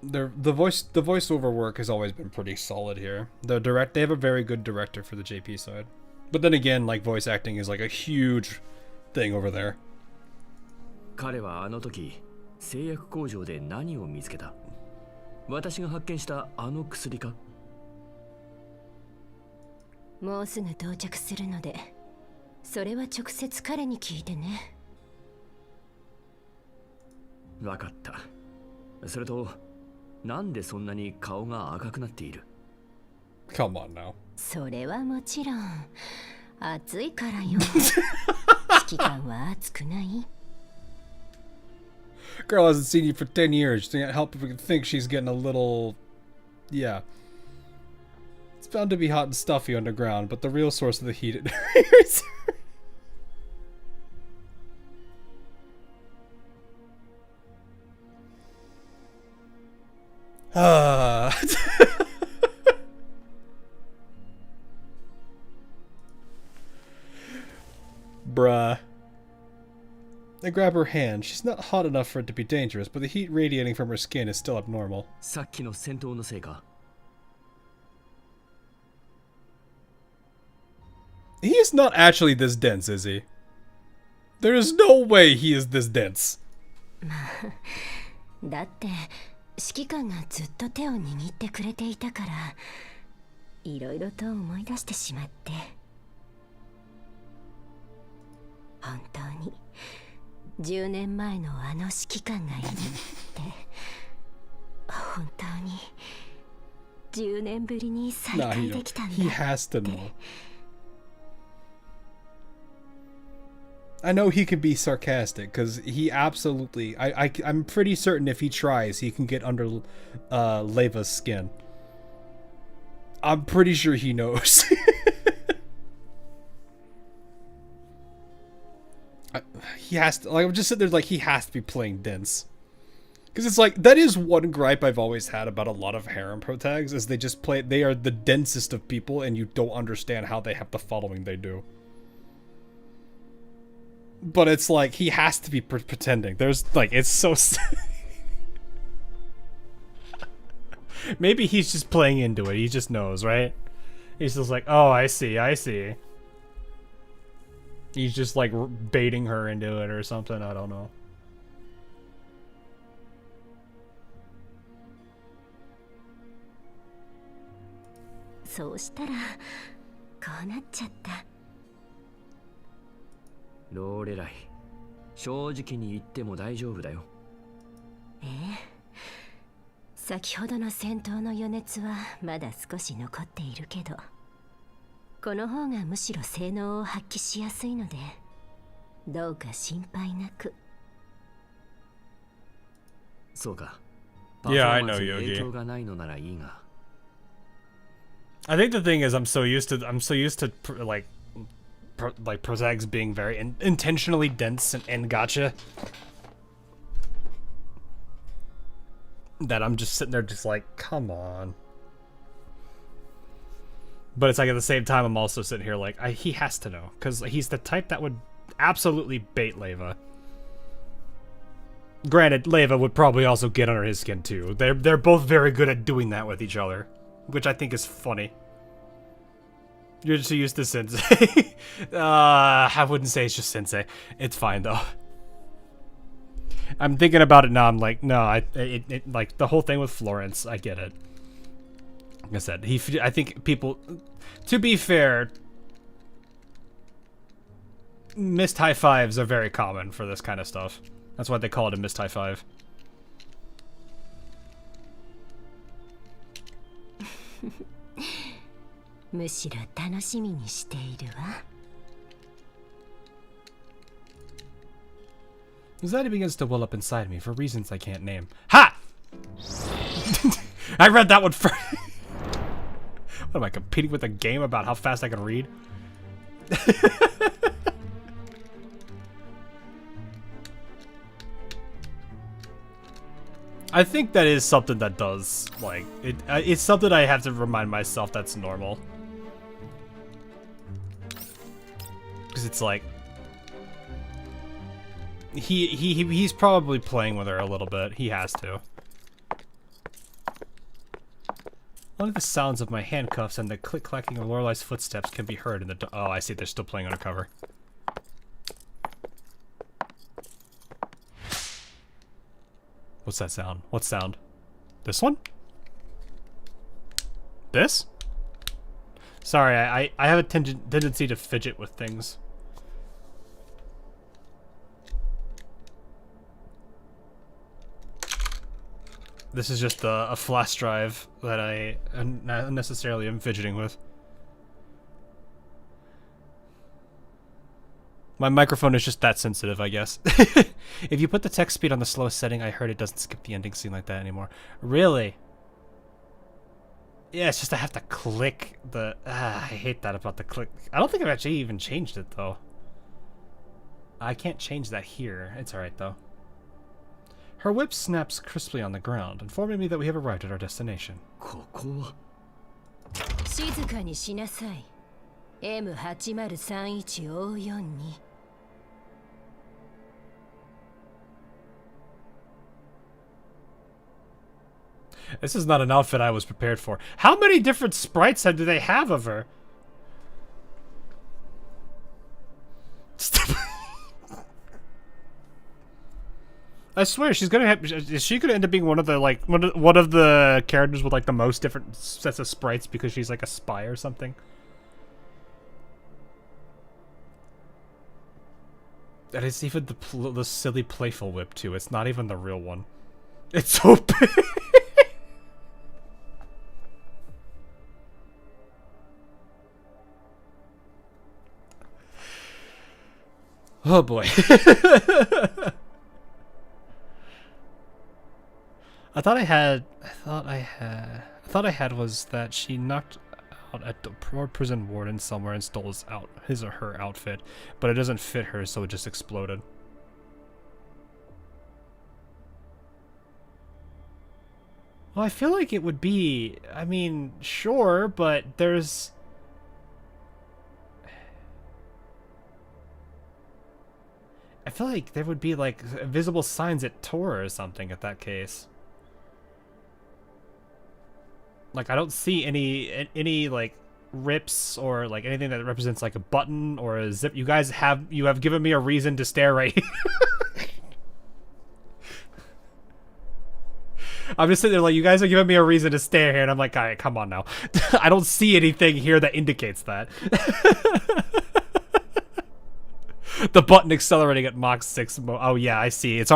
The voiceover work has always been pretty solid here. They have a very good director for the JP side. But then again, like voice acting is like a huge thing over there. 彼はあの時製薬工場で何を見つけた。私が発見したあの薬か。もうすぐ到着するので、それは直接彼に聞いてね。わかった。それと、なんでそんなに顔が赤くなっている？ Come on now. それはもちろん暑いからよ。指揮官は暑くない？ Girl hasn't seen you for 10 years. She can't help but think she's getting a little... Yeah. It's bound to be hot and stuffy underground, but the real source of the heat... Bruh. I grab her hand. She's not hot enough for it to be dangerous, but the heat radiating from her skin is still abnormal. さっきの戦闘のせいか。He is not actually this dense, is he? There is no way he is this dense. だって指揮官がずっと手を握ってくれていたから、いろいろと思い出してしまって。本当に10年前のあの指揮官がいるって本当に10年ぶりに再会できたんだって。 He has to know. I know he can be sarcastic because he absolutely I'm pretty certain if he tries he can get under Leva's skin. I'm pretty sure he knows. He has to, like, I'm just sitting there like he has to be playing dense. Because it's like, that is one gripe I've always had about a lot of harem protags, is they are the densest of people and you don't understand how they have the following they do. But it's like, he has to be pretending. There's, like, it's so... Maybe he's just playing into it. He just knows, right? He's just like, oh, I see, I see. He's just like baiting her into it or something. I don't know.ローレライ、正直に言っても大丈夫だよ。先ほどの戦闘の余熱はまだ少し残っているけど、この方がむしろ性能を発揮しやすいので、どうか心配なく。そうか。 Yeah, I know, Yogi. 影響がないのならいいが。 I think the thing is, I'm so used to like protags being very intentionally dense and gotcha that I'm just sitting there just like, come on. But it's like at the same time, I'm also sitting here like, he has to know, because he's the type that would absolutely bait Leva. Granted, Leva would probably also get under his skin too. They're both very good at doing that with each other, which I think is funny. You're just used to Sensei. I wouldn't say it's just Sensei. It's fine though. I'm thinking about it now. I'm like, no, like the whole thing with Florence. I get it. Like I said, I think people. To be fair, missed high fives are very common for this kind of stuff. That's why they call it a missed high five. Anxiety begins to well up inside me for reasons I can't name. Ha! I read that one first. What am I, competing with a game about how fast I can read? I think that is something that does, like, it's something I have to remind myself that's normal. Because it's like, he's probably playing with her a little bit. He has to. Only the sounds of my handcuffs and the click-clacking of Loreley's footsteps can be heard in the... Oh, I see. They're still playing undercover. What's that sound? What sound? This one? This? Sorry, I have a tendency to fidget with things. This is just a flash drive that I unnecessarily am fidgeting with. My microphone is just that sensitive, I guess. If you put the text speed on the slowest setting, I heard it doesn't skip the ending scene like that anymore. Really? Yeah, it's just I have to click the... I hate that about the click. I don't think I've actually even changed it, though. I can't change that here. It's alright, though. Her whip snaps crisply on the ground, informing me that we have arrived at our destination. This is not an outfit I was prepared for. How many different sprites do they have of her? I swear she's gonna have. Is she gonna end up being one of the one of the characters with like the most different sets of sprites because she's like a spy or something? That is even the silly playful whip too. It's not even the real one. It's so big. Oh boy. I thought I had was that she knocked out at the poor prison warden somewhere and stole his or her outfit, but it doesn't fit her, so it just exploded. Well, I feel like it would be, I mean, sure, but there's... I feel like there would be like visible signs it tore or something at that case. Like I don't see any like rips or like anything that represents like a button or a zip. You have given me a reason to stare right here. I'm just sitting there like, you guys are giving me a reason to stare here, and I'm like, all right, come on now. I don't see anything here that indicates that. The button accelerating at Mach 6 oh yeah, I see. It's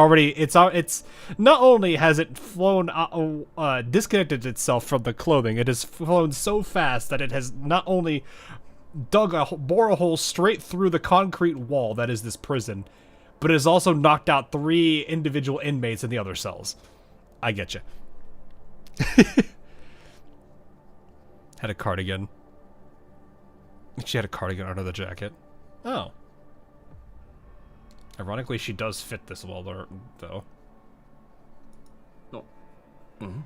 not only has it flown disconnected itself from the clothing, it has flown so fast that it has not only bore a hole straight through the concrete wall that is this prison, but it has also knocked out 3 individual inmates in the other cells. I get you. Had a cardigan. She had a cardigan under the jacket. Oh. Ironically, she does fit this well, though. Oh. Mm-hmm.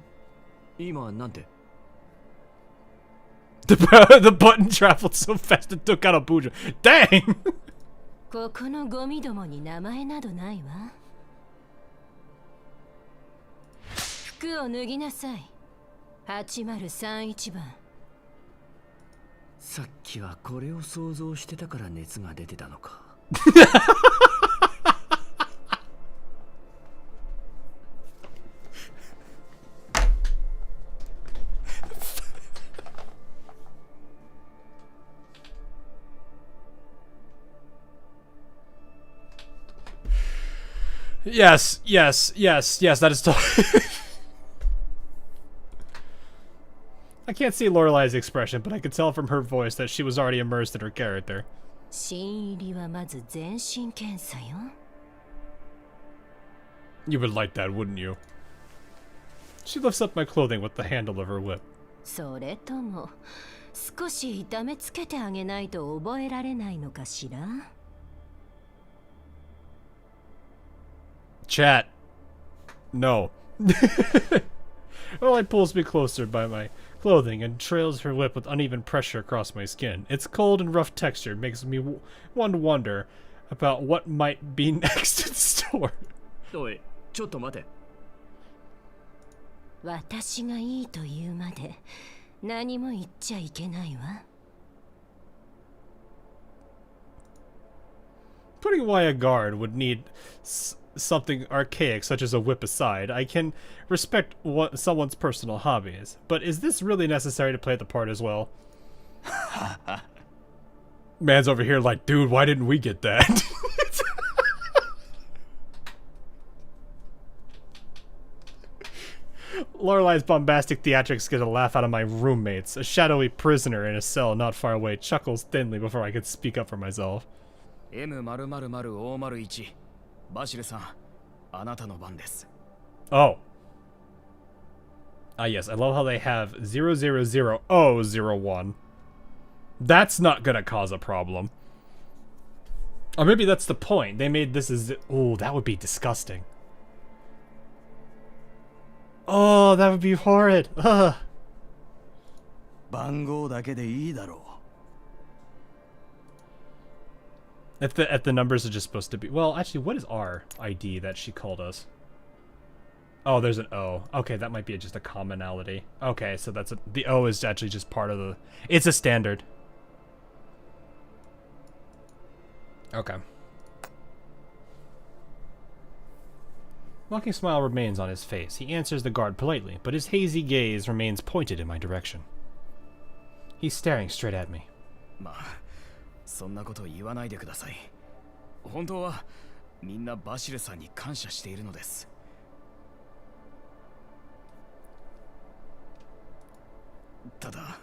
The button traveled so fast it took out a Buja. Dang! ここのゴミどもに名前などないわ。服を脱ぎなさい。8031番。さっきはこれを想像してたから熱が出てたのか。Yes, that is totally... I can't see Lorelai's expression, but I could tell from her voice that she was already immersed in her character. 新入りはまず全身検査よ。You would like that, wouldn't you? She lifts up my clothing with the handle of her whip. それとも少し痛めつけてあげないと覚えられないのかしら? Chat. No. Lorelei pulls me closer by my clothing and trails her whip with uneven pressure across my skin. Its cold and rough texture makes me wonder about what might be next in store. おい、ちょっと待て。私がいいと言うまで何も言っちゃいけないわ。Putting why a guard would need something archaic such as a whip aside, I can respect someone's personal hobbies, but is this really necessary to play the part as well? Man's over here like, dude, why didn't we get that? Lorelai's bombastic theatrics get a laugh out of my roommates. A shadowy prisoner in a cell not far away chuckles thinly before I could speak up for myself. M000-001 バシルさん、あなたの番です。 Oh. Ah, yes, I love how they have 000001. That's not gonna cause a problem. Or maybe that's the point. They made this as... Oh, that would be disgusting. Oh, that would be horrid. Ugh. 番号だけでいいだろう。If the numbers are just supposed to be... Well, actually, what is our ID that she called us? Oh, there's an O. Okay, that might be just a commonality. Okay, so that's the O is actually just part of the... It's a standard. Okay. Mocking smile remains on his face. He answers the guard politely, but his hazy gaze remains pointed in my direction. He's staring straight at me. そんなことを言わないでください。本当はみんなバシルさんに感謝しているのです。ただ、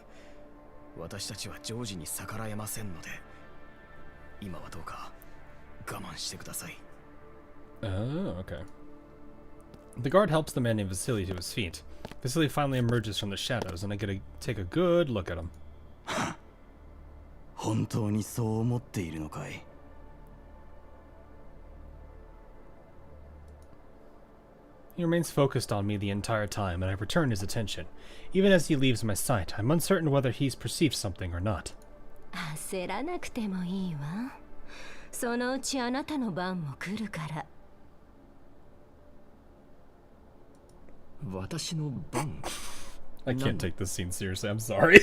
私たちはジョージに逆らえませんので、今はどうか我慢してください。Oh, okay. The guard helps the man named Vasily to his feet. Vasily finally emerges from the shadows, and I get to take a good look at him. 本当にそう思っているのかい? He remains focused on me the entire time, and I return his attention. Even as he leaves my sight, I'm uncertain whether he's perceived something or not. 焦らなくてもいいわ。そのうちあなたの番も来るから。私の番? I can't take this scene seriously, I'm sorry.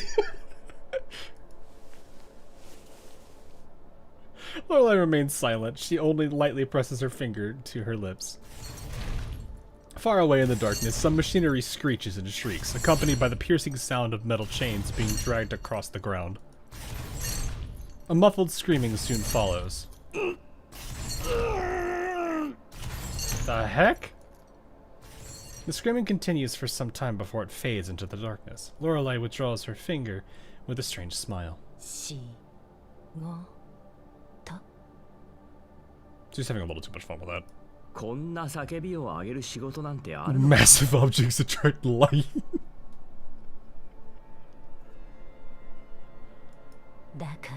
Loreley remains silent. She only lightly presses her finger to her lips. Far away in the darkness, some machinery screeches and shrieks, accompanied by the piercing sound of metal chains being dragged across the ground. A muffled screaming soon follows. The heck? The screaming continues for some time before it fades into the darkness. Loreley withdraws her finger with a strange smile. She's having a little too much fun with that. こんな叫びを上げる仕事なんてある Massive objects attract light. だか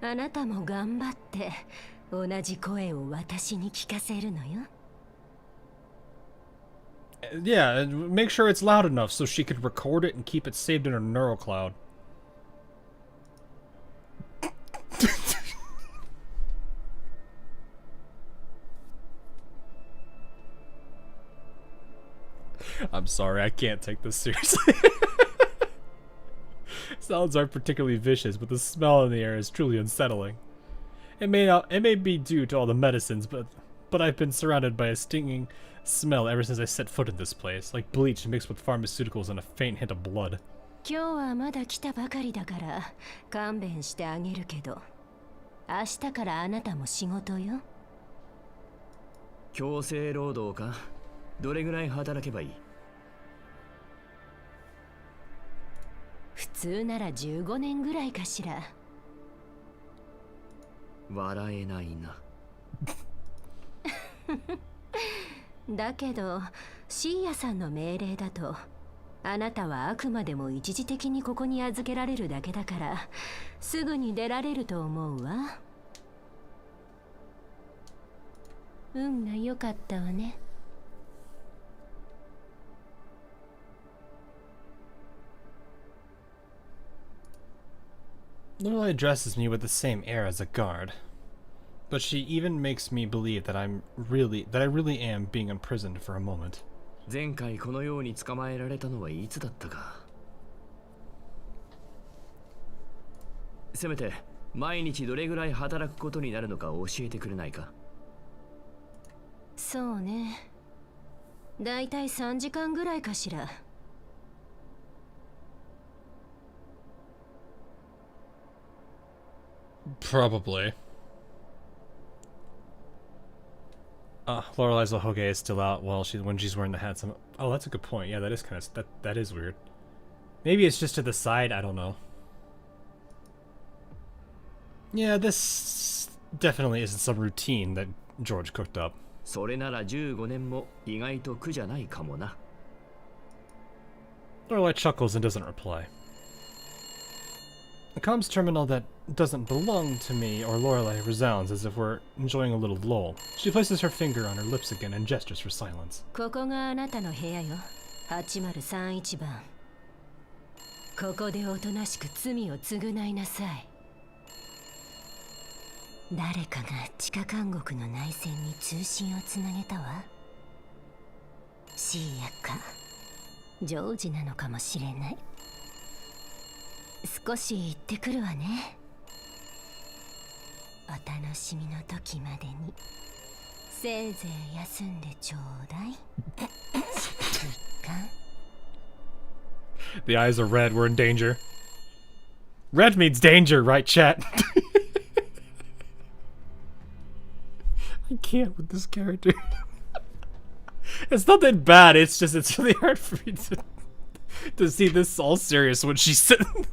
らあなたも頑張って同じ声を私に聞かせるのよ。Yeah, make sure it's loud enough so she could record it and keep it saved in her neural cloud. I'm sorry, I can't take this seriously. Sounds aren't particularly vicious, but the smell in the air is truly unsettling. It may be due to all the medicines, but I've been surrounded by a stinging smell ever since I set foot in this place, like bleach mixed with pharmaceuticals and a faint hint of blood. 今日はまだ来たばかりだから勘弁してあげるけど、明日からあなたも仕事よ。強制労働か？どれぐらい働けばいい？普通なら15年ぐらいかしら。笑えないな。だけどシーヤさんの命令だとあなたはあくまでも一時的にここに預けられるだけだからすぐに出られると思うわ。運が良かったわね。Loreley addresses me with the same air as a guard, but she even makes me believe that I really am being imprisoned for a moment. 前回このように捕まえられたのはいつだったか。せめて毎日どれぐらい働くことになるのか教えてくれないか。そうね。だいたい3時間ぐらいかしら。Probably. Loreley's Hoge is still out when she's wearing the hat. Oh, that's a good point. Yeah, that is kind of that is weird. Maybe it's just to the side. I don't know. Yeah, this definitely isn't some routine that George cooked up. それなら15年も意外と苦じゃないかもな。Loreley chuckles and doesn't reply. The comms terminal that doesn't belong to me or Loreley resounds as if we're enjoying a little lull. She places her finger on her lips again and gestures for silence. ここがあなたの部屋よ。8031番。ここでおとなしく罪を償いなさい。誰かが地下監獄の内線に通信をつなげたわ。シーヤかジョージなのかもしれない。少し行ってくるわね。お楽しみの時までにせいぜい休んでちょうだい。The eyes are red. We're in danger. Red means danger, right, chat? I can't with this character. It's nothing bad. It's just it's really hard for me to see this all serious when she's sitting.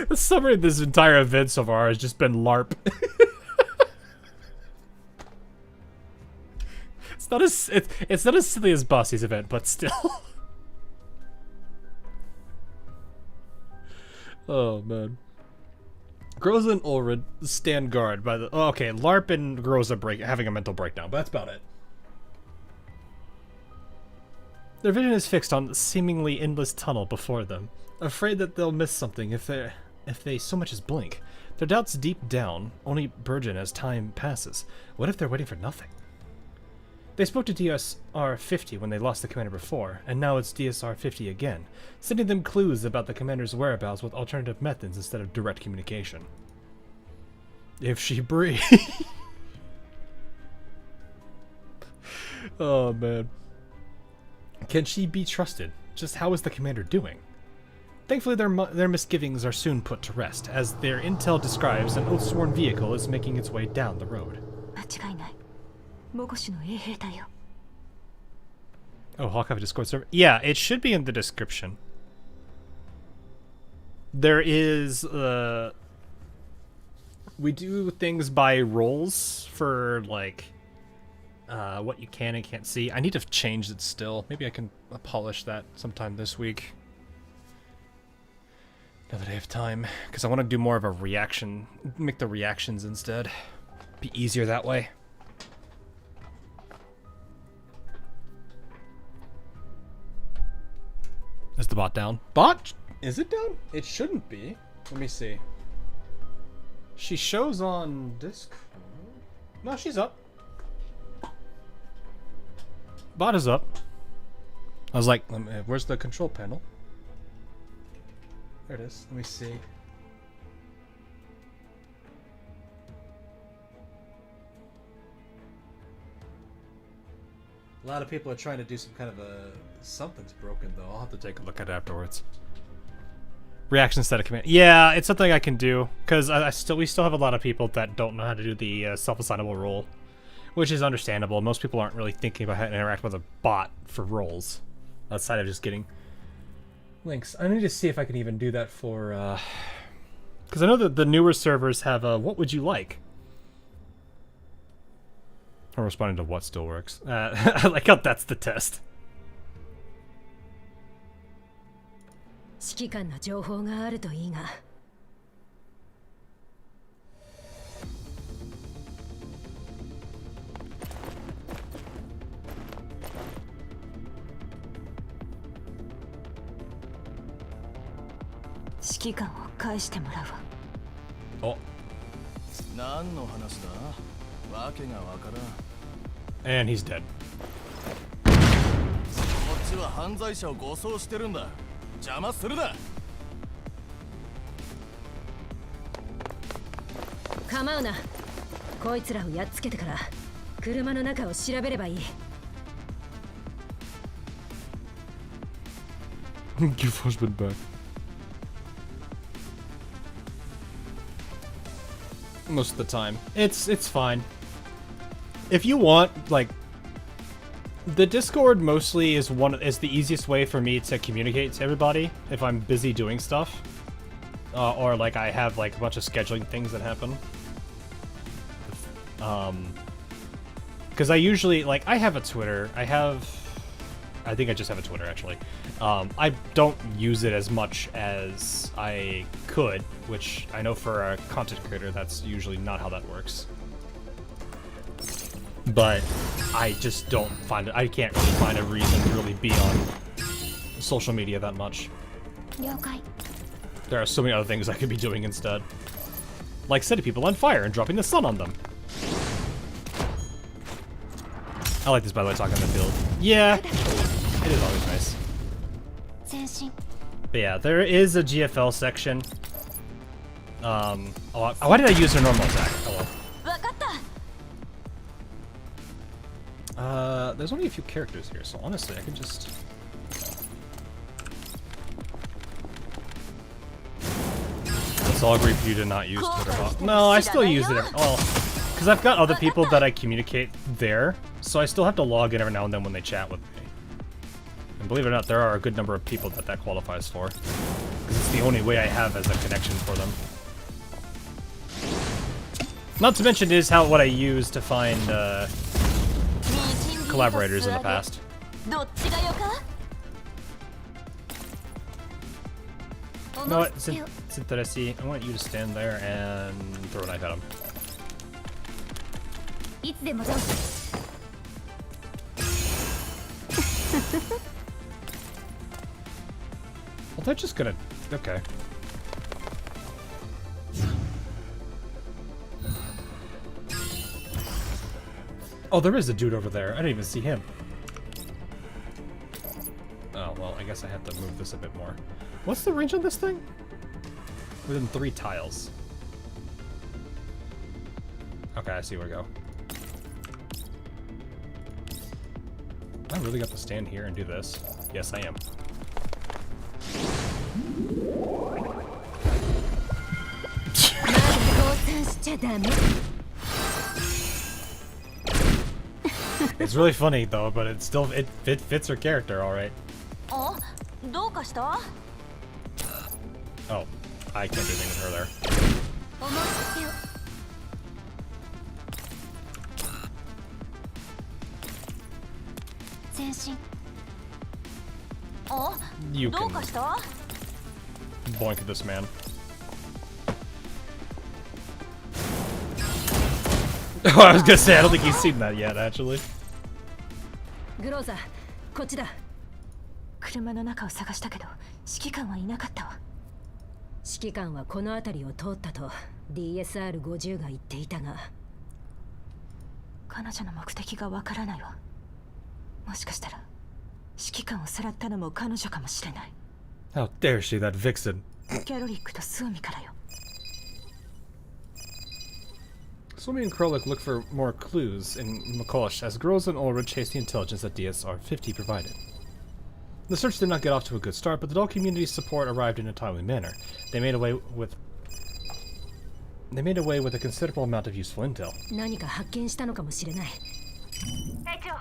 The summary of this entire event so far has just been LARP. It's not as silly as Bossy's event, but still. Oh man. Groza and Ulrid stand guard by the. Oh, okay, LARP and Groza having a mental breakdown, but that's about it. Their vision is fixed on the seemingly endless tunnel before them, afraid that they'll miss something if they so much as blink. Their doubts deep down only burgeon as time passes. What if they're waiting for nothing? They spoke to DSR-50 when they lost the commander before, and now it's DSR-50 again, sending them clues about the commander's whereabouts with alternative methods instead of direct communication. If she breathes. Oh, man. Can she be trusted? Just how is the commander doing? Thankfully, their misgivings are soon put to rest, as their intel describes an oath-sworn vehicle is making its way down the road. Oh, Hawkeye Discord server? Yeah, it should be in the description. There is, we do things by roles for, like, what you can and can't see. I need to change it still. Maybe I can polish that sometime this week. Now that I have time. Because I want to do more of a reaction. Make the reactions instead. Be easier that way. Is the bot down? Bot? Is it down? It shouldn't be. Let me see. She shows on Discord. No, she's up. Bot is up. I was like, where's the control panel? There it is. Let me see. A lot of people are trying to do some kind of a... Something's broken, though. I'll have to take a look at it afterwards. Reaction instead of command. Yeah, it's something I can do. Because we still have a lot of people that don't know how to do the self-assignable role. Which is understandable. Most people aren't really thinking about how to interact with a bot for roles. Outside of just getting links. I need to see if I can even do that for... Because I know that the newer servers have a what would you like? I'm responding to what still works. I like how that's the test. 指揮官の情報があるといいが。指揮官を返してもらうわ。お。何の話だ？わけがわからん。And he's dead. こっちは犯罪者を護送してるんだ。邪魔するな。構うな。こいつらをやっつけてから車の中を調べればいい。Give husband back. Most of the time. It's fine. If you want, like, the Discord mostly is the easiest way for me to communicate to everybody if I'm busy doing stuff. Or like I have like a bunch of scheduling things that happen. Because I usually, like, I have a Twitter. I think I just have a Twitter, actually. I don't use it as much as I could, which I know for a content creator, that's usually not how that works. But I just don't find it. I can't really find a reason to really be on social media that much. There are so many other things I could be doing instead. Like setting people on fire and dropping the sun on them. I like this, by the way, talking in the field. Yeah, it is always nice. But yeah, there is a GFL section. Why did I use her normal attack? Oh well. There's only a few characters here, so honestly, I can just... Let's all agree for you to not use Twitter bot. No, I still use it. Well, because I've got other people that I communicate there, so I still have to log in every now and then when they chat with me. And believe it or not, there are a good number of people that qualifies for. Because it's the only way I have as a connection for them. Not to mention is what I use to find collaborators in the past. You know what, Sinteresi, I want you to stand there and throw a knife at him. Well, they're just gonna... Okay. Oh, there is a dude over there. I didn't even see him. Oh, well, I guess I have to move this a bit more. What's the range on this thing? Within 3 tiles. Okay, I see where to go. I really got to stand here and do this. Yes, I am. It's really funny though, but it still it fits her character all right. Oh, I can't do anything with her there. You can boink this man. Oh, I was gonna say, I don't think he's seen that yet, actually. グローザ、こっちだ。車の中を探したけど、指揮官はいなかったわ。指揮官はこの辺りを通ったと DSR-50 が言っていたが、彼女の目的がわからないわ。もしかしたら指揮官をさらったのも彼女かもしれない。How dare she, that vixen. キャロリックとスーミからよ。Swami and Krolik look for more clues in Mikosh as girls and Ulrich chase the intelligence that DSR-50 provided. The search did not get off to a good start, but the Doll community's support arrived in a timely manner. They made away with a considerable amount of useful intel. 何か発見したのかもしれない。隊長、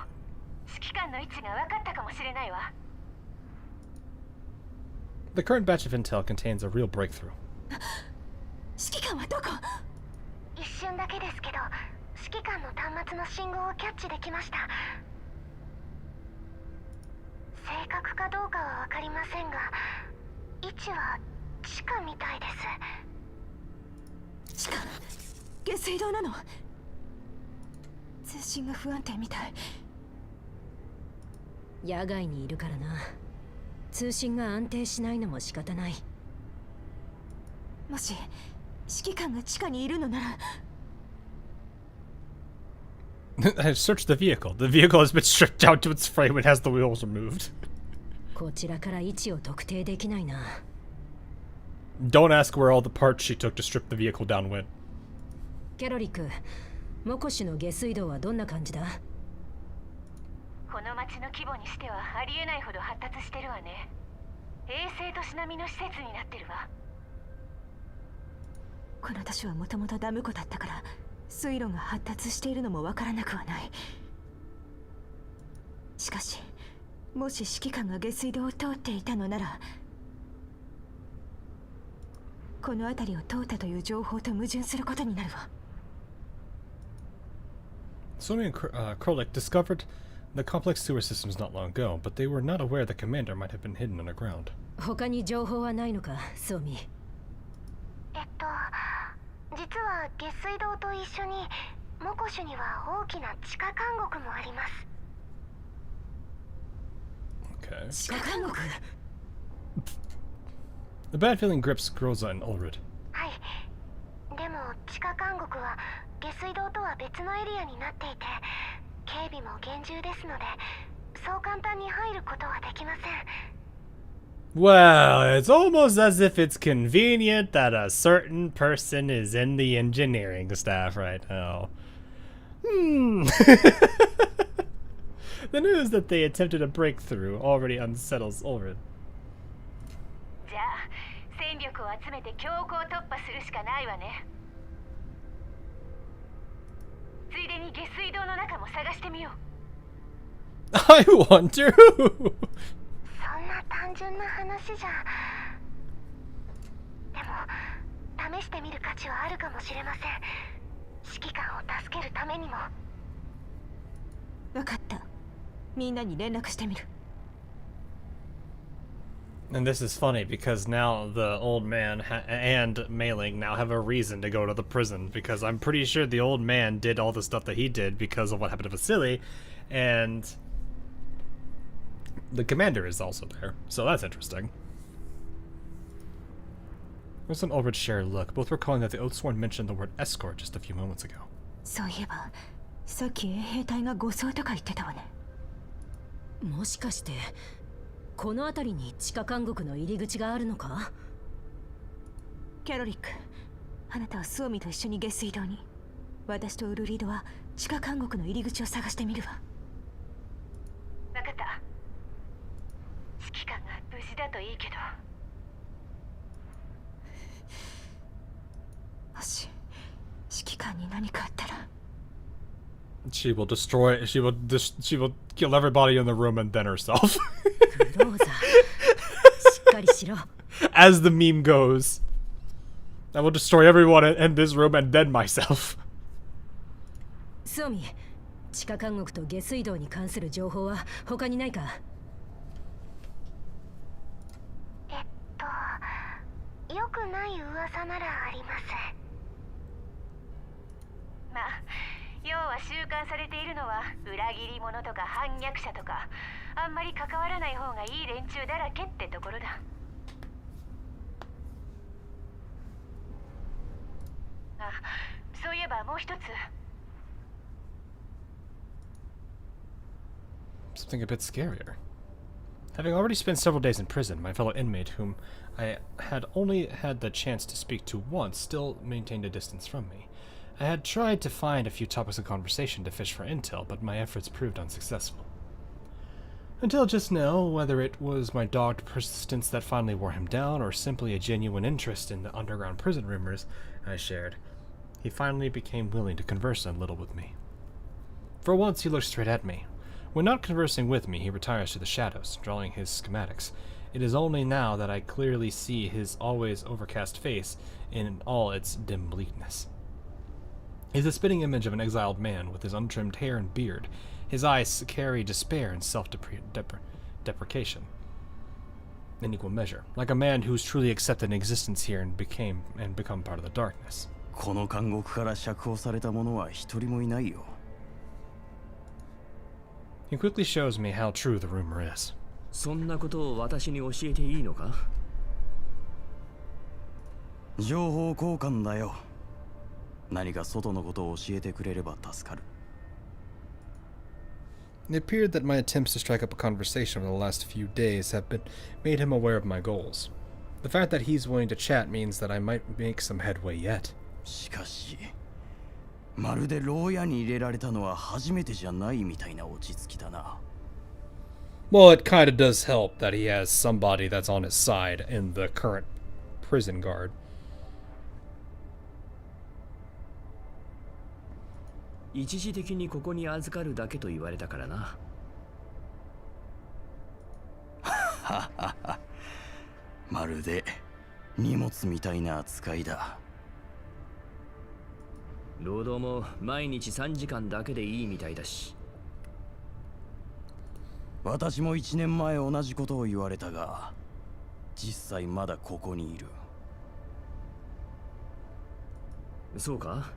指揮官の位置が分かったかもしれないわ。The current batch of intel contains a real breakthrough. 指揮官はどこ？一瞬だけですけど、指揮官の端末の信号をキャッチできました。正確かどうかは分かりませんが、位置は地下みたいです。地下？下水道なの？通信が不安定みたい。野外にいるからな。通信が安定しないのも仕方ない。もし指揮官が地下にいるのなら。I searched the vehicle. The vehicle has been stripped down to its frame and has the wheels removed. こちらから位置を特定できないな。Don't ask where all the parts she took to strip the vehicle down went. キャロリック、モコシの下水道はどんな感じだ？この町の規模にしてはありえないほど発達してるわね。衛星都市並みの施設になってるわ。この都市はもともとダム湖だったから水路が発達しているのもわからなくはない。しかしもし指揮官が下水道を通っていたのなら、この辺りを通ったという情報と矛盾することになるわ。Swami and Krolik discovered the complex sewer systems not long ago, but they were not aware the commander might have been hidden underground. 他に情報はないのか、ソミ。実は下水道と一緒にモコシュには大きな地下監獄もあります。Okay. 地下監獄。 The bad feeling grips Groza and Ulrich. はい。でも地下監獄は下水道とは別のエリアになっていて、警備も厳重ですので、そう簡単に入ることはできません。Well, it's almost as if it's convenient that a certain person is in the engineering staff right now. The news that they attempted a breakthrough already unsettles Ulrich. じゃあ、戦力を集めて強行突破するしかないわね。ついでに下水道の中も探してみよう。I wonder who. そんな単純な話じゃ。でも試してみる価値はあるかもしれません。指揮官を助けるためにも。わかった。みんなに連絡してみる。And this is funny because now the old man and Mailing now have a reason to go to the prison, because I'm pretty sure the old man did all the stuff that he did because of what happened to Vasily, and the commander is also there, so that's interesting. There's an Ulrich share look, both recalling that the Oathsworn mentioned the word escort just a few moments ago. そういえばさっき衛兵隊が護送とか言ってたわね。もしかしてこの辺りに地下監獄の入り口があるのか？キャロリック、あなたはスオミと一緒に下水道に。私とウルリードは地下監獄の入り口を探してみるわ。分かった。指揮官が無事だといいけど。もし指揮官に何かあったら。She will destroy. She will kill everybody in the room and then herself. クローザー、しっかりしろ。As the meme goes, I will destroy everyone in this room and then myself. スオミ、地下監獄と下水道に関する情報は他にないか？よくない噂ならあります。まあ、要は収監されているのは裏切り者とか反逆者とか、あんまり関わらない方がいい連中だらけってところだ。あ、そういえばもう一つ。Something a bit scarier. Having already spent several days in prison, my fellow inmate, whom I had only had the chance to speak to once, still maintained a distance from me. I had tried to find a few topics of conversation to fish for intel, but my efforts proved unsuccessful. Until just now, whether it was my dogged persistence that finally wore him down, or simply a genuine interest in the underground prison rumors I shared, he finally became willing to converse a little with me. For once, he looked straight at me. When not conversing with me, he retires to the shadows, drawing his schematics. It is only now that I clearly see his always overcast face in all its dim bleakness. He is a spitting image of an exiled man with his untrimmed hair and beard. His eyes carry despair and self-deprecation in equal measure, like a man who's truly accepted an existence here and become part of the darkness. この監獄から釈放された者は一人もいないよ。He quickly shows me how true the rumor is. そんなことを私に教えていいのか？情報交換だよ。何か外のことを教えてくれれば助かる。It appeared that my attempts to strike up a conversation over the last few days have made him aware of my goals. The fact that he's willing to chat means that I might make some headway yet. しかし、まるで牢屋に入れられたのは初めてじゃないみたいな落ち着きだな。Well, it kinda does help that he has somebody that's on his side in the current prison guard. 一時的にここに預かるだけと言われたからな。まるで荷物みたいな扱いだ。労働も毎日3時間だけでいいみたいだし。私も1年前同じことを言われたが、実際まだここにいる。そうか？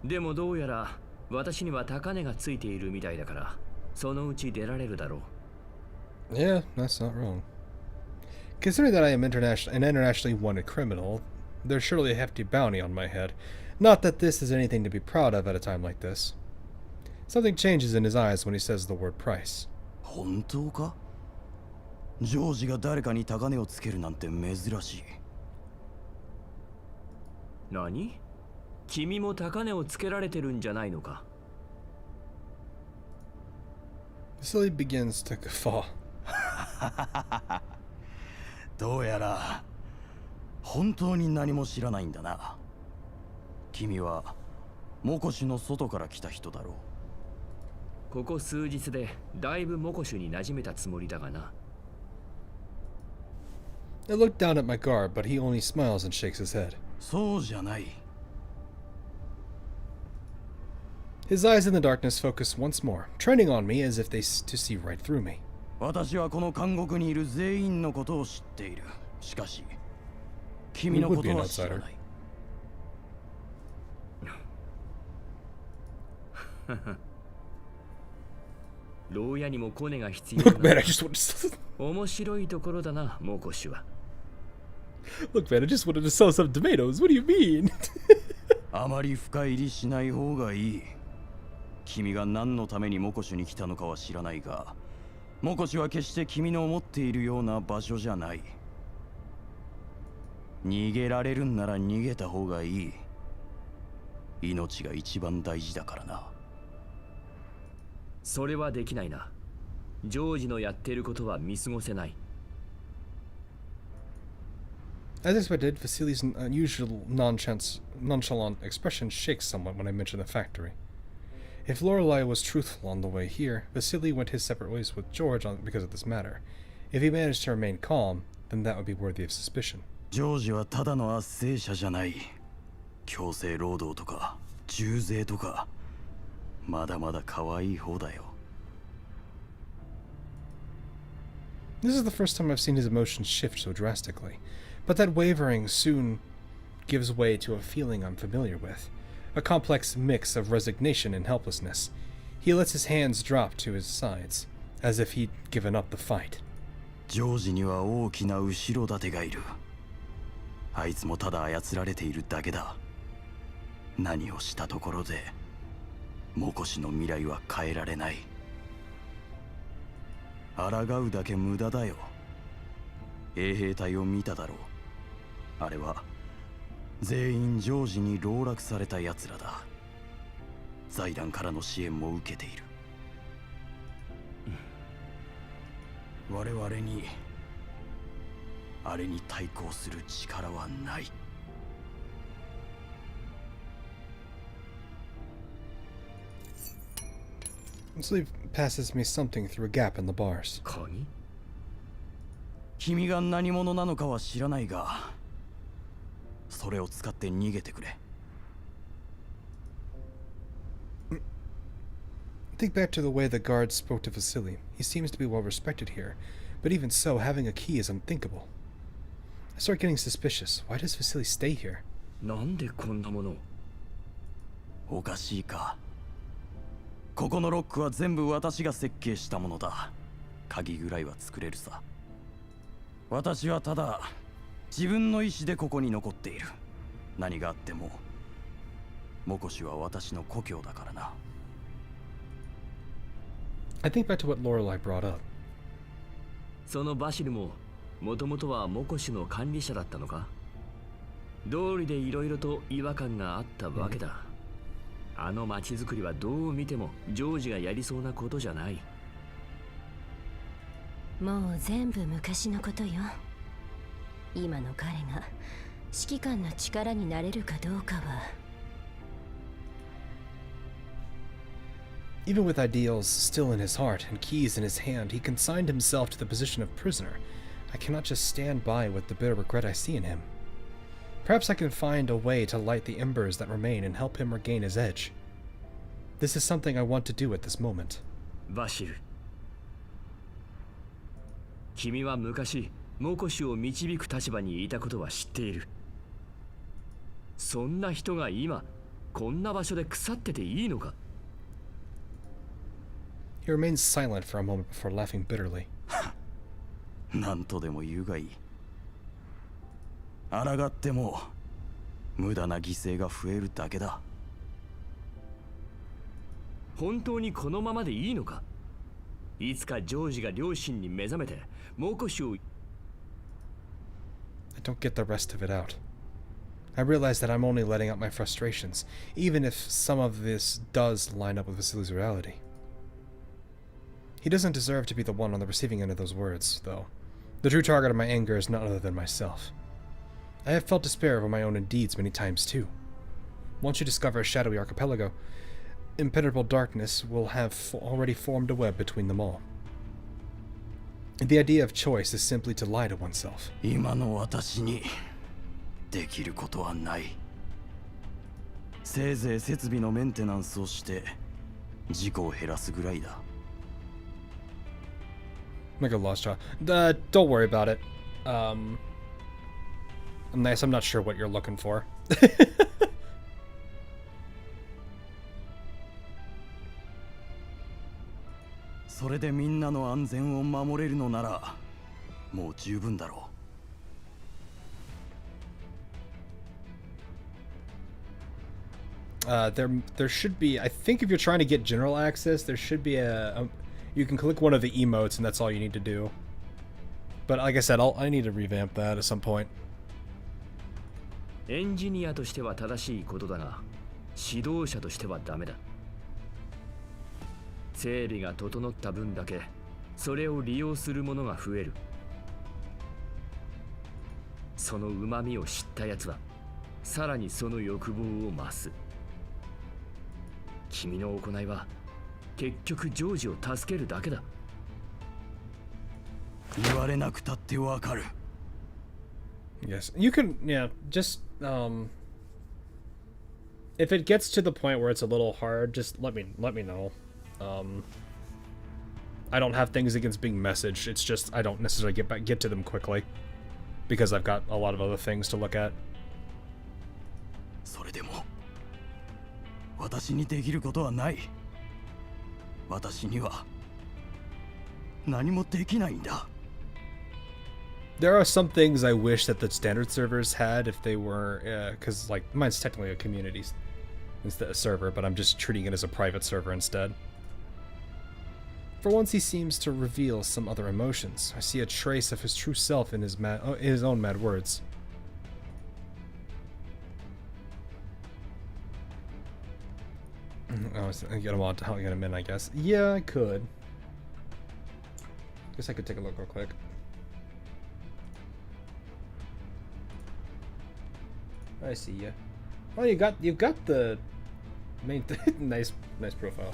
でもどうやら私には高値がついているみたいだから、そのうち出られるだろう。Yeah, that's not wrong. Considering that I am an internationally wanted criminal, there's surely a hefty bounty on my head. Not that this is anything to be proud of at a time like this. Something changes in his eyes when he says the word price. 本当か？ジョージが誰かに高値をつけるなんて珍しい。何？君も高値をつけられてるんじゃないのか？ Vasily begins to guffaw. どうやら本当に何も知らないんだな。君はモコシの外から来た人だろう。ここ数日でだいぶモコシュに馴染めたつもりだがな。I look down at my guard, but he only smiles and shakes his head. そうじゃない。His eyes in the darkness focus once more, trending on me as if to see right through me. 私はこの監獄にいる全員のことを知っている。しかし、君のことは知らない。牢屋にもコネが必要 Look, man, な。 I just want to... 面白いところだな、モコシュは。Look, man, I just wanted to sell some tomatoes. What do you mean? あまり深入りしない方がいい。君が何のためにモコシュに来たのかは知らないが、モコシュは決して君の思っているような場所じゃない。逃げられるんなら逃げた方がいい。命が一番大事だからな。それはできないな。ジョージのやっていることは見過ごせない。As expected, Vasily's unusual nonchalant expression shakes somewhat when I mention the factory. If Loreley was truthful on the way here, Vasily went his separate ways with George because of this matter. If he managed to remain calm, then that would be worthy of suspicion. ジョージはただの圧政者じゃない。強制労働とか重税とか、まだまだ可愛い方だよ。This is the first time I've seen his emotions shift so drastically, but that wavering soon gives way to a feeling I'm familiar with, a complex mix of resignation and helplessness. He lets his hands drop to his sides, as if he'd given up the fight. ジョージには大きな後ろ盾がいる。あいつもただ操られているだけだ。何をしたところでモコシの未来は変えられない。抗うだけ無駄だよ。衛兵隊を見ただろう。あれは全員ジョージに籠絡された奴らだ。財団からの支援も受けている。我々にあれに対抗する力はない。Sleep passes me something through a gap in the bars. 鍵？君が何者なのかは知らないが、それを使って逃げてくれ。Think back to the way the guards spoke to Vasily. He seems to be well respected here, but even so, having a key is unthinkable. I start getting suspicious. Why does Vasily stay here? なんでこんなもの？おかしいか。ここのロックは全部私が設計したものだ。鍵ぐらいは作れるさ。私はただ自分の意志でここに残っている。何があってもモコシは私の故郷だからな。I think back to what Loreley brought up. そのバシルももともとはモコシの管理者だったのか？道理でいろいろと違和感があったわけだ。あの町づくりはどう見てもジョージがやりそうなことじゃない。もう全部昔のことよ。今の彼が指揮官の力になれるかどうかは。Even with ideals still in his heart and keys in his hand, he consigned himself to the position of prisoner. I cannot just stand by with the bitter regret I see in him. Perhaps I can find a way to light the embers that remain and help him regain his edge. This is something I want to do at this moment. バシル、君は昔モコシを導く立場にいたことは知っている。そんな人が今こんな場所で腐ってていいのか？ He remains silent for a moment before laughing bitterly. 何とでも言うがいい。抗っても無駄な犠牲が増えるだけだ。本当にこのままでいいのか？いつかジョージが良心に目覚めてモコシを。 I don't get the rest of it out. I realize that I'm only letting out my frustrations, even if some of this does line up with Vasily's reality. He doesn't deserve to be the one on the receiving end of those words, though. The true target of my anger is none other than myself. I have felt despair over my own deeds many times too. Once you discover a shadowy archipelago, impenetrable darkness will have already formed a web between them all. The idea of choice is simply to lie to oneself. 今の私にできることはない。せいぜい設備のメンテナンスをして事故を減らすぐらいだ。Like a lost child. Don't worry about it. I'm not sure what you're looking for. それでみんなの安全を守れるのならもう十分だろ There should be, I think if you're trying to get general access, there should be you can click one of the emotes and that's all you need to do. But like I said, I need to revamp that at some point. エンジニアとしては正しいことだが、指導者としてはダメだ。整備が整った分だけ、それを利用する者が増える。その旨味を知ったやつは、さらにその欲望を増す。君の行いは、結局ジョージを助けるだけだ。言われなくたってわかる。Yes, you can, yeah, just, if it gets to the point where it's a little hard, just let me know. I don't have things against being messaged, it's just I don't necessarily get to them quickly, because I've got a lot of other things to look at. それでも、私にできることはない。私には、何もできないんだ。There are some things I wish that the standard servers had if they were, because like mine's technically a community instead of a server, but I'm just treating it as a private server instead. For once, he seems to reveal some other emotions. I see a trace of his true self in his own mad words. Oh, I get him in, I guess. Yeah, I could. Guess I could take a look real quick. I see ya. Oh, you've got the main nice profile.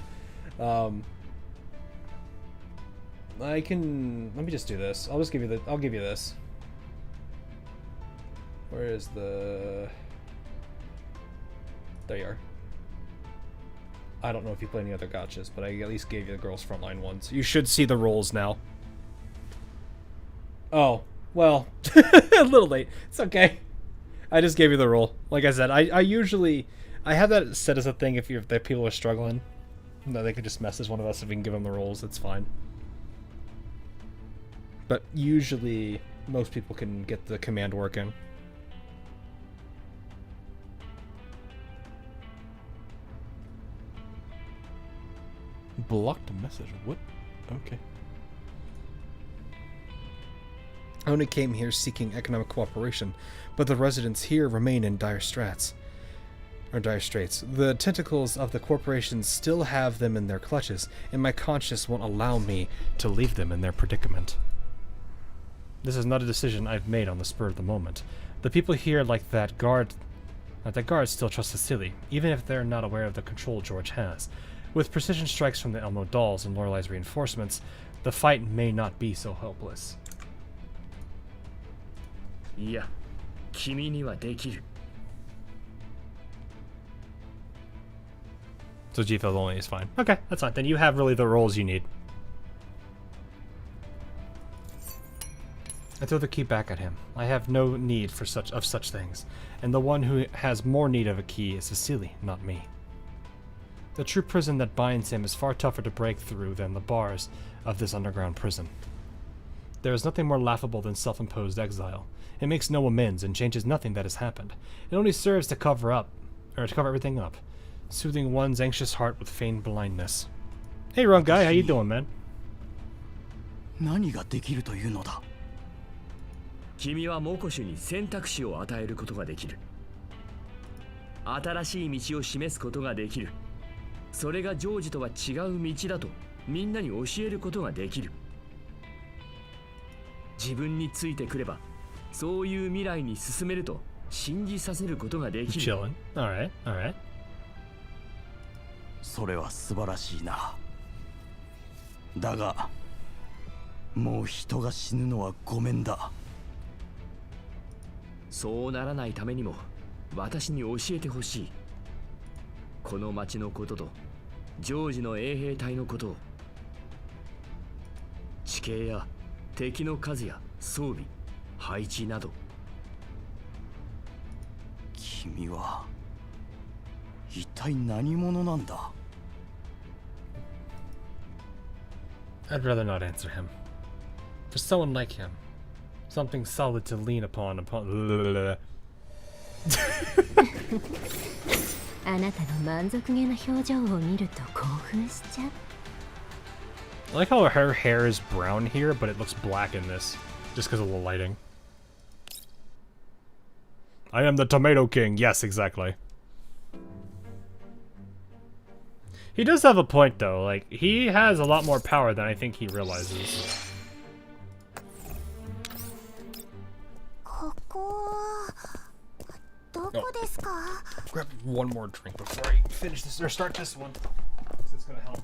I can, let me just do this. I'll give you this. Where is the, there you are. I don't know if you play any other gotchas, but I at least gave you the girls' Frontline ones. You should see the roles now. Oh, well, a little late. It's okay. I just gave you the role. Like I said, I usually, I have that set as a thing if people are struggling. No, they can just message one of us if we can give them the roles. It's fine. But usually, most people can get the command working. Blocked a message. What? Okay. I only came here seeking economic cooperation, but the residents here remain in dire straits. The tentacles of the corporations still have them in their clutches, and my conscience won't allow me to leave them in their predicament. This is not a decision I've made on the spur of the moment. The people here, like that guard still trust Cecily, even if they're not aware of the control George has. With precision strikes from the Elmo dolls and Loreley's reinforcements, the fight may not be so hopeless. いや、君にはできる。 So G-Field only is fine. Okay, that's fine. Then you have really the roles you need. I throw the key back at him. I have no need for such things, and the one who has more need of a key is Cecily, not me. The true prison that binds him is far tougher to break through than the bars of this underground prison. There is nothing more laughable than self-imposed exile. It makes no amends and changes nothing that has happened. It only serves to cover everything up, soothing one's anxious heart with feigned blindness. Hey, wrong guy, how you doing, man? 何ができるというのだ。君はモコシュに選択肢を与えることができる。新しい道を示すことができる。それがジョージとは違う道だとみんなに教えることができる。自分についてくれば、そういう未来に進めると信じさせることができる。Chilling. All right. それは素晴らしいな。だが、もう人が死ぬのはごめんだ。そうならないためにも私に教えてほしい。この町のこととジョージの衛兵隊のことを。地形や敵の数や装備、配置など。君は一体何者なんだ。 I'd rather not answer him. For someone like him, something solid to lean upon. あなたの満足げな表情を見ると興奮しちゃう。 I like how her hair is brown here, but it looks black in this, just because of the lighting. I am the Tomato King. Yes, exactly. He does have a point, though. Like, he has a lot more power than I think he realizes. Grab one more drink before I finish this, or start this one. Because it's gonna help.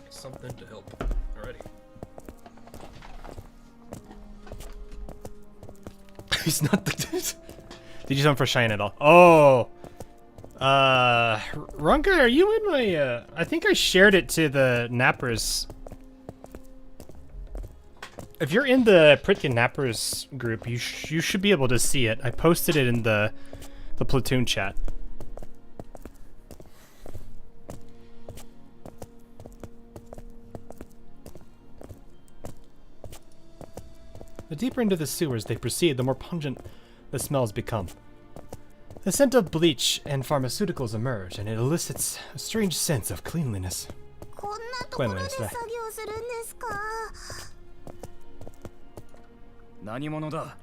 Something to help already. He's not the Did you summon for Shine at all? Oh! Runka, are you in my, I think I shared it to the Nappers. If you're in the Pritkin Nappers group, you should be able to see it. I posted it in the platoon chat. The deeper into the sewers they proceed, the more pungent the smells become. The scent of bleach and pharmaceuticals emerge, and it elicits a strange sense of cleanliness. Cleanliness, right. 何者だ?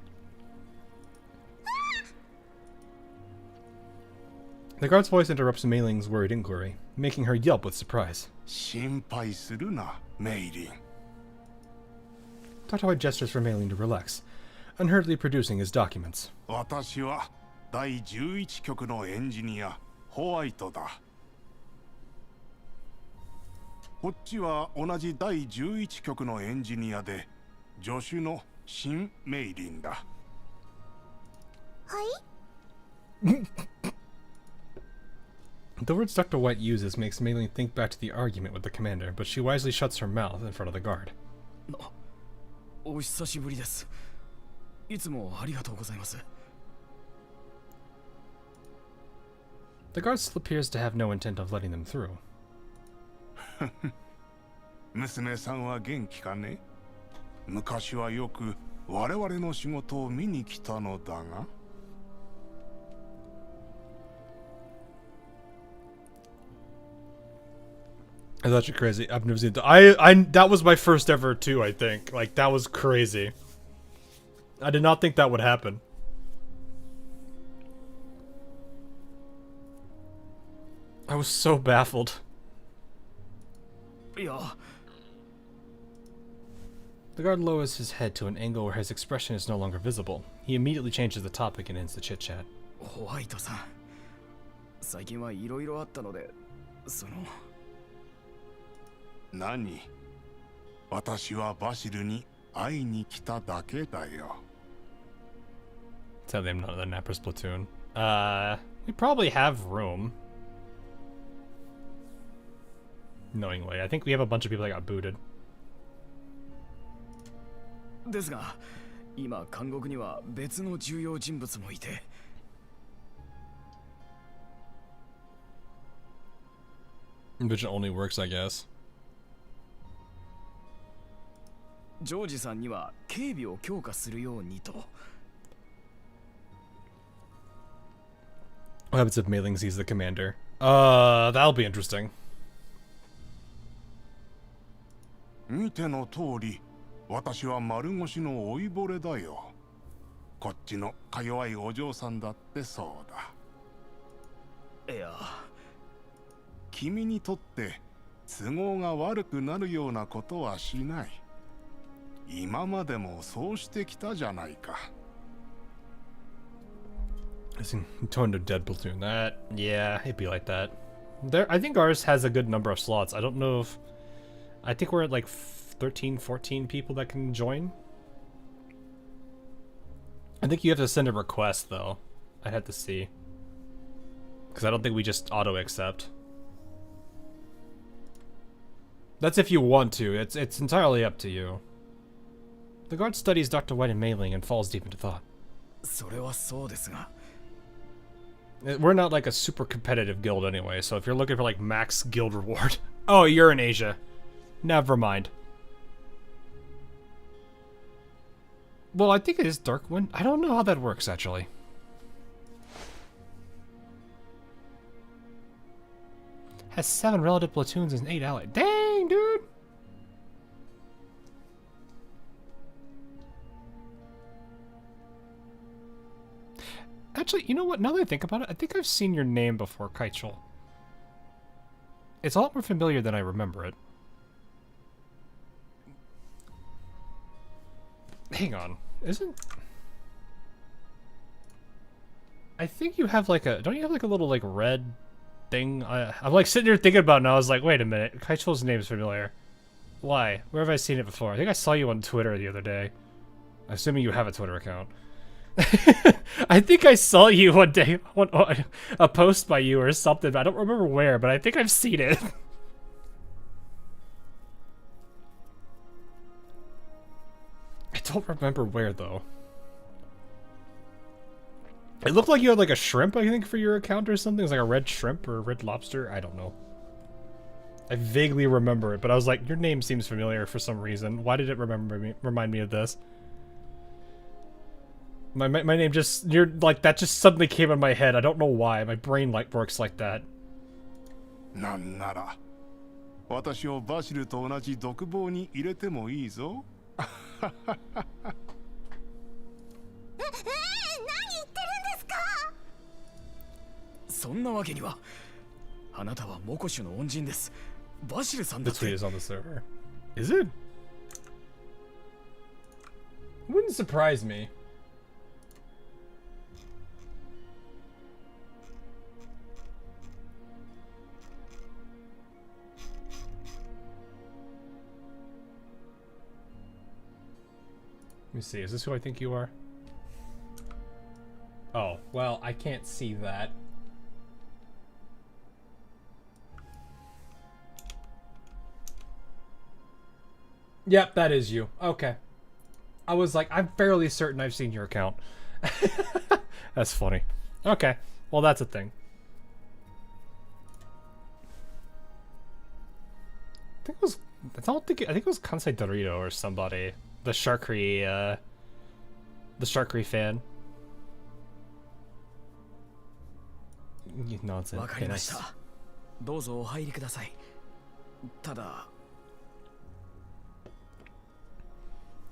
The guard's voice interrupts Mei Ling's worried inquiry, making her yelp with surprise. 心配するな、メイリン。 Dr. White gestures for Mei Ling to relax, unhurriedly producing his documents. 私は第11局のエンジニア、ホワイトだ。こっちは同じ第11局のエンジニアで、助手のシン・メイリンだ。はい？ The words Dr. White uses makes Mei Ling think back to the argument with the commander, but she wisely shuts her mouth in front of the guard. お久しぶりです。いつもありがとうございます。 The guard still appears to have no intent of letting them through. 娘さんは元気かね？昔はよく我々の仕事を見に来たのだが。That's actually crazy. I've never seen that. That was my first ever too, I think. Like, that was crazy. I did not think that would happen. I was so baffled. Yeah. The guard lowers his head to an angle where his expression is no longer visible. He immediately changes the topic and ends the chit-chat. ホワイトさん、最近はいろいろあったので、その。 何？私はバシルに会いに来ただけだよ。 Tell them none of the Napper's platoon. We probably have room. Knowingly. I think we have a bunch of people that got booted. ですが、今監獄には別の重要人物もいて。 Which only works, I guess. ジョージさんには警備を強化するようにと。 What happens if Mei Ling sees the commander? That'll be interesting. 見ての通り、私は丸腰の老いぼれだよ。こっちのか弱いお嬢さんだってそうだ。いや、君にとって都合が悪くなるようなことはしない。 今までもそうしてきたじゃないか。 Listen, tone to dead platoon. That, yeah, it'd be like that. There, I think ours has a good number of slots. I don't know if, I think we're at like 13, 14 people that can join. I think you have to send a request though. I'd have to see, because I don't think we just auto accept. That's if you want to. It's entirely up to you. The guard studies Dr. White and Mailing and falls deep into thought. それはそうですが We're not like a super competitive guild anyway, so if you're looking for like max guild reward... Oh, you're in Asia. Never mind. Well, I think it is Darkwind. I don't know how that works, actually. Has 7 relative platoons and 8 allied. Dang, dude! Actually, you know what? Now that I think about it, I think I've seen your name before, Kaichel. It's a lot more familiar than I remember it. Hang on. Isn't... I think you have like a... Don't you have like a little like red thing? I'm like sitting here thinking about it and I was like, wait a minute. Kaichel's name is familiar. Why? Where have I seen it before? I think I saw you on Twitter the other day. Assuming you have a Twitter account. I think I saw you one day, a post by you or something, but I don't remember where, but I think I've seen it. I don't remember where, though. It looked like you had like a shrimp, I think, for your account or something. It was like a red shrimp or a red lobster. I don't know. I vaguely remember it, but I was like, your name seems familiar for some reason. Why did it remind me of this? My name just, you're like, that just suddenly came in my head. I don't know why. My brain like works like that. なんなら私をバシルと同じ独房に入れてもいいぞ。何言ってるんですか。そんなわけには。あなたはモコシュの恩人です。バシルさんだって。 The tweet is on the server. Is it? Wouldn't surprise me. Let me see, is this who I think you are? Oh, well, I can't see that. Yep, that is you. Okay. I was like, I'm fairly certain I've seen your account. That's funny. Okay, well, that's a thing. I think it was Kansai Dorito or somebody. The Sharkery fan. Nonsense. わかりました。どうぞお入りください。ただ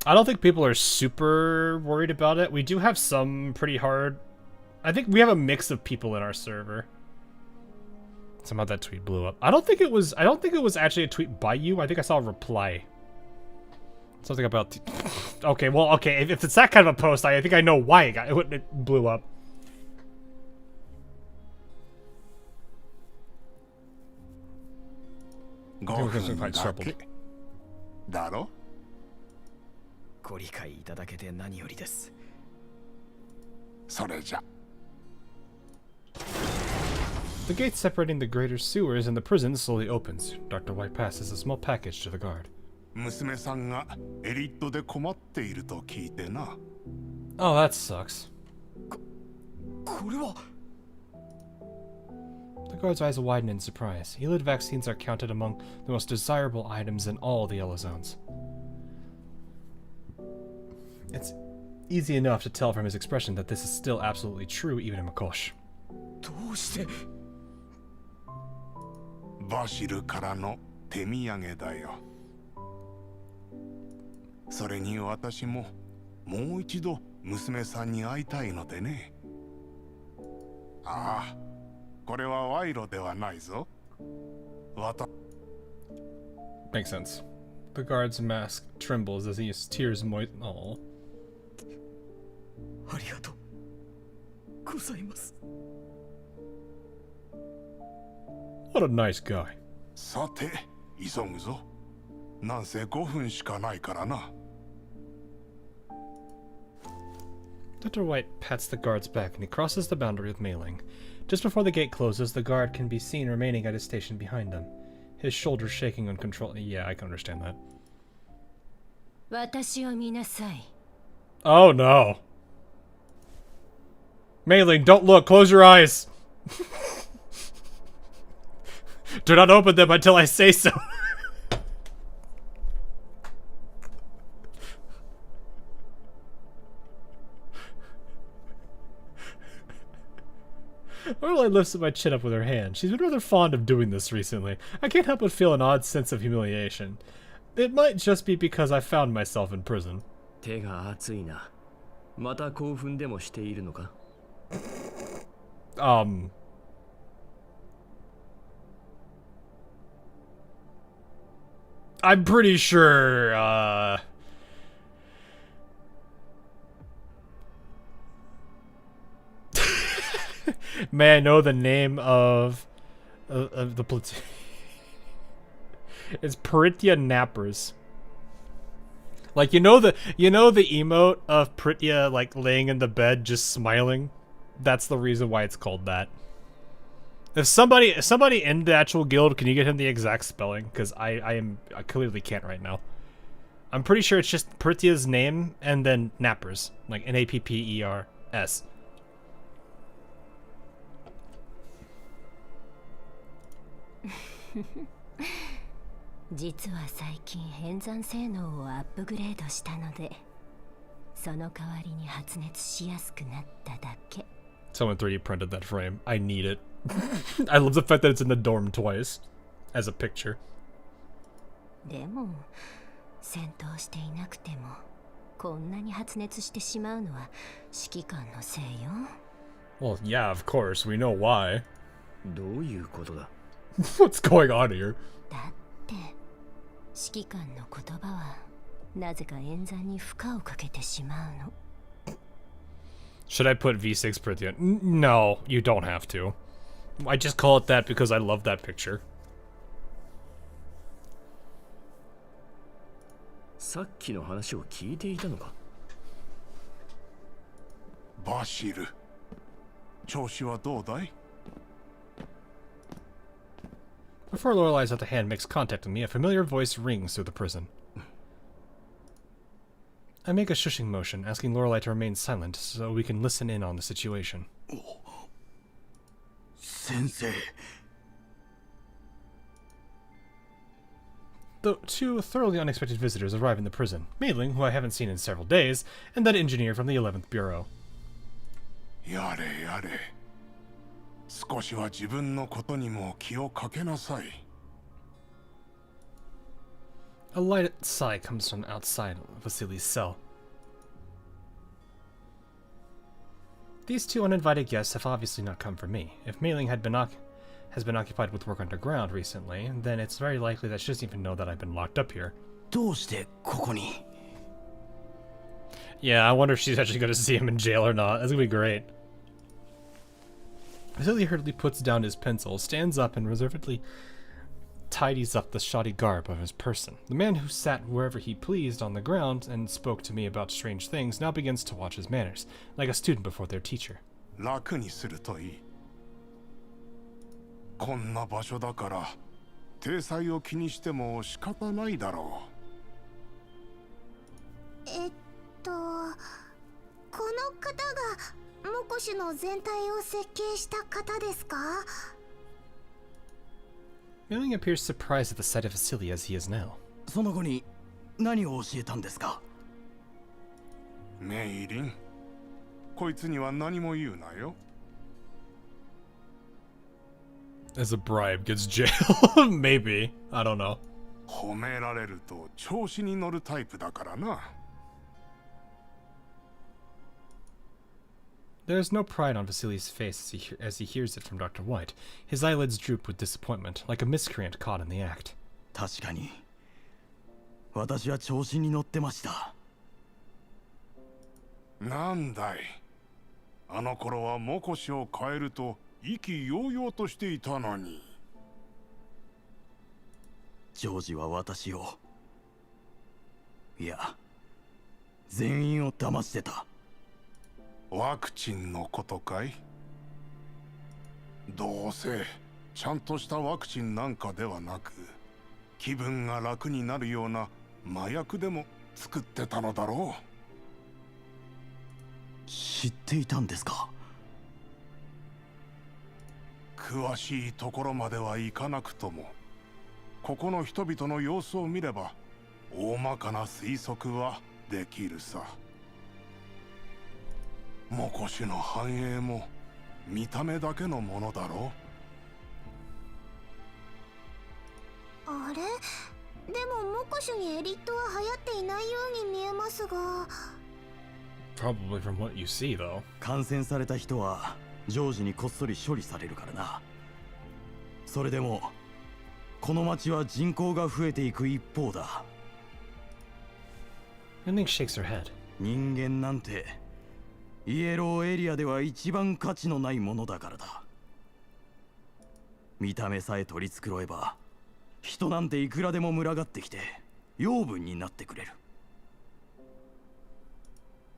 I don't think people are super worried about it. We do have some pretty hard... I think we have a mix of people in our server. Somehow that tweet blew up. I don't think it was actually a tweet by you. I think I saw a reply. Something about... Okay, well, okay. If it's that kind of a post, I think I know why it blew up. Daro? ご理解いただけて何よりです。それじゃ。 The gate separating the greater sewers and the prison slowly opens. Dr. White passes a small package to the guard. 娘さんがエリートで困っていると聞いてな。Oh, that sucks. これは The guard's eyes widen in surprise. Elid vaccines are counted among the most desirable items in all the yellow zones. It's easy enough to tell from his expression that this is still absolutely true even in Makosh. どうして バシルからの手土産だよ。それに私ももう一度娘さんに会いたいのでね。ああ、これは賄賂ではないぞ。Makes sense. The guard's mask trembles as his tears moisten. Oh. ありがとうございます。 What a nice guy. さて、急ぐぞ。なんせ5分しかないからな。 Dr. White pats the guard's back and he crosses the boundary with Mailing. Just before the gate closes, the guard can be seen remaining at his station behind them. his shoulders shaking uncontrollably. Yeah, I can understand that. 私を見なさい。 Oh no. Mei-Ling, don't look. Close your eyes. Do not open them until I say so. Loreley lifts my chin up with her hand. She's been rather fond of doing this recently. I can't help but feel an odd sense of humiliation. It might just be because I found myself in prison. 手が熱いな。また興奮でもしているのか? I'm pretty sure, may I know the name of the platoon? It's Pritya Nappers. Like, you know the emote of Pritya, like, laying in the bed just smiling? That's the reason why it's called that. If somebody in the actual guild, can you get him the exact spelling? Because I clearly can't right now. I'm pretty sure it's just Pritya's name and then Nappers. Like, Nappers. 実は最近変残性能をアップグレードしたので、その代わりに発熱しやすくなっただけ。 Someone 3D printed that frame. I need it. I love the fact that it's in the dorm twice as a picture. でも戦闘していなくてもこんなに発熱してしまうのは指揮官のせいよ。 Well, yeah, of course. We know why. どういうことだ? What's going on here? だって指揮官の言葉はなぜか演算に負荷をかけてしまうの。 Should I put V6 Prithia? No, you don't have to. I just call it that because I love that picture. さっきの話を聞いていたのか? バシル、調子はどうだい? Before Loreley's other hand makes contact with me, a familiar voice rings through the prison. I make a shushing motion, asking Loreley to remain silent so we can listen in on the situation. Sensei. The two thoroughly unexpected visitors arrive in the prison. Mei-Ling, who I haven't seen in several days, and that engineer from the 11th Bureau. やれやれ。少しは自分のことにも気をかけなさい。 A light sigh comes from outside Vasily's cell. These two uninvited guests have obviously not come for me. If Mei-Ling has been occupied with work underground recently, then it's very likely that she doesn't even know that I've been locked up here. どうしてここに? Yeah, I wonder if she's actually going to see him in jail or not. That's going to be great. Vasily hurriedly puts down his pencil, stands up, and reservedly tidies up the shoddy garb of his person. The man who sat wherever he pleased on the ground and spoke to me about strange things now begins to watch his manners, like a student before their teacher. 楽にするといい。こんな場所だから体裁を気にしても仕方ないだろう。この方がモコシの全体を設計した方ですか? Mei-Ling appears surprised at the sight of Vasily as he is now. その後に何を教えたんですか? メイリン、こいつには何も言うなよ。 As a bribe gets jail? Maybe. I don't know. 褒められると調子に乗るタイプだからな。 There is no pride on Vasily's face as he hears it from Dr. White. His eyelids droop with disappointment, like a miscreant caught in the act. 確かに。私は調子に乗ってました。なんだい。あの頃はモコシを変えると意気揚々としていたのに。ジョージは私を、いや、全員を騙してた。ワクチンのことかい？どうせちゃんとしたワクチンなんかではなく、気分が楽になるような麻薬でも作ってたのだろう。知っていたんですか？詳しいところまではいかなくとも、ここの人々の様子を見れば大まかな推測はできるさ。モコシの繁栄も見た目だけのものだろう。あれでもモコシュにエリットは流行っていないように見えますが。Probably from what you see, though. 感染された人は常時にこっそり処理されるからな。それでもこの町は人口が増えていく一方だ。And then shakes her head. 人間なんてイエローエリアでは一番価値のないものだからだ。見た目さえ取り繕えば人なんていくらでも群がってきて養分になってくれる。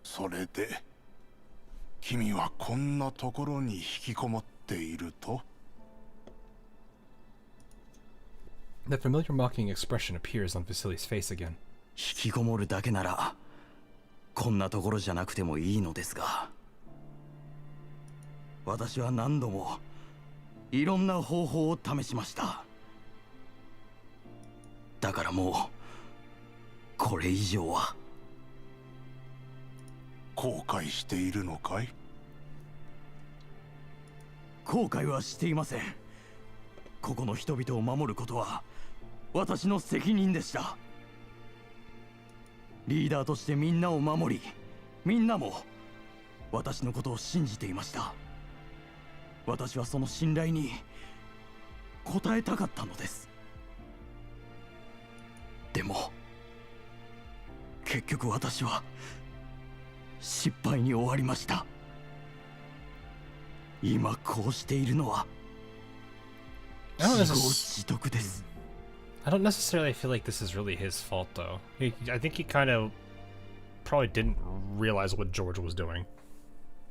それで君はこんなところに引きこもっていると。 That familiar mocking expression appears on Vasily's face again. 引きこもるだけならこんなところじゃなくてもいいのですが、私は何度もいろんな方法を試しました。だからもうこれ以上は。後悔しているのかい？後悔はしていません。ここの人々を守ることは私の責任でした。リーダーとしてみんなを守り、みんなも私のことを信じていました。私はその信頼に応えたかったのです。でも結局私は失敗に終わりました。今こうしているのは自業自得です。I don't necessarily feel like this is really his fault, though. I think he kind of probably didn't realize what George was doing.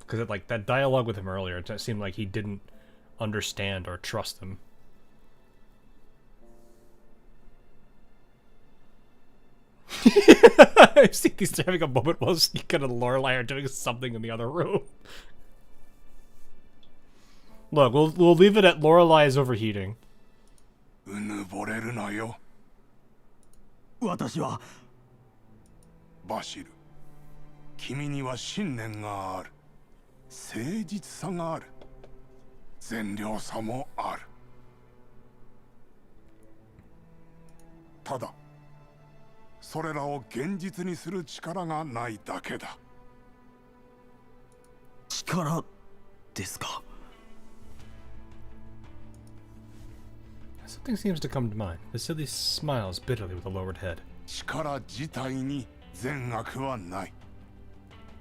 Because like that dialogue with him earlier, it seemed like he didn't understand or trust him. I think he's having a moment while Sneakin and Loreley are doing something in the other room. Look, we'll leave it at Loreley is overheating. うぬぼれるなよ。私はバシル、君には信念がある。誠実さがある。善良さもある。ただそれらを現実にする力がないだけだ。力ですか？ Something seems to come to mind. Vasily smiles bitterly with a lowered head. 力自体に善悪はない。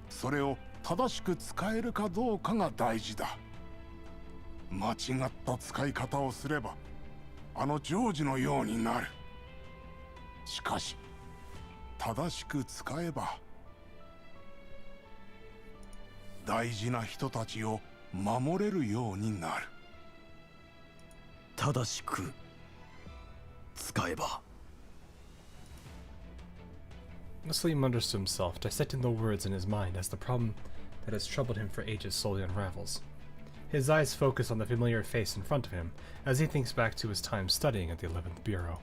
それを正しく使えるかどうかが大事だ。間違った使い方をすればあのジョージのようになる。しかし正しく使えば大事な人たちを守れるようになる。正しく使えば。 Vasily mutters to himself, dissecting the words in his mind as the problem that has troubled him for ages slowly unravels. His eyes focus on the familiar face in front of him as he thinks back to his time studying at the 11th Bureau.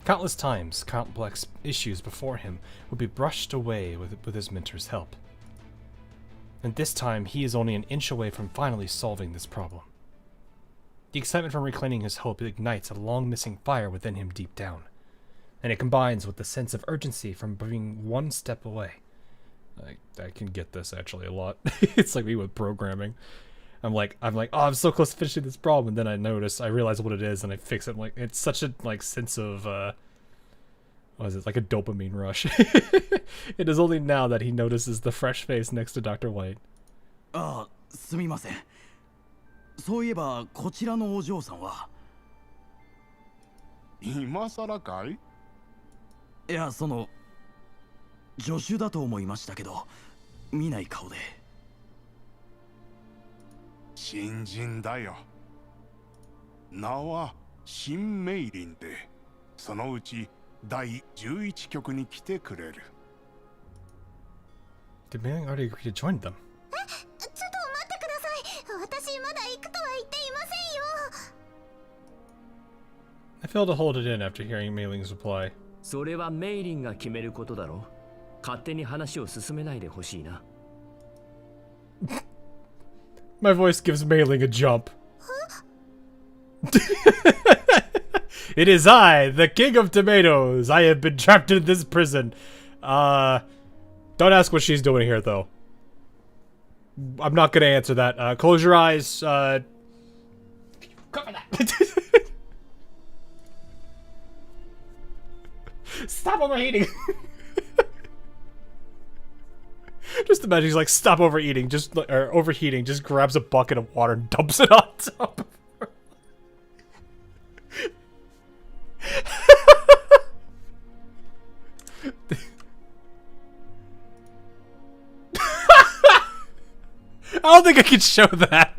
Countless times, complex issues before him would be brushed away with his mentor's help. And this time, he is only an inch away from finally solving this problem. The excitement from reclaiming his hope ignites a long-missing fire within him deep down, and it combines with the sense of urgency from being one step away. I can get this actually a lot. It's like me with programming. I'm like, oh, I'm so close to finishing this problem, and then I realize what it is, and I fix it. I'm like, it's such a sense of what is it, like a dopamine rush. It is only now that he notices the fresh face next to Dr. White. ああ、すみません。そういえばこちらのお嬢さんは。今さらかい？いや、その助手だと思いましたけど、見ない顔で。新人だよ。名は新メイリンで、そのうち第11局に来てくれる。 Did Mailing already agree to join them? ちょっと待ってください。私まだ行くとは言っていませんよ。 I failed to hold it in after hearing Mailing's reply. それはメイリンが決めることだろう。勝手に話を進めないでほしいな。My voice gives Mailing a jump. It is I, the king of tomatoes. I have been trapped in this prison. Don't ask what she's doing here, though. I'm not gonna answer that. Close your eyes. Cover that. Stop overheating. Just imagine he's like, stop overeating, or overheating, just grabs a bucket of water and dumps it on top of her. I don't think I can show that.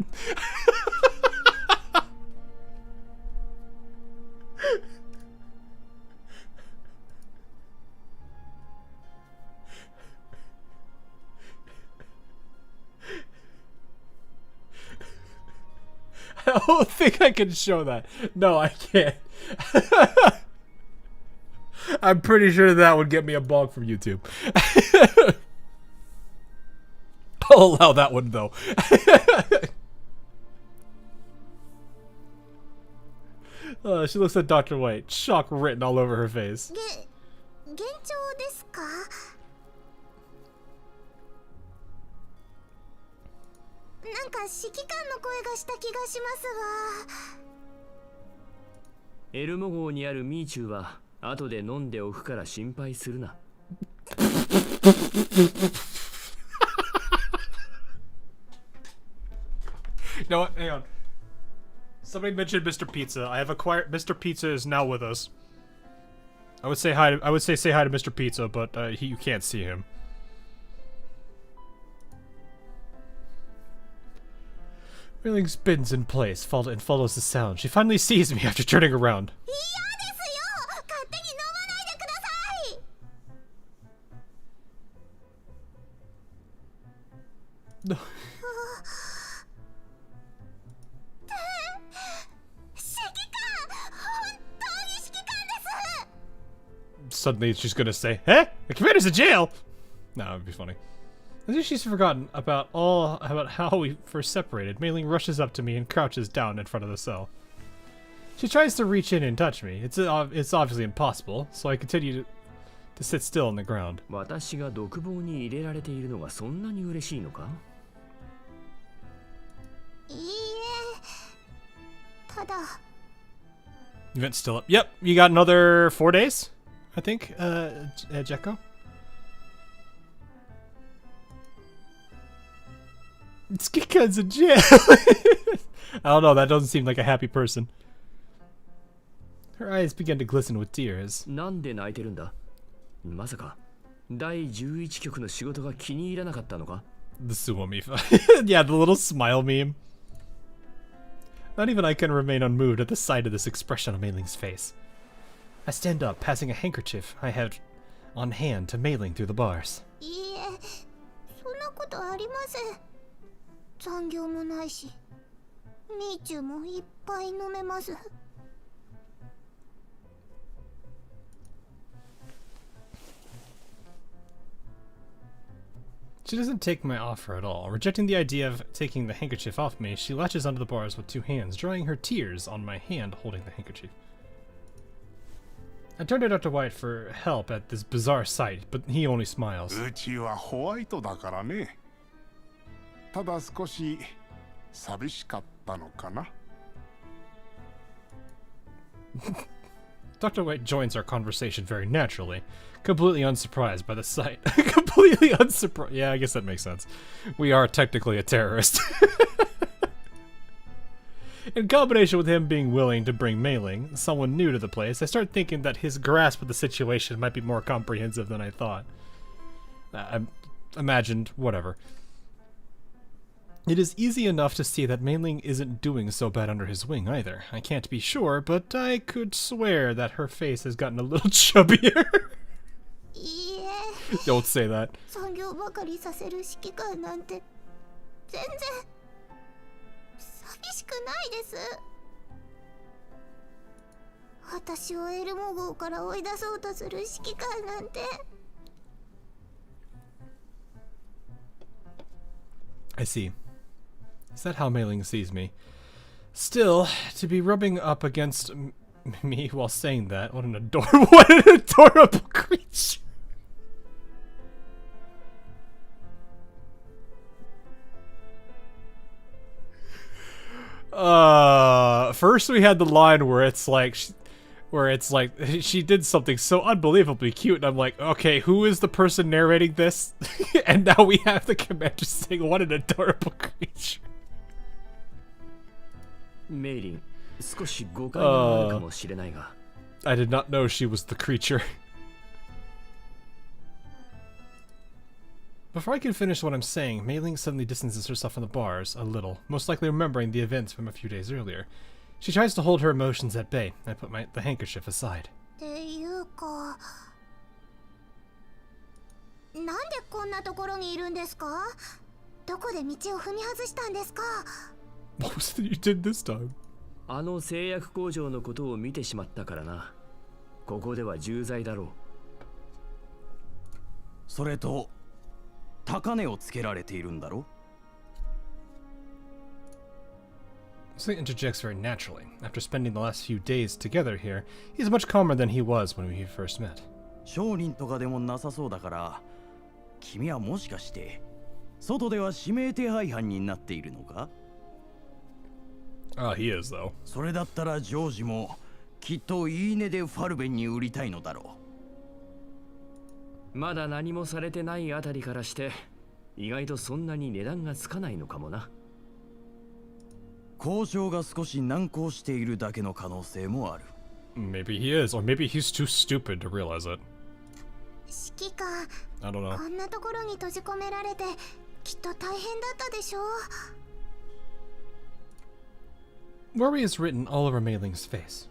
I don't think I can show that. No, I can't. I'm pretty sure that would get me a bug from YouTube. I'll allow that one, though. She looks at Dr. White, shock written all over her face. 現状ですか？なんか指揮官の声がした気がしますが。エルモ号にあるミーチューは後で飲んでおくから心配するな。You know what? Hang on. Somebody mentioned Mr. Pizza. I have acquired. Mr. Pizza is now with us. I would say hi. I would say hi to Mr. Pizza, but you can't see him. Mailing spins in place, and follows the sound. She finally sees me after turning around. 嫌ですよ。勝手に飲まないでください。No. 指揮官、本当に指揮官です。 Suddenly she's gonna say, "Hey, the commander's in jail." No, that would be funny. As if she's forgotten about how we first separated, Mailing rushes up to me and crouches down in front of the cell. She tries to reach in and touch me. It's obviously impossible, so I continue to sit still on the ground. 私が独房に入れられているのがそんなに嬉しいのか？いいえ、ただ。 Event's still up. Yep, you got another 4 days, I think, Jekko? Skika's in jail. I don't know, that doesn't seem like a happy person. Her eyes begin to glisten with tears. なんで泣いてるんだ？まさか第11局の仕事が気に入らなかったのか？ The Suomi. Yeah, the little smile meme. Not even I can remain unmoved at the sight of this expression on Mailing's face. I stand up, passing a handkerchief I had on hand to Mailing through the bars. いいえ、そんなことありません。残業もないし、ミーチューもいっぱい飲めます。 She doesn't take my offer at all. Rejecting the idea of taking the handkerchief off me, she latches onto the bars with 2 hands, drying her tears on my hand holding the handkerchief. I turn to Dr. White for help at this bizarre sight, but he only smiles. うちはホワイトだからね。ただ少し寂しかったのかな。Dr. White joins our conversation very naturally, completely unsurprised by the sight. Completely unsurprised. Yeah, I guess that makes sense. We are technically a terrorist. In combination with him being willing to bring Mailing, someone new to the place, I start thinking that his grasp of the situation might be more comprehensive than I thought. I imagined, whatever. It is easy enough to see that Mei Ling isn't doing so bad under his wing either. I can't be sure, but I could swear that her face has gotten a little chubbier. いいえ Don't say that. 残業ばかりさせる指揮官なんて全然寂しくないです。私をエルモ号から追い出そうとする指揮官なんて。 I see. Is that how Mei Ling sees me? Still, to be rubbing up against me while saying that, what an adorable creature. First we had the line where it's like, she did something so unbelievably cute, and I'm like, okay, who is the person narrating this? And now we have the commander saying, what an adorable creature. メイリン、少し誤解があるかもしれないが。I did not know she was the creature. Before I can finish what I'm saying, Mei Ling suddenly distances herself from the bars a little, most likely remembering the events from a few days earlier. She tries to hold her emotions at bay. I put the handkerchief aside. っていうか、なんでこんなところにいるんですか？どこで道を踏み外したんですか？ What was it you did this time? あの製薬工場のことを見てしまったからな。ここでは重罪だろう。それと高値をつけられているんだろ。So he interjects very naturally. After spending the last few days together here, he's much calmer than he was when we first met. 商人とかでもなさそうだから、君はもしかして外では指名手配犯になっているのか？ Oh, he is though. それだったらジョージもきっといいねでファルベンに売りたいのだろう。まだ何もされてないあたりからして意外とそんなに値段がつかないのかもな。交渉が少し難航しているだけの可能性もある。 Maybe he is, or maybe he's too stupid to realize it. 指揮官、 I don't know. こんなところに閉じ込められてきっと大変だったでしょう。 Worry is written all over Mei Ling's face.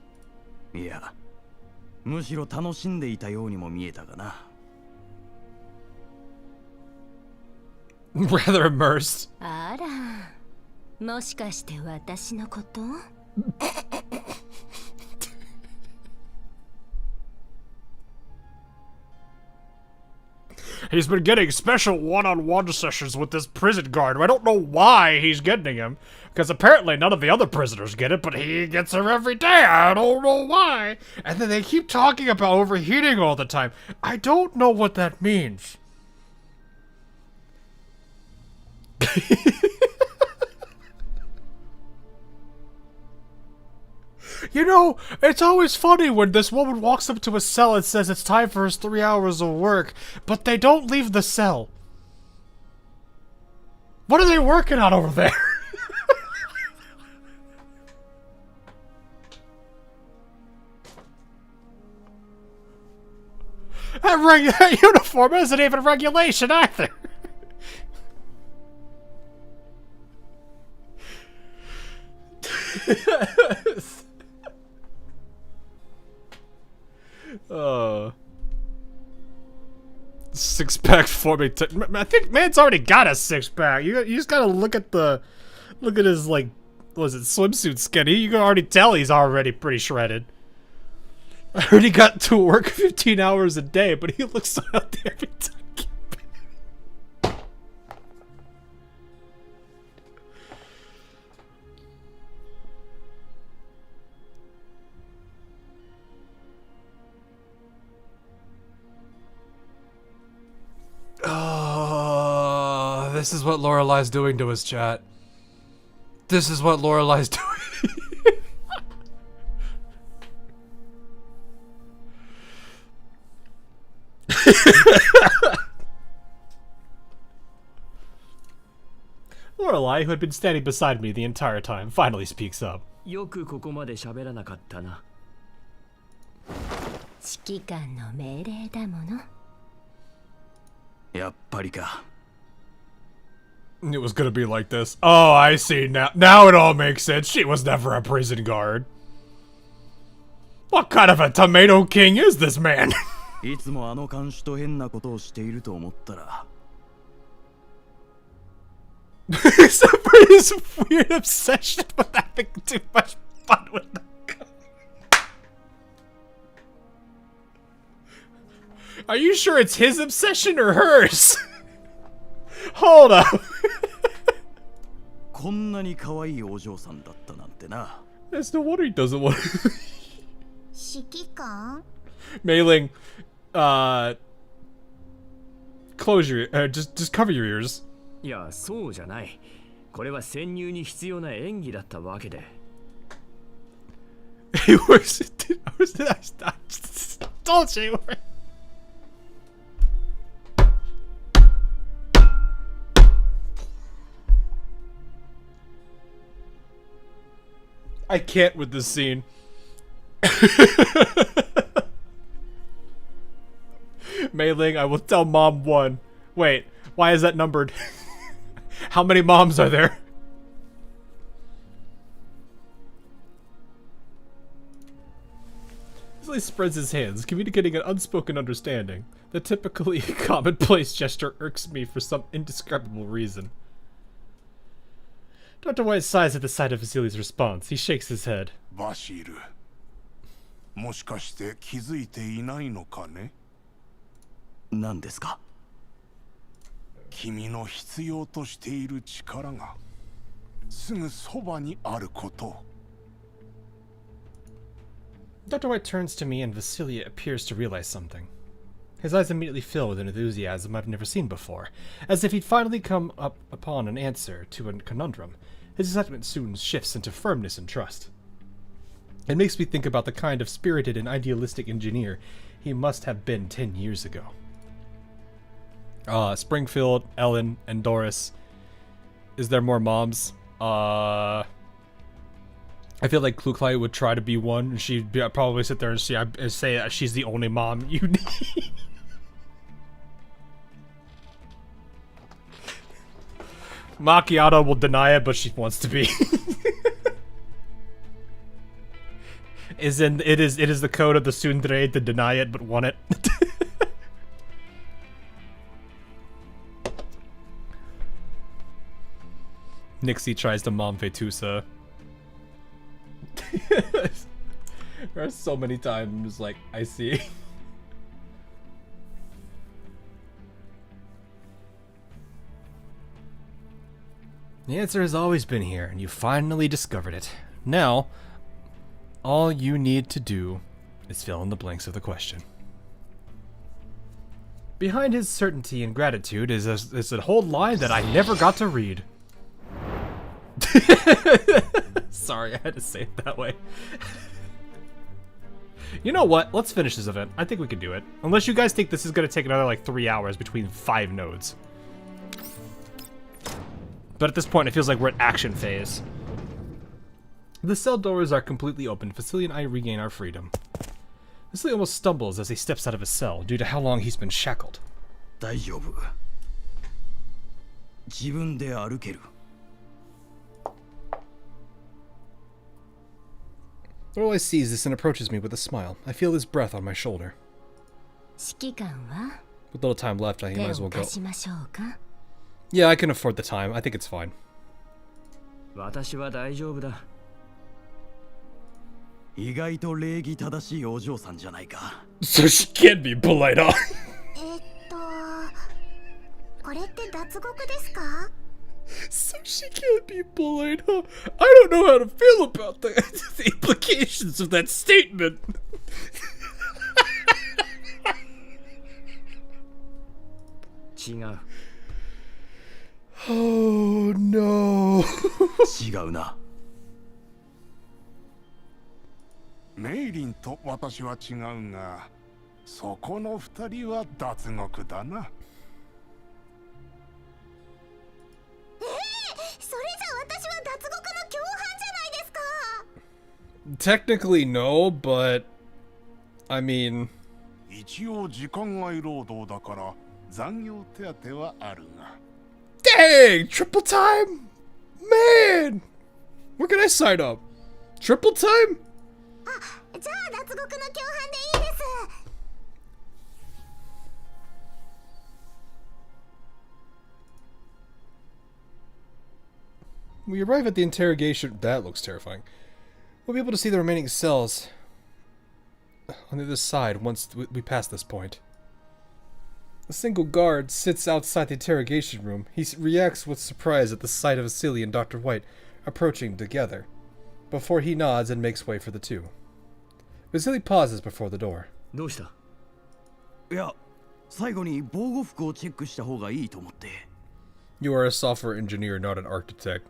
いや、むしろ楽しんでいたようにも見えたがな。Rather immersed. あら、もしかして私のこと？ He's been getting special one-on-one sessions with this prison guard. I don't know why he's getting him, because apparently none of the other prisoners get it, but he gets her every day. I don't know why. And then they keep talking about overheating all the time. I don't know what that means. You know, it's always funny when this woman walks up to a cell and says it's time for his 3 hours of work, but they don't leave the cell. What are they working on over there? That uniform isn't even regulation either. Six-pack forming. I think man's already got a six-pack. You just gotta look at his, like, what was it, swimsuit skin. You can already tell he's already pretty shredded. I already got to work 15 hours a day, but he looks so healthy every time. Oh, this is what Loreley's doing to his chat. This is what Loreley's doing. Loreley, who had been standing beside me the entire time, finally speaks up. よくここまで喋らなかったな。指揮官の命令だもの。やっぱりか。It was gonna be like this. Oh, I see now. Now it all makes sense. She was never a prison guard. What kind of a tomato king is this man? いつもあの看守と変なことをしていると思ったら Except for his weird obsession with having too much fun with the gun. Are you sure it's his obsession or hers? Hold up. こんなに可愛いお嬢さんだったなんてな There's no wonder he doesn't want to. 指揮官 Mei-Ling, close your, just cover your ears. いや、そうじゃない。これは潜入に必要な演技だったわけで。He works. I just told you. I can't with this scene. Mei-Ling, I will tell Mom 1. Wait, why is that numbered? How many moms are there? He spreads his hands, communicating an unspoken understanding. The typically commonplace gesture irks me for some indescribable reason. Dr. White sighs at the sight of Vasili's response. He shakes his head. バシル、もしかして気づいていないのかね？何ですか？君の必要としている力がすぐそばにあることを。Dr. White turns to me and Vasilia appears to realize something. His eyes immediately fill with an enthusiasm I've never seen before, as if he'd finally come up upon an answer to a conundrum. His excitement soon shifts into firmness and trust. It makes me think about the kind of spirited and idealistic engineer he must have been 10 years ago. Springfield, Ellen, and Doris. Is there more moms? I feel like Kluklai would try to be one, and she'd probably sit there and say that she's the only mom you need. Macchiato will deny it, but she wants to be. It is the code of the Tsundere to deny it but want it. Nixie tries to mom Vetusa. There are so many times like I see. The answer has always been here, and you finally discovered it. Now, all you need to do is fill in the blanks of the question. Behind his certainty and gratitude is a whole line that I never got to read. Sorry, I had to say it that way. You know what? Let's finish this event. I think we can do it. Unless you guys think this is going to take another like 3 hours between 5 nodes. But at this point, it feels like we're at action phase. The cell doors are completely open. Vasily and I regain our freedom. Vasily almost stumbles as he steps out of his cell due to how long he's been shackled. 大丈夫。自分で歩ける。Loreley sees this and approaches me with a smile. I feel his breath on my shoulder. 指揮官は With little time left, I might 手 as well を go. 貸しましょうか。 Yeah, I can afford the time. I think it's fine. 私は大丈夫だ。意外と礼儀正しいお嬢さんじゃないか。So she can't be polite, huh? これって脱獄ですか？ So she can't be polite, huh? I don't know how to feel about the implications of that statement. 違う。Oh no. 違うな。メイリンと私は違うが、そこの二人は脱獄だな。それじゃ私は脱獄の共犯じゃないですか。 Technically, no, but I mean, 一応時間外労働だから残業手当はあるが。Dang! Triple time? Man! Where can I sign up? Triple time? じゃあ脱獄の共犯でいいです。 We arrive at the interrogation. That looks terrifying. We'll be able to see the remaining cells on the other side once we pass this point. A single guard sits outside the interrogation room. He reacts with surprise at the sight of Exilium and Dr. White approaching together, before he nods and makes way for the two. Vasily pauses before the door. どうした？いや、最後に防護服をチェックした方がいいと思って。 You are a software engineer, not an architect.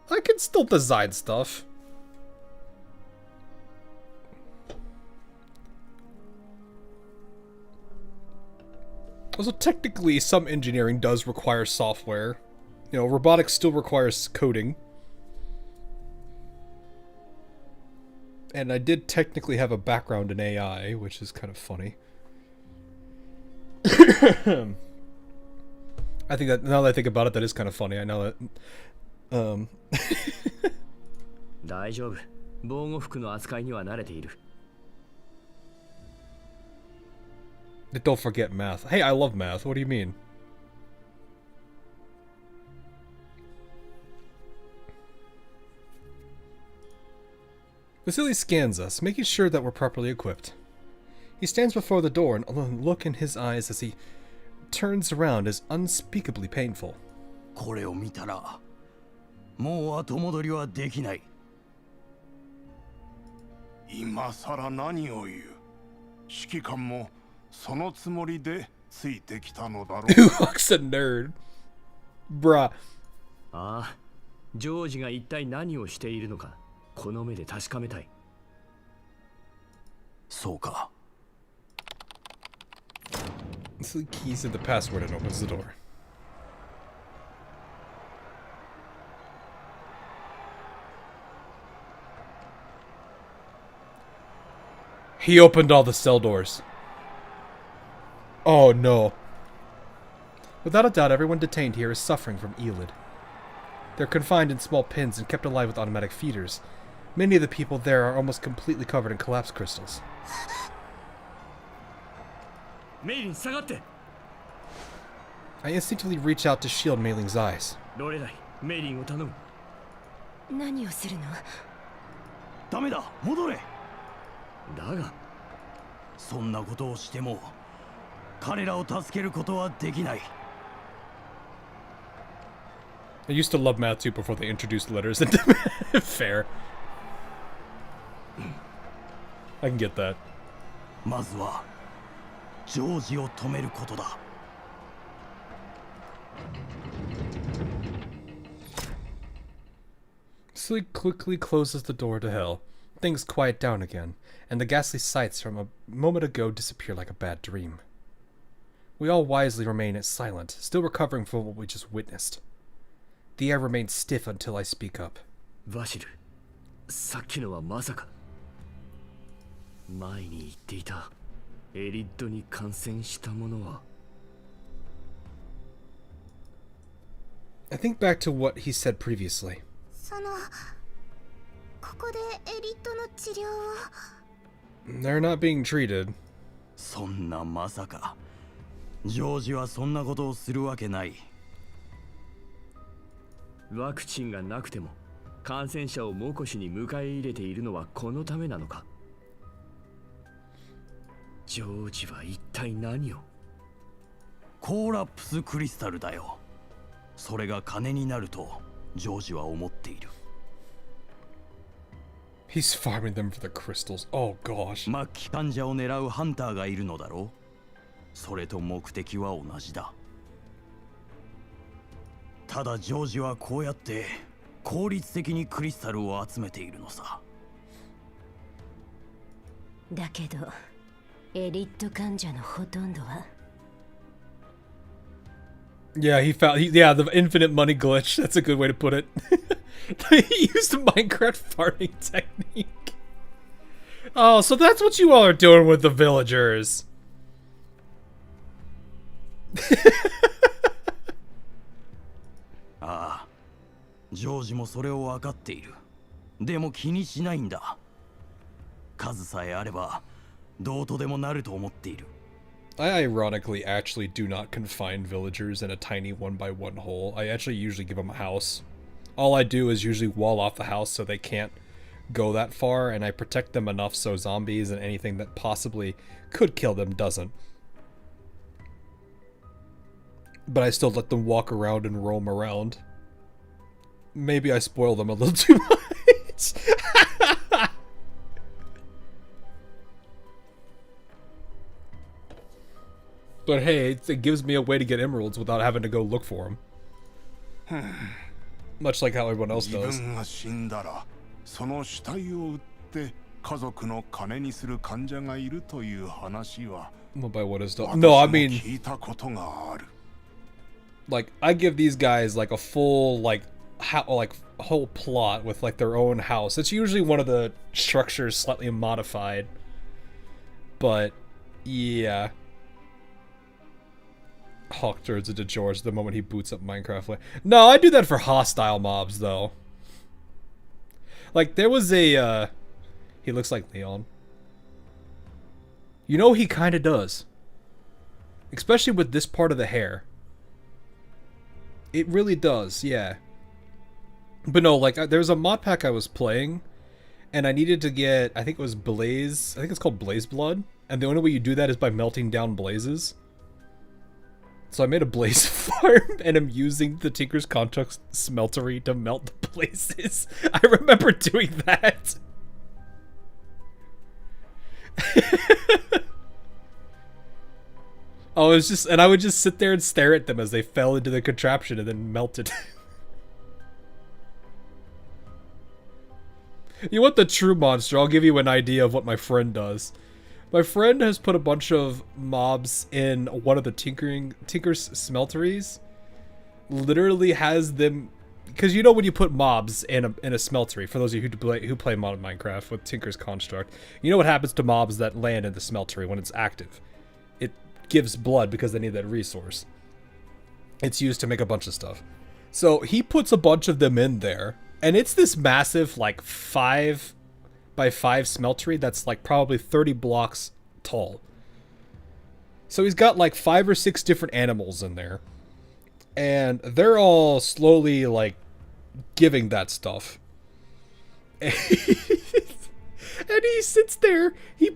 I can still design stuff. Also, technically, some engineering does require software. You know, robotics still requires coding. And I did technically have a background in AI, which is kind of funny. I think that, now that I think about it, that is kind of funny. I know that... 大丈夫。防護服の扱いには慣れている。 Don't forget math. Hey, I love math. What do you mean? Vasily scans us, making sure that we're properly equipped. He stands before the door, and the look in his eyes as he turns around is unspeakably painful. これを見たら、もう後戻りはできない。今さら何を言う。指揮官もそのつもりでついてきたのだろう。Who fucks a nerd? Bruh. ああ、ジョージが一体何をしているのか、この目で確かめたい。そうか。So he keys in the password and opens the door. He opened all the cell doors. Oh no. Without a doubt, everyone detained here is suffering from Elid. They're confined in small pens and kept alive with automatic feeders. Many of the people there are almost completely covered in collapse crystals. メイリン下がって。 I instinctively reach out to shield Mei Ling's eyes. ロレライ、メイリンを頼む。何をするの？ダメだ、戻れ。だが、そんなことをしても彼らを助けることはできない。 I used to love math too before they introduced letters into fair. I can get that. まずはジョージを止めることだ。 Sleek quickly closes the door to hell. Things quiet down again, and the ghastly sights from a moment ago disappear like a bad dream. We all wisely remain silent, still recovering from what we just witnessed. The air remains stiff until I speak up. バシル、さっきのはまさか。前に言っていたエリッドに感染したものは。 I think back to what he said previously. そのここでエリットの治療を。 They're not being treated. そんなまさかジョージはそんなことをするわけない。ワクチンがなくても感染者をモコシに迎え入れているのはこのためなのか。ジョージは一体何を。コーラプスクリスタルだよ。それが金になるとジョージは思っている。 He's farming them for the crystals. Oh gosh. 末期患者を狙うハンターがいるのだろう。それと目的は同じだ。ただジョージはこうやって効率的にクリスタルを集めているのさ。だけどエリット患者のほとんどは。 Yeah, yeah, the infinite money glitch. That's a good way to put it. He used a Minecraft farming technique. Oh, so that's what you all are doing with the villagers. ジョージもそれを分かっている。でも気にしないんだ。数さえあればどうとでもなると思っている。I ironically actually do not confine villagers in a tiny 1x1 hole. I actually usually give them a house. All I do is usually wall off the house so they can't go that far, and I protect them enough so zombies and anything that possibly could kill them doesn't. But I still let them walk around and roam around. Maybe I spoil them a little too much. But hey, it gives me a way to get emeralds without having to go look for them. Much like how everyone else does. その死体を売って家族の金にする患者がいるという話は Well, by what is done? No, I mean, 聞いたことがある。 like I give these guys like a full like whole plot with like their own house. It's usually one of the structures slightly modified, but yeah. Hawk turns into George the moment he boots up Minecraft. No, I do that for hostile mobs though. Like there was a he looks like Leon. You know he kind of does. Especially with this part of the hair. It really does, yeah. But no, like there's a mod pack I was playing and I needed to get, I think it was Blaze, I think it's called Blaze Blood, and the only way you do that is by melting down blazes. So I made a blaze farm, and I'm using the Tinker's Construct smeltery to melt the blazes. I remember doing that. I would just sit there and stare at them as they fell into the contraption and then melted. You want the true monster? I'll give you an idea of what my friend does. My friend has put a bunch of mobs in one of the Tinker's smelteries. Literally has them, because you know when you put mobs in a smeltery, for those of you who play modded Minecraft with Tinker's Construct, you know what happens to mobs that land in the smeltery when it's active. It gives blood because they need that resource. It's used to make a bunch of stuff. So he puts a bunch of them in there, and it's this massive like 5x5 smeltery that's like probably 30 blocks tall. So he's got like 5 or 6 different animals in there, and they're all slowly like giving that stuff. And he sits there, he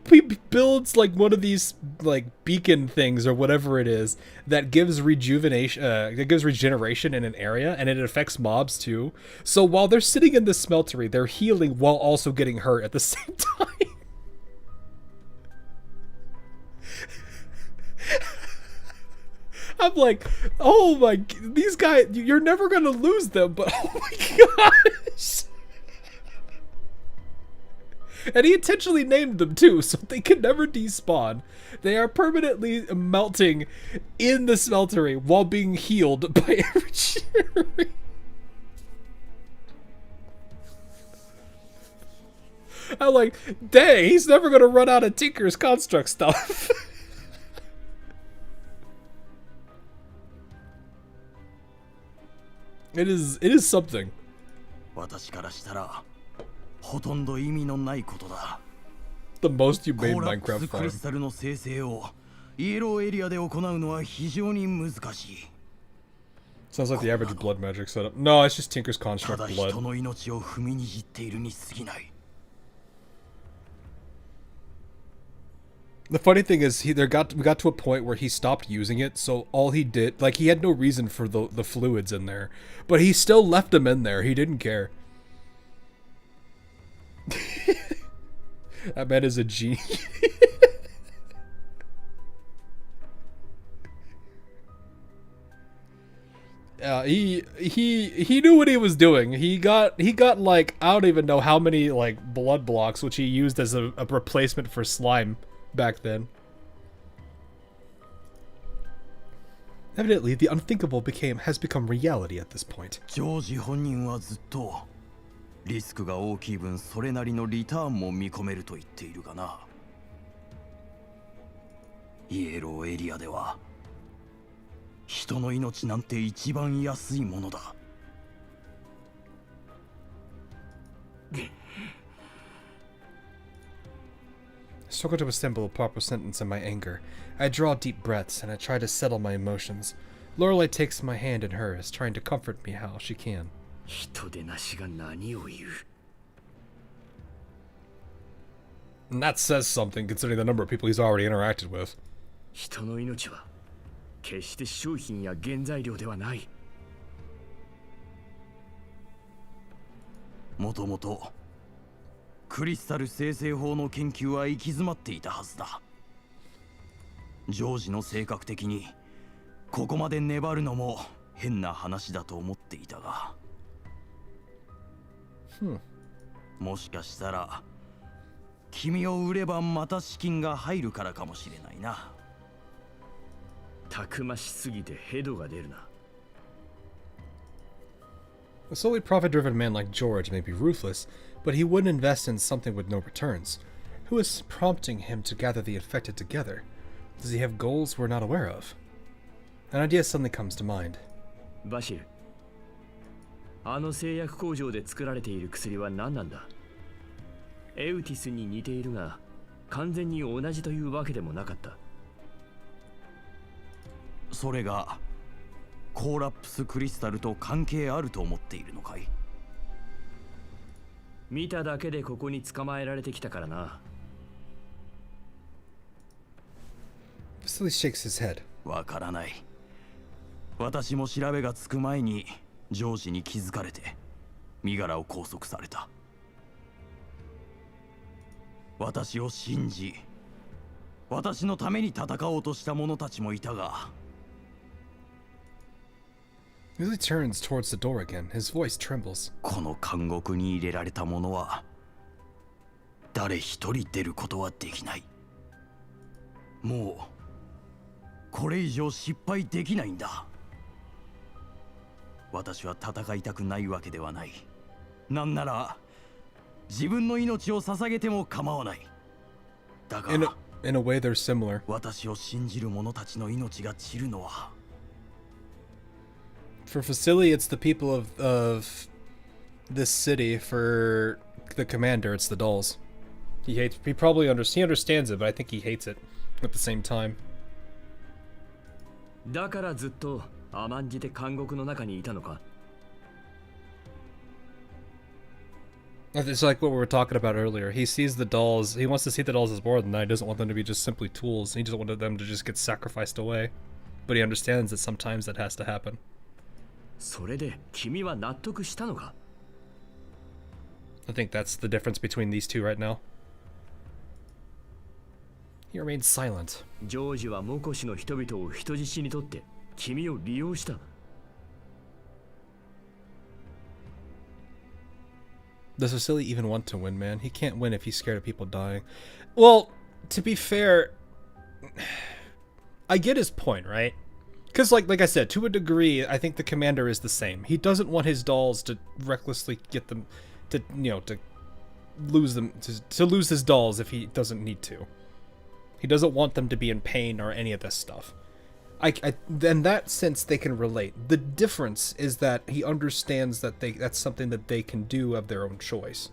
builds like one of these like beacon things or whatever it is that gives rejuvenation, that gives regeneration in an area, and it affects mobs too. So while they're sitting in the smeltery, they're healing while also getting hurt at the same time. I'm like, oh my, these guys, you're never gonna lose them, but oh my gosh. And he intentionally named them too, so they can never despawn. They are permanently melting in the smeltery while being healed by regeneration. I'm like, dang, he's never gonna run out of Tinker's Construct stuff. It is something. 私からしたらほとんど意味のないことだ。 The most you made コーラッ Minecraft クスクリス farm. タルの生成をイエローエリアで行うのは非常に難しい。 Sounds like the average blood magic setup. No, it's just Tinker's た Construct だ blood. 人の命を踏みにじっているに過ぎない。 The funny thing is, we got to a point where he stopped using it, so all he did, like, he had no reason for the fluids in there, but he still left them in there. He didn't care. That man is a genius. He knew what he was doing. He got like, I don't even know how many like blood blocks, which he used as a replacement for slime back then. Evidently, the unthinkable has become reality at this point. ジョージ本人はずっとリスクが大きい分それなりのリターンも見込めると言っているがな。イエローエリアでは人の命なんて一番安いものだ。I struggle to assemble a proper sentence in my anger. I draw deep breaths, and I try to settle my emotions. Loreley takes my hand in hers, trying to comfort me how she can. 人でなしが何を言う And that says something, considering the number of people he's already interacted with. 人の命は決して商品や原材料ではない。もともとクリスタル生成法の研究は行き詰まっていたはずだ。ジョージの性格的にここまで粘るのも変な話だと思っていたが、もしかしたら君を売ればまた資金が入るからかもしれないな。たくましすぎてヘドが出るな。A solely profit-driven man like George may be ruthless, but he wouldn't invest in something with no returns. Who is prompting him to gather the infected together? Does he have goals we're not aware of? An idea suddenly comes to mind. バシル、あの製薬工場で作られている薬は何なんだ？エウティスに似ているが、完全に同じというわけでもなかった。それがコーラップスクリスタルと関係あると思っているのかい？見ただけでここに捕まえられてきたからな。Vasily shakes his head. わからない。私も調べがつく前にジョージに気づかれて身柄を拘束された。私を信じ、私のために戦おうとした者たちもいたが。Vasily turns towards the door again. His voice trembles. この監獄に入れられた者は誰一人出ることはできない。もうこれ以上失敗できないんだ。私は戦いたくないわけではない。なんなら自分の命を捧げても構わない。だが In a way, they're similar. 私を信じる者たちの命が散るのは For Vasily, it's the people of this city. For the commander, it's the dolls. He understands it, but I think he hates it at the same time. だからずっと甘んじて監獄の中にいたのか。It's like what we were talking about earlier. He sees the dolls. He wants to see the dolls as more than that. He doesn't want them to be just simply tools. He doesn't want them to just get sacrificed away. But he understands that sometimes that has to happen. それで君は納得したのか？ I think that's the difference between these two right now. He remains silent. ジョージはモコシの人々を人質にとって君を利用した。Does Vasily even want to win, man? He can't win if he's scared of people dying. Well, to be fair, I get his point, right? Because, like I said, to a degree, I think the commander is the same. He doesn't want his dolls to recklessly get them to, to lose them, to lose his dolls if he doesn't need to. He doesn't want them to be in pain or any of this stuff. In that sense, they can relate. The difference is that he understands that that's something that they can do of their own choice.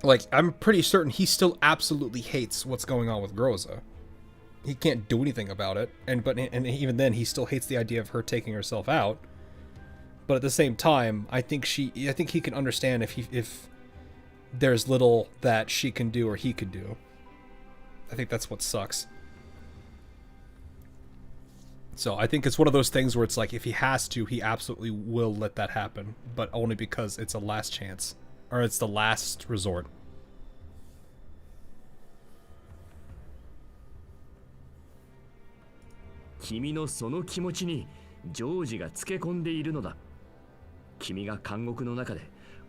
Like, I'm pretty certain he still absolutely hates what's going on with Groza. He can't do anything about it, and even then, he still hates the idea of her taking herself out. But at the same time, I think he can understand if there's little that she can do or he could do. I think that's what sucks. So I think it's one of those things where it's like, if he has to, he absolutely will let that happen, but only because it's a last chance, or it's the last resort. 君のその気持ちにジョージがつけ込んでいるのだ。君が監獄の中で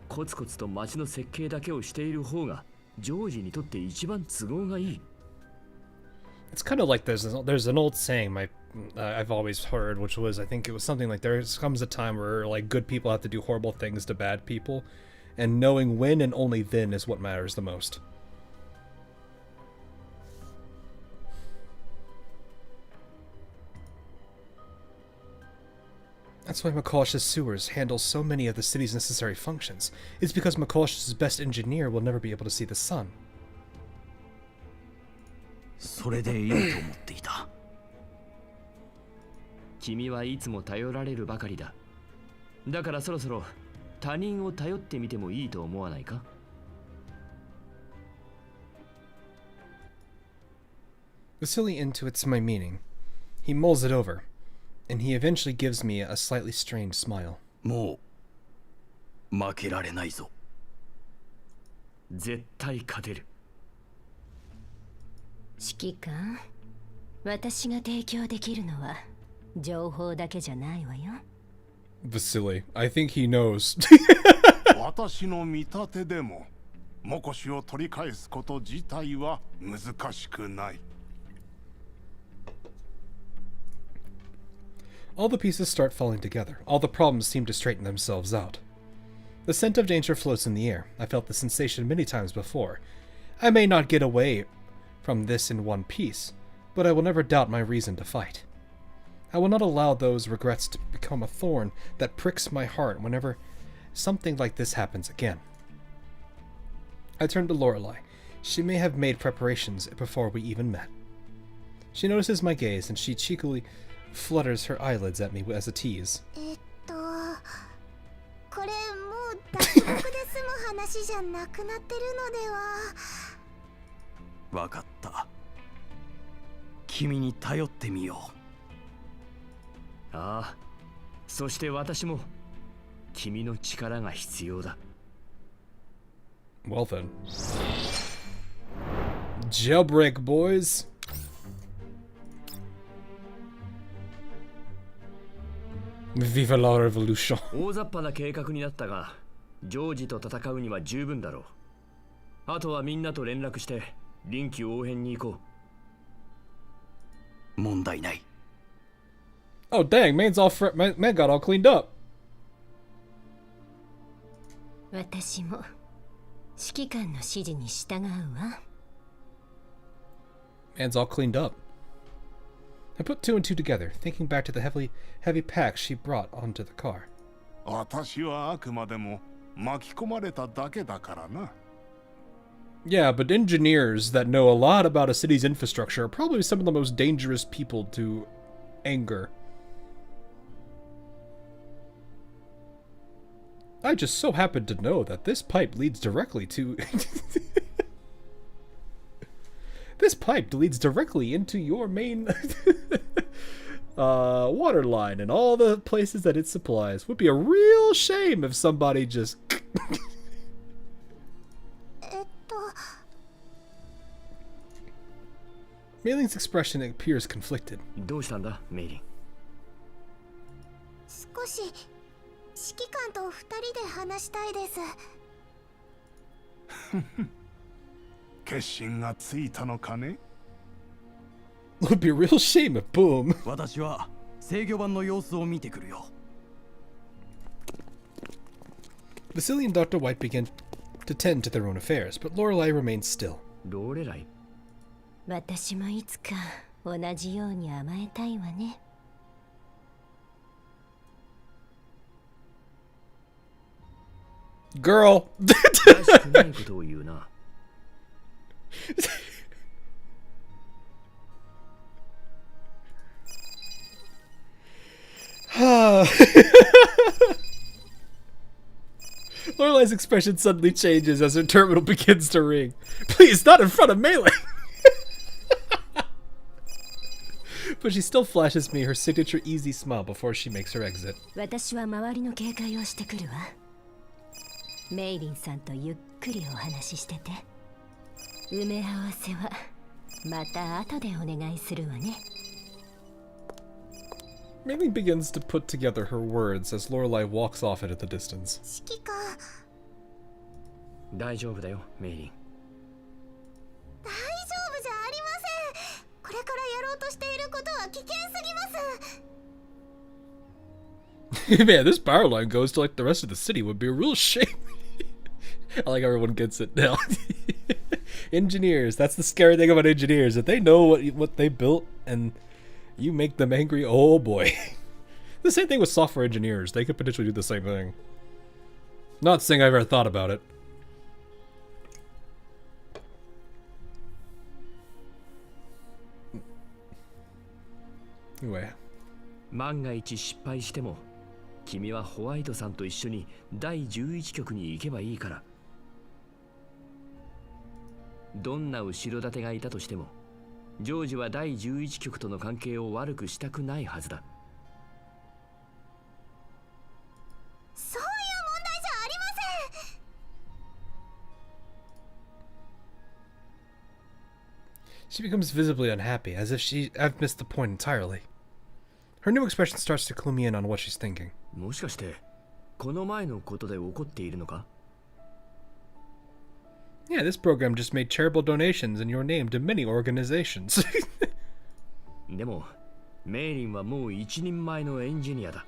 コツコツと街の設計だけをしている方がジョージにとって一番都合がいい。It's kind of like there's an old saying I've always heard, which was, I think it was something like, there comes a time where like good people have to do horrible things to bad people, and knowing when and only then is what matters the most. That's why McCosh's sewers handle so many of the city's necessary functions. It's because McCosh's best engineer will never be able to see the sun. それでいいと思っていた。君はいつも頼られるばかりだ。だからそろそろ他人を頼ってみてもいいと思わないか？ Vasily intuits my meaning. He mulls it over, and he eventually gives me a slightly strained smile. もう負けられないぞ。絶対勝てる。指揮官、私が提供できるのは情報だけじゃないわよ。Vasily, I think he knows. 私の見立てでもモコシを取り返すこと自体は難しくない。 All the pieces start falling together. All the problems seem to straighten themselves out. The scent of danger floats in the air. I felt the sensation many times before. I may not get away from this in one piece, but I will never doubt my reason to fight. I will not allow those regrets to become a thorn that pricks my heart whenever something like this happens again. I turn to Loreley. She may have made preparations before we even met. She notices my gaze and she cheekily flutters her eyelids at me as a tease. これもう脱獄で済む話じゃなくなってるのでは。わかった。君に頼ってみよう。ああ、そして私も君の力が必要だ。Well then. Jailbreak, boys. Viva la revolution. 大雑把な計画になったが、ジョージと戦うには十分だろう。あとはみんなと連絡して臨機応変に行こう。問題ない。Oh dang, man got all cleaned up. 私も指揮官の指示に従うわ。Man's all cleaned up. I put two and two together, thinking back to the heavy packs she brought onto the car. 私はあくまでも巻き込まれただけだからな。Yeah, but engineers that know a lot about a city's infrastructure are probably some of the most dangerous people to anger. I just so happen to know that this pipe leads directly to... This pipe leads directly into your main water line and all the places that it supplies. Would be a real shame if somebody just... Meiling's expression appears conflicted. どうしたんだ、メイリン。少し指揮官と二人で話したいです。決心がついたのかね? It would be a real shame if boom. 私は制御盤の様子を見てくるよ。Vasily and Dr. White begin to tend to their own affairs, but Loreley remains still. Loreley? 私もいつか同じように甘えたいわね。Girl! らしくないことを言うな。Loreley's expression suddenly changes as her terminal begins to ring. Please, not in front of Melee! But she still flashes me her signature easy smile before she makes her exit. 私は周りの警戒をしてくるわ。メイリンさんとゆっくりお話ししてて。埋め合わせはまた後でお願いするわね。Meilin begins to put together her words as Loreley walks off into the distance. 指揮官。大丈夫だよ、メイリン。大丈夫じゃありません。これからやろうとしていることは危険すぎます。Man, this power line goes to like the rest of the city would be a real shame. I like everyone gets it now. Engineers, that's the scary thing about engineers. If they know what they built and you make them angry, oh boy. The same thing with software engineers. They could potentially do the same thing. Not saying I've ever thought about it. Anyway. 万が一失敗しても君はホワイトさんと一緒に第11局に行けばいいから。どんな後ろ盾がいたとしてもジョージは第11局との関係を悪くしたくないはずだ。そういう問題じゃありません。She becomes visibly unhappy, as if I've missed the point entirely. Her new expression starts to clue me in on what she's thinking. もしかしてこの前のことで怒っているのか？ Yeah, this program just made charitable donations in your name to many organizations. でもメイリンはもう一人前のエンジニアだ。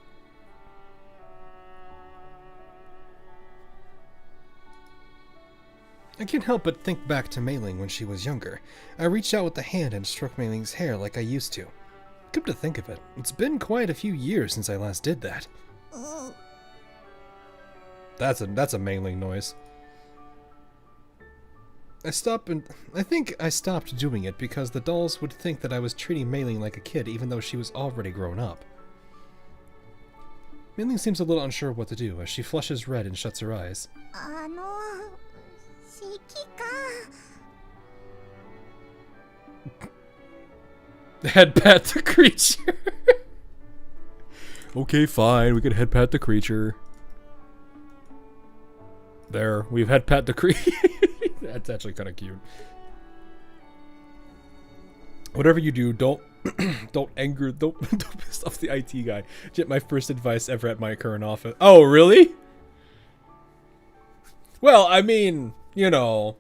I can't help but think back to Mei Ling when she was younger. I reached out with the hand and stroked Mei Ling's hair like I used to. Come to think of it, it's been quite a few years since I last did that. That's a Mei Ling noise. I think I stopped doing it because the dolls would think that I was treating Mei Ling like a kid even though she was already grown up. Mei Ling seems a little unsure what to do as she flushes red and shuts her eyes. Head pat the creature. Okay, fine, we can head pat the creature. There, we've head pat the creature. That's actually kind of cute. Whatever you do, don't piss off the IT guy. Get my first advice ever at my current office. Oh, really? Well, I mean, you know,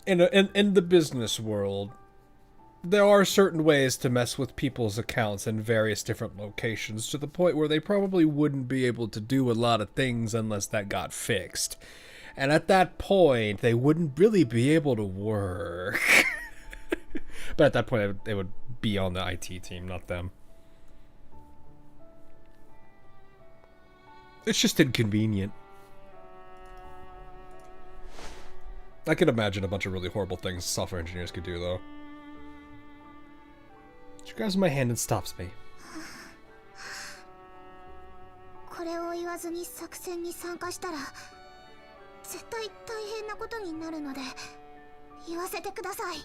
in the business world, there are certain ways to mess with people's accounts in various different locations to the point where they probably wouldn't be able to do a lot of things unless that got fixed. And at that point, they wouldn't really be able to work. But at that point, they would be on the IT team, not them. It's just inconvenient. I can imagine a bunch of really horrible things software engineers could do, though. She grabs my hand and stops me. これを言わずに作戦に参加したら絶対大変なことになるので言わせてください。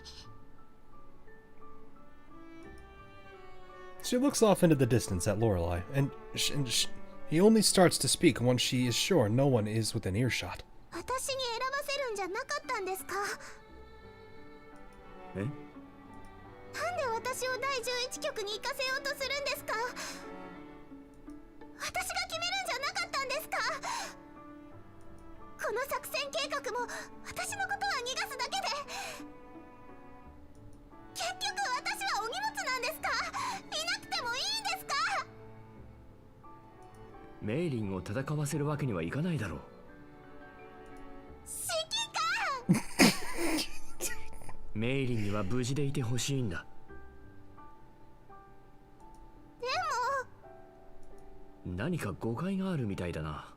She looks off into the distance at Loreley, and he only starts to speak once she is sure no one is within earshot. 私に選ばせるんじゃなかったんですか？え？なんで私を第11局に行かせようとするんですか？私が決めるんじゃなかったんですか？この作戦計画も私のことは逃がすだけで結局私はお荷物なんですか？いなくてもいいんですか？メイリンを戦わせるわけにはいかないだろう。指揮官メイリンには無事でいてほしいんだ。でも何か誤解があるみたいだな。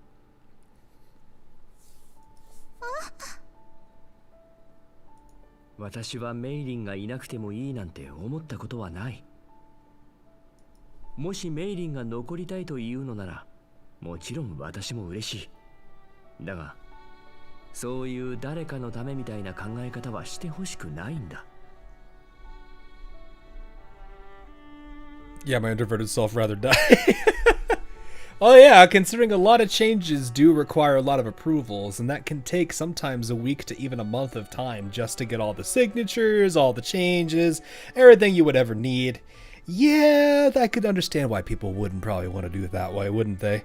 私はメイリンがいなくてもいいなんて思ったことはない。もしメイリンが残りたいというのならもちろん私も嬉しい。だがそういう誰かのためみたいな考え方はしてほしくないんだ。 Yeah, my introverted self rather die. Oh yeah, considering a lot of changes do require a lot of approvals, and that can take sometimes a week to even a month of time just to get all the signatures, all the changes, everything you would ever need. Yeah, I could understand why people wouldn't probably want to do it that way, wouldn't they?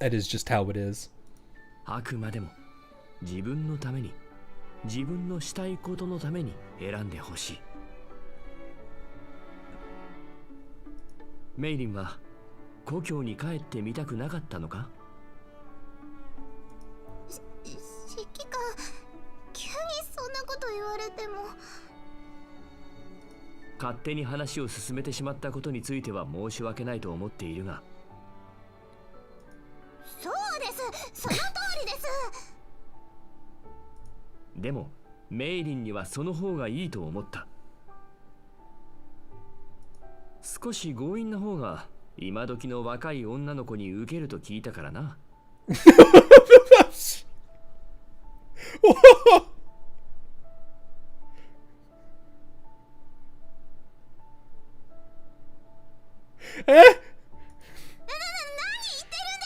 That is just how it is. あくまでも自分のために、自分のしたいことのために選んでほしい。メイリンは故郷に帰ってみたくなかったのか？指揮官、急にそんなこと言われても。勝手に話を進めてしまったことについては申し訳ないと思っているが。そうです、その通りです。でもメイリンにはその方がいいと思った。少し強引な方が今時の若い女の子に受けると聞いたからな。何言ってるんで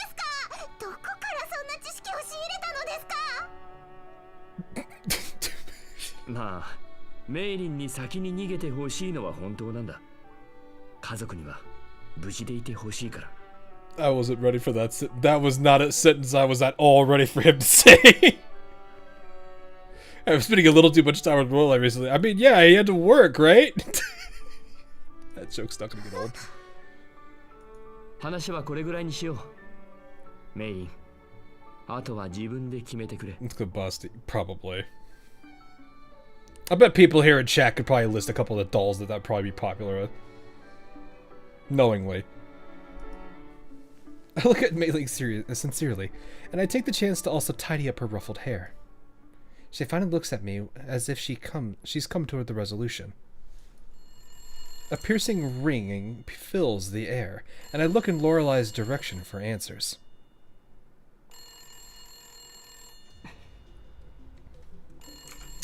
すか。どこからそんな知識を仕入れたのですか。まあメイリンに先に逃げてほしいのは本当なんだ。家族には無事でいてほしいから。I wasn't ready for that. That was not a sentence I was at all ready for him to say. I was spending a little too much time with Loreley recently. I mean, yeah, he had to work, right? That joke's not gonna get old. 話はこれぐらいにしよう。メイリン、あとは自分で決めてくれ。It's good busty. Probably. I bet people here in chat could probably list a couple of dolls that that'd probably be popular with. Knowingly. I look at Mei Ling sincerely, and I take the chance to also tidy up her ruffled hair. She finally looks at me as if she's come toward the resolution. A piercing ringing fills the air, and I look in Loreley's direction for answers.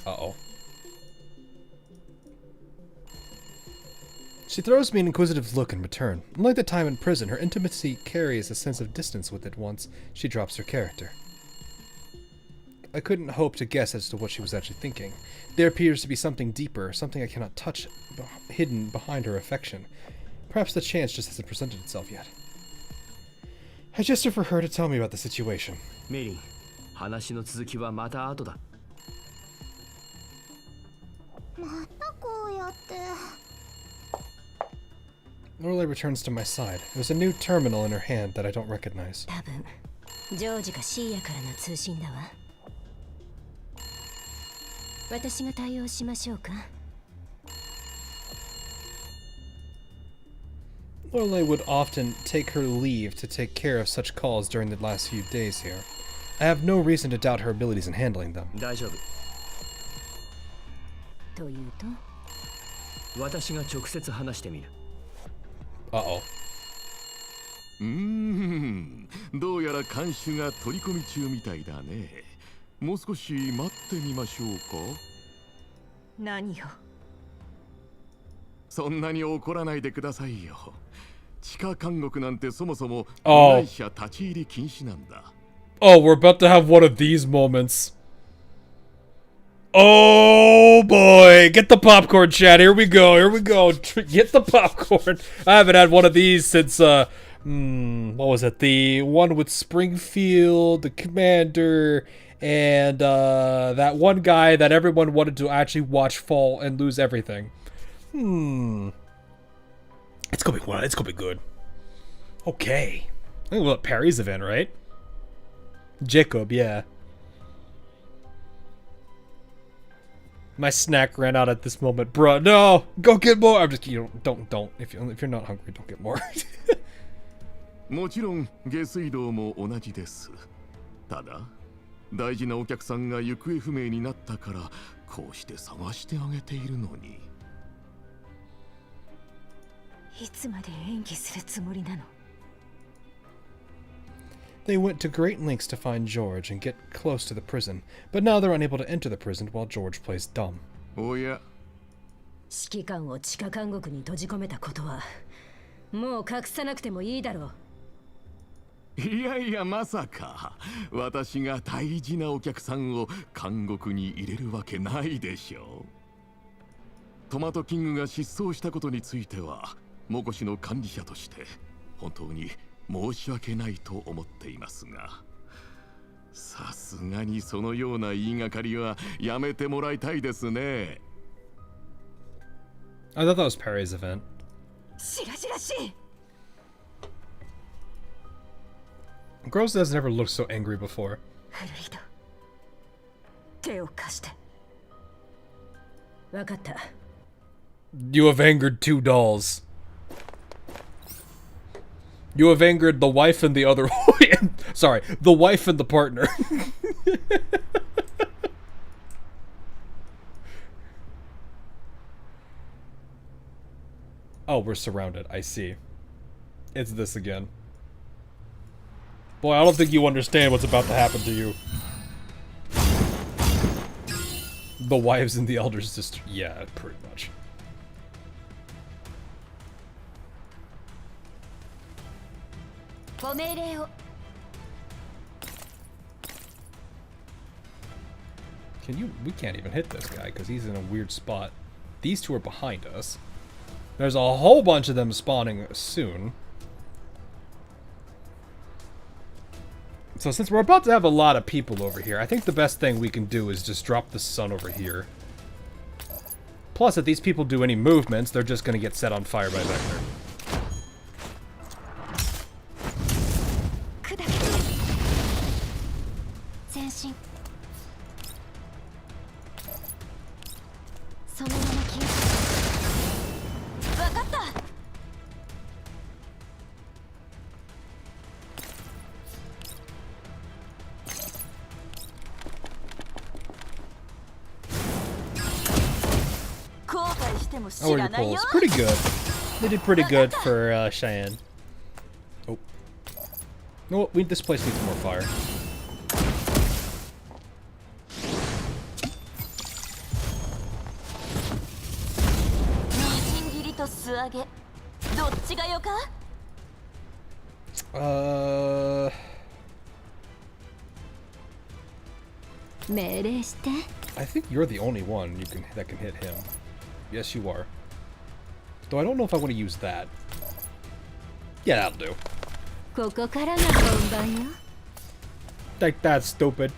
Uh-oh. She throws me an inquisitive look in return. Unlike the time in prison, her intimacy carries a sense of distance with it once she drops her character. I couldn't hope to guess as to what she was actually thinking. There appears to be something deeper, something I cannot touch, hidden behind her affection. Perhaps the chance just hasn't presented itself yet. I gesture for her to tell me about the situation. メイリン、話の続きはまた後だ。またこうやって。Loreley returns to my side. There's a new terminal in her hand that I don't recognize. 多分ジョージがシーヤからの通信だわ。私が対応しましょうか。Loreley would often take her leave to take care of such calls during the last few days here. I have no reason to doubt her abilities in handling them. 大丈夫。というと？私が直接話してみる。Uh-oh. どうやら看守が取り込み中みたいだね。もう少し待ってみましょうか。何よ。そんなに怒らないでくださいよ。地下監獄なんてそもそも被害者立ち入り禁止なんだ。Oh, we're about to have one of these moments. Oh boy, get the popcorn, chat. Here we go. Here we go. Get the popcorn. I haven't had one of these since what was it? The one with Springfield, the commander, and that one guy that everyone wanted to actually watch fall and lose everything. It's gonna be one. It's gonna be good. Okay. I think we'll let Perry's event, right? Jacob, yeah. My snack ran out at this moment, bruh. No, go get more. I'm just don't. If you're not hungry, don't get more. もちろん下水道も同じです。ただ大事なお客さんが行方不明になったからこうして探してあげているのに。いつまで演技するつもりなの？ They went to great lengths to find George and get close to the prison, but now they're unable to enter the prison while George plays dumb. おや。指揮官を地下監獄に閉じ込めたことはもう隠さなくてもいいだろう。いやいやまさか私が大事なお客さんを監獄に入れるわけないでしょう。トマトキングが失踪したことについてはモコシの管理者として本当に申し訳ないと思っていますが、さすがにそのような言いがかりはやめてもらいたいですね。I thought that was Perry's event. しらじらしい。Gross has never looked so angry before. フルリド、手を貸して。わかった。You have angered 2 dolls. You have angered the wife and the other. Sorry, the wife and the partner. Oh, we're surrounded. I see. It's this again. Boy, I don't think you understand what's about to happen to you. The wives and the elders just... Yeah, pretty much. Can you... We can't even hit this guy because he's in a weird spot. These 2 are behind us. There's a whole bunch of them spawning soon. So since we're about to have a lot of people over here, I think the best thing we can do is just drop the sun over here. Plus, if these people do any movements, they're just going to get set on fire by Vector. How are your pulls? Pretty good. They did pretty good for Cheyenne. Oh. No, this place needs more fire. I think you're the only one that can hit him. Yes, you are. Though I don't know if I want to use that. Yeah, that'll do. Like, that's stupid.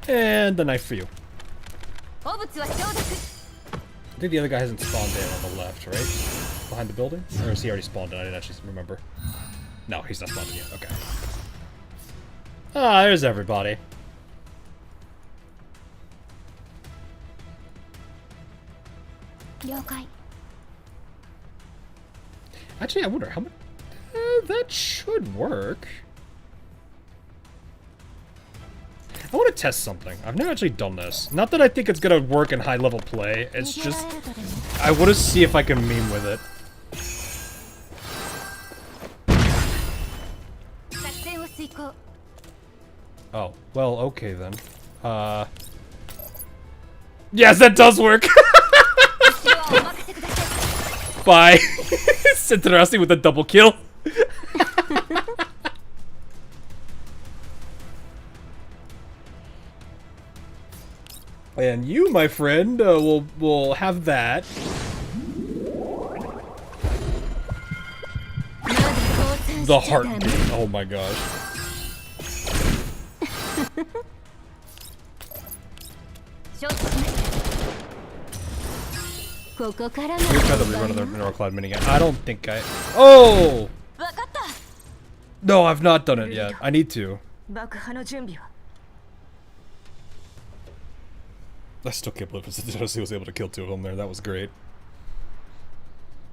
And the knife for you. I think the other guy hasn't spawned in on the left, right? Behind the building? Or is he already spawned in? I didn't actually remember. No, he's not spawned in yet. Okay. Ah, there's everybody. Actually, I wonder how much... that should work. I want to test something. I've never actually done this. Not that I think it's going to work in high-level play. It's just... I want to see if I can meme with it. Oh, well, okay then. Yes, that does work! Bye. It's interesting with a double kill. And you, my friend, will have that. The heartbeat. Oh my gosh. Let me try the rerun of the Neurocloud minigun. I don't think I... Oh! No, I've not done it yet. I need to. I still can't believe he was able to kill 2 of them there. That was great.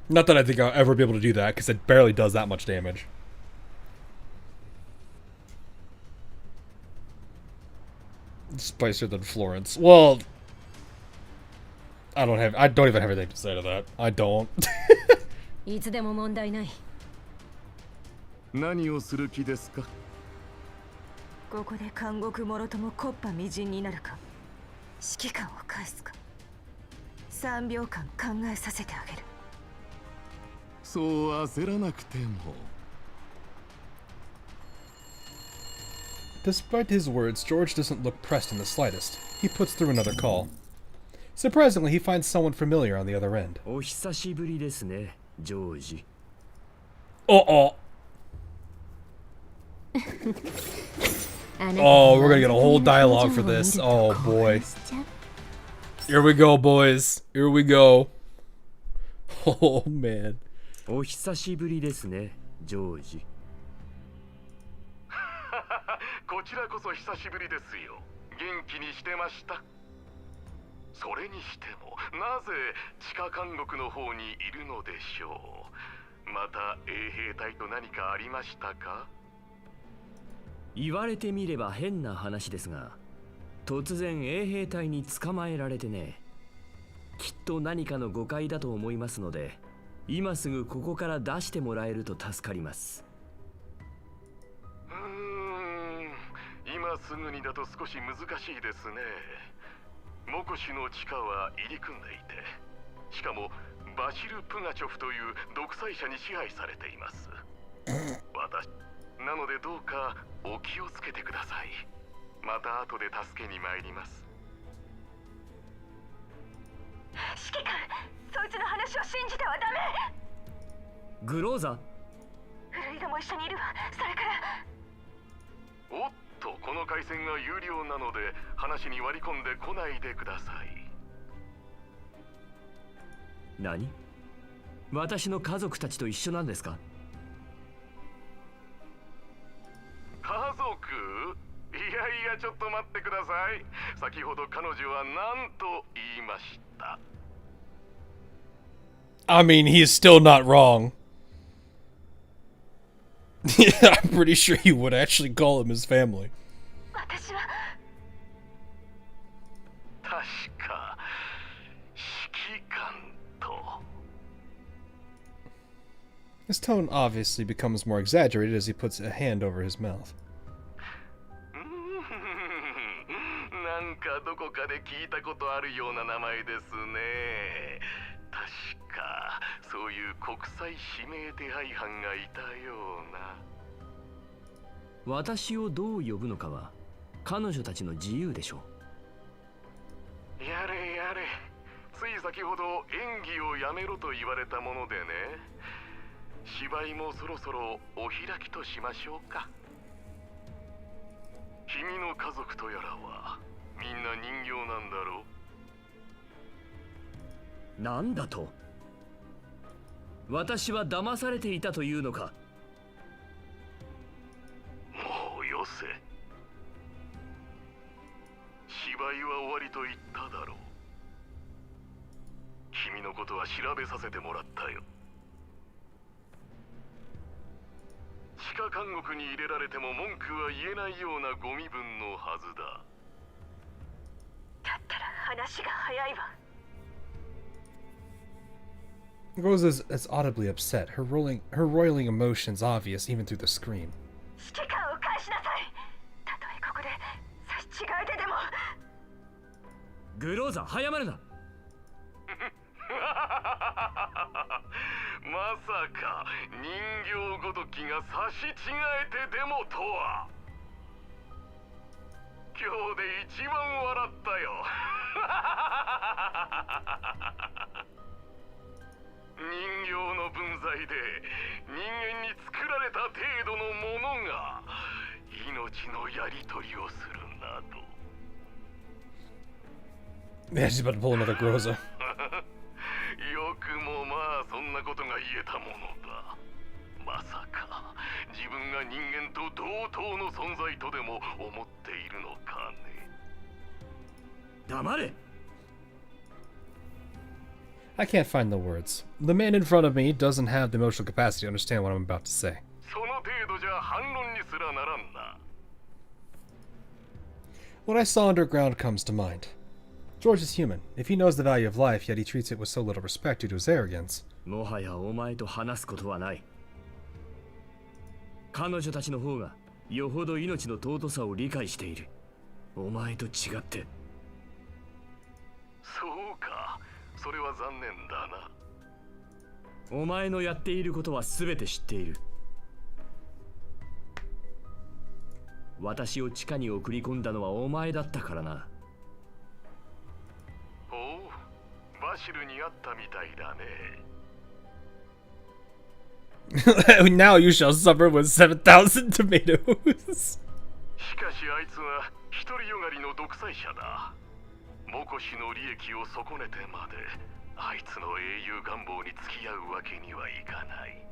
Not that I think I'll ever be able to do that, because it barely does that much damage. Spicier than Florence. Well... I don't even have anything to say to that. I don't. いつでも問題ない。何をする気ですか？ここで監獄もろとも木っ端みじんになるか、指揮官を返すか、3秒間考えさせてあげる。そう焦らなくても。Despite his words, George doesn't look pressed in the slightest. He puts through another call. Surprisingly, he finds someone familiar on the other end. お久しぶりですね、ジョージ。Oh, we're gonna get a whole dialogue for this. Oh boy. Here we go, boys. Here we go. Oh man. お久しぶりですね、ジョージ。こちらこそ久しぶりですよ。元気にしてました。それにしてもなぜ地下監獄の方にいるのでしょう。また衛兵隊と何かありましたか？言われてみれば変な話ですが、突然衛兵隊に捕まえられてね。きっと何かの誤解だと思いますので、今すぐここから出してもらえると助かります。今すぐにだと少し難しいですね。モコシの地下は入り組んでいて、しかもバシル・プガチョフという独裁者に支配されています。私なのでどうかお気をつけてください。また後で助けに参ります。指揮官、そいつの話を信じてはダメ。グローザ、フルイドも一緒にいるわ。それからおっと、この回線が有料なので話に割り込んでこないでください。何？私の家族たちと一緒なんですか？家族？いやいや、ちょっと待ってください。先ほど彼女は何と言いました？ I mean, he's still not wrong. Yeah, I'm pretty sure he would actually call him his family. 私は確か指揮官と。 His tone obviously becomes more exaggerated as he puts a hand over his mouth. なんかどこかで聞いたことあるような名前ですね。確かそういう国際指名手配犯がいたような。私をどう呼ぶのかは彼女たちの自由でしょう。やれやれ、つい先ほど演技をやめろと言われたものでね。芝居もそろそろお開きとしましょうか。君の家族とやらはみんな人形なんだろう。なんだと？私は騙されていたというのか？もうよせ。芝居は終わりと言っただろう。君のことは調べさせてもらったよ。地下監獄に入れられても文句は言えないようなご身分のはずだ。だったら話が早いわ。Rose is audibly upset, her roiling emotions obvious even through the screen. 指揮官を返しなさい。たとえここで差し違えてでも。グローザ、早まるな。まさか人形ごときが差し違えてでもとは。今日で一番笑ったよ。人形の分際で人間に作られた程度のものが命のやり取りをするなど。Yeah, she's about to pull another Groza. よくもまあそんなことが言えたものだ。まさか自分が人間と同等の存在とでも思っているのかね。黙れ。I can't find the words. The man in front of me doesn't have the emotional capacity to understand what I'm about to say. その程度じゃ反論にすらならんな。 What I saw underground comes to mind. George is human. If he knows the value of life, yet he treats it with so little respect due to his arrogance. もはやお前と話すことはない。彼女たちの方がよほど命の尊さを理解している。お前と違って。そうか、それは残念だな。お前のやっていることは全て知っている。私を地下に送り込んだのはお前だったからな。おう、バシルに会ったみたいだね。Now you shall suffer with 7,000 tomatoes. しかしあいつは独りよがりの独裁者だ。モコシの利益を損ねてまであいつの英雄願望に付き合うわけにはいかない。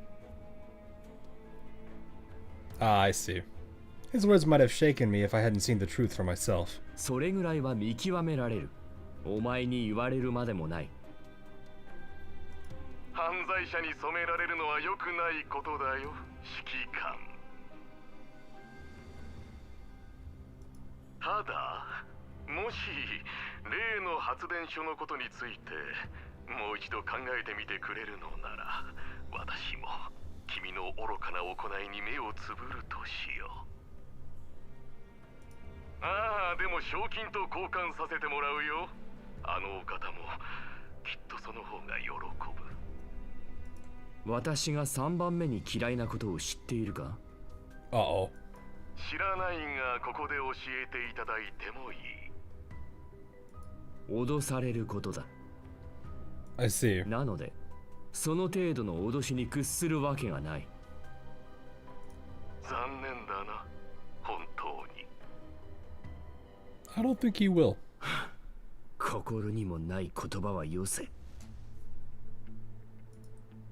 Ah, I see. His words might have shaken me if I hadn't seen the truth for myself. それぐらいは見極められる。お前に言われるまでもない。犯罪者に染められるのは良くないことだよ、指揮官。ただ、もし例の発電所のことについてもう一度考えてみてくれるのなら、私も君の愚かな行いに目をつぶるとしよう。ああ、でも賞金と交換させてもらうよ。あのお方もきっとその方が喜ぶ。私が3番目に嫌いなことを知っているか？知らないがここで教えていただいてもいい。脅されることだ。I see. なので、その程度の脅しに屈するわけがない。残念だな、本当に。I don't think he will. 心にもない言葉はよせ。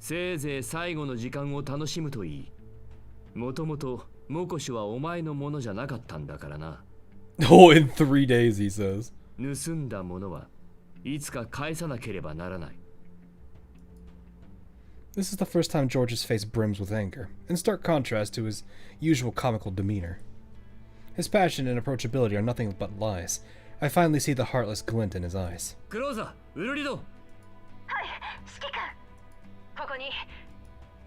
せいぜい最後の時間を楽しむといい。もともとモコシはお前のものじゃなかったんだからな。Oh, in 3 days, he says. 盗んだものはいつか返さなければならない。This is the first time George's face brims with anger, in stark contrast to his usual comical demeanor. His passion and approachability are nothing but lies. I finally see the heartless glint in his eyes. クローザー、ウルリド。はい、指揮官。ここに。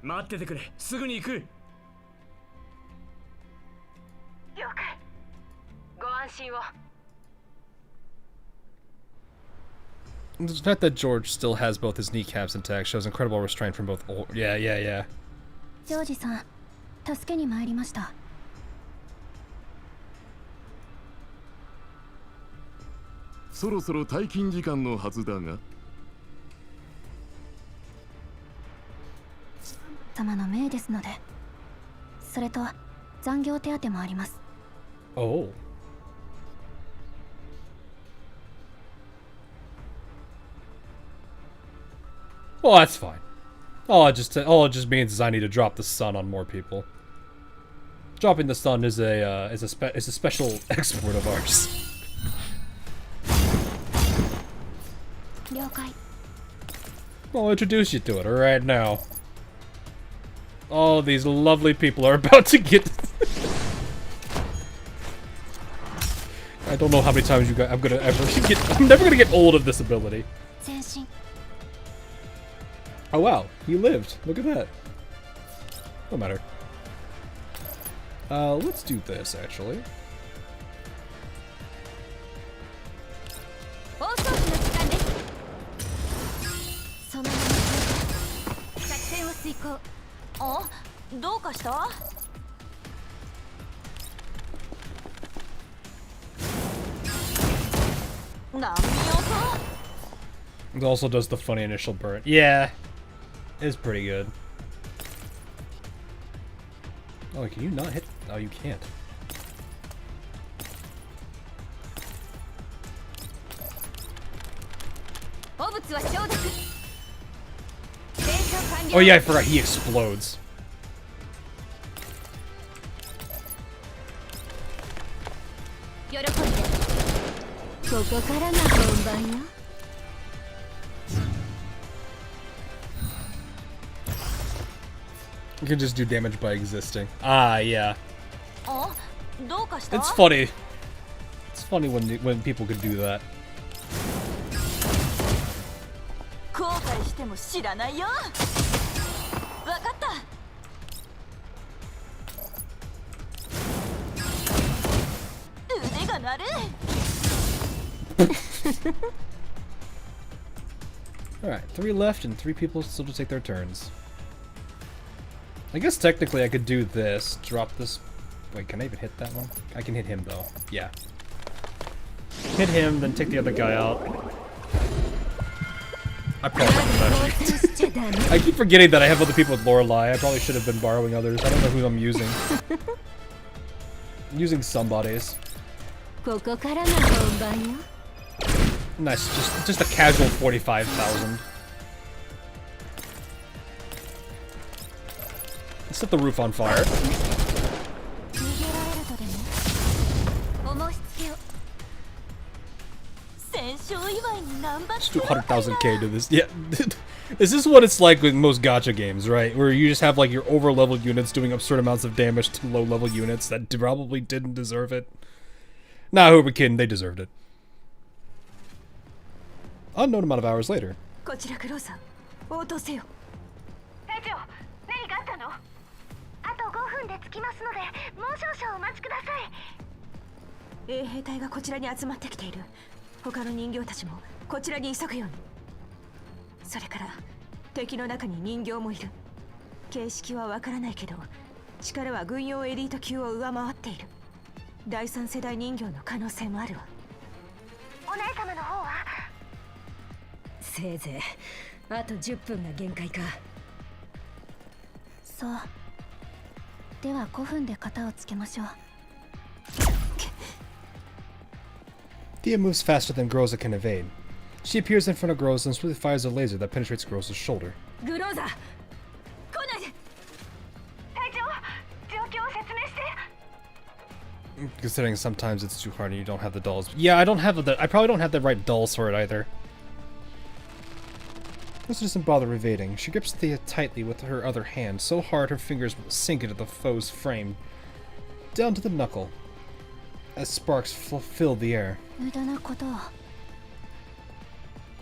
待っててくれ、すぐに行く。了解。ご安心を。The fact that George still has both his kneecaps intact shows incredible restraint from both. Yeah. ジョージさん、助けに参りました。そろそろ退勤時間のはずだが。様の命ですので。それと残業手当もあります。Oh. Well, that's fine. All it just means is I need to drop the sun on more people. Dropping the sun is a special exploit of ours. 了解。 I'll introduce you to it right now. All these lovely people are about to get. I don't know how many times I'm never gonna get old of this ability. 前進。 Oh wow, he lived. Look at that. No matter. Let's do this actually. 放送機の時間です。そのまま作戦を遂行。あ、どうかした？何よと？ It also does the funny initial burn. Yeah, it's pretty good. Oh, can you not hit? Oh, you can't. Oh yeah, I forgot he explodes. You can just do damage by existing. Ah, yeah. It's funny. It's funny when people could do that. 後悔しても知らないよ。わかった。腕が鳴る。Alright, 3 left and 3 people still to take their turns. I guess technically I could do this, drop this. Wait, can I even hit that one? I can hit him though. Yeah. Hit him, then take the other guy out. I probably should actually. I keep forgetting that I have other people with Loreley. I probably should have been borrowing others. I don't know who I'm using. I'm using somebody's. Nice, just a casual 45,000. Let's set the roof on fire. Just do 100,000k to this. Yeah. Is this what it's like with most gacha games, right? Where you just have like your over-level units doing absurd amounts of damage to low-level units that probably didn't deserve it? Nah, who we're kidding, they deserved it. Unknown amount of hours later. 隊長、何かあったの？あと5分で着きますので、もう少々お待ちください。衛兵隊がこちらに集まってきている。他の人形たちもこちらに急ぐように。それから敵の中に人形もいる。形式はわからないけど、力は軍用エリート級を上回っている。第三世代人形の可能性もあるわ。お姉様の方は？せいぜいあと10分が限界か。そう。では5分で型をつけましょう。Thea moves faster than Groza can evade. She appears in front of Groza and swiftly fires a laser that penetrates Groza's shoulder. グローザ、来ないで。隊長、状況を説明して。 Considering sometimes it's too hard and you don't have the dolls. Yeah, I probably don't have the right dolls for it either. This doesn't bother evading. She grips Thea tightly with her other hand, so hard her fingers will sink into the foe's frame, down to the knuckle, as sparks fill the air. 無駄なことを。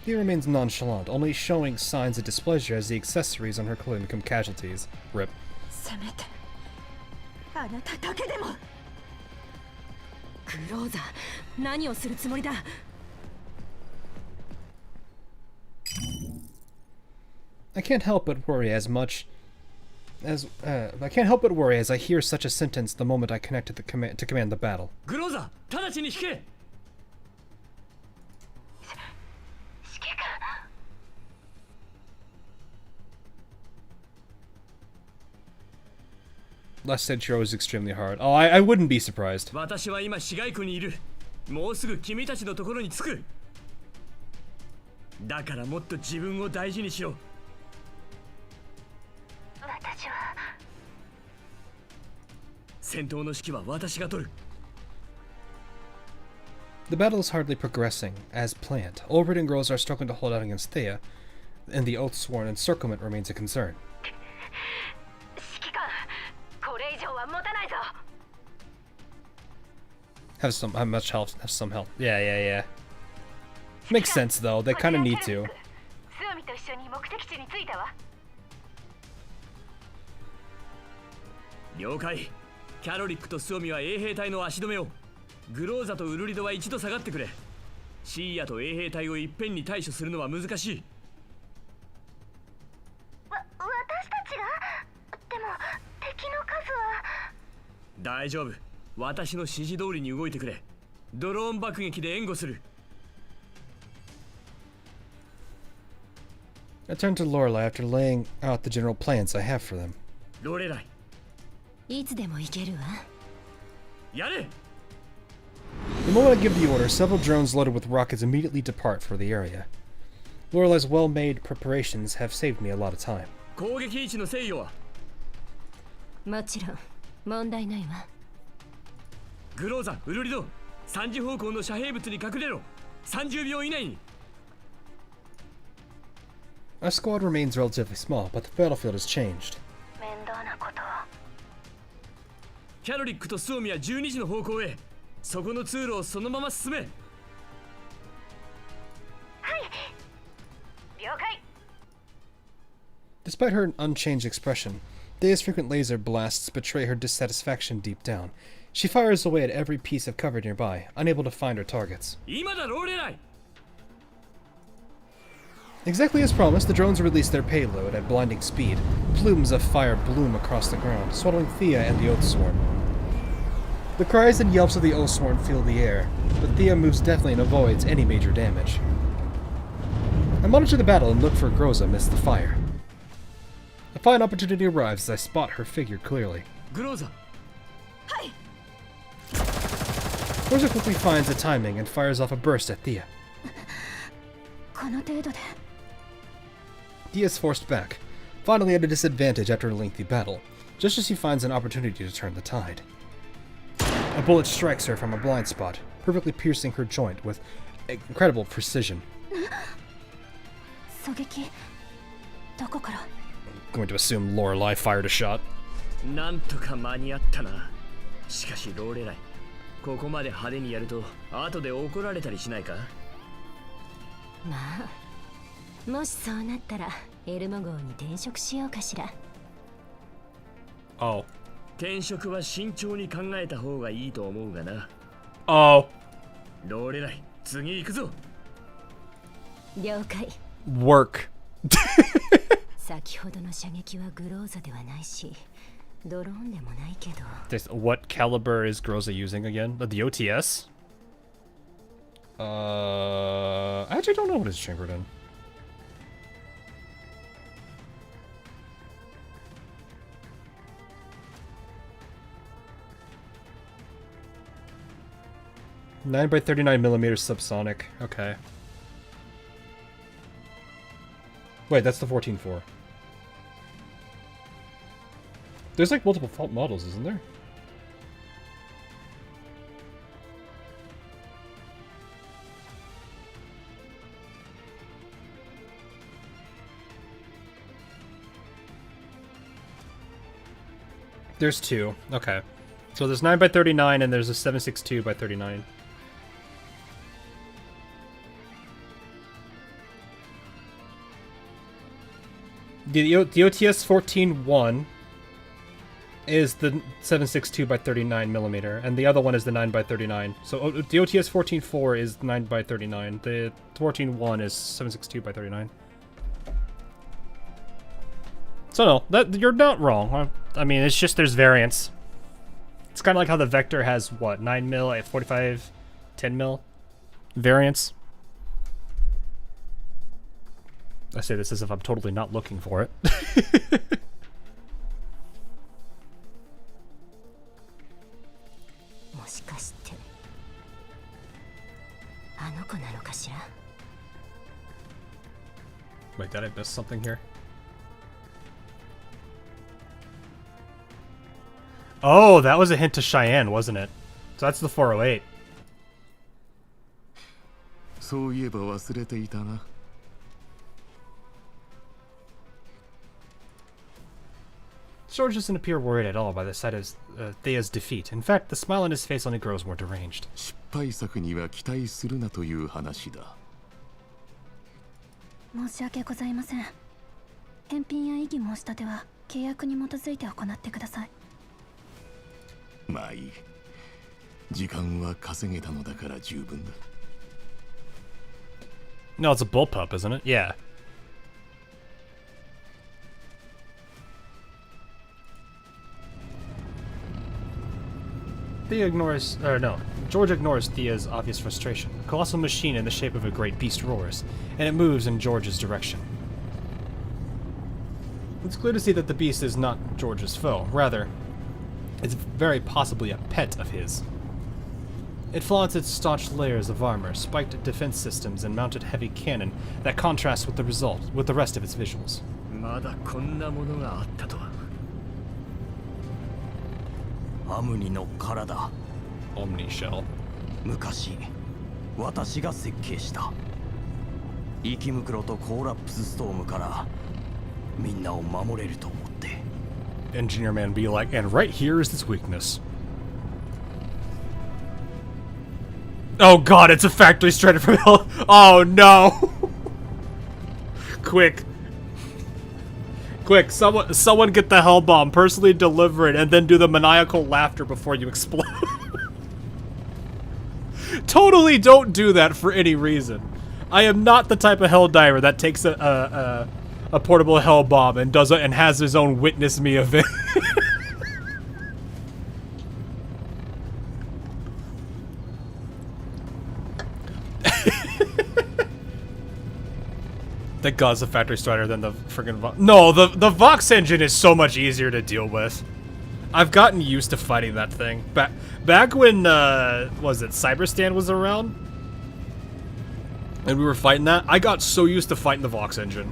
Thea remains nonchalant, only showing signs of displeasure as the accessories on her clothing become casualties. Rip. せめてあなただけでも。グローザ、何をするつもりだ。I can't help but worry as I hear such a sentence the moment I connect to command the battle. グローザ、直ちに引け。指揮官。 Last century was extremely hard. Oh, I wouldn't be surprised. 私は今市街区にいる。もうすぐ君たちのところに着く。だからもっと自分を大事にしろ。私は。戦闘の指揮は私が取る。 The battle is hardly progressing as planned. Olbert and Groza are struggling to hold out against Thea, and the oath-sworn encirclement remains a concern. 指揮官、これ以上は持たないぞ。 Have some help. Yeah. Makes sense though. They kind of need to. スーミと一緒に目的地に着いたわ。了解。キャロリックとスオミは衛兵隊の足止めを。グローザとウルリドは一度下がってくれ。シーヤと衛兵隊をいっぺんに対処するのは難しい。私たちが？でも敵の数は。大丈夫。私の指示通りに動いてくれ。ドローン爆撃で援護する。 I turn to Loreley after laying out the general plans I have for them. ロレライ。いつでも行けるわ。やれ。 The moment I give the order, several drones loaded with rockets immediately depart for the area. Loreley's well-made preparations have saved me a lot of time. 攻撃位置の制御は？もちろん問題ないわ。グローザ、ウルリド、3時方向の遮蔽物に隠れろ。30秒以内に。 Our squad remains relatively small, but the battlefield has changed. 面倒なことを。キャロリックとスオミは12時の方向へ。そこの通路をそのまま進め。はい。了解。 Despite her unchanged expression, Thea's frequent laser blasts betray her dissatisfaction deep down. She fires away at every piece of cover nearby, unable to find her targets. 今だローレライ。 Exactly as promised, the drones release their payload at blinding speed. Plumes of fire bloom across the ground, swallowing Thea and the Oathsworn. The cries and yelps of the Oathsworn fill the air, but Thea moves deftly and avoids any major damage. I monitor the battle and look for Groza amidst the fire. A fine opportunity arrives as I spot her figure clearly. グローザ。はい。 Groza quickly finds the timing and fires off a burst at Thea. この程度で。 Thea is forced back, finally at a disadvantage after a lengthy battle, just as she finds an opportunity to turn the tide. A bullet strikes her from a blind spot, perfectly piercing her joint with incredible precision. 狙撃どこから I'm going to assume Loreley fired a shot. なんとか間に合ったな。しかしローレライ、ここまで派手にやると後で怒られたりしないか？まあ、もしそうなったらエルモ号に転職しようかしら。Oh. 転職は慎重に考えた方がいいと思うがな。Oh. ローレライ、次行くぞ。了解。Work. 先ほどの射撃はグローザではないし、ドローンでもないけど。What caliber is Groza using again? The OTS? I actually don't know what it's chambered in. Nine by 39mm subsonic. Okay. Wait, that's the 14-4. There's like multiple fault models, isn't there? There's two. Okay. So there's 9 by 39 and there's a 7.62 by 39. The OTS 14-1 is the 7.62 by 39 millimeter, and the other one is the 9 by 39. So the OTS 14.4 is 9 by 39. The 14.1 is 7.62 by 39. So no, you're not wrong. I mean, it's just there's variance. It's kind of like how the Vector has what 9 mil at 45, 10 mil variance. I say this as if I'm totally not looking for it. もしかしてあの子なのかしら? Wait, did I miss something here? Oh, that was a hint to Cheyenne, wasn't it? So that's the 408. そういえば忘れていたな。George doesn't appear worried at all by the sight of Thea's defeat. In fact, the smile on his face only grows more deranged. 失敗作には期待するなという話だ。申し訳ございません。返品や異議申し立ては契約に基づいて行ってください。まあいい。時間は稼げたのだから十分だ。No, it's a bullpup, isn't it? Yeah. George ignores Thea's obvious frustration. A colossal machine in the shape of a great beast roars, and it moves in George's direction. It's clear to see that the beast is not George's foe. Rather, it's very possibly a pet of his. It flaunts its staunch layers of armor, spiked defense systems, and mounted heavy cannon that contrasts with the rest of its visuals. まだこんなものがあったとは。アムニの殻だ。Omni Shell. 昔私が設計した息袋とコーラップスストームからみんなを守れると思って。 Engineer Man be like, and right here is its weakness. Oh god, it's a factory straight from hell. Oh no! Quick. Quick, someone get the hell bomb, personally deliver it, and then do the maniacal laughter before you explode. Totally don't do that for any reason. I am not the type of hell diver that takes a portable hell bomb and does it and has his own witness me event. Thank God it's a factory starter than the friggin' Vox. No, the Vox engine is so much easier to deal with. I've gotten used to fighting that thing. Back when, was it Cyberstan was around? And we were fighting that, I got so used to fighting the Vox engine.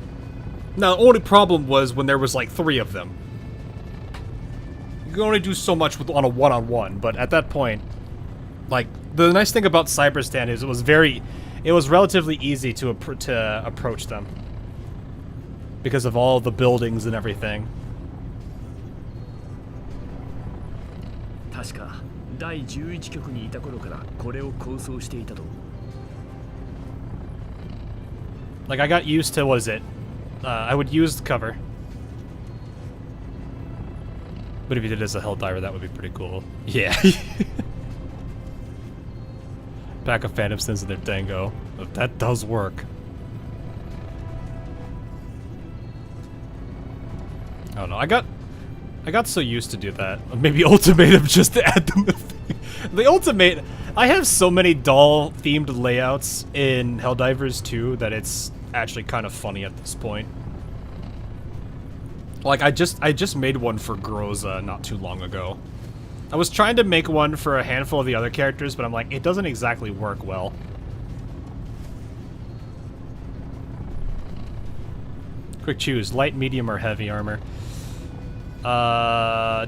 Now, the only problem was when there was like 3 of them. You can only do so much on a one-on-one, but at that point, like, the nice thing about Cyberstan is it it was relatively easy to approach them because of all the buildings and everything. 確か第11局にいた頃からこれを構想していたと。Like I got used to, what is it? I would use the cover. But if you did it as a Helldiver, that would be pretty cool. Yeah. Pack of Phantom Sins in their Dango. That does work. I don't know. I got so used to do that. Maybe Ultimatum just to add them. The Ultimate. I have so many doll themed layouts in Helldivers 2 that it's actually kind of funny at this point. Like I just made one for Groza not too long ago. I was trying to make one for a handful of the other characters, but I'm like, it doesn't exactly work well. Quick choose, light, medium, or heavy armor.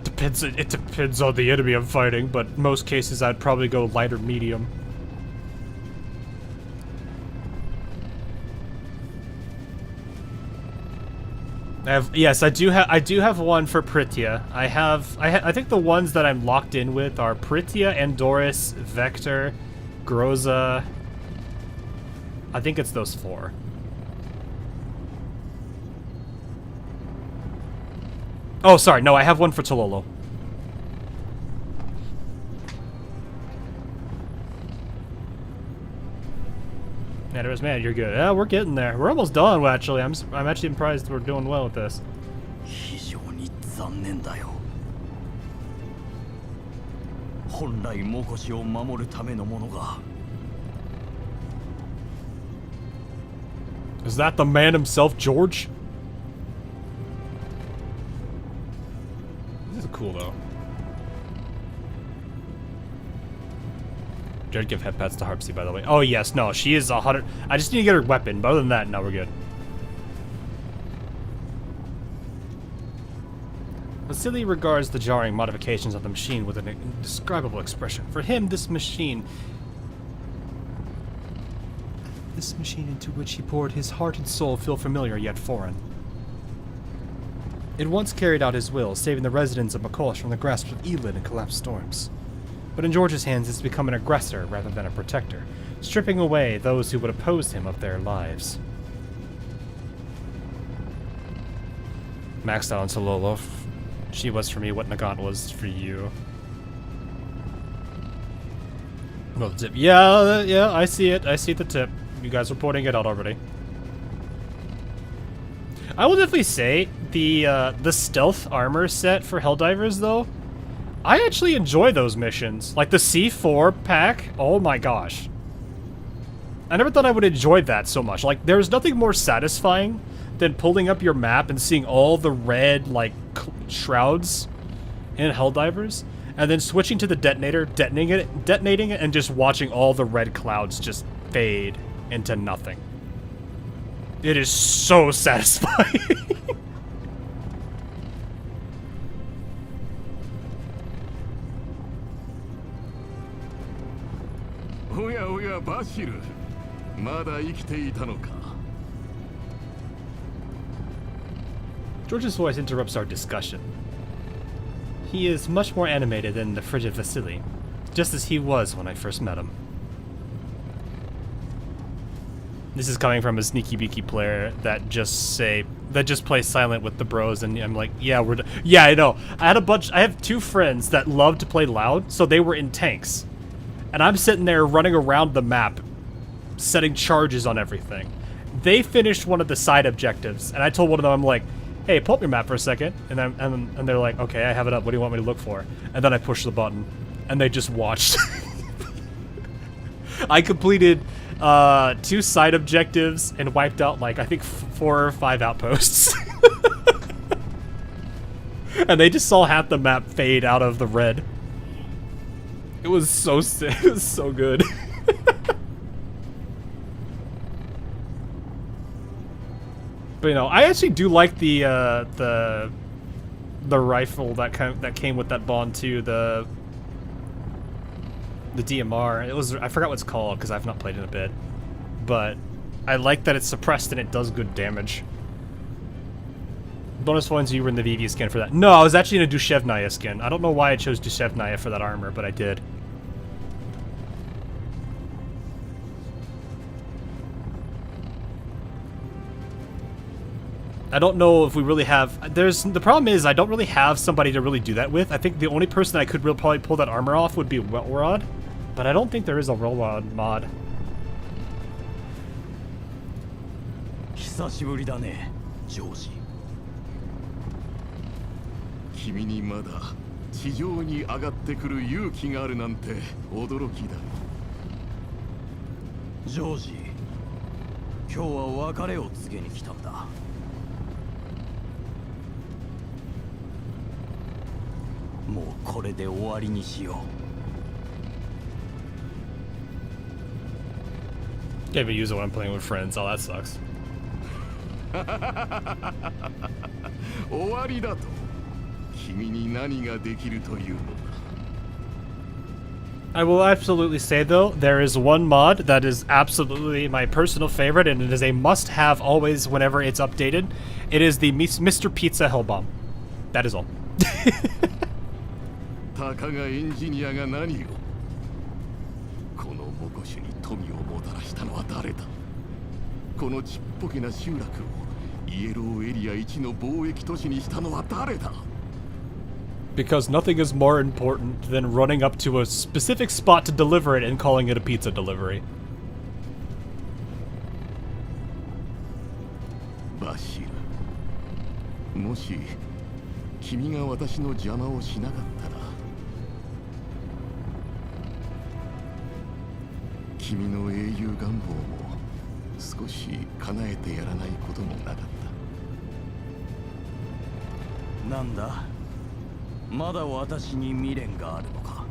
Depends. It depends on the enemy I'm fighting, but most cases I'd probably go light or medium. Yes, I do have one for Pritya. I think the ones that I'm locked in with are Pritya, Andoris, Vector, Groza. I think it's those 4. Oh, sorry. No, I have one for Tololo. Andoris, man, you're good. Yeah, we're getting there. We're almost done. Actually, I'm actually surprised we're doing well with this. Is that the man himself, George? This is cool, though. Jared give head pats to Harpsy, by the way. Oh, yes, no, she is 100. I just need to get her weapon, but other than that, no, we're good. Vasily regards the jarring modifications of the machine with an indescribable expression. For him, this machine into which he poured his heart and soul feel familiar yet foreign. It once carried out his will, saving the residents of Makosh from the grasp of Elid and collapsed storms. But in George's hands, it's become an aggressor rather than a protector, stripping away those who would oppose him of their lives. Maxed out on Sololov. She was for me what Nagant was for you. Well, the tip. Yeah, I see it. I see the tip. You guys are pointing it out already. I will definitely say the stealth armor set for Helldivers, though, I actually enjoy those missions. Like the C4 pack, oh my gosh. I never thought I would enjoy that so much. Like, there's nothing more satisfying than pulling up your map and seeing all the red, like, shrouds in Helldivers, and then switching to the detonator, detonating it, and just watching all the red clouds just fade into nothing. It is so satisfying. George's voice interrupts our discussion. He is much more animated than the frigid Vasily, just as he was when I first met him. This is coming from a sneaky beaky player that just plays silent with the bros, and I'm like, yeah, yeah, I know. I have 2 friends that love to play loud, so they were in tanks. And I'm sitting there running around the map, setting charges on everything. They finished one of the side objectives, and I told one of them, I'm like, hey, pull up your map for a second. And they're like, okay, I have it up. What do you want me to look for? And then I pushed the button, and they just watched. I completed 2 side objectives and wiped out, like, I think 4 or 5 outposts. And they just saw half the map fade out of the red. It was so sick. It was so good. But you know, I actually do like the rifle that came with that bond too. The DMR. I forgot what it's called because I've not played in a bit. but I like that it's suppressed and it does good damage. Bonus points, you were in the VV skin for that. No, I was actually in a Dushevnaya skin. I don't know why I chose Dushevnaya for that armor, but I did. I don't know if we really have... The problem is, I don't really have somebody to really do that with. I think the only person that I could probably pull that armor off would be Welrod, but I don't think there is a Welrod mod. 久しぶりだね、ジョージ。君にまだ地上に上がってくる勇気があるなんて驚きだ。ジョージ、今日は別れを告げに来たんだ。もうこれで終わりにしよう。 Can't even use it when I'm playing with friends. Oh, that sucks. 終わりだと君に何ができるというのだ。 I will absolutely say, though, there is one mod that is absolutely my personal favorite, and it is a must-have always whenever it's updated. It is the Mr. Pizza Hellbomb. That is all. たかがエンジニアが何を。このモコシュに富をもたらしたのは誰だ。このちっぽけな集落をイエローエリア1の貿易都市にしたのは誰だ。 Because nothing is more important than running up to a specific spot to deliver it and calling it a pizza delivery. バシル、もし君が私の邪魔をしなかったら、君の英雄願望も少し叶えてやらないこともなかった。なんだ、まだ私に未練があるのか。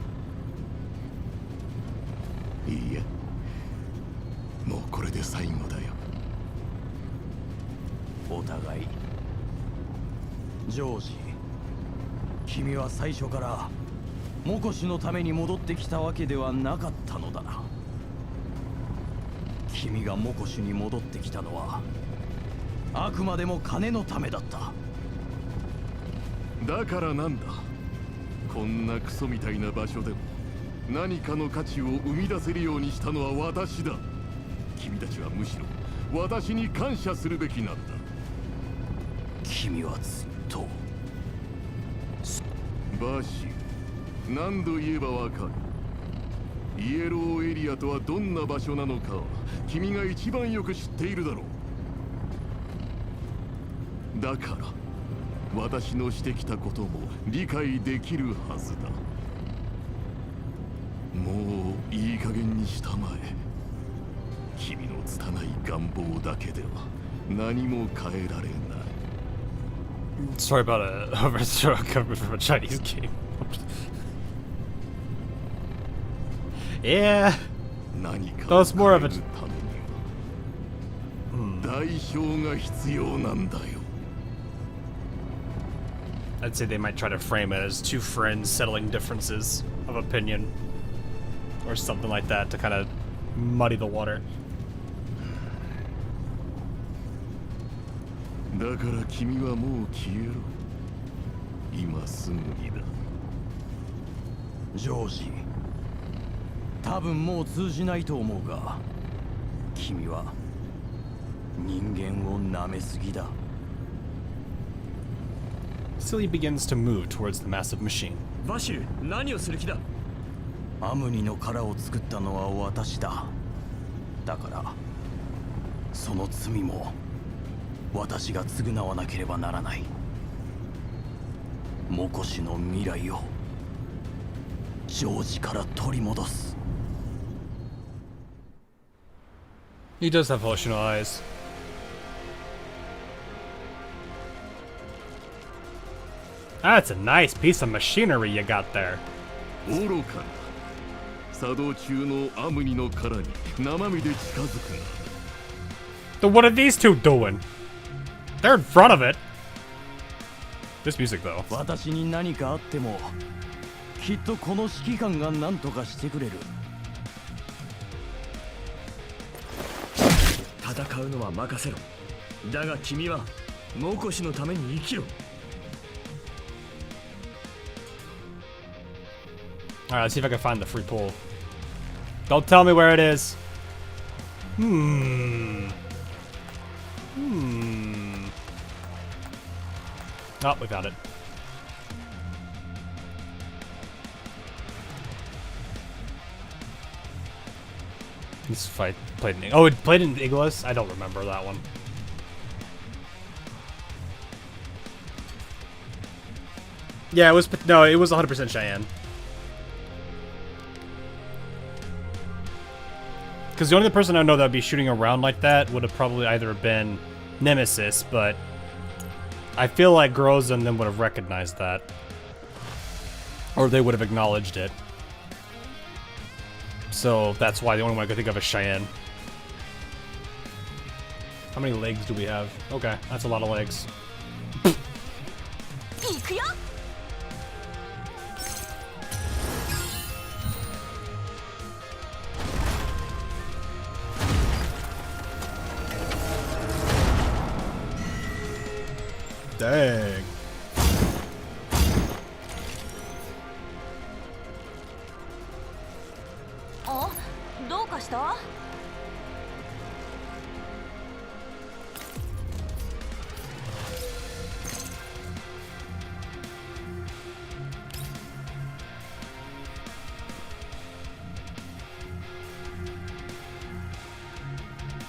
いいや、もうこれで最後だよ。お互い。ジョージ、君は最初からモコシのために戻ってきたわけではなかったのだな。君がモコシに戻ってきたのはあくまでも金のためだった。だからなんだ、こんなクソみたいな場所でも何かの価値を生み出せるようにしたのは私だ。君たちはむしろ私に感謝するべきなんだ。君はずっとバシ、何度言えばわかる。イエローエリアとはどんな場所なのか君が一番よく知っているだろう。だから私のしてきたことも理解できるはずだ。もういい加減にしたまえ。君の拙い願望だけでは何も変えられない。 Sorry about a overthrow covered from a Chinese game. Yeah. That was more of a... 代償が必要なんだよ。 I'd say they might try to frame it as two friends settling differences of opinion or something like that to kind of muddy the water. だから君はもう消えろ。今すぐにだ。ジョージ、多分もう通じないと思うが、君は人間を舐めすぎだ。 Silly begins to move towards the massive machine. バシル、何をする気だ。アムニの殻を作ったのは私だ。だからその罪も私が償わなければならない。モコシの未来をジョージから取り戻す。 He does have emotional eyes. That's a nice piece of machinery you got there. 愚かな。作動中のアムニの殻に生身で近づくな。 So what are these two doing? They're in front of it. This music though. 私に何かあってもきっとこの指揮官が何とかしてくれる。戦うのは任せろ。だが君はモコシのために生きろ。 Alright, let's see if I can find the free pool. Don't tell me where it is. Oh, we found it. This fight played in... Oh, it played in Iglis? I don't remember that one. Yeah, it was... No, it was 100% Cheyenne. Because the only person I know that would be shooting around like that would have probably either been Nemesis, but I feel like Groza and them would have recognized that. Or they would have acknowledged it. So that's why the only one I could think of is Cheyenne. How many legs do we have? Okay, that's a lot of legs. Dang. Oh, どうかした?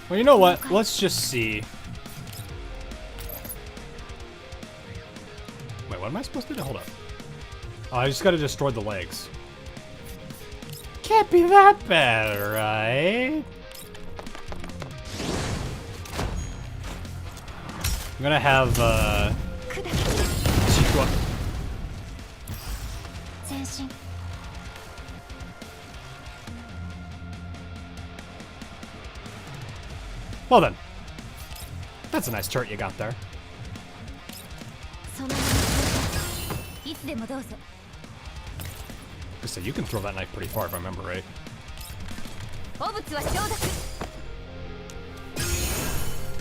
Well, you know what? Let's just see. Wait, what am I supposed to do? Hold up. Oh, I just gotta destroy the legs. Can't be that bad, right? I'm gonna have, Well then. That's a nice turret you got there. So you can throw that knife pretty far if I remember right.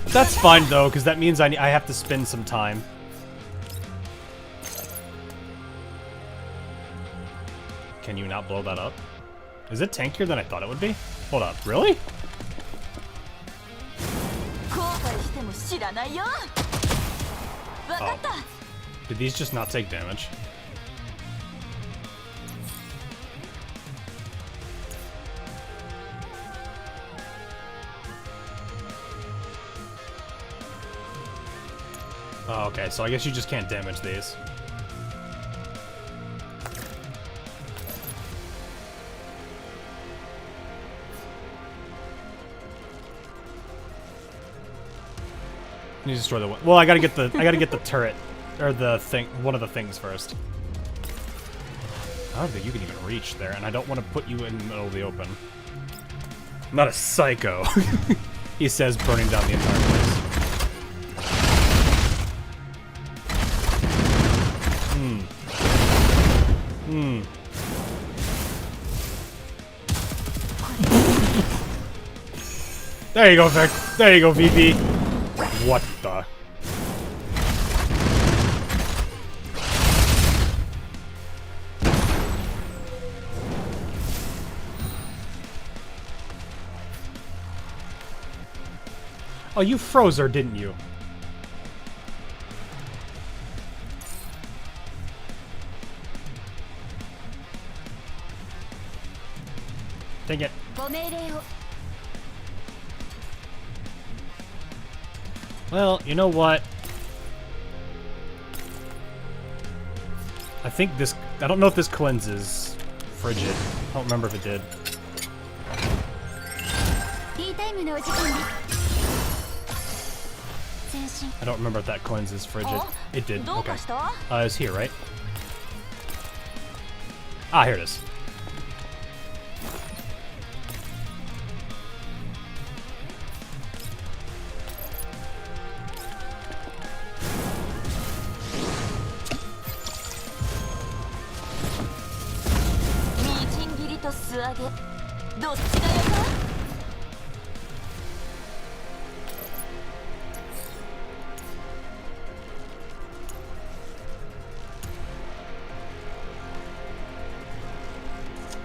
That's fine though, because that means I have to spend some time. Can you not blow that up? Is it tankier than I thought it would be? Hold up, really? Oh. Did these just not take damage? Oh, okay, so I guess you just can't damage these. You destroy the one. Well, I gotta get the turret or the thing, one of the things first. I don't think you can even reach there, and I don't want to put you in the middle of the open. I'm not a psycho. He says, burning down the entire place. There you go, Vic. There you go, VP. What the? Oh, you froze her, didn't you? Dang it. Well, you know what? I think this... I don't know if this cleanses Frigid. I don't remember if it did. I don't remember if that cleanses Frigid. It did. Okay. It's here, right? Ah, here it is.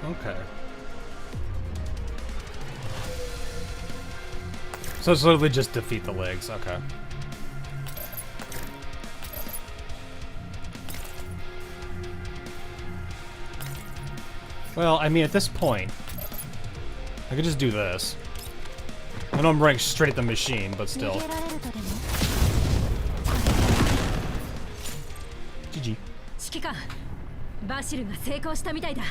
Okay. So it's literally just defeat the legs. Okay. Well, I mean, at this point, I could just do this. I know I'm running straight at the machine, but still. GG. 指揮官、バシルが成功したみたいだ。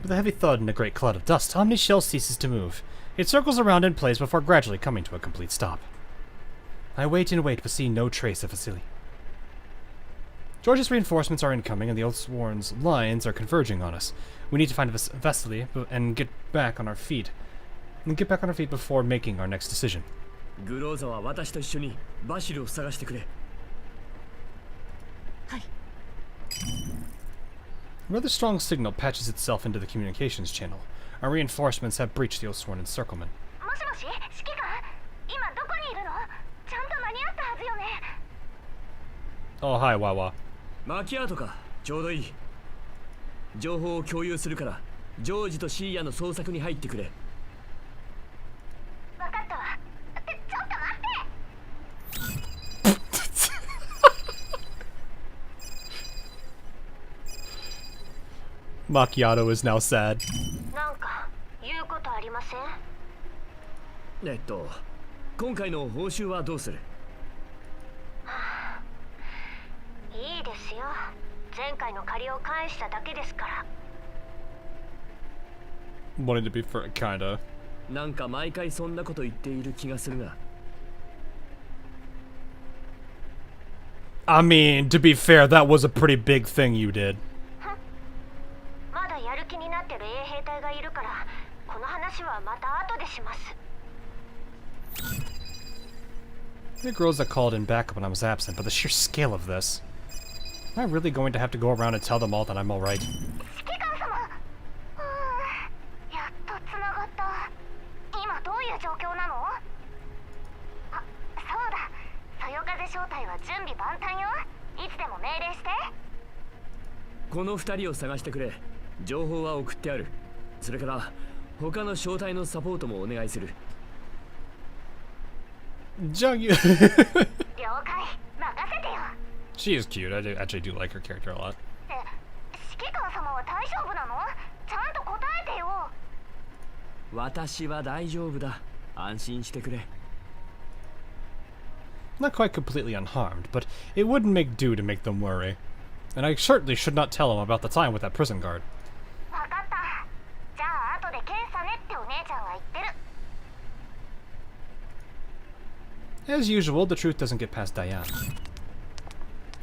With a heavy thud and a great cloud of dust, Omni's shell ceases to move. It circles around in place before gradually coming to a complete stop. I wait and wait, but see no trace of Vasily. George's reinforcements are incoming, and the Oathsworn's lines are converging on us. We need to find Vasily and get back on our feet. And get back on our feet before making our next decision. グローザは私と一緒にバシルを探してくれ。 A rather strong signal patches itself into the communications channel. Our reinforcements have breached the Oathsworn encirclement. もしもし、指揮官、今どこにいるの？ちゃんと間に合ったはずよね。 Oh, hi, Wawa. マキアートか、ちょうどいい。情報を共有するから、ジョージとシーヤの捜索に入ってくれ。わかったわ。ちょっと待って。 Macchiato is now sad. なんか言うことありません？今回の報酬はどうする？いいですよ。前回の借りを返しただけですから。 Wanted to be fair, kinda. なんか毎回そんなこと言っている気がするが。 I mean, to be fair, that was a pretty big thing you did. まだやる気になってる衛兵隊がいるから、この話はまた後でします。 The girls that called in backup when I was absent, but the sheer scale of this. Am I really going to have to go around and tell them all that I'm alright? 指揮官様。やっとつながった。今どういう状況なの？あ、そうだ。そよ風小隊は準備万端よ。いつでも命令して。 この二人を探してくれ。情報は送ってある。それから他の小隊のサポートもお願いする。 Jung, 了解。任せてよ。 she is cute. I actually do like her character a lot. 指揮官様は大丈夫なの？ちゃんと答えてよ。私は大丈夫だ。安心してくれ。 Not quite completely unharmed, but it wouldn't make do to make them worry. And I certainly should not tell him about the time with that prison guard. わかった。じゃあ後で検査ねってお姉ちゃんが言ってる。 As usual, the truth doesn't get past Diane.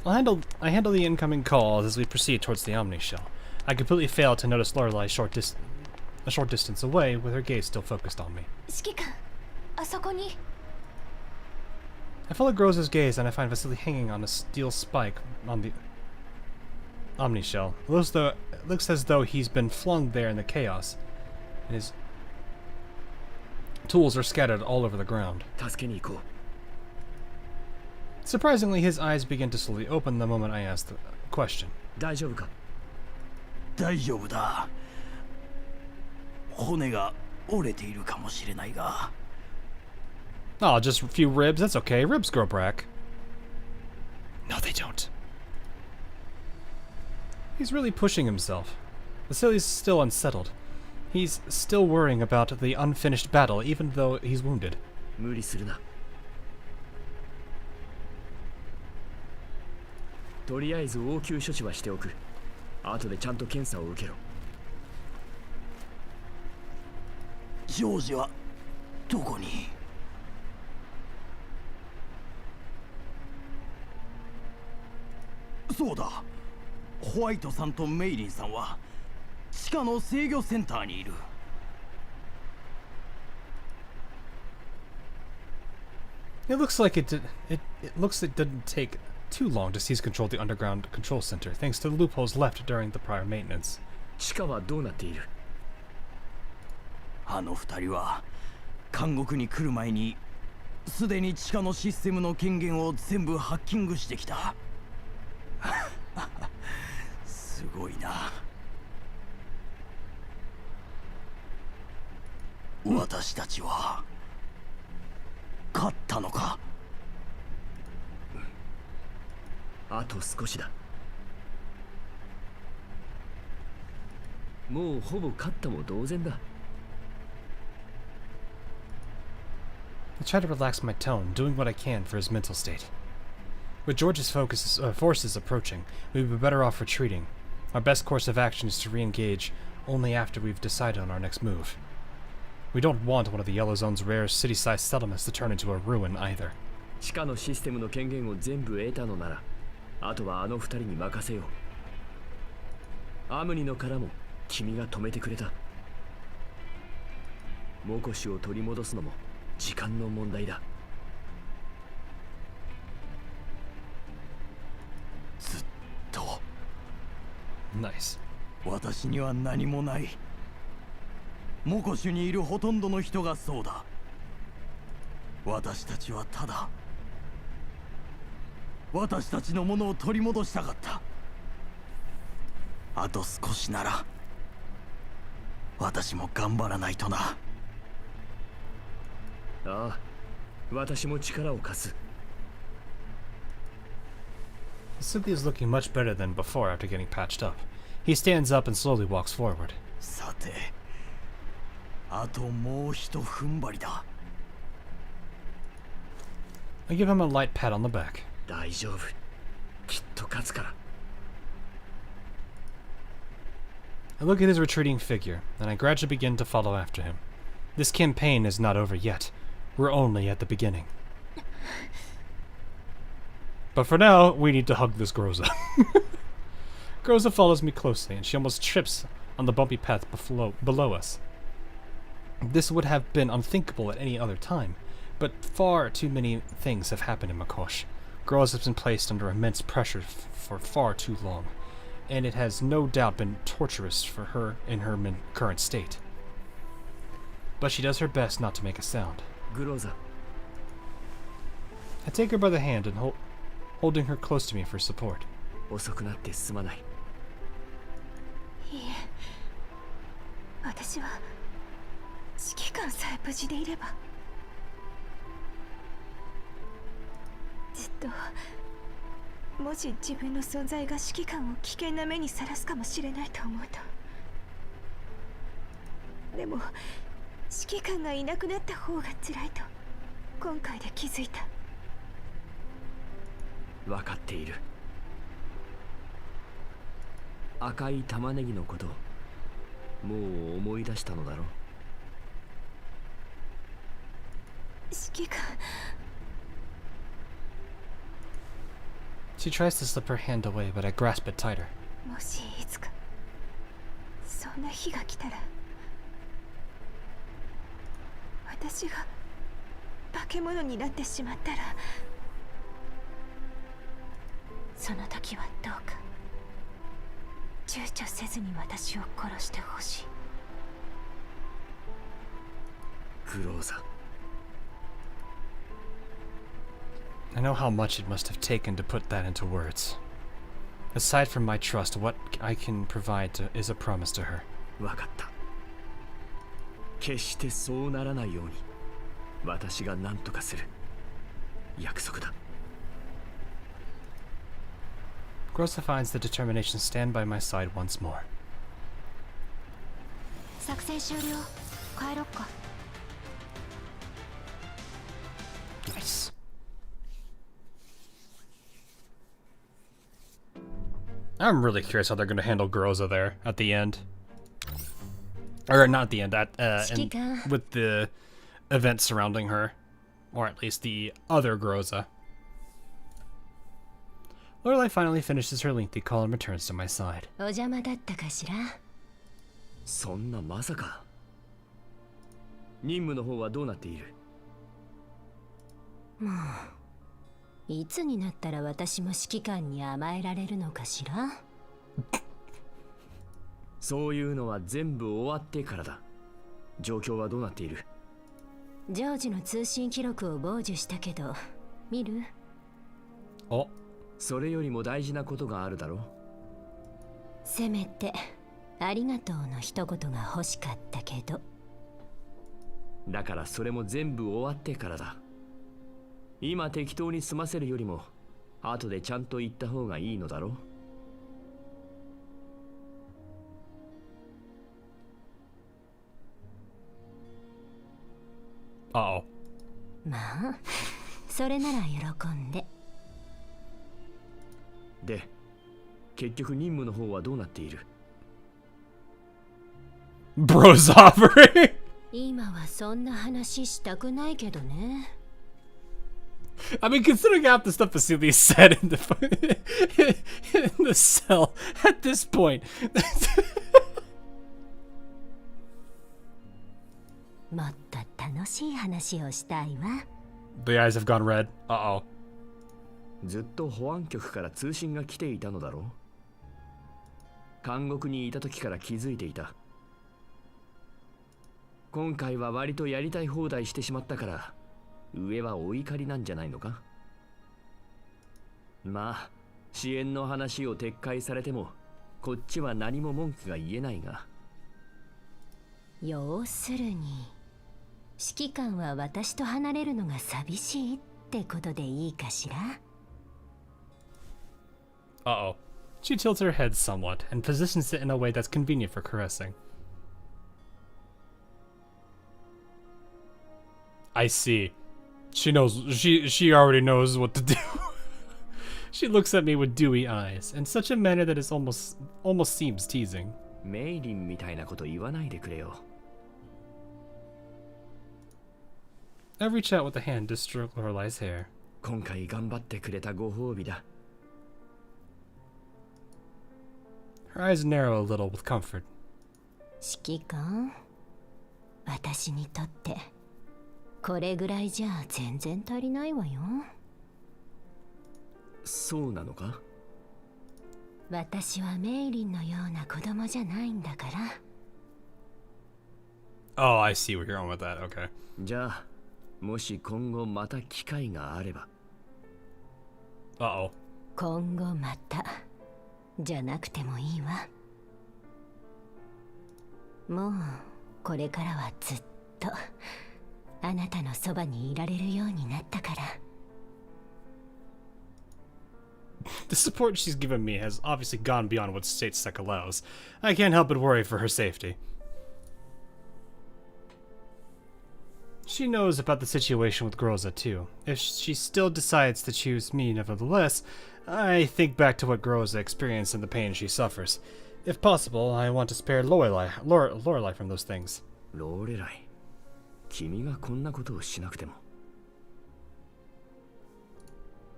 I handle the incoming calls as we proceed towards the Omni shell. I completely fail to notice Loreley a short distance away, with her gaze still focused on me. 指揮官、あそこに。 I follow Groza's gaze and I find Vasily hanging on a steel spike on the Omni shell. It looks as though he's been flung there in the chaos, and his tools are scattered all over the ground. 助けに行こう。 Surprisingly, his eyes begin to slowly open the moment I ask the question. 大丈夫か？大丈夫だ。骨が折れているかもしれないが。 Oh, just a few ribs. That's okay. Ribs grow back. No, they don't. He's really pushing himself. Vasily's still unsettled. He's still worrying about the unfinished battle, even though he's wounded. 無理するな。とりあえず応急処置はしておく。後でちゃんと検査を受けろ。ジョージはどこに？そうだ。ホワイトさんとメイリンさんは地下の制御センターにいる。It looks like it didn't take too long to seize control of the underground control center, thanks to the loopholes left during the prior maintenance. 地下はどうなっている？あの二人は監獄に来る前にすでに地下のシステムの権限を全部ハッキングしてきた。すごいな。私たちは勝ったのか。あと少しだ。もうほぼ勝ったも同然だ。I try to relax my tone, doing what I can for his mental state. With George's forces approaching, we would be better off retreating. Our best course of action is to re-engage only after we've decided on our next move. We don't want one of the Yellow Zone's rare city-sized settlements to turn into a ruin either. 地下のシステムの権限を全部得たのなら、あとはあの二人に任せよう。アムニの殻も君が止めてくれた。モコシを取り戻すのも時間の問題だ。ずっと Nice. 私には何もない。モコシュにいるほとんどの人がそうだ。私たちはただ私たちのものを取り戻したかった。あと少しなら私も頑張らないとな。ああ、私も力を貸す。Cynthia is looking much better than before after getting patched up. He stands up and slowly walks forward. さて、あともう一踏ん張りだ。I give him a light pat on the back. 大丈夫。きっと勝つから。I look at his retreating figure, and I gradually begin to follow after him. This campaign is not over yet. We're only at the beginning. But for now, we need to hug this Groza. Groza follows me closely, and she almost trips on the bumpy path below us. This would have been unthinkable at any other time, but far too many things have happened in Makosh. Groza has been placed under immense pressure for far too long, and it has no doubt been torturous for her in her current state. But she does her best not to make a sound. グローザ。 I take her by the hand and holding her close to me for support. 遅くなってすまない。いいえ、私は指揮官さえ無事でいれば。ずっともし自分の存在が指揮官を危険な目にさらすかもしれないと思うと。でも指揮官がいなくなった方が辛いと今回で気づいた。分かっている。赤い玉ねぎのこと、もう思い出したのだろう。指揮官。She tries to slip her hand away, but I grasp it tighter. もしいつかそんな日が来たら、私が化け物になってしまったら、その時はどうか躊躇せずに私を殺してほしい。グローザ。I know how much it must have taken to put that into words. Aside from my trust, what I can provide is a promise to her. 分かった。決してそうならないように私が何とかする。約束だ。Grossa finds the determination to stand by my side once more. 作戦終了。帰ろっか。Nice. I'm really curious how they're going to handle Groza there at the end. Or not at the end, with the events surrounding her. Or at least the other Groza. Loreley finally finishes her lengthy call and returns to my side. お邪魔だったかしら。そんなまさか。任務の方はどうなっている？もういつになったら私も指揮官に甘えられるのかしら。そういうのは全部終わってからだ。状況はどうなっている？ジョージの通信記録を傍受したけど、見る？お、それよりも大事なことがあるだろう。せめてありがとうの一言が欲しかったけど。だからそれも全部終わってからだ。今適当に済ませるよりも後でちゃんと言った方がいいのだろう。Uh-oh. まあそれなら喜んで。で、結局任務の方はどうなっている？ Bro's offering. 今はそんな話したくないけどね。I mean, considering half the stuff Vasily said in the cell at this point. もっと楽しい話をしたいわ。The eyes have gone red. Uh-oh. ずっと保安局から通信が来ていたのだろう。監獄にいた時から気づいていた。今回は割とやりたい放題してしまったから上はお怒りなんじゃないのか。まあ支援の話を撤回されてもこっちは何も文句が言えないが。要するに指揮官は私と離れるのが寂しいってことでいいかしら。Uh-oh. She tilts her head somewhat and positions it in a way that's convenient for caressing. I see. She knows. She already knows what to do. She looks at me with dewy eyes in such a manner that is almost seems teasing. メイリンみたいなこと言わないでくれよ。I reach out with a hand to stroke Lorelai's hair. 今回頑張ってくれたご褒美だ。Her eyes narrow a little with comfort. 指揮官、私にとってこれぐらいじゃ全然足りないわよ。そうなのか？私はメイリンのような子供じゃないんだから。Oh, I see where you're going with that. Okay. じゃあ、もし今後また機会があれば。Uh-oh. 今後またじゃなくてもいいわ。もうこれからはずっとあなたのそばにいられるようになったから。The support she's given me has obviously gone beyond what state sec allows. I can't help but worry for her safety. She knows about the situation with Groza too. If she still decides to choose me nevertheless, I think back to what Groza experienced and the pain she suffers. If possible, I want to spare Lorelei from those things. ローレライ、君がこんなことをしなくても。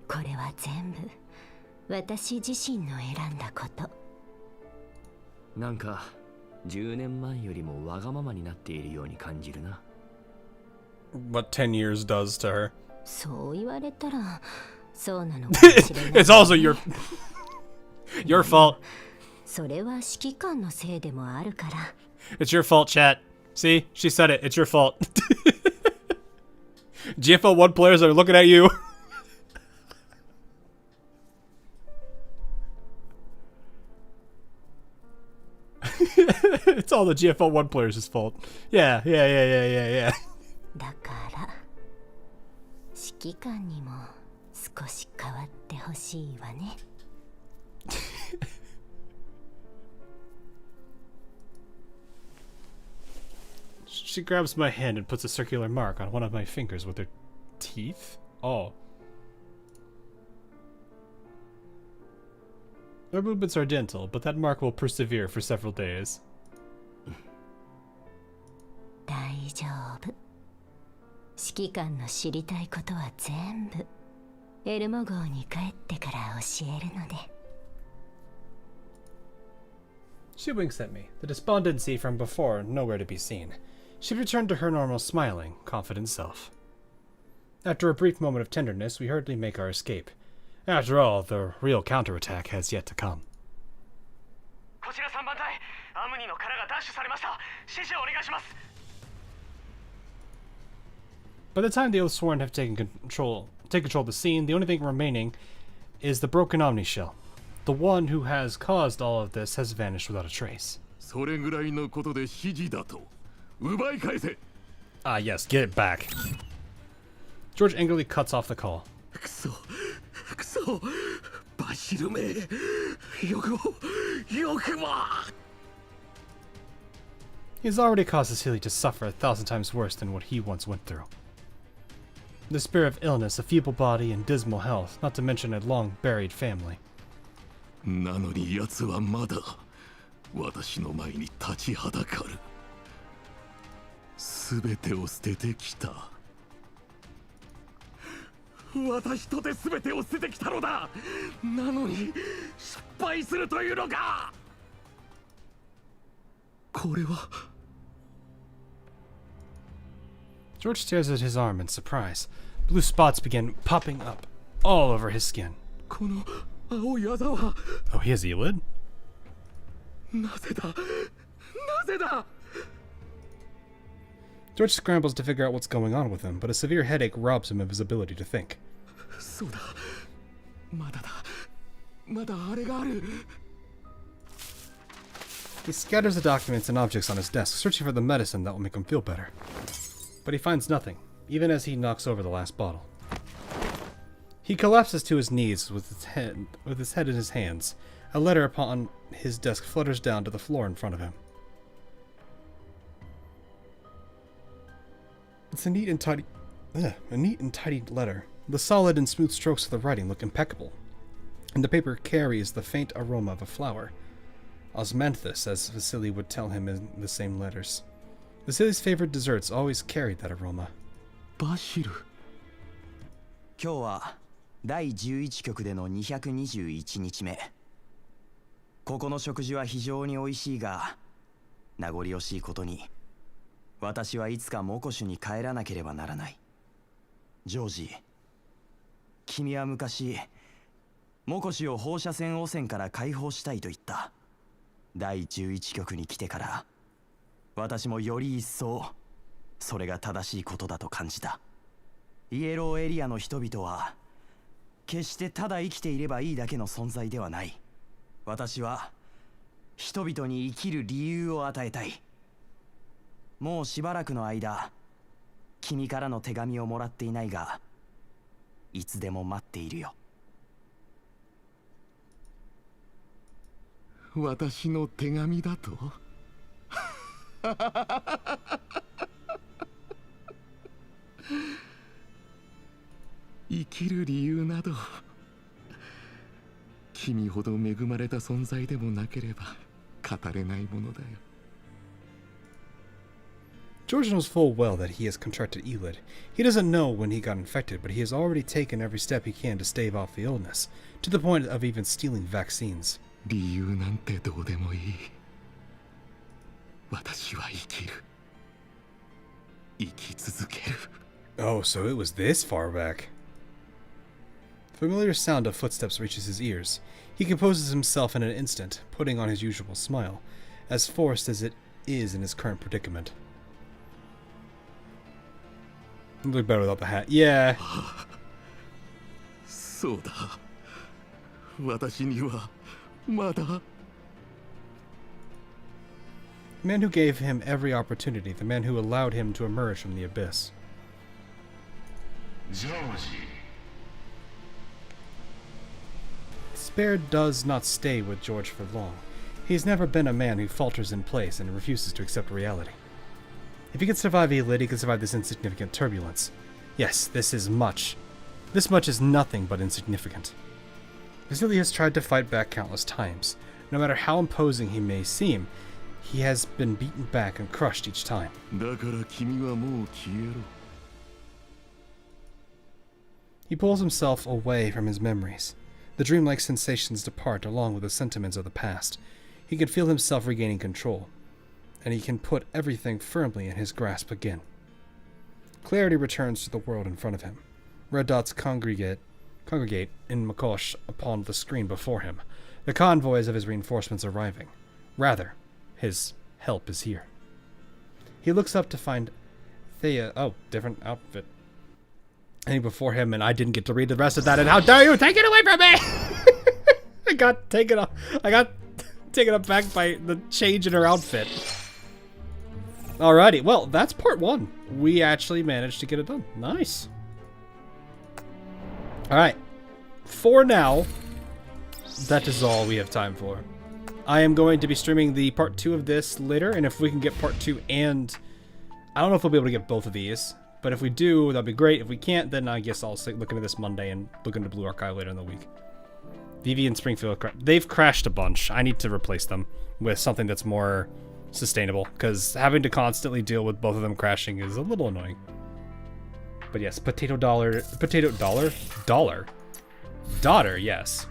これは全部私自身の選んだこと。なんか10年前よりもわがままになっているように感じるな。What 10 years does to her. そう言われたらそうなのかもしれない。It's also your fault. それは指揮官のせいでもあるから。It's your fault, chat. See? She said it. It's your fault. GFL 1 players are looking at you. It's all the GFL 1 players' fault. Yeah. だから指揮官にも少し変わってほしいわね。She grabs my hand and puts a circular mark on one of my fingers with her teeth. Oh. Her movements are gentle, but that mark will persevere for several days. 大丈夫。指揮官の知りたいことは全部エルモ号に帰ってから教えるので。She winks at me, the despondency from before nowhere to be seen. She returned to her normal smiling, confident self. After a brief moment of tenderness, we hurriedly make our escape. After all, the real counterattack has yet to come. こちら3番隊、アムニの殻が奪取されました。指示をお願いします。By the time the Oathsworn have taken control of the scene, the only thing remaining is the broken Omni shell. the one who has caused all of this has vanished without a trace. それぐらいのことで指示だと奪い返せ Ah, yes, get it back. George angrily cuts off the call. クソバシルめよくも He has already caused Cecilia to suffer 1,000 times worse than what he once went through. The spirit of illness, a feeble body, and dismal health, not to mention a long-buried family. なのに奴はまだ私の前に立ちはだかる全てを捨ててきた私とて全てを捨ててきたのだなのに失敗するというのかこれは George stares at his arm in surprise. Blue spots begin popping up all over his skin. この青いあざは Oh, he has Elid? なぜだ George scrambles to figure out what's going on with him, but a severe headache robs him of his ability to think. そうだまだあれがある He scatters the documents and objects on his desk, searching for the medicine that will make him feel better. But he finds nothing, even as he knocks over the last bottle. He collapses to his knees with his head in his hands. A letter upon his desk flutters down to the floor in front of him. It's a neat and tidy letter. The solid and smooth strokes of the writing look impeccable, and the paper carries the faint aroma of a flower. Osmanthus, as Vasily would tell him in the same letters. Vasily's favorite desserts always carried that aroma. バシル今日は第11局での221日目。ここの食事は非常に美味しいが、名残惜しいことに、私はいつかモコシュに帰らなければならない。ジョージ、君は昔、モコシュを放射線汚染から解放したいと言った。第11局に来てから、私もより一層、それが正しいことだと感じた。イエローエリアの人々は、決してただ生きていればいいだけの存在ではない。私は人々に生きる理由を与えたい。もうしばらくの間、君からの手紙をもらっていないが、いつでも待っているよ。私の手紙だと生きる理由など君ほど恵まれた存在でもなければ語れないものだよ。 George knows full well that he has contracted Elid. He doesn't know when he got infected, but he has already taken every step he can to stave off the illness, to the point of even stealing vaccines. 理由なんてどうでもいい。私は生きる。生き続ける。 Oh, so it was this far back. Familiar sound of footsteps reaches his ears. He composes himself in an instant, putting on his usual smile, as forced as it is in his current predicament. Look better without the hat. Yeah. そうだ。私にはまだ。 The man who gave him every opportunity, the man who allowed him to emerge from the abyss. Despair does not stay with George for long. He has never been a man who falters in place and refuses to accept reality. If he can survive Elid, he can survive this insignificant turbulence. Yes, this much is nothing but insignificant. Vasily has tried to fight back countless times. No matter how imposing he may seem, he has been beaten back and crushed each time. だから君はもう消えろ。 He pulls himself away from his memories. The dreamlike sensations depart along with the sentiments of the past. He can feel himself regaining control, and he can put everything firmly in his grasp again. Clarity returns to the world in front of him. Red dots congregate in Makosh upon the screen before him. The convoys of his reinforcements arriving. Rather, his help is here. He looks up to find Thea. Oh, different outfit. I think before him, and I didn't get to read the rest of that, and how dare you take it away from me! got taken aback by the change in her outfit. Alrighty, well, that's part 1. We actually managed to get it done. Nice. Alright. For now, that is all we have time for. I am going to be streaming the part 2 of this later, and if we can get part 2 and... I don't know if we'll be able to get both of these, but if we do, that'd be great. If we can't, then I guess I'll look into this Monday and look into Blue Archive later in the week. Vivi and Springfield, they've crashed a bunch. I need to replace them with something that's more sustainable, because having to constantly deal with both of them crashing is a little annoying. But yes, daughter, yes.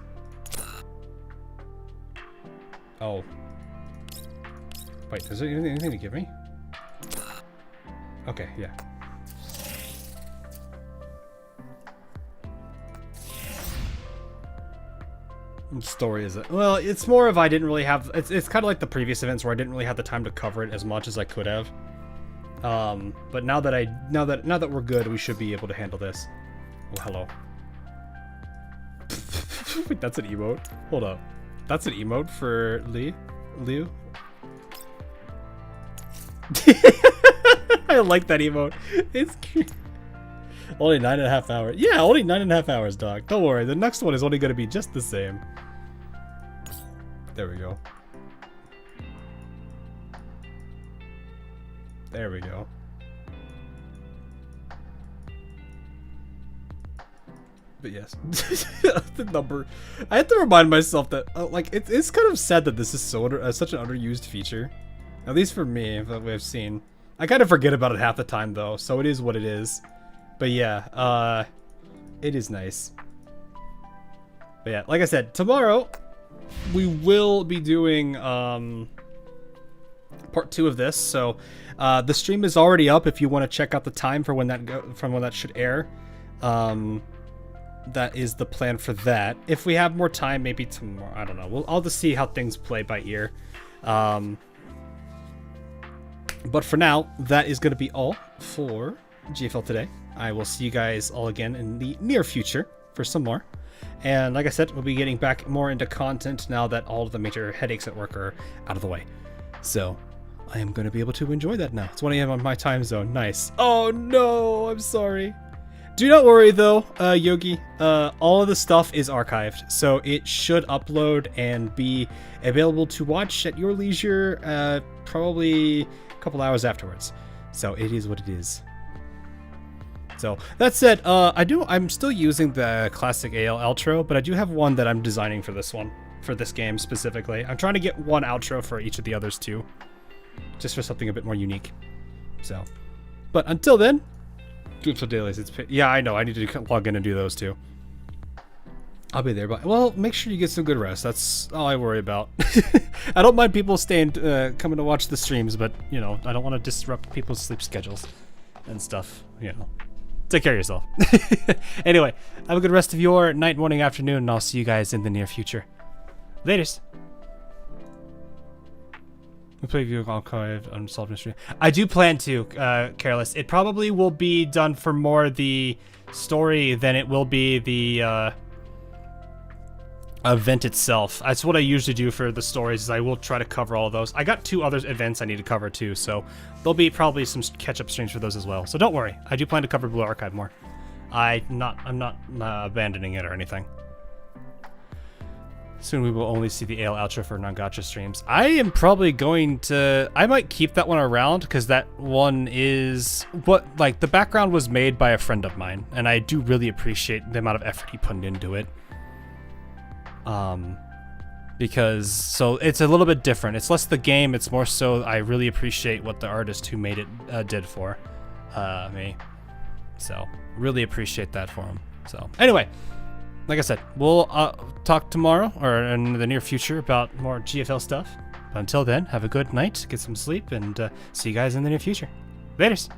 Oh. Wait, is there anything to give me? Okay, yeah. What story is it? Well, it's more of I didn't really have... It's kind of like the previous events where I didn't really have the time to cover it as much as I could have. But now that we're good, we should be able to handle this. Oh, hello. Wait, that's an emote? Hold up. That's an emote for Liu? I like that emote. It's cute. Only 9.5 hours. Yeah, only 9.5 hours, dog. Don't worry. The next one is only going to be just the same. There we go. There we go. But yes, the number. I have to remind myself that, like, it's kind of sad that this is so such an underused feature. At least for me, that we've seen. I kind of forget about it half the time, though, so it is what it is. But yeah, it is nice. But yeah, like I said, tomorrow we will be doing part 2 of this. So the stream is already up if you want to check out the time for when that should air. That is the plan for that. If we have more time, maybe tomorrow. I don't know. I'll just see how things play by ear. But for now, that is going to be all for GFL today. I will see you guys all again in the near future for some more. And like I said, we'll be getting back more into content now that all of the major headaches at work are out of the way. So I am going to be able to enjoy that now. It's 1 a.m. on my time zone. Nice. Oh no, I'm sorry. Do not worry though, Yogi. All of the stuff is archived, so it should upload and be available to watch at your leisure, probably a couple hours afterwards. So it is what it is. So that said, I'm still using the classic AL outro, but I do have one that I'm designing for this one, for this game specifically. I'm trying to get one outro for each of the others too, just for something a bit more unique. So, but until then, good for dailies. Yeah, I know. I need to log in and do those too. I'll be there, but well, make sure you get some good rest. That's all I worry about. I don't mind people staying, coming to watch the streams, but you know, I don't want to disrupt people's sleep schedules and stuff. You know. Take care of yourself. Anyway, have a good rest of your night, morning, afternoon, and I'll see you guys in the near future. Laters. We play view archived unsolved mystery. I do plan to, Careless. It probably will be done for more the story than it will be the event itself. That's what I usually do for the stories, is I will try to cover all of those. I got 2 other events I need to cover too, so there'll be probably some catch-up streams for those as well. So don't worry, I do plan to cover Blue Archive more. I'm not abandoning it or anything. Soon we will only see the AL outro for non-gacha streams. I am probably going to... I might keep that one around, because that one is... Like, the background was made by a friend of mine, and I do really appreciate the amount of effort he put into it. Because so it's a little bit different. It's less the game, it's more so I really appreciate what the artist who made it did for me. So really appreciate that for him. So anyway, like I said, we'll talk tomorrow or in the near future about more GFL stuff. But until then, have a good night, get some sleep, and see you guys in the near future. Laters.